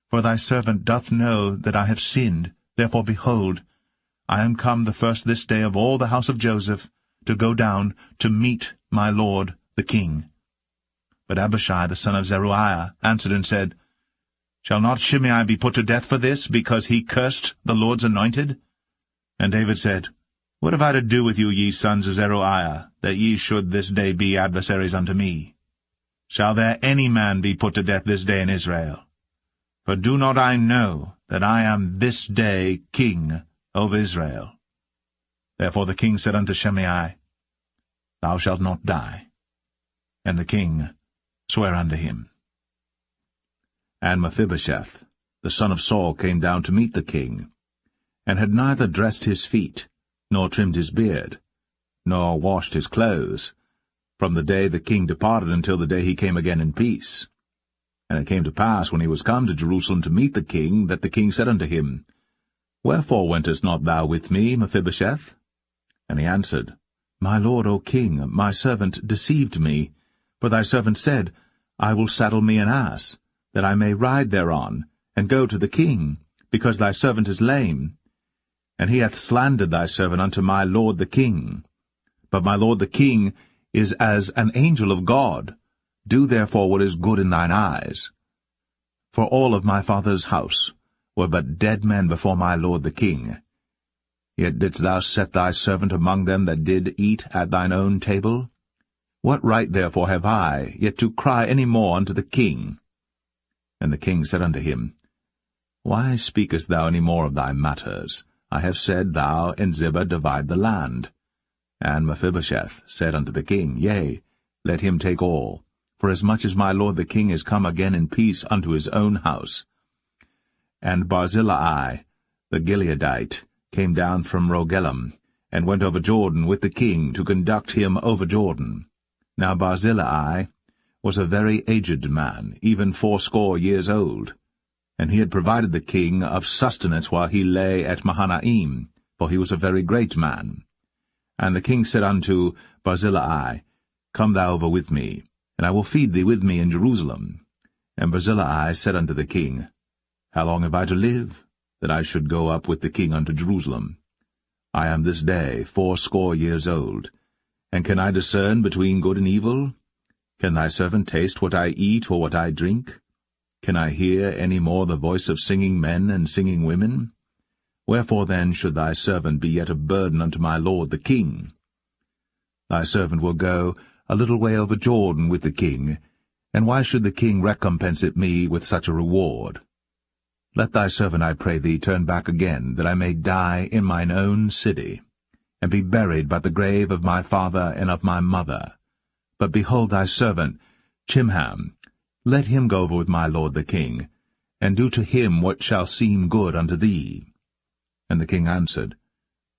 For thy servant doth know that I have sinned. Therefore, behold, I am come the first this day of all the house of Joseph, to go down to meet my lord the king. But Abishai the son of Zeruiah answered and said, Shall not Shimei be put to death for this, because he cursed the Lord's anointed? And David said, What have I to do with you, ye sons of Zeruiah, that ye should this day be adversaries unto me? Shall there any man be put to death this day in Israel? For do not I know that I am this day king over Israel? Therefore the king said unto Shimei, Thou shalt not die. And the king sware unto him. And Mephibosheth, the son of Saul, came down to meet the king, and had neither dressed his feet, nor trimmed his beard, nor washed his clothes, from the day the king departed until the day he came again in peace. And it came to pass, when he was come to Jerusalem to meet the king, that the king said unto him, Wherefore wentest not thou with me, Mephibosheth? And he answered, My lord, O king, my servant deceived me. For thy servant said, I will saddle me an ass, that I may ride thereon, and go to the king, because thy servant is lame. And he hath slandered thy servant unto my lord the king. But my lord the king is as an angel of God. Do therefore what is good in thine eyes. For all of my father's house were but dead men before my lord the king. Yet didst thou set thy servant among them that did eat at thine own table? What right therefore have I yet to cry any more unto the king? And the king said unto him, Why speakest thou any more of thy matters? I have said, Thou and Ziba divide the land. And Mephibosheth said unto the king, Yea, let him take all, for as much as my lord the king is come again in peace unto his own house. and Barzillai, the Gileadite, came down from Rogelim, and went over Jordan with the king to conduct him over Jordan. Now Barzillai was a very aged man, even 80 years old, and he had provided the king of sustenance while he lay at Mahanaim, for he was a very great man. And the king said unto Barzillai, Come thou over with me, and I will feed thee with me in Jerusalem. And Barzillai said unto the king, How long have I to live, that I should go up with the king unto Jerusalem? I am this day 80 years old, and can I discern between good and evil? Can thy servant taste what I eat or what I drink? Can I hear any more the voice of singing men and singing women? Wherefore then should thy servant be yet a burden unto my lord the king? Thy servant will go a little way over Jordan with the king, and why should the king recompense it me with such a reward? Let thy servant, I pray thee, turn back again, that I may die in mine own city, and be buried by the grave of my father and of my mother. But behold thy servant, Chimham, let him go over with my lord the king, and do to him what shall seem good unto thee. And the king answered,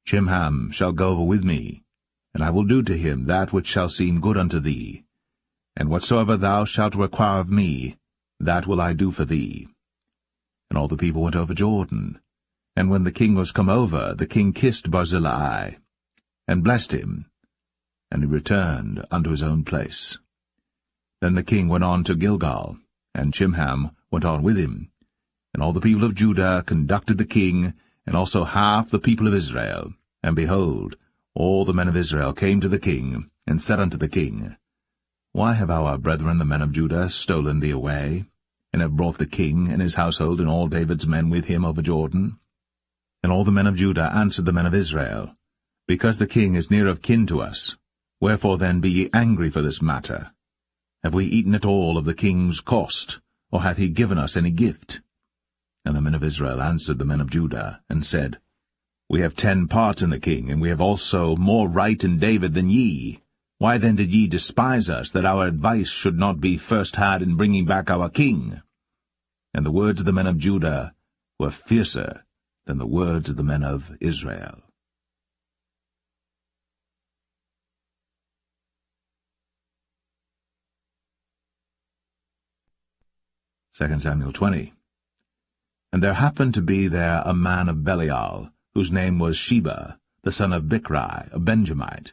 Chimham shall go over with me, and I will do to him that which shall seem good unto thee. And whatsoever thou shalt require of me, that will I do for thee. And all the people went over Jordan. And when the king was come over, the king kissed Barzillai, and blessed him, and he returned unto his own place. Then the king went on to Gilgal, and Chimham went on with him. And all the people of Judah conducted the king, and also half the people of Israel. And behold, all the men of Israel came to the king, and said unto the king, Why have our brethren the men of Judah stolen thee away, and have brought the king and his household and all David's men with him over Jordan? And all the men of Judah answered the men of Israel, Because the king is near of kin to us, wherefore then be ye angry for this matter? Have we eaten at all of the king's cost, or hath he given us any gift? And the men of Israel answered the men of Judah, and said, We have 10 parts in the king, and we have also more right in David than ye. Why then did ye despise us, that our advice should not be first had in bringing back our king? And the words of the men of Judah were fiercer than the words of the men of Israel. Second Samuel 20. And there happened to be there a man of Belial, whose name was Sheba, the son of Bichri, a Benjamite.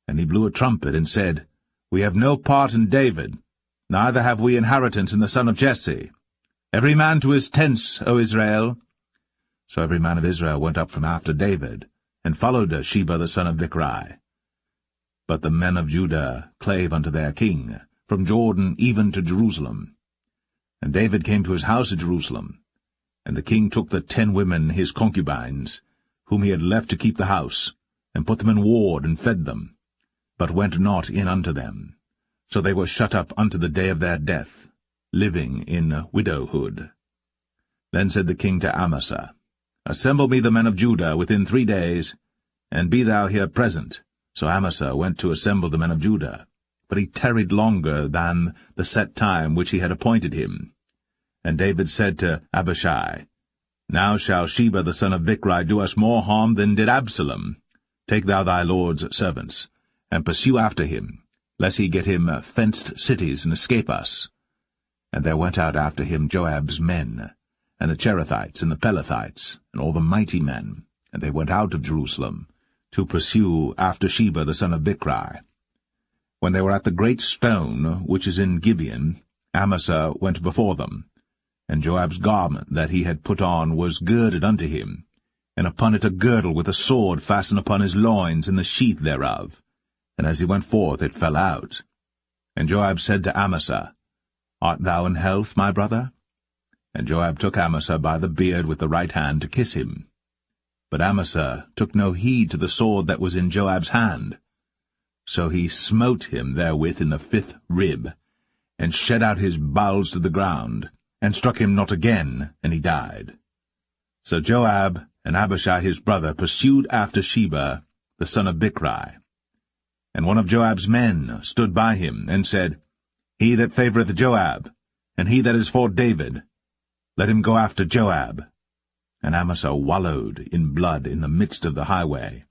And he blew a trumpet, and said, We have no part in David, neither have we inheritance in the son of Jesse. Every man to his tents, O Israel. So every man of Israel went up from after David, and followed Sheba the son of Bichri. But the men of Judah clave unto their king, from Jordan even to Jerusalem. And David came to his house at Jerusalem. And the king took the 10 women his concubines, whom he had left to keep the house, and put them in ward, and fed them, but went not in unto them. So they were shut up unto the day of their death, living in widowhood. Then said the king to Amasa, Assemble me the men of Judah within 3 days, and be thou here present. So Amasa went to assemble the men of Judah, but he tarried longer than the set time which he had appointed him. And David said to Abishai, Now shall Sheba the son of Bichri do us more harm than did Absalom. Take thou thy lord's servants, and pursue after him, lest he get him fenced cities and escape us. And there went out after him Joab's men, and the Cherethites and the Pelethites, and all the mighty men, and they went out of Jerusalem, to pursue after Sheba the son of Bichri. When they were at the great stone which is in Gibeon, Amasa went before them, and Joab's garment that he had put on was girded unto him, and upon it a girdle with a sword fastened upon his loins in the sheath thereof. And as he went forth it fell out. And Joab said to Amasa, Art thou in health, my brother? And Joab took Amasa by the beard with the right hand to kiss him. But Amasa took no heed to the sword that was in Joab's hand. So he smote him therewith in the 5th rib, and shed out his bowels to the ground, and struck him not again, and he died. So Joab and Abishai his brother pursued after Sheba the son of Bichri. And one of Joab's men stood by him, and said, He that favoureth Joab, and he that is for David, Let him go after Joab. And Amasa wallowed in blood in the midst of the highway.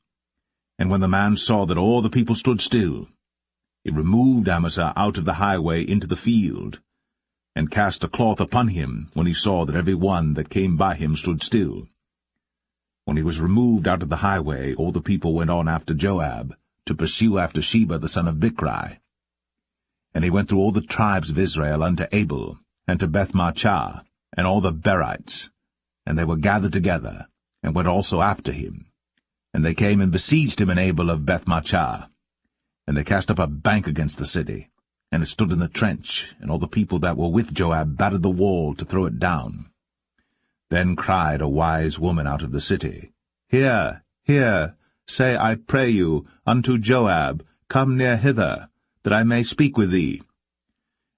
And when the man saw that all the people stood still, he removed Amasa out of the highway into the field, and cast a cloth upon him when he saw that every one that came by him stood still. When he was removed out of the highway, all the people went on after Joab, to pursue after Sheba the son of Bichri. And he went through all the tribes of Israel unto Abel, and to Bethmachah, and all the Berites, and they were gathered together, and went also after him. And they came and besieged him in Abel of Bethmachah. And they cast up a bank against the city, and it stood in the trench, and all the people that were with Joab battered the wall to throw it down. Then cried a wise woman out of the city, Hear, hear, say, I pray you, unto Joab, Come near hither, that I may speak with thee.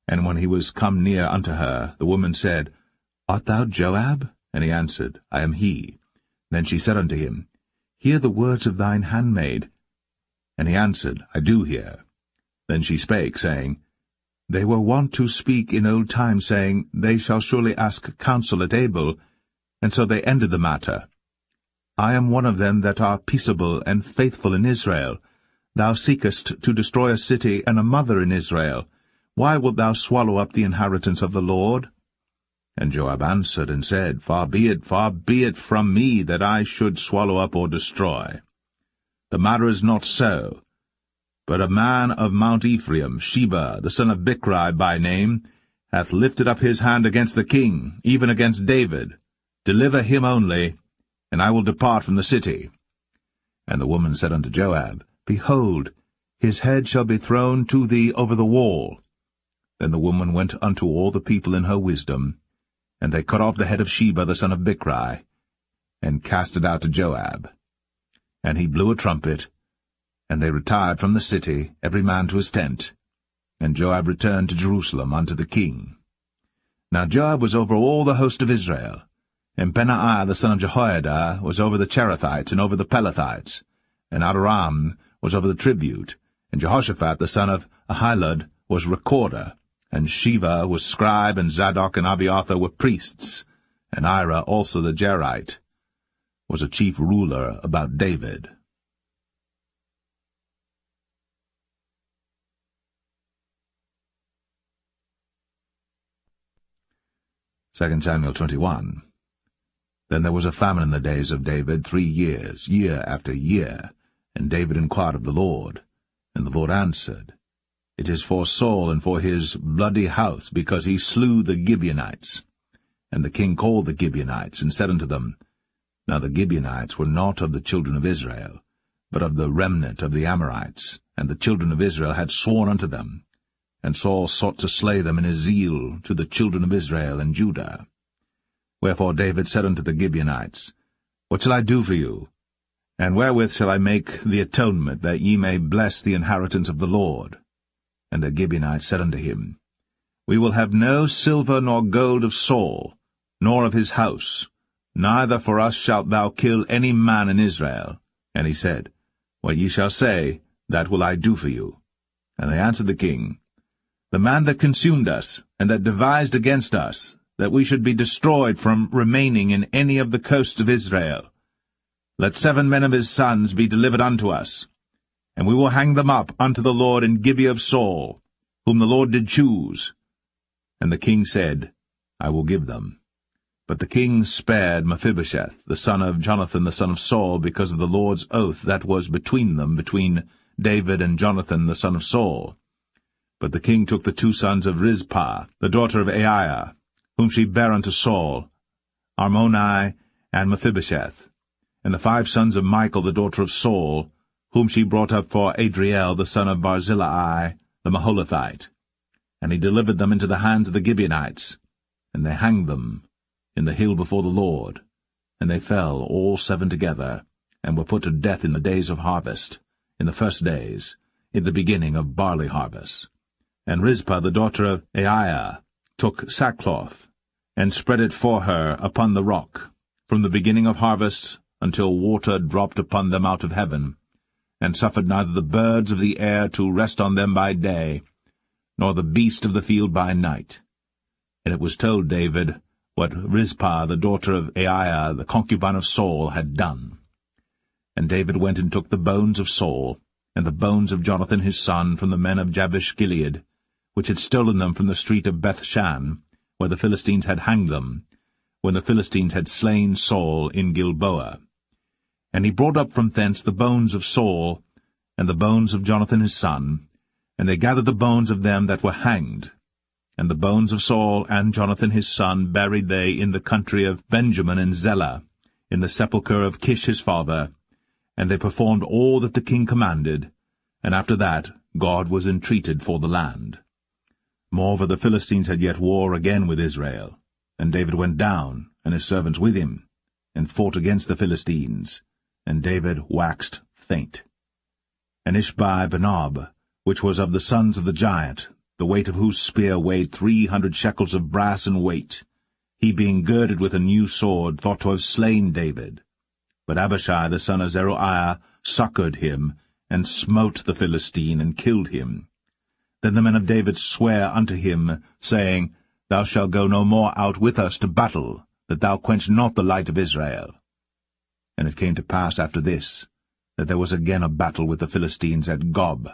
And when he was come near unto her, the woman said, Art thou Joab? And he answered, I am he. Then she said unto him, Hear the words of thine handmaid. And he answered, I do hear. Then she spake, saying, They were wont to speak in old time, saying, They shall surely ask counsel at Abel. And so they ended the matter. I am one of them that are peaceable and faithful in Israel. Thou seekest to destroy a city and a mother in Israel. Why wilt thou swallow up the inheritance of the Lord? And Joab answered and said, far be it from me that I should swallow up or destroy. The matter is not so. But a man of Mount Ephraim, Sheba, the son of Bichri by name, hath lifted up his hand against the king, even against David. Deliver him only, and I will depart from the city. And the woman said unto Joab, Behold, his head shall be thrown to thee over the wall. Then the woman went unto all the people in her wisdom, and they cut off the head of Sheba the son of Bichri, and cast it out to Joab. And he blew a trumpet, and they retired from the city, every man to his tent. And Joab returned to Jerusalem unto the king. Now Joab was over all the host of Israel, and Benaiah the son of Jehoiada was over the Cherethites and over the Pelethites, and Adoram was over the tribute, and Jehoshaphat the son of Ahilud was recorder, and Sheva was scribe, and Zadok and Abiathar were priests, and Ira also the Jerite was a chief ruler about David. Second Samuel 21. Then there was a famine in the days of David 3 years, year after year, and David inquired of the Lord. And the Lord answered, It is for Saul and for his bloody house, because he slew the Gibeonites. And the king called the Gibeonites, and said unto them, Now the Gibeonites were not of the children of Israel, but of the remnant of the Amorites, and the children of Israel had sworn unto them. And Saul sought to slay them in his zeal to the children of Israel and Judah. Wherefore David said unto the Gibeonites, What shall I do for you? And wherewith shall I make the atonement, that ye may bless the inheritance of the Lord? And the Gibeonites said unto him, We will have no silver nor gold of Saul, nor of his house, neither for us shalt thou kill any man in Israel. And he said, What ye shall say, that will I do for you. And they answered the king, The man that consumed us, and that devised against us, that we should be destroyed from remaining in any of the coasts of Israel, let 7 men of his sons be delivered unto us, and we will hang them up unto the Lord in Gibeah of Saul, whom the Lord did choose. And the king said, I will give them. But the king spared Mephibosheth, the son of Jonathan the son of Saul, because of the Lord's oath that was between them, between David and Jonathan the son of Saul. But the king took the 2 sons of Rizpah, the daughter of Aiah, whom she bare unto Saul, Armoni and Mephibosheth, and the 5 sons of Michal the daughter of Saul, whom she brought up for Adriel the son of Barzillai the Maholathite. And he delivered them into the hands of the Gibeonites, and they hanged them in the hill before the Lord. And they fell all 7 together, and were put to death in the days of harvest, in the first days, in the beginning of barley harvest. And Rizpah the daughter of Aiah took sackcloth, and spread it for her upon the rock, from the beginning of harvest until water dropped upon them out of heaven, and suffered neither the birds of the air to rest on them by day, nor the beast of the field by night. And it was told David, what Rizpah the daughter of Aiah, the concubine of Saul, had done. And David went and took the bones of Saul, and the bones of Jonathan his son, from the men of Jabesh-Gilead, which had stolen them from the street of Bethshan, where the Philistines had hanged them, when the Philistines had slain Saul in Gilboa. And he brought up from thence the bones of Saul, and the bones of Jonathan his son, and they gathered the bones of them that were hanged. And the bones of Saul and Jonathan his son buried they in the country of Benjamin in Zelle, in the sepulchre of Kish his father, and they performed all that the king commanded, and after that God was entreated for the land. Moreover, the Philistines had yet war again with Israel, and David went down, and his servants with him, and fought against the Philistines, and David waxed faint. And Ishbi-Benob, which was of the sons of the giant, the weight of whose spear weighed 300 shekels of brass in weight, he being girded with a new sword, thought to have slain David. But Abishai the son of Zeruiah succoured him, and smote the Philistine, and killed him. Then the men of David sware unto him, saying, Thou shalt go no more out with us to battle, that thou quench not the light of Israel. And it came to pass after this, that there was again a battle with the Philistines at Gob.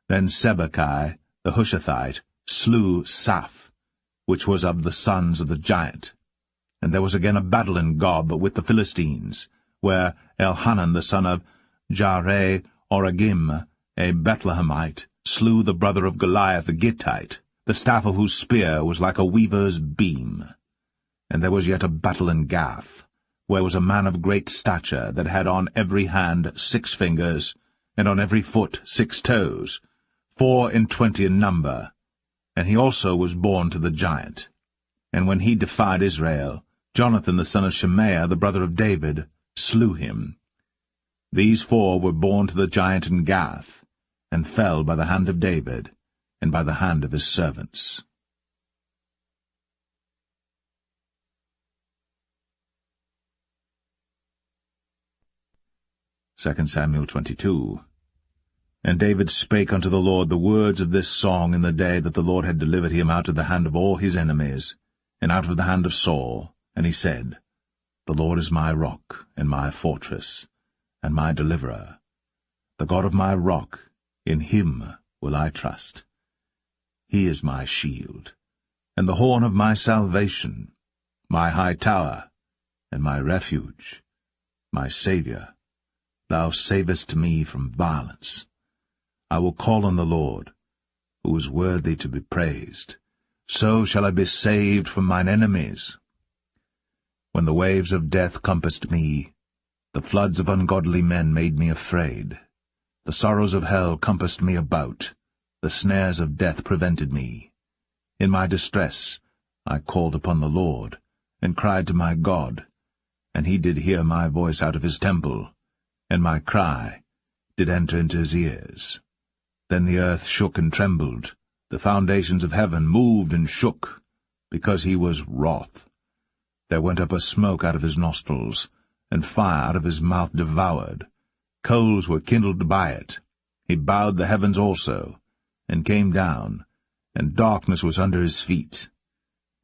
Then Sibbechai the Hushathite slew Saph, which was of the sons of the giant. And there was again a battle in Gob with the Philistines, where Elhanan the son of Jareh-Oragim, a Bethlehemite, slew the brother of Goliath the Gittite, the staff of whose spear was like a weaver's beam. And there was yet a battle in Gath, where was a man of great stature, that had on every hand 6 fingers, and on every foot 6 toes, 24 in number. And he also was born to the giant. And when he defied Israel, Jonathan the son of Shemaiah, the brother of David, slew him. These 4 were born to the giant in Gath, and fell by the hand of David, and by the hand of his servants. 2 Samuel 22. And David spake unto the Lord the words of this song in the day that the Lord had delivered him out of the hand of all his enemies, and out of the hand of Saul. And he said, The Lord is my rock, and my fortress, and my deliverer. The God of my rock, in him will I trust. He is my shield, and the horn of my salvation, my high tower, and my refuge, my Saviour. Thou savest me from violence. I will call on the Lord, who is worthy to be praised. So shall I be saved from mine enemies. When the waves of death compassed me, the floods of ungodly men made me afraid. The sorrows of hell compassed me about, the snares of death prevented me. In my distress I called upon the Lord, and cried to my God, and he did hear my voice out of his temple, and my cry did enter into his ears. Then the earth shook and trembled, the foundations of heaven moved and shook, because he was wroth. There went up a smoke out of his nostrils, and fire out of his mouth devoured. Coals were kindled by it. He bowed the heavens also, and came down, and darkness was under his feet.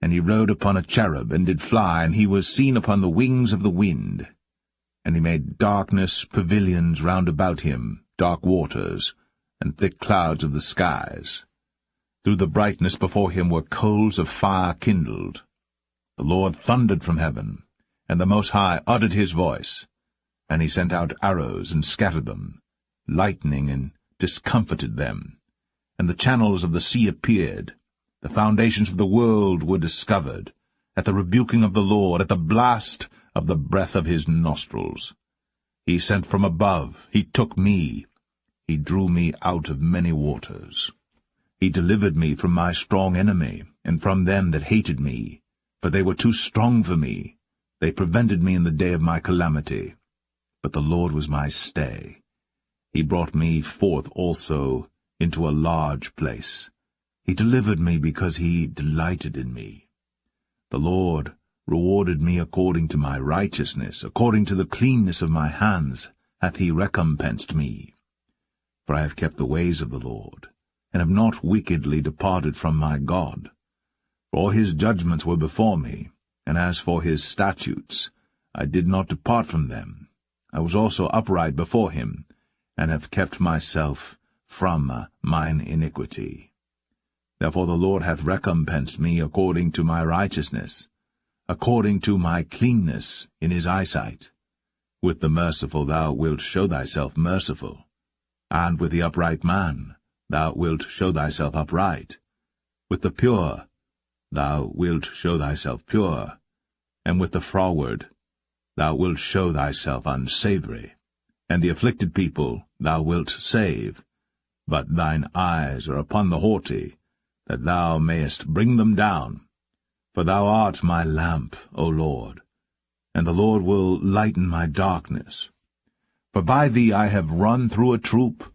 And he rode upon a cherub, and did fly, and he was seen upon the wings of the wind. And he made darkness pavilions round about him, dark waters, and thick clouds of the skies. Through the brightness before him were coals of fire kindled. The Lord thundered from heaven, and the Most High uttered his voice. And he sent out arrows, and scattered them, lightning, and discomfited them. And the channels of the sea appeared. The foundations of the world were discovered, at the rebuking of the Lord, at the blast of the breath of his nostrils. He sent from above, he took me, he drew me out of many waters. He delivered me from my strong enemy, and from them that hated me, for they were too strong for me. They prevented me in the day of my calamity. But the Lord was my stay. He brought me forth also into a large place. He delivered me because he delighted in me. The Lord rewarded me according to my righteousness, according to the cleanness of my hands hath he recompensed me. For I have kept the ways of the Lord, and have not wickedly departed from my God. For his judgments were before me, And as for his statutes, I did not depart from them. I was also upright before him, and have kept myself from mine iniquity. Therefore the Lord hath recompensed me according to my righteousness, according to my cleanness in his eyesight. With the merciful thou wilt show thyself merciful, and with the upright man thou wilt show thyself upright. With the pure thou wilt show thyself pure, and with the froward thou wilt show thyself unsavoury. And the afflicted people thou wilt save, but thine eyes are upon the haughty, that thou mayest bring them down. For thou art my lamp, O Lord, and the Lord will lighten my darkness. For by thee I have run through a troop,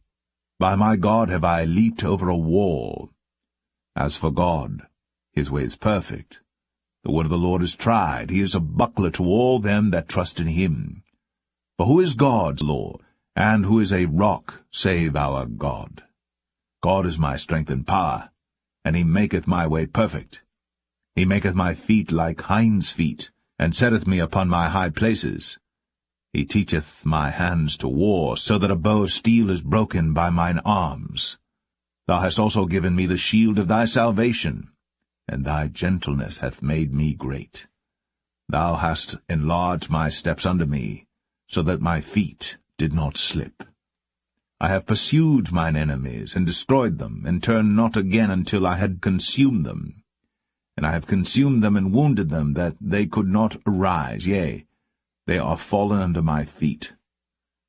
by my God have I leaped over a wall. As for God, his way is perfect. The word of the Lord is tried. He is a buckler to all them that trust in him. For who is God, Lord, and who is a rock, save our God? God is my strength and power, and he maketh my way perfect. He maketh my feet like hinds' feet, and setteth me upon my high places. He teacheth my hands to war, so that a bow of steel is broken by mine arms. Thou hast also given me the shield of thy salvation, and thy gentleness hath made me great. Thou hast enlarged my steps under me, so that my feet did not slip. I have pursued mine enemies, and destroyed them, and turned not again until I had consumed them. And I have consumed them and wounded them, that they could not arise, yea, they are fallen under my feet.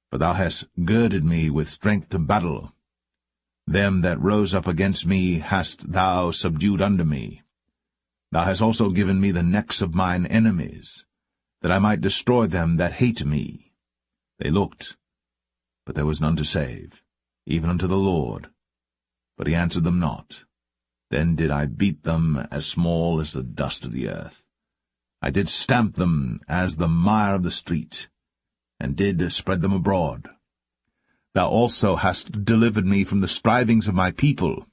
For thou hast girded me with strength to battle. Them that rose up against me hast thou subdued under me. Thou hast also given me the necks of mine enemies, that I might destroy them that hate me. They looked, but there was none to save, even unto the Lord. But he answered them not. Then did I beat them as small as the dust of the earth. I did stamp them as the mire of the street, and did spread them abroad. Thou also hast delivered me from the strivings of my people.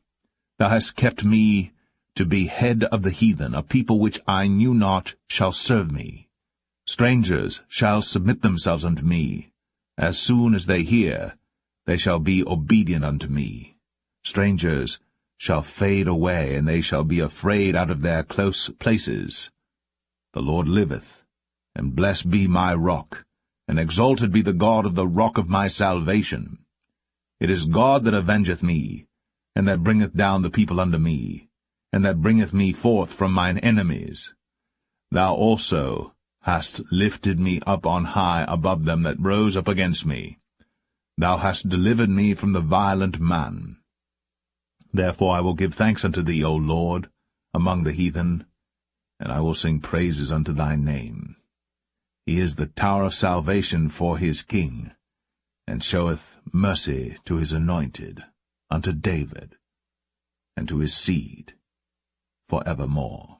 Thou hast kept me to be head of the heathen. A people which I knew not shall serve me. Strangers shall submit themselves unto me. As soon as they hear, they shall be obedient unto me. Strangers shall fade away, and they shall be afraid out of their close places. The Lord liveth, and blessed be my rock, and exalted be the God of the rock of my salvation. It is God that avengeth me, and that bringeth down the people unto me, and that bringeth me forth from mine enemies. Thou also hast lifted me up on high above them that rose up against me. Thou hast delivered me from the violent man. Therefore I will give thanks unto thee, O Lord, among the heathen, and I will sing praises unto thy name. He is the tower of salvation for his king, and showeth mercy to his anointed, unto David, and to his seed for evermore.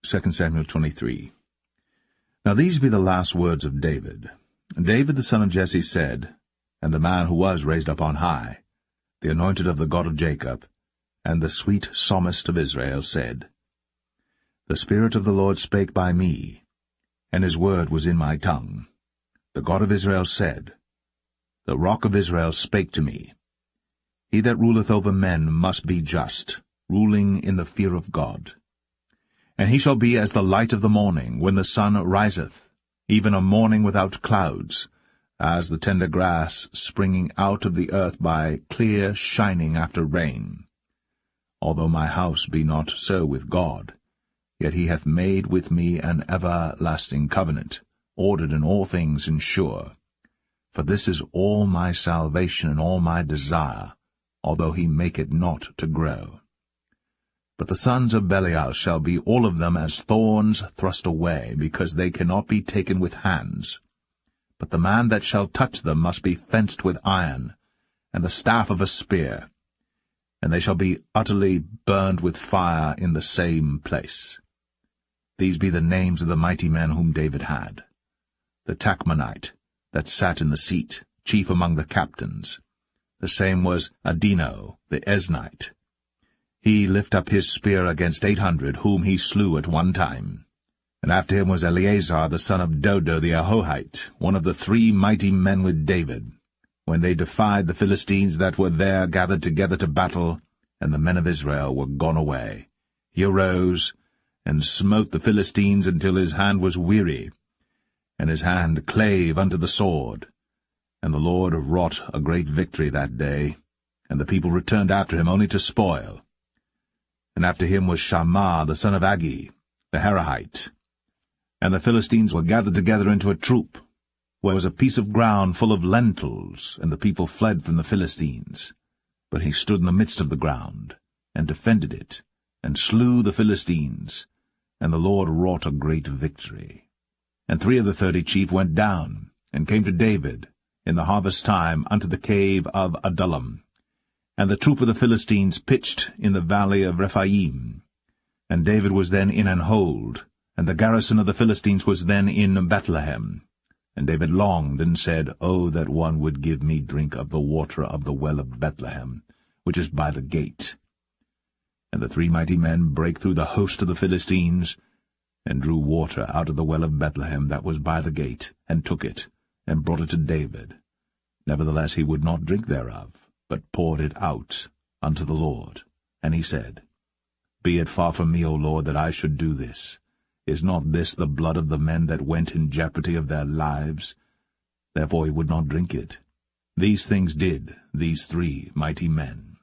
Second Samuel 23. Now these be the last words of David. David the son of Jesse said, and the man who was raised up on high, the anointed of the God of Jacob, and the sweet psalmist of Israel, said, The Spirit of the Lord spake by me, and his word was in my tongue. The God of Israel said, The Rock of Israel spake to me. He that ruleth over men must be just, ruling in the fear of God. And he shall be as the light of the morning, when the sun riseth, even a morning without clouds, as the tender grass springing out of the earth by clear shining after rain. Although my house be not so with God, yet he hath made with me an everlasting covenant, ordered in all things and sure. For this is all my salvation and all my desire, although he make it not to grow. But the sons of Belial shall be all of them as thorns thrust away, because they cannot be taken with hands. But the man that shall touch them must be fenced with iron, and the staff of a spear, and they shall be utterly burned with fire in the same place. These be the names of the mighty men whom David had. The Tachmonite, that sat in the seat, chief among the captains. the same was Adino the Eznite. He lifted up his spear against 800, whom he slew at one time. And after him was Eleazar the son of Dodo the Ahohite, one of the 3 mighty men with David, when they defied the Philistines that were there gathered together to battle, and the men of Israel were gone away. He arose, and smote the Philistines until his hand was weary, and his hand clave unto the sword. And the Lord wrought a great victory that day, and the people returned after him only to spoil. And after him was Shammah the son of Agi, the Harahite. And the Philistines were gathered together into a troop, where was a piece of ground full of lentils, and the people fled from the Philistines. But he stood in the midst of the ground, and defended it, and slew the Philistines, and the Lord wrought a great victory. And 3 of the 30 chief went down, and came to David, in the harvest time, unto the cave of Adullam. And the troop of the Philistines pitched in the valley of Rephaim. And David was then in an hold, and the garrison of the Philistines was then in Bethlehem. And David longed, and said, O that one would give me drink of the water of the well of Bethlehem, which is by the gate. And the 3 mighty men brake through the host of the Philistines, and drew water out of the well of Bethlehem that was by the gate, and took it, and brought it to David. Nevertheless he would not drink thereof, but poured it out unto the Lord. And he said, Be it far from me, O Lord, that I should do this. Is not this the blood of the men that went in jeopardy of their lives? Therefore he would not drink it. These things did these 3 mighty men.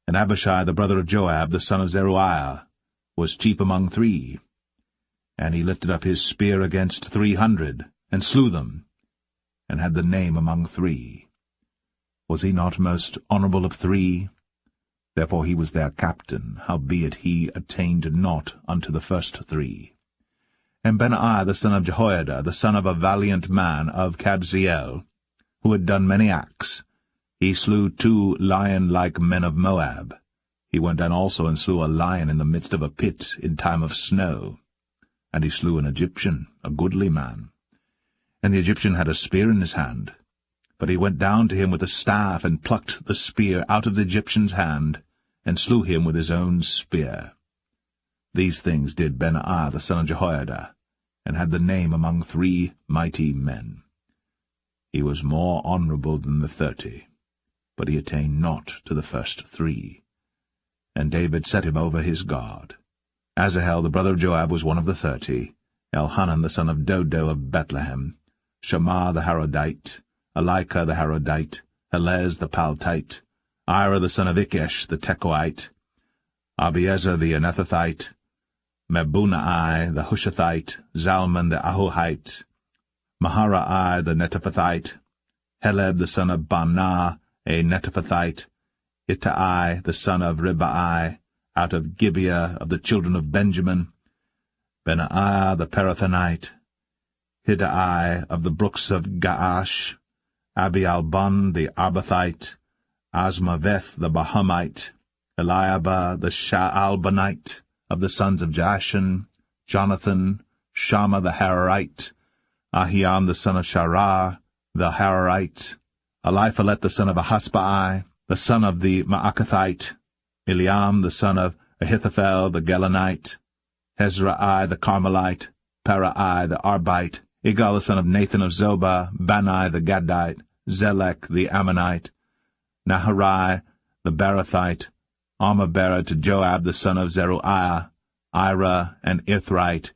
And Abishai the brother of Joab, the son of Zeruiah, was chief among 3. And he lifted up his spear against 300, and slew them, and had the name among 3. Was he not most honorable of 3? Therefore he was their captain, howbeit he attained not unto the first 3. And Benaiah the son of Jehoiada, the son of a valiant man of Kabzeel, who had done many acts, he slew 2 lion-like men of Moab. He went down also and slew a lion in the midst of a pit in time of snow. And he slew an Egyptian, a goodly man. And the Egyptian had a spear in his hand. But he went down to him with a staff, and plucked the spear out of the Egyptian's hand, and slew him with his own spear. These things did Benaiah the son of Jehoiada, and had the name among 3 mighty men. He was more honorable than the 30, but he attained not to the first 3. And David set him over his guard. Asahel the brother of Joab was one of the 30, Elhanan the son of Dodo of Bethlehem, Shammah the Harodite, Elika the Harodite, Helez the Paltite, Ira the son of Ikesh the Tekoite, Abiezer the Anethathite, Mebunai the Hushathite, Zalman the Ahohite, Maharai the Netophathite, Heleb the son of Baanah, a Netophathite, Ittai the son of Ribai, out of Gibeah of the children of Benjamin, Benaiah the Parathonite, Hiddai of the brooks of Gaash, Abialbon the Arbathite, Asmaveth the Bahamite, Eliabah the Shaalbanite, of the sons of Jashan, Jonathan, Shammah the Hararite, Ahiam the son of Sharar, the Hararite, Eliphalet the son of Ahasbai, the son of the Maacathite, Eliam the son of Ahithophel the Gelonite, Hezrai the Carmelite, Parai the Arbite, Igal the son of Nathan of Zobah, Bani the Gadite, Zelek the Ammonite, Naharai the Barathite, Armabera to Joab the son of Zeruiah, Ira and Ithrite,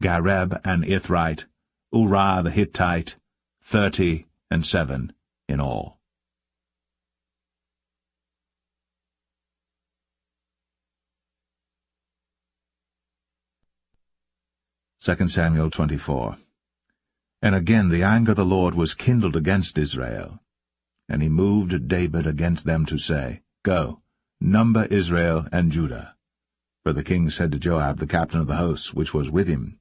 Gareb and Ithrite, Uriah the Hittite, 37 in all. Second Samuel 24. And again the anger of the Lord was kindled against Israel. And he moved David against them to say, Go, number Israel and Judah. For the king said to Joab, the captain of the host, which was with him,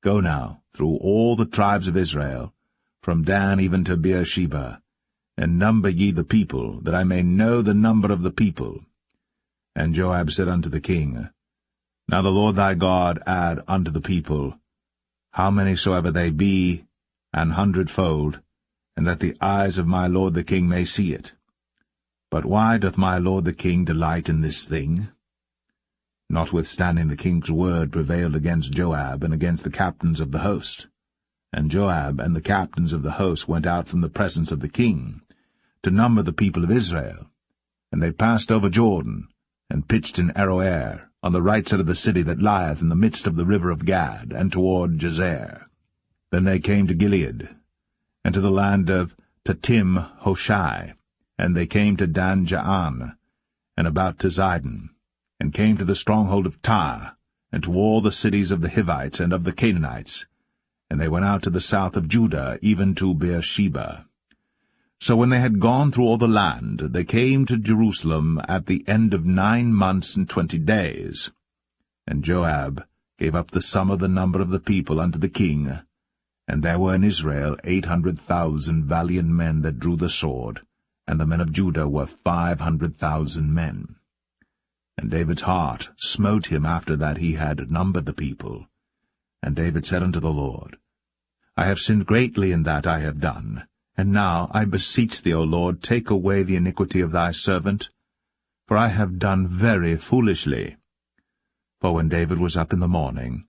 Go now through all the tribes of Israel, from Dan even to Beersheba, and number ye the people, that I may know the number of the people. And Joab said unto the king, Now the Lord thy God add unto the people, how many soever they be, 100-fold, and that the eyes of my lord the king may see it. But why doth my lord the king delight in this thing? Notwithstanding the king's word prevailed against Joab and against the captains of the host. And Joab and the captains of the host went out from the presence of the king, to number the people of Israel. And they passed over Jordan, and pitched in Aroer, on the right side of the city that lieth in the midst of the river of Gad, and toward Jazer. Then they came to Gilead, and to the land of Tatim Hoshai, and they came to Dan Jaan, and about to Zidon, and came to the stronghold of Tyre, and to all the cities of the Hivites and of the Canaanites, and they went out to the south of Judah, even to Beersheba. So when they had gone through all the land, they came to Jerusalem at the end of 9 months and 20 days. And Joab gave up the sum of the number of the people unto the king, and there were in Israel 800,000 valiant men that drew the sword, and the men of Judah were 500,000 men. And David's heart smote him after that he had numbered the people. And David said unto the Lord, I have sinned greatly in that I have done, and now I beseech thee, O Lord, take away the iniquity of thy servant, for I have done very foolishly. For when David was up in the morning,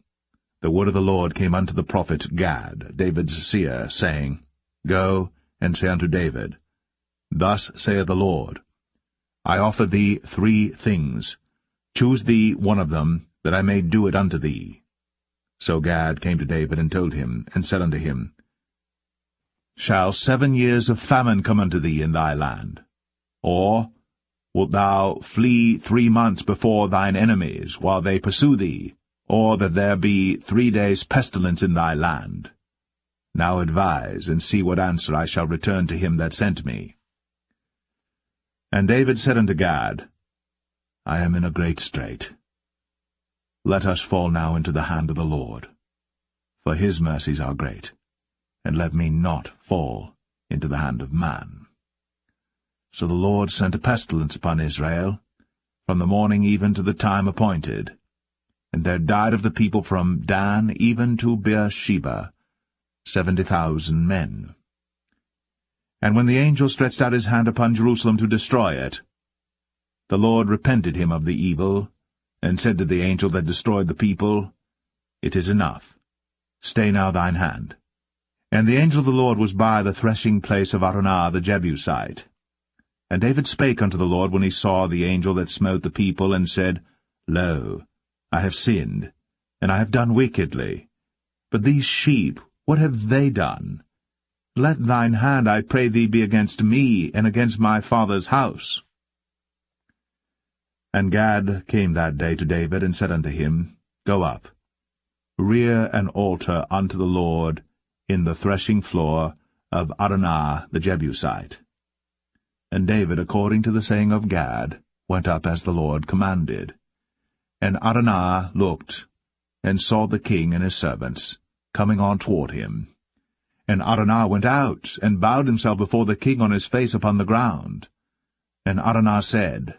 the word of the Lord came unto the prophet Gad, David's seer, saying, Go and say unto David, Thus saith the Lord, I offer thee 3 things. Choose thee one of them, that I may do it unto thee. So Gad came to David and told him, and said unto him, Shall 7 years of famine come unto thee in thy land? Or wilt thou flee 3 months before thine enemies, while they pursue thee? Or that there be 3 days' pestilence in thy land? Now advise, and see what answer I shall return to him that sent me. And David said unto Gad, I am in a great strait. Let us fall now into the hand of the Lord, for his mercies are great, and let me not fall into the hand of man. So the Lord sent a pestilence upon Israel, from the morning even to the time appointed. And there died of the people from Dan even to Beersheba 70,000 men. And when the angel stretched out his hand upon Jerusalem to destroy it, the Lord repented him of the evil, and said to the angel that destroyed the people, It is enough. Stay now thine hand. And the angel of the Lord was by the threshing place of Araunah the Jebusite. And David spake unto the Lord when he saw the angel that smote the people, and said, Lo, I have sinned, and I have done wickedly. But these sheep, what have they done? Let thine hand, I pray thee, be against me, and against my father's house. And Gad came that day to David, and said unto him, Go up, rear an altar unto the Lord in the threshing floor of Araunah the Jebusite. And David, according to the saying of Gad, went up as the Lord commanded. And Araunah looked, and saw the king and his servants coming on toward him. And Araunah went out, and bowed himself before the king on his face upon the ground. And Araunah said,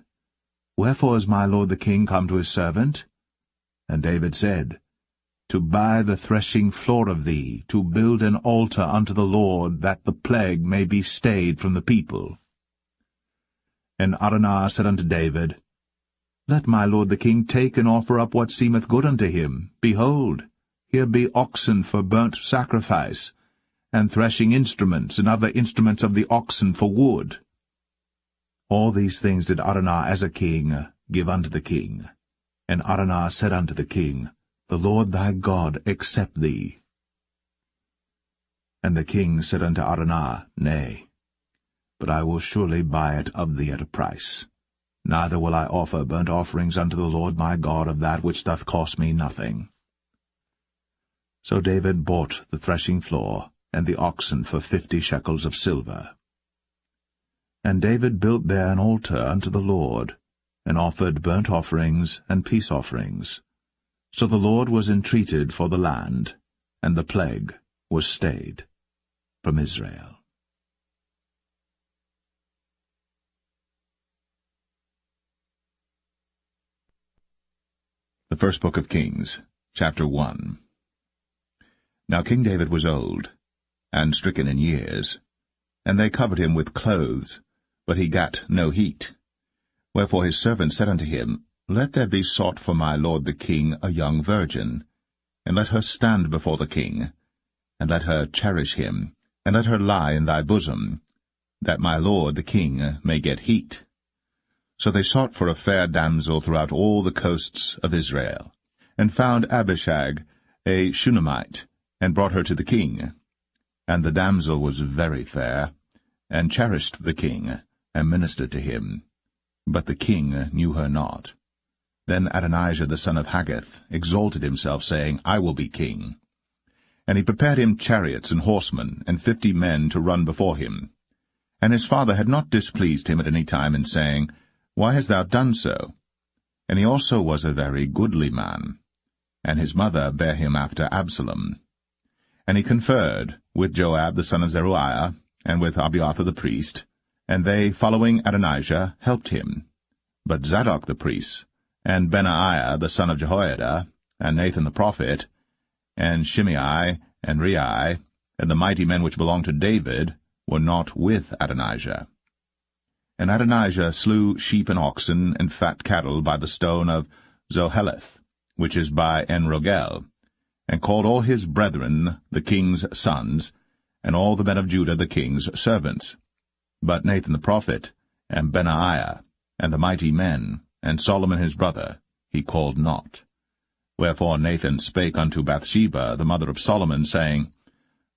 Wherefore is my lord the king come to his servant? And David said, To buy the threshing floor of thee, to build an altar unto the Lord, that the plague may be stayed from the people. And Araunah said unto David, Let my lord the king take and offer up what seemeth good unto him. Behold, here be oxen for burnt sacrifice, and threshing instruments, and other instruments of the oxen for wood. All these things did Araunah as a king give unto the king. And Araunah said unto the king, The Lord thy God accept thee. And the king said unto Araunah, Nay, but I will surely buy it of thee at a price. Neither will I offer burnt offerings unto the Lord my God of that which doth cost me nothing. So David bought the threshing floor and the oxen for 50 shekels of silver. And David built there an altar unto the Lord, and offered burnt offerings and peace offerings. So the Lord was entreated for the land, and the plague was stayed from Israel. The First Book of Kings, Chapter 1. Now King David was old, and stricken in years, and they covered him with clothes, but he gat no heat. Wherefore his servant said unto him, Let there be sought for my lord the king a young virgin, and let her stand before the king, and let her cherish him, and let her lie in thy bosom, that my lord the king may get heat. So they sought for a fair damsel throughout all the coasts of Israel, and found Abishag, a Shunammite, and brought her to the king. And the damsel was very fair, and cherished the king, and ministered to him. But the king knew her not. Then Adonijah the son of Haggith exalted himself, saying, I will be king. And he prepared him chariots and horsemen, and 50 men to run before him. And his father had not displeased him at any time in saying, Why hast thou done so? And he also was a very goodly man. And his mother bare him after Absalom. And he conferred with Joab the son of Zeruiah, and with Abiathar the priest, and they, following Adonijah, helped him. But Zadok the priest, and Benaiah the son of Jehoiada, and Nathan the prophet, and Shimei, and Rei, and the mighty men which belonged to David, were not with Adonijah. And Adonijah slew sheep and oxen and fat cattle by the stone of Zoheleth, which is by En-Rogel, and called all his brethren the king's sons, and all the men of Judah the king's servants. But Nathan the prophet, and Benaiah, and the mighty men, and Solomon his brother, he called not. Wherefore Nathan spake unto Bathsheba, the mother of Solomon, saying,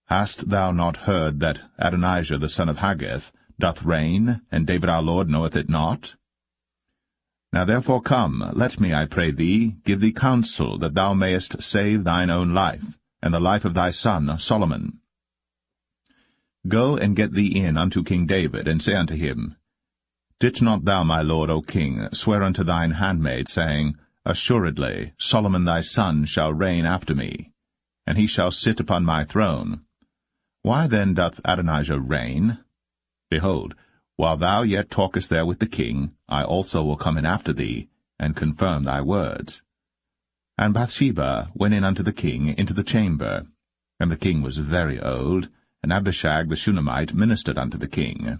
Hast thou not heard that Adonijah the son of Haggith doth reign, and David our Lord knoweth it not? Now therefore come, let me, I pray thee, give thee counsel, that thou mayest save thine own life, and the life of thy son Solomon. Go and get thee in unto King David, and say unto him, Didst not thou, my lord, O king, swear unto thine handmaid, saying, Assuredly Solomon thy son shall reign after me, and he shall sit upon my throne. Why then doth Adonijah reign? Behold, while thou yet talkest there with the king, I also will come in after thee, and confirm thy words. And Bathsheba went in unto the king into the chamber. And the king was very old, and Abishag the Shunammite ministered unto the king.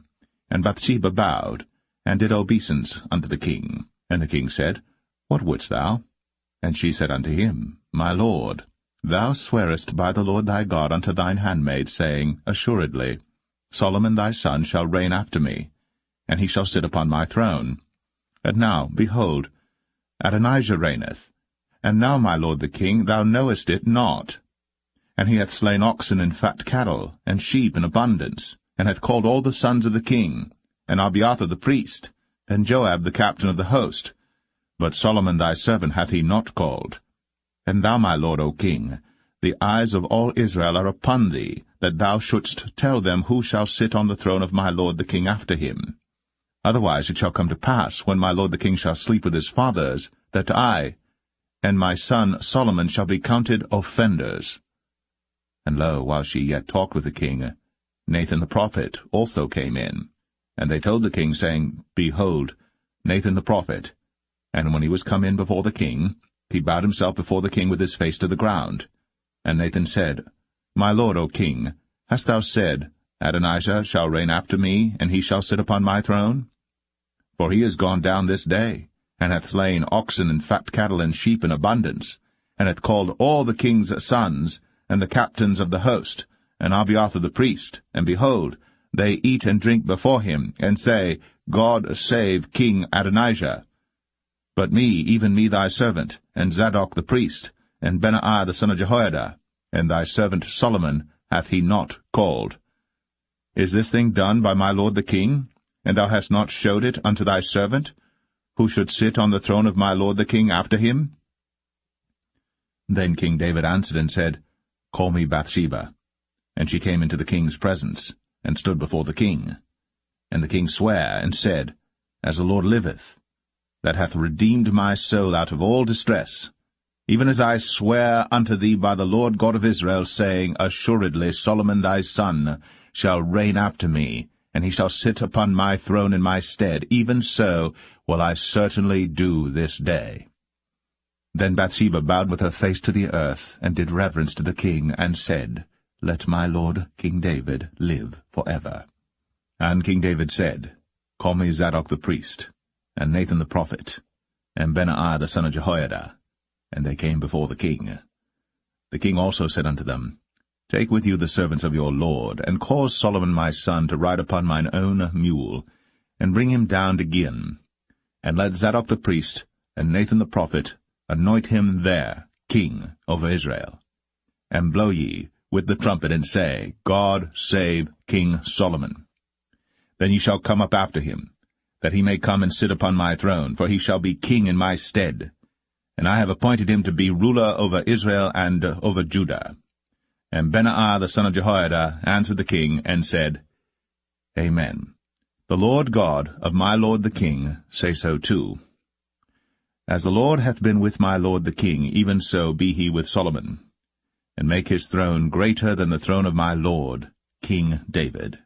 And Bathsheba bowed, and did obeisance unto the king. And the king said, What wouldst thou? And she said unto him, My lord, thou swearest by the Lord thy God unto thine handmaid, saying, Assuredly Solomon thy son shall reign after me, and he shall sit upon my throne. And now, behold, Adonijah reigneth. And now, my lord the king, thou knowest it not. And he hath slain oxen and fat cattle, and sheep in abundance, and hath called all the sons of the king, and Abiathar the priest, and Joab the captain of the host. But Solomon thy servant hath he not called. And thou, my lord, O king, the eyes of all Israel are upon thee, that thou shouldst tell them who shall sit on the throne of my lord the king after him. Otherwise it shall come to pass, when my lord the king shall sleep with his fathers, that I and my son Solomon shall be counted offenders. And lo, while she yet talked with the king, Nathan the prophet also came in. And they told the king, saying, Behold, Nathan the prophet. And when he was come in before the king, he bowed himself before the king with his face to the ground. And Nathan said, My lord, O king, hast thou said, Adonijah shall reign after me, and he shall sit upon my throne? For he is gone down this day, and hath slain oxen and fat cattle and sheep in abundance, and hath called all the king's sons, and the captains of the host, and Abiathar the priest, and behold, they eat and drink before him, and say, God save King Adonijah. But me, even me thy servant, and Zadok the priest, and Benaiah the son of Jehoiada, and thy servant Solomon hath he not called. Is this thing done by my lord the king, and thou hast not showed it unto thy servant, who should sit on the throne of my lord the king after him? Then King David answered and said, Call me Bathsheba. And she came into the king's presence, and stood before the king. And the king sware, and said, As the Lord liveth, that hath redeemed my soul out of all distress, even as I swear unto thee by the Lord God of Israel, saying, Assuredly Solomon thy son shall reign after me, and he shall sit upon my throne in my stead, even so will I certainly do this day. Then Bathsheba bowed with her face to the earth, and did reverence to the king, and said, Let my lord King David live for ever. And King David said, Call me Zadok the priest, and Nathan the prophet, and Benaiah the son of Jehoiada. And they came before the king. The king also said unto them, Take with you the servants of your lord, and cause Solomon my son to ride upon mine own mule, and bring him down to Gihon. And let Zadok the priest, and Nathan the prophet, anoint him there king over Israel. And blow ye with the trumpet, and say, God save King Solomon. Then ye shall come up after him, that he may come and sit upon my throne, for he shall be king in my stead. And I have appointed him to be ruler over Israel and over Judah. And Benaiah the son of Jehoiada answered the king, and said, Amen. The Lord God of my lord the king say so too. As the Lord hath been with my lord the king, even so be he with Solomon, and make his throne greater than the throne of my lord, King David.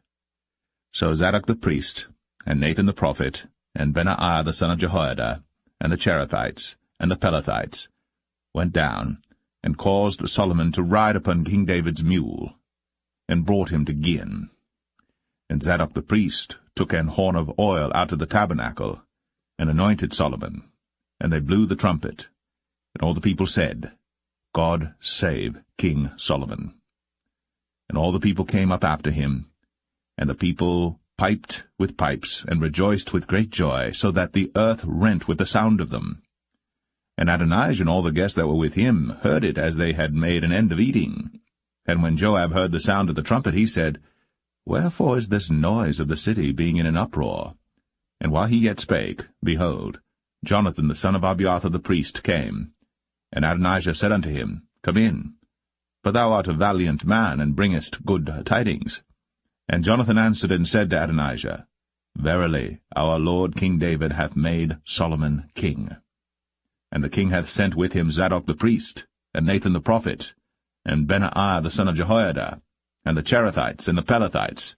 So Zadok the priest, and Nathan the prophet, and Benaiah the son of Jehoiada, and the Cherethites, and the Pelethites, went down, and caused Solomon to ride upon King David's mule, and brought him to Gihon. And Zadok the priest took an horn of oil out of the tabernacle, and anointed Solomon, and they blew the trumpet. And all the people said, God save King Solomon. And all the people came up after him, and the people piped with pipes, and rejoiced with great joy, so that the earth rent with the sound of them. And Adonijah and all the guests that were with him heard it as they had made an end of eating. And when Joab heard the sound of the trumpet, he said, Wherefore is this noise of the city being in an uproar? And while he yet spake, behold, Jonathan the son of Abiathar the priest came. And Adonijah said unto him, Come in, for thou art a valiant man, and bringest good tidings. And Jonathan answered and said to Adonijah, Verily, our lord King David hath made Solomon king. And the king hath sent with him Zadok the priest, and Nathan the prophet, and Benaiah the son of Jehoiada, and the Cherethites and the Pelethites,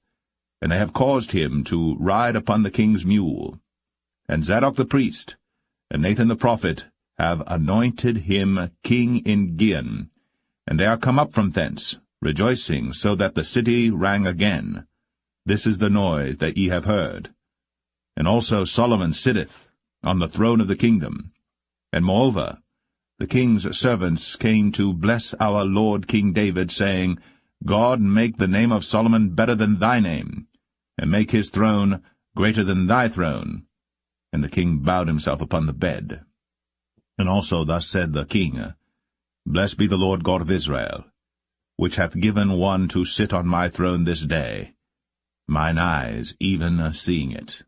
and they have caused him to ride upon the king's mule. And Zadok the priest, and Nathan the prophet, have anointed him king in Gihon, and they are come up from thence, rejoicing, so that the city rang again. This is the noise that ye have heard. And also Solomon sitteth on the throne of the kingdom. And moreover, the king's servants came to bless our lord King David, saying, God make the name of Solomon better than thy name, and make his throne greater than thy throne. And the king bowed himself upon the bed. And also thus said the king, Blessed be the Lord God of Israel, which hath given one to sit on my throne this day, mine eyes even seeing it.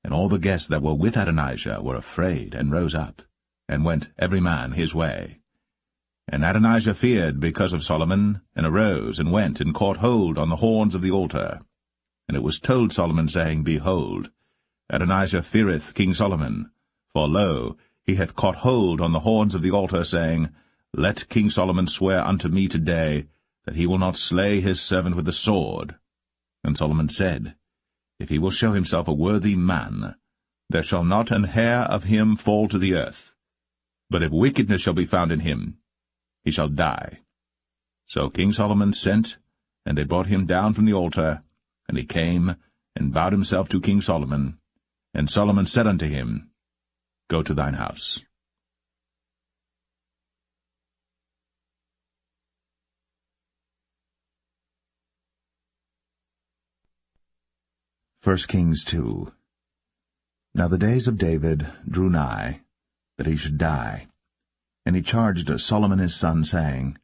And all the guests that were with Adonijah were afraid, and rose up, and went every man his way. And Adonijah feared because of Solomon, and arose, and went, and caught hold on the horns of the altar. And it was told Solomon, saying, Behold, Adonijah feareth King Solomon, for lo, he hath caught hold on the horns of the altar, saying, Let King Solomon swear unto me today, that he will not slay his servant with the sword. And Solomon said, If he will show himself a worthy man, there shall not an hair of him fall to the earth. But if wickedness shall be found in him, he shall die. So King Solomon sent, and they brought him down from the altar, and he came, and bowed himself to King Solomon. And Solomon said unto him, Go to thine house. 1 Kings 2. Now the days of David drew nigh, that he should die. And he charged Solomon his son, saying,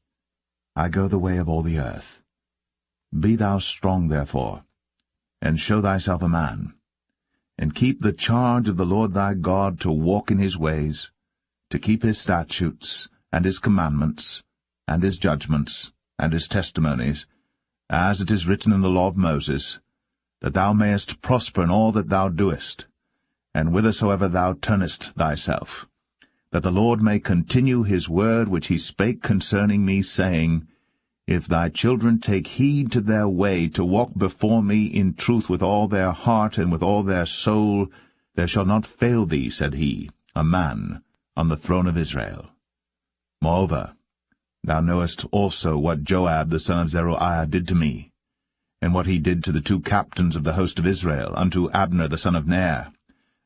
I go the way of all the earth. Be thou strong therefore, and show thyself a man, and keep the charge of the Lord thy God, to walk in his ways, to keep his statutes, and his commandments, and his judgments, and his testimonies, as it is written in the law of Moses, that thou mayest prosper in all that thou doest, and whithersoever thou turnest thyself, that the Lord may continue his word which he spake concerning me, saying, If thy children take heed to their way, to walk before me in truth with all their heart and with all their soul, there shall not fail thee, said he, a man on the throne of Israel. Moreover, thou knowest also what Joab the son of Zeruiah did to me, and what he did to the 2 captains of the host of Israel, unto Abner the son of Ner,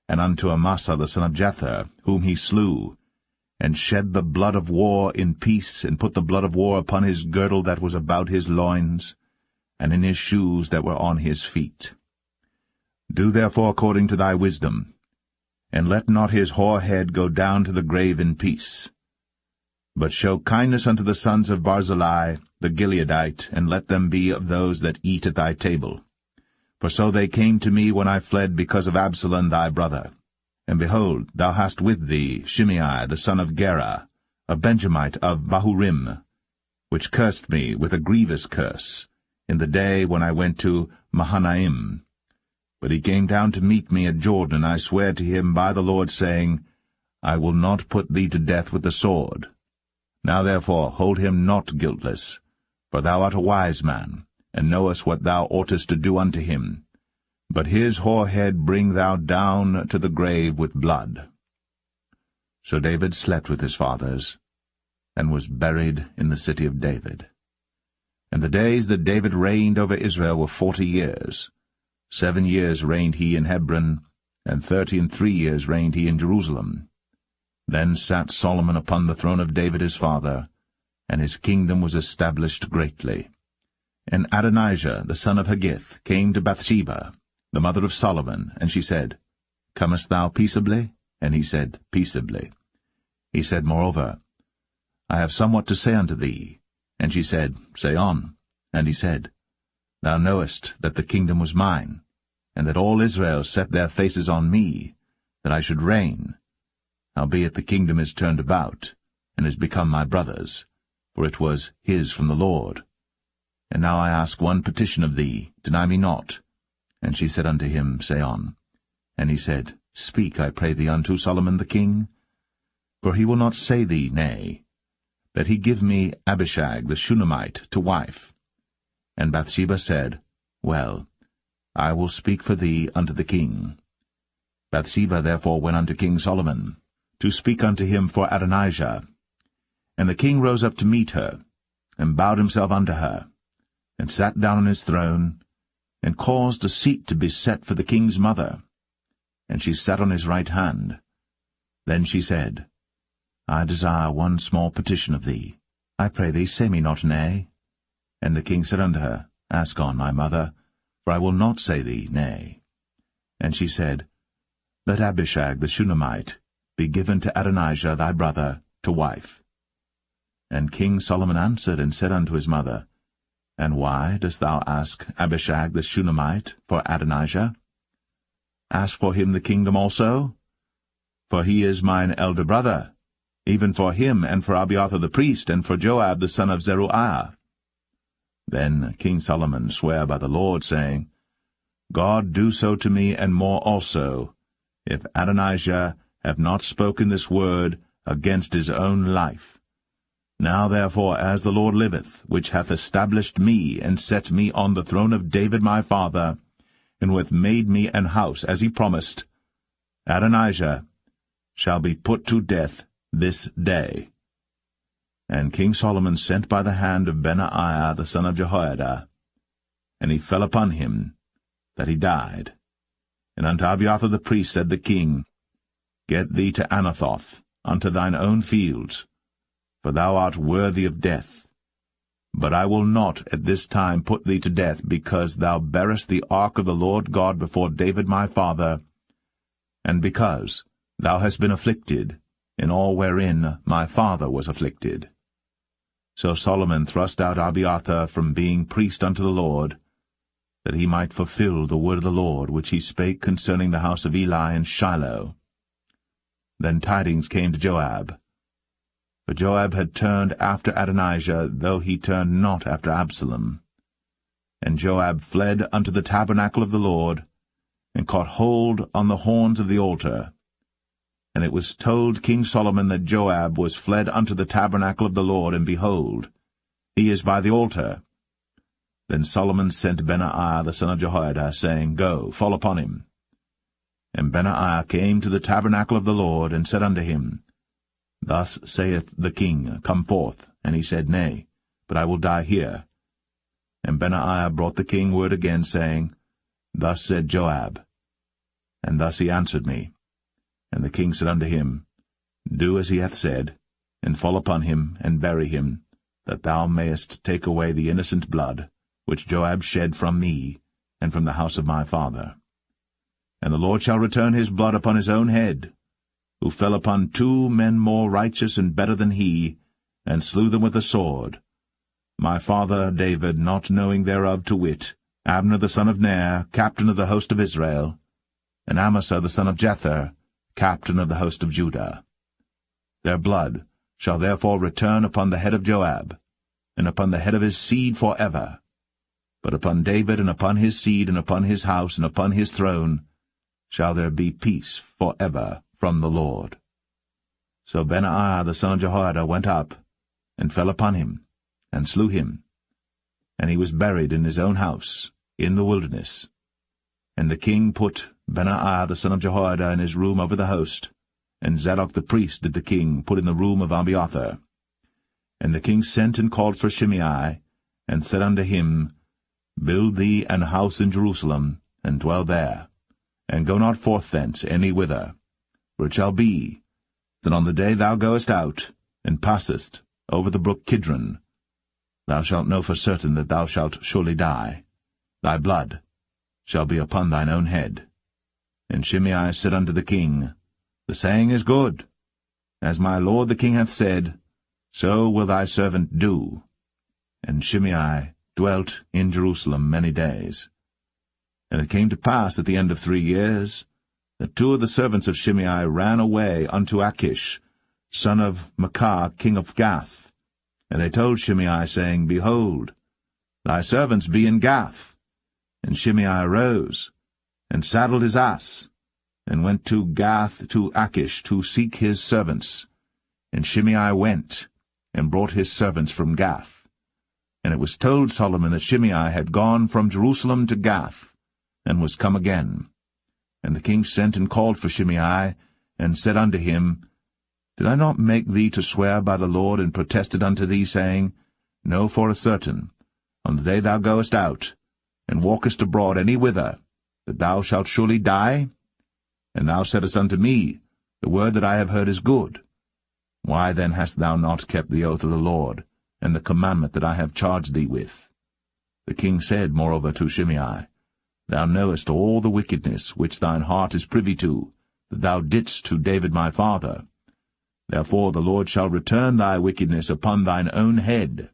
and unto Amasa the son of Jether, whom he slew, and shed the blood of war in peace, and put the blood of war upon his girdle that was about his loins, and in his shoes that were on his feet. Do therefore according to thy wisdom, and let not his hoar head go down to the grave in peace. But show kindness unto the sons of Barzillai the Gileadite, and let them be of those that eat at thy table. For so they came to me when I fled because of Absalom thy brother. And behold, thou hast with thee Shimei the son of Gera, a Benjamite of Bahurim, which cursed me with a grievous curse, in the day when I went to Mahanaim. But he came down to meet me at Jordan, and I sware to him by the Lord, saying, I will not put thee to death with the sword. Now therefore hold him not guiltless, for thou art a wise man, and knowest what thou oughtest to do unto him. But his hoar head bring thou down to the grave with blood. So David slept with his fathers, and was buried in the city of David. And the days that David reigned over Israel were 40 years. 7 years reigned he in Hebron, and 33 years reigned he in Jerusalem. Then sat Solomon upon the throne of David his father, and his kingdom was established greatly. And Adonijah the son of Haggith came to Bathsheba, the mother of Solomon, and she said, Comest thou peaceably? And he said, Peaceably. He said, Moreover, I have somewhat to say unto thee. And she said, Say on. And he said, Thou knowest that the kingdom was mine, and that all Israel set their faces on me, that I should reign. Howbeit the kingdom is turned about, and is become my brother's, for it was his from the Lord. And now I ask one petition of thee, deny me not. And she said unto him, Say on. And he said, Speak, I pray thee, unto Solomon the king. For he will not say thee nay, that he give me Abishag the Shunammite to wife. And Bathsheba said, Well, I will speak for thee unto the king. Bathsheba therefore went unto King Solomon, to speak unto him for Adonijah. And the king rose up to meet her, and bowed himself unto her, and sat down on his throne, and caused a seat to be set for the king's mother. And she sat on his right hand. Then she said, I desire one small petition of thee. I pray thee, say me not nay. And the king said unto her, Ask on, my mother, for I will not say thee nay. And she said, Let Abishag the Shunammite be given to Adonijah thy brother to wife. And King Solomon answered and said unto his mother, And why dost thou ask Abishag the Shunammite for Adonijah? Ask for him the kingdom also? For he is mine elder brother, even for him, and for Abiathar the priest, and for Joab the son of Zeruiah. Then King Solomon sware by the Lord, saying, God do so to me, and more also, if Adonijah have not spoken this word against his own life. Now therefore, as the Lord liveth, which hath established me, and set me on the throne of David my father, and who hath made me an house, as he promised, Adonijah shall be put to death this day. And King Solomon sent by the hand of Benaiah the son of Jehoiada, and he fell upon him, that he died. And unto Abiathar the priest said the king, Get thee to Anathoth, unto thine own fields, for thou art worthy of death. But I will not at this time put thee to death, because thou bearest the ark of the Lord God before David my father, and because thou hast been afflicted in all wherein my father was afflicted. So Solomon thrust out Abiathar from being priest unto the Lord, that he might fulfill the word of the Lord, which he spake concerning the house of Eli and Shiloh. Then tidings came to Joab. For Joab had turned after Adonijah, though he turned not after Absalom. And Joab fled unto the tabernacle of the Lord, and caught hold on the horns of the altar. And it was told King Solomon that Joab was fled unto the tabernacle of the Lord, and behold, he is by the altar. Then Solomon sent Benaiah the son of Jehoiada, saying, Go, fall upon him. And Benaiah came to the tabernacle of the Lord, and said unto him, Thus saith the king, Come forth. And he said, Nay, but I will die here. And Benaiah brought the king word again, saying, Thus said Joab. And thus he answered me. And the king said unto him, Do as he hath said, and fall upon him, and bury him, that thou mayest take away the innocent blood, which Joab shed from me, and from the house of my father. And the Lord shall return his blood upon his own head, who fell upon 2 men more righteous and better than he, and slew them with the sword. My father David, not knowing thereof, to wit, Abner the son of Ner, captain of the host of Israel, and Amasa the son of Jether, captain of the host of Judah. Their blood shall therefore return upon the head of Joab, and upon the head of his seed for ever. But upon David, and upon his seed, and upon his house, and upon his throne, shall there be peace for ever from the Lord. So Benaiah the son of Jehoiada went up, and fell upon him, and slew him. And he was buried in his own house, in the wilderness. And the king put Benaiah the son of Jehoiada in his room over the host, and Zadok the priest did the king put in the room of Abiathar. And the king sent and called for Shimei, and said unto him, Build thee an house in Jerusalem, and dwell there, and go not forth thence any whither. For it shall be, that on the day thou goest out, and passest over the brook Kidron, thou shalt know for certain that thou shalt surely die. Thy blood shall be upon thine own head. And Shimei said unto the king, The saying is good. As my lord the king hath said, so will thy servant do. And Shimei dwelt in Jerusalem many days. And it came to pass at the end of 3 years, that 2 of the servants of Shimei ran away unto Achish, son of Maachah, king of Gath. And they told Shimei, saying, Behold, thy servants be in Gath. And Shimei arose, and saddled his ass, and went to Gath to Achish to seek his servants. And Shimei went, and brought his servants from Gath. And it was told Solomon that Shimei had gone from Jerusalem to Gath, and was come again. And the king sent and called for Shimei, and said unto him, Did I not make thee to swear by the Lord, and protested unto thee, saying, Know for a certain, on the day thou goest out, and walkest abroad any whither, that thou shalt surely die? And thou saidst unto me, The word that I have heard is good. Why then hast thou not kept the oath of the Lord, and the commandment that I have charged thee with? The king said moreover to Shimei, Thou knowest all the wickedness which thine heart is privy to, that thou didst to David my father. Therefore the Lord shall return thy wickedness upon thine own head.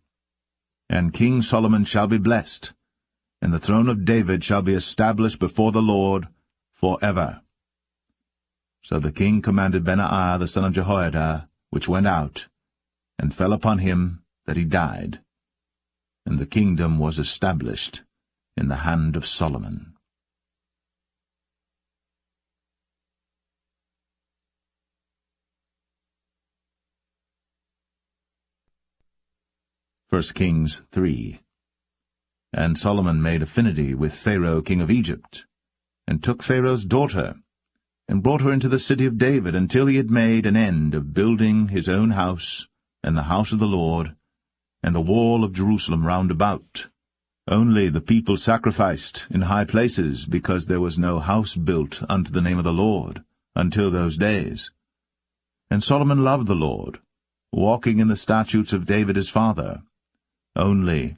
And King Solomon shall be blessed, and the throne of David shall be established before the Lord for ever. So the king commanded Benaiah the son of Jehoiada, which went out, and fell upon him that he died. And the kingdom was established in the hand of Solomon. 1 Kings 3. And Solomon made affinity with Pharaoh king of Egypt, and took Pharaoh's daughter, and brought her into the city of David, until he had made an end of building his own house, and the house of the Lord, and the wall of Jerusalem round about. Only the people sacrificed in high places, because there was no house built unto the name of the Lord, until those days. And Solomon loved the Lord, walking in the statutes of David his father. Only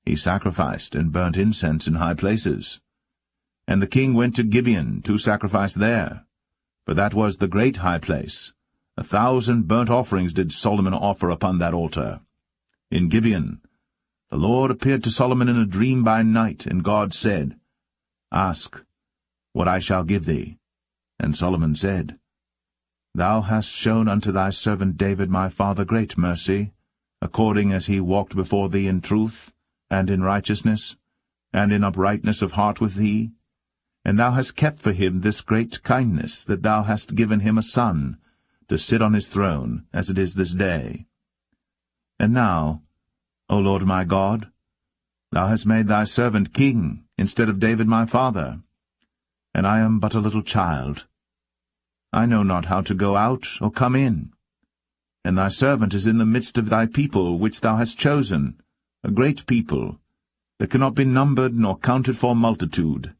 he sacrificed and burnt incense in high places. And the king went to Gibeon to sacrifice there, for that was the great high place. 1,000 burnt offerings did Solomon offer upon that altar. In Gibeon the Lord appeared to Solomon in a dream by night, and God said, Ask what I shall give thee. And Solomon said, Thou hast shown unto thy servant David my father great mercy, according as he walked before thee in truth, and in righteousness, and in uprightness of heart with thee. And thou hast kept for him this great kindness, that thou hast given him a son, to sit on his throne, as it is this day. And now, O Lord my God, thou hast made thy servant king, instead of David my father. And I am but a little child. I know not how to go out or come in. And thy servant is in the midst of thy people, which thou hast chosen, a great people, that cannot be numbered nor counted for multitude.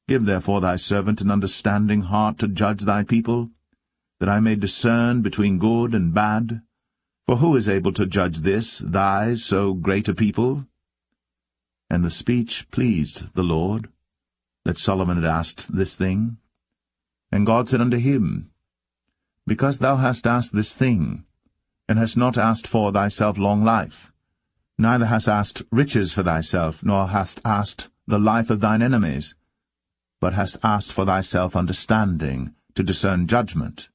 Give therefore thy servant an understanding heart to judge thy people, that I may discern between good and bad. For who is able to judge this, thy so great a people? And the speech pleased the Lord, that Solomon had asked this thing. And God said unto him, Because thou hast asked this thing, and hast not asked for thyself long life, neither hast asked riches for thyself, nor hast asked the life of thine enemies, but hast asked for thyself understanding, to discern judgment.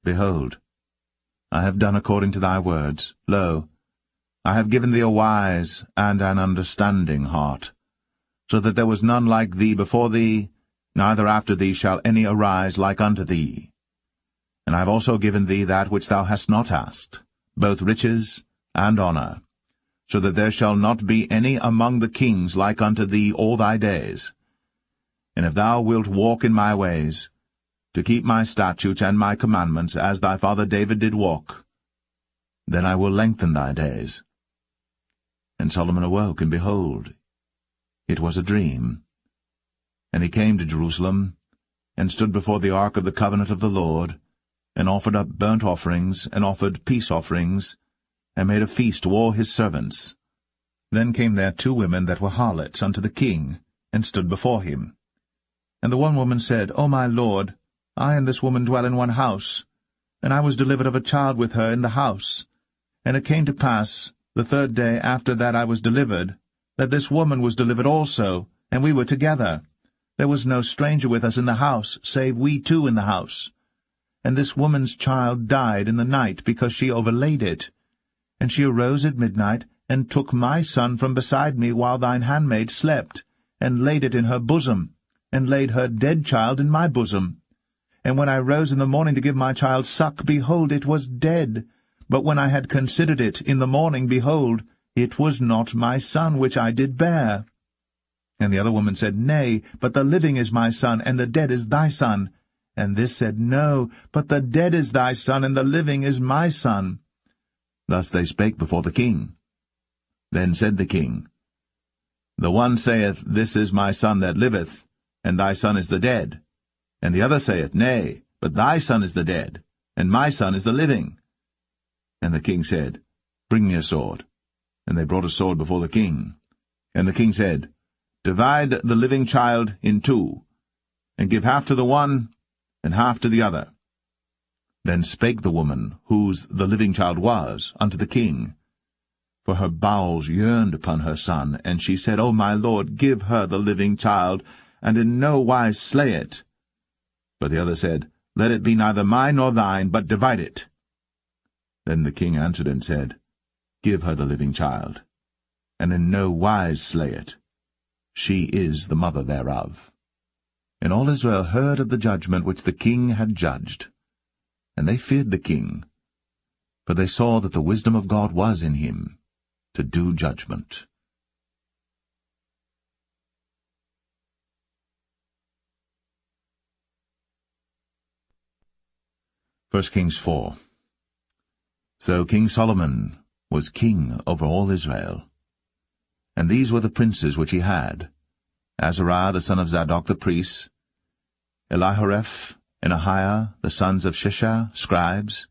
Behold, I have done according to thy words. Lo, I have given thee a wise and an understanding heart, so that there was none like thee before thee, neither after thee shall any arise like unto thee. And I have also given thee that which thou hast not asked, both riches and honour, so that there shall not be any among the kings like unto thee all thy days. And if thou wilt walk in my ways, to keep my statutes and my commandments, as thy father David did walk, then I will lengthen thy days. And Solomon awoke, and behold, it was a dream. And he came to Jerusalem, and stood before the ark of the covenant of the Lord, and offered up burnt offerings, and offered peace offerings, and made a feast to all his servants. Then came there 2 women that were harlots unto the king, and stood before him. And the one woman said, O my lord, I and this woman dwell in one house, and I was delivered of a child with her in the house. And it came to pass, the 3rd day after that I was delivered, that this woman was delivered also, and we were together. There was no stranger with us in the house, save we 2 in the house. And this woman's child died in the night, because she overlaid it. And she arose at midnight, and took my son from beside me while thine handmaid slept, and laid it in her bosom, and laid her dead child in my bosom. And when I rose in the morning to give my child suck, behold, it was dead. But when I had considered it in the morning, behold, it was not my son which I did bear. And the other woman said, Nay, but the living is my son, and the dead is thy son. And this said, No, but the dead is thy son, and the living is my son. Thus they spake before the king. Then said the king, The one saith, This is my son that liveth, and thy son is the dead. And the other saith, Nay, but thy son is the dead, and my son is the living. And the king said, Bring me a sword. And they brought a sword before the king. And the king said, Divide the living child in 2, and give half to the one, and half to the other. Then spake the woman, whose the living child was, unto the king. For her bowels yearned upon her son, and she said, O my lord, give her the living child, and in no wise slay it. But the other said, Let it be neither mine nor thine, but divide it. Then the king answered and said, Give her the living child, and in no wise slay it. She is the mother thereof. And all Israel heard of the judgment which the king had judged. And they feared the king, for they saw that the wisdom of God was in him, to do judgment. 1 Kings 4. So King Solomon was king over all Israel. And these were the princes which he had: Azariah the son of Zadok the priest, Elihoreph and Ahiah the sons of Shishah, scribes,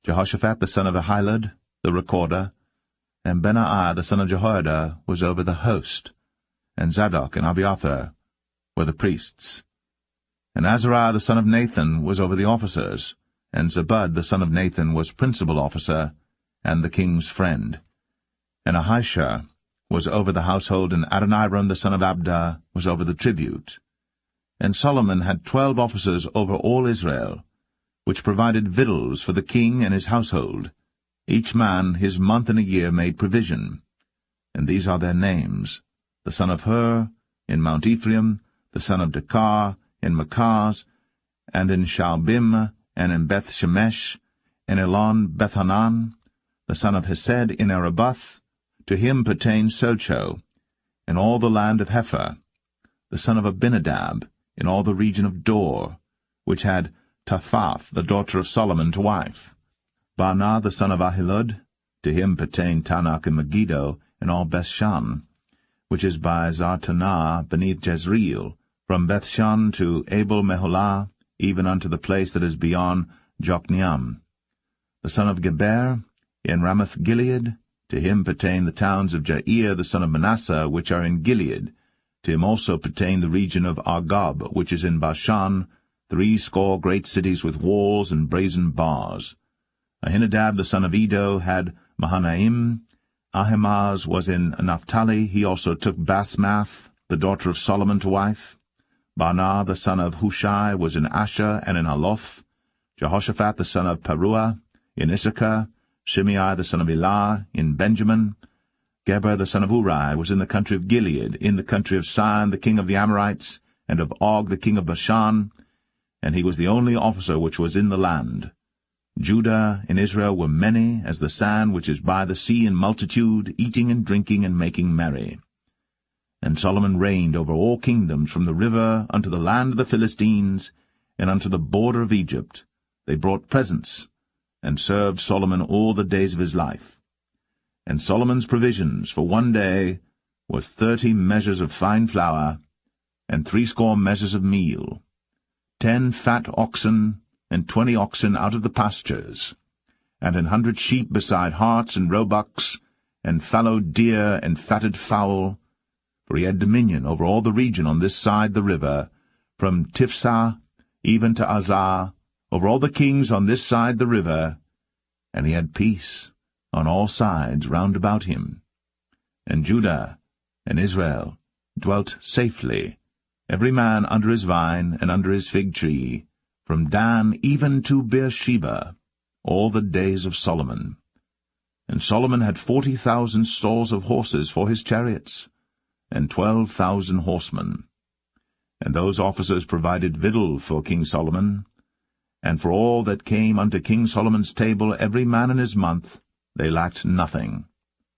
Jehoshaphat the son of Ahilud, the recorder, and Benaiah the son of Jehoiada was over the host, and Zadok and Abiathar were the priests. And Azariah the son of Nathan was over the officers, and Zabud the son of Nathan was principal officer, and the king's friend. And Ahishah was over the household, and Adoniram the son of Abda was over the tribute. And Solomon had 12 officers over all Israel, which provided victuals for the king and his household. Each man his month in a year made provision. And these are their names: the son of Hur, in Mount Ephraim, the son of Dekar, in Makaz, and in Shaalbim, and in Beth-Shemesh, in Elon Bethhanan, the son of Hesed in Arabath. To him pertained Socho, in all the land of Hepher, the son of Abinadab, in all the region of Dor, which had Taphath, the daughter of Solomon, to wife. Baanah, the son of Ahilud, to him pertained Tanakh and Megiddo, in all Bethshan. which is by Zartanah beneath Jezreel, from Bethshan to Abel-Meholah, even unto the place that is beyond Jokneam. The son of Geber, in Ramoth-Gilead, to him pertain the towns of Jair the son of Manasseh, which are in Gilead. To him also pertain the region of Argob, which is in Bashan, 80 great cities with walls and brazen bars. Ahinadab the son of Edo had Mahanaim. Ahimaaz was in Naphtali. He also took Basmath, the daughter of Solomon, to wife. Baanah the son of Hushai was in Asher and in Aloth. Jehoshaphat the son of Paruah in Issachar. Shimei the son of Elah in Benjamin. Geber the son of Uri was in the country of Gilead, in the country of Sihon the king of the Amorites, and of Og the king of Bashan, and he was the only officer which was in the land. Judah and Israel were many, as the sand which is by the sea in multitude, eating and drinking and making merry. And Solomon reigned over all kingdoms, from the river unto the land of the Philistines, and unto the border of Egypt. They brought presents, and served Solomon all the days of his life. And Solomon's provisions for one day was 30 measures of fine flour, and 80 measures of meal, 10 fat oxen, and 20 oxen out of the pastures, and 100 sheep beside harts and roebucks, and fallow deer and fatted fowl, for he had dominion over all the region on this side the river, from Tiphsah even to Azar, over all the kings on this side the river, and he had peace on all sides round about him. And Judah and Israel dwelt safely, every man under his vine and under his fig tree, from Dan even to Beersheba, all the days of Solomon. And Solomon had 40,000 stalls of horses for his chariots, and 12,000 horsemen. And those officers provided victual for King Solomon, and for all that came unto King Solomon's table every man in his month, they lacked nothing.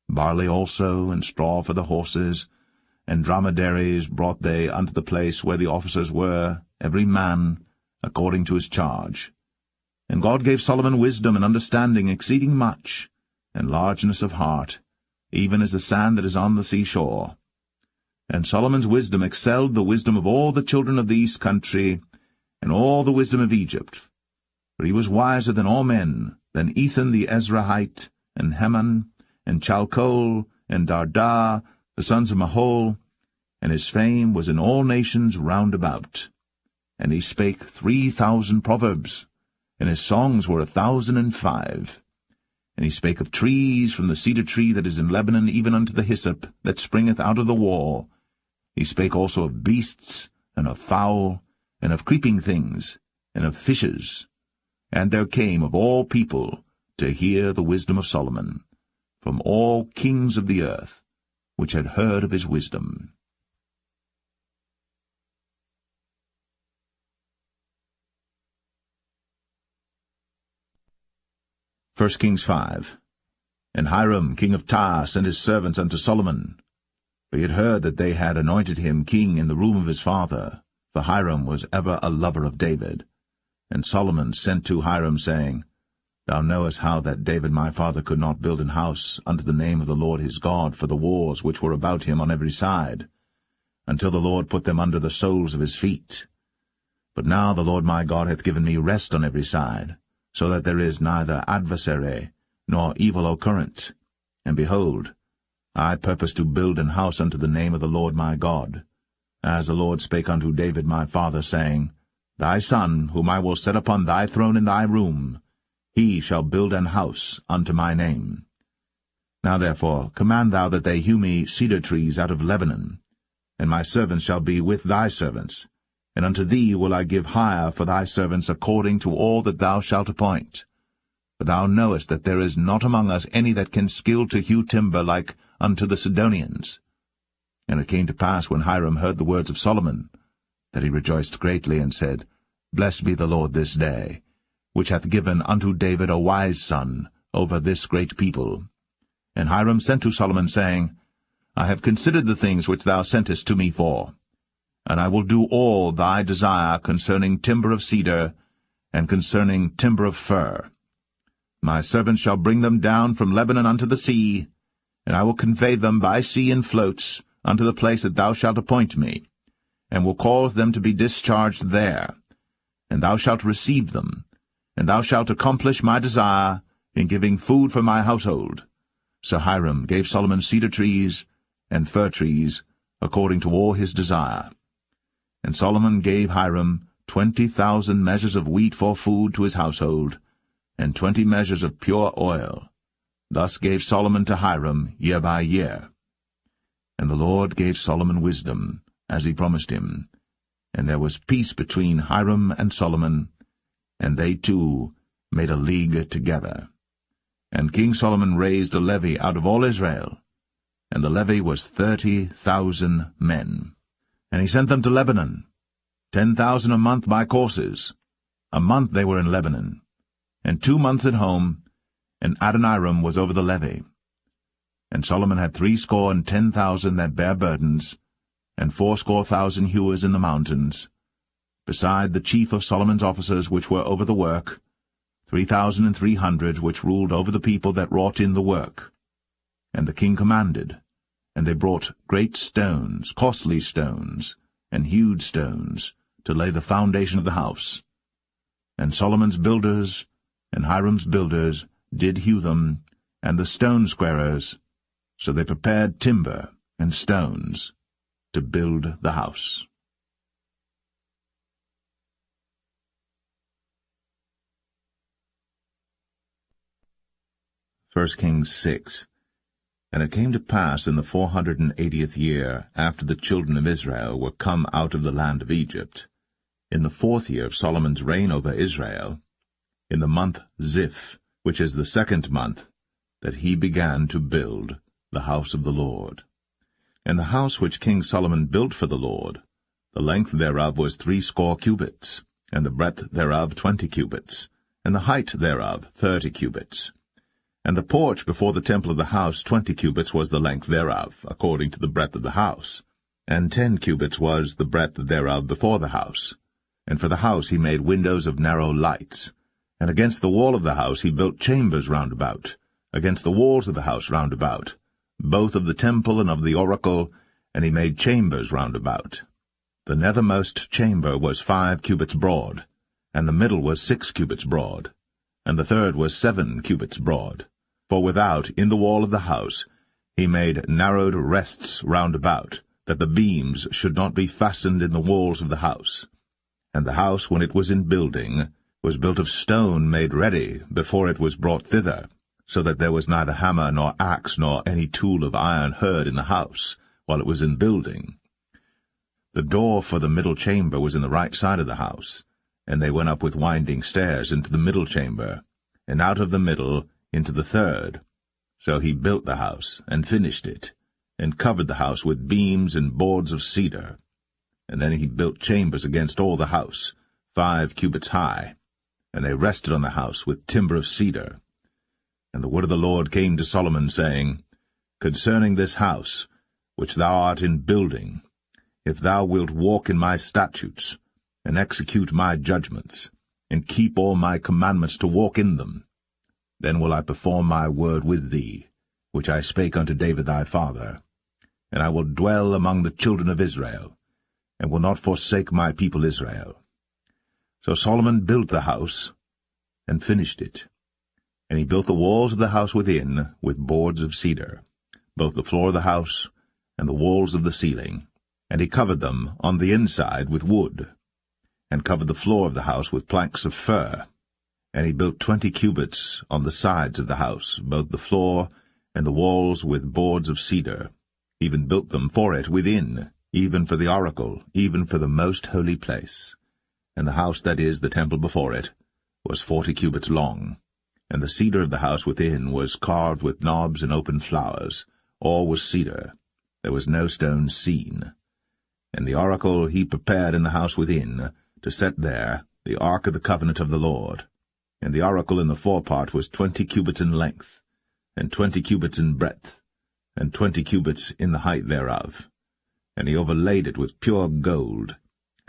Barley also, and straw for the horses, and dromedaries brought they unto the place where the officers were, every man according to his charge. And God gave Solomon wisdom and understanding exceeding much, and largeness of heart, even as the sand that is on the seashore. And Solomon's wisdom excelled the wisdom of all the children of the east country, and all the wisdom of Egypt. For he was wiser than all men, than Ethan the Ezrahite, and Heman, and Chalcol, and Darda, the sons of Mahol, and his fame was in all nations round about. And he spake 3,000 proverbs, and his songs were 1,005. And he spake of trees, from the cedar tree that is in Lebanon even unto the hyssop that springeth out of the wall. He spake also of beasts, and of fowl, and of creeping things, and of fishes. And there came of all people to hear the wisdom of Solomon, from all kings of the earth, which had heard of his wisdom. 1 Kings 5. And Hiram king of Tyre sent his servants unto Solomon, for he had heard that they had anointed him king in the room of his father, for Hiram was ever a lover of David. And Solomon sent to Hiram, saying, Thou knowest how that David my father could not build an house unto the name of the Lord his God for the wars which were about him on every side, until the Lord put them under the soles of his feet. But now the Lord my God hath given me rest on every side, so that there is neither adversary nor evil occurrent. And behold, I purpose to build an house unto the name of the Lord my God, as the Lord spake unto David my father, saying, Thy son, whom I will set upon thy throne in thy room, he shall build an house unto my name. Now therefore command thou that they hew me cedar trees out of Lebanon, and my servants shall be with thy servants, and unto thee will I give hire for thy servants according to all that thou shalt appoint. For thou knowest that there is not among us any that can skill to hew timber like unto the Sidonians. And it came to pass, when Hiram heard the words of Solomon, that he rejoiced greatly, and said, Blessed be the Lord this day, which hath given unto David a wise son over this great people. And Hiram sent to Solomon, saying, I have considered the things which thou sentest to me for, and I will do all thy desire concerning timber of cedar, and concerning timber of fir. My servants shall bring them down from Lebanon unto the sea, and I will convey them by sea in floats unto the place that thou shalt appoint me, and will cause them to be discharged there. And thou shalt receive them, and thou shalt accomplish my desire in giving food for my household. So Hiram gave Solomon cedar trees and fir trees, according to all his desire. And Solomon gave Hiram 20,000 measures of wheat for food to his household, and 20 measures of pure oil. Thus gave Solomon to Hiram year by year. And the Lord gave Solomon wisdom, as he promised him. And there was peace between Hiram and Solomon, and they two made a league together. And King Solomon raised a levy out of all Israel, and the levy was 30,000 men. And he sent them to Lebanon, 10,000 a month by courses. A month they were in Lebanon, and 2 months at home, and Adoniram was over the levy. And Solomon had 70,000 that bare burdens, and 80,000 hewers in the mountains, beside the chief of Solomon's officers which were over the work, 3,300 which ruled over the people that wrought in the work. And the king commanded, and they brought great stones, costly stones, and hewed stones, to lay the foundation of the house. And Solomon's builders and Hiram's builders did hew them, and the stone squarers, so they prepared timber and stones to build the house. 1 Kings 6. And it came to pass in the 480th year, after the children of Israel were come out of the land of Egypt, in the 4th year of Solomon's reign over Israel, in the month Ziph, which is the 2nd month, that he began to build the house of the Lord. And the house which King Solomon built for the Lord, the length thereof was 80 cubits, and the breadth thereof 20 cubits, and the height thereof 30 cubits. And the porch before the temple of the house 20 cubits was the length thereof, according to the breadth of the house, and 10 cubits was the breadth thereof before the house. And for the house he made windows of narrow lights. And against the wall of the house he built chambers round about, against the walls of the house round about, both of the temple and of the oracle, and he made chambers round about. The nethermost chamber was 5 cubits broad, and the middle was 6 cubits broad, and the third was 7 cubits broad. For without, in the wall of the house, he made narrowed rests round about, that the beams should not be fastened in the walls of the house. And the house, when it was in building, was built of stone made ready before it was brought thither, so that there was neither hammer nor axe nor any tool of iron heard in the house, while it was in building. The door for the middle chamber was in the right side of the house, and they went up with winding stairs into the middle chamber, and out of the middle into the third. So he built the house, and finished it, and covered the house with beams and boards of cedar. And then he built chambers against all the house, 5 cubits high, and they rested on the house with timber of cedar. And the word of the Lord came to Solomon, saying, Concerning this house, which thou art in building, if thou wilt walk in my statutes, and execute my judgments, and keep all my commandments to walk in them, then will I perform my word with thee, which I spake unto David thy father, and I will dwell among the children of Israel, and will not forsake my people Israel. So Solomon built the house, and finished it. And he built the walls of the house within with boards of cedar, both the floor of the house and the walls of the ceiling, and he covered them on the inside with wood, and covered the floor of the house with planks of fir. And he built 20 cubits on the sides of the house, both the floor and the walls with boards of cedar, even built them for it within, even for the oracle, even for the most holy place. And the house, that is, the temple before it, was 40 cubits long, and the cedar of the house within was carved with knobs and open flowers. All was cedar. There was no stone seen. And the oracle he prepared in the house within, to set there the ark of the covenant of the Lord. And the oracle in the forepart was 20 cubits in length, and 20 cubits in breadth, and 20 cubits in the height thereof. And he overlaid it with pure gold,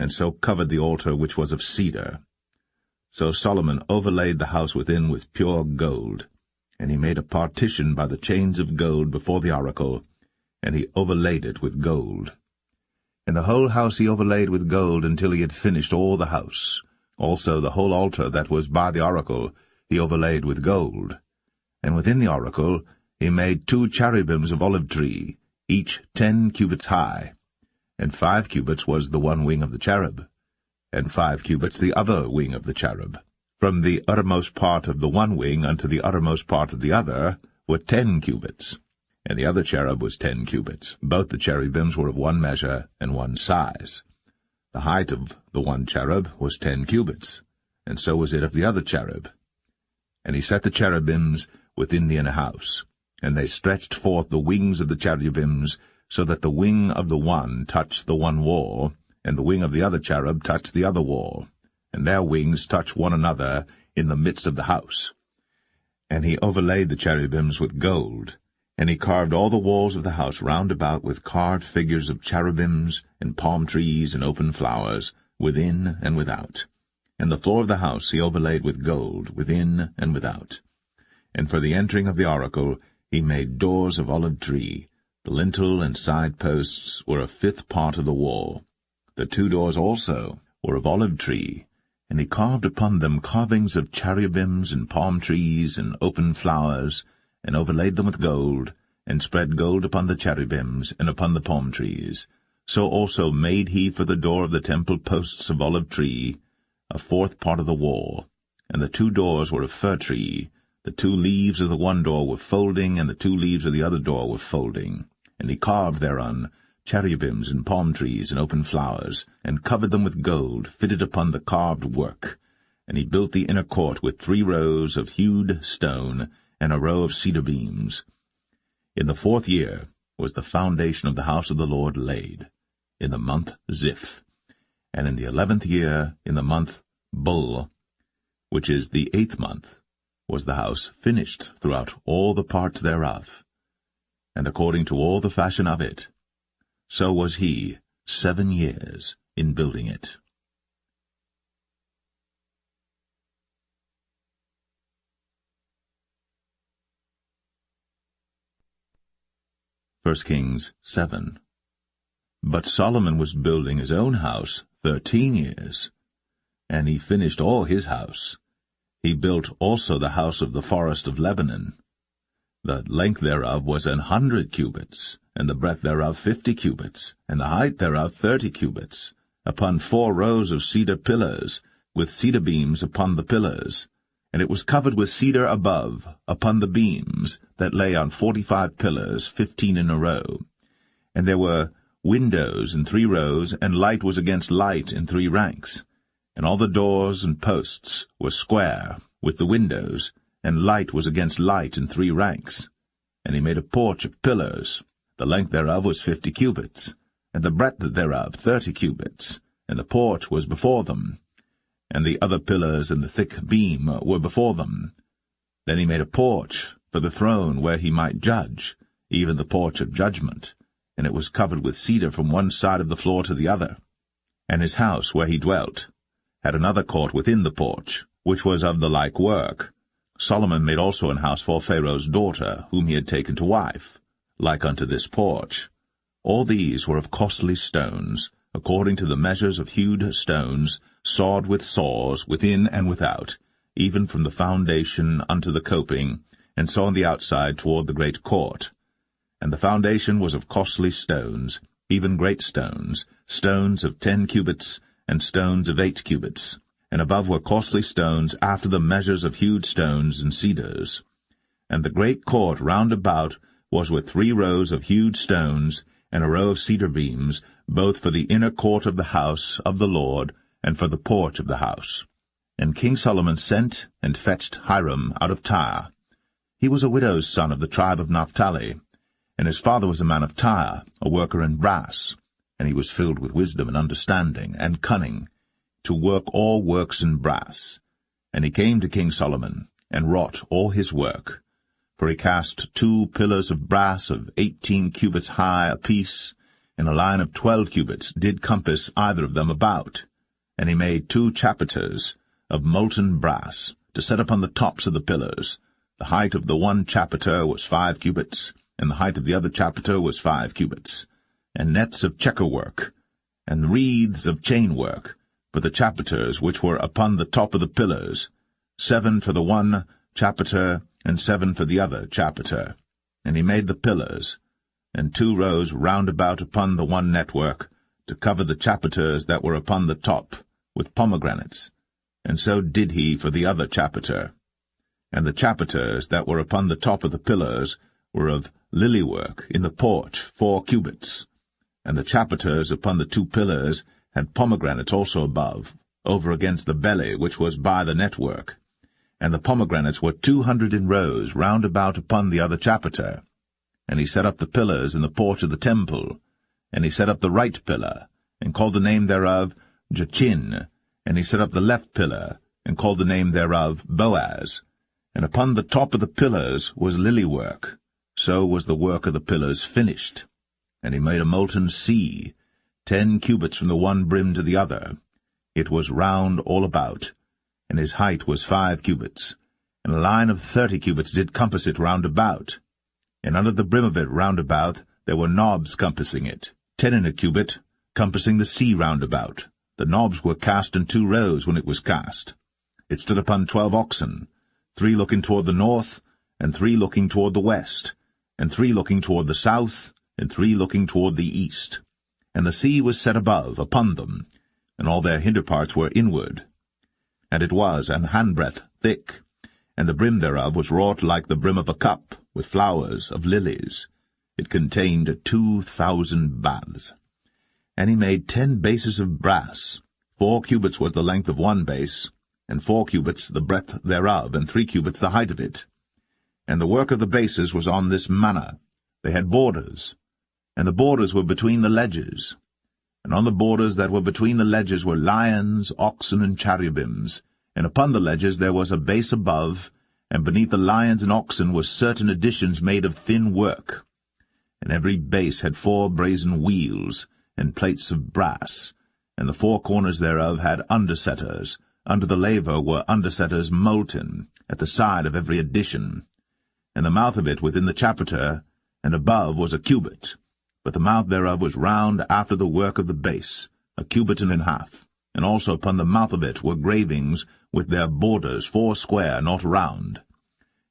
and so covered the altar which was of cedar. So Solomon overlaid the house within with pure gold, and he made a partition by the chains of gold before the oracle, and he overlaid it with gold. And the whole house he overlaid with gold until he had finished all the house. Also the whole altar that was by the oracle he overlaid with gold. And within the oracle he made 2 cherubims of olive tree, each 10 cubits high. And 5 cubits was the one wing of the cherub, and 5 cubits the other wing of the cherub. From the uttermost part of the one wing unto the uttermost part of the other were 10 cubits. And the other cherub was 10 cubits. Both the cherubims were of one measure and one size. The height of the one cherub was 10 cubits, and so was it of the other cherub. And he set the cherubims within the inner house, and they stretched forth the wings of the cherubims, so that the wing of the one touched the one wall, and the wing of the other cherub touched the other wall, and their wings touched one another in the midst of the house. And he overlaid the cherubims with gold, and he carved all the walls of the house round about with carved figures of cherubims, and palm trees, and open flowers, within and without. And the floor of the house he overlaid with gold, within and without. And for the entering of the oracle he made doors of olive tree. The lintel and side posts were 1/5 part of the wall. The 2 doors also were of olive tree, and he carved upon them carvings of cherubims and palm trees and open flowers, and overlaid them with gold, and spread gold upon the cherubims and upon the palm trees. So also made he for the door of the temple posts of olive tree, 1/4 part of the wall. And the 2 doors were of fir tree. The 2 leaves of the one door were folding, and the 2 leaves of the other door were folding. And he carved thereon cherubims and palm trees and open flowers, and covered them with gold, fitted upon the carved work. And he built the inner court with 3 rows of hewed stone, and a row of cedar beams. In the 4th year was the foundation of the house of the Lord laid, in the month Ziph. And in the 11th year, in the month Bul, which is the 8th month, was the house finished throughout all the parts thereof. And according to all the fashion of it, so was he 7 years in building it. 1 Kings 7. But Solomon was building his own house 13 years, and he finished all his house. He built also the house of the forest of Lebanon. The length thereof was 100 cubits, and the breadth thereof 50 cubits, and the height thereof 30 cubits, upon 4 rows of cedar pillars, with cedar beams upon the pillars. And it was covered with cedar above, upon the beams, that lay on 45 pillars, 15 in a row. And there were windows in 3 rows, and light was against light in 3 ranks. And all the doors and posts were square, with the windows, and light was against light in 3 ranks. And he made a porch of pillars. The length thereof was 50 cubits, and the breadth thereof 30 cubits, and the porch was before them. And the other pillars and the thick beam were before them. Then he made a porch for the throne where he might judge, even the porch of judgment, and it was covered with cedar from one side of the floor to the other. And his house where he dwelt had another court within the porch, which was of the like work. Solomon made also an house for Pharaoh's daughter, whom he had taken to wife, like unto this porch. All these were of costly stones, according to the measures of hewed stones, sawed with saws, within and without, even from the foundation unto the coping, and so on the outside toward the great court. And the foundation was of costly stones, even great stones, stones of 10 cubits, and stones of 8 cubits. And above were costly stones after the measures of hewed stones and cedars. And the great court round about was with 3 rows of hewed stones, and a row of cedar beams, both for the inner court of the house of the Lord, and for the porch of the house. And King Solomon sent and fetched Hiram out of Tyre. He was a widow's son of the tribe of Naphtali, and his father was a man of Tyre, a worker in brass, and he was filled with wisdom and understanding and cunning, to work all works in brass. And he came to King Solomon, and wrought all his work. For he cast 2 pillars of brass of 18 cubits high apiece, and a line of 12 cubits did compass either of them about. And he made 2 chapiters of molten brass, to set upon the tops of the pillars. The height of the one chapiter was 5 cubits, and the height of the other chapiter was 5 cubits, and nets of checker work, and wreaths of chain work, for the chapiters which were upon the top of the pillars, 7 for the one chapiter, and 7 for the other chapiter. And he made the pillars, and 2 rows round about upon the one network, to cover the chapiters that were upon the top, with pomegranates, and so did he for the other chapiter. And the chapiters that were upon the top of the pillars were of lily work in the porch 4 cubits, and the chapiters upon the 2 pillars had pomegranates also above, over against the belly which was by the network. And the pomegranates were 200 in rows round about upon the other chapiter. And he set up the pillars in the porch of the temple, and he set up the right pillar, and called the name thereof Jachin, and he set up the left pillar, and called the name thereof Boaz. And upon the top of the pillars was lily work. So was the work of the pillars finished. And he made a molten sea, 10 cubits from the one brim to the other. It was round all about, and his height was 5 cubits, and a line of 30 cubits did compass it round about. And under the brim of it round about there were knobs compassing it, 10 in a cubit, compassing the sea round about. The knobs were cast in 2 rows when it was cast. It stood upon 12 oxen, 3 looking toward the north, and 3 looking toward the west, and 3 looking toward the south, and 3 looking toward the east. And the sea was set above upon them, and all their hinder parts were inward. And it was an handbreadth thick, and the brim thereof was wrought like the brim of a cup, with flowers of lilies. It contained 2,000 baths. And he made 10 bases of brass. 4 cubits was the length of one base, and 4 cubits the breadth thereof, and 3 cubits the height of it. And the work of the bases was on this manner. They had borders, and the borders were between the ledges. And on the borders that were between the ledges were lions, oxen, and cherubims, and upon the ledges there was a base above, and beneath the lions and oxen were certain additions made of thin work. And every base had 4 brazen wheels, and plates of brass, and the 4 corners thereof had undersetters. Under the laver were undersetters molten, at the side of every addition. And the mouth of it within the chapiter, and above was a cubit, but the mouth thereof was round after the work of the base, a cubit and an half. And also upon the mouth of it were gravings with their borders 4 square, not round.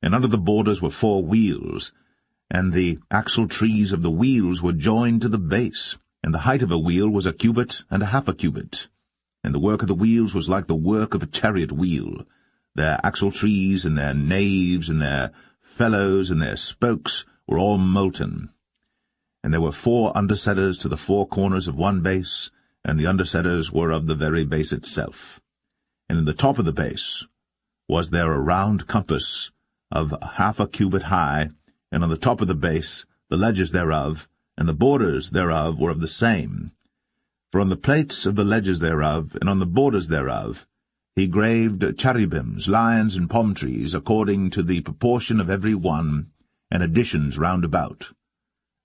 And under the borders were 4 wheels, and the axle trees of the wheels were joined to the base, and the height of a wheel was a cubit and a half a cubit. And the work of the wheels was like the work of a chariot wheel. Their axle trees and their naves and their felloes and their spokes were all molten. And there were 4 undersetters to the 4 corners of one base, and the undersetters were of the very base itself. And in the top of the base was there a round compass of half a cubit high, and on the top of the base the ledges thereof, and the borders thereof were of the same. For on the plates of the ledges thereof, and on the borders thereof, he graved cherubims, lions, and palm trees, according to the proportion of every one, and additions round about.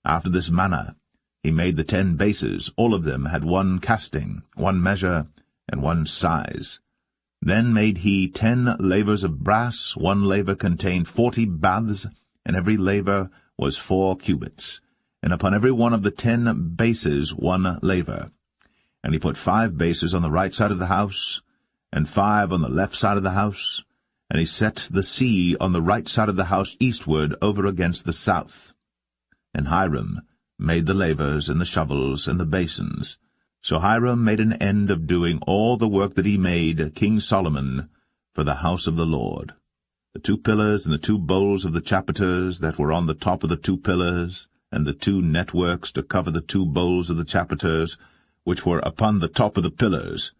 After this manner he made the 10 bases. All of them had 1 casting, 1 measure, and 1 size. Then made he 10 lavers of brass. 1 laver contained 40 baths, and every laver was 4 cubits, and upon every one of the 10 bases 1 laver. And he put 5 bases on the right side of the house, and 5 on the left side of the house, and he set the sea on the right side of the house eastward over against the south. And Hiram made the lavers, and the shovels, and the basins. So Hiram made an end of doing all the work that he made King Solomon for the house of the Lord. The 2 pillars and the 2 bowls of the chapiters that were on the top of the 2 pillars, and the 2 networks to cover the 2 bowls of the chapiters, which were upon the top of the pillars,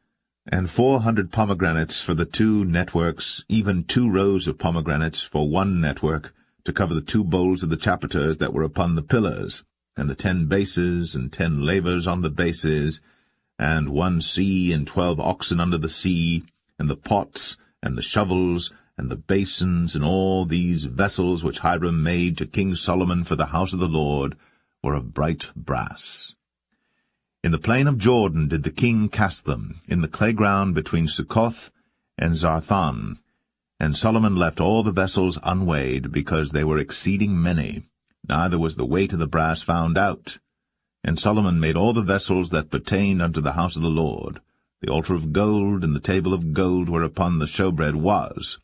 and 400 pomegranates for the 2 networks, even 2 rows of pomegranates for 1 network, to cover the 2 bowls of the chapiters that were upon the pillars, and the 10 bases, and 10 lavers on the bases, and 1 sea, and 12 oxen under the sea, and the pots, and the shovels, and the basins, and all these vessels which Hiram made to King Solomon for the house of the Lord, were of bright brass. In the plain of Jordan did the king cast them, in the clay ground between Succoth and Zarthan. And Solomon left all the vessels unweighed, because they were exceeding many. neither was the weight of the brass found out. And Solomon made all the vessels that pertained unto the house of the Lord, the altar of gold, and the table of gold whereupon the showbread was,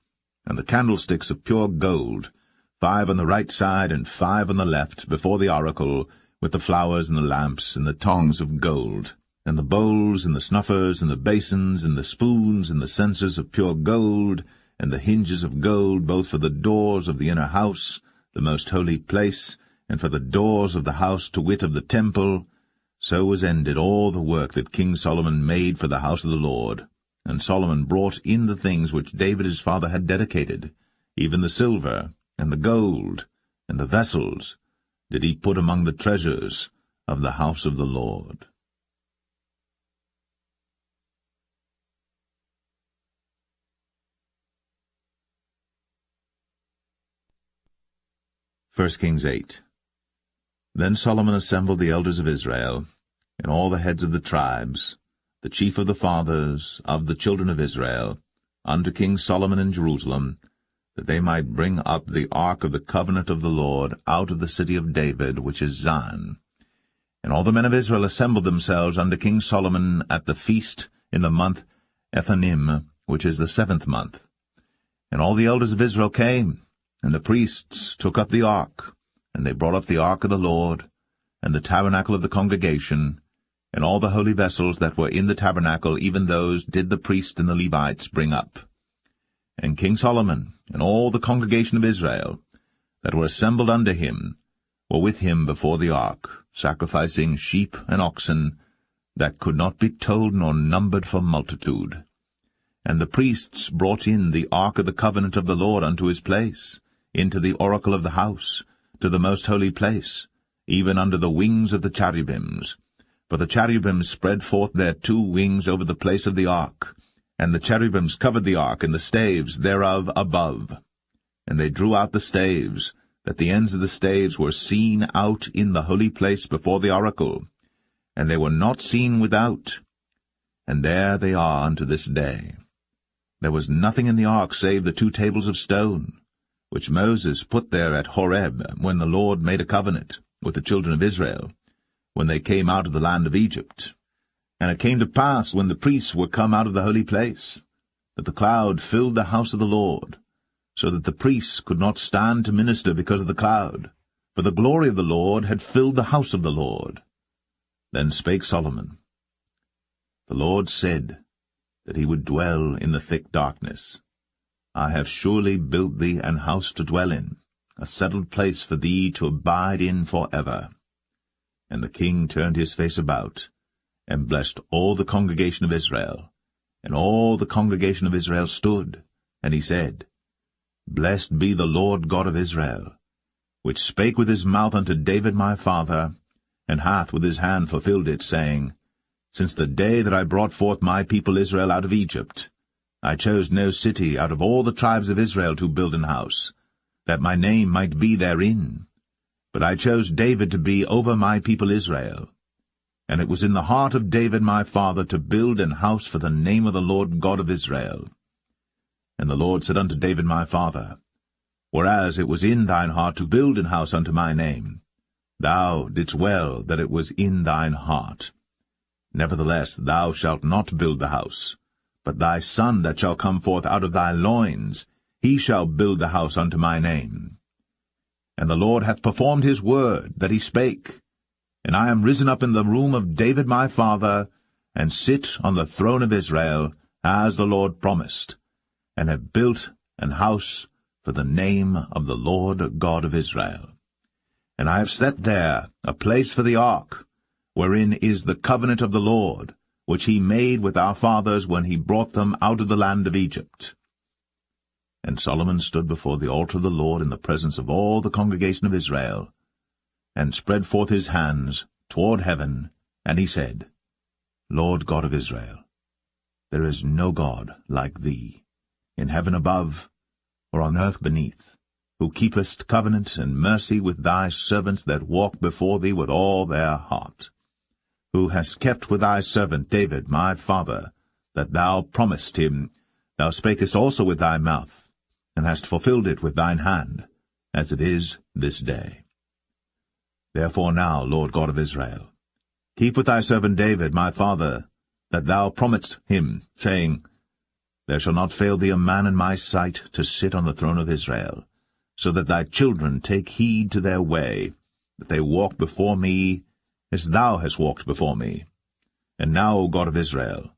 and the candlesticks of pure gold, 5 on the right side and 5 on the left, before the oracle, with the flowers and the lamps and the tongs of gold, and the bowls and the snuffers and the basins and the spoons and the censers of pure gold, and the hinges of gold, both for the doors of the inner house, the most holy place, and for the doors of the house, to wit, of the temple. So was ended all the work that King Solomon made for the house of the Lord. And Solomon brought in the things which David his father had dedicated, even the silver, and the gold, and the vessels, did he put among the treasures of the house of the Lord. 1 Kings 8. Then Solomon assembled the elders of Israel, and all the heads of the tribes, the chief of the fathers of the children of Israel, unto King Solomon in Jerusalem, that they might bring up the ark of the covenant of the Lord out of the city of David, which is Zion. And all the men of Israel assembled themselves unto King Solomon at the feast in the month Ethanim, which is the 7th month. And all the elders of Israel came, and the priests took up the ark, and they brought up the ark of the Lord, and the tabernacle of the congregation, and all the holy vessels that were in the tabernacle, even those did the priests and the Levites bring up. And King Solomon, and all the congregation of Israel, that were assembled unto him, were with him before the ark, sacrificing sheep and oxen, that could not be told nor numbered for multitude. And the priests brought in the ark of the covenant of the Lord unto his place, into the oracle of the house, to the most holy place, even under the wings of the cherubims. For the cherubims spread forth their 2 wings over the place of the ark, and the cherubims covered the ark and the staves thereof above. And they drew out the staves, that the ends of the staves were seen out in the holy place before the oracle, and they were not seen without. And there they are unto this day. There was nothing in the ark save the 2 tables of stone, which Moses put there at Horeb, when the Lord made a covenant with the children of Israel, when they came out of the land of Egypt. And it came to pass, when the priests were come out of the holy place, that the cloud filled the house of the Lord, so that the priests could not stand to minister because of the cloud, for the glory of the Lord had filled the house of the Lord. Then spake Solomon, The Lord said that he would dwell in the thick darkness. I have surely built thee an house to dwell in, a settled place for thee to abide in for ever. And the king turned his face about, and blessed all the congregation of Israel. And all the congregation of Israel stood, and he said, Blessed be the Lord God of Israel, which spake with his mouth unto David my father, and hath with his hand fulfilled it, saying, Since the day that I brought forth my people Israel out of Egypt, I chose no city out of all the tribes of Israel to build an house, that my name might be therein. But I chose David to be over my people Israel. And it was in the heart of David my father to build an house for the name of the Lord God of Israel. And the Lord said unto David my father, Whereas it was in thine heart to build an house unto my name, thou didst well that it was in thine heart. Nevertheless thou shalt not build the house, but thy son that shall come forth out of thy loins, he shall build the house unto my name. And the Lord hath performed his word that he spake, and I am risen up in the room of David my father, and sit on the throne of Israel, as the Lord promised, and have built an house for the name of the Lord God of Israel. And I have set there a place for the ark, wherein is the covenant of the Lord, which he made with our fathers when he brought them out of the land of Egypt. And Solomon stood before the altar of the Lord in the presence of all the congregation of Israel, and spread forth his hands toward heaven, and he said, Lord God of Israel, there is no God like thee, in heaven above, or on earth beneath, who keepest covenant and mercy with thy servants that walk before thee with all their heart, who hast kept with thy servant David my father, that thou promised him, thou spakest also with thy mouth, and hast fulfilled it with thine hand, as it is this day. Therefore now, Lord God of Israel, keep with thy servant David my father, that thou promisedst him, saying, There shall not fail thee a man in my sight to sit on the throne of Israel, so that thy children take heed to their way, that they walk before me as thou hast walked before me. And now, O God of Israel,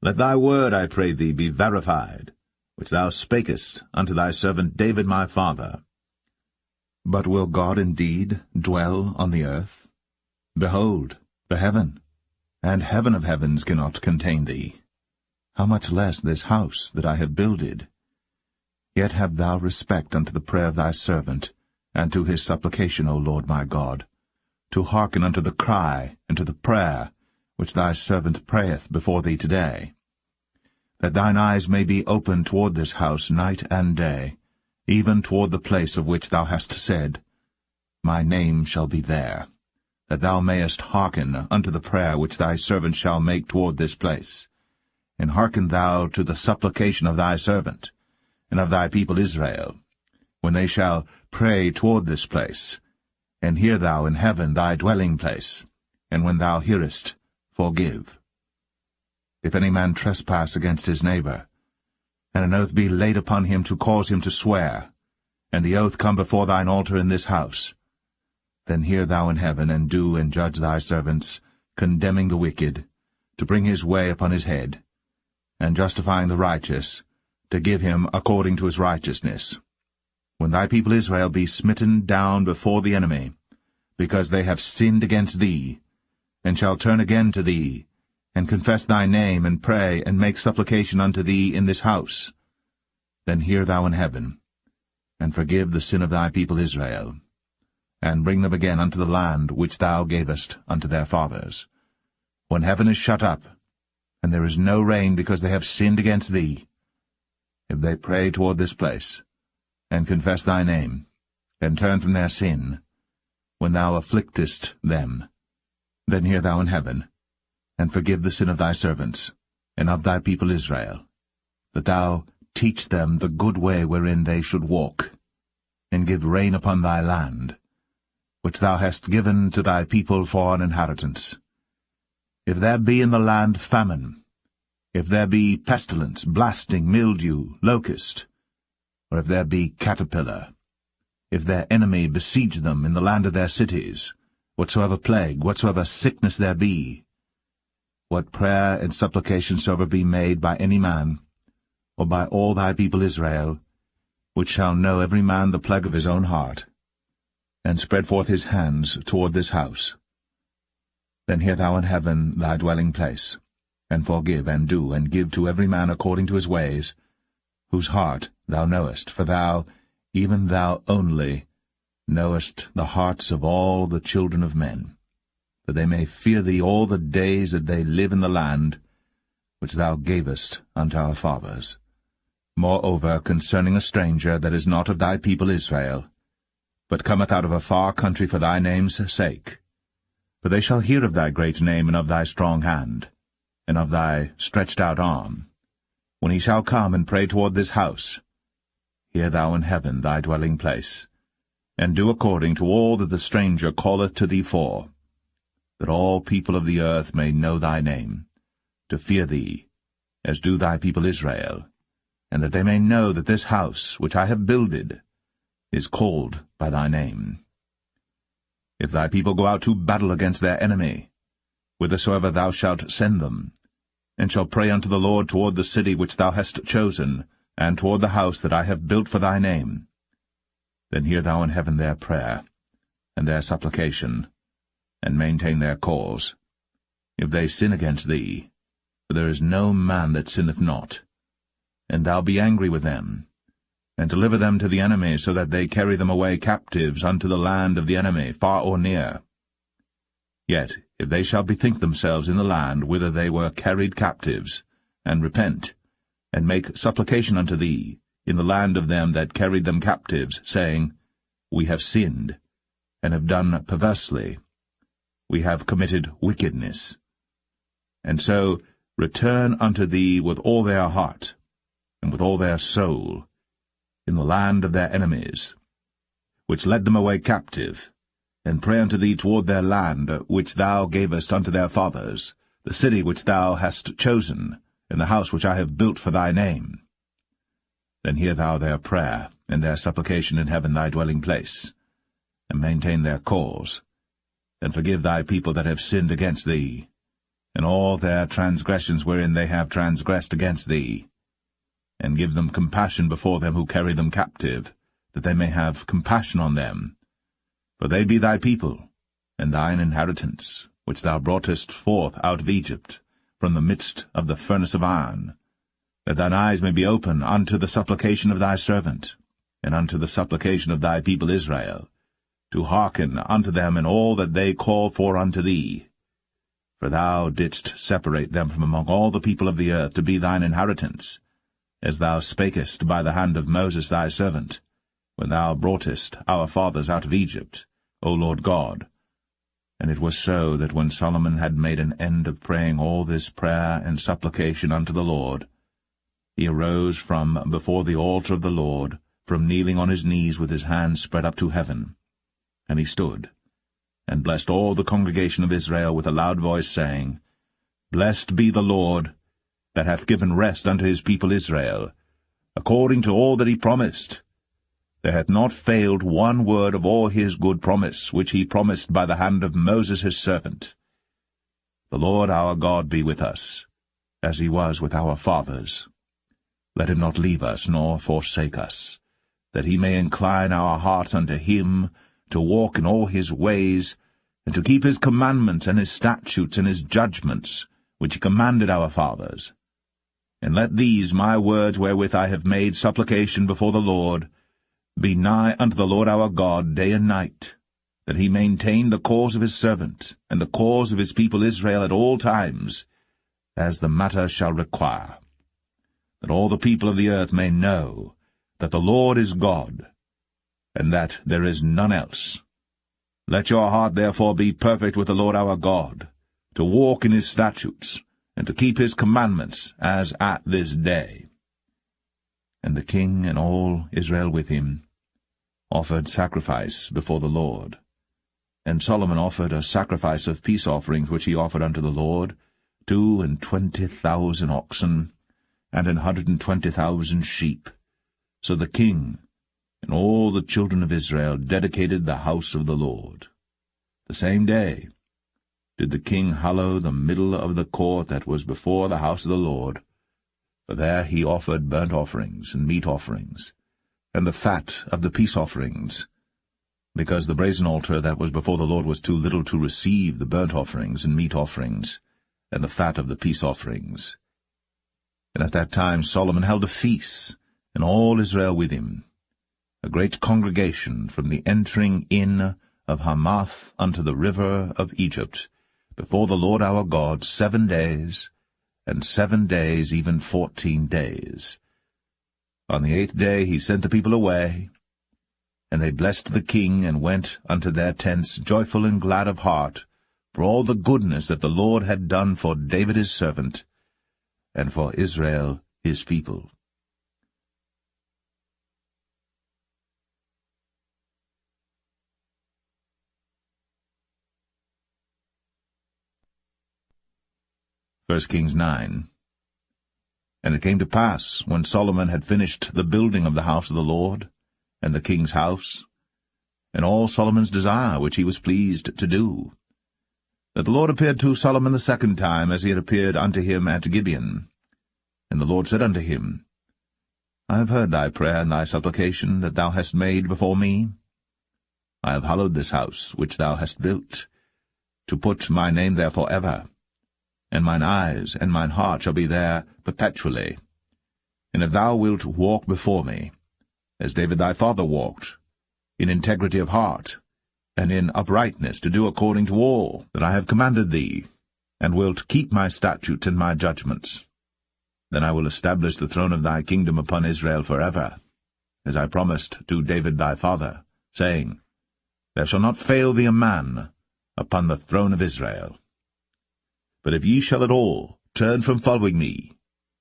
let thy word, I pray thee, be verified, which thou spakest unto thy servant David my father. But will God indeed dwell on the earth? Behold, the heaven, and heaven of heavens cannot contain thee. How much less this house that I have builded? Yet have thou respect unto the prayer of thy servant, and to his supplication, O Lord my God, to hearken unto the cry and to the prayer which thy servant prayeth before thee today, that thine eyes may be open toward this house night and day, even toward the place of which thou hast said, My name shall be there, that thou mayest hearken unto the prayer which thy servant shall make toward this place. And hearken thou to the supplication of thy servant, and of thy people Israel, when they shall pray toward this place, and hear thou in heaven thy dwelling place, and when thou hearest, forgive. If any man trespass against his neighbor, and an oath be laid upon him to cause him to swear, and the oath come before thine altar in this house, then hear thou in heaven, and do and judge thy servants, condemning the wicked, to bring his way upon his head, and justifying the righteous, to give him according to his righteousness. When thy people Israel be smitten down before the enemy, because they have sinned against thee, and shall turn again to thee, and confess thy name, and pray, and make supplication unto thee in this house, then hear thou in heaven, and forgive the sin of thy people Israel, and bring them again unto the land which thou gavest unto their fathers. When heaven is shut up, and there is no rain because they have sinned against thee, if they pray toward this place, and confess thy name, and turn from their sin, when thou afflictest them, then hear thou in heaven, and forgive the sin of thy servants, and of thy people Israel, that thou teach them the good way wherein they should walk, and give rain upon thy land, which thou hast given to thy people for an inheritance. If there be in the land famine, if there be pestilence, blasting, mildew, locust, or if there be caterpillar, if their enemy besiege them in the land of their cities, whatsoever plague, whatsoever sickness there be, what prayer and supplication soever be made by any man, or by all thy people Israel, which shall know every man the plague of his own heart, and spread forth his hands toward this house, then hear thou in heaven thy dwelling place, and forgive, and do, and give to every man according to his ways, whose heart thou knowest, for thou, even thou only, knowest the hearts of all the children of men, that they may fear thee all the days that they live in the land which thou gavest unto our fathers. Moreover, concerning a stranger that is not of thy people Israel, but cometh out of a far country for thy name's sake, for they shall hear of thy great name, and of thy strong hand, and of thy stretched out arm, when he shall come and pray toward this house, hear thou in heaven thy dwelling place, and do according to all that the stranger calleth to thee for, that all people of the earth may know thy name, to fear thee, as do thy people Israel, and that they may know that this house which I have builded is called by thy name. If thy people go out to battle against their enemy, whithersoever thou shalt send them, and shall pray unto the Lord toward the city which thou hast chosen, and toward the house that I have built for thy name, then hear thou in heaven their prayer, and their supplication, and maintain their cause. If they sin against thee, for there is no man that sinneth not, and thou be angry with them, and deliver them to the enemy, so that they carry them away captives unto the land of the enemy, far or near. Yet if they shall bethink themselves in the land whither they were carried captives, and repent, and make supplication unto thee in the land of them that carried them captives, saying, We have sinned, and have done perversely, we have committed wickedness, and so return unto thee with all their heart, and with all their soul, in the land of their enemies, which led them away captive, and pray unto thee toward their land, which thou gavest unto their fathers, the city which thou hast chosen, and the house which I have built for thy name. Then hear thou their prayer, and their supplication in heaven thy dwelling place, and maintain their cause, and forgive thy people that have sinned against thee, and all their transgressions wherein they have transgressed against thee, and give them compassion before them who carry them captive, that they may have compassion on them. For they be thy people, and thine inheritance, which thou broughtest forth out of Egypt, from the midst of the furnace of iron, that thine eyes may be open unto the supplication of thy servant, and unto the supplication of thy people Israel, to hearken unto them in all that they call for unto thee. For thou didst separate them from among all the people of the earth to be thine inheritance, as thou spakest by the hand of Moses thy servant, when thou broughtest our fathers out of Egypt, O Lord God. And it was so that when Solomon had made an end of praying all this prayer and supplication unto the Lord, he arose from before the altar of the Lord, from kneeling on his knees with his hands spread up to heaven. And he stood, and blessed all the congregation of Israel with a loud voice, saying, Blessed be the Lord, that hath given rest unto his people Israel, according to all that he promised. There hath not failed one word of all his good promise, which he promised by the hand of Moses his servant. The Lord our God be with us, as he was with our fathers. Let him not leave us, nor forsake us, that he may incline our hearts unto him, to walk in all his ways, and to keep his commandments and his statutes and his judgments, which he commanded our fathers. And let these my words wherewith I have made supplication before the Lord be nigh unto the Lord our God day and night, that he maintain the cause of his servant, and the cause of his people Israel at all times, as the matter shall require, that all the people of the earth may know that the Lord is God, and that there is none else. Let your heart therefore be perfect with the Lord our God, to walk in his statutes, and to keep his commandments, as at this day. And the king and all Israel with him offered sacrifice before the Lord. And Solomon offered a sacrifice of peace offerings which he offered unto the Lord, 22,000 oxen, and 120,000 sheep. So the king and all the children of Israel dedicated the house of the Lord. The same day did the king hallow the middle of the court that was before the house of the Lord, for there he offered burnt offerings and meat offerings, and the fat of the peace offerings, because the brazen altar that was before the Lord was too little to receive the burnt offerings and meat offerings, and the fat of the peace offerings. And at that time Solomon held a feast, and all Israel with him, a great congregation from the entering in of Hamath unto the river of Egypt, before the Lord our God 7 days, and 7 days, even 14 days. On the 8th day he sent the people away, and they blessed the king, and went unto their tents joyful and glad of heart, for all the goodness that the Lord had done for David his servant, and for Israel his people. First Kings 9. And it came to pass, when Solomon had finished the building of the house of the Lord, and the king's house, and all Solomon's desire which he was pleased to do, that the Lord appeared to Solomon the second time, as he had appeared unto him at Gibeon. And the Lord said unto him, I have heard thy prayer and thy supplication that thou hast made before me. I have hallowed this house which thou hast built, to put my name there for ever, and mine eyes and mine heart shall be there perpetually. And if thou wilt walk before me, as David thy father walked, in integrity of heart, and in uprightness, to do according to all that I have commanded thee, and wilt keep my statutes and my judgments, then I will establish the throne of thy kingdom upon Israel forever, as I promised to David thy father, saying, There shall not fail thee a man upon the throne of Israel. But if ye shall at all turn from following me,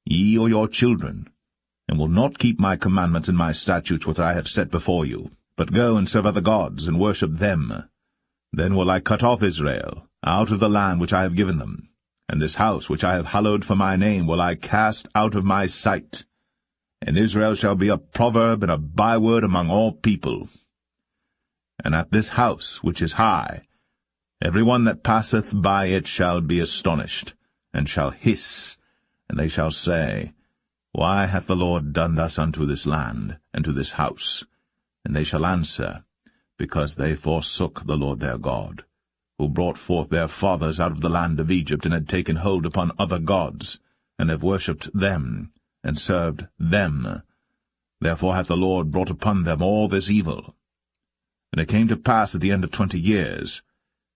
ye or your children, and will not keep my commandments and my statutes which I have set before you, but go and serve other gods, and worship them, Then will I cut off Israel out of the land which I have given them, and this house which I have hallowed for my name will I cast out of my sight. And Israel shall be a proverb and a byword among all people. And at this house which is high, every one that passeth by it shall be astonished, and shall hiss, and they shall say, Why hath the Lord done thus unto this land, and to this house? And they shall answer, Because they forsook the Lord their God, who brought forth their fathers out of the land of Egypt, and had taken hold upon other gods, and have worshipped them, and served them. Therefore hath the Lord brought upon them all this evil. And it came to pass at the end of 20 years,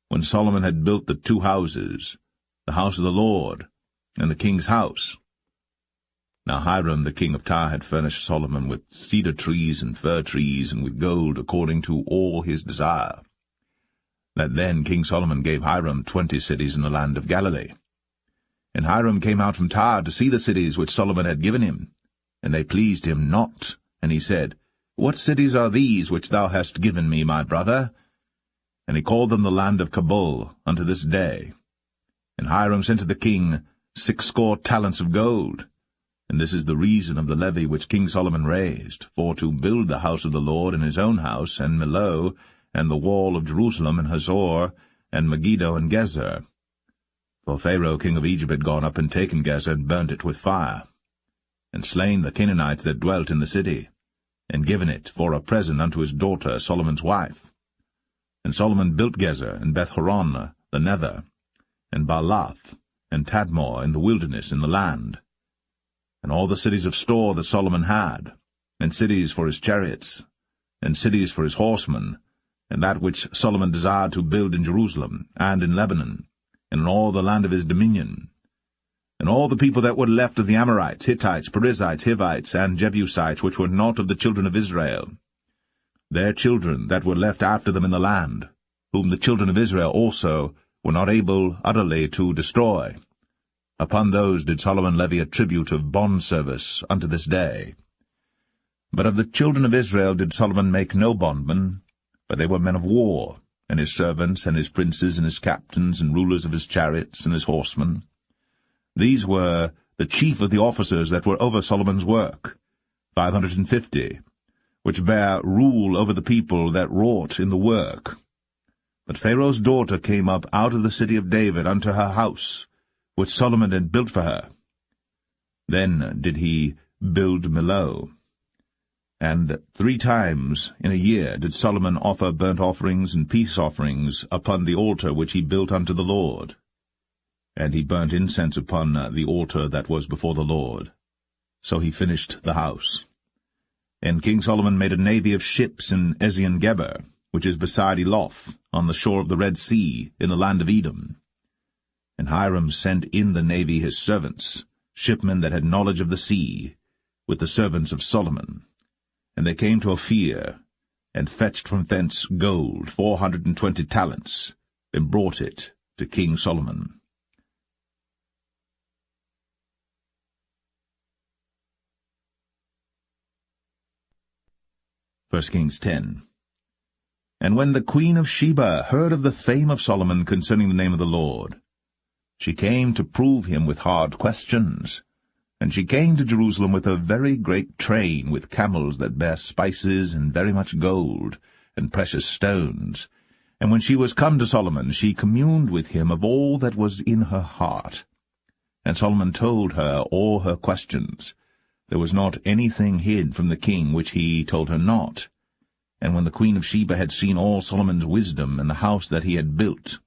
when Solomon had built the 2 houses, the house of the Lord, and the king's house. Now Hiram the king of Tyre had furnished Solomon with cedar trees and fir trees, and with gold according to all his desire. That then King Solomon gave Hiram 20 cities in the land of Galilee. And Hiram came out from Tyre to see the cities which Solomon had given him, and they pleased him not. And he said, What cities are these which thou hast given me, my brother? And he called them the land of Cabul unto this day. And Hiram sent to the king 60 talents of gold. And this is the reason of the levy which King Solomon raised, for to build the house of the Lord and his own house, and Millo, and the wall of Jerusalem, and Hazor, and Megiddo, and Gezer. For Pharaoh king of Egypt had gone up and taken Gezer, and burnt it with fire, and slain the Canaanites that dwelt in the city, and given it for a present unto his daughter Solomon's wife. And Solomon built Gezer, and Beth-horon the nether, and Baalath, and Tadmor in the wilderness in the land, and all the cities of store that Solomon had, and cities for his chariots, and cities for his horsemen, and that which Solomon desired to build in Jerusalem, and in Lebanon, and in all the land of his dominion. And all the people that were left of the Amorites, Hittites, Perizzites, Hivites, and Jebusites, which were not of the children of Israel, their children that were left after them in the land, whom the children of Israel also were not able utterly to destroy. Upon those did Solomon levy a tribute of bondservice unto this day. But of the children of Israel did Solomon make no bondmen, but they were men of war, and his servants, and his princes, and his captains, and rulers of his chariots, and his horsemen. These were the chief of the officers that were over Solomon's work, 550, which bare rule over the people that wrought in the work. But Pharaoh's daughter came up out of the city of David unto her house, which Solomon had built for her. Then did he build Millo. And 3 times in a year did Solomon offer burnt offerings and peace offerings upon the altar which he built unto the Lord. And he burnt incense upon the altar that was before the Lord. So he finished the house. And King Solomon made a navy of ships in Ezion-Geber, which is beside Eloth, on the shore of the Red Sea, in the land of Edom. And Hiram sent in the navy his servants, shipmen that had knowledge of the sea, with the servants of Solomon. And they came to Ophir, and fetched from thence gold 420 talents, and brought it to King Solomon. 1 Kings 10. And when the queen of Sheba heard of the fame of Solomon concerning the name of the Lord, she came to prove him with hard questions. And she came to Jerusalem with a very great train, with camels that bare spices, and very much gold, and precious stones. And when she was come to Solomon, she communed with him of all that was in her heart. And Solomon told her all her questions. There was not anything hid from the king which he told her not. And when the queen of Sheba had seen all Solomon's wisdom, and the house that he had built,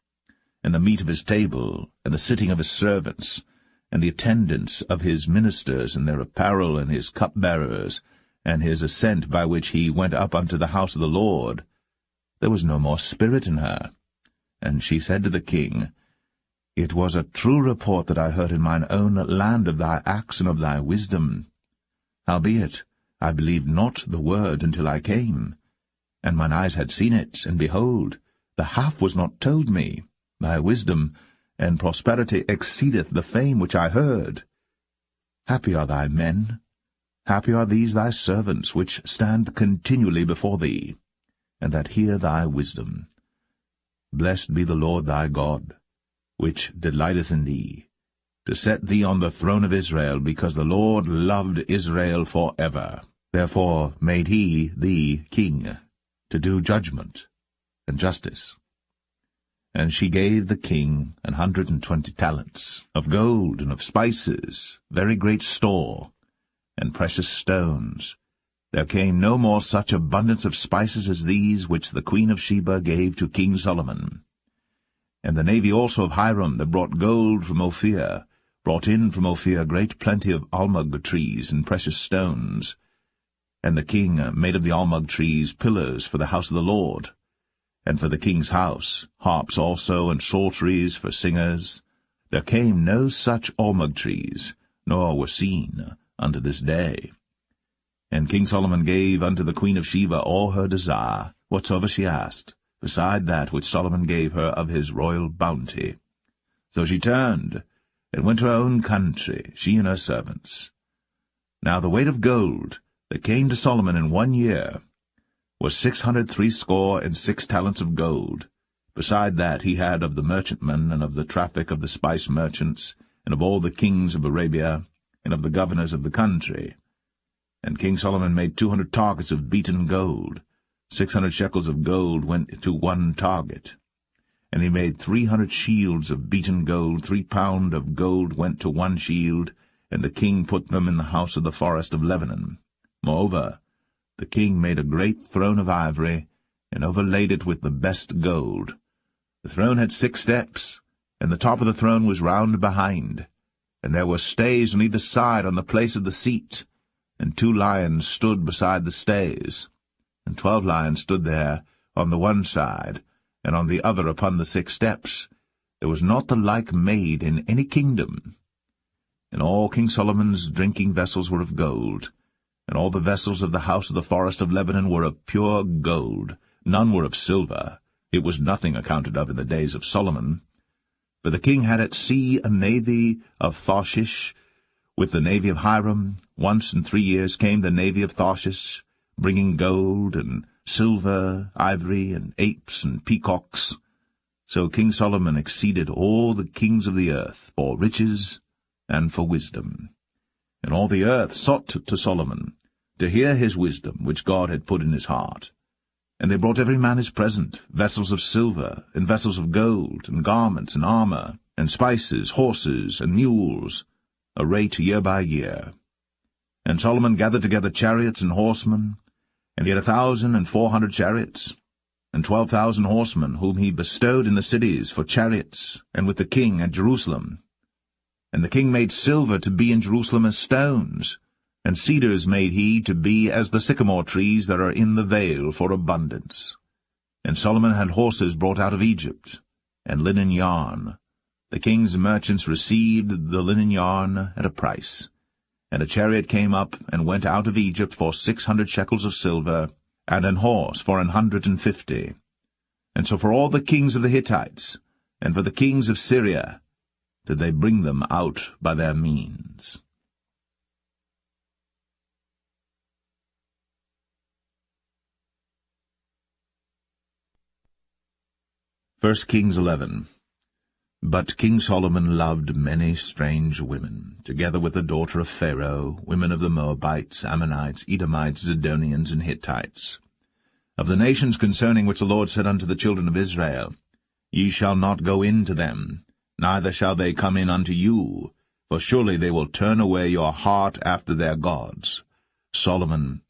and the meat of his table, and the sitting of his servants, and the attendance of his ministers, and their apparel, and his cupbearers, and his ascent by which he went up unto the house of the Lord, there was no more spirit in her. And she said to the king, It was a true report that I heard in mine own land of thy acts and of thy wisdom. Howbeit, I believed not the word until I came. And mine eyes had seen it, and behold, the half was not told me. Thy wisdom and prosperity exceedeth the fame which I heard. Happy are thy men, happy are these thy servants, which stand continually before thee, and that hear thy wisdom. Blessed be the Lord thy God, which delighteth in thee, to set thee on the throne of Israel, because the Lord loved Israel for ever. Therefore made he thee king, to do judgment and justice. And she gave the king 120 talents of gold and of spices, very great store, and precious stones. There came no more such abundance of spices as these which the queen of Sheba gave to King Solomon. And the navy also of Hiram that brought gold from Ophir, brought in from Ophir great plenty of almug trees and precious stones. And the king made of the almug trees pillars for the house of the Lord, and for the king's house, harps also and psalteries for singers. There came no such almug trees, nor were seen unto this day. And King Solomon gave unto the queen of Sheba all her desire, whatsoever she asked, beside that which Solomon gave her of his royal bounty. So she turned, and went to her own country, she and her servants. Now the weight of gold that came to Solomon in 1 year was 666 talents of gold. Beside that he had of the merchantmen, and of the traffic of the spice merchants, and of all the kings of Arabia, and of the governors of the country. And King Solomon made 200 targets of beaten gold. 600 shekels of gold went to 1 target. And he made 300 shields of beaten gold. 3 pound of gold went to 1 shield, and the king put them in the house of the forest of Lebanon. Moreover, the king made a great throne of ivory, and overlaid it with the best gold. The throne had 6 steps, and the top of the throne was round behind, and there were stays on either side on the place of the seat, and 2 lions stood beside the stays, and 12 lions stood there on the one side, and on the other upon the 6 steps. There was not the like made in any kingdom. And all King Solomon's drinking vessels were of gold, and all the vessels of the house of the forest of Lebanon were of pure gold. None were of silver. It was nothing accounted of in the days of Solomon. For the king had at sea a navy of Tarshish, with the navy of Hiram. Once in 3 years came the navy of Tarshish, bringing gold and silver, ivory, and apes and peacocks. So King Solomon exceeded all the kings of the earth for riches and for wisdom. And all the earth sought to Solomon, to hear his wisdom which God had put in his heart. And they brought every man his present, vessels of silver, and vessels of gold, and garments, and armor, and spices, horses, and mules, a rate year by year. And Solomon gathered together chariots and horsemen, and he had 1,400 chariots, and 12,000 horsemen, whom he bestowed in the cities for chariots, and with the king at Jerusalem. And the king made silver to be in Jerusalem as stones, and cedars made he to be as the sycamore trees that are in the vale for abundance. And Solomon had horses brought out of Egypt, and linen yarn. The king's merchants received the linen yarn at a price. And a chariot came up and went out of Egypt for 600 shekels of silver, and an horse for 150. And so for all the kings of the Hittites, and for the kings of Syria, did they bring them out by their means. 1 Kings 11. But King Solomon loved many strange women, together with the daughter of Pharaoh, women of the Moabites, Ammonites, Edomites, Zidonians, and Hittites. Of the nations concerning which the Lord said unto the children of Israel, Ye shall not go in to them, neither shall they come in unto you, for surely they will turn away your heart after their gods. Solomon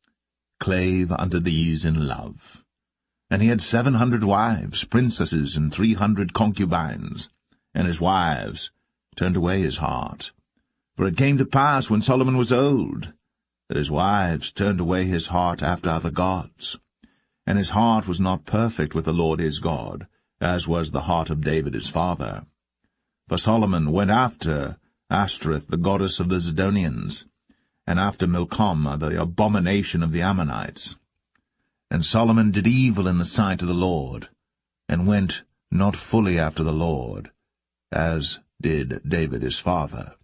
clave unto these in love. And he had 700 wives, princesses, and 300 concubines, and his wives turned away his heart. For it came to pass, when Solomon was old, that his wives turned away his heart after other gods. And his heart was not perfect with the Lord his God, as was the heart of David his father. For Solomon went after Ashtoreth, the goddess of the Zidonians, and after Milcom, the abomination of the Ammonites. And Solomon did evil in the sight of the Lord, and went not fully after the Lord, as did David his father.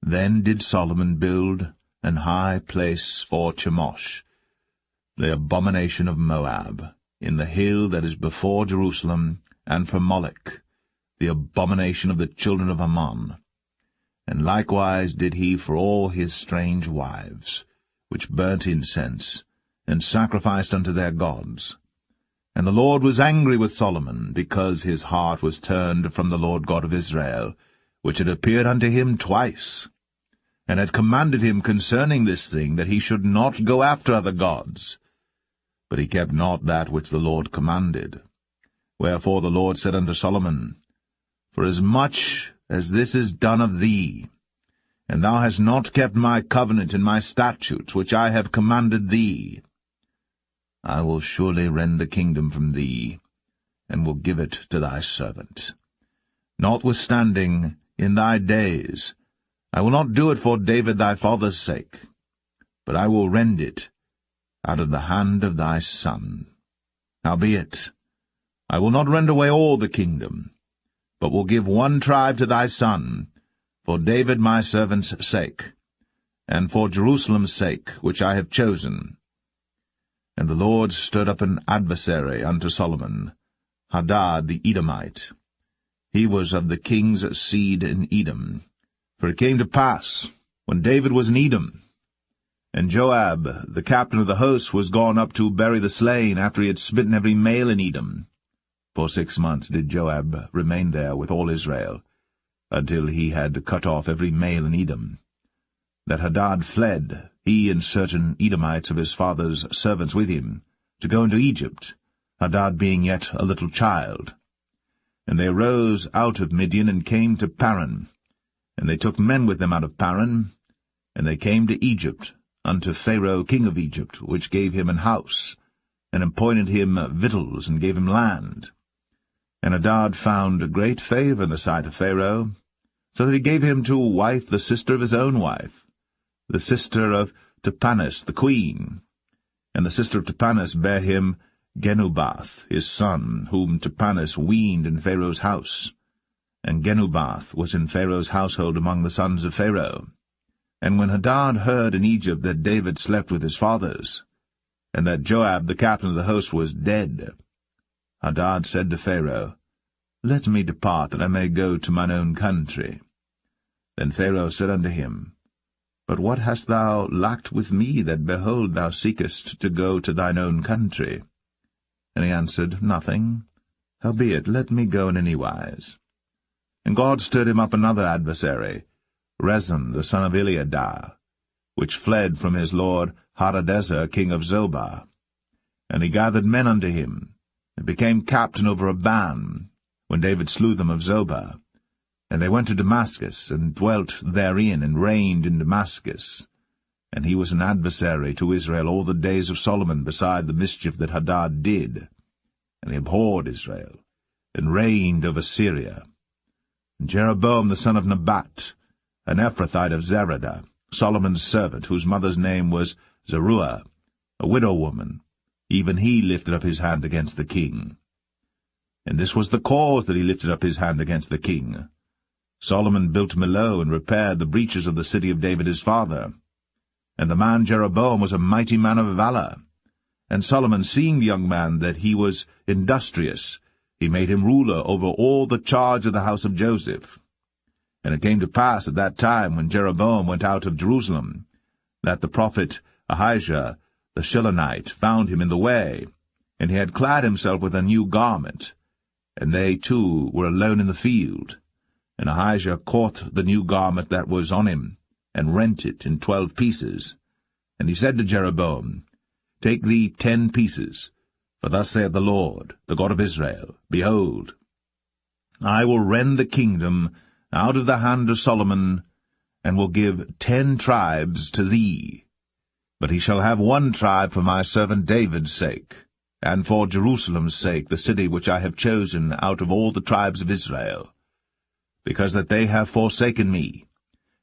Then did Solomon build an high place for Chemosh, the abomination of Moab, in the hill that is before Jerusalem, and for Moloch, the abomination of the children of Ammon. And likewise did he for all his strange wives, which burnt incense, and sacrificed unto their gods. And the Lord was angry with Solomon, because his heart was turned from the Lord God of Israel, which had appeared unto him twice, and had commanded him concerning this thing, that he should not go after other gods. But he kept not that which the Lord commanded. Wherefore the Lord said unto Solomon, Forasmuch as this is done of thee, and thou hast not kept my covenant and my statutes which I have commanded thee, I will surely rend the kingdom from thee, and will give it to thy servant. Notwithstanding, in thy days, I will not do it for David thy father's sake, but I will rend it out of the hand of thy son. Howbeit, I will not rend away all the kingdom, but will give one tribe to thy son, for David my servant's sake, and for Jerusalem's sake, which I have chosen. And the Lord stirred up an adversary unto Solomon, Hadad the Edomite. He was of the king's seed in Edom. For it came to pass, when David was in Edom, and Joab, the captain of the host, was gone up to bury the slain, after he had smitten every male in Edom. For 6 months did Joab remain there with all Israel, until he had cut off every male in Edom. That Hadad fled, he and certain Edomites of his father's servants with him, to go into Egypt, Hadad being yet a little child. And they arose out of Midian, and came to Paran. And they took men with them out of Paran, and they came to Egypt, unto Pharaoh king of Egypt, which gave him an house, and appointed him victuals, and gave him land. And Hadad found great favour in the sight of Pharaoh, so that he gave him to wife the sister of his own wife, the sister of Tahpenes the queen. And the sister of Tahpenes bare him Genubath his son, whom Tahpenes weaned in Pharaoh's house. And Genubath was in Pharaoh's household among the sons of Pharaoh. And when Hadad heard in Egypt that David slept with his fathers, and that Joab the captain of the host was dead, Hadad said to Pharaoh, Let me depart, that I may go to mine own country. Then Pharaoh said unto him, But what hast thou lacked with me, that, behold, thou seekest to go to thine own country? And he answered, Nothing. Howbeit, let me go in any wise. And God stirred him up another adversary, Rezon the son of Eliadah, which fled from his lord Hadadezer king of Zobah. And he gathered men unto him, and became captain over a band, when David slew them of Zobah. And they went to Damascus, and dwelt therein, and reigned in Damascus. And he was an adversary to Israel all the days of Solomon, beside the mischief that Hadad did. And he abhorred Israel, and reigned over Syria. And Jeroboam the son of Nebat, an Ephrathite of Zeradah, Solomon's servant, whose mother's name was Zeruiah, a widow woman, even he lifted up his hand against the king. And this was the cause that he lifted up his hand against the king. Solomon built Millo, and repaired the breaches of the city of David his father. And the man Jeroboam was a mighty man of valour. And Solomon, seeing the young man that he was industrious, he made him ruler over all the charge of the house of Joseph. And it came to pass at that time, when Jeroboam went out of Jerusalem, that the prophet Ahijah the Shilonite found him in the way, and he had clad himself with a new garment. And they two were alone in the field. And Ahijah caught the new garment that was on him, and rent it in 12 pieces. And he said to Jeroboam, Take thee 10 pieces, for thus saith the Lord, the God of Israel, Behold, I will rend the kingdom out of the hand of Solomon, and will give 10 tribes to thee. But he shall have 1 tribe for my servant David's sake, and for Jerusalem's sake, the city which I have chosen out of all the tribes of Israel, because that they have forsaken me,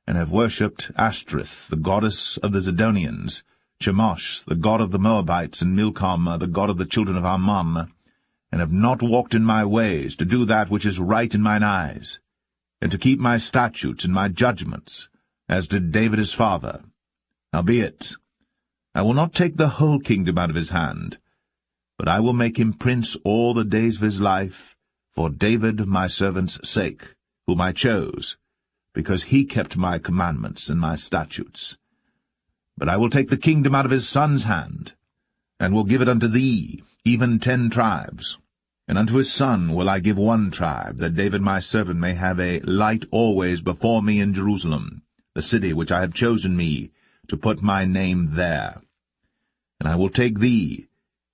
and have worshipped Ashtoreth, the goddess of the Zidonians, Chemosh, the god of the Moabites, and Milcom, the god of the children of Ammon, and have not walked in my ways, to do that which is right in mine eyes, and to keep my statutes and my judgments, as did David his father. Howbeit, I will not take the whole kingdom out of his hand, But I will make him prince all the days of his life, for David my servant's sake, whom I chose, because he kept my commandments and my statutes. But I will take the kingdom out of his son's hand, and will give it unto thee, even 10 tribes. And unto his son will I give 1 tribe, that David my servant may have a light always before me in Jerusalem, the city which I have chosen me, to put my name there. And I will take thee,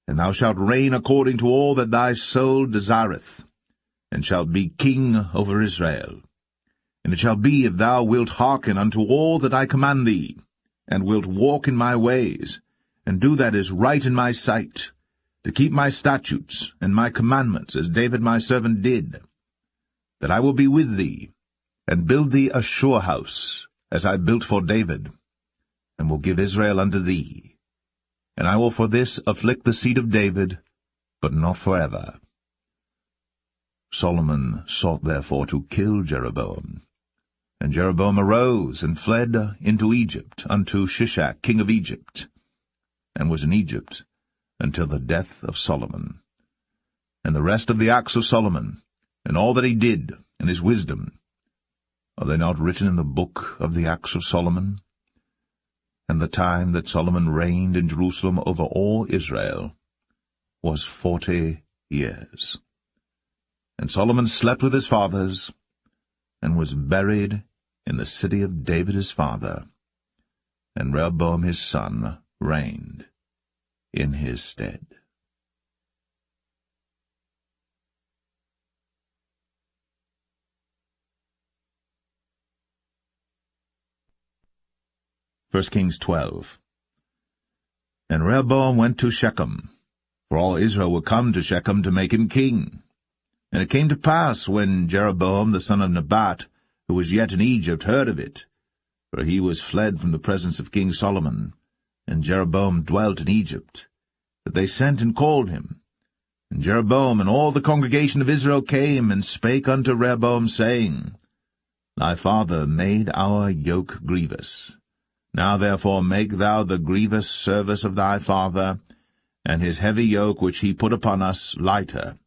and thou shalt reign according to all that thy soul desireth, and shalt be king over Israel. And it shall be, if thou wilt hearken unto all that I command thee, and wilt walk in my ways, and do that is right in my sight, to keep my statutes and my commandments, as David my servant did, that I will be with thee, and build thee a sure house, as I built for David, and will give Israel unto thee. And I will for this afflict the seed of David, but not forever. Solomon sought therefore to kill Jeroboam. And Jeroboam arose and fled into Egypt, unto Shishak king of Egypt, and was in Egypt until the death of Solomon. And the rest of the acts of Solomon, and all that he did, and his wisdom, are they not written in the book of the acts of Solomon? And the time that Solomon reigned in Jerusalem over all Israel was 40 years. And Solomon slept with his fathers, and was buried in the city of David his father, and Rehoboam his son reigned in his stead. First Kings 12. And Rehoboam went to Shechem, for all Israel were come to Shechem to make him king. And it came to pass, when Jeroboam the son of Nebat, who was yet in Egypt, heard of it, for he was fled from the presence of King Solomon, and Jeroboam dwelt in Egypt, that they sent and called him. And Jeroboam and all the congregation of Israel came and spake unto Rehoboam, saying, Thy father made our yoke grievous. Now therefore make thou the grievous service of thy father, and his heavy yoke which he put upon us lighter,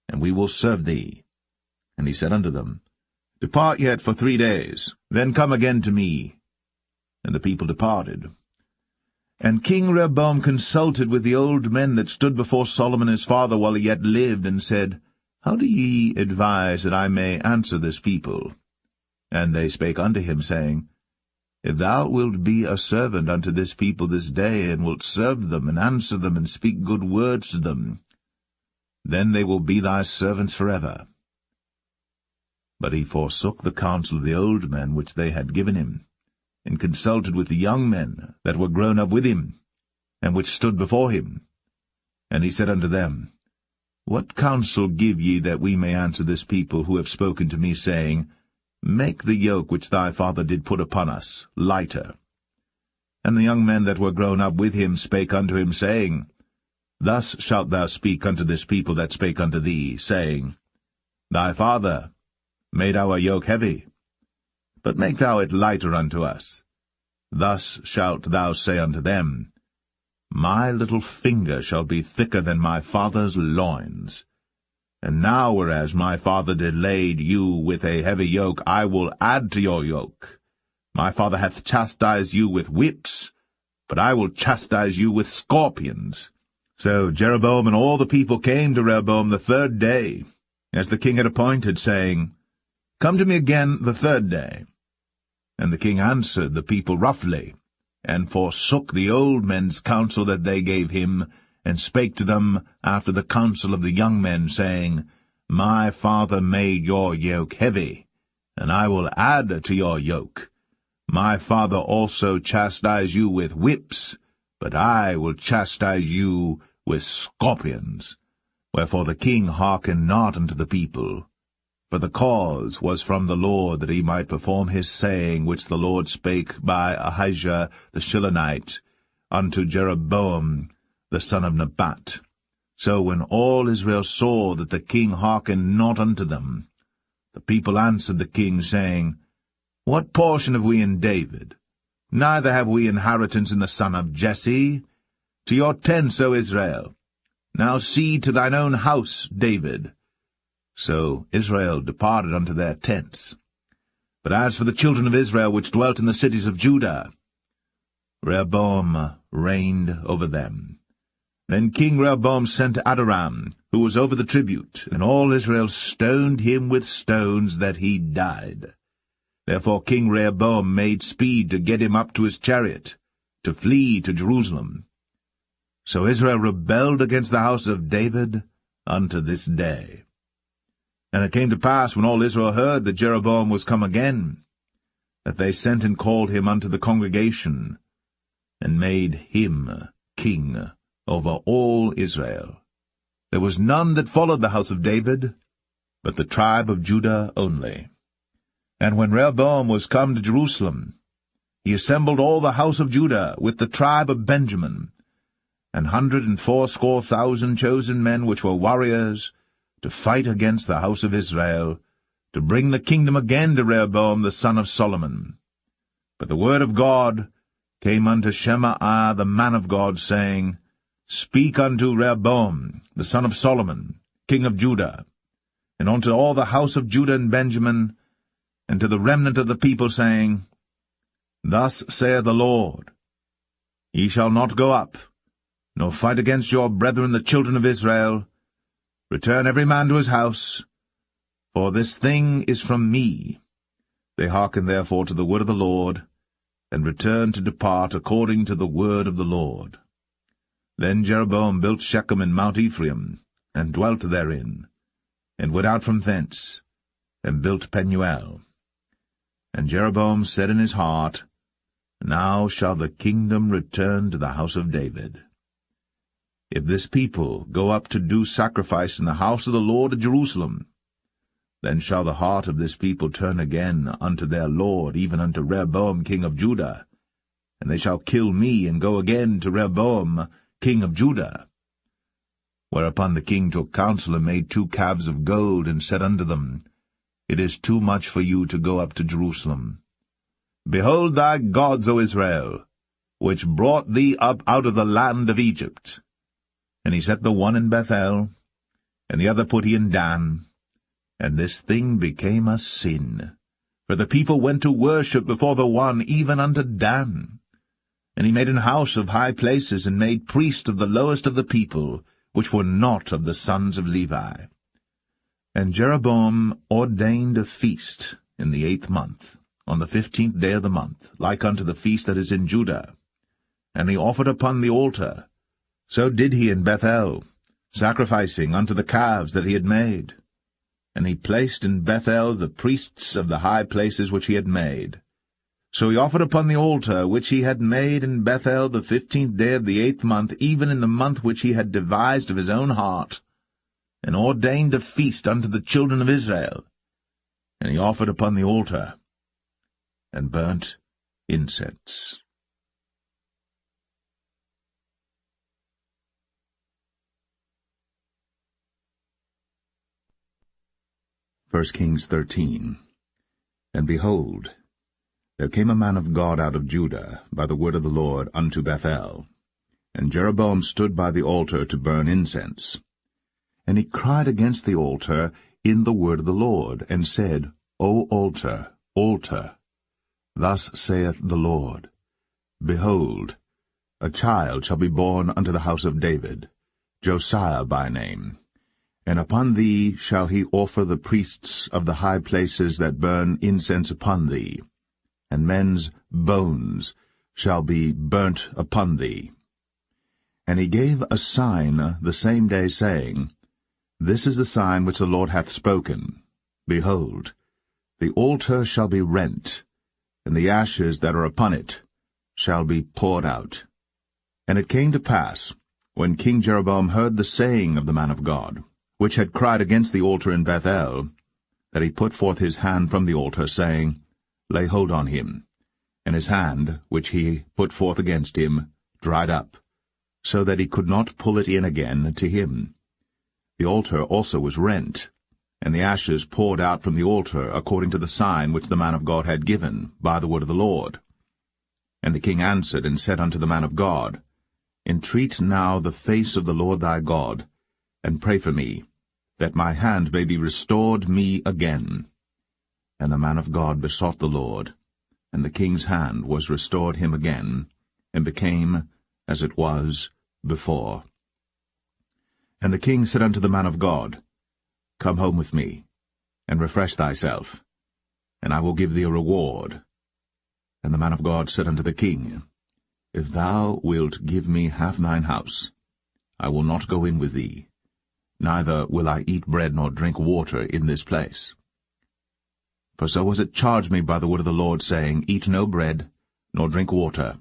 and we will serve thee. And he said unto them, Depart yet for 3 days, then come again to me. And the people departed. And King Rehoboam consulted with the old men that stood before Solomon his father while he yet lived, and said, How do ye advise that I may answer this people? And they spake unto him, saying, If thou wilt be a servant unto this people this day, and wilt serve them, and answer them, and speak good words to them, then they will be thy servants forever. But he forsook the counsel of the old men which they had given him, and consulted with the young men that were grown up with him, and which stood before him. And he said unto them, What counsel give ye that we may answer this people who have spoken to me, saying, Make the yoke which thy father did put upon us lighter? And the young men that were grown up with him spake unto him, saying, Thus shalt thou speak unto this people that spake unto thee, saying, Thy father made our yoke heavy, but make thou it lighter unto us. Thus shalt thou say unto them, My little finger shall be thicker than my father's loins. And now, whereas my father did lade you with a heavy yoke, I will add to your yoke. My father hath chastised you with whips, but I will chastise you with scorpions. So Jeroboam and all the people came to Rehoboam the 3rd day, as the king had appointed, saying, Come to me again the 3rd day. And the king answered the people roughly, and forsook the old men's counsel that they gave him, and spake to them after the counsel of the young men, saying, My father made your yoke heavy, and I will add to your yoke. My father also chastised you with whips, but I will chastise you with scorpions. Wherefore the king hearkened not unto the people, for the cause was from the Lord, that he might perform his saying, which the Lord spake by Ahijah the Shilonite unto Jeroboam the son of Nebat. So when all Israel saw that the king hearkened not unto them, the people answered the king, saying, What portion have we in David? Neither have we inheritance in the son of Jesse. To your tents, O Israel! Now see to thine own house, David. So Israel departed unto their tents. But as for the children of Israel which dwelt in the cities of Judah, Rehoboam reigned over them. Then King Rehoboam sent Adoram, who was over the tribute, and all Israel stoned him with stones that he died. Therefore King Rehoboam made speed to get him up to his chariot, to flee to Jerusalem. So Israel rebelled against the house of David unto this day. And it came to pass, when all Israel heard that Jeroboam was come again, that they sent and called him unto the congregation, and made him king over all Israel. There was none that followed the house of David, but the tribe of Judah only. And when Rehoboam was come to Jerusalem, he assembled all the house of Judah with the tribe of Benjamin, 180,000 chosen men which were warriors, to fight against the house of Israel, to bring the kingdom again to Rehoboam the son of Solomon. But the word of God came unto Shemaiah the man of God, saying, Speak unto Rehoboam the son of Solomon, king of Judah, and unto all the house of Judah and Benjamin, and to the remnant of the people, saying, Thus saith the Lord, Ye shall not go up, nor fight against your brethren the children of Israel. Return every man to his house, for this thing is from me. They hearkened therefore to the word of the Lord, and returned to depart according to the word of the Lord. Then Jeroboam built Shechem in Mount Ephraim, and dwelt therein, and went out from thence, and built Penuel. And Jeroboam said in his heart, Now shall the kingdom return to the house of David. If this people go up to do sacrifice in the house of the Lord at Jerusalem, then shall the heart of this people turn again unto their Lord, even unto Rehoboam king of Judah, and they shall kill me, and go again to Rehoboam king of Judah. Whereupon the king took counsel, and made 2 calves of gold, and said unto them, It is too much for you to go up to Jerusalem. Behold thy gods, O Israel, which brought thee up out of the land of Egypt. And he set the one in Bethel, and the other put he in Dan. And this thing became a sin, for the people went to worship before the one, even unto Dan. And he made an house of high places, and made priests of the lowest of the people, which were not of the sons of Levi. And Jeroboam ordained a feast in the 8th month, on the 15th day of the month, like unto the feast that is in Judah. And he offered upon the altar. So did he in Bethel, sacrificing unto the calves that he had made. And he placed in Bethel the priests of the high places which he had made. So he offered upon the altar which he had made in Bethel the 15th day of the 8th month, even in the month which he had devised of his own heart, and ordained a feast unto the children of Israel. And he offered upon the altar, and burnt incense. 1 Kings 13. And behold, there came a man of God out of Judah, by the word of the Lord, unto Bethel. And Jeroboam stood by the altar to burn incense. And he cried against the altar in the word of the Lord, and said, O altar, altar, thus saith the Lord, Behold, a child shall be born unto the house of David, Josiah by name. And upon thee shall he offer the priests of the high places that burn incense upon thee, and men's bones shall be burnt upon thee. And he gave a sign the same day, saying, This is the sign which the Lord hath spoken. Behold, the altar shall be rent, and the ashes that are upon it shall be poured out. And it came to pass, when King Jeroboam heard the saying of the man of God, which had cried against the altar in Bethel, that he put forth his hand from the altar, saying, Lay hold on him. And his hand, which he put forth against him, dried up, so that he could not pull it in again to him. The altar also was rent, and the ashes poured out from the altar, according to the sign which the man of God had given, by the word of the Lord. And the king answered and said unto the man of God, Entreat now the face of the Lord thy God, and pray for me, that my hand may be restored me again. And the man of God besought the Lord, and the king's hand was restored him again, and became as it was before. And the king said unto the man of God, Come home with me, and refresh thyself, and I will give thee a reward. And the man of God said unto the king, If thou wilt give me half thine house, I will not go in with thee, neither will I eat bread nor drink water in this place. For so was it charged me by the word of the Lord, saying, Eat no bread, nor drink water,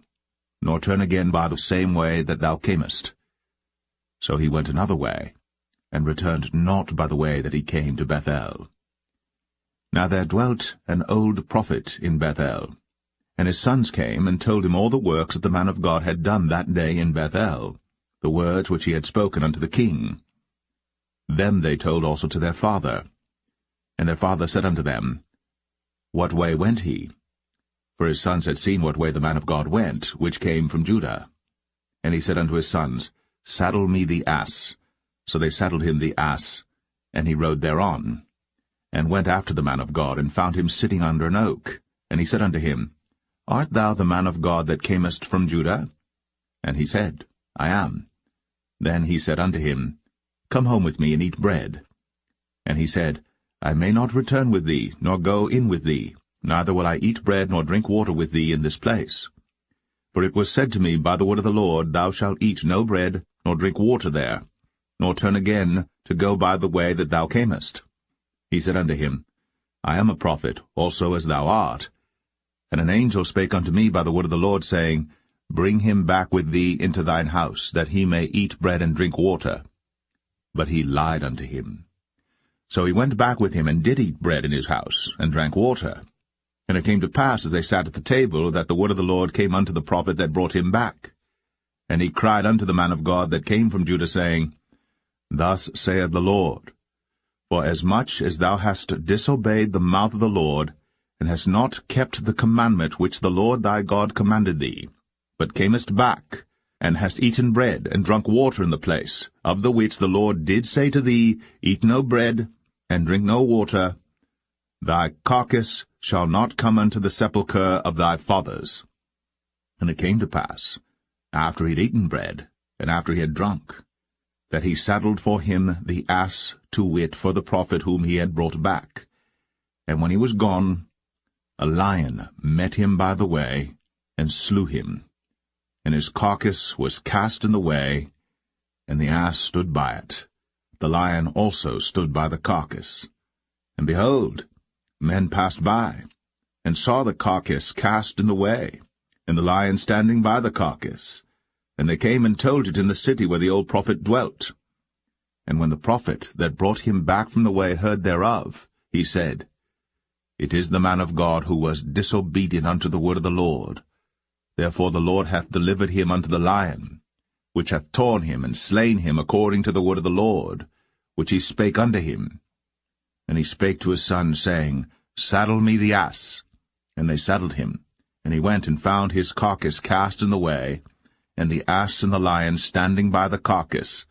nor turn again by the same way that thou camest. So he went another way, and returned not by the way that he came to Bethel. Now there dwelt an old prophet in Bethel, and his sons came and told him all the works that the man of God had done that day in Bethel, the words which he had spoken unto the king. Them they told also to their father. And their father said unto them, What way went he? For his sons had seen what way the man of God went, which came from Judah. And he said unto his sons, Saddle me the ass. So they saddled him the ass, and he rode thereon, and went after the man of God, and found him sitting under an oak. And he said unto him, Art thou the man of God that camest from Judah? And he said, I am. Then he said unto him, Come home with me, and eat bread. And he said, I may not return with thee, nor go in with thee, neither will I eat bread nor drink water with thee in this place. For it was said to me by the word of the Lord, Thou shalt eat no bread, nor drink water there, nor turn again to go by the way that thou camest. He said unto him, I am a prophet, also as thou art. And an angel spake unto me by the word of the Lord, saying, Bring him back with thee into thine house, that he may eat bread and drink water. But he lied unto him. So he went back with him, and did eat bread in his house, and drank water. And it came to pass, as they sat at the table, that the word of the Lord came unto the prophet that brought him back. And he cried unto the man of God that came from Judah, saying, Thus saith the Lord, For as much as thou hast disobeyed the mouth of the Lord, and hast not kept the commandment which the Lord thy God commanded thee, but camest back, and hast eaten bread, and drunk water in the place, of the which the Lord did say to thee, Eat no bread, and drink no water, thy carcass shall not come unto the sepulchre of thy fathers. And it came to pass, after he had eaten bread, and after he had drunk, that he saddled for him the ass, to wit, for the prophet whom he had brought back. And when he was gone, a lion met him by the way, and slew him. And his carcass was cast in the way, and the ass stood by it. The lion also stood by the carcass. And behold, men passed by, and saw the carcass cast in the way, and the lion standing by the carcass. And they came and told it in the city where the old prophet dwelt. And when the prophet that brought him back from the way heard thereof, he said, It is the man of God who was disobedient unto the word of the Lord. Therefore the Lord hath delivered him unto the lion, which hath torn him and slain him according to the word of the Lord, which he spake unto him. And he spake to his son, saying, Saddle me the ass. And they saddled him. And he went and found his carcass cast in the way, and the ass and the lion standing by the carcass.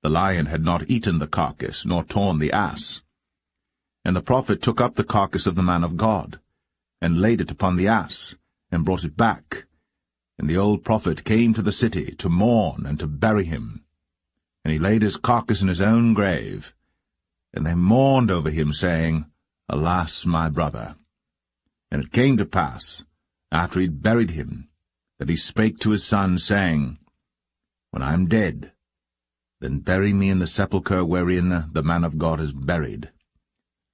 The lion had not eaten the carcass, nor torn the ass. And the prophet took up the carcass of the man of God, and laid it upon the ass, and brought it back. And the old prophet came to the city to mourn and to bury him. And he laid his carcass in his own grave. And they mourned over him, saying, Alas, my brother! And it came to pass, after he had buried him, that he spake to his son, saying, When I am dead, then bury me in the sepulchre wherein the man of God is buried.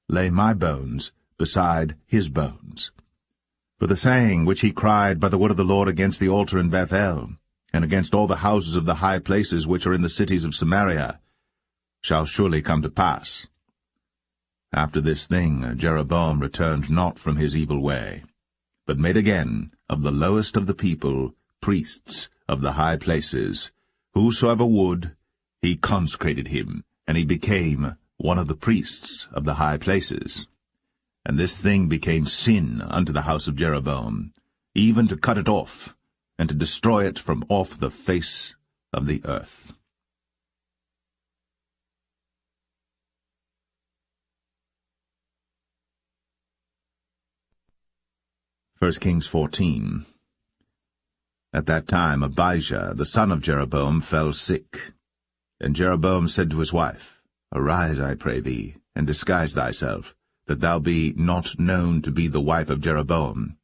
Lay my bones beside his bones. For the saying which he cried by the word of the Lord against the altar in Bethel, and against all the houses of the high places which are in the cities of Samaria, shall surely come to pass. After this thing Jeroboam returned not from his evil way, but made again of the lowest of the people priests of the high places. Whosoever would, he consecrated him, and he became one of the priests of the high places. And this thing became sin unto the house of Jeroboam, even to cut it off, and to destroy it from off the face of the earth. 1 Kings 14. At that time Abijah, the son of Jeroboam, fell sick. And Jeroboam said to his wife, Arise, I pray thee, and disguise thyself, that thou be not known to be the wife of Jeroboam,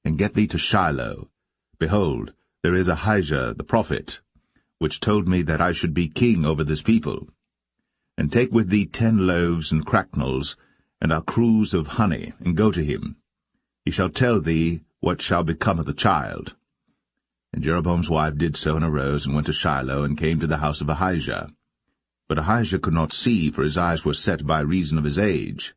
and get thee to Shiloh. Behold, there is Ahijah the prophet, which told me that I should be king over this people. And take with thee 10 loaves and cracknels, and a cruse of honey, and go to him. He shall tell thee what shall become of the child. And Jeroboam's wife did so, and arose, and went to Shiloh, and came to the house of Ahijah. But Ahijah could not see, for his eyes were set by reason of his age.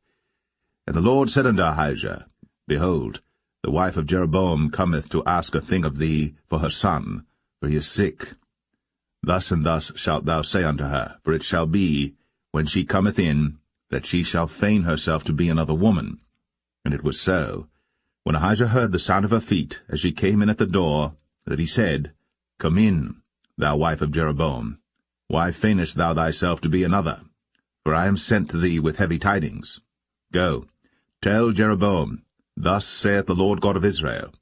And the Lord said unto Ahijah, Behold, the wife of Jeroboam cometh to ask a thing of thee for her son, for he is sick. Thus and thus shalt thou say unto her, for it shall be, when she cometh in, that she shall feign herself to be another woman. And it was so, when Ahijah heard the sound of her feet, as she came in at the door, that he said, Come in, thou wife of Jeroboam. Why feignest thou thyself to be another? For I am sent to thee with heavy tidings. Go, tell Jeroboam, Thus saith the Lord God of Israel,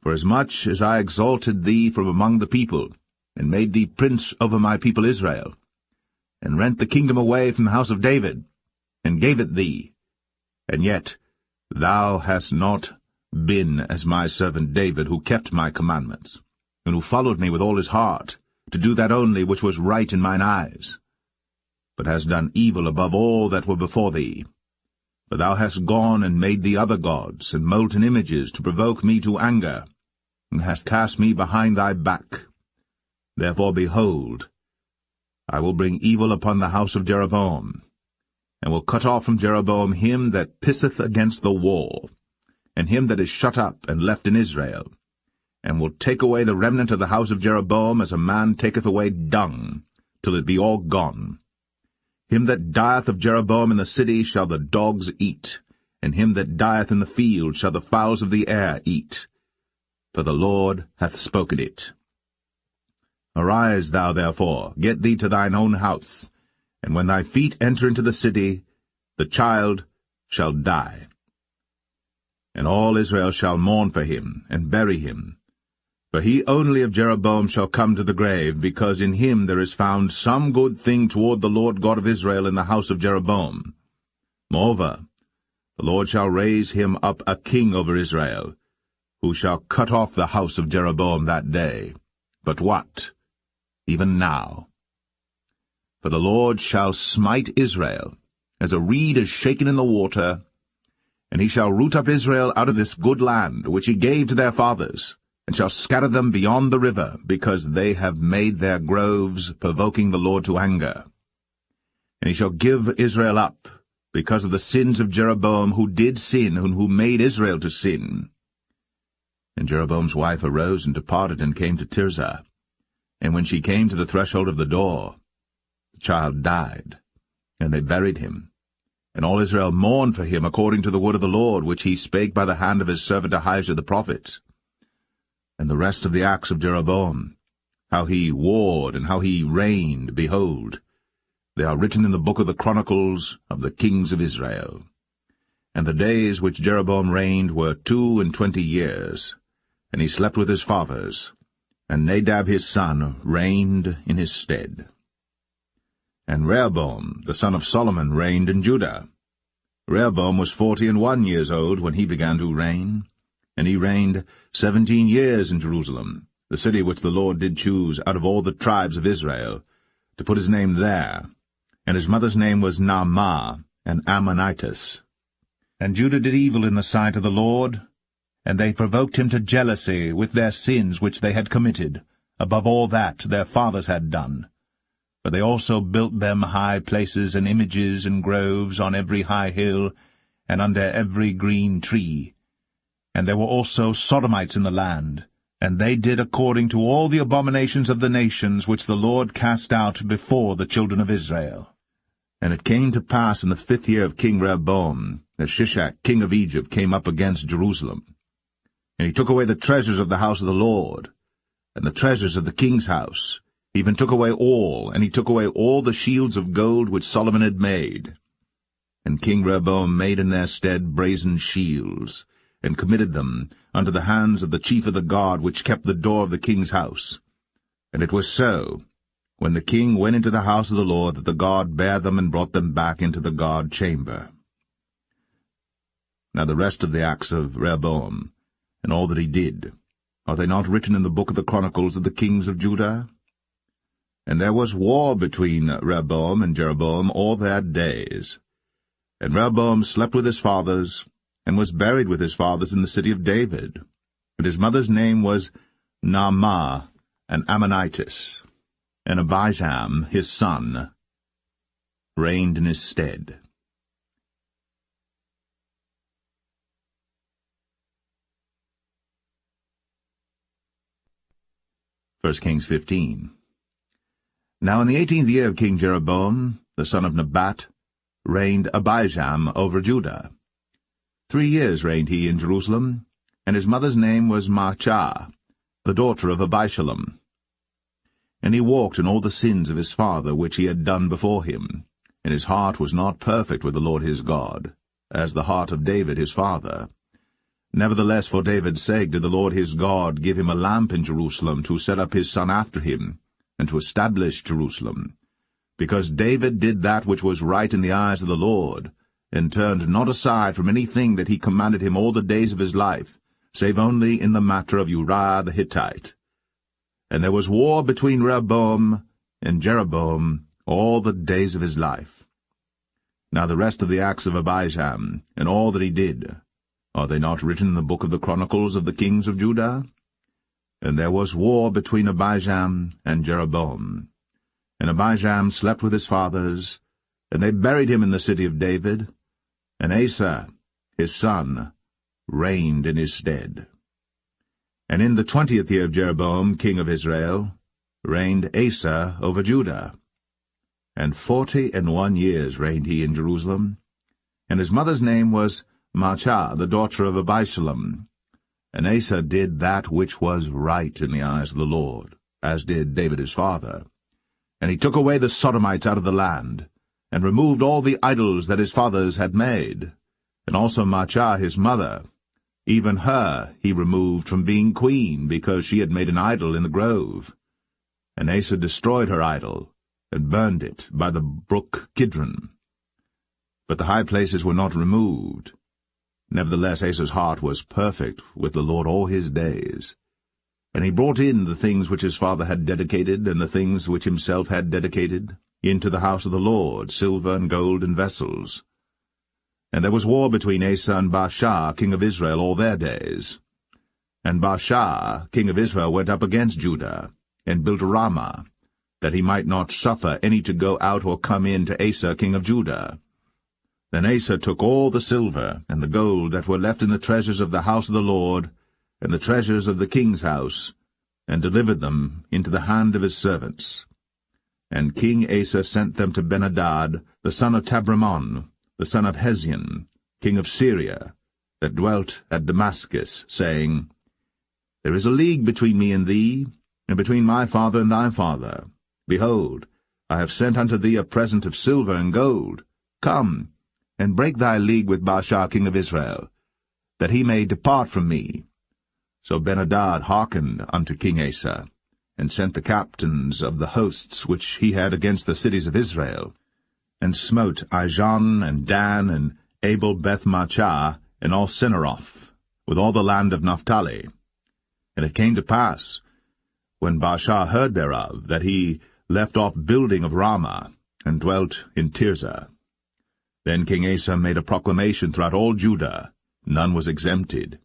Forasmuch as I exalted thee from among the people, and made thee prince over my people Israel, and rent the kingdom away from the house of David, and gave it thee, and yet thou hast not been as my servant David, who kept my commandments, and who followed me with all his heart, to do that only which was right in mine eyes, but hast done evil above all that were before thee. For thou hast gone and made thee other gods, and molten images, to provoke me to anger, and hast cast me behind thy back. Therefore, behold, I will bring evil upon the house of Jeroboam, and will cut off from Jeroboam him that pisseth against the wall, and him that is shut up and left in Israel, and will take away the remnant of the house of Jeroboam as a man taketh away dung, till it be all gone. Him that dieth of Jeroboam in the city shall the dogs eat, and him that dieth in the field shall the fowls of the air eat. For the Lord hath spoken it. Arise thou therefore, get thee to thine own house, and when thy feet enter into the city, the child shall die. And all Israel shall mourn for him, and bury him. For he only of Jeroboam shall come to the grave, because in him there is found some good thing toward the Lord God of Israel in the house of Jeroboam. Moreover, the Lord shall raise him up a king over Israel, who shall cut off the house of Jeroboam that day. But what? Even now. For the Lord shall smite Israel, as a reed is shaken in the water, and he shall root up Israel out of this good land, which he gave to their fathers, and shall scatter them beyond the river, because they have made their groves, provoking the Lord to anger. And he shall give Israel up, because of the sins of Jeroboam, who did sin, and who made Israel to sin. And Jeroboam's wife arose and departed, and came to Tirzah. And when she came to the threshold of the door, the child died, and they buried him. And all Israel mourned for him according to the word of the Lord, which he spake by the hand of his servant Ahijah the prophet. And the rest of the acts of Jeroboam, how he warred and how he reigned, behold, they are written in the book of the Chronicles of the kings of Israel. And the days which Jeroboam reigned were 22 years, and he slept with his fathers, and Nadab his son reigned in his stead. And Rehoboam the son of Solomon reigned in Judah. Rehoboam was 41 years old when he began to reign, and he reigned 17 years in Jerusalem, the city which the Lord did choose out of all the tribes of Israel, to put his name there. And his mother's name was Naamah, an Ammonitess. And Judah did evil in the sight of the Lord, and they provoked him to jealousy with their sins which they had committed, above all that their fathers had done. For they also built them high places and images and groves on every high hill, and under every green tree. And there were also Sodomites in the land, and they did according to all the abominations of the nations which the Lord cast out before the children of Israel. And it came to pass in the 5th year of King Rehoboam, that Shishak king of Egypt came up against Jerusalem. And he took away the treasures of the house of the Lord, and the treasures of the king's house, He even took away all, and he took away all the shields of gold which Solomon had made. And King Rehoboam made in their stead brazen shields, and committed them unto the hands of the chief of the guard which kept the door of the king's house. And it was so, when the king went into the house of the Lord, that the guard bare them and brought them back into the guard chamber. Now the rest of the acts of Rehoboam, and all that he did, are they not written in the book of the chronicles of the kings of Judah? And there was war between Rehoboam and Jeroboam all their days. And Rehoboam slept with his fathers, and was buried with his fathers in the city of David. And his mother's name was Naamah, an Ammonitess. And Abijam, his son, reigned in his stead. First Kings 15. Now in the 18th year of King Jeroboam, the son of Nebat, reigned Abijam over Judah. 3 years reigned he in Jerusalem, and his mother's name was Maachah, the daughter of Abishalom. And he walked in all the sins of his father which he had done before him, and his heart was not perfect with the Lord his God, as the heart of David his father. Nevertheless, for David's sake did the Lord his God give him a lamp in Jerusalem to set up his son after him, and to establish Jerusalem, because David did that which was right in the eyes of the Lord, and turned not aside from anything that he commanded him all the days of his life, save only in the matter of Uriah the Hittite. And there was war between Rehoboam and Jeroboam all the days of his life. Now the rest of the acts of Abijam, and all that he did, are they not written in the book of the chronicles of the kings of Judah? And there was war between Abijam and Jeroboam. And Abijam slept with his fathers, and they buried him in the city of David, and Asa, his son, reigned in his stead. And in the 20th year of Jeroboam, king of Israel, reigned Asa over Judah. And 41 years reigned he in Jerusalem. And his mother's name was Maachah, the daughter of Abishalom. And Asa did that which was right in the eyes of the Lord, as did David his father. And he took away the Sodomites out of the land, and removed all the idols that his fathers had made. And also Maachah his mother, even her he removed from being queen, because she had made an idol in the grove. And Asa destroyed her idol, and burned it by the brook Kidron. But the high places were not removed. Nevertheless Asa's heart was perfect with the Lord all his days. And he brought in the things which his father had dedicated, and the things which himself had dedicated, into the house of the Lord, silver and gold and vessels. And there was war between Asa and Baasha, king of Israel, all their days. And Baasha, king of Israel, went up against Judah, and built Ramah, that he might not suffer any to go out or come in to Asa, king of Judah. Then Asa took all the silver and the gold that were left in the treasures of the house of the Lord, and the treasures of the king's house, and delivered them into the hand of his servants. And King Asa sent them to Ben-Hadad, the son of Tabrimon, the son of Hezion, king of Syria, that dwelt at Damascus, saying, There is a league between me and thee, and between my father and thy father. Behold, I have sent unto thee a present of silver and gold. Come, and break thy league with Baasha king of Israel, that he may depart from me. So Ben-Hadad hearkened unto King Asa, and sent the captains of the hosts which he had against the cities of Israel, and smote Ijon and Dan and Abel-Beth-Maachah and all Cinneroth, with all the land of Naphtali. And it came to pass, when Baasha heard thereof, that he left off building of Ramah, and dwelt in Tirzah. Then King Asa made a proclamation throughout all Judah, none was exempted.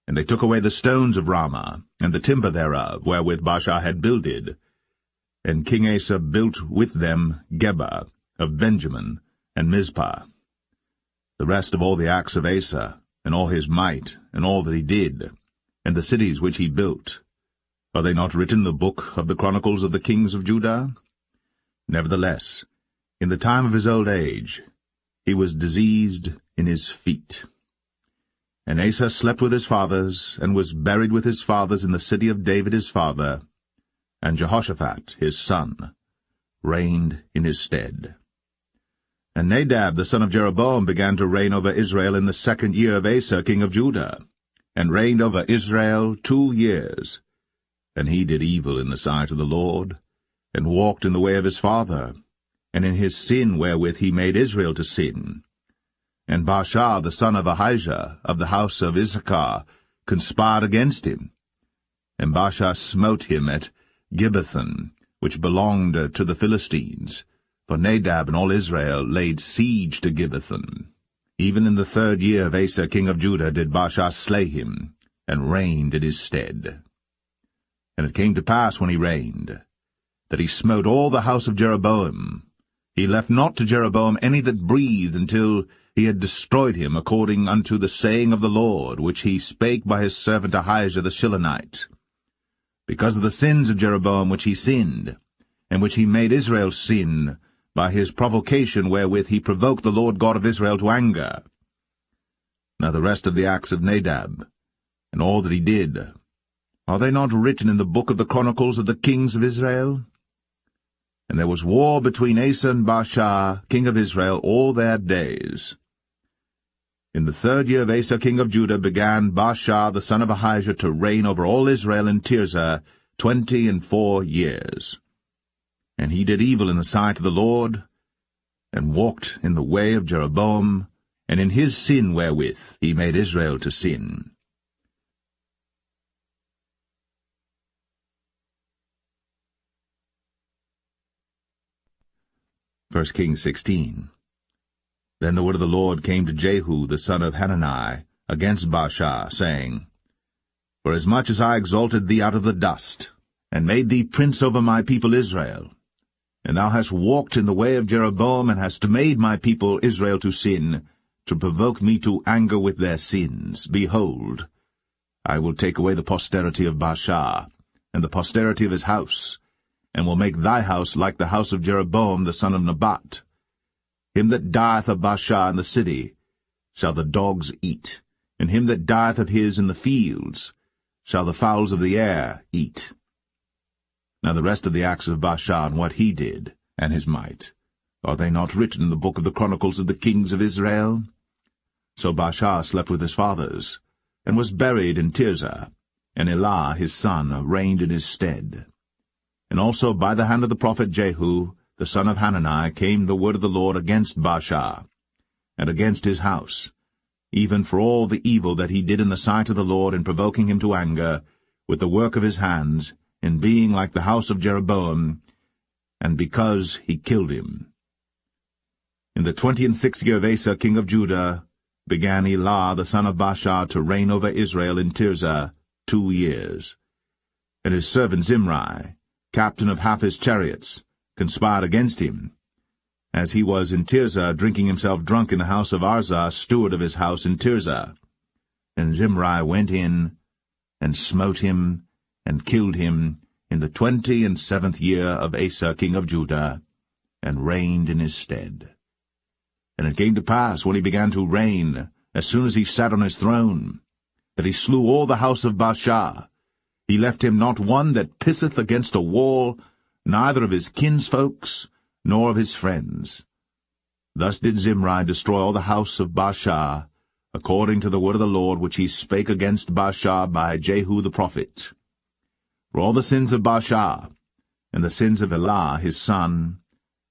And they took away the stones of Ramah, and the timber thereof, wherewith Baasha had builded. And King Asa built with them Geba of Benjamin, and Mizpah. The rest of all the acts of Asa, and all his might, and all that he did, and the cities which he built, are they not written in the book of the chronicles of the kings of Judah? Nevertheless, in the time of his old age, he was diseased in his feet. And Asa slept with his fathers, and was buried with his fathers in the city of David his father, and Jehoshaphat his son reigned in his stead. And Nadab the son of Jeroboam began to reign over Israel in the 2nd year of Asa king of Judah, and reigned over Israel 2 years. And he did evil in the sight of the Lord, and walked in the way of his father, and in his sin wherewith he made Israel to sin. And Baasha the son of Ahijah of the house of Issachar conspired against him. And Baasha smote him at Gibbethon, which belonged to the Philistines, for Nadab and all Israel laid siege to Gibbethon. Even in the 3rd year of Asa king of Judah did Baasha slay him, and reigned in his stead. And it came to pass when he reigned, that he smote all the house of Jeroboam. He left not to Jeroboam any that breathed until he had destroyed him, according unto the saying of the Lord, which he spake by his servant Ahijah the Shilonite. Because of the sins of Jeroboam which he sinned, and which he made Israel sin, by his provocation wherewith he provoked the Lord God of Israel to anger. Now the rest of the acts of Nadab, and all that he did, are they not written in the book of the Chronicles of the kings of Israel? And there was war between Asa and Baasha, king of Israel, all their days. In the 3rd year of Asa king of Judah began Baasha the son of Ahijah to reign over all Israel in Tirzah 24 years. And he did evil in the sight of the Lord, and walked in the way of Jeroboam, and in his sin wherewith he made Israel to sin. First Kings 16. Then the word of the Lord came to Jehu the son of Hanani against Baasha, saying, Forasmuch as I exalted thee out of the dust, and made thee prince over my people Israel, and thou hast walked in the way of Jeroboam, and hast made my people Israel to sin, to provoke me to anger with their sins, behold, I will take away the posterity of Baasha, and the posterity of his house, and will make thy house like the house of Jeroboam the son of Nebat. Him that dieth of Baasha in the city shall the dogs eat, and him that dieth of his in the fields shall the fowls of the air eat. Now the rest of the acts of Baasha, and what he did, and his might, are they not written in the book of the Chronicles of the kings of Israel? So Baasha slept with his fathers, and was buried in Tirzah, and Elah his son reigned in his stead. And also by the hand of the prophet Jehu, the son of Hanani, came the word of the Lord against Baasha, and against his house, even for all the evil that he did in the sight of the Lord in provoking him to anger, with the work of his hands, in being like the house of Jeroboam, and because he killed him. In the 26th year of Asa king of Judah began Elah the son of Baasha to reign over Israel in Tirzah 2 years. And his servant Zimri, captain of half his chariots, conspired against him, as he was in Tirzah drinking himself drunk in the house of Arzah, steward of his house in Tirzah. And Zimri went in, and smote him, and killed him in the 27th year of Asa king of Judah, and reigned in his stead. And it came to pass, when he began to reign, as soon as he sat on his throne, that he slew all the house of Baasha. He left him not one that pisseth against a wall, neither of his kinsfolks, nor of his friends. Thus did Zimri destroy all the house of Baasha, according to the word of the Lord which he spake against Baasha by Jehu the prophet. For all the sins of Baasha, and the sins of Elah his son,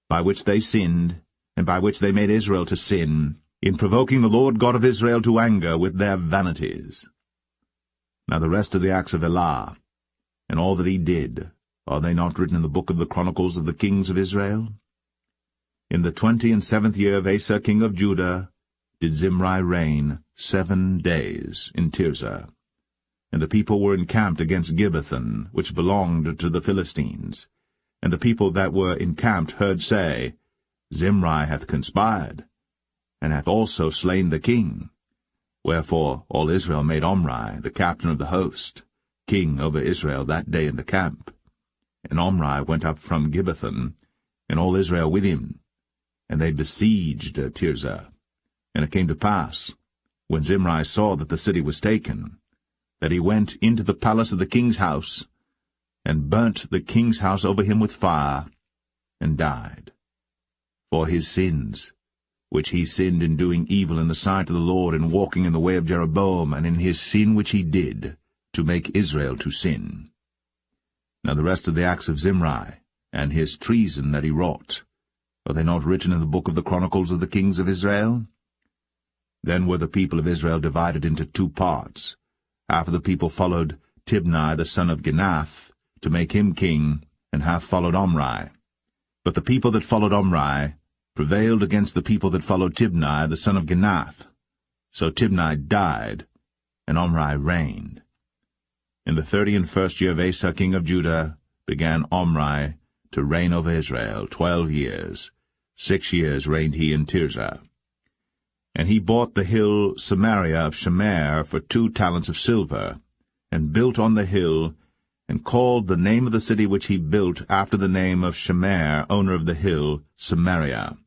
by which they sinned, and by which they made Israel to sin, in provoking the Lord God of Israel to anger with their vanities. Now the rest of the acts of Elah, and all that he did, are they not written in the book of the Chronicles of the kings of Israel? In the 27th year of Asa king of Judah did Zimri reign 7 days in Tirzah. And the people were encamped against Gibbethon, which belonged to the Philistines. And the people that were encamped heard say, Zimri hath conspired, and hath also slain the king. Wherefore all Israel made Omri, the captain of the host, king over Israel that day in the camp. And Omri went up from Gibbethon, and all Israel with him, and they besieged Tirzah. And it came to pass, when Zimri saw that the city was taken, that he went into the palace of the king's house, and burnt the king's house over him with fire, and died. For his sins, which he sinned in doing evil in the sight of the Lord, and walking in the way of Jeroboam, and in his sin which he did, to make Israel to sin. Now the rest of the acts of Zimri, and his treason that he wrought, are they not written in the book of the Chronicles of the kings of Israel? Then were the people of Israel divided into two parts. Half of the people followed Tibni the son of Ginath, to make him king, and half followed Omri. But the people that followed Omri prevailed against the people that followed Tibni the son of Ginath. So Tibni died, and Omri reigned. In the 31st year of Asa king of Judah began Omri to reign over Israel 12 years. 6 years reigned he in Tirzah. And he bought the hill Samaria of Shemer for 2 talents of silver, and built on the hill, and called the name of the city which he built after the name of Shemer, owner of the hill, Samaria.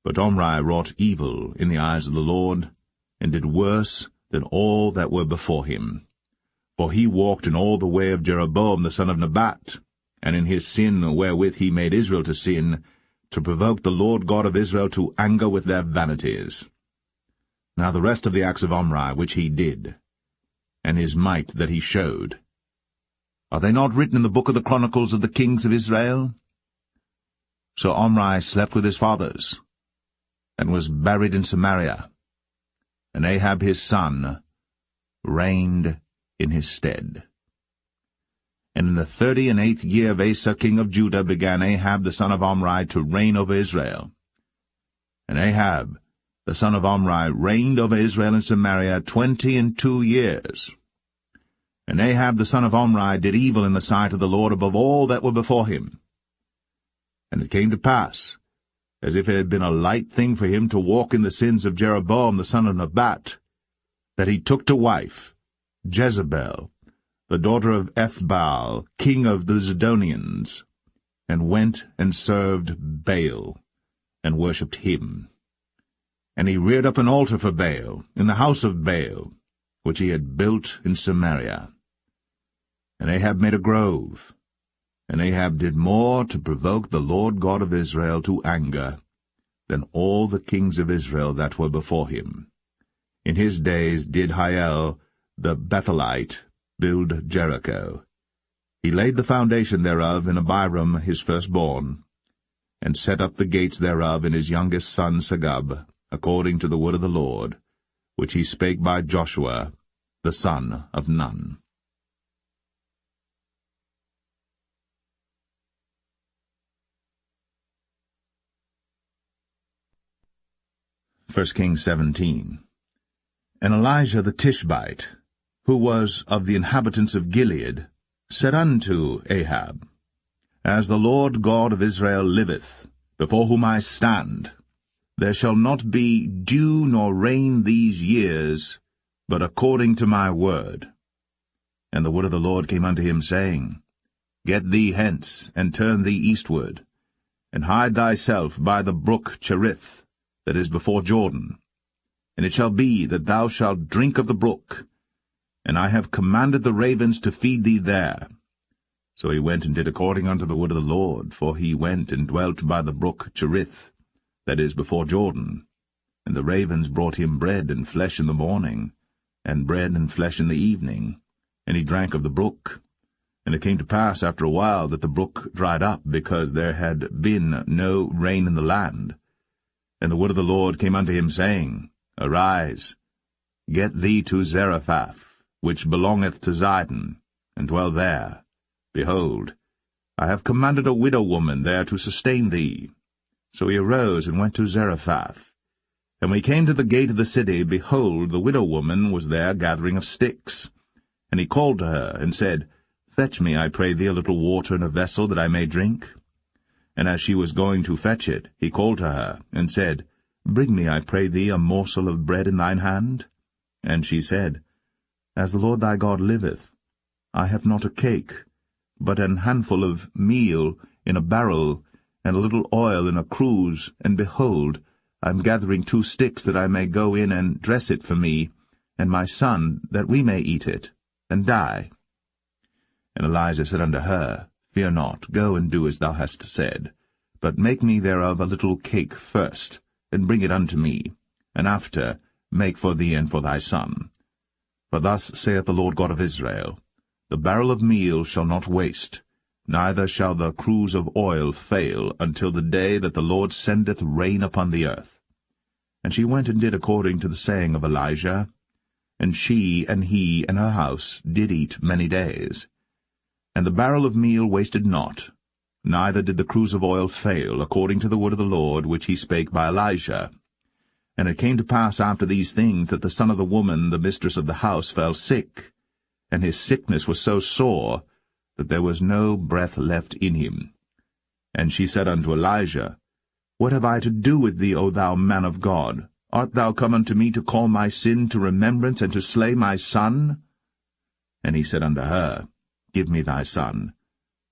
But Omri wrought evil in the eyes of the Lord, and did worse than all that were before him. For he walked in all the way of Jeroboam the son of Nebat, and in his sin wherewith he made Israel to sin, to provoke the Lord God of Israel to anger with their vanities. Now the rest of the acts of Omri which he did, and his might that he showed, are they not written in the book of the Chronicles of the kings of Israel? So Omri slept with his fathers, and was buried in Samaria, and Ahab his son reigned in his stead. And in the 38th year of Asa king of Judah began Ahab the son of Omri to reign over Israel. And Ahab the son of Omri reigned over Israel in Samaria 22 years. And Ahab the son of Omri did evil in the sight of the Lord above all that were before him. And it came to pass, as if it had been a light thing for him to walk in the sins of Jeroboam the son of Nebat, that he took to wife Jezebel, the daughter of Ethbaal, king of the Zidonians, and went and served Baal, and worshipped him. And he reared up an altar for Baal in the house of Baal, which he had built in Samaria. And Ahab made a grove, and Ahab did more to provoke the Lord God of Israel to anger than all the kings of Israel that were before him. In his days did Hiel the Bethelite build Jericho. He laid the foundation thereof in Abiram his firstborn, and set up the gates thereof in his youngest son Segub, according to the word of the Lord, which he spake by Joshua the son of Nun. 1 Kings 17. And Elijah the Tishbite, who was of the inhabitants of Gilead, said unto Ahab, As the Lord God of Israel liveth, before whom I stand, there shall not be dew nor rain these years, but according to my word. And the word of the Lord came unto him, saying, Get thee hence, and turn thee eastward, and hide thyself by the brook Cherith, that is before Jordan. And it shall be that thou shalt drink of the brook, and I have commanded the ravens to feed thee there. So he went and did according unto the word of the Lord, for he went and dwelt by the brook Cherith, that is before Jordan. And the ravens brought him bread and flesh in the morning, and bread and flesh in the evening, and he drank of the brook. And it came to pass after a while that the brook dried up, because there had been no rain in the land. And the word of the Lord came unto him, saying, Arise, get thee to Zarephath, which belongeth to Zidon, and dwell there. Behold, I have commanded a widow woman there to sustain thee. So he arose and went to Zarephath. And when he came to the gate of the city, behold, the widow woman was there gathering of sticks. And he called to her, and said, Fetch me, I pray thee, a little water in a vessel, that I may drink. And as she was going to fetch it, he called to her, and said, Bring me, I pray thee, a morsel of bread in thine hand. And she said, As the Lord thy God liveth, I have not a cake, but an handful of meal in a barrel, and a little oil in a cruse, and behold, I am gathering 2 sticks, that I may go in and dress it for me, and my son, that we may eat it, and die. And Elijah said unto her, Fear not, go and do as thou hast said, but make me thereof a little cake first, and bring it unto me, and after make for thee and for thy son. For thus saith the Lord God of Israel, The barrel of meal shall not waste, neither shall the cruse of oil fail, until the day that the Lord sendeth rain upon the earth. And she went and did according to the saying of Elijah, and she and he and her house did eat many days. And the barrel of meal wasted not, neither did the cruse of oil fail, according to the word of the Lord which he spake by Elijah. And it came to pass after these things that the son of the woman, the mistress of the house, fell sick, and his sickness was so sore that there was no breath left in him. And she said unto Elijah, What have I to do with thee, O thou man of God? Art thou come unto me to call my sin to remembrance, and to slay my son? And he said unto her, Give me thy son.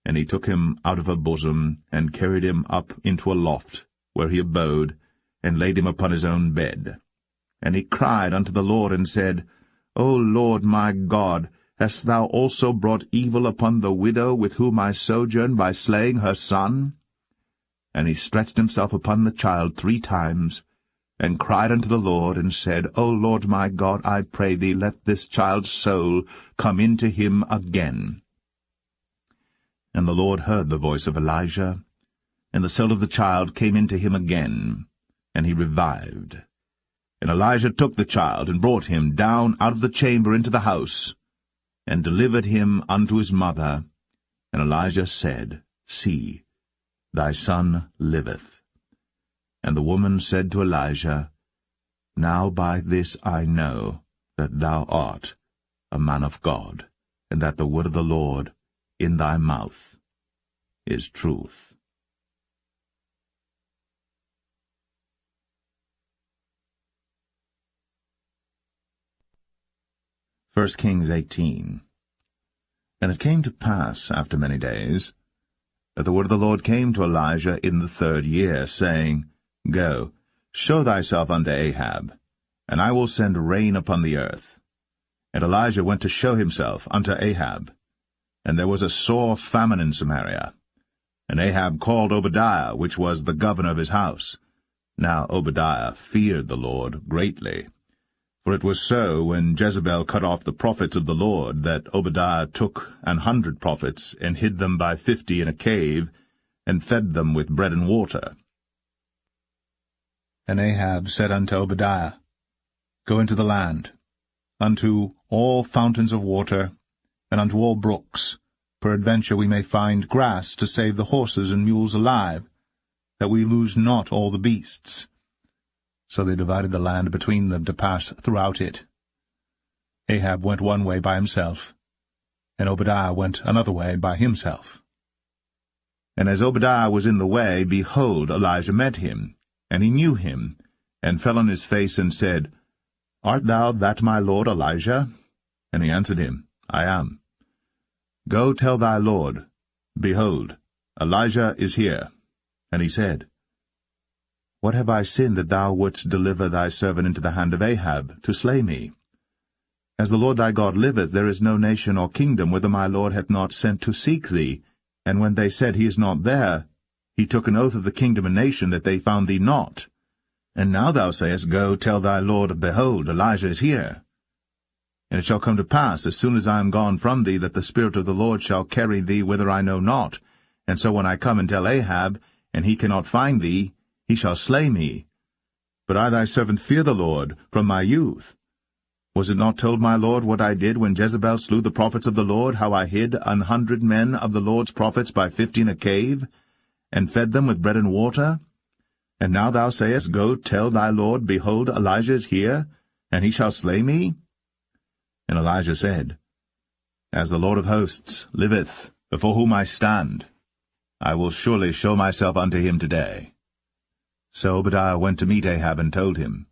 And he took him out of her bosom, and carried him up into a loft, where he abode, and laid him upon his own bed. And he cried unto the Lord, and said, O Lord my God, hast thou also brought evil upon the widow with whom I sojourn by slaying her son? And he stretched himself upon the child 3 times, and cried unto the Lord, and said, O Lord my God, I pray thee, let this child's soul come into him again. And the Lord heard the voice of Elijah, and the soul of the child came into him again, and he revived. And Elijah took the child, and brought him down out of the chamber into the house, and delivered him unto his mother. And Elijah said, See, thy son liveth. And the woman said to Elijah, Now by this I know that thou art a man of God, and that the word of the Lord in thy mouth is truth. 1 Kings 18. And it came to pass, after many days, that the word of the Lord came to Elijah in the 3rd year, saying, Go, show thyself unto Ahab, and I will send rain upon the earth. And Elijah went to show himself unto Ahab. And there was a sore famine in Samaria. And Ahab called Obadiah, which was the governor of his house. Now Obadiah feared the Lord greatly. For it was so, when Jezebel cut off the prophets of the Lord, that Obadiah took 100 prophets, and hid them by 50 in a cave, and fed them with bread and water. And Ahab said unto Obadiah, Go into the land, unto all fountains of water, and unto all brooks. Peradventure we may find grass to save the horses and mules alive, that we lose not all the beasts. So they divided the land between them to pass throughout it. Ahab went one way by himself, and Obadiah went another way by himself. And as Obadiah was in the way, behold, Elijah met him, and he knew him, and fell on his face, and said, Art thou that my lord Elijah? And he answered him, I am. Go tell thy lord, Behold, Elijah is here. And he said, What have I sinned that thou wouldst deliver thy servant into the hand of Ahab, to slay me? As the Lord thy God liveth, there is no nation or kingdom whither my lord hath not sent to seek thee. And when they said, He is not there, he took an oath of the kingdom and nation that they found thee not. And now thou sayest, Go, tell thy lord, Behold, Elijah is here. And it shall come to pass, as soon as I am gone from thee, that the Spirit of the Lord shall carry thee whither I know not. And so when I come and tell Ahab, and he cannot find thee, he shall slay me. But I thy servant fear the Lord from my youth. Was it not told my lord what I did when Jezebel slew the prophets of the Lord, how I hid 100 men of the Lord's prophets by 50 in a cave, and fed them with bread and water? And now thou sayest, Go tell thy lord, Behold, Elijah is here, and he shall slay me? And Elijah said, As the Lord of hosts liveth, before whom I stand, I will surely show myself unto him today. So Obadiah went to meet Ahab, and told him.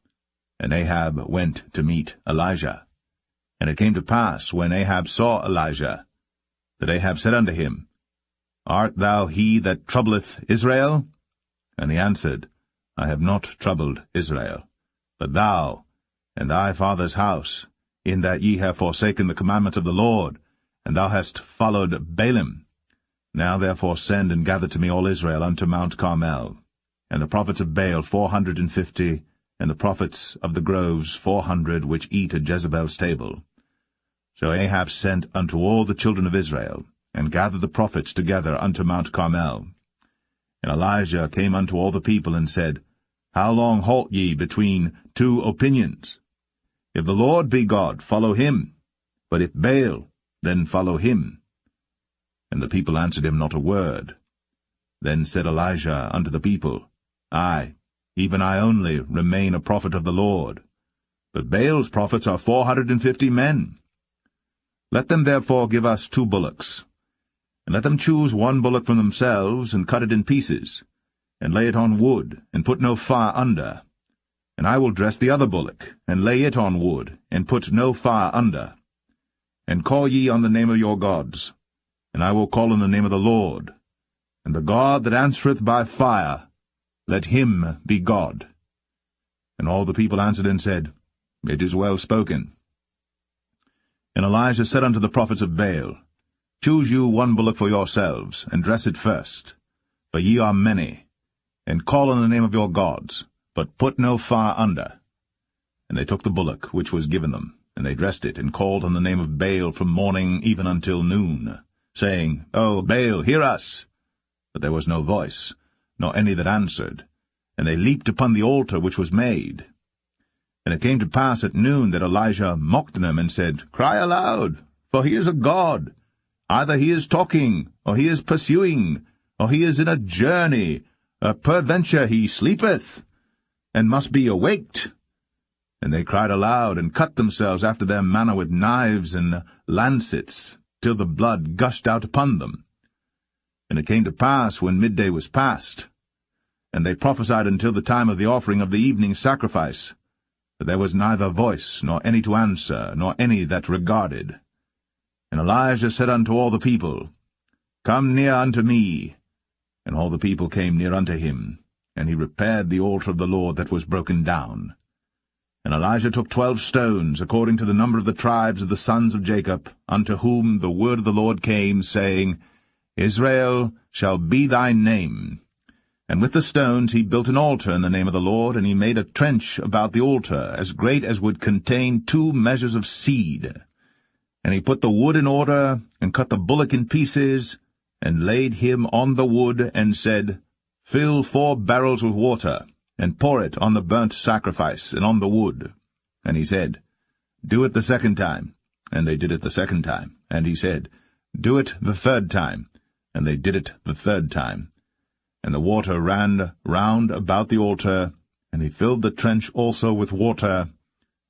And Ahab went to meet Elijah. And it came to pass, when Ahab saw Elijah, that Ahab said unto him, Art thou he that troubleth Israel? And he answered, I have not troubled Israel, but thou and thy father's house, in that ye have forsaken the commandments of the Lord, and thou hast followed Baalim. Now therefore send and gather to me all Israel unto Mount Carmel, and the prophets of Baal 450, and the prophets of the groves 400, which eat at Jezebel's table. So Ahab sent unto all the children of Israel, and gathered the prophets together unto Mount Carmel. And Elijah came unto all the people, and said, How long halt ye between two opinions? If the Lord be God, follow him. But if Baal, then follow him. And the people answered him not a word. Then said Elijah unto the people, I, even I only, remain a prophet of the Lord. But Baal's prophets are 450 men. Let them therefore give us 2 bullocks, and let them choose 1 bullock from themselves, and cut it in pieces, and lay it on wood, and put no fire under. And I will dress the other bullock, and lay it on wood, and put no fire under. And call ye on the name of your gods, and I will call on the name of the Lord. And the God that answereth by fire, let him be God. And all the people answered and said, It is well spoken. And Elijah said unto the prophets of Baal, Choose you 1 bullock for yourselves, and dress it first, for ye are many, and call on the name of your gods, but put no fire under. And they took the bullock which was given them, and they dressed it, and called on the name of Baal from morning even until noon, saying, O Baal, hear us! But there was no voice, nor any that answered, and they leaped upon the altar which was made. And it came to pass at noon that Elijah mocked them, and said, Cry aloud, for he is a god. Either he is talking, or he is pursuing, or he is in a journey, or peradventure he sleepeth, and must be awaked. And they cried aloud, and cut themselves after their manner with knives and lancets, till the blood gushed out upon them. And it came to pass, when midday was past, and they prophesied until the time of the offering of the evening sacrifice, that there was neither voice, nor any to answer, nor any that regarded. And Elijah said unto all the people, Come near unto me. And all the people came near unto him, and he repaired the altar of the Lord that was broken down. And Elijah took 12 stones, according to the number of the tribes of the sons of Jacob, unto whom the word of the Lord came, saying, Israel shall be thy name. And with the stones he built an altar in the name of the Lord, and he made a trench about the altar, as great as would contain 2 measures of seed. And he put the wood in order, and cut the bullock in pieces, and laid him on the wood, and said, Fill 4 barrels with water, and pour it on the burnt sacrifice, and on the wood. And he said, Do it the 2nd time. And they did it the 2nd time. And he said, Do it the 3rd time. And they did it the 3rd time. And the water ran round about the altar, and he filled the trench also with water.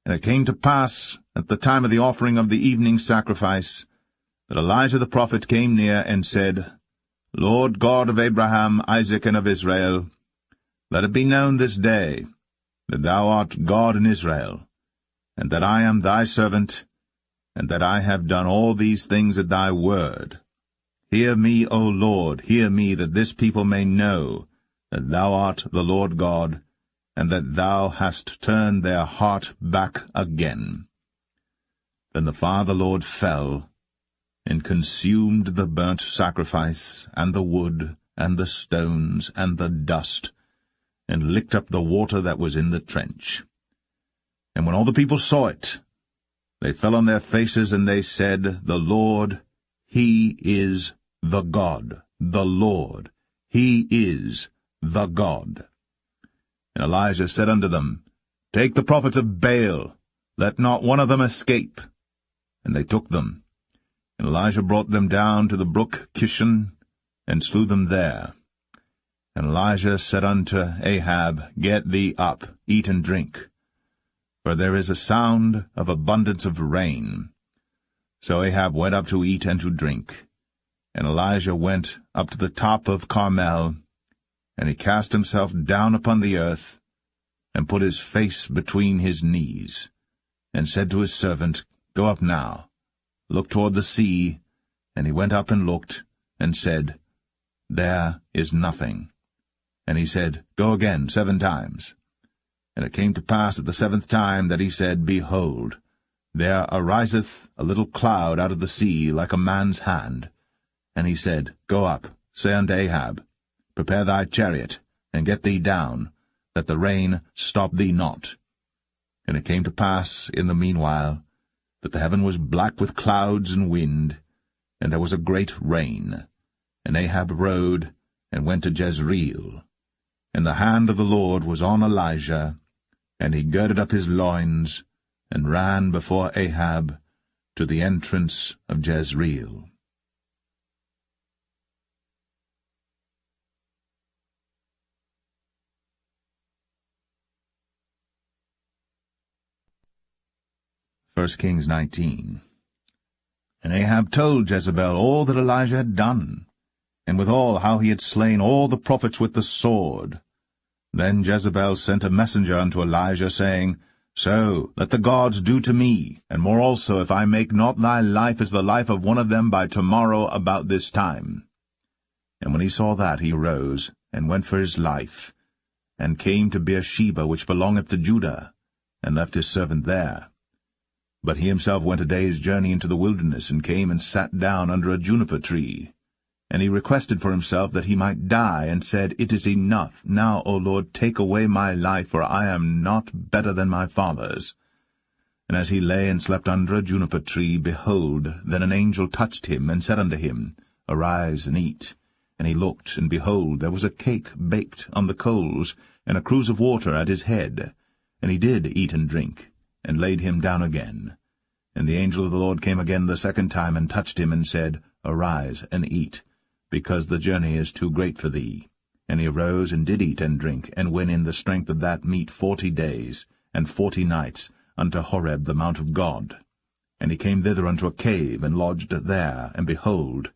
And it came to pass, at the time of the offering of the evening sacrifice, that Elijah the prophet came near, and said, Lord God of Abraham, Isaac, and of Israel, let it be known this day, that thou art God in Israel, and that I am thy servant, and that I have done all these things at thy word. Hear me, O Lord, hear me, that this people may know that thou art the Lord God, and that thou hast turned their heart back again. Then the fire of the Lord fell, and consumed the burnt sacrifice, and the wood, and the stones, and the dust, and licked up the water that was in the trench. And when all the people saw it, they fell on their faces, and they said, The Lord, He is the God, the Lord, He is the God. And Elijah said unto them, Take the prophets of Baal, let not one of them escape. And they took them. And Elijah brought them down to the brook Kishon, and slew them there. And Elijah said unto Ahab, Get thee up, eat and drink, for there is a sound of abundance of rain. So Ahab went up to eat and to drink. And Elijah went up to the top of Carmel, and he cast himself down upon the earth, and put his face between his knees, and said to his servant, Go up now, look toward the sea. And he went up and looked, and said, There is nothing. And he said, Go again 7 times. And it came to pass at the 7th time that he said, Behold, there ariseth a little cloud out of the sea like a man's hand. And he said, Go up, say unto Ahab, Prepare thy chariot, and get thee down, that the rain stop thee not. And it came to pass in the meanwhile, that the heaven was black with clouds and wind, and there was a great rain. And Ahab rode, and went to Jezreel. And the hand of the Lord was on Elijah, and he girded up his loins, and ran before Ahab to the entrance of Jezreel. First Kings 19. And Ahab told Jezebel all that Elijah had done, and withal how he had slain all the prophets with the sword. Then Jezebel sent a messenger unto Elijah, saying, So let the gods do to me, and more also, if I make not thy life as the life of one of them by tomorrow about this time. And when he saw that, he arose, and went for his life, and came to Beersheba, which belongeth to Judah, and left his servant there. But he himself went a day's journey into the wilderness, and came and sat down under a juniper tree. And he requested for himself that he might die, and said, It is enough. Now, O Lord, take away my life, for I am not better than my fathers. And as he lay and slept under a juniper tree, behold, then an angel touched him, and said unto him, Arise and eat. And he looked, and behold, there was a cake baked on the coals, and a cruse of water at his head. And he did eat and drink, and laid him down again. And the angel of the Lord came again the second time, and touched him, and said, Arise and eat, because the journey is too great for thee. And he arose, and did eat and drink, and went in the strength of that meat 40 days, and 40 nights, unto Horeb the mount of God. And he came thither unto a cave, and lodged there. And behold,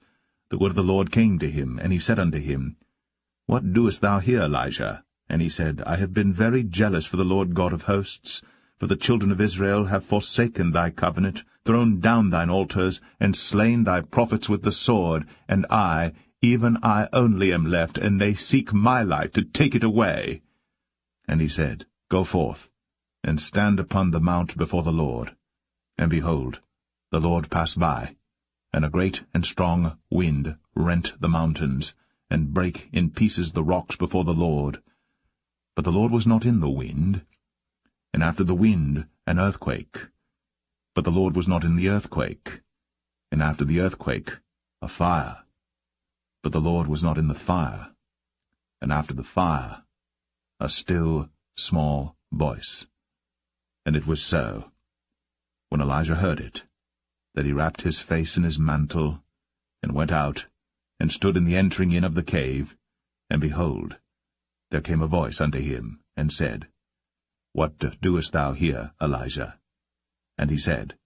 the word of the Lord came to him, and he said unto him, What doest thou here, Elijah? And he said, I have been very jealous for the Lord God of hosts, for the children of Israel have forsaken thy covenant, thrown down thine altars, and slain thy prophets with the sword, and I, even I only am left, and they seek my life to take it away. And he said, Go forth, and stand upon the mount before the Lord. And behold, the Lord passed by, and a great and strong wind rent the mountains, and brake in pieces the rocks before the Lord. But the Lord was not in the wind. And after the wind an earthquake. But the Lord was not in the earthquake. And after the earthquake a fire. But the Lord was not in the fire. And after the fire a still small voice. And it was so, when Elijah heard it, that he wrapped his face in his mantle, and went out, and stood in the entering in of the cave. And behold, there came a voice unto him, and said, What doest thou here, Elijah? And he said,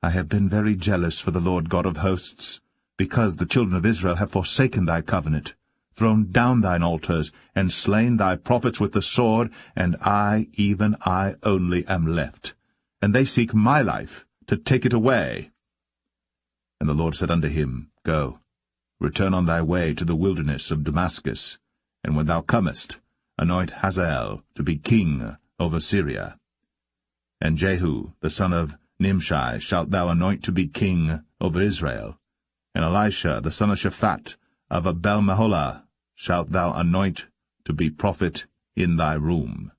I have been very jealous for the Lord God of hosts, because the children of Israel have forsaken thy covenant, thrown down thine altars, and slain thy prophets with the sword, and I, even I only, am left. And they seek my life, to take it away. And the Lord said unto him, Go, return on thy way to the wilderness of Damascus, and when thou comest, anoint Hazael to be king over Syria. And Jehu, the son of Nimshi, shalt thou anoint to be king over Israel. And Elisha, the son of Shaphat, of Abel-Meholah, shalt thou anoint to be prophet in thy room.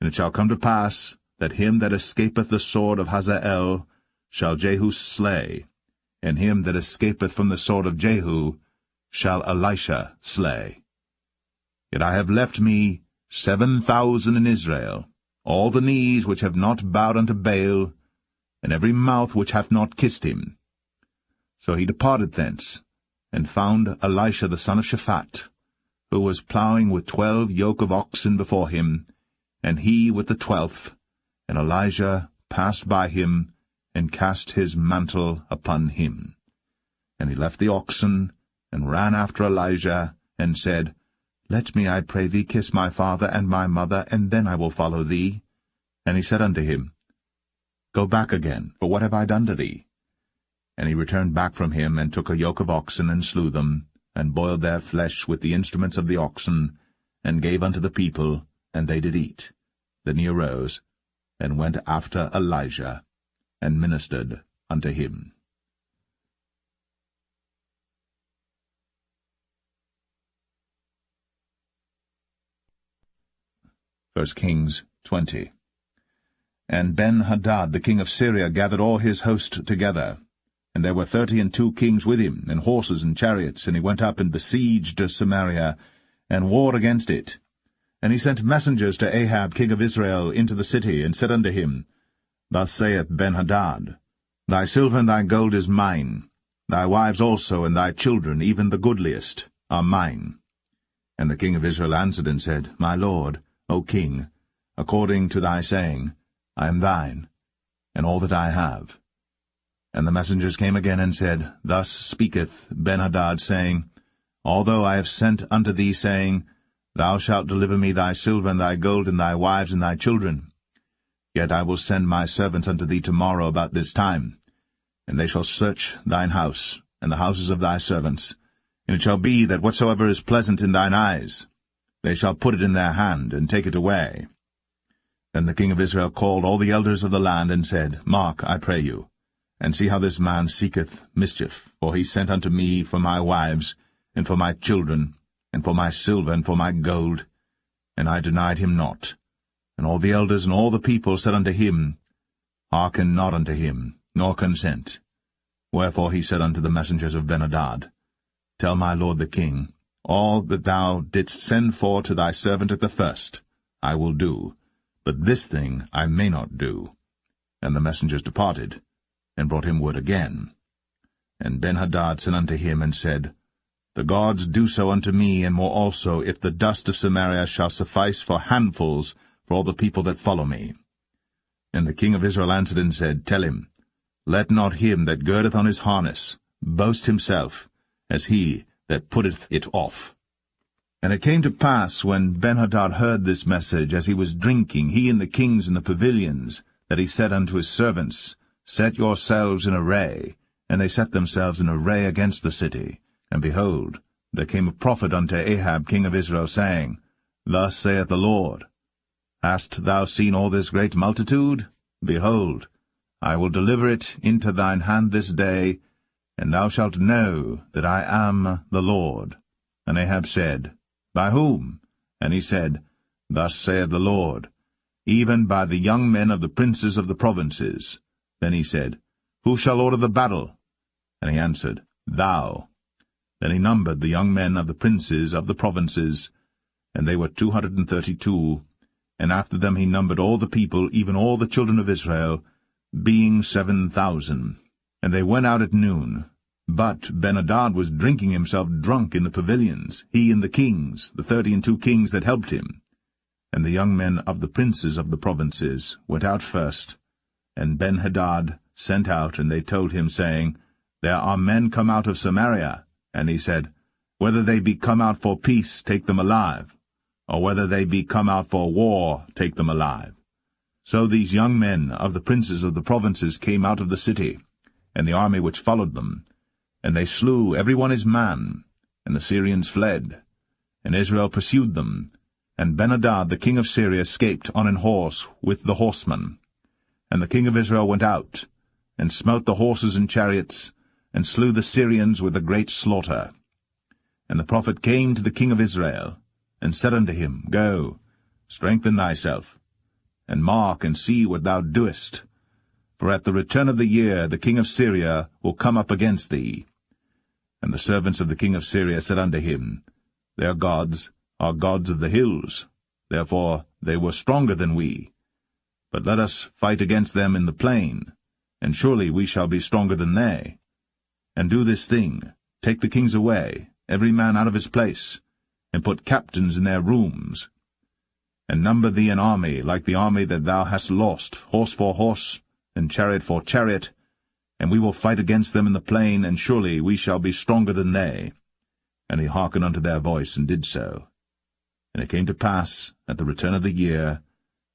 And it shall come to pass, that him that escapeth the sword of Hazael shall Jehu slay, and him that escapeth from the sword of Jehu shall Elisha slay. Yet I have left me 7,000 in Israel, all the knees which have not bowed unto Baal, and every mouth which hath not kissed him. So he departed thence, and found Elisha the son of Shaphat, who was plowing with 12 yoke of oxen before him, and he with the 12th. And Elijah passed by him, and cast his mantle upon him. And he left the oxen, and ran after Elijah, and said, Let me, I pray thee, kiss my father and my mother, and then I will follow thee. And he said unto him, Go back again, for what have I done to thee? And he returned back from him, and took a yoke of oxen, and slew them, and boiled their flesh with the instruments of the oxen, and gave unto the people, and they did eat. Then he arose, and went after Elijah, and ministered unto him. 1 Kings 20. And Ben-Hadad the king of Syria gathered all his host together, and there were 32 kings with him, and horses and chariots, and he went up and besieged Samaria, and warred against it. And he sent messengers to Ahab king of Israel into the city, and said unto him, Thus saith Ben-Hadad, Thy silver and thy gold is mine, thy wives also and thy children, even the goodliest, are mine. And the king of Israel answered and said, My lord, O king, according to thy saying, I am thine, and all that I have. And the messengers came again and said, Thus speaketh Ben-Hadad, saying, Although I have sent unto thee, saying, Thou shalt deliver me thy silver and thy gold and thy wives and thy children, yet I will send my servants unto thee tomorrow about this time, and they shall search thine house, and the houses of thy servants, and it shall be that whatsoever is pleasant in thine eyes, they shall put it in their hand, and take it away. Then the king of Israel called all the elders of the land, and said, Mark, I pray you, and see how this man seeketh mischief, for he sent unto me for my wives, and for my children, and for my silver, and for my gold, and I denied him not. And all the elders and all the people said unto him, Hearken not unto him, nor consent. Wherefore he said unto the messengers of Ben-Hadad, Tell my lord the king, all that thou didst send for to thy servant at the first, I will do, but this thing I may not do. And the messengers departed, and brought him word again. And Ben-Hadad sent unto him, and said, The gods do so unto me, and more also, if the dust of Samaria shall suffice for handfuls for all the people that follow me. And the king of Israel answered and said, Tell him, Let not him that girdeth on his harness boast himself, as he that putteth it off. And it came to pass, when Ben-Hadad heard this message, as he was drinking, he and the kings in the pavilions, that he said unto his servants, Set yourselves in array. And they set themselves in array against the city. And behold, there came a prophet unto Ahab king of Israel, saying, Thus saith the Lord, Hast thou seen all this great multitude? Behold, I will deliver it into thine hand this day, and thou shalt know that I am the Lord. And Ahab said, By whom? And he said, Thus saith the Lord, Even by the young men of the princes of the provinces. Then he said, Who shall order the battle? And he answered, Thou. Then he numbered the young men of the princes of the provinces, and they were 232, and after them he numbered all the people, even all the children of Israel, being 7,000. And they went out at noon. But Ben-Hadad was drinking himself drunk in the pavilions, he and the kings, the 32 kings that helped him. And the young men of the princes of the provinces went out first, and Ben-Hadad sent out, and they told him, saying, There are men come out of Samaria. And he said, Whether they be come out for peace, take them alive, or whether they be come out for war, take them alive. So these young men of the princes of the provinces came out of the city, and the army which followed them, and they slew every one his man, and the Syrians fled, and Israel pursued them, and Ben-Hadad the king of Syria escaped on an horse with the horsemen. And the king of Israel went out, and smote the horses and chariots, and slew the Syrians with a great slaughter. And the prophet came to the king of Israel, and said unto him, Go, strengthen thyself, and mark and see what thou doest. For at the return of the year the king of Syria will come up against thee. And the servants of the king of Syria said unto him, Their gods are gods of the hills, therefore they were stronger than we. But let us fight against them in the plain, and surely we shall be stronger than they. And do this thing, take the kings away, every man out of his place, and put captains in their rooms. And number thee an army like the army that thou hast lost, horse for horse, and chariot for chariot, and we will fight against them in the plain, and surely we shall be stronger than they. And he hearkened unto their voice, and did so. And it came to pass, at the return of the year,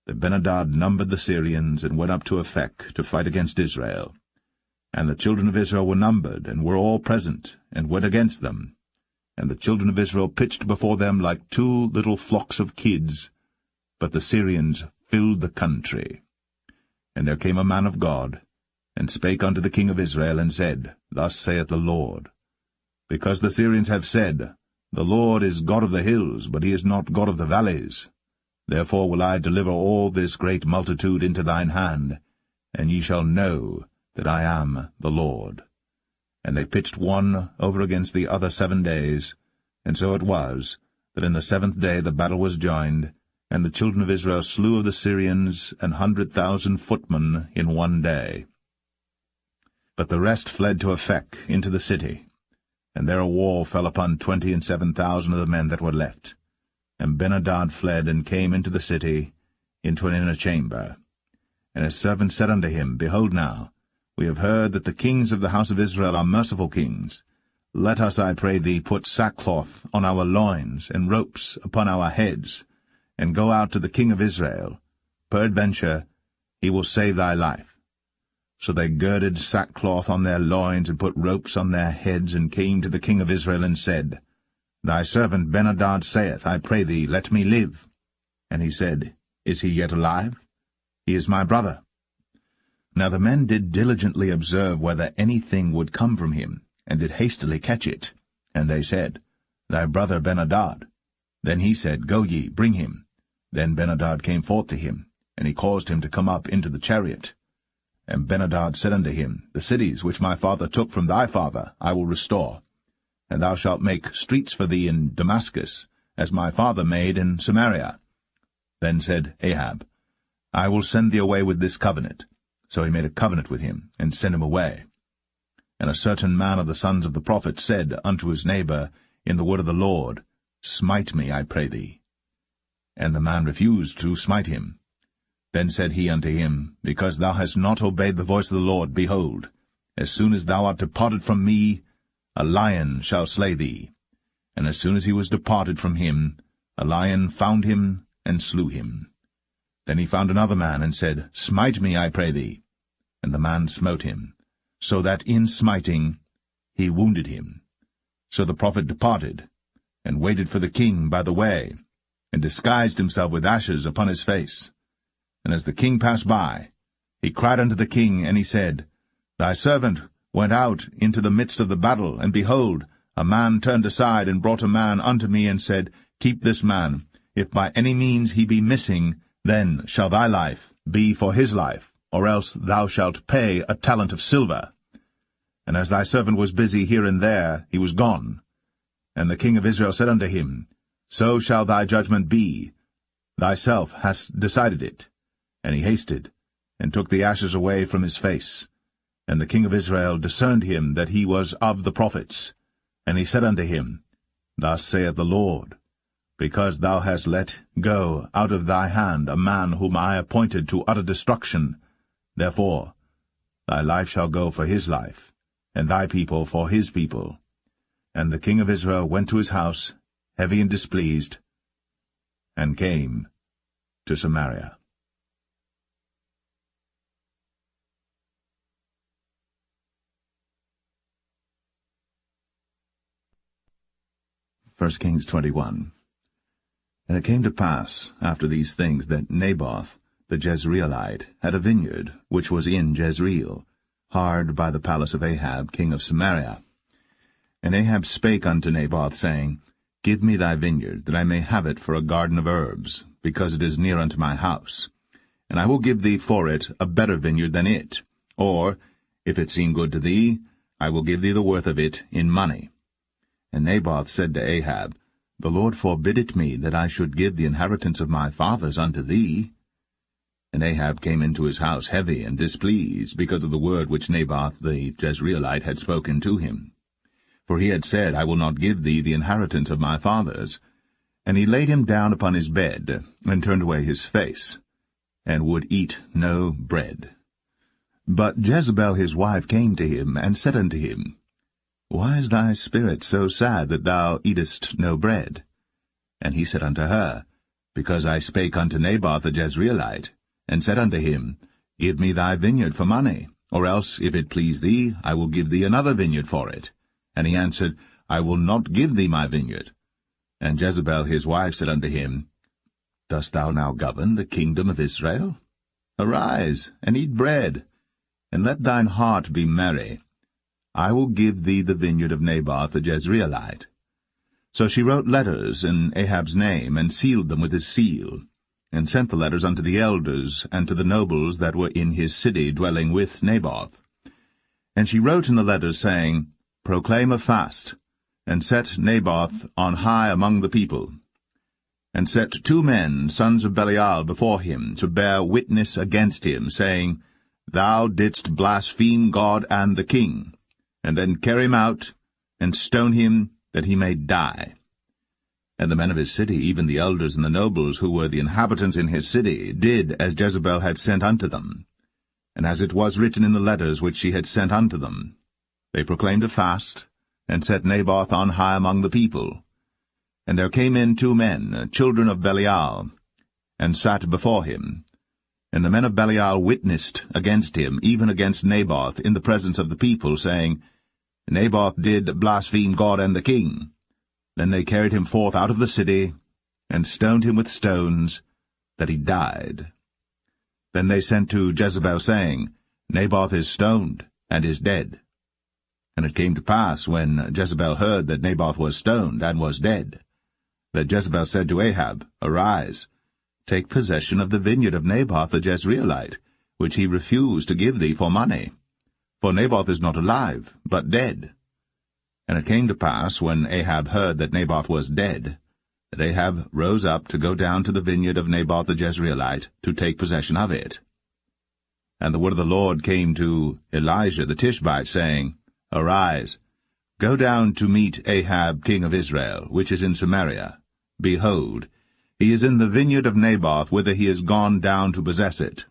that Ben-Hadad numbered the Syrians, and went up to Aphek to fight against Israel. And the children of Israel were numbered, and were all present, and went against them. And the children of Israel pitched before them like 2 little flocks of kids, but the Syrians filled the country. And there came a man of God, and spake unto the king of Israel, and said, Thus saith the Lord, Because the Syrians have said, The Lord is God of the hills, but he is not God of the valleys, therefore will I deliver all this great multitude into thine hand, and ye shall know that I am the Lord. And they pitched one over against the other 7 days, and so it was, that in the 7th day the battle was joined, and the children of Israel slew of the Syrians 100,000 footmen in 1 day. But the rest fled to Aphek into the city, and there a wall fell upon 27,000 of the men that were left. And Ben-hadad fled, and came into the city, into an inner chamber. And his servants said unto him, Behold now, we have heard that the kings of the house of Israel are merciful kings. Let us, I pray thee, put sackcloth on our loins, and ropes upon our heads, and go out to the king of Israel. Peradventure he will save thy life. So they girded sackcloth on their loins, and put ropes on their heads, and came to the king of Israel, and said, Thy servant Ben-hadad saith, I pray thee, let me live. And he said, Is he yet alive? He is my brother. Now the men did diligently observe whether anything would come from him, and did hastily catch it. And they said, Thy brother Ben-hadad. Then he said, Go ye, bring him. Then Ben-hadad came forth to him, and he caused him to come up into the chariot. And Ben-hadad said unto him, The cities which my father took from thy father I will restore, and thou shalt make streets for thee in Damascus, as my father made in Samaria. Then said Ahab, I will send thee away with this covenant. So he made a covenant with him, and sent him away. And a certain man of the sons of the prophets said unto his neighbor in the word of the Lord, Smite me, I pray thee. And the man refused to smite him. Then said he unto him, Because thou hast not obeyed the voice of the Lord, behold, as soon as thou art departed from me, a lion shall slay thee. And as soon as he was departed from him, a lion found him, and slew him. Then he found another man, and said, Smite me, I pray thee. And the man smote him, so that in smiting he wounded him. So the prophet departed, and waited for the king by the way, and disguised himself with ashes upon his face. And as the king passed by, he cried unto the king, and he said, Thy servant went out into the midst of the battle, and behold, a man turned aside, and brought a man unto me, and said, Keep this man. If by any means he be missing, then shall thy life be for his life, or else thou shalt pay a talent of silver. And as thy servant was busy here and there, he was gone. And the king of Israel said unto him, So shall thy judgment be. Thyself hast decided it. And he hasted, and took the ashes away from his face. And the king of Israel discerned him that he was of the prophets. And he said unto him, Thus saith the Lord, Because thou hast let go out of thy hand a man whom I appointed to utter destruction, therefore thy life shall go for his life, and thy people for his people. And the king of Israel went to his house, heavy and displeased, and came to Samaria. 1 Kings 21. And it came to pass, after these things, that Naboth the Jezreelite had a vineyard, which was in Jezreel, hard by the palace of Ahab king of Samaria. And Ahab spake unto Naboth, saying, Give me thy vineyard, that I may have it for a garden of herbs, because it is near unto my house. And I will give thee for it a better vineyard than it. Or, if it seem good to thee, I will give thee the worth of it in money. And Naboth said to Ahab, The Lord forbid it me, that I should give the inheritance of my fathers unto thee. And Ahab came into his house heavy and displeased, because of the word which Naboth the Jezreelite had spoken to him. For he had said, I will not give thee the inheritance of my fathers. And he laid him down upon his bed, and turned away his face, and would eat no bread. But Jezebel his wife came to him, and said unto him, Why is thy spirit so sad that thou eatest no bread? And he said unto her, Because I spake unto Naboth the Jezreelite, and said unto him, Give me thy vineyard for money, or else, if it please thee, I will give thee another vineyard for it. And he answered, I will not give thee my vineyard. And Jezebel his wife said unto him, Dost thou now govern the kingdom of Israel? Arise, and eat bread. and let thine heart be merry. I will give thee the vineyard of Naboth the Jezreelite. So she wrote letters in Ahab's name, and sealed them with his seal, and sent the letters unto the elders and to the nobles that were in his city dwelling with Naboth. And she wrote in the letters, saying, Proclaim a fast, and set Naboth on high among the people. And set 2 men, sons of Belial, before him, to bear witness against him, saying, Thou didst blaspheme God and the king. And then carry him out, and stone him, that he may die. And the men of his city, even the elders and the nobles, who were the inhabitants in his city, did as Jezebel had sent unto them, and as it was written in the letters which she had sent unto them. They proclaimed a fast, and set Naboth on high among the people. And there came in 2 men, children of Belial, and sat before him. And the men of Belial witnessed against him, even against Naboth, in the presence of the people, saying, Naboth did blaspheme God and the king. Then they carried him forth out of the city, and stoned him with stones, that he died. Then they sent to Jezebel, saying, Naboth is stoned, and is dead. And it came to pass, when Jezebel heard that Naboth was stoned, and was dead, that Jezebel said to Ahab, Arise, take possession of the vineyard of Naboth the Jezreelite, which he refused to give thee for money. For Naboth is not alive, but dead. And it came to pass, when Ahab heard that Naboth was dead, that Ahab rose up to go down to the vineyard of Naboth the Jezreelite, to take possession of it. And the word of the Lord came to Elijah the Tishbite, saying, Arise, go down to meet Ahab king of Israel, which is in Samaria. Behold, he is in the vineyard of Naboth, whither he is gone down to possess it.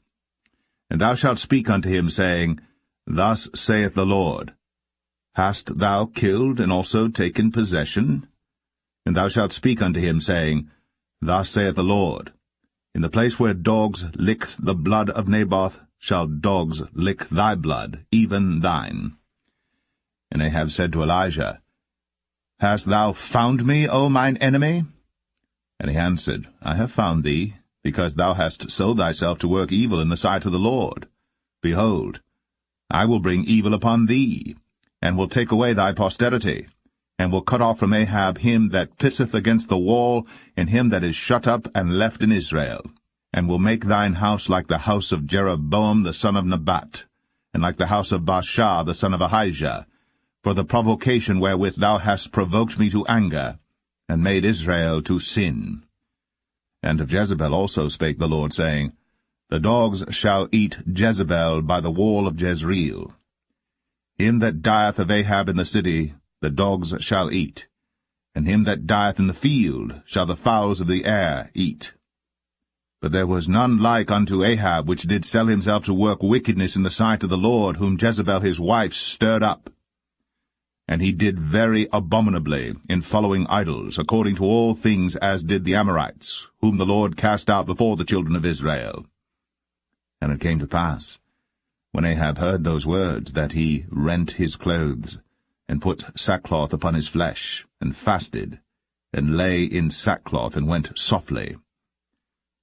And thou shalt speak unto him, saying, Thus saith the Lord, Hast thou killed and also taken possession? And thou shalt speak unto him, saying, Thus saith the Lord, In the place where dogs licked the blood of Naboth shall dogs lick thy blood, even thine. And Ahab said to Elijah, Hast thou found me, O mine enemy? And he answered, I have found thee, because thou hast sold thyself to work evil in the sight of the Lord. Behold, I will bring evil upon thee, and will take away thy posterity, and will cut off from Ahab him that pisseth against the wall, and him that is shut up and left in Israel, and will make thine house like the house of Jeroboam the son of Nebat, and like the house of Baasha the son of Ahijah, for the provocation wherewith thou hast provoked me to anger, and made Israel to sin. And of Jezebel also spake the Lord, saying, The dogs shall eat Jezebel by the wall of Jezreel. Him that dieth of Ahab in the city the dogs shall eat, and him that dieth in the field shall the fowls of the air eat. But there was none like unto Ahab, which did sell himself to work wickedness in the sight of the Lord, whom Jezebel his wife stirred up. And he did very abominably in following idols, according to all things as did the Amorites, whom the Lord cast out before the children of Israel. And it came to pass, when Ahab heard those words, that he rent his clothes, and put sackcloth upon his flesh, and fasted, and lay in sackcloth, and went softly.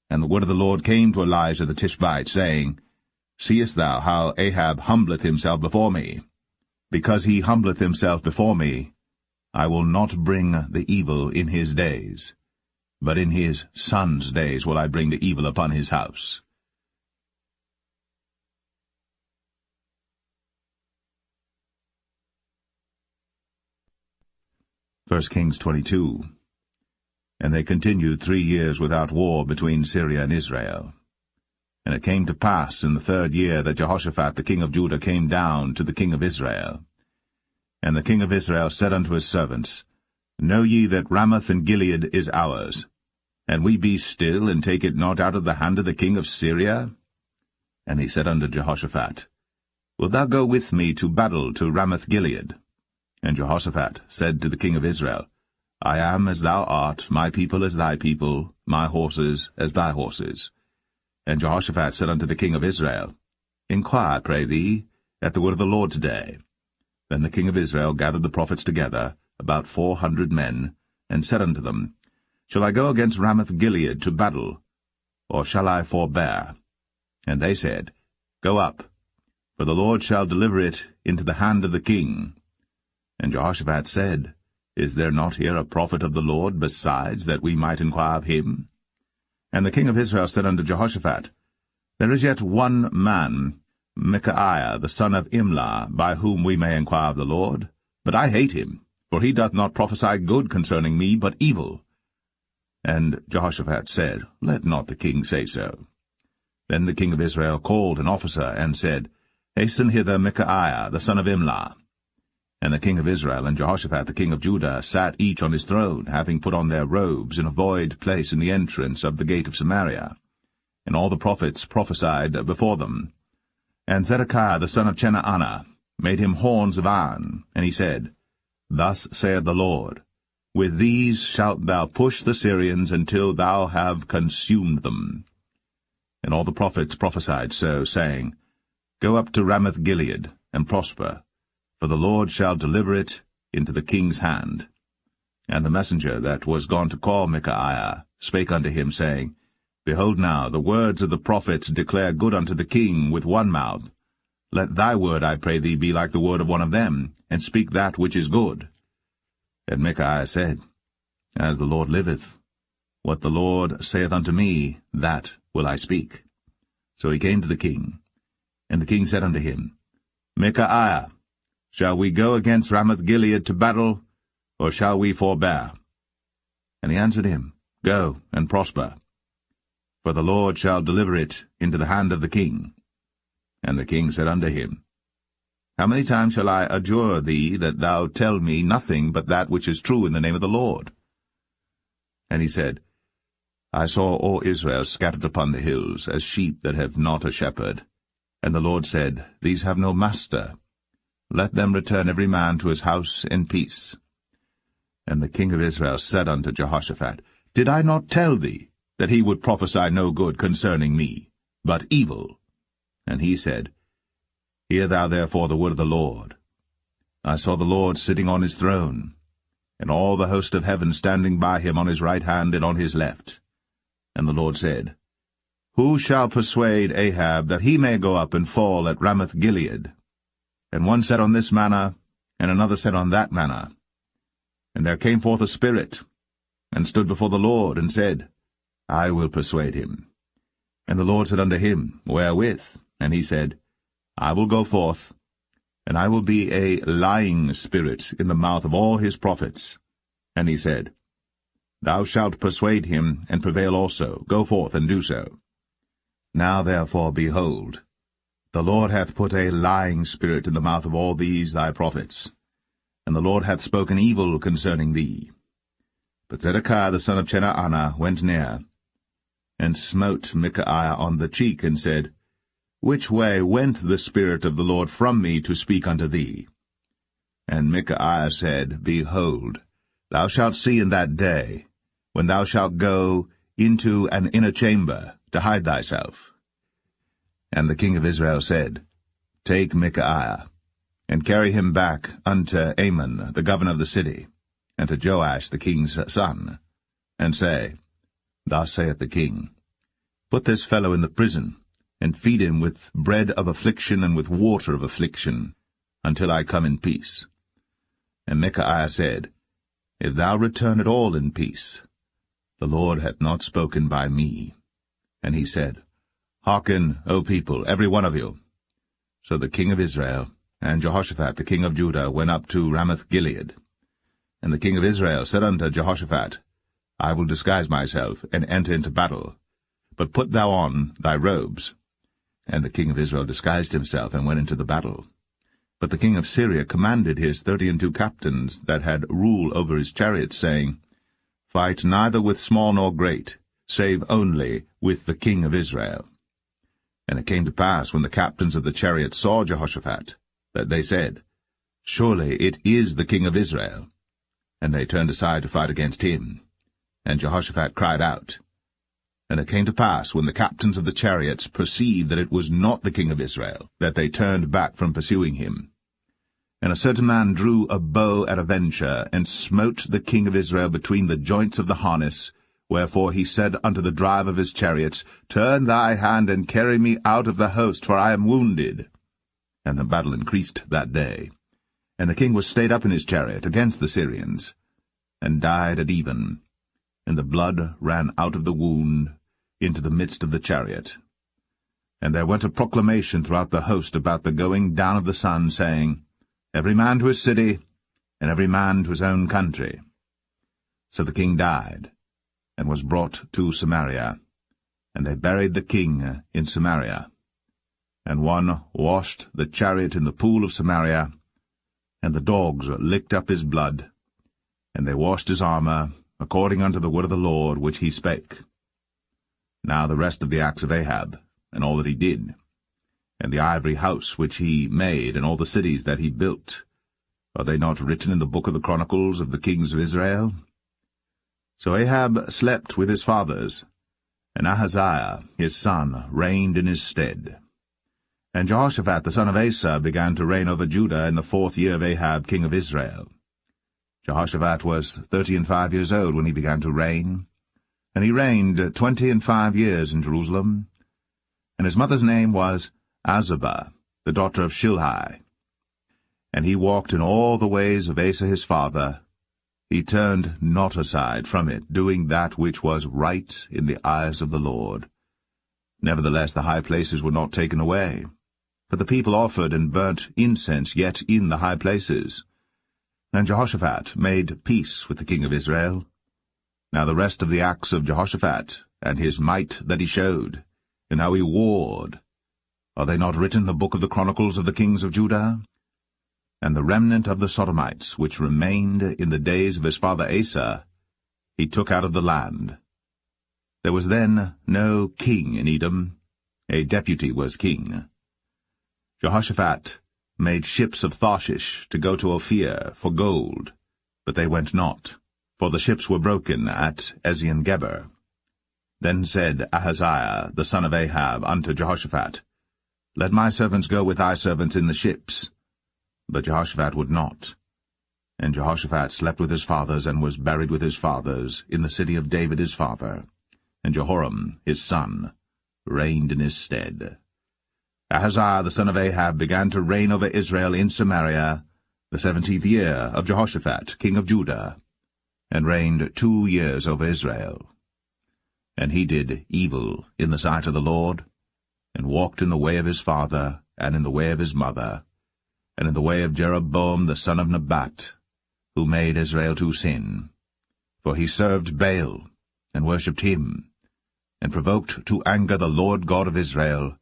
And the word of the Lord came to Elijah the Tishbite, saying, Seest thou how Ahab humbleth himself before me? Because he humbleth himself before me, I will not bring the evil in his days, but in his son's days will I bring the evil upon his house. 1 Kings 22. And they continued 3 years without war between Syria and Israel. And it came to pass in the 3rd year that Jehoshaphat the king of Judah came down to the king of Israel. And the king of Israel said unto his servants, Know ye that Ramoth and Gilead is ours, and we be still, and take it not out of the hand of the king of Syria? And he said unto Jehoshaphat, Wilt thou go with me to battle to Ramoth-Gilead? And Jehoshaphat said to the king of Israel, I am as thou art, my people as thy people, my horses as thy horses. And Jehoshaphat said unto the king of Israel, Inquire, pray thee, at the word of the Lord today. Then the king of Israel gathered the prophets together, about 400 men, and said unto them, Shall I go against Ramoth-Gilead to battle, or shall I forbear? And they said, Go up, for the Lord shall deliver it into the hand of the king. And Jehoshaphat said, Is there not here a prophet of the Lord besides, that we might inquire of him? And the king of Israel said unto Jehoshaphat, There is yet one man, Micaiah the son of Imlah, by whom we may inquire of the Lord. But I hate him, for he doth not prophesy good concerning me, but evil. And Jehoshaphat said, Let not the king say so. Then the king of Israel called an officer, and said, Hasten hither Micaiah the son of Imlah. And the king of Israel and Jehoshaphat the king of Judah sat each on his throne, having put on their robes in a void place in the entrance of the gate of Samaria. And all the prophets prophesied before them. And Zedekiah the son of Chenaanah made him horns of iron, and he said, Thus saith the Lord, With these shalt thou push the Syrians until thou have consumed them. And all the prophets prophesied so, saying, Go up to Ramoth-Gilead, and prosper, for the Lord shall deliver it into the king's hand. And the messenger that was gone to call Micaiah spake unto him, saying, Behold now, the words of the prophets declare good unto the king with one mouth. Let thy word, I pray thee, be like the word of one of them, and speak that which is good. And Micaiah said, As the Lord liveth, what the Lord saith unto me, that will I speak. So he came to the king. And the king said unto him, Micaiah, shall we go against Ramoth-Gilead to battle, or shall we forbear? And he answered him, Go, and prosper, for the Lord shall deliver it into the hand of the king. And the king said unto him, How many times shall I adjure thee that thou tell me nothing but that which is true in the name of the Lord? And he said, I saw all Israel scattered upon the hills, as sheep that have not a shepherd. And the Lord said, These have no master. Let them return every man to his house in peace. And the king of Israel said unto Jehoshaphat, Did I not tell thee that he would prophesy no good concerning me, but evil? And he said, Hear thou therefore the word of the Lord. I saw the Lord sitting on his throne, and all the host of heaven standing by him on his right hand and on his left. And the Lord said, Who shall persuade Ahab that he may go up and fall at Ramoth-Gilead? And one said on this manner, and another said on that manner. And there came forth a spirit, and stood before the Lord, and said, I will persuade him. And the Lord said unto him, Wherewith? And he said, I will go forth, and I will be a lying spirit in the mouth of all his prophets. And he said, Thou shalt persuade him, and prevail also. Go forth, and do so. Now therefore, behold, the Lord hath put a lying spirit in the mouth of all these thy prophets, and the Lord hath spoken evil concerning thee. But Zedekiah the son of Chenaanah went near, and smote Micaiah on the cheek, and said, Which way went the Spirit of the Lord from me to speak unto thee? And Micaiah said, Behold, thou shalt see in that day, when thou shalt go into an inner chamber to hide thyself. And the king of Israel said, Take Micaiah, and carry him back unto Amon the governor of the city, and to Joash the king's son, and say, Thus saith the king, Put this fellow in the prison, and feed him with bread of affliction and with water of affliction, until I come in peace. And Micaiah said, If thou return at all in peace, the Lord hath not spoken by me. And he said, Hearken, O people, every one of you. So the king of Israel and Jehoshaphat the king of Judah went up to Ramoth-Gilead. And the king of Israel said unto Jehoshaphat, I will disguise myself, and enter into battle. But put thou on thy robes. And the king of Israel disguised himself, and went into the battle. But the king of Syria commanded his 32 captains that had rule over his chariots, saying, Fight neither with small nor great, save only with the king of Israel. And it came to pass, when the captains of the chariots saw Jehoshaphat, that they said, Surely it is the king of Israel. And they turned aside to fight against him. And Jehoshaphat cried out. And it came to pass, when the captains of the chariots perceived that it was not the king of Israel, that they turned back from pursuing him. And a certain man drew a bow at a venture, and smote the king of Israel between the joints of the harness. Wherefore he said unto the driver of his chariots, Turn thy hand, and carry me out of the host, for I am wounded. and the battle increased that day. And the king was stayed up in his chariot against the Syrians, and died at even, and the blood ran out of the wound into the midst of the chariot. And there went a proclamation throughout the host about the going down of the sun, saying, Every man to his city, and every man to his own country. So the king died, and was brought to Samaria, and they buried the king in Samaria. And one washed the chariot in the pool of Samaria, and the dogs licked up his blood, and they washed his armor, according unto the word of the Lord which he spake. Now the rest of the acts of Ahab, and all that he did, and the ivory house which he made, and all the cities that he built, are they not written in the book of the Chronicles of the kings of Israel? So Ahab slept with his fathers, and Ahaziah his son reigned in his stead. And Jehoshaphat the son of Asa began to reign over Judah in the 4th year of Ahab king of Israel. Jehoshaphat was 35 years old when he began to reign, and he reigned 25 years in Jerusalem. And his mother's name was Azubah, the daughter of Shilhi. And he walked in all the ways of Asa his father. He turned not aside from it, doing that which was right in the eyes of the Lord. Nevertheless the high places were not taken away, for the people offered and burnt incense yet in the high places. And Jehoshaphat made peace with the king of Israel. Now the rest of the acts of Jehoshaphat, and his might that he showed, and how he warred, are they not written in the book of the Chronicles of the kings of Judah? And the remnant of the Sodomites, which remained in the days of his father Asa, he took out of the land. There was then no king in Edom, a deputy was king. Jehoshaphat made ships of Tarshish to go to Ophir for gold, but they went not, for the ships were broken at Ezion-Geber. Then said Ahaziah the son of Ahab unto Jehoshaphat, Let my servants go with thy servants in the ships. But Jehoshaphat would not. And Jehoshaphat slept with his fathers, and was buried with his fathers in the city of David his father. And Jehoram his son reigned in his stead. Ahaziah the son of Ahab began to reign over Israel in Samaria the 17th year of Jehoshaphat king of Judah, and reigned 2 years over Israel. And he did evil in the sight of the Lord, and walked in the way of his father, and in the way of his mother, and in the way of Jeroboam the son of Nebat, who made Israel to sin. For he served Baal, and worshipped him, and provoked to anger the Lord God of Israel,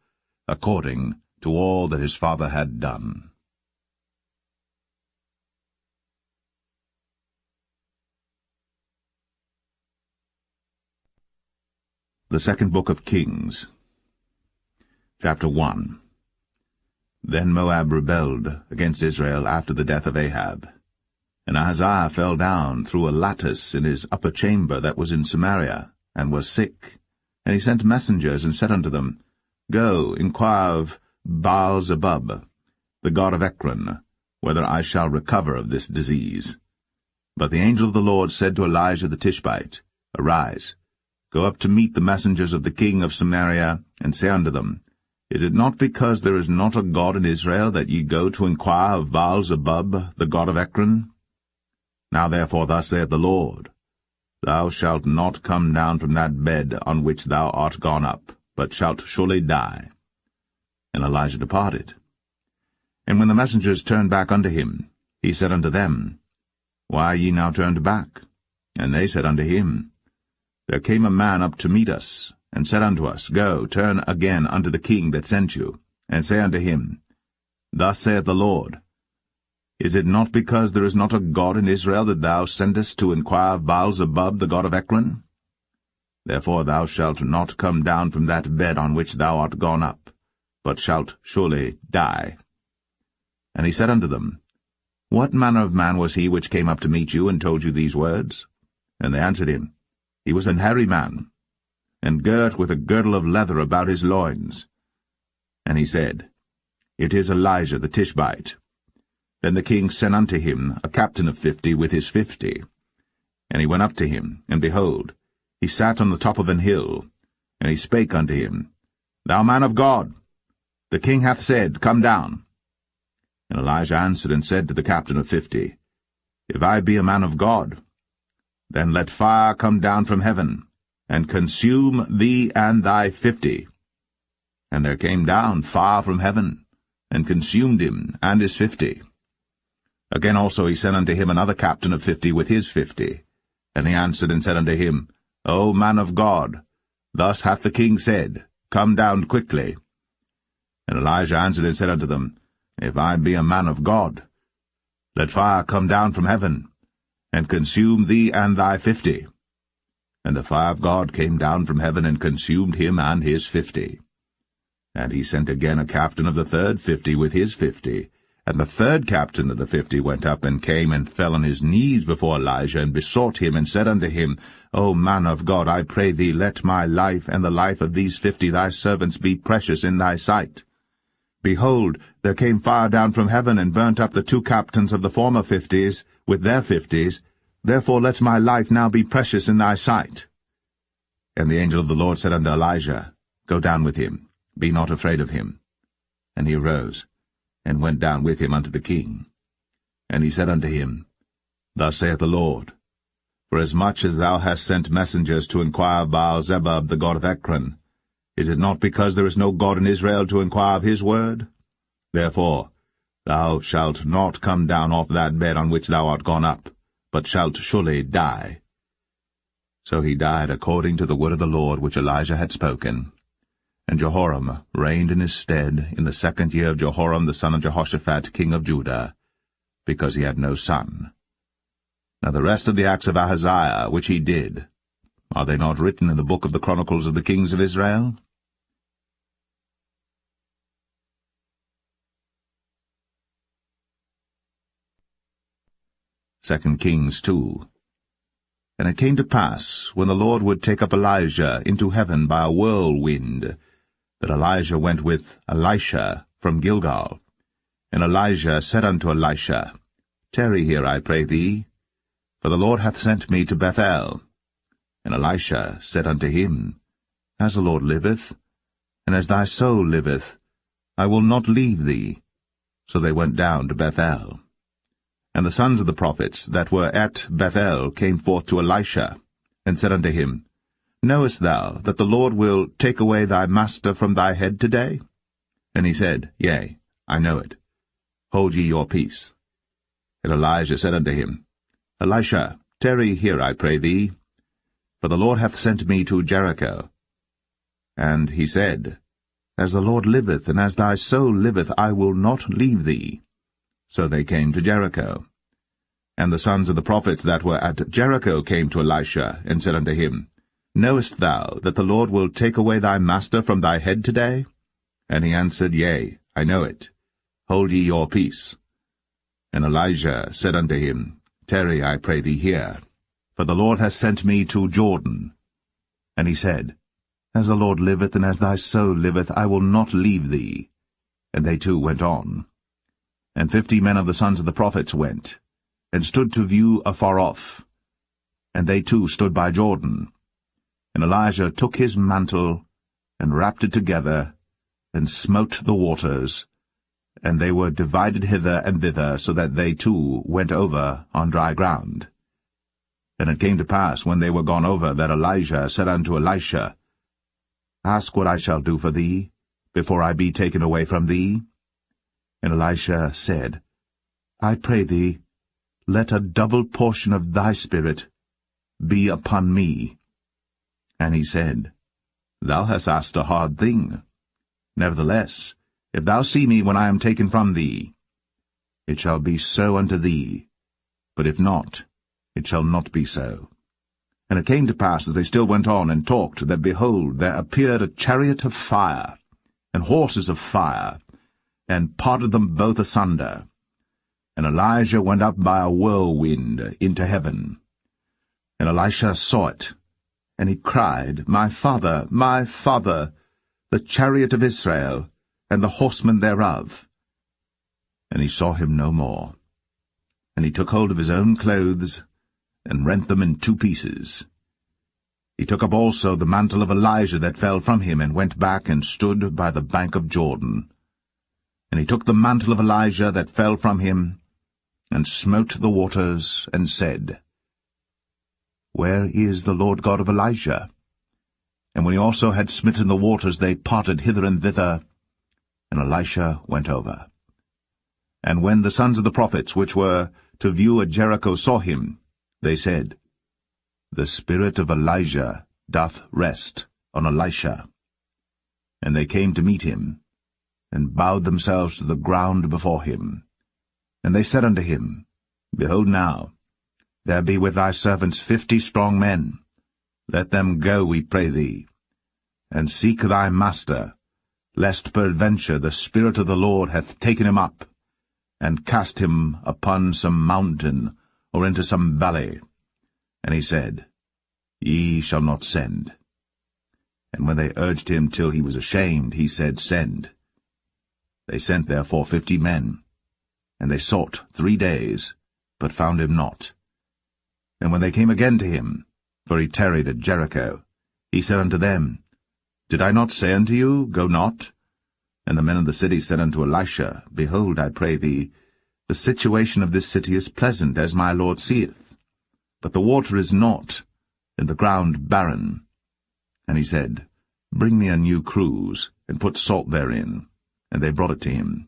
according to all that his father had done. The Second Book of Kings, Chapter 1. Then Moab rebelled against Israel after the death of Ahab. And Ahaziah fell down through a lattice in his upper chamber that was in Samaria, and was sick. And he sent messengers, and said unto them, Go, inquire of Baal-zebub, the god of Ekron, whether I shall recover of this disease. But the angel of the Lord said to Elijah the Tishbite, Arise, go up to meet the messengers of the king of Samaria, and say unto them, Is it not because there is not a God in Israel that ye go to inquire of Baal-zebub, the god of Ekron? Now therefore thus saith the Lord, Thou shalt not come down from that bed on which thou art gone up, but shalt surely die. And Elijah departed. And when the messengers turned back unto him, he said unto them, Why are ye now turned back? And they said unto him, There came a man up to meet us, and said unto us, Go, turn again unto the king that sent you, and say unto him, Thus saith the Lord, Is it not because there is not a God in Israel that thou sendest to inquire of Baal-zebub, the god of Ekron? Therefore thou shalt not come down from that bed on which thou art gone up, but shalt surely die. And he said unto them, What manner of man was he which came up to meet you, and told you these words? And they answered him, He was an hairy man, and girt with a girdle of leather about his loins. And he said, It is Elijah the Tishbite. Then the king sent unto him a captain of 50 with his 50. And he went up to him, and behold, he sat on the top of an hill. And he spake unto him, Thou man of God, the king hath said, Come down. And Elijah answered and said to the captain of 50, If I be a man of God, then let fire come down from heaven, and consume thee and thy 50. And there came down fire from heaven, and consumed him and his 50. Again also he sent unto him another captain of 50 with his 50. And he answered and said unto him, O man of God, thus hath the king said, Come down quickly. And Elijah answered and said unto them, If I be a man of God, let fire come down from heaven, and consume thee and thy 50. And the fire of God came down from heaven, and consumed him and his 50. And he sent again a captain of the third 50 with his 50. And the third captain of the 50 went up, and came and fell on his knees before Elijah, and besought him, and said unto him, O man of God, I pray thee, let my life and the life of these 50 thy servants be precious in thy sight. Behold, there came fire down from heaven, and burnt up the 2 captains of the former 50s with their 50s. Therefore let my life now be precious in thy sight. And the angel of the Lord said unto Elijah, Go down with him, be not afraid of him. And he arose, and went down with him unto the king. And he said unto him, Thus saith the Lord, Forasmuch as thou hast sent messengers to inquire of Baal-zebub the god of Ekron, is it not because there is no God in Israel to inquire of his word? Therefore thou shalt not come down off that bed on which thou art gone up, but shalt surely die. So he died according to the word of the Lord which Elijah had spoken. And Jehoram reigned in his stead in the 2nd year of Jehoram the son of Jehoshaphat king of Judah, because he had no son. Now the rest of the acts of Ahaziah which he did, are they not written in the book of the Chronicles of the kings of Israel? Second Kings 2. And it came to pass, when the Lord would take up Elijah into heaven by a whirlwind, that Elijah went with Elisha from Gilgal. And Elijah said unto Elisha, Tarry here, I pray thee, for the Lord hath sent me to Bethel. And Elisha said unto him, As the Lord liveth, and as thy soul liveth, I will not leave thee. So they went down to Bethel. And the sons of the prophets that were at Bethel came forth to Elisha, and said unto him, Knowest thou that the Lord will take away thy master from thy head today? And he said, Yea, I know it. Hold ye your peace. And Elijah said unto him, Elisha, tarry here, I pray thee, for the Lord hath sent me to Jericho. And he said, As the Lord liveth, and as thy soul liveth, I will not leave thee. So they came to Jericho. And the sons of the prophets that were at Jericho came to Elisha, and said unto him, Knowest thou that the Lord will take away thy master from thy head today? And he answered, Yea, I know it. Hold ye your peace. And Elijah said unto him, Tarry, I pray thee here, for the Lord hath sent me to Jordan. And he said, As the Lord liveth, and as thy soul liveth, I will not leave thee. And they two went on. And 50 men of the sons of the prophets went, and stood to view afar off. And they too stood by Jordan. And Elijah took his mantle, and wrapped it together, and smote the waters, and they were divided hither and thither, so that they too went over on dry ground. And it came to pass, when they were gone over, that Elijah said unto Elisha, Ask what I shall do for thee, before I be taken away from thee. And Elisha said, I pray thee, let a double portion of thy spirit be upon me. And he said, Thou hast asked a hard thing. Nevertheless, if thou see me when I am taken from thee, it shall be so unto thee. But if not, it shall not be so. And it came to pass, as they still went on and talked, that, behold, there appeared a chariot of fire, and horses of fire, and parted them both asunder. And Elijah went up by a whirlwind into heaven. And Elisha saw it, and he cried, My father, the chariot of Israel, and the horsemen thereof. And he saw him no more. And he took hold of his own clothes, and rent them in 2 pieces. He took up also the mantle of Elijah that fell from him, and went back and stood by the bank of Jordan. And he took the mantle of Elijah that fell from him, and smote the waters, and said, Where is the Lord God of Elijah? And when he also had smitten the waters, they parted hither and thither, and Elisha went over. And when the sons of the prophets which were to view at Jericho saw him, they said, The spirit of Elijah doth rest on Elisha. And they came to meet him, and bowed themselves to the ground before him. And they said unto him, Behold now, there be with thy servants 50 strong men. Let them go, we pray thee, and seek thy master, lest peradventure the Spirit of the Lord hath taken him up, and cast him upon some mountain, or into some valley. And he said, Ye shall not send. And when they urged him till he was ashamed, he said, Send. They sent therefore 50 men, and they sought 3 days, but found him not. And when they came again to him, for he tarried at Jericho, he said unto them, Did I not say unto you, Go not? And the men of the city said unto Elisha, Behold, I pray thee, the situation of this city is pleasant, as my Lord seeth, but the water is not, and the ground barren. And he said, Bring me a new cruse, and put salt therein. And they brought it to him.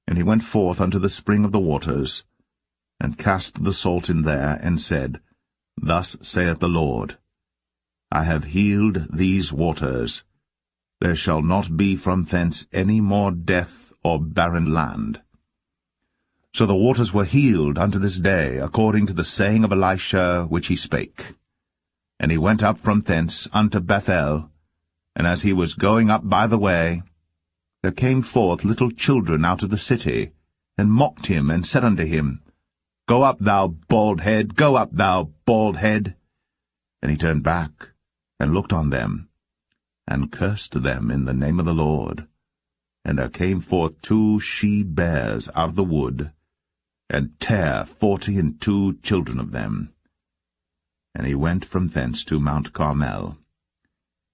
And he went forth unto the spring of the waters, and cast the salt in there, and said, Thus saith the Lord, I have healed these waters. There shall not be from thence any more death or barren land. So the waters were healed unto this day, according to the saying of Elisha which he spake. And he went up from thence unto Bethel, and as he was going up by the way, there came forth little children out of the city, and mocked him, and said unto him, Go up, thou bald head, go up, thou bald head. And he turned back, and looked on them, and cursed them in the name of the Lord. And there came forth 2 she-bears out of the wood, and tare 42 children of them. And he went from thence to Mount Carmel,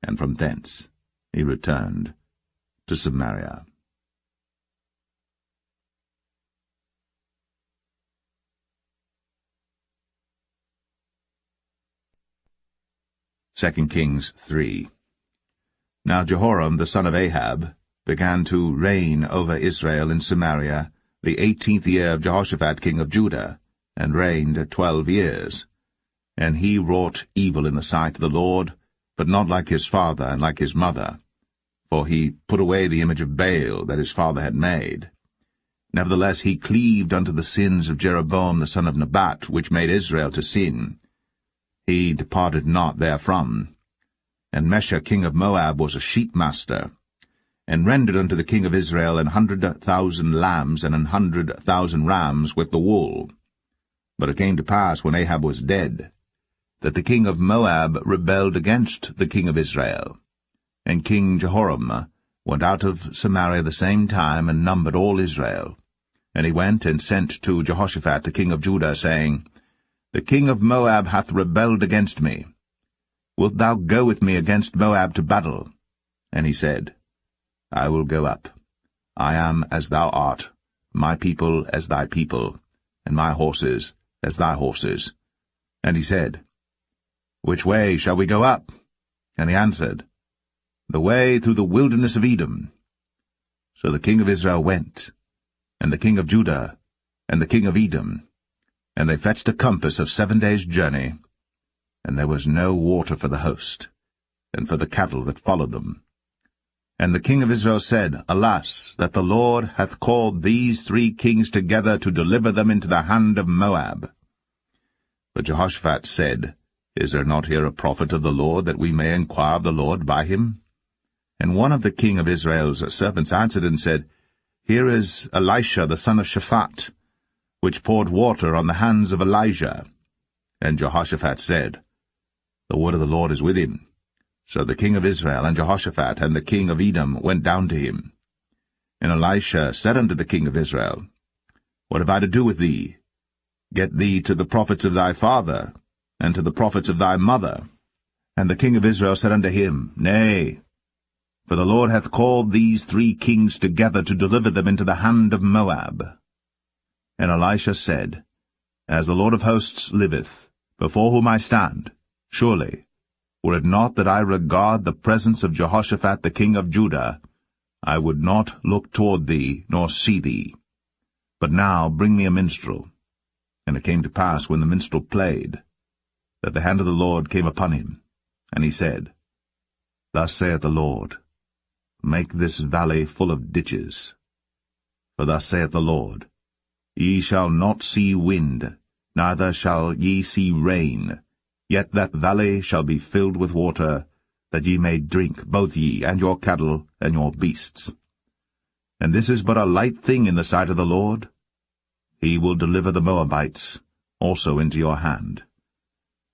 and from thence he returned to Samaria. Second Kings 3. Now Jehoram the son of Ahab began to reign over Israel in Samaria the 18th year of Jehoshaphat king of Judah, and reigned 12 years. And he wrought evil in the sight of the Lord, but not like his father and like his mother. For he put away the image of Baal that his father had made. Nevertheless he cleaved unto the sins of Jeroboam the son of Nebat, which made Israel to sin. He departed not therefrom. And Mesha king of Moab was a sheepmaster, and rendered unto the king of Israel 100,000 lambs and 100,000 rams with the wool. But it came to pass, when Ahab was dead, that the king of Moab rebelled against the king of Israel. And King Jehoram went out of Samaria the same time, and numbered all Israel. And he went and sent to Jehoshaphat the king of Judah, saying, The king of Moab hath rebelled against me. Wilt thou go with me against Moab to battle? And he said, I will go up. I am as thou art, my people as thy people, and my horses as thy horses. And he said, Which way shall we go up? And he answered, The way through the wilderness of Edom. So the king of Israel went, and the king of Judah, and the king of Edom, and they fetched a compass of 7 days' journey, and there was no water for the host, and for the cattle that followed them. And the king of Israel said, Alas, that the Lord hath called these 3 kings together to deliver them into the hand of Moab. But Jehoshaphat said, Is there not here a prophet of the Lord, that we may inquire of the Lord by him? And one of the king of Israel's servants answered and said, Here is Elisha the son of Shaphat, which poured water on the hands of Elijah. And Jehoshaphat said, The word of the Lord is with him. So the king of Israel and Jehoshaphat and the king of Edom went down to him. And Elisha said unto the king of Israel, What have I to do with thee? Get thee to the prophets of thy father, and to the prophets of thy mother. And the king of Israel said unto him, Nay, For the Lord hath called these 3 kings together to deliver them into the hand of Moab. And Elisha said, As the Lord of hosts liveth, before whom I stand, surely, were it not that I regard the presence of Jehoshaphat the king of Judah, I would not look toward thee, nor see thee. But now bring me a minstrel. And it came to pass, when the minstrel played, that the hand of the Lord came upon him. And he said, Thus saith the Lord, Make this valley full of ditches. For thus saith the Lord, Ye shall not see wind, neither shall ye see rain, yet that valley shall be filled with water, that ye may drink, both ye, and your cattle, and your beasts. And this is but a light thing in the sight of the Lord. He will deliver the Moabites also into your hand.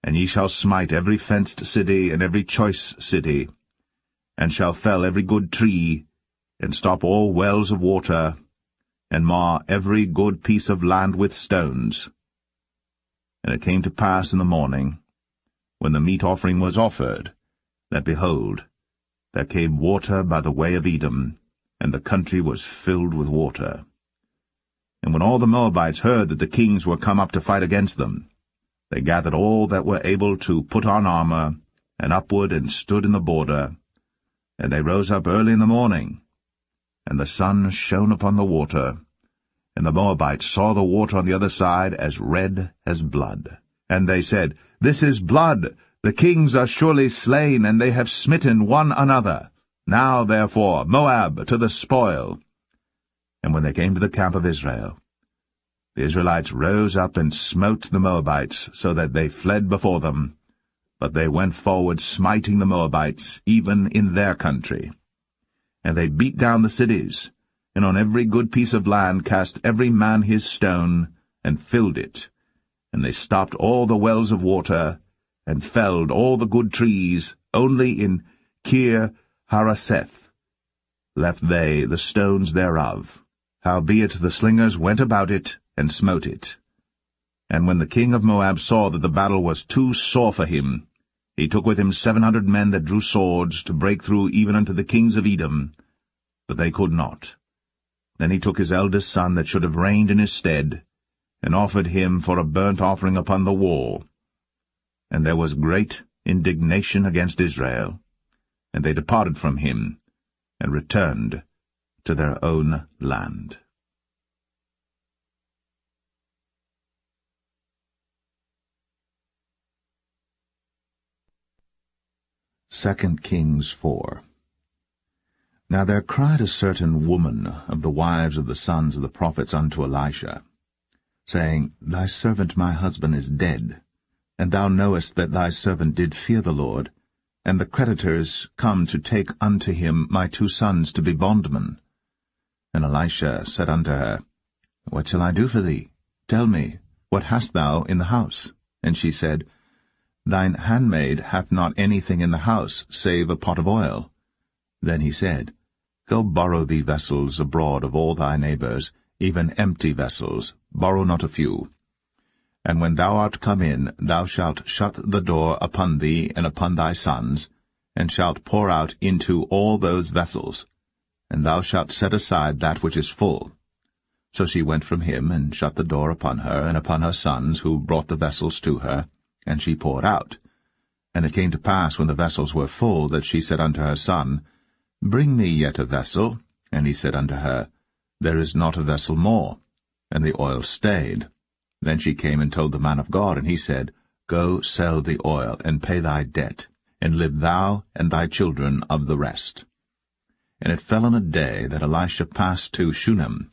And ye shall smite every fenced city and every choice city, and shall fell every good tree, and stop all wells of water, and mar every good piece of land with stones. And it came to pass in the morning, when the meat offering was offered, that, behold, there came water by the way of Edom, and the country was filled with water. And when all the Moabites heard that the kings were come up to fight against them, they gathered all that were able to put on armor, and upward and stood in the border. And they rose up early in the morning, and the sun shone upon the water, and the Moabites saw the water on the other side as red as blood. And they said, This is blood, the kings are surely slain, and they have smitten one another. Now, therefore, Moab to the spoil. And when they came to the camp of Israel, the Israelites rose up and smote the Moabites, so that they fled before them. But they went forward, smiting the Moabites, even in their country. And they beat down the cities, and on every good piece of land cast every man his stone, and filled it. And they stopped all the wells of water, and felled all the good trees. Only in Kir Hareseth left they the stones thereof. Howbeit the slingers went about it, and smote it. And when the king of Moab saw that the battle was too sore for him, he took with him 700 men that drew swords, to break through even unto the kings of Edom, but they could not. Then he took his eldest son that should have reigned in his stead, and offered him for a burnt offering upon the wall. And there was great indignation against Israel, and they departed from him, and returned to their own land. 2 Kings 4. Now there cried a certain woman of the wives of the sons of the prophets unto Elisha, saying, Thy servant my husband is dead, and thou knowest that thy servant did fear the Lord, and the creditors come to take unto him my 2 sons to be bondmen. And Elisha said unto her, What shall I do for thee? Tell me, what hast thou in the house? And she said, Thine handmaid hath not anything in the house, save a pot of oil. Then he said, Go borrow thee vessels abroad of all thy neighbors, even empty vessels, borrow not a few. And when thou art come in, thou shalt shut the door upon thee and upon thy sons, and shalt pour out into all those vessels, and thou shalt set aside that which is full. So she went from him, and shut the door upon her and upon her sons, who brought the vessels to her, and she poured out. And it came to pass, when the vessels were full, that she said unto her son, Bring me yet a vessel. And he said unto her, There is not a vessel more. And the oil stayed. Then she came and told the man of God, and he said, Go sell the oil, and pay thy debt, and live thou and thy children of the rest. And it fell on a day that Elisha passed to Shunem,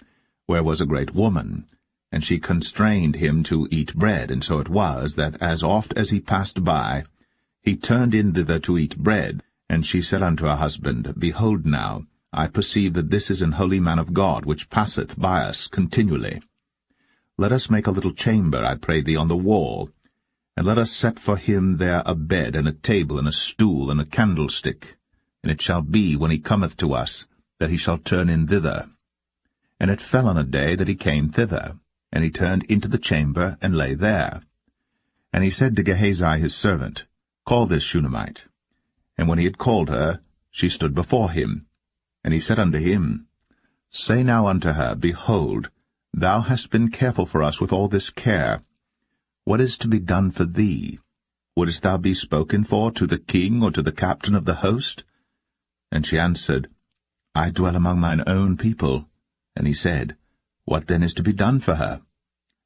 where was a great woman, and she constrained him to eat bread. And so it was, that as oft as he passed by, he turned in thither to eat bread. And she said unto her husband, Behold now, I perceive that this is an holy man of God, which passeth by us continually. Let us make a little chamber, I pray thee, on the wall, and let us set for him there a bed, and a table, and a stool, and a candlestick. And it shall be, when he cometh to us, that he shall turn in thither. And it fell on a day that he came thither, and he turned into the chamber, and lay there. And he said to Gehazi his servant, Call this Shunammite. And when he had called her, she stood before him. And he said unto him, Say now unto her, Behold, thou hast been careful for us with all this care. What is to be done for thee? Wouldest thou be spoken for to the king or to the captain of the host? And she answered, I dwell among mine own people. And he said, What then is to be done for her?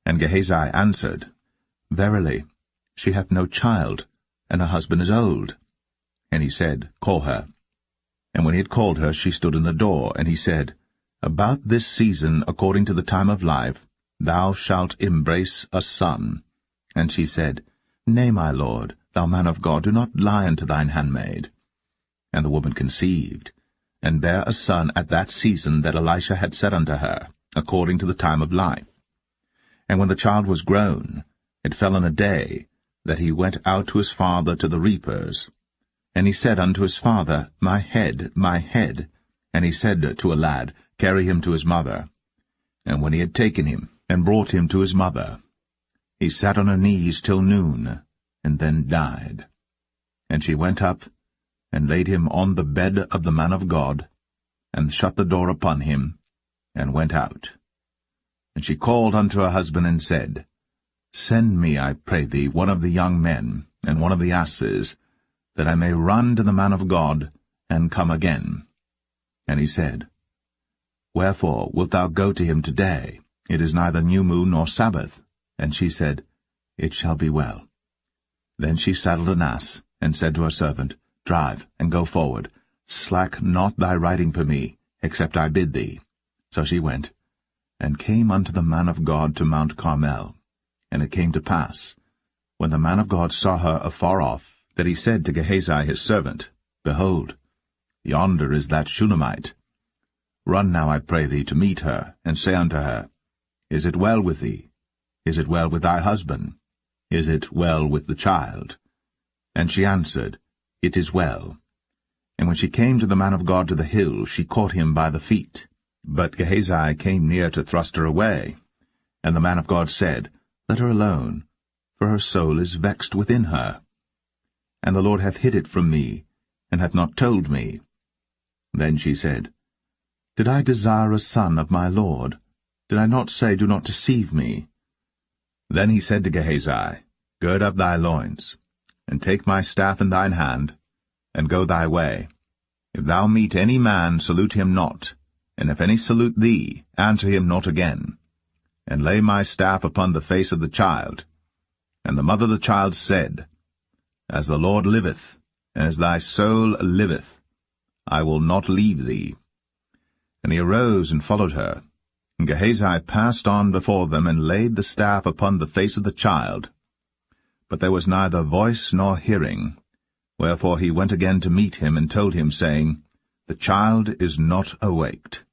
And Gehazi answered, Verily, she hath no child, and her husband is old. And he said, Call her. And when he had called her, she stood in the door. And he said, About this season, according to the time of life, thou shalt embrace a son. And she said, Nay, my lord, thou man of God, do not lie unto thine handmaid. And the woman conceived, and bare a son at that season that Elisha had said unto her, according to the time of life. And when the child was grown, it fell on a day that he went out to his father to the reapers. And he said unto his father, My head, my head. And he said to a lad, Carry him to his mother. And when he had taken him, and brought him to his mother, he sat on her knees till noon, and then died. And she went up, and laid him on the bed of the man of God, and shut the door upon him, and went out. And she called unto her husband, and said, Send me, I pray thee, one of the young men, and one of the asses, that I may run to the man of God, and come again. And he said, Wherefore wilt thou go to him today? It is neither new moon nor Sabbath. And she said, It shall be well. Then she saddled an ass, and said to her servant, Drive, and go forward. Slack not thy riding for me, except I bid thee. So she went, and came unto the man of God to Mount Carmel. And it came to pass, when the man of God saw her afar off, that he said to Gehazi his servant, Behold, yonder is that Shunammite. Run now, I pray thee, to meet her, and say unto her, Is it well with thee? Is it well with thy husband? Is it well with the child? And she answered, It is well. And when she came to the man of God to the hill, she caught him by the feet. But Gehazi came near to thrust her away. And the man of God said, Let her alone, for her soul is vexed within her. And the Lord hath hid it from me, and hath not told me. Then she said, Did I desire a son of my Lord? Did I not say, Do not deceive me? Then he said to Gehazi, Gird up thy loins, and take my staff in thine hand, and go thy way. If thou meet any man, salute him not, and if any salute thee, answer him not again. And lay my staff upon the face of the child. And the mother of the child said, As the Lord liveth, and as thy soul liveth, I will not leave thee. And he arose and followed her. And Gehazi passed on before them, and laid the staff upon the face of the child. But there was neither voice nor hearing. Wherefore he went again to meet him, and told him, saying, The child is not awaked.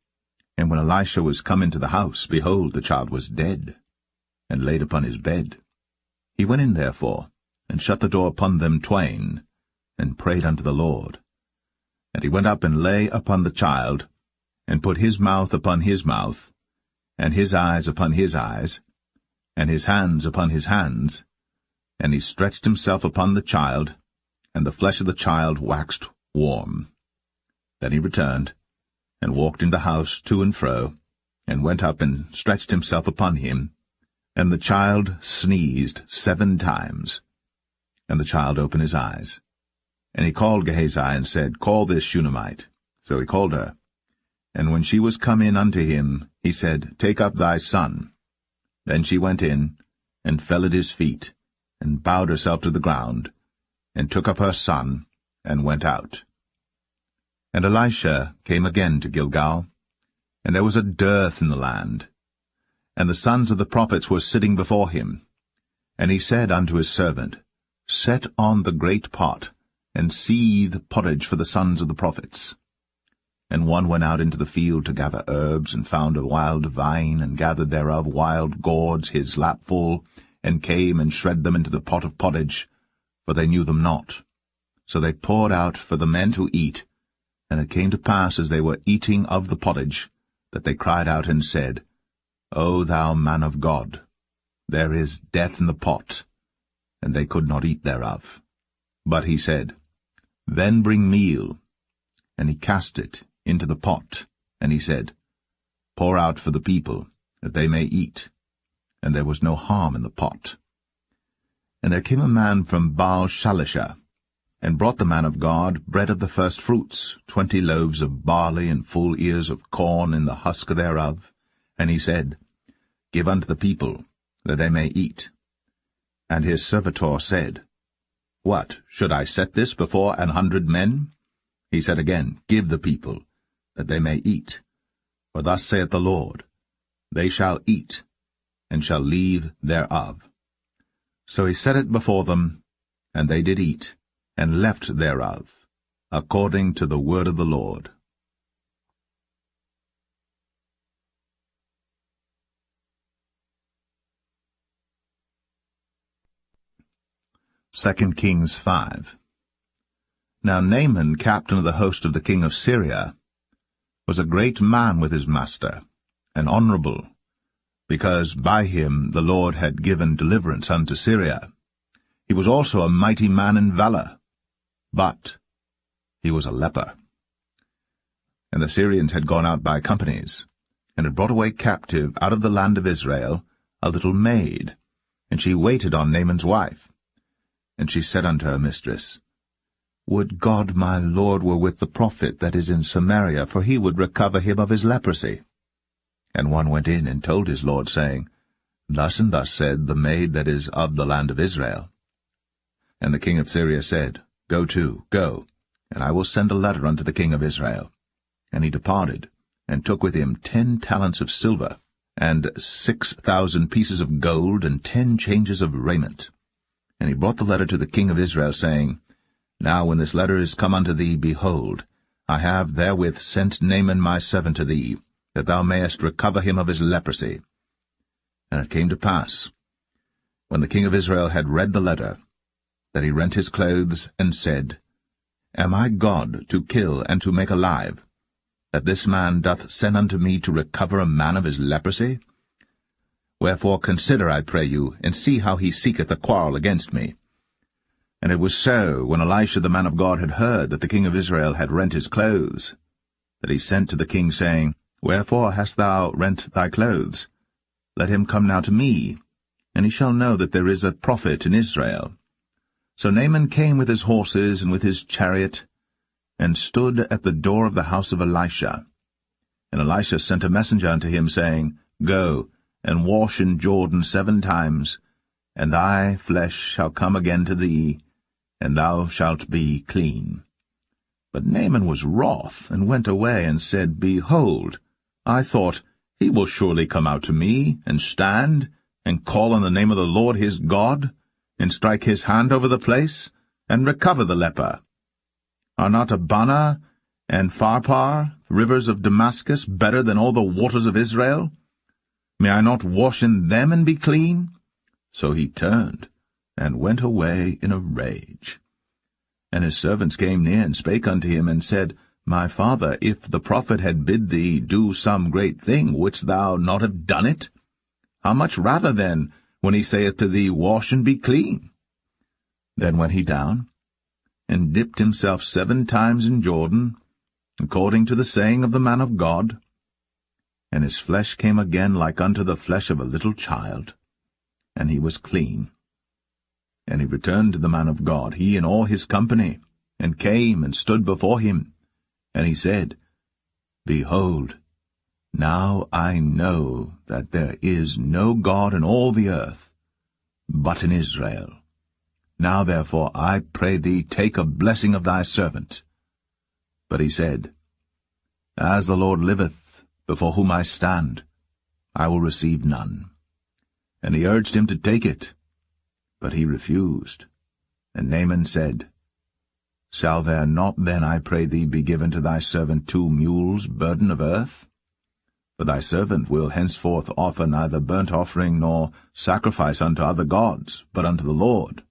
And when Elisha was come into the house, behold, the child was dead, and laid upon his bed. He went in therefore, and shut the door upon them twain, and prayed unto the Lord. And he went up and lay upon the child, and put his mouth upon his mouth, and his eyes upon his eyes, and his hands upon his hands, and he stretched himself upon the child, and the flesh of the child waxed warm. Then he returned, and walked in the house to and fro, and went up and stretched himself upon him, and the child sneezed 7 times. And the child opened his eyes. And he called Gehazi, and said, Call this Shunammite. So he called her. And when she was come in unto him, he said, Take up thy son. Then she went in, and fell at his feet, and bowed herself to the ground, and took up her son, and went out. And Elisha came again to Gilgal, and there was a dearth in the land. And the sons of the prophets were sitting before him. And he said unto his servant, Set on the great pot, and seethe porridge for the sons of the prophets. And one went out into the field to gather herbs, and found a wild vine, and gathered thereof wild gourds his lapful, and came and shred them into the pot of pottage, for they knew them not. So they poured out for the men to eat, and it came to pass, as they were eating of the pottage, that they cried out and said, O thou man of God, there is death in the pot. And they could not eat thereof. But he said, Then bring meal. And he cast it into the pot, and he said, Pour out for the people, that they may eat. And there was no harm in the pot. And there came a man from Baal-Shalisha, and brought the man of God bread of the first fruits, 20 loaves of barley, and full ears of corn in the husk thereof. And he said, Give unto the people, that they may eat. And his servitor said, What, should I set this before 100 men? He said again, Give the people, that they may eat. For thus saith the Lord, They shall eat, and shall leave thereof. So he set it before them, and they did eat, and left thereof, according to the word of the Lord. 2 Kings 5. Now Naaman, captain of the host of the king of Syria, was a great man with his master, and honorable, because by him the Lord had given deliverance unto Syria. He was also a mighty man in valor, but he was a leper. And the Syrians had gone out by companies, and had brought away captive out of the land of Israel a little maid, and she waited on Naaman's wife. And she said unto her mistress, Would God my Lord were with the prophet that is in Samaria, for he would recover him of his leprosy. And one went in and told his lord, saying, Thus and thus said the maid that is of the land of Israel. And the king of Syria said, Go to, go, and I will send a letter unto the king of Israel. And he departed, and took with him 10 talents of silver, and 6,000 pieces of gold, and 10 changes of raiment. And he brought the letter to the king of Israel, saying, Now when this letter is come unto thee, behold, I have therewith sent Naaman my servant to thee, that thou mayest recover him of his leprosy. And it came to pass, when the king of Israel had read the letter, that he rent his clothes, and said, Am I God to kill and to make alive, that this man doth send unto me to recover a man of his leprosy? Wherefore consider, I pray you, and see how he seeketh a quarrel against me. And it was so, when Elisha the man of God had heard that the king of Israel had rent his clothes, that he sent to the king, saying, Wherefore hast thou rent thy clothes? Let him come now to me, and he shall know that there is a prophet in Israel. So Naaman came with his horses and with his chariot, and stood at the door of the house of Elisha. And Elisha sent a messenger unto him, saying, Go, and wash in Jordan 7 times, and thy flesh shall come again to thee, and thou shalt be clean. But Naaman was wroth, and went away, and said, Behold, I thought, he will surely come out to me, and stand, and call on the name of the Lord his God, and strike his hand over the place, and recover the leper. Are not Abana and Pharpar, rivers of Damascus, better than all the waters of Israel? May I not wash in them and be clean? So he turned, and went away in a rage. And his servants came near, and spake unto him, and said, My father, if the prophet had bid thee do some great thing, wouldst thou not have done it? How much rather then, when he saith to thee, Wash and be clean? Then went he down, and dipped himself 7 times in Jordan, according to the saying of the man of God. And his flesh came again like unto the flesh of a little child, and he was clean. And he returned to the man of God, he and all his company, and came and stood before him. And he said, Behold, now I know that there is no God in all the earth, but in Israel. Now therefore I pray thee, take a blessing of thy servant. But he said, As the Lord liveth, before whom I stand, I will receive none. And he urged him to take it, but he refused. And Naaman said, Shall there not then, I pray thee, be given to thy servant 2 mules, burden of earth? For thy servant will henceforth offer neither burnt offering nor sacrifice unto other gods, but unto the Lord.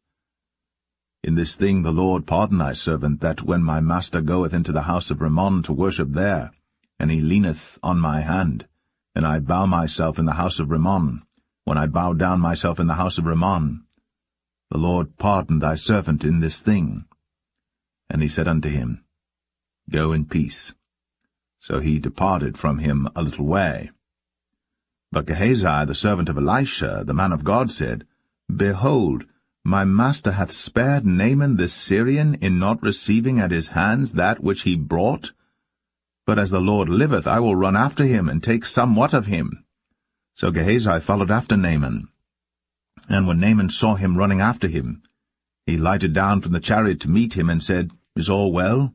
In this thing the Lord pardon thy servant, that when my master goeth into the house of Rimmon to worship there, and he leaneth on my hand, and I bow myself in the house of Rimmon, when I bow down myself in the house of Rimmon, the Lord pardon thy servant in this thing. And he said unto him, Go in peace. So he departed from him a little way. But Gehazi, the servant of Elisha, the man of God, said, Behold, my master hath spared Naaman this Syrian in not receiving at his hands that which he brought. But as the Lord liveth, I will run after him, and take somewhat of him. So Gehazi followed after Naaman. And when Naaman saw him running after him, he lighted down from the chariot to meet him, and said, Is all well?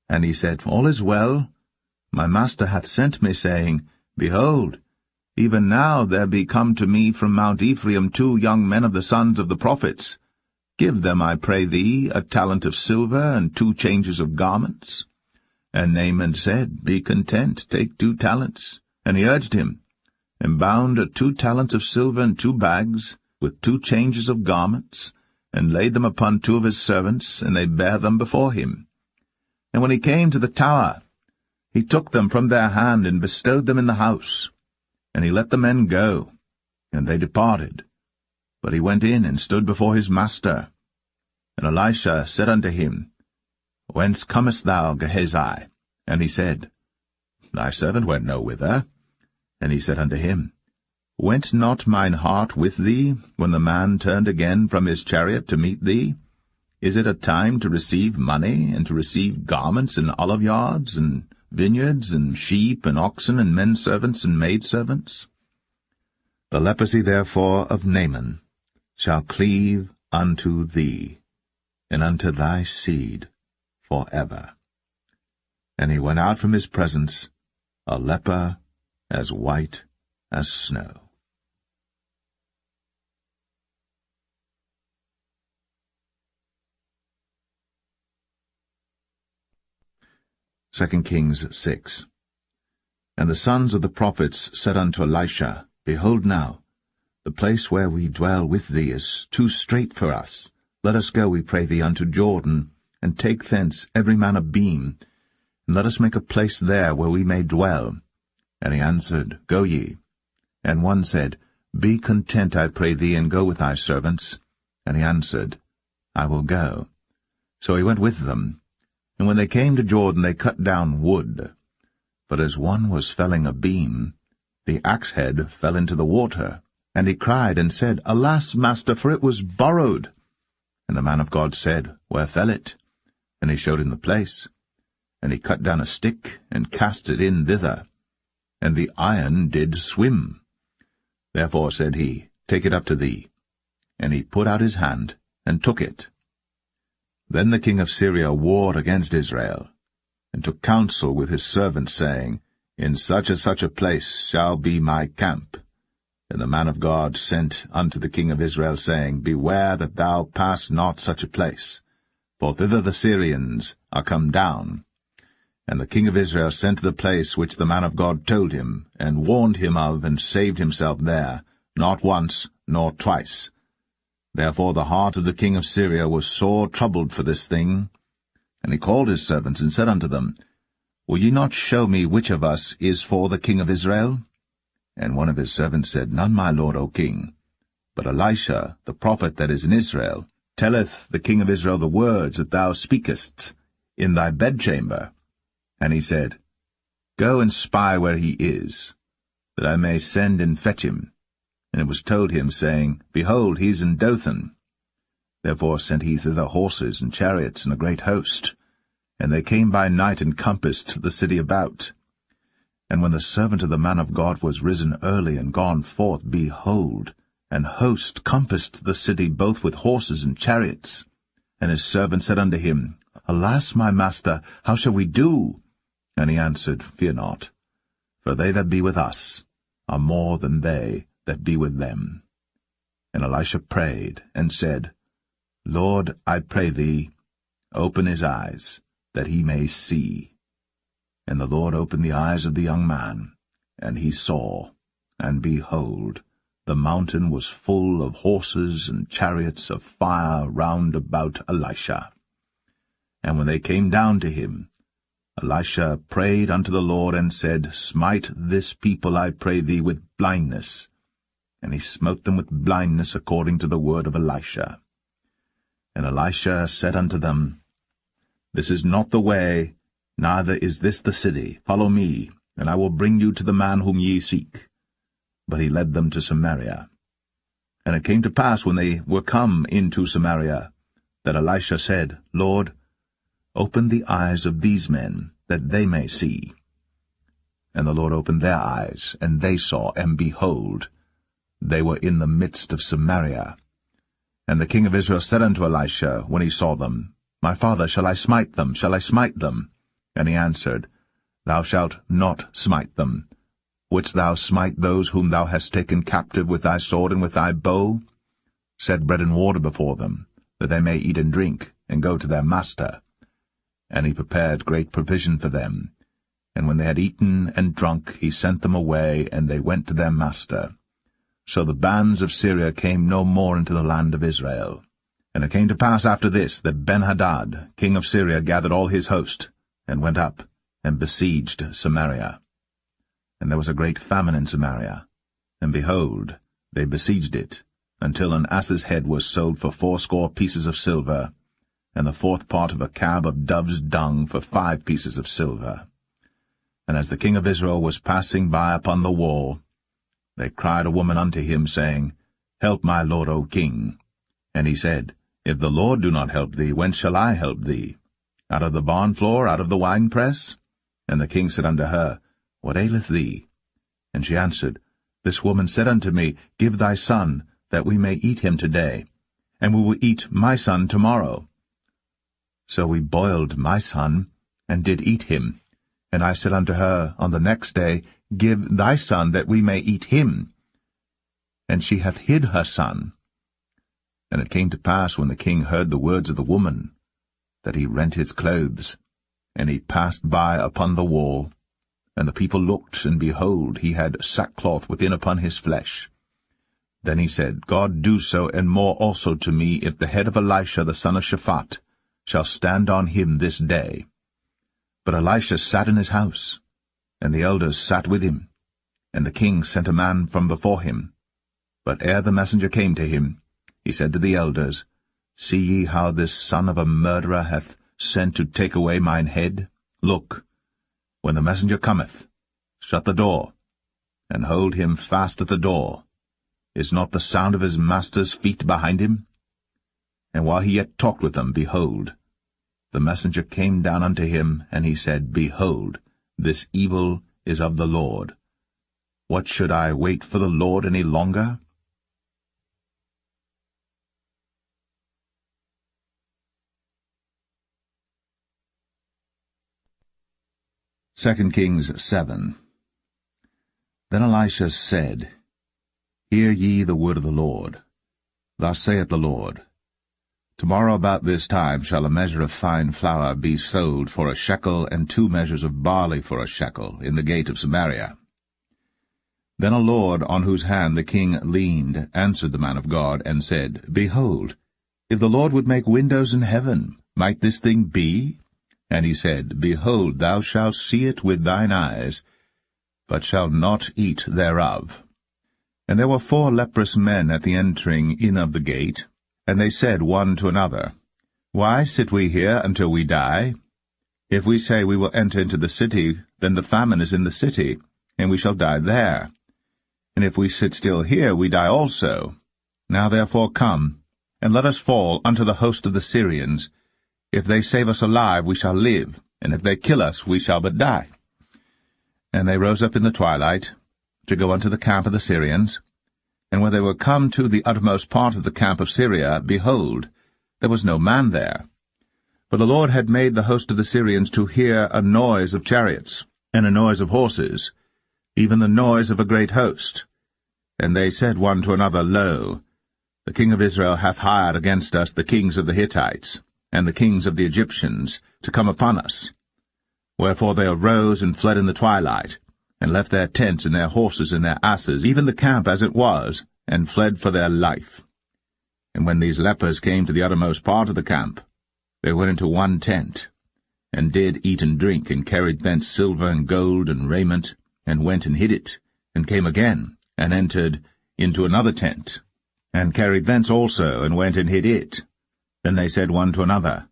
And he said, All is well. My master hath sent me, saying, Behold, even now there be come to me from Mount Ephraim 2 young men of the sons of the prophets. Give them, I pray thee, a talent of silver, and 2 changes of garments. And Naaman said, Be content, take 2 talents. And he urged him, and bound 2 talents of silver in 2 bags, with 2 changes of garments, and laid them upon 2 of his servants, and they bare them before him. And when he came to the tower, he took them from their hand, and bestowed them in the house. And he let the men go, and they departed. But he went in, and stood before his master. And Elisha said unto him, Whence comest thou, Gehazi? And he said, Thy servant went no whither. And he said unto him, Went not mine heart with thee, when the man turned again from his chariot to meet thee? Is it a time to receive money, and to receive garments, and oliveyards, and vineyards, and sheep, and oxen, and men-servants, and maidservants? The leprosy therefore of Naaman shall cleave unto thee, and unto thy seed for ever. And he went out from his presence, a leper as white as snow. 2 Kings 6. And the sons of the prophets said unto Elisha, Behold now, the place where we dwell with thee is too strait for us. Let us go, we pray thee, unto Jordan, and take thence every man a beam, and let us make a place there where we may dwell. And he answered, Go ye. And one said, Be content, I pray thee, and go with thy servants. And he answered, I will go. So he went with them. And when they came to Jordan, they cut down wood. But as one was felling a beam, the axe head fell into the water. And he cried and said, Alas, master, for it was borrowed. And the man of God said, Where fell it? And he showed him the place. And he cut down a stick, and cast it in thither. And the iron did swim. Therefore said he, Take it up to thee. And he put out his hand, and took it. Then the king of Syria warred against Israel, and took counsel with his servants, saying, In such and such a place shall be my camp. And the man of God sent unto the king of Israel, saying, Beware that thou pass not such a place, for thither the Syrians are come down. And the king of Israel sent to the place which the man of God told him, and warned him of, and saved himself there, not once nor twice. Therefore the heart of the king of Syria was sore troubled for this thing. And he called his servants, and said unto them, Will ye not show me which of us is for the king of Israel? And one of his servants said, None, my lord, O king. But Elisha, the prophet that is in Israel, telleth the king of Israel the words that thou speakest in thy bedchamber. And he said, Go and spy where he is, that I may send and fetch him. And it was told him, saying, Behold, he is in Dothan. Therefore sent he thither horses and chariots and a great host. And they came by night and compassed the city about. And when the servant of the man of God was risen early and gone forth, behold, an host compassed the city both with horses and chariots. And his servant said unto him, Alas, my master, how shall we do? And he answered, Fear not, for they that be with us are more than they that be with them. And Elisha prayed, and said, Lord, I pray thee, open his eyes, that he may see. And the Lord opened the eyes of the young man, and he saw, and behold, the mountain was full of horses and chariots of fire round about Elisha. And when they came down to him, Elisha prayed unto the Lord, and said, Smite this people, I pray thee, with blindness. And he smote them with blindness according to the word of Elisha. And Elisha said unto them, This is not the way neither is this the city. Follow me, and I will bring you to the man whom ye seek. But he led them to Samaria. And it came to pass, when they were come into Samaria, that Elisha said, Lord, open the eyes of these men, that they may see. And the Lord opened their eyes, and they saw, and behold, they were in the midst of Samaria. And the king of Israel said unto Elisha, when he saw them, My father, shall I smite them? Shall I smite them? And he answered, Thou shalt not smite them. Wouldst thou smite those whom thou hast taken captive with thy sword and with thy bow? Set bread and water before them, that they may eat and drink, and go to their master. And he prepared great provision for them. And when they had eaten and drunk, he sent them away, and they went to their master. So the bands of Syria came no more into the land of Israel. And it came to pass after this, that Benhadad, king of Syria, gathered all his host, and went up, and besieged Samaria. And there was a great famine in Samaria, and behold, they besieged it, until an ass's head was sold for 80 pieces of silver, and the 4th part of a cab of dove's dung for 5 pieces of silver. And as the king of Israel was passing by upon the wall, they cried a woman unto him, saying, Help my lord, O king. And he said, If the Lord do not help thee, whence shall I help thee? Out of the barn floor, out of the winepress? And the king said unto her, What aileth thee? And she answered, This woman said unto me, Give thy son, that we may eat him today, and we will eat my son tomorrow. So we boiled my son, and did eat him. And I said unto her on the next day, Give thy son, that we may eat him. And she hath hid her son. And it came to pass, when the king heard the words of the woman, that he rent his clothes, and he passed by upon the wall. And the people looked, and behold, he had sackcloth within upon his flesh. Then he said, God do so, and more also to me, if the head of Elisha the son of Shaphat shall stand on him this day. But Elisha sat in his house, and the elders sat with him. And the king sent a man from before him. But ere the messenger came to him, he said to the elders, See ye how this son of a murderer hath sent to take away mine head? Look, when the messenger cometh, shut the door, and hold him fast at the door. Is not the sound of his master's feet behind him? And while he yet talked with them, behold, the messenger came down unto him, and he said, Behold, this evil is of the Lord. What should I wait for the Lord any longer? Kings 7. Then Elisha said, Hear ye the word of the Lord. Thus saith the Lord, Tomorrow about this time shall a measure of fine flour be sold for a shekel, and 2 measures of barley for a shekel, in the gate of Samaria. Then a lord, on whose hand the king leaned, answered the man of God, and said, Behold, if the Lord would make windows in heaven, might this thing be? And he said, Behold, thou shalt see it with thine eyes, but shalt not eat thereof. And there were 4 leprous men at the entering in of the gate, and they said one to another, Why sit we here until we die? If we say we will enter into the city, then the famine is in the city, and we shall die there. And if we sit still here, we die also. Now therefore come, and let us fall unto the host of the Syrians. If they save us alive, we shall live, and if they kill us, we shall but die. And they rose up in the twilight, to go unto the camp of the Syrians. And when they were come to the uttermost part of the camp of Syria, behold, there was no man there. For the Lord had made the host of the Syrians to hear a noise of chariots, and a noise of horses, even the noise of a great host. And they said one to another, Lo, the king of Israel hath hired against us the kings of the Hittites, and the kings of the Egyptians, to come upon us. Wherefore they arose and fled in the twilight, and left their tents and their horses and their asses, even the camp as it was, and fled for their life. And when these lepers came to the uttermost part of the camp, they went into one tent, and did eat and drink, and carried thence silver and gold and raiment, and went and hid it, and came again, and entered into another tent, and carried thence also, and went and hid it. Then they said one to another,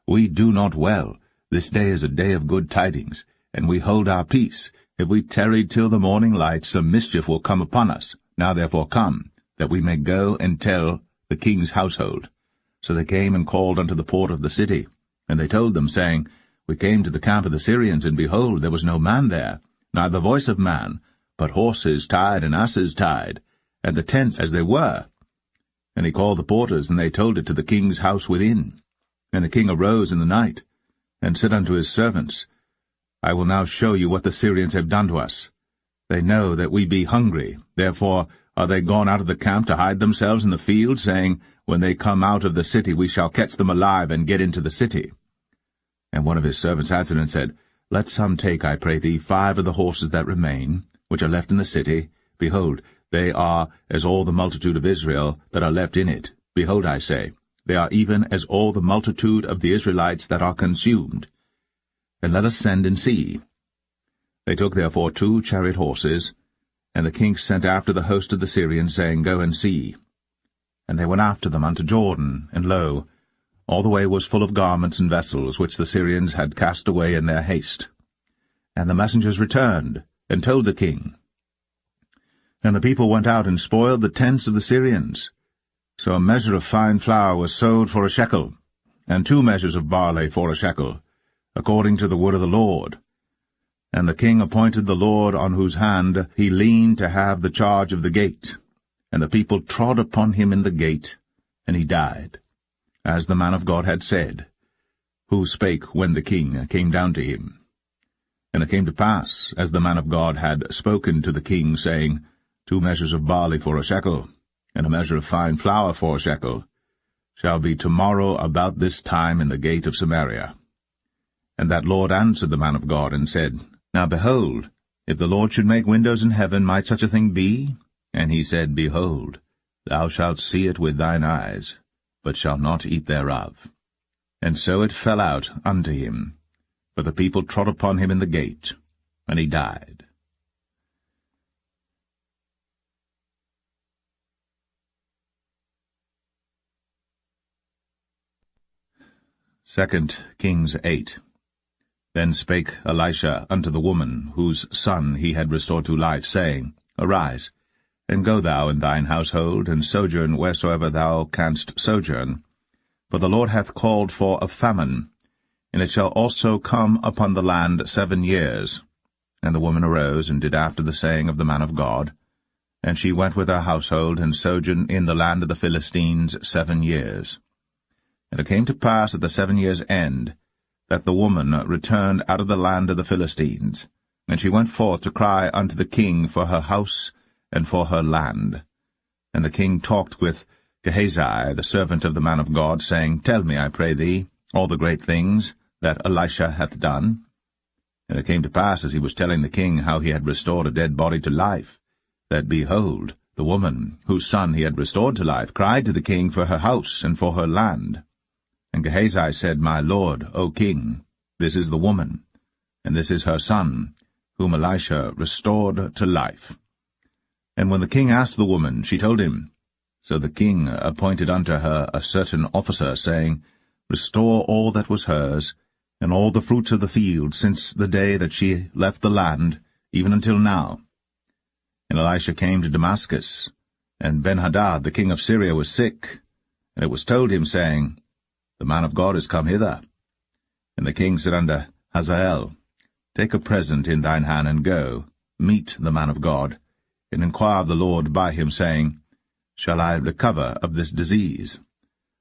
We do not well. This day is a day of good tidings, and we hold our peace. If we tarry till the morning light, some mischief will come upon us. Now therefore come, that we may go and tell the king's household. So they came and called unto the port of the city. And they told them, saying, We came to the camp of the Syrians, and behold, there was no man there, neither voice of man, but horses tied and asses tied, and the tents as they were. And he called the porters, and they told it to the king's house within. And the king arose in the night, and said unto his servants, I will now show you what the Syrians have done to us. They know that we be hungry, therefore are they gone out of the camp to hide themselves in the field, saying, When they come out of the city we shall catch them alive, and get into the city. And one of his servants answered and said, Let some take, I pray thee, 5 of the horses that remain, which are left in the city. Behold, they are as all the multitude of Israel that are left in it. Behold, I say, they are even as all the multitude of the Israelites that are consumed. And let us send and see. They took therefore 2 chariot horses, and the king sent after the host of the Syrians, saying, Go and see. And they went after them unto Jordan, and lo, all the way was full of garments and vessels, which the Syrians had cast away in their haste. And the messengers returned, and told the king. And the people went out and spoiled the tents of the Syrians. So a measure of fine flour was sold for a shekel, and 2 measures of barley for a shekel, according to the word of the Lord. And the king appointed the Lord on whose hand he leaned to have the charge of the gate. And the people trod upon him in the gate, and he died, as the man of God had said, who spake when the king came down to him. And it came to pass, as the man of God had spoken to the king, saying, 2 measures of barley for a shekel, and a measure of fine flour for a shekel, shall be tomorrow about this time in the gate of Samaria. And that Lord answered the man of God, and said, Now behold, if the Lord should make windows in heaven, might such a thing be? And he said, Behold, thou shalt see it with thine eyes, but shalt not eat thereof. And so it fell out unto him, for the people trod upon him in the gate, and he died. 2 Kings 8. Then spake Elisha unto the woman, whose son he had restored to life, saying, Arise, and go thou and thine household, and sojourn wheresoever thou canst sojourn. For the Lord hath called for a famine, and it shall also come upon the land 7 years. And the woman arose, and did after the saying of the man of God. And she went with her household, and sojourned in the land of the Philistines 7 years. And it came to pass at the 7 years' end, that the woman returned out of the land of the Philistines. And she went forth to cry unto the king for her house and for her land. And the king talked with Gehazi, the servant of the man of God, saying, Tell me, I pray thee, all the great things that Elisha hath done. And it came to pass, as he was telling the king how he had restored a dead body to life, that, behold, the woman, whose son he had restored to life, cried to the king for her house and for her land. And Gehazi said, My lord, O king, this is the woman, and this is her son, whom Elisha restored to life. And when the king asked the woman, she told him. So the king appointed unto her a certain officer, saying, Restore all that was hers, and all the fruits of the field, since the day that she left the land, even until now. And Elisha came to Damascus, and Ben-Hadad the king of Syria was sick. And it was told him, saying, The man of God is come hither. And the king said unto Hazael, Take a present in thine hand, and go, meet the man of God, and inquire of the Lord by him, saying, Shall I recover of this disease?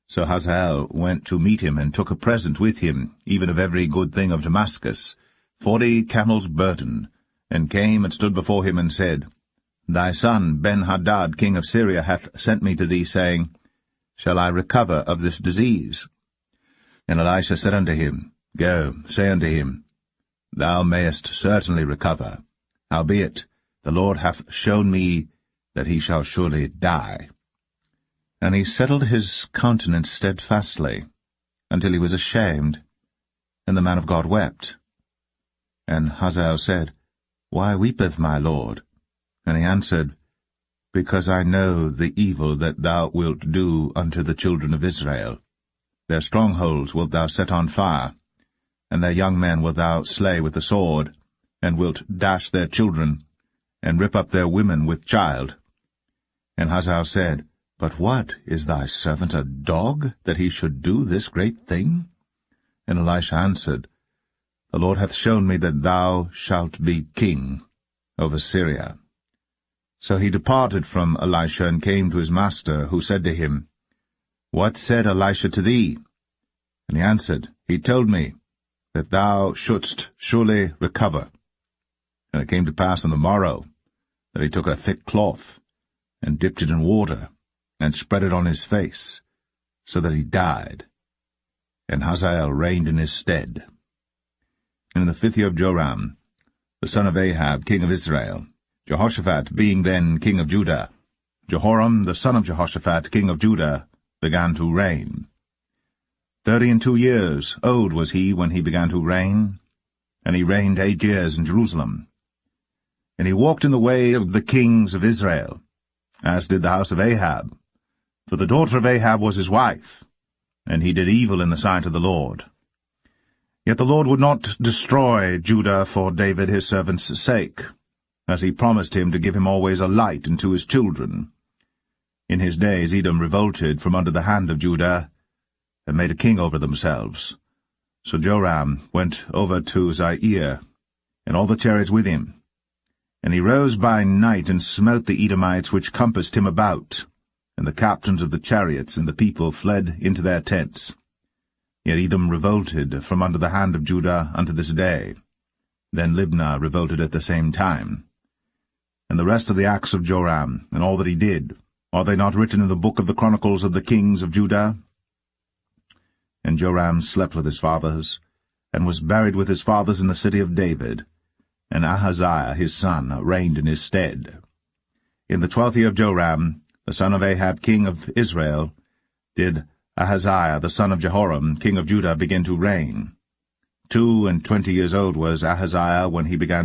So Hazael went to meet him, and took a present with him, even of every good thing of Damascus, 40 camels' burden, and came and stood before him, and said, Thy son Ben-Hadad king of Syria hath sent me to thee, saying, Shall I recover of this disease? And Elisha said unto him, Go, say unto him, Thou mayest certainly recover. Howbeit, the Lord hath shown me that he shall surely die. And he settled his countenance steadfastly, until he was ashamed. And the man of God wept. And Hazael said, Why weepeth my lord? And he answered, Because I know the evil that thou wilt do unto the children of Israel. Their strongholds wilt thou set on fire, and their young men wilt thou slay with the sword, and wilt dash their children, and rip up their women with child. And Hazael said, But what, is thy servant a dog, that he should do this great thing? And Elisha answered, The Lord hath shown me that thou shalt be king over Syria. So he departed from Elisha, and came to his master, who said to him, What said Elisha to thee? And he answered, He told me that thou shouldst surely recover. And it came to pass on the morrow that he took a thick cloth, and dipped it in water, and spread it on his face, so that he died. And Hazael reigned in his stead. And in the 5th year of Joram, the son of Ahab, king of Israel, Jehoshaphat being then king of Judah, Jehoram, the son of Jehoshaphat, king of Judah, began to reign. 32 years old was he when he began to reign, and he reigned 8 years in Jerusalem. And he walked in the way of the kings of Israel, as did the house of Ahab, for the daughter of Ahab was his wife, and he did evil in the sight of the Lord. Yet the Lord would not destroy Judah for David his servant's sake, as he promised him to give him always a light unto his children. In his days Edom revolted from under the hand of Judah, and made a king over themselves. So Joram went over to Zair, and all the chariots with him. And he rose by night, and smote the Edomites which compassed him about, and the captains of the chariots and the people fled into their tents. Yet Edom revolted from under the hand of Judah unto this day. Then Libnah revolted at the same time. And the rest of the acts of Joram, and all that he did, are they not written in the book of the chronicles of the kings of Judah? And Joram slept with his fathers, and was buried with his fathers in the city of David, and Ahaziah his son reigned in his stead. In the 12th year of Joram, the son of Ahab king of Israel, did Ahaziah the son of Jehoram king of Judah begin to reign. 22 years old was Ahaziah when he began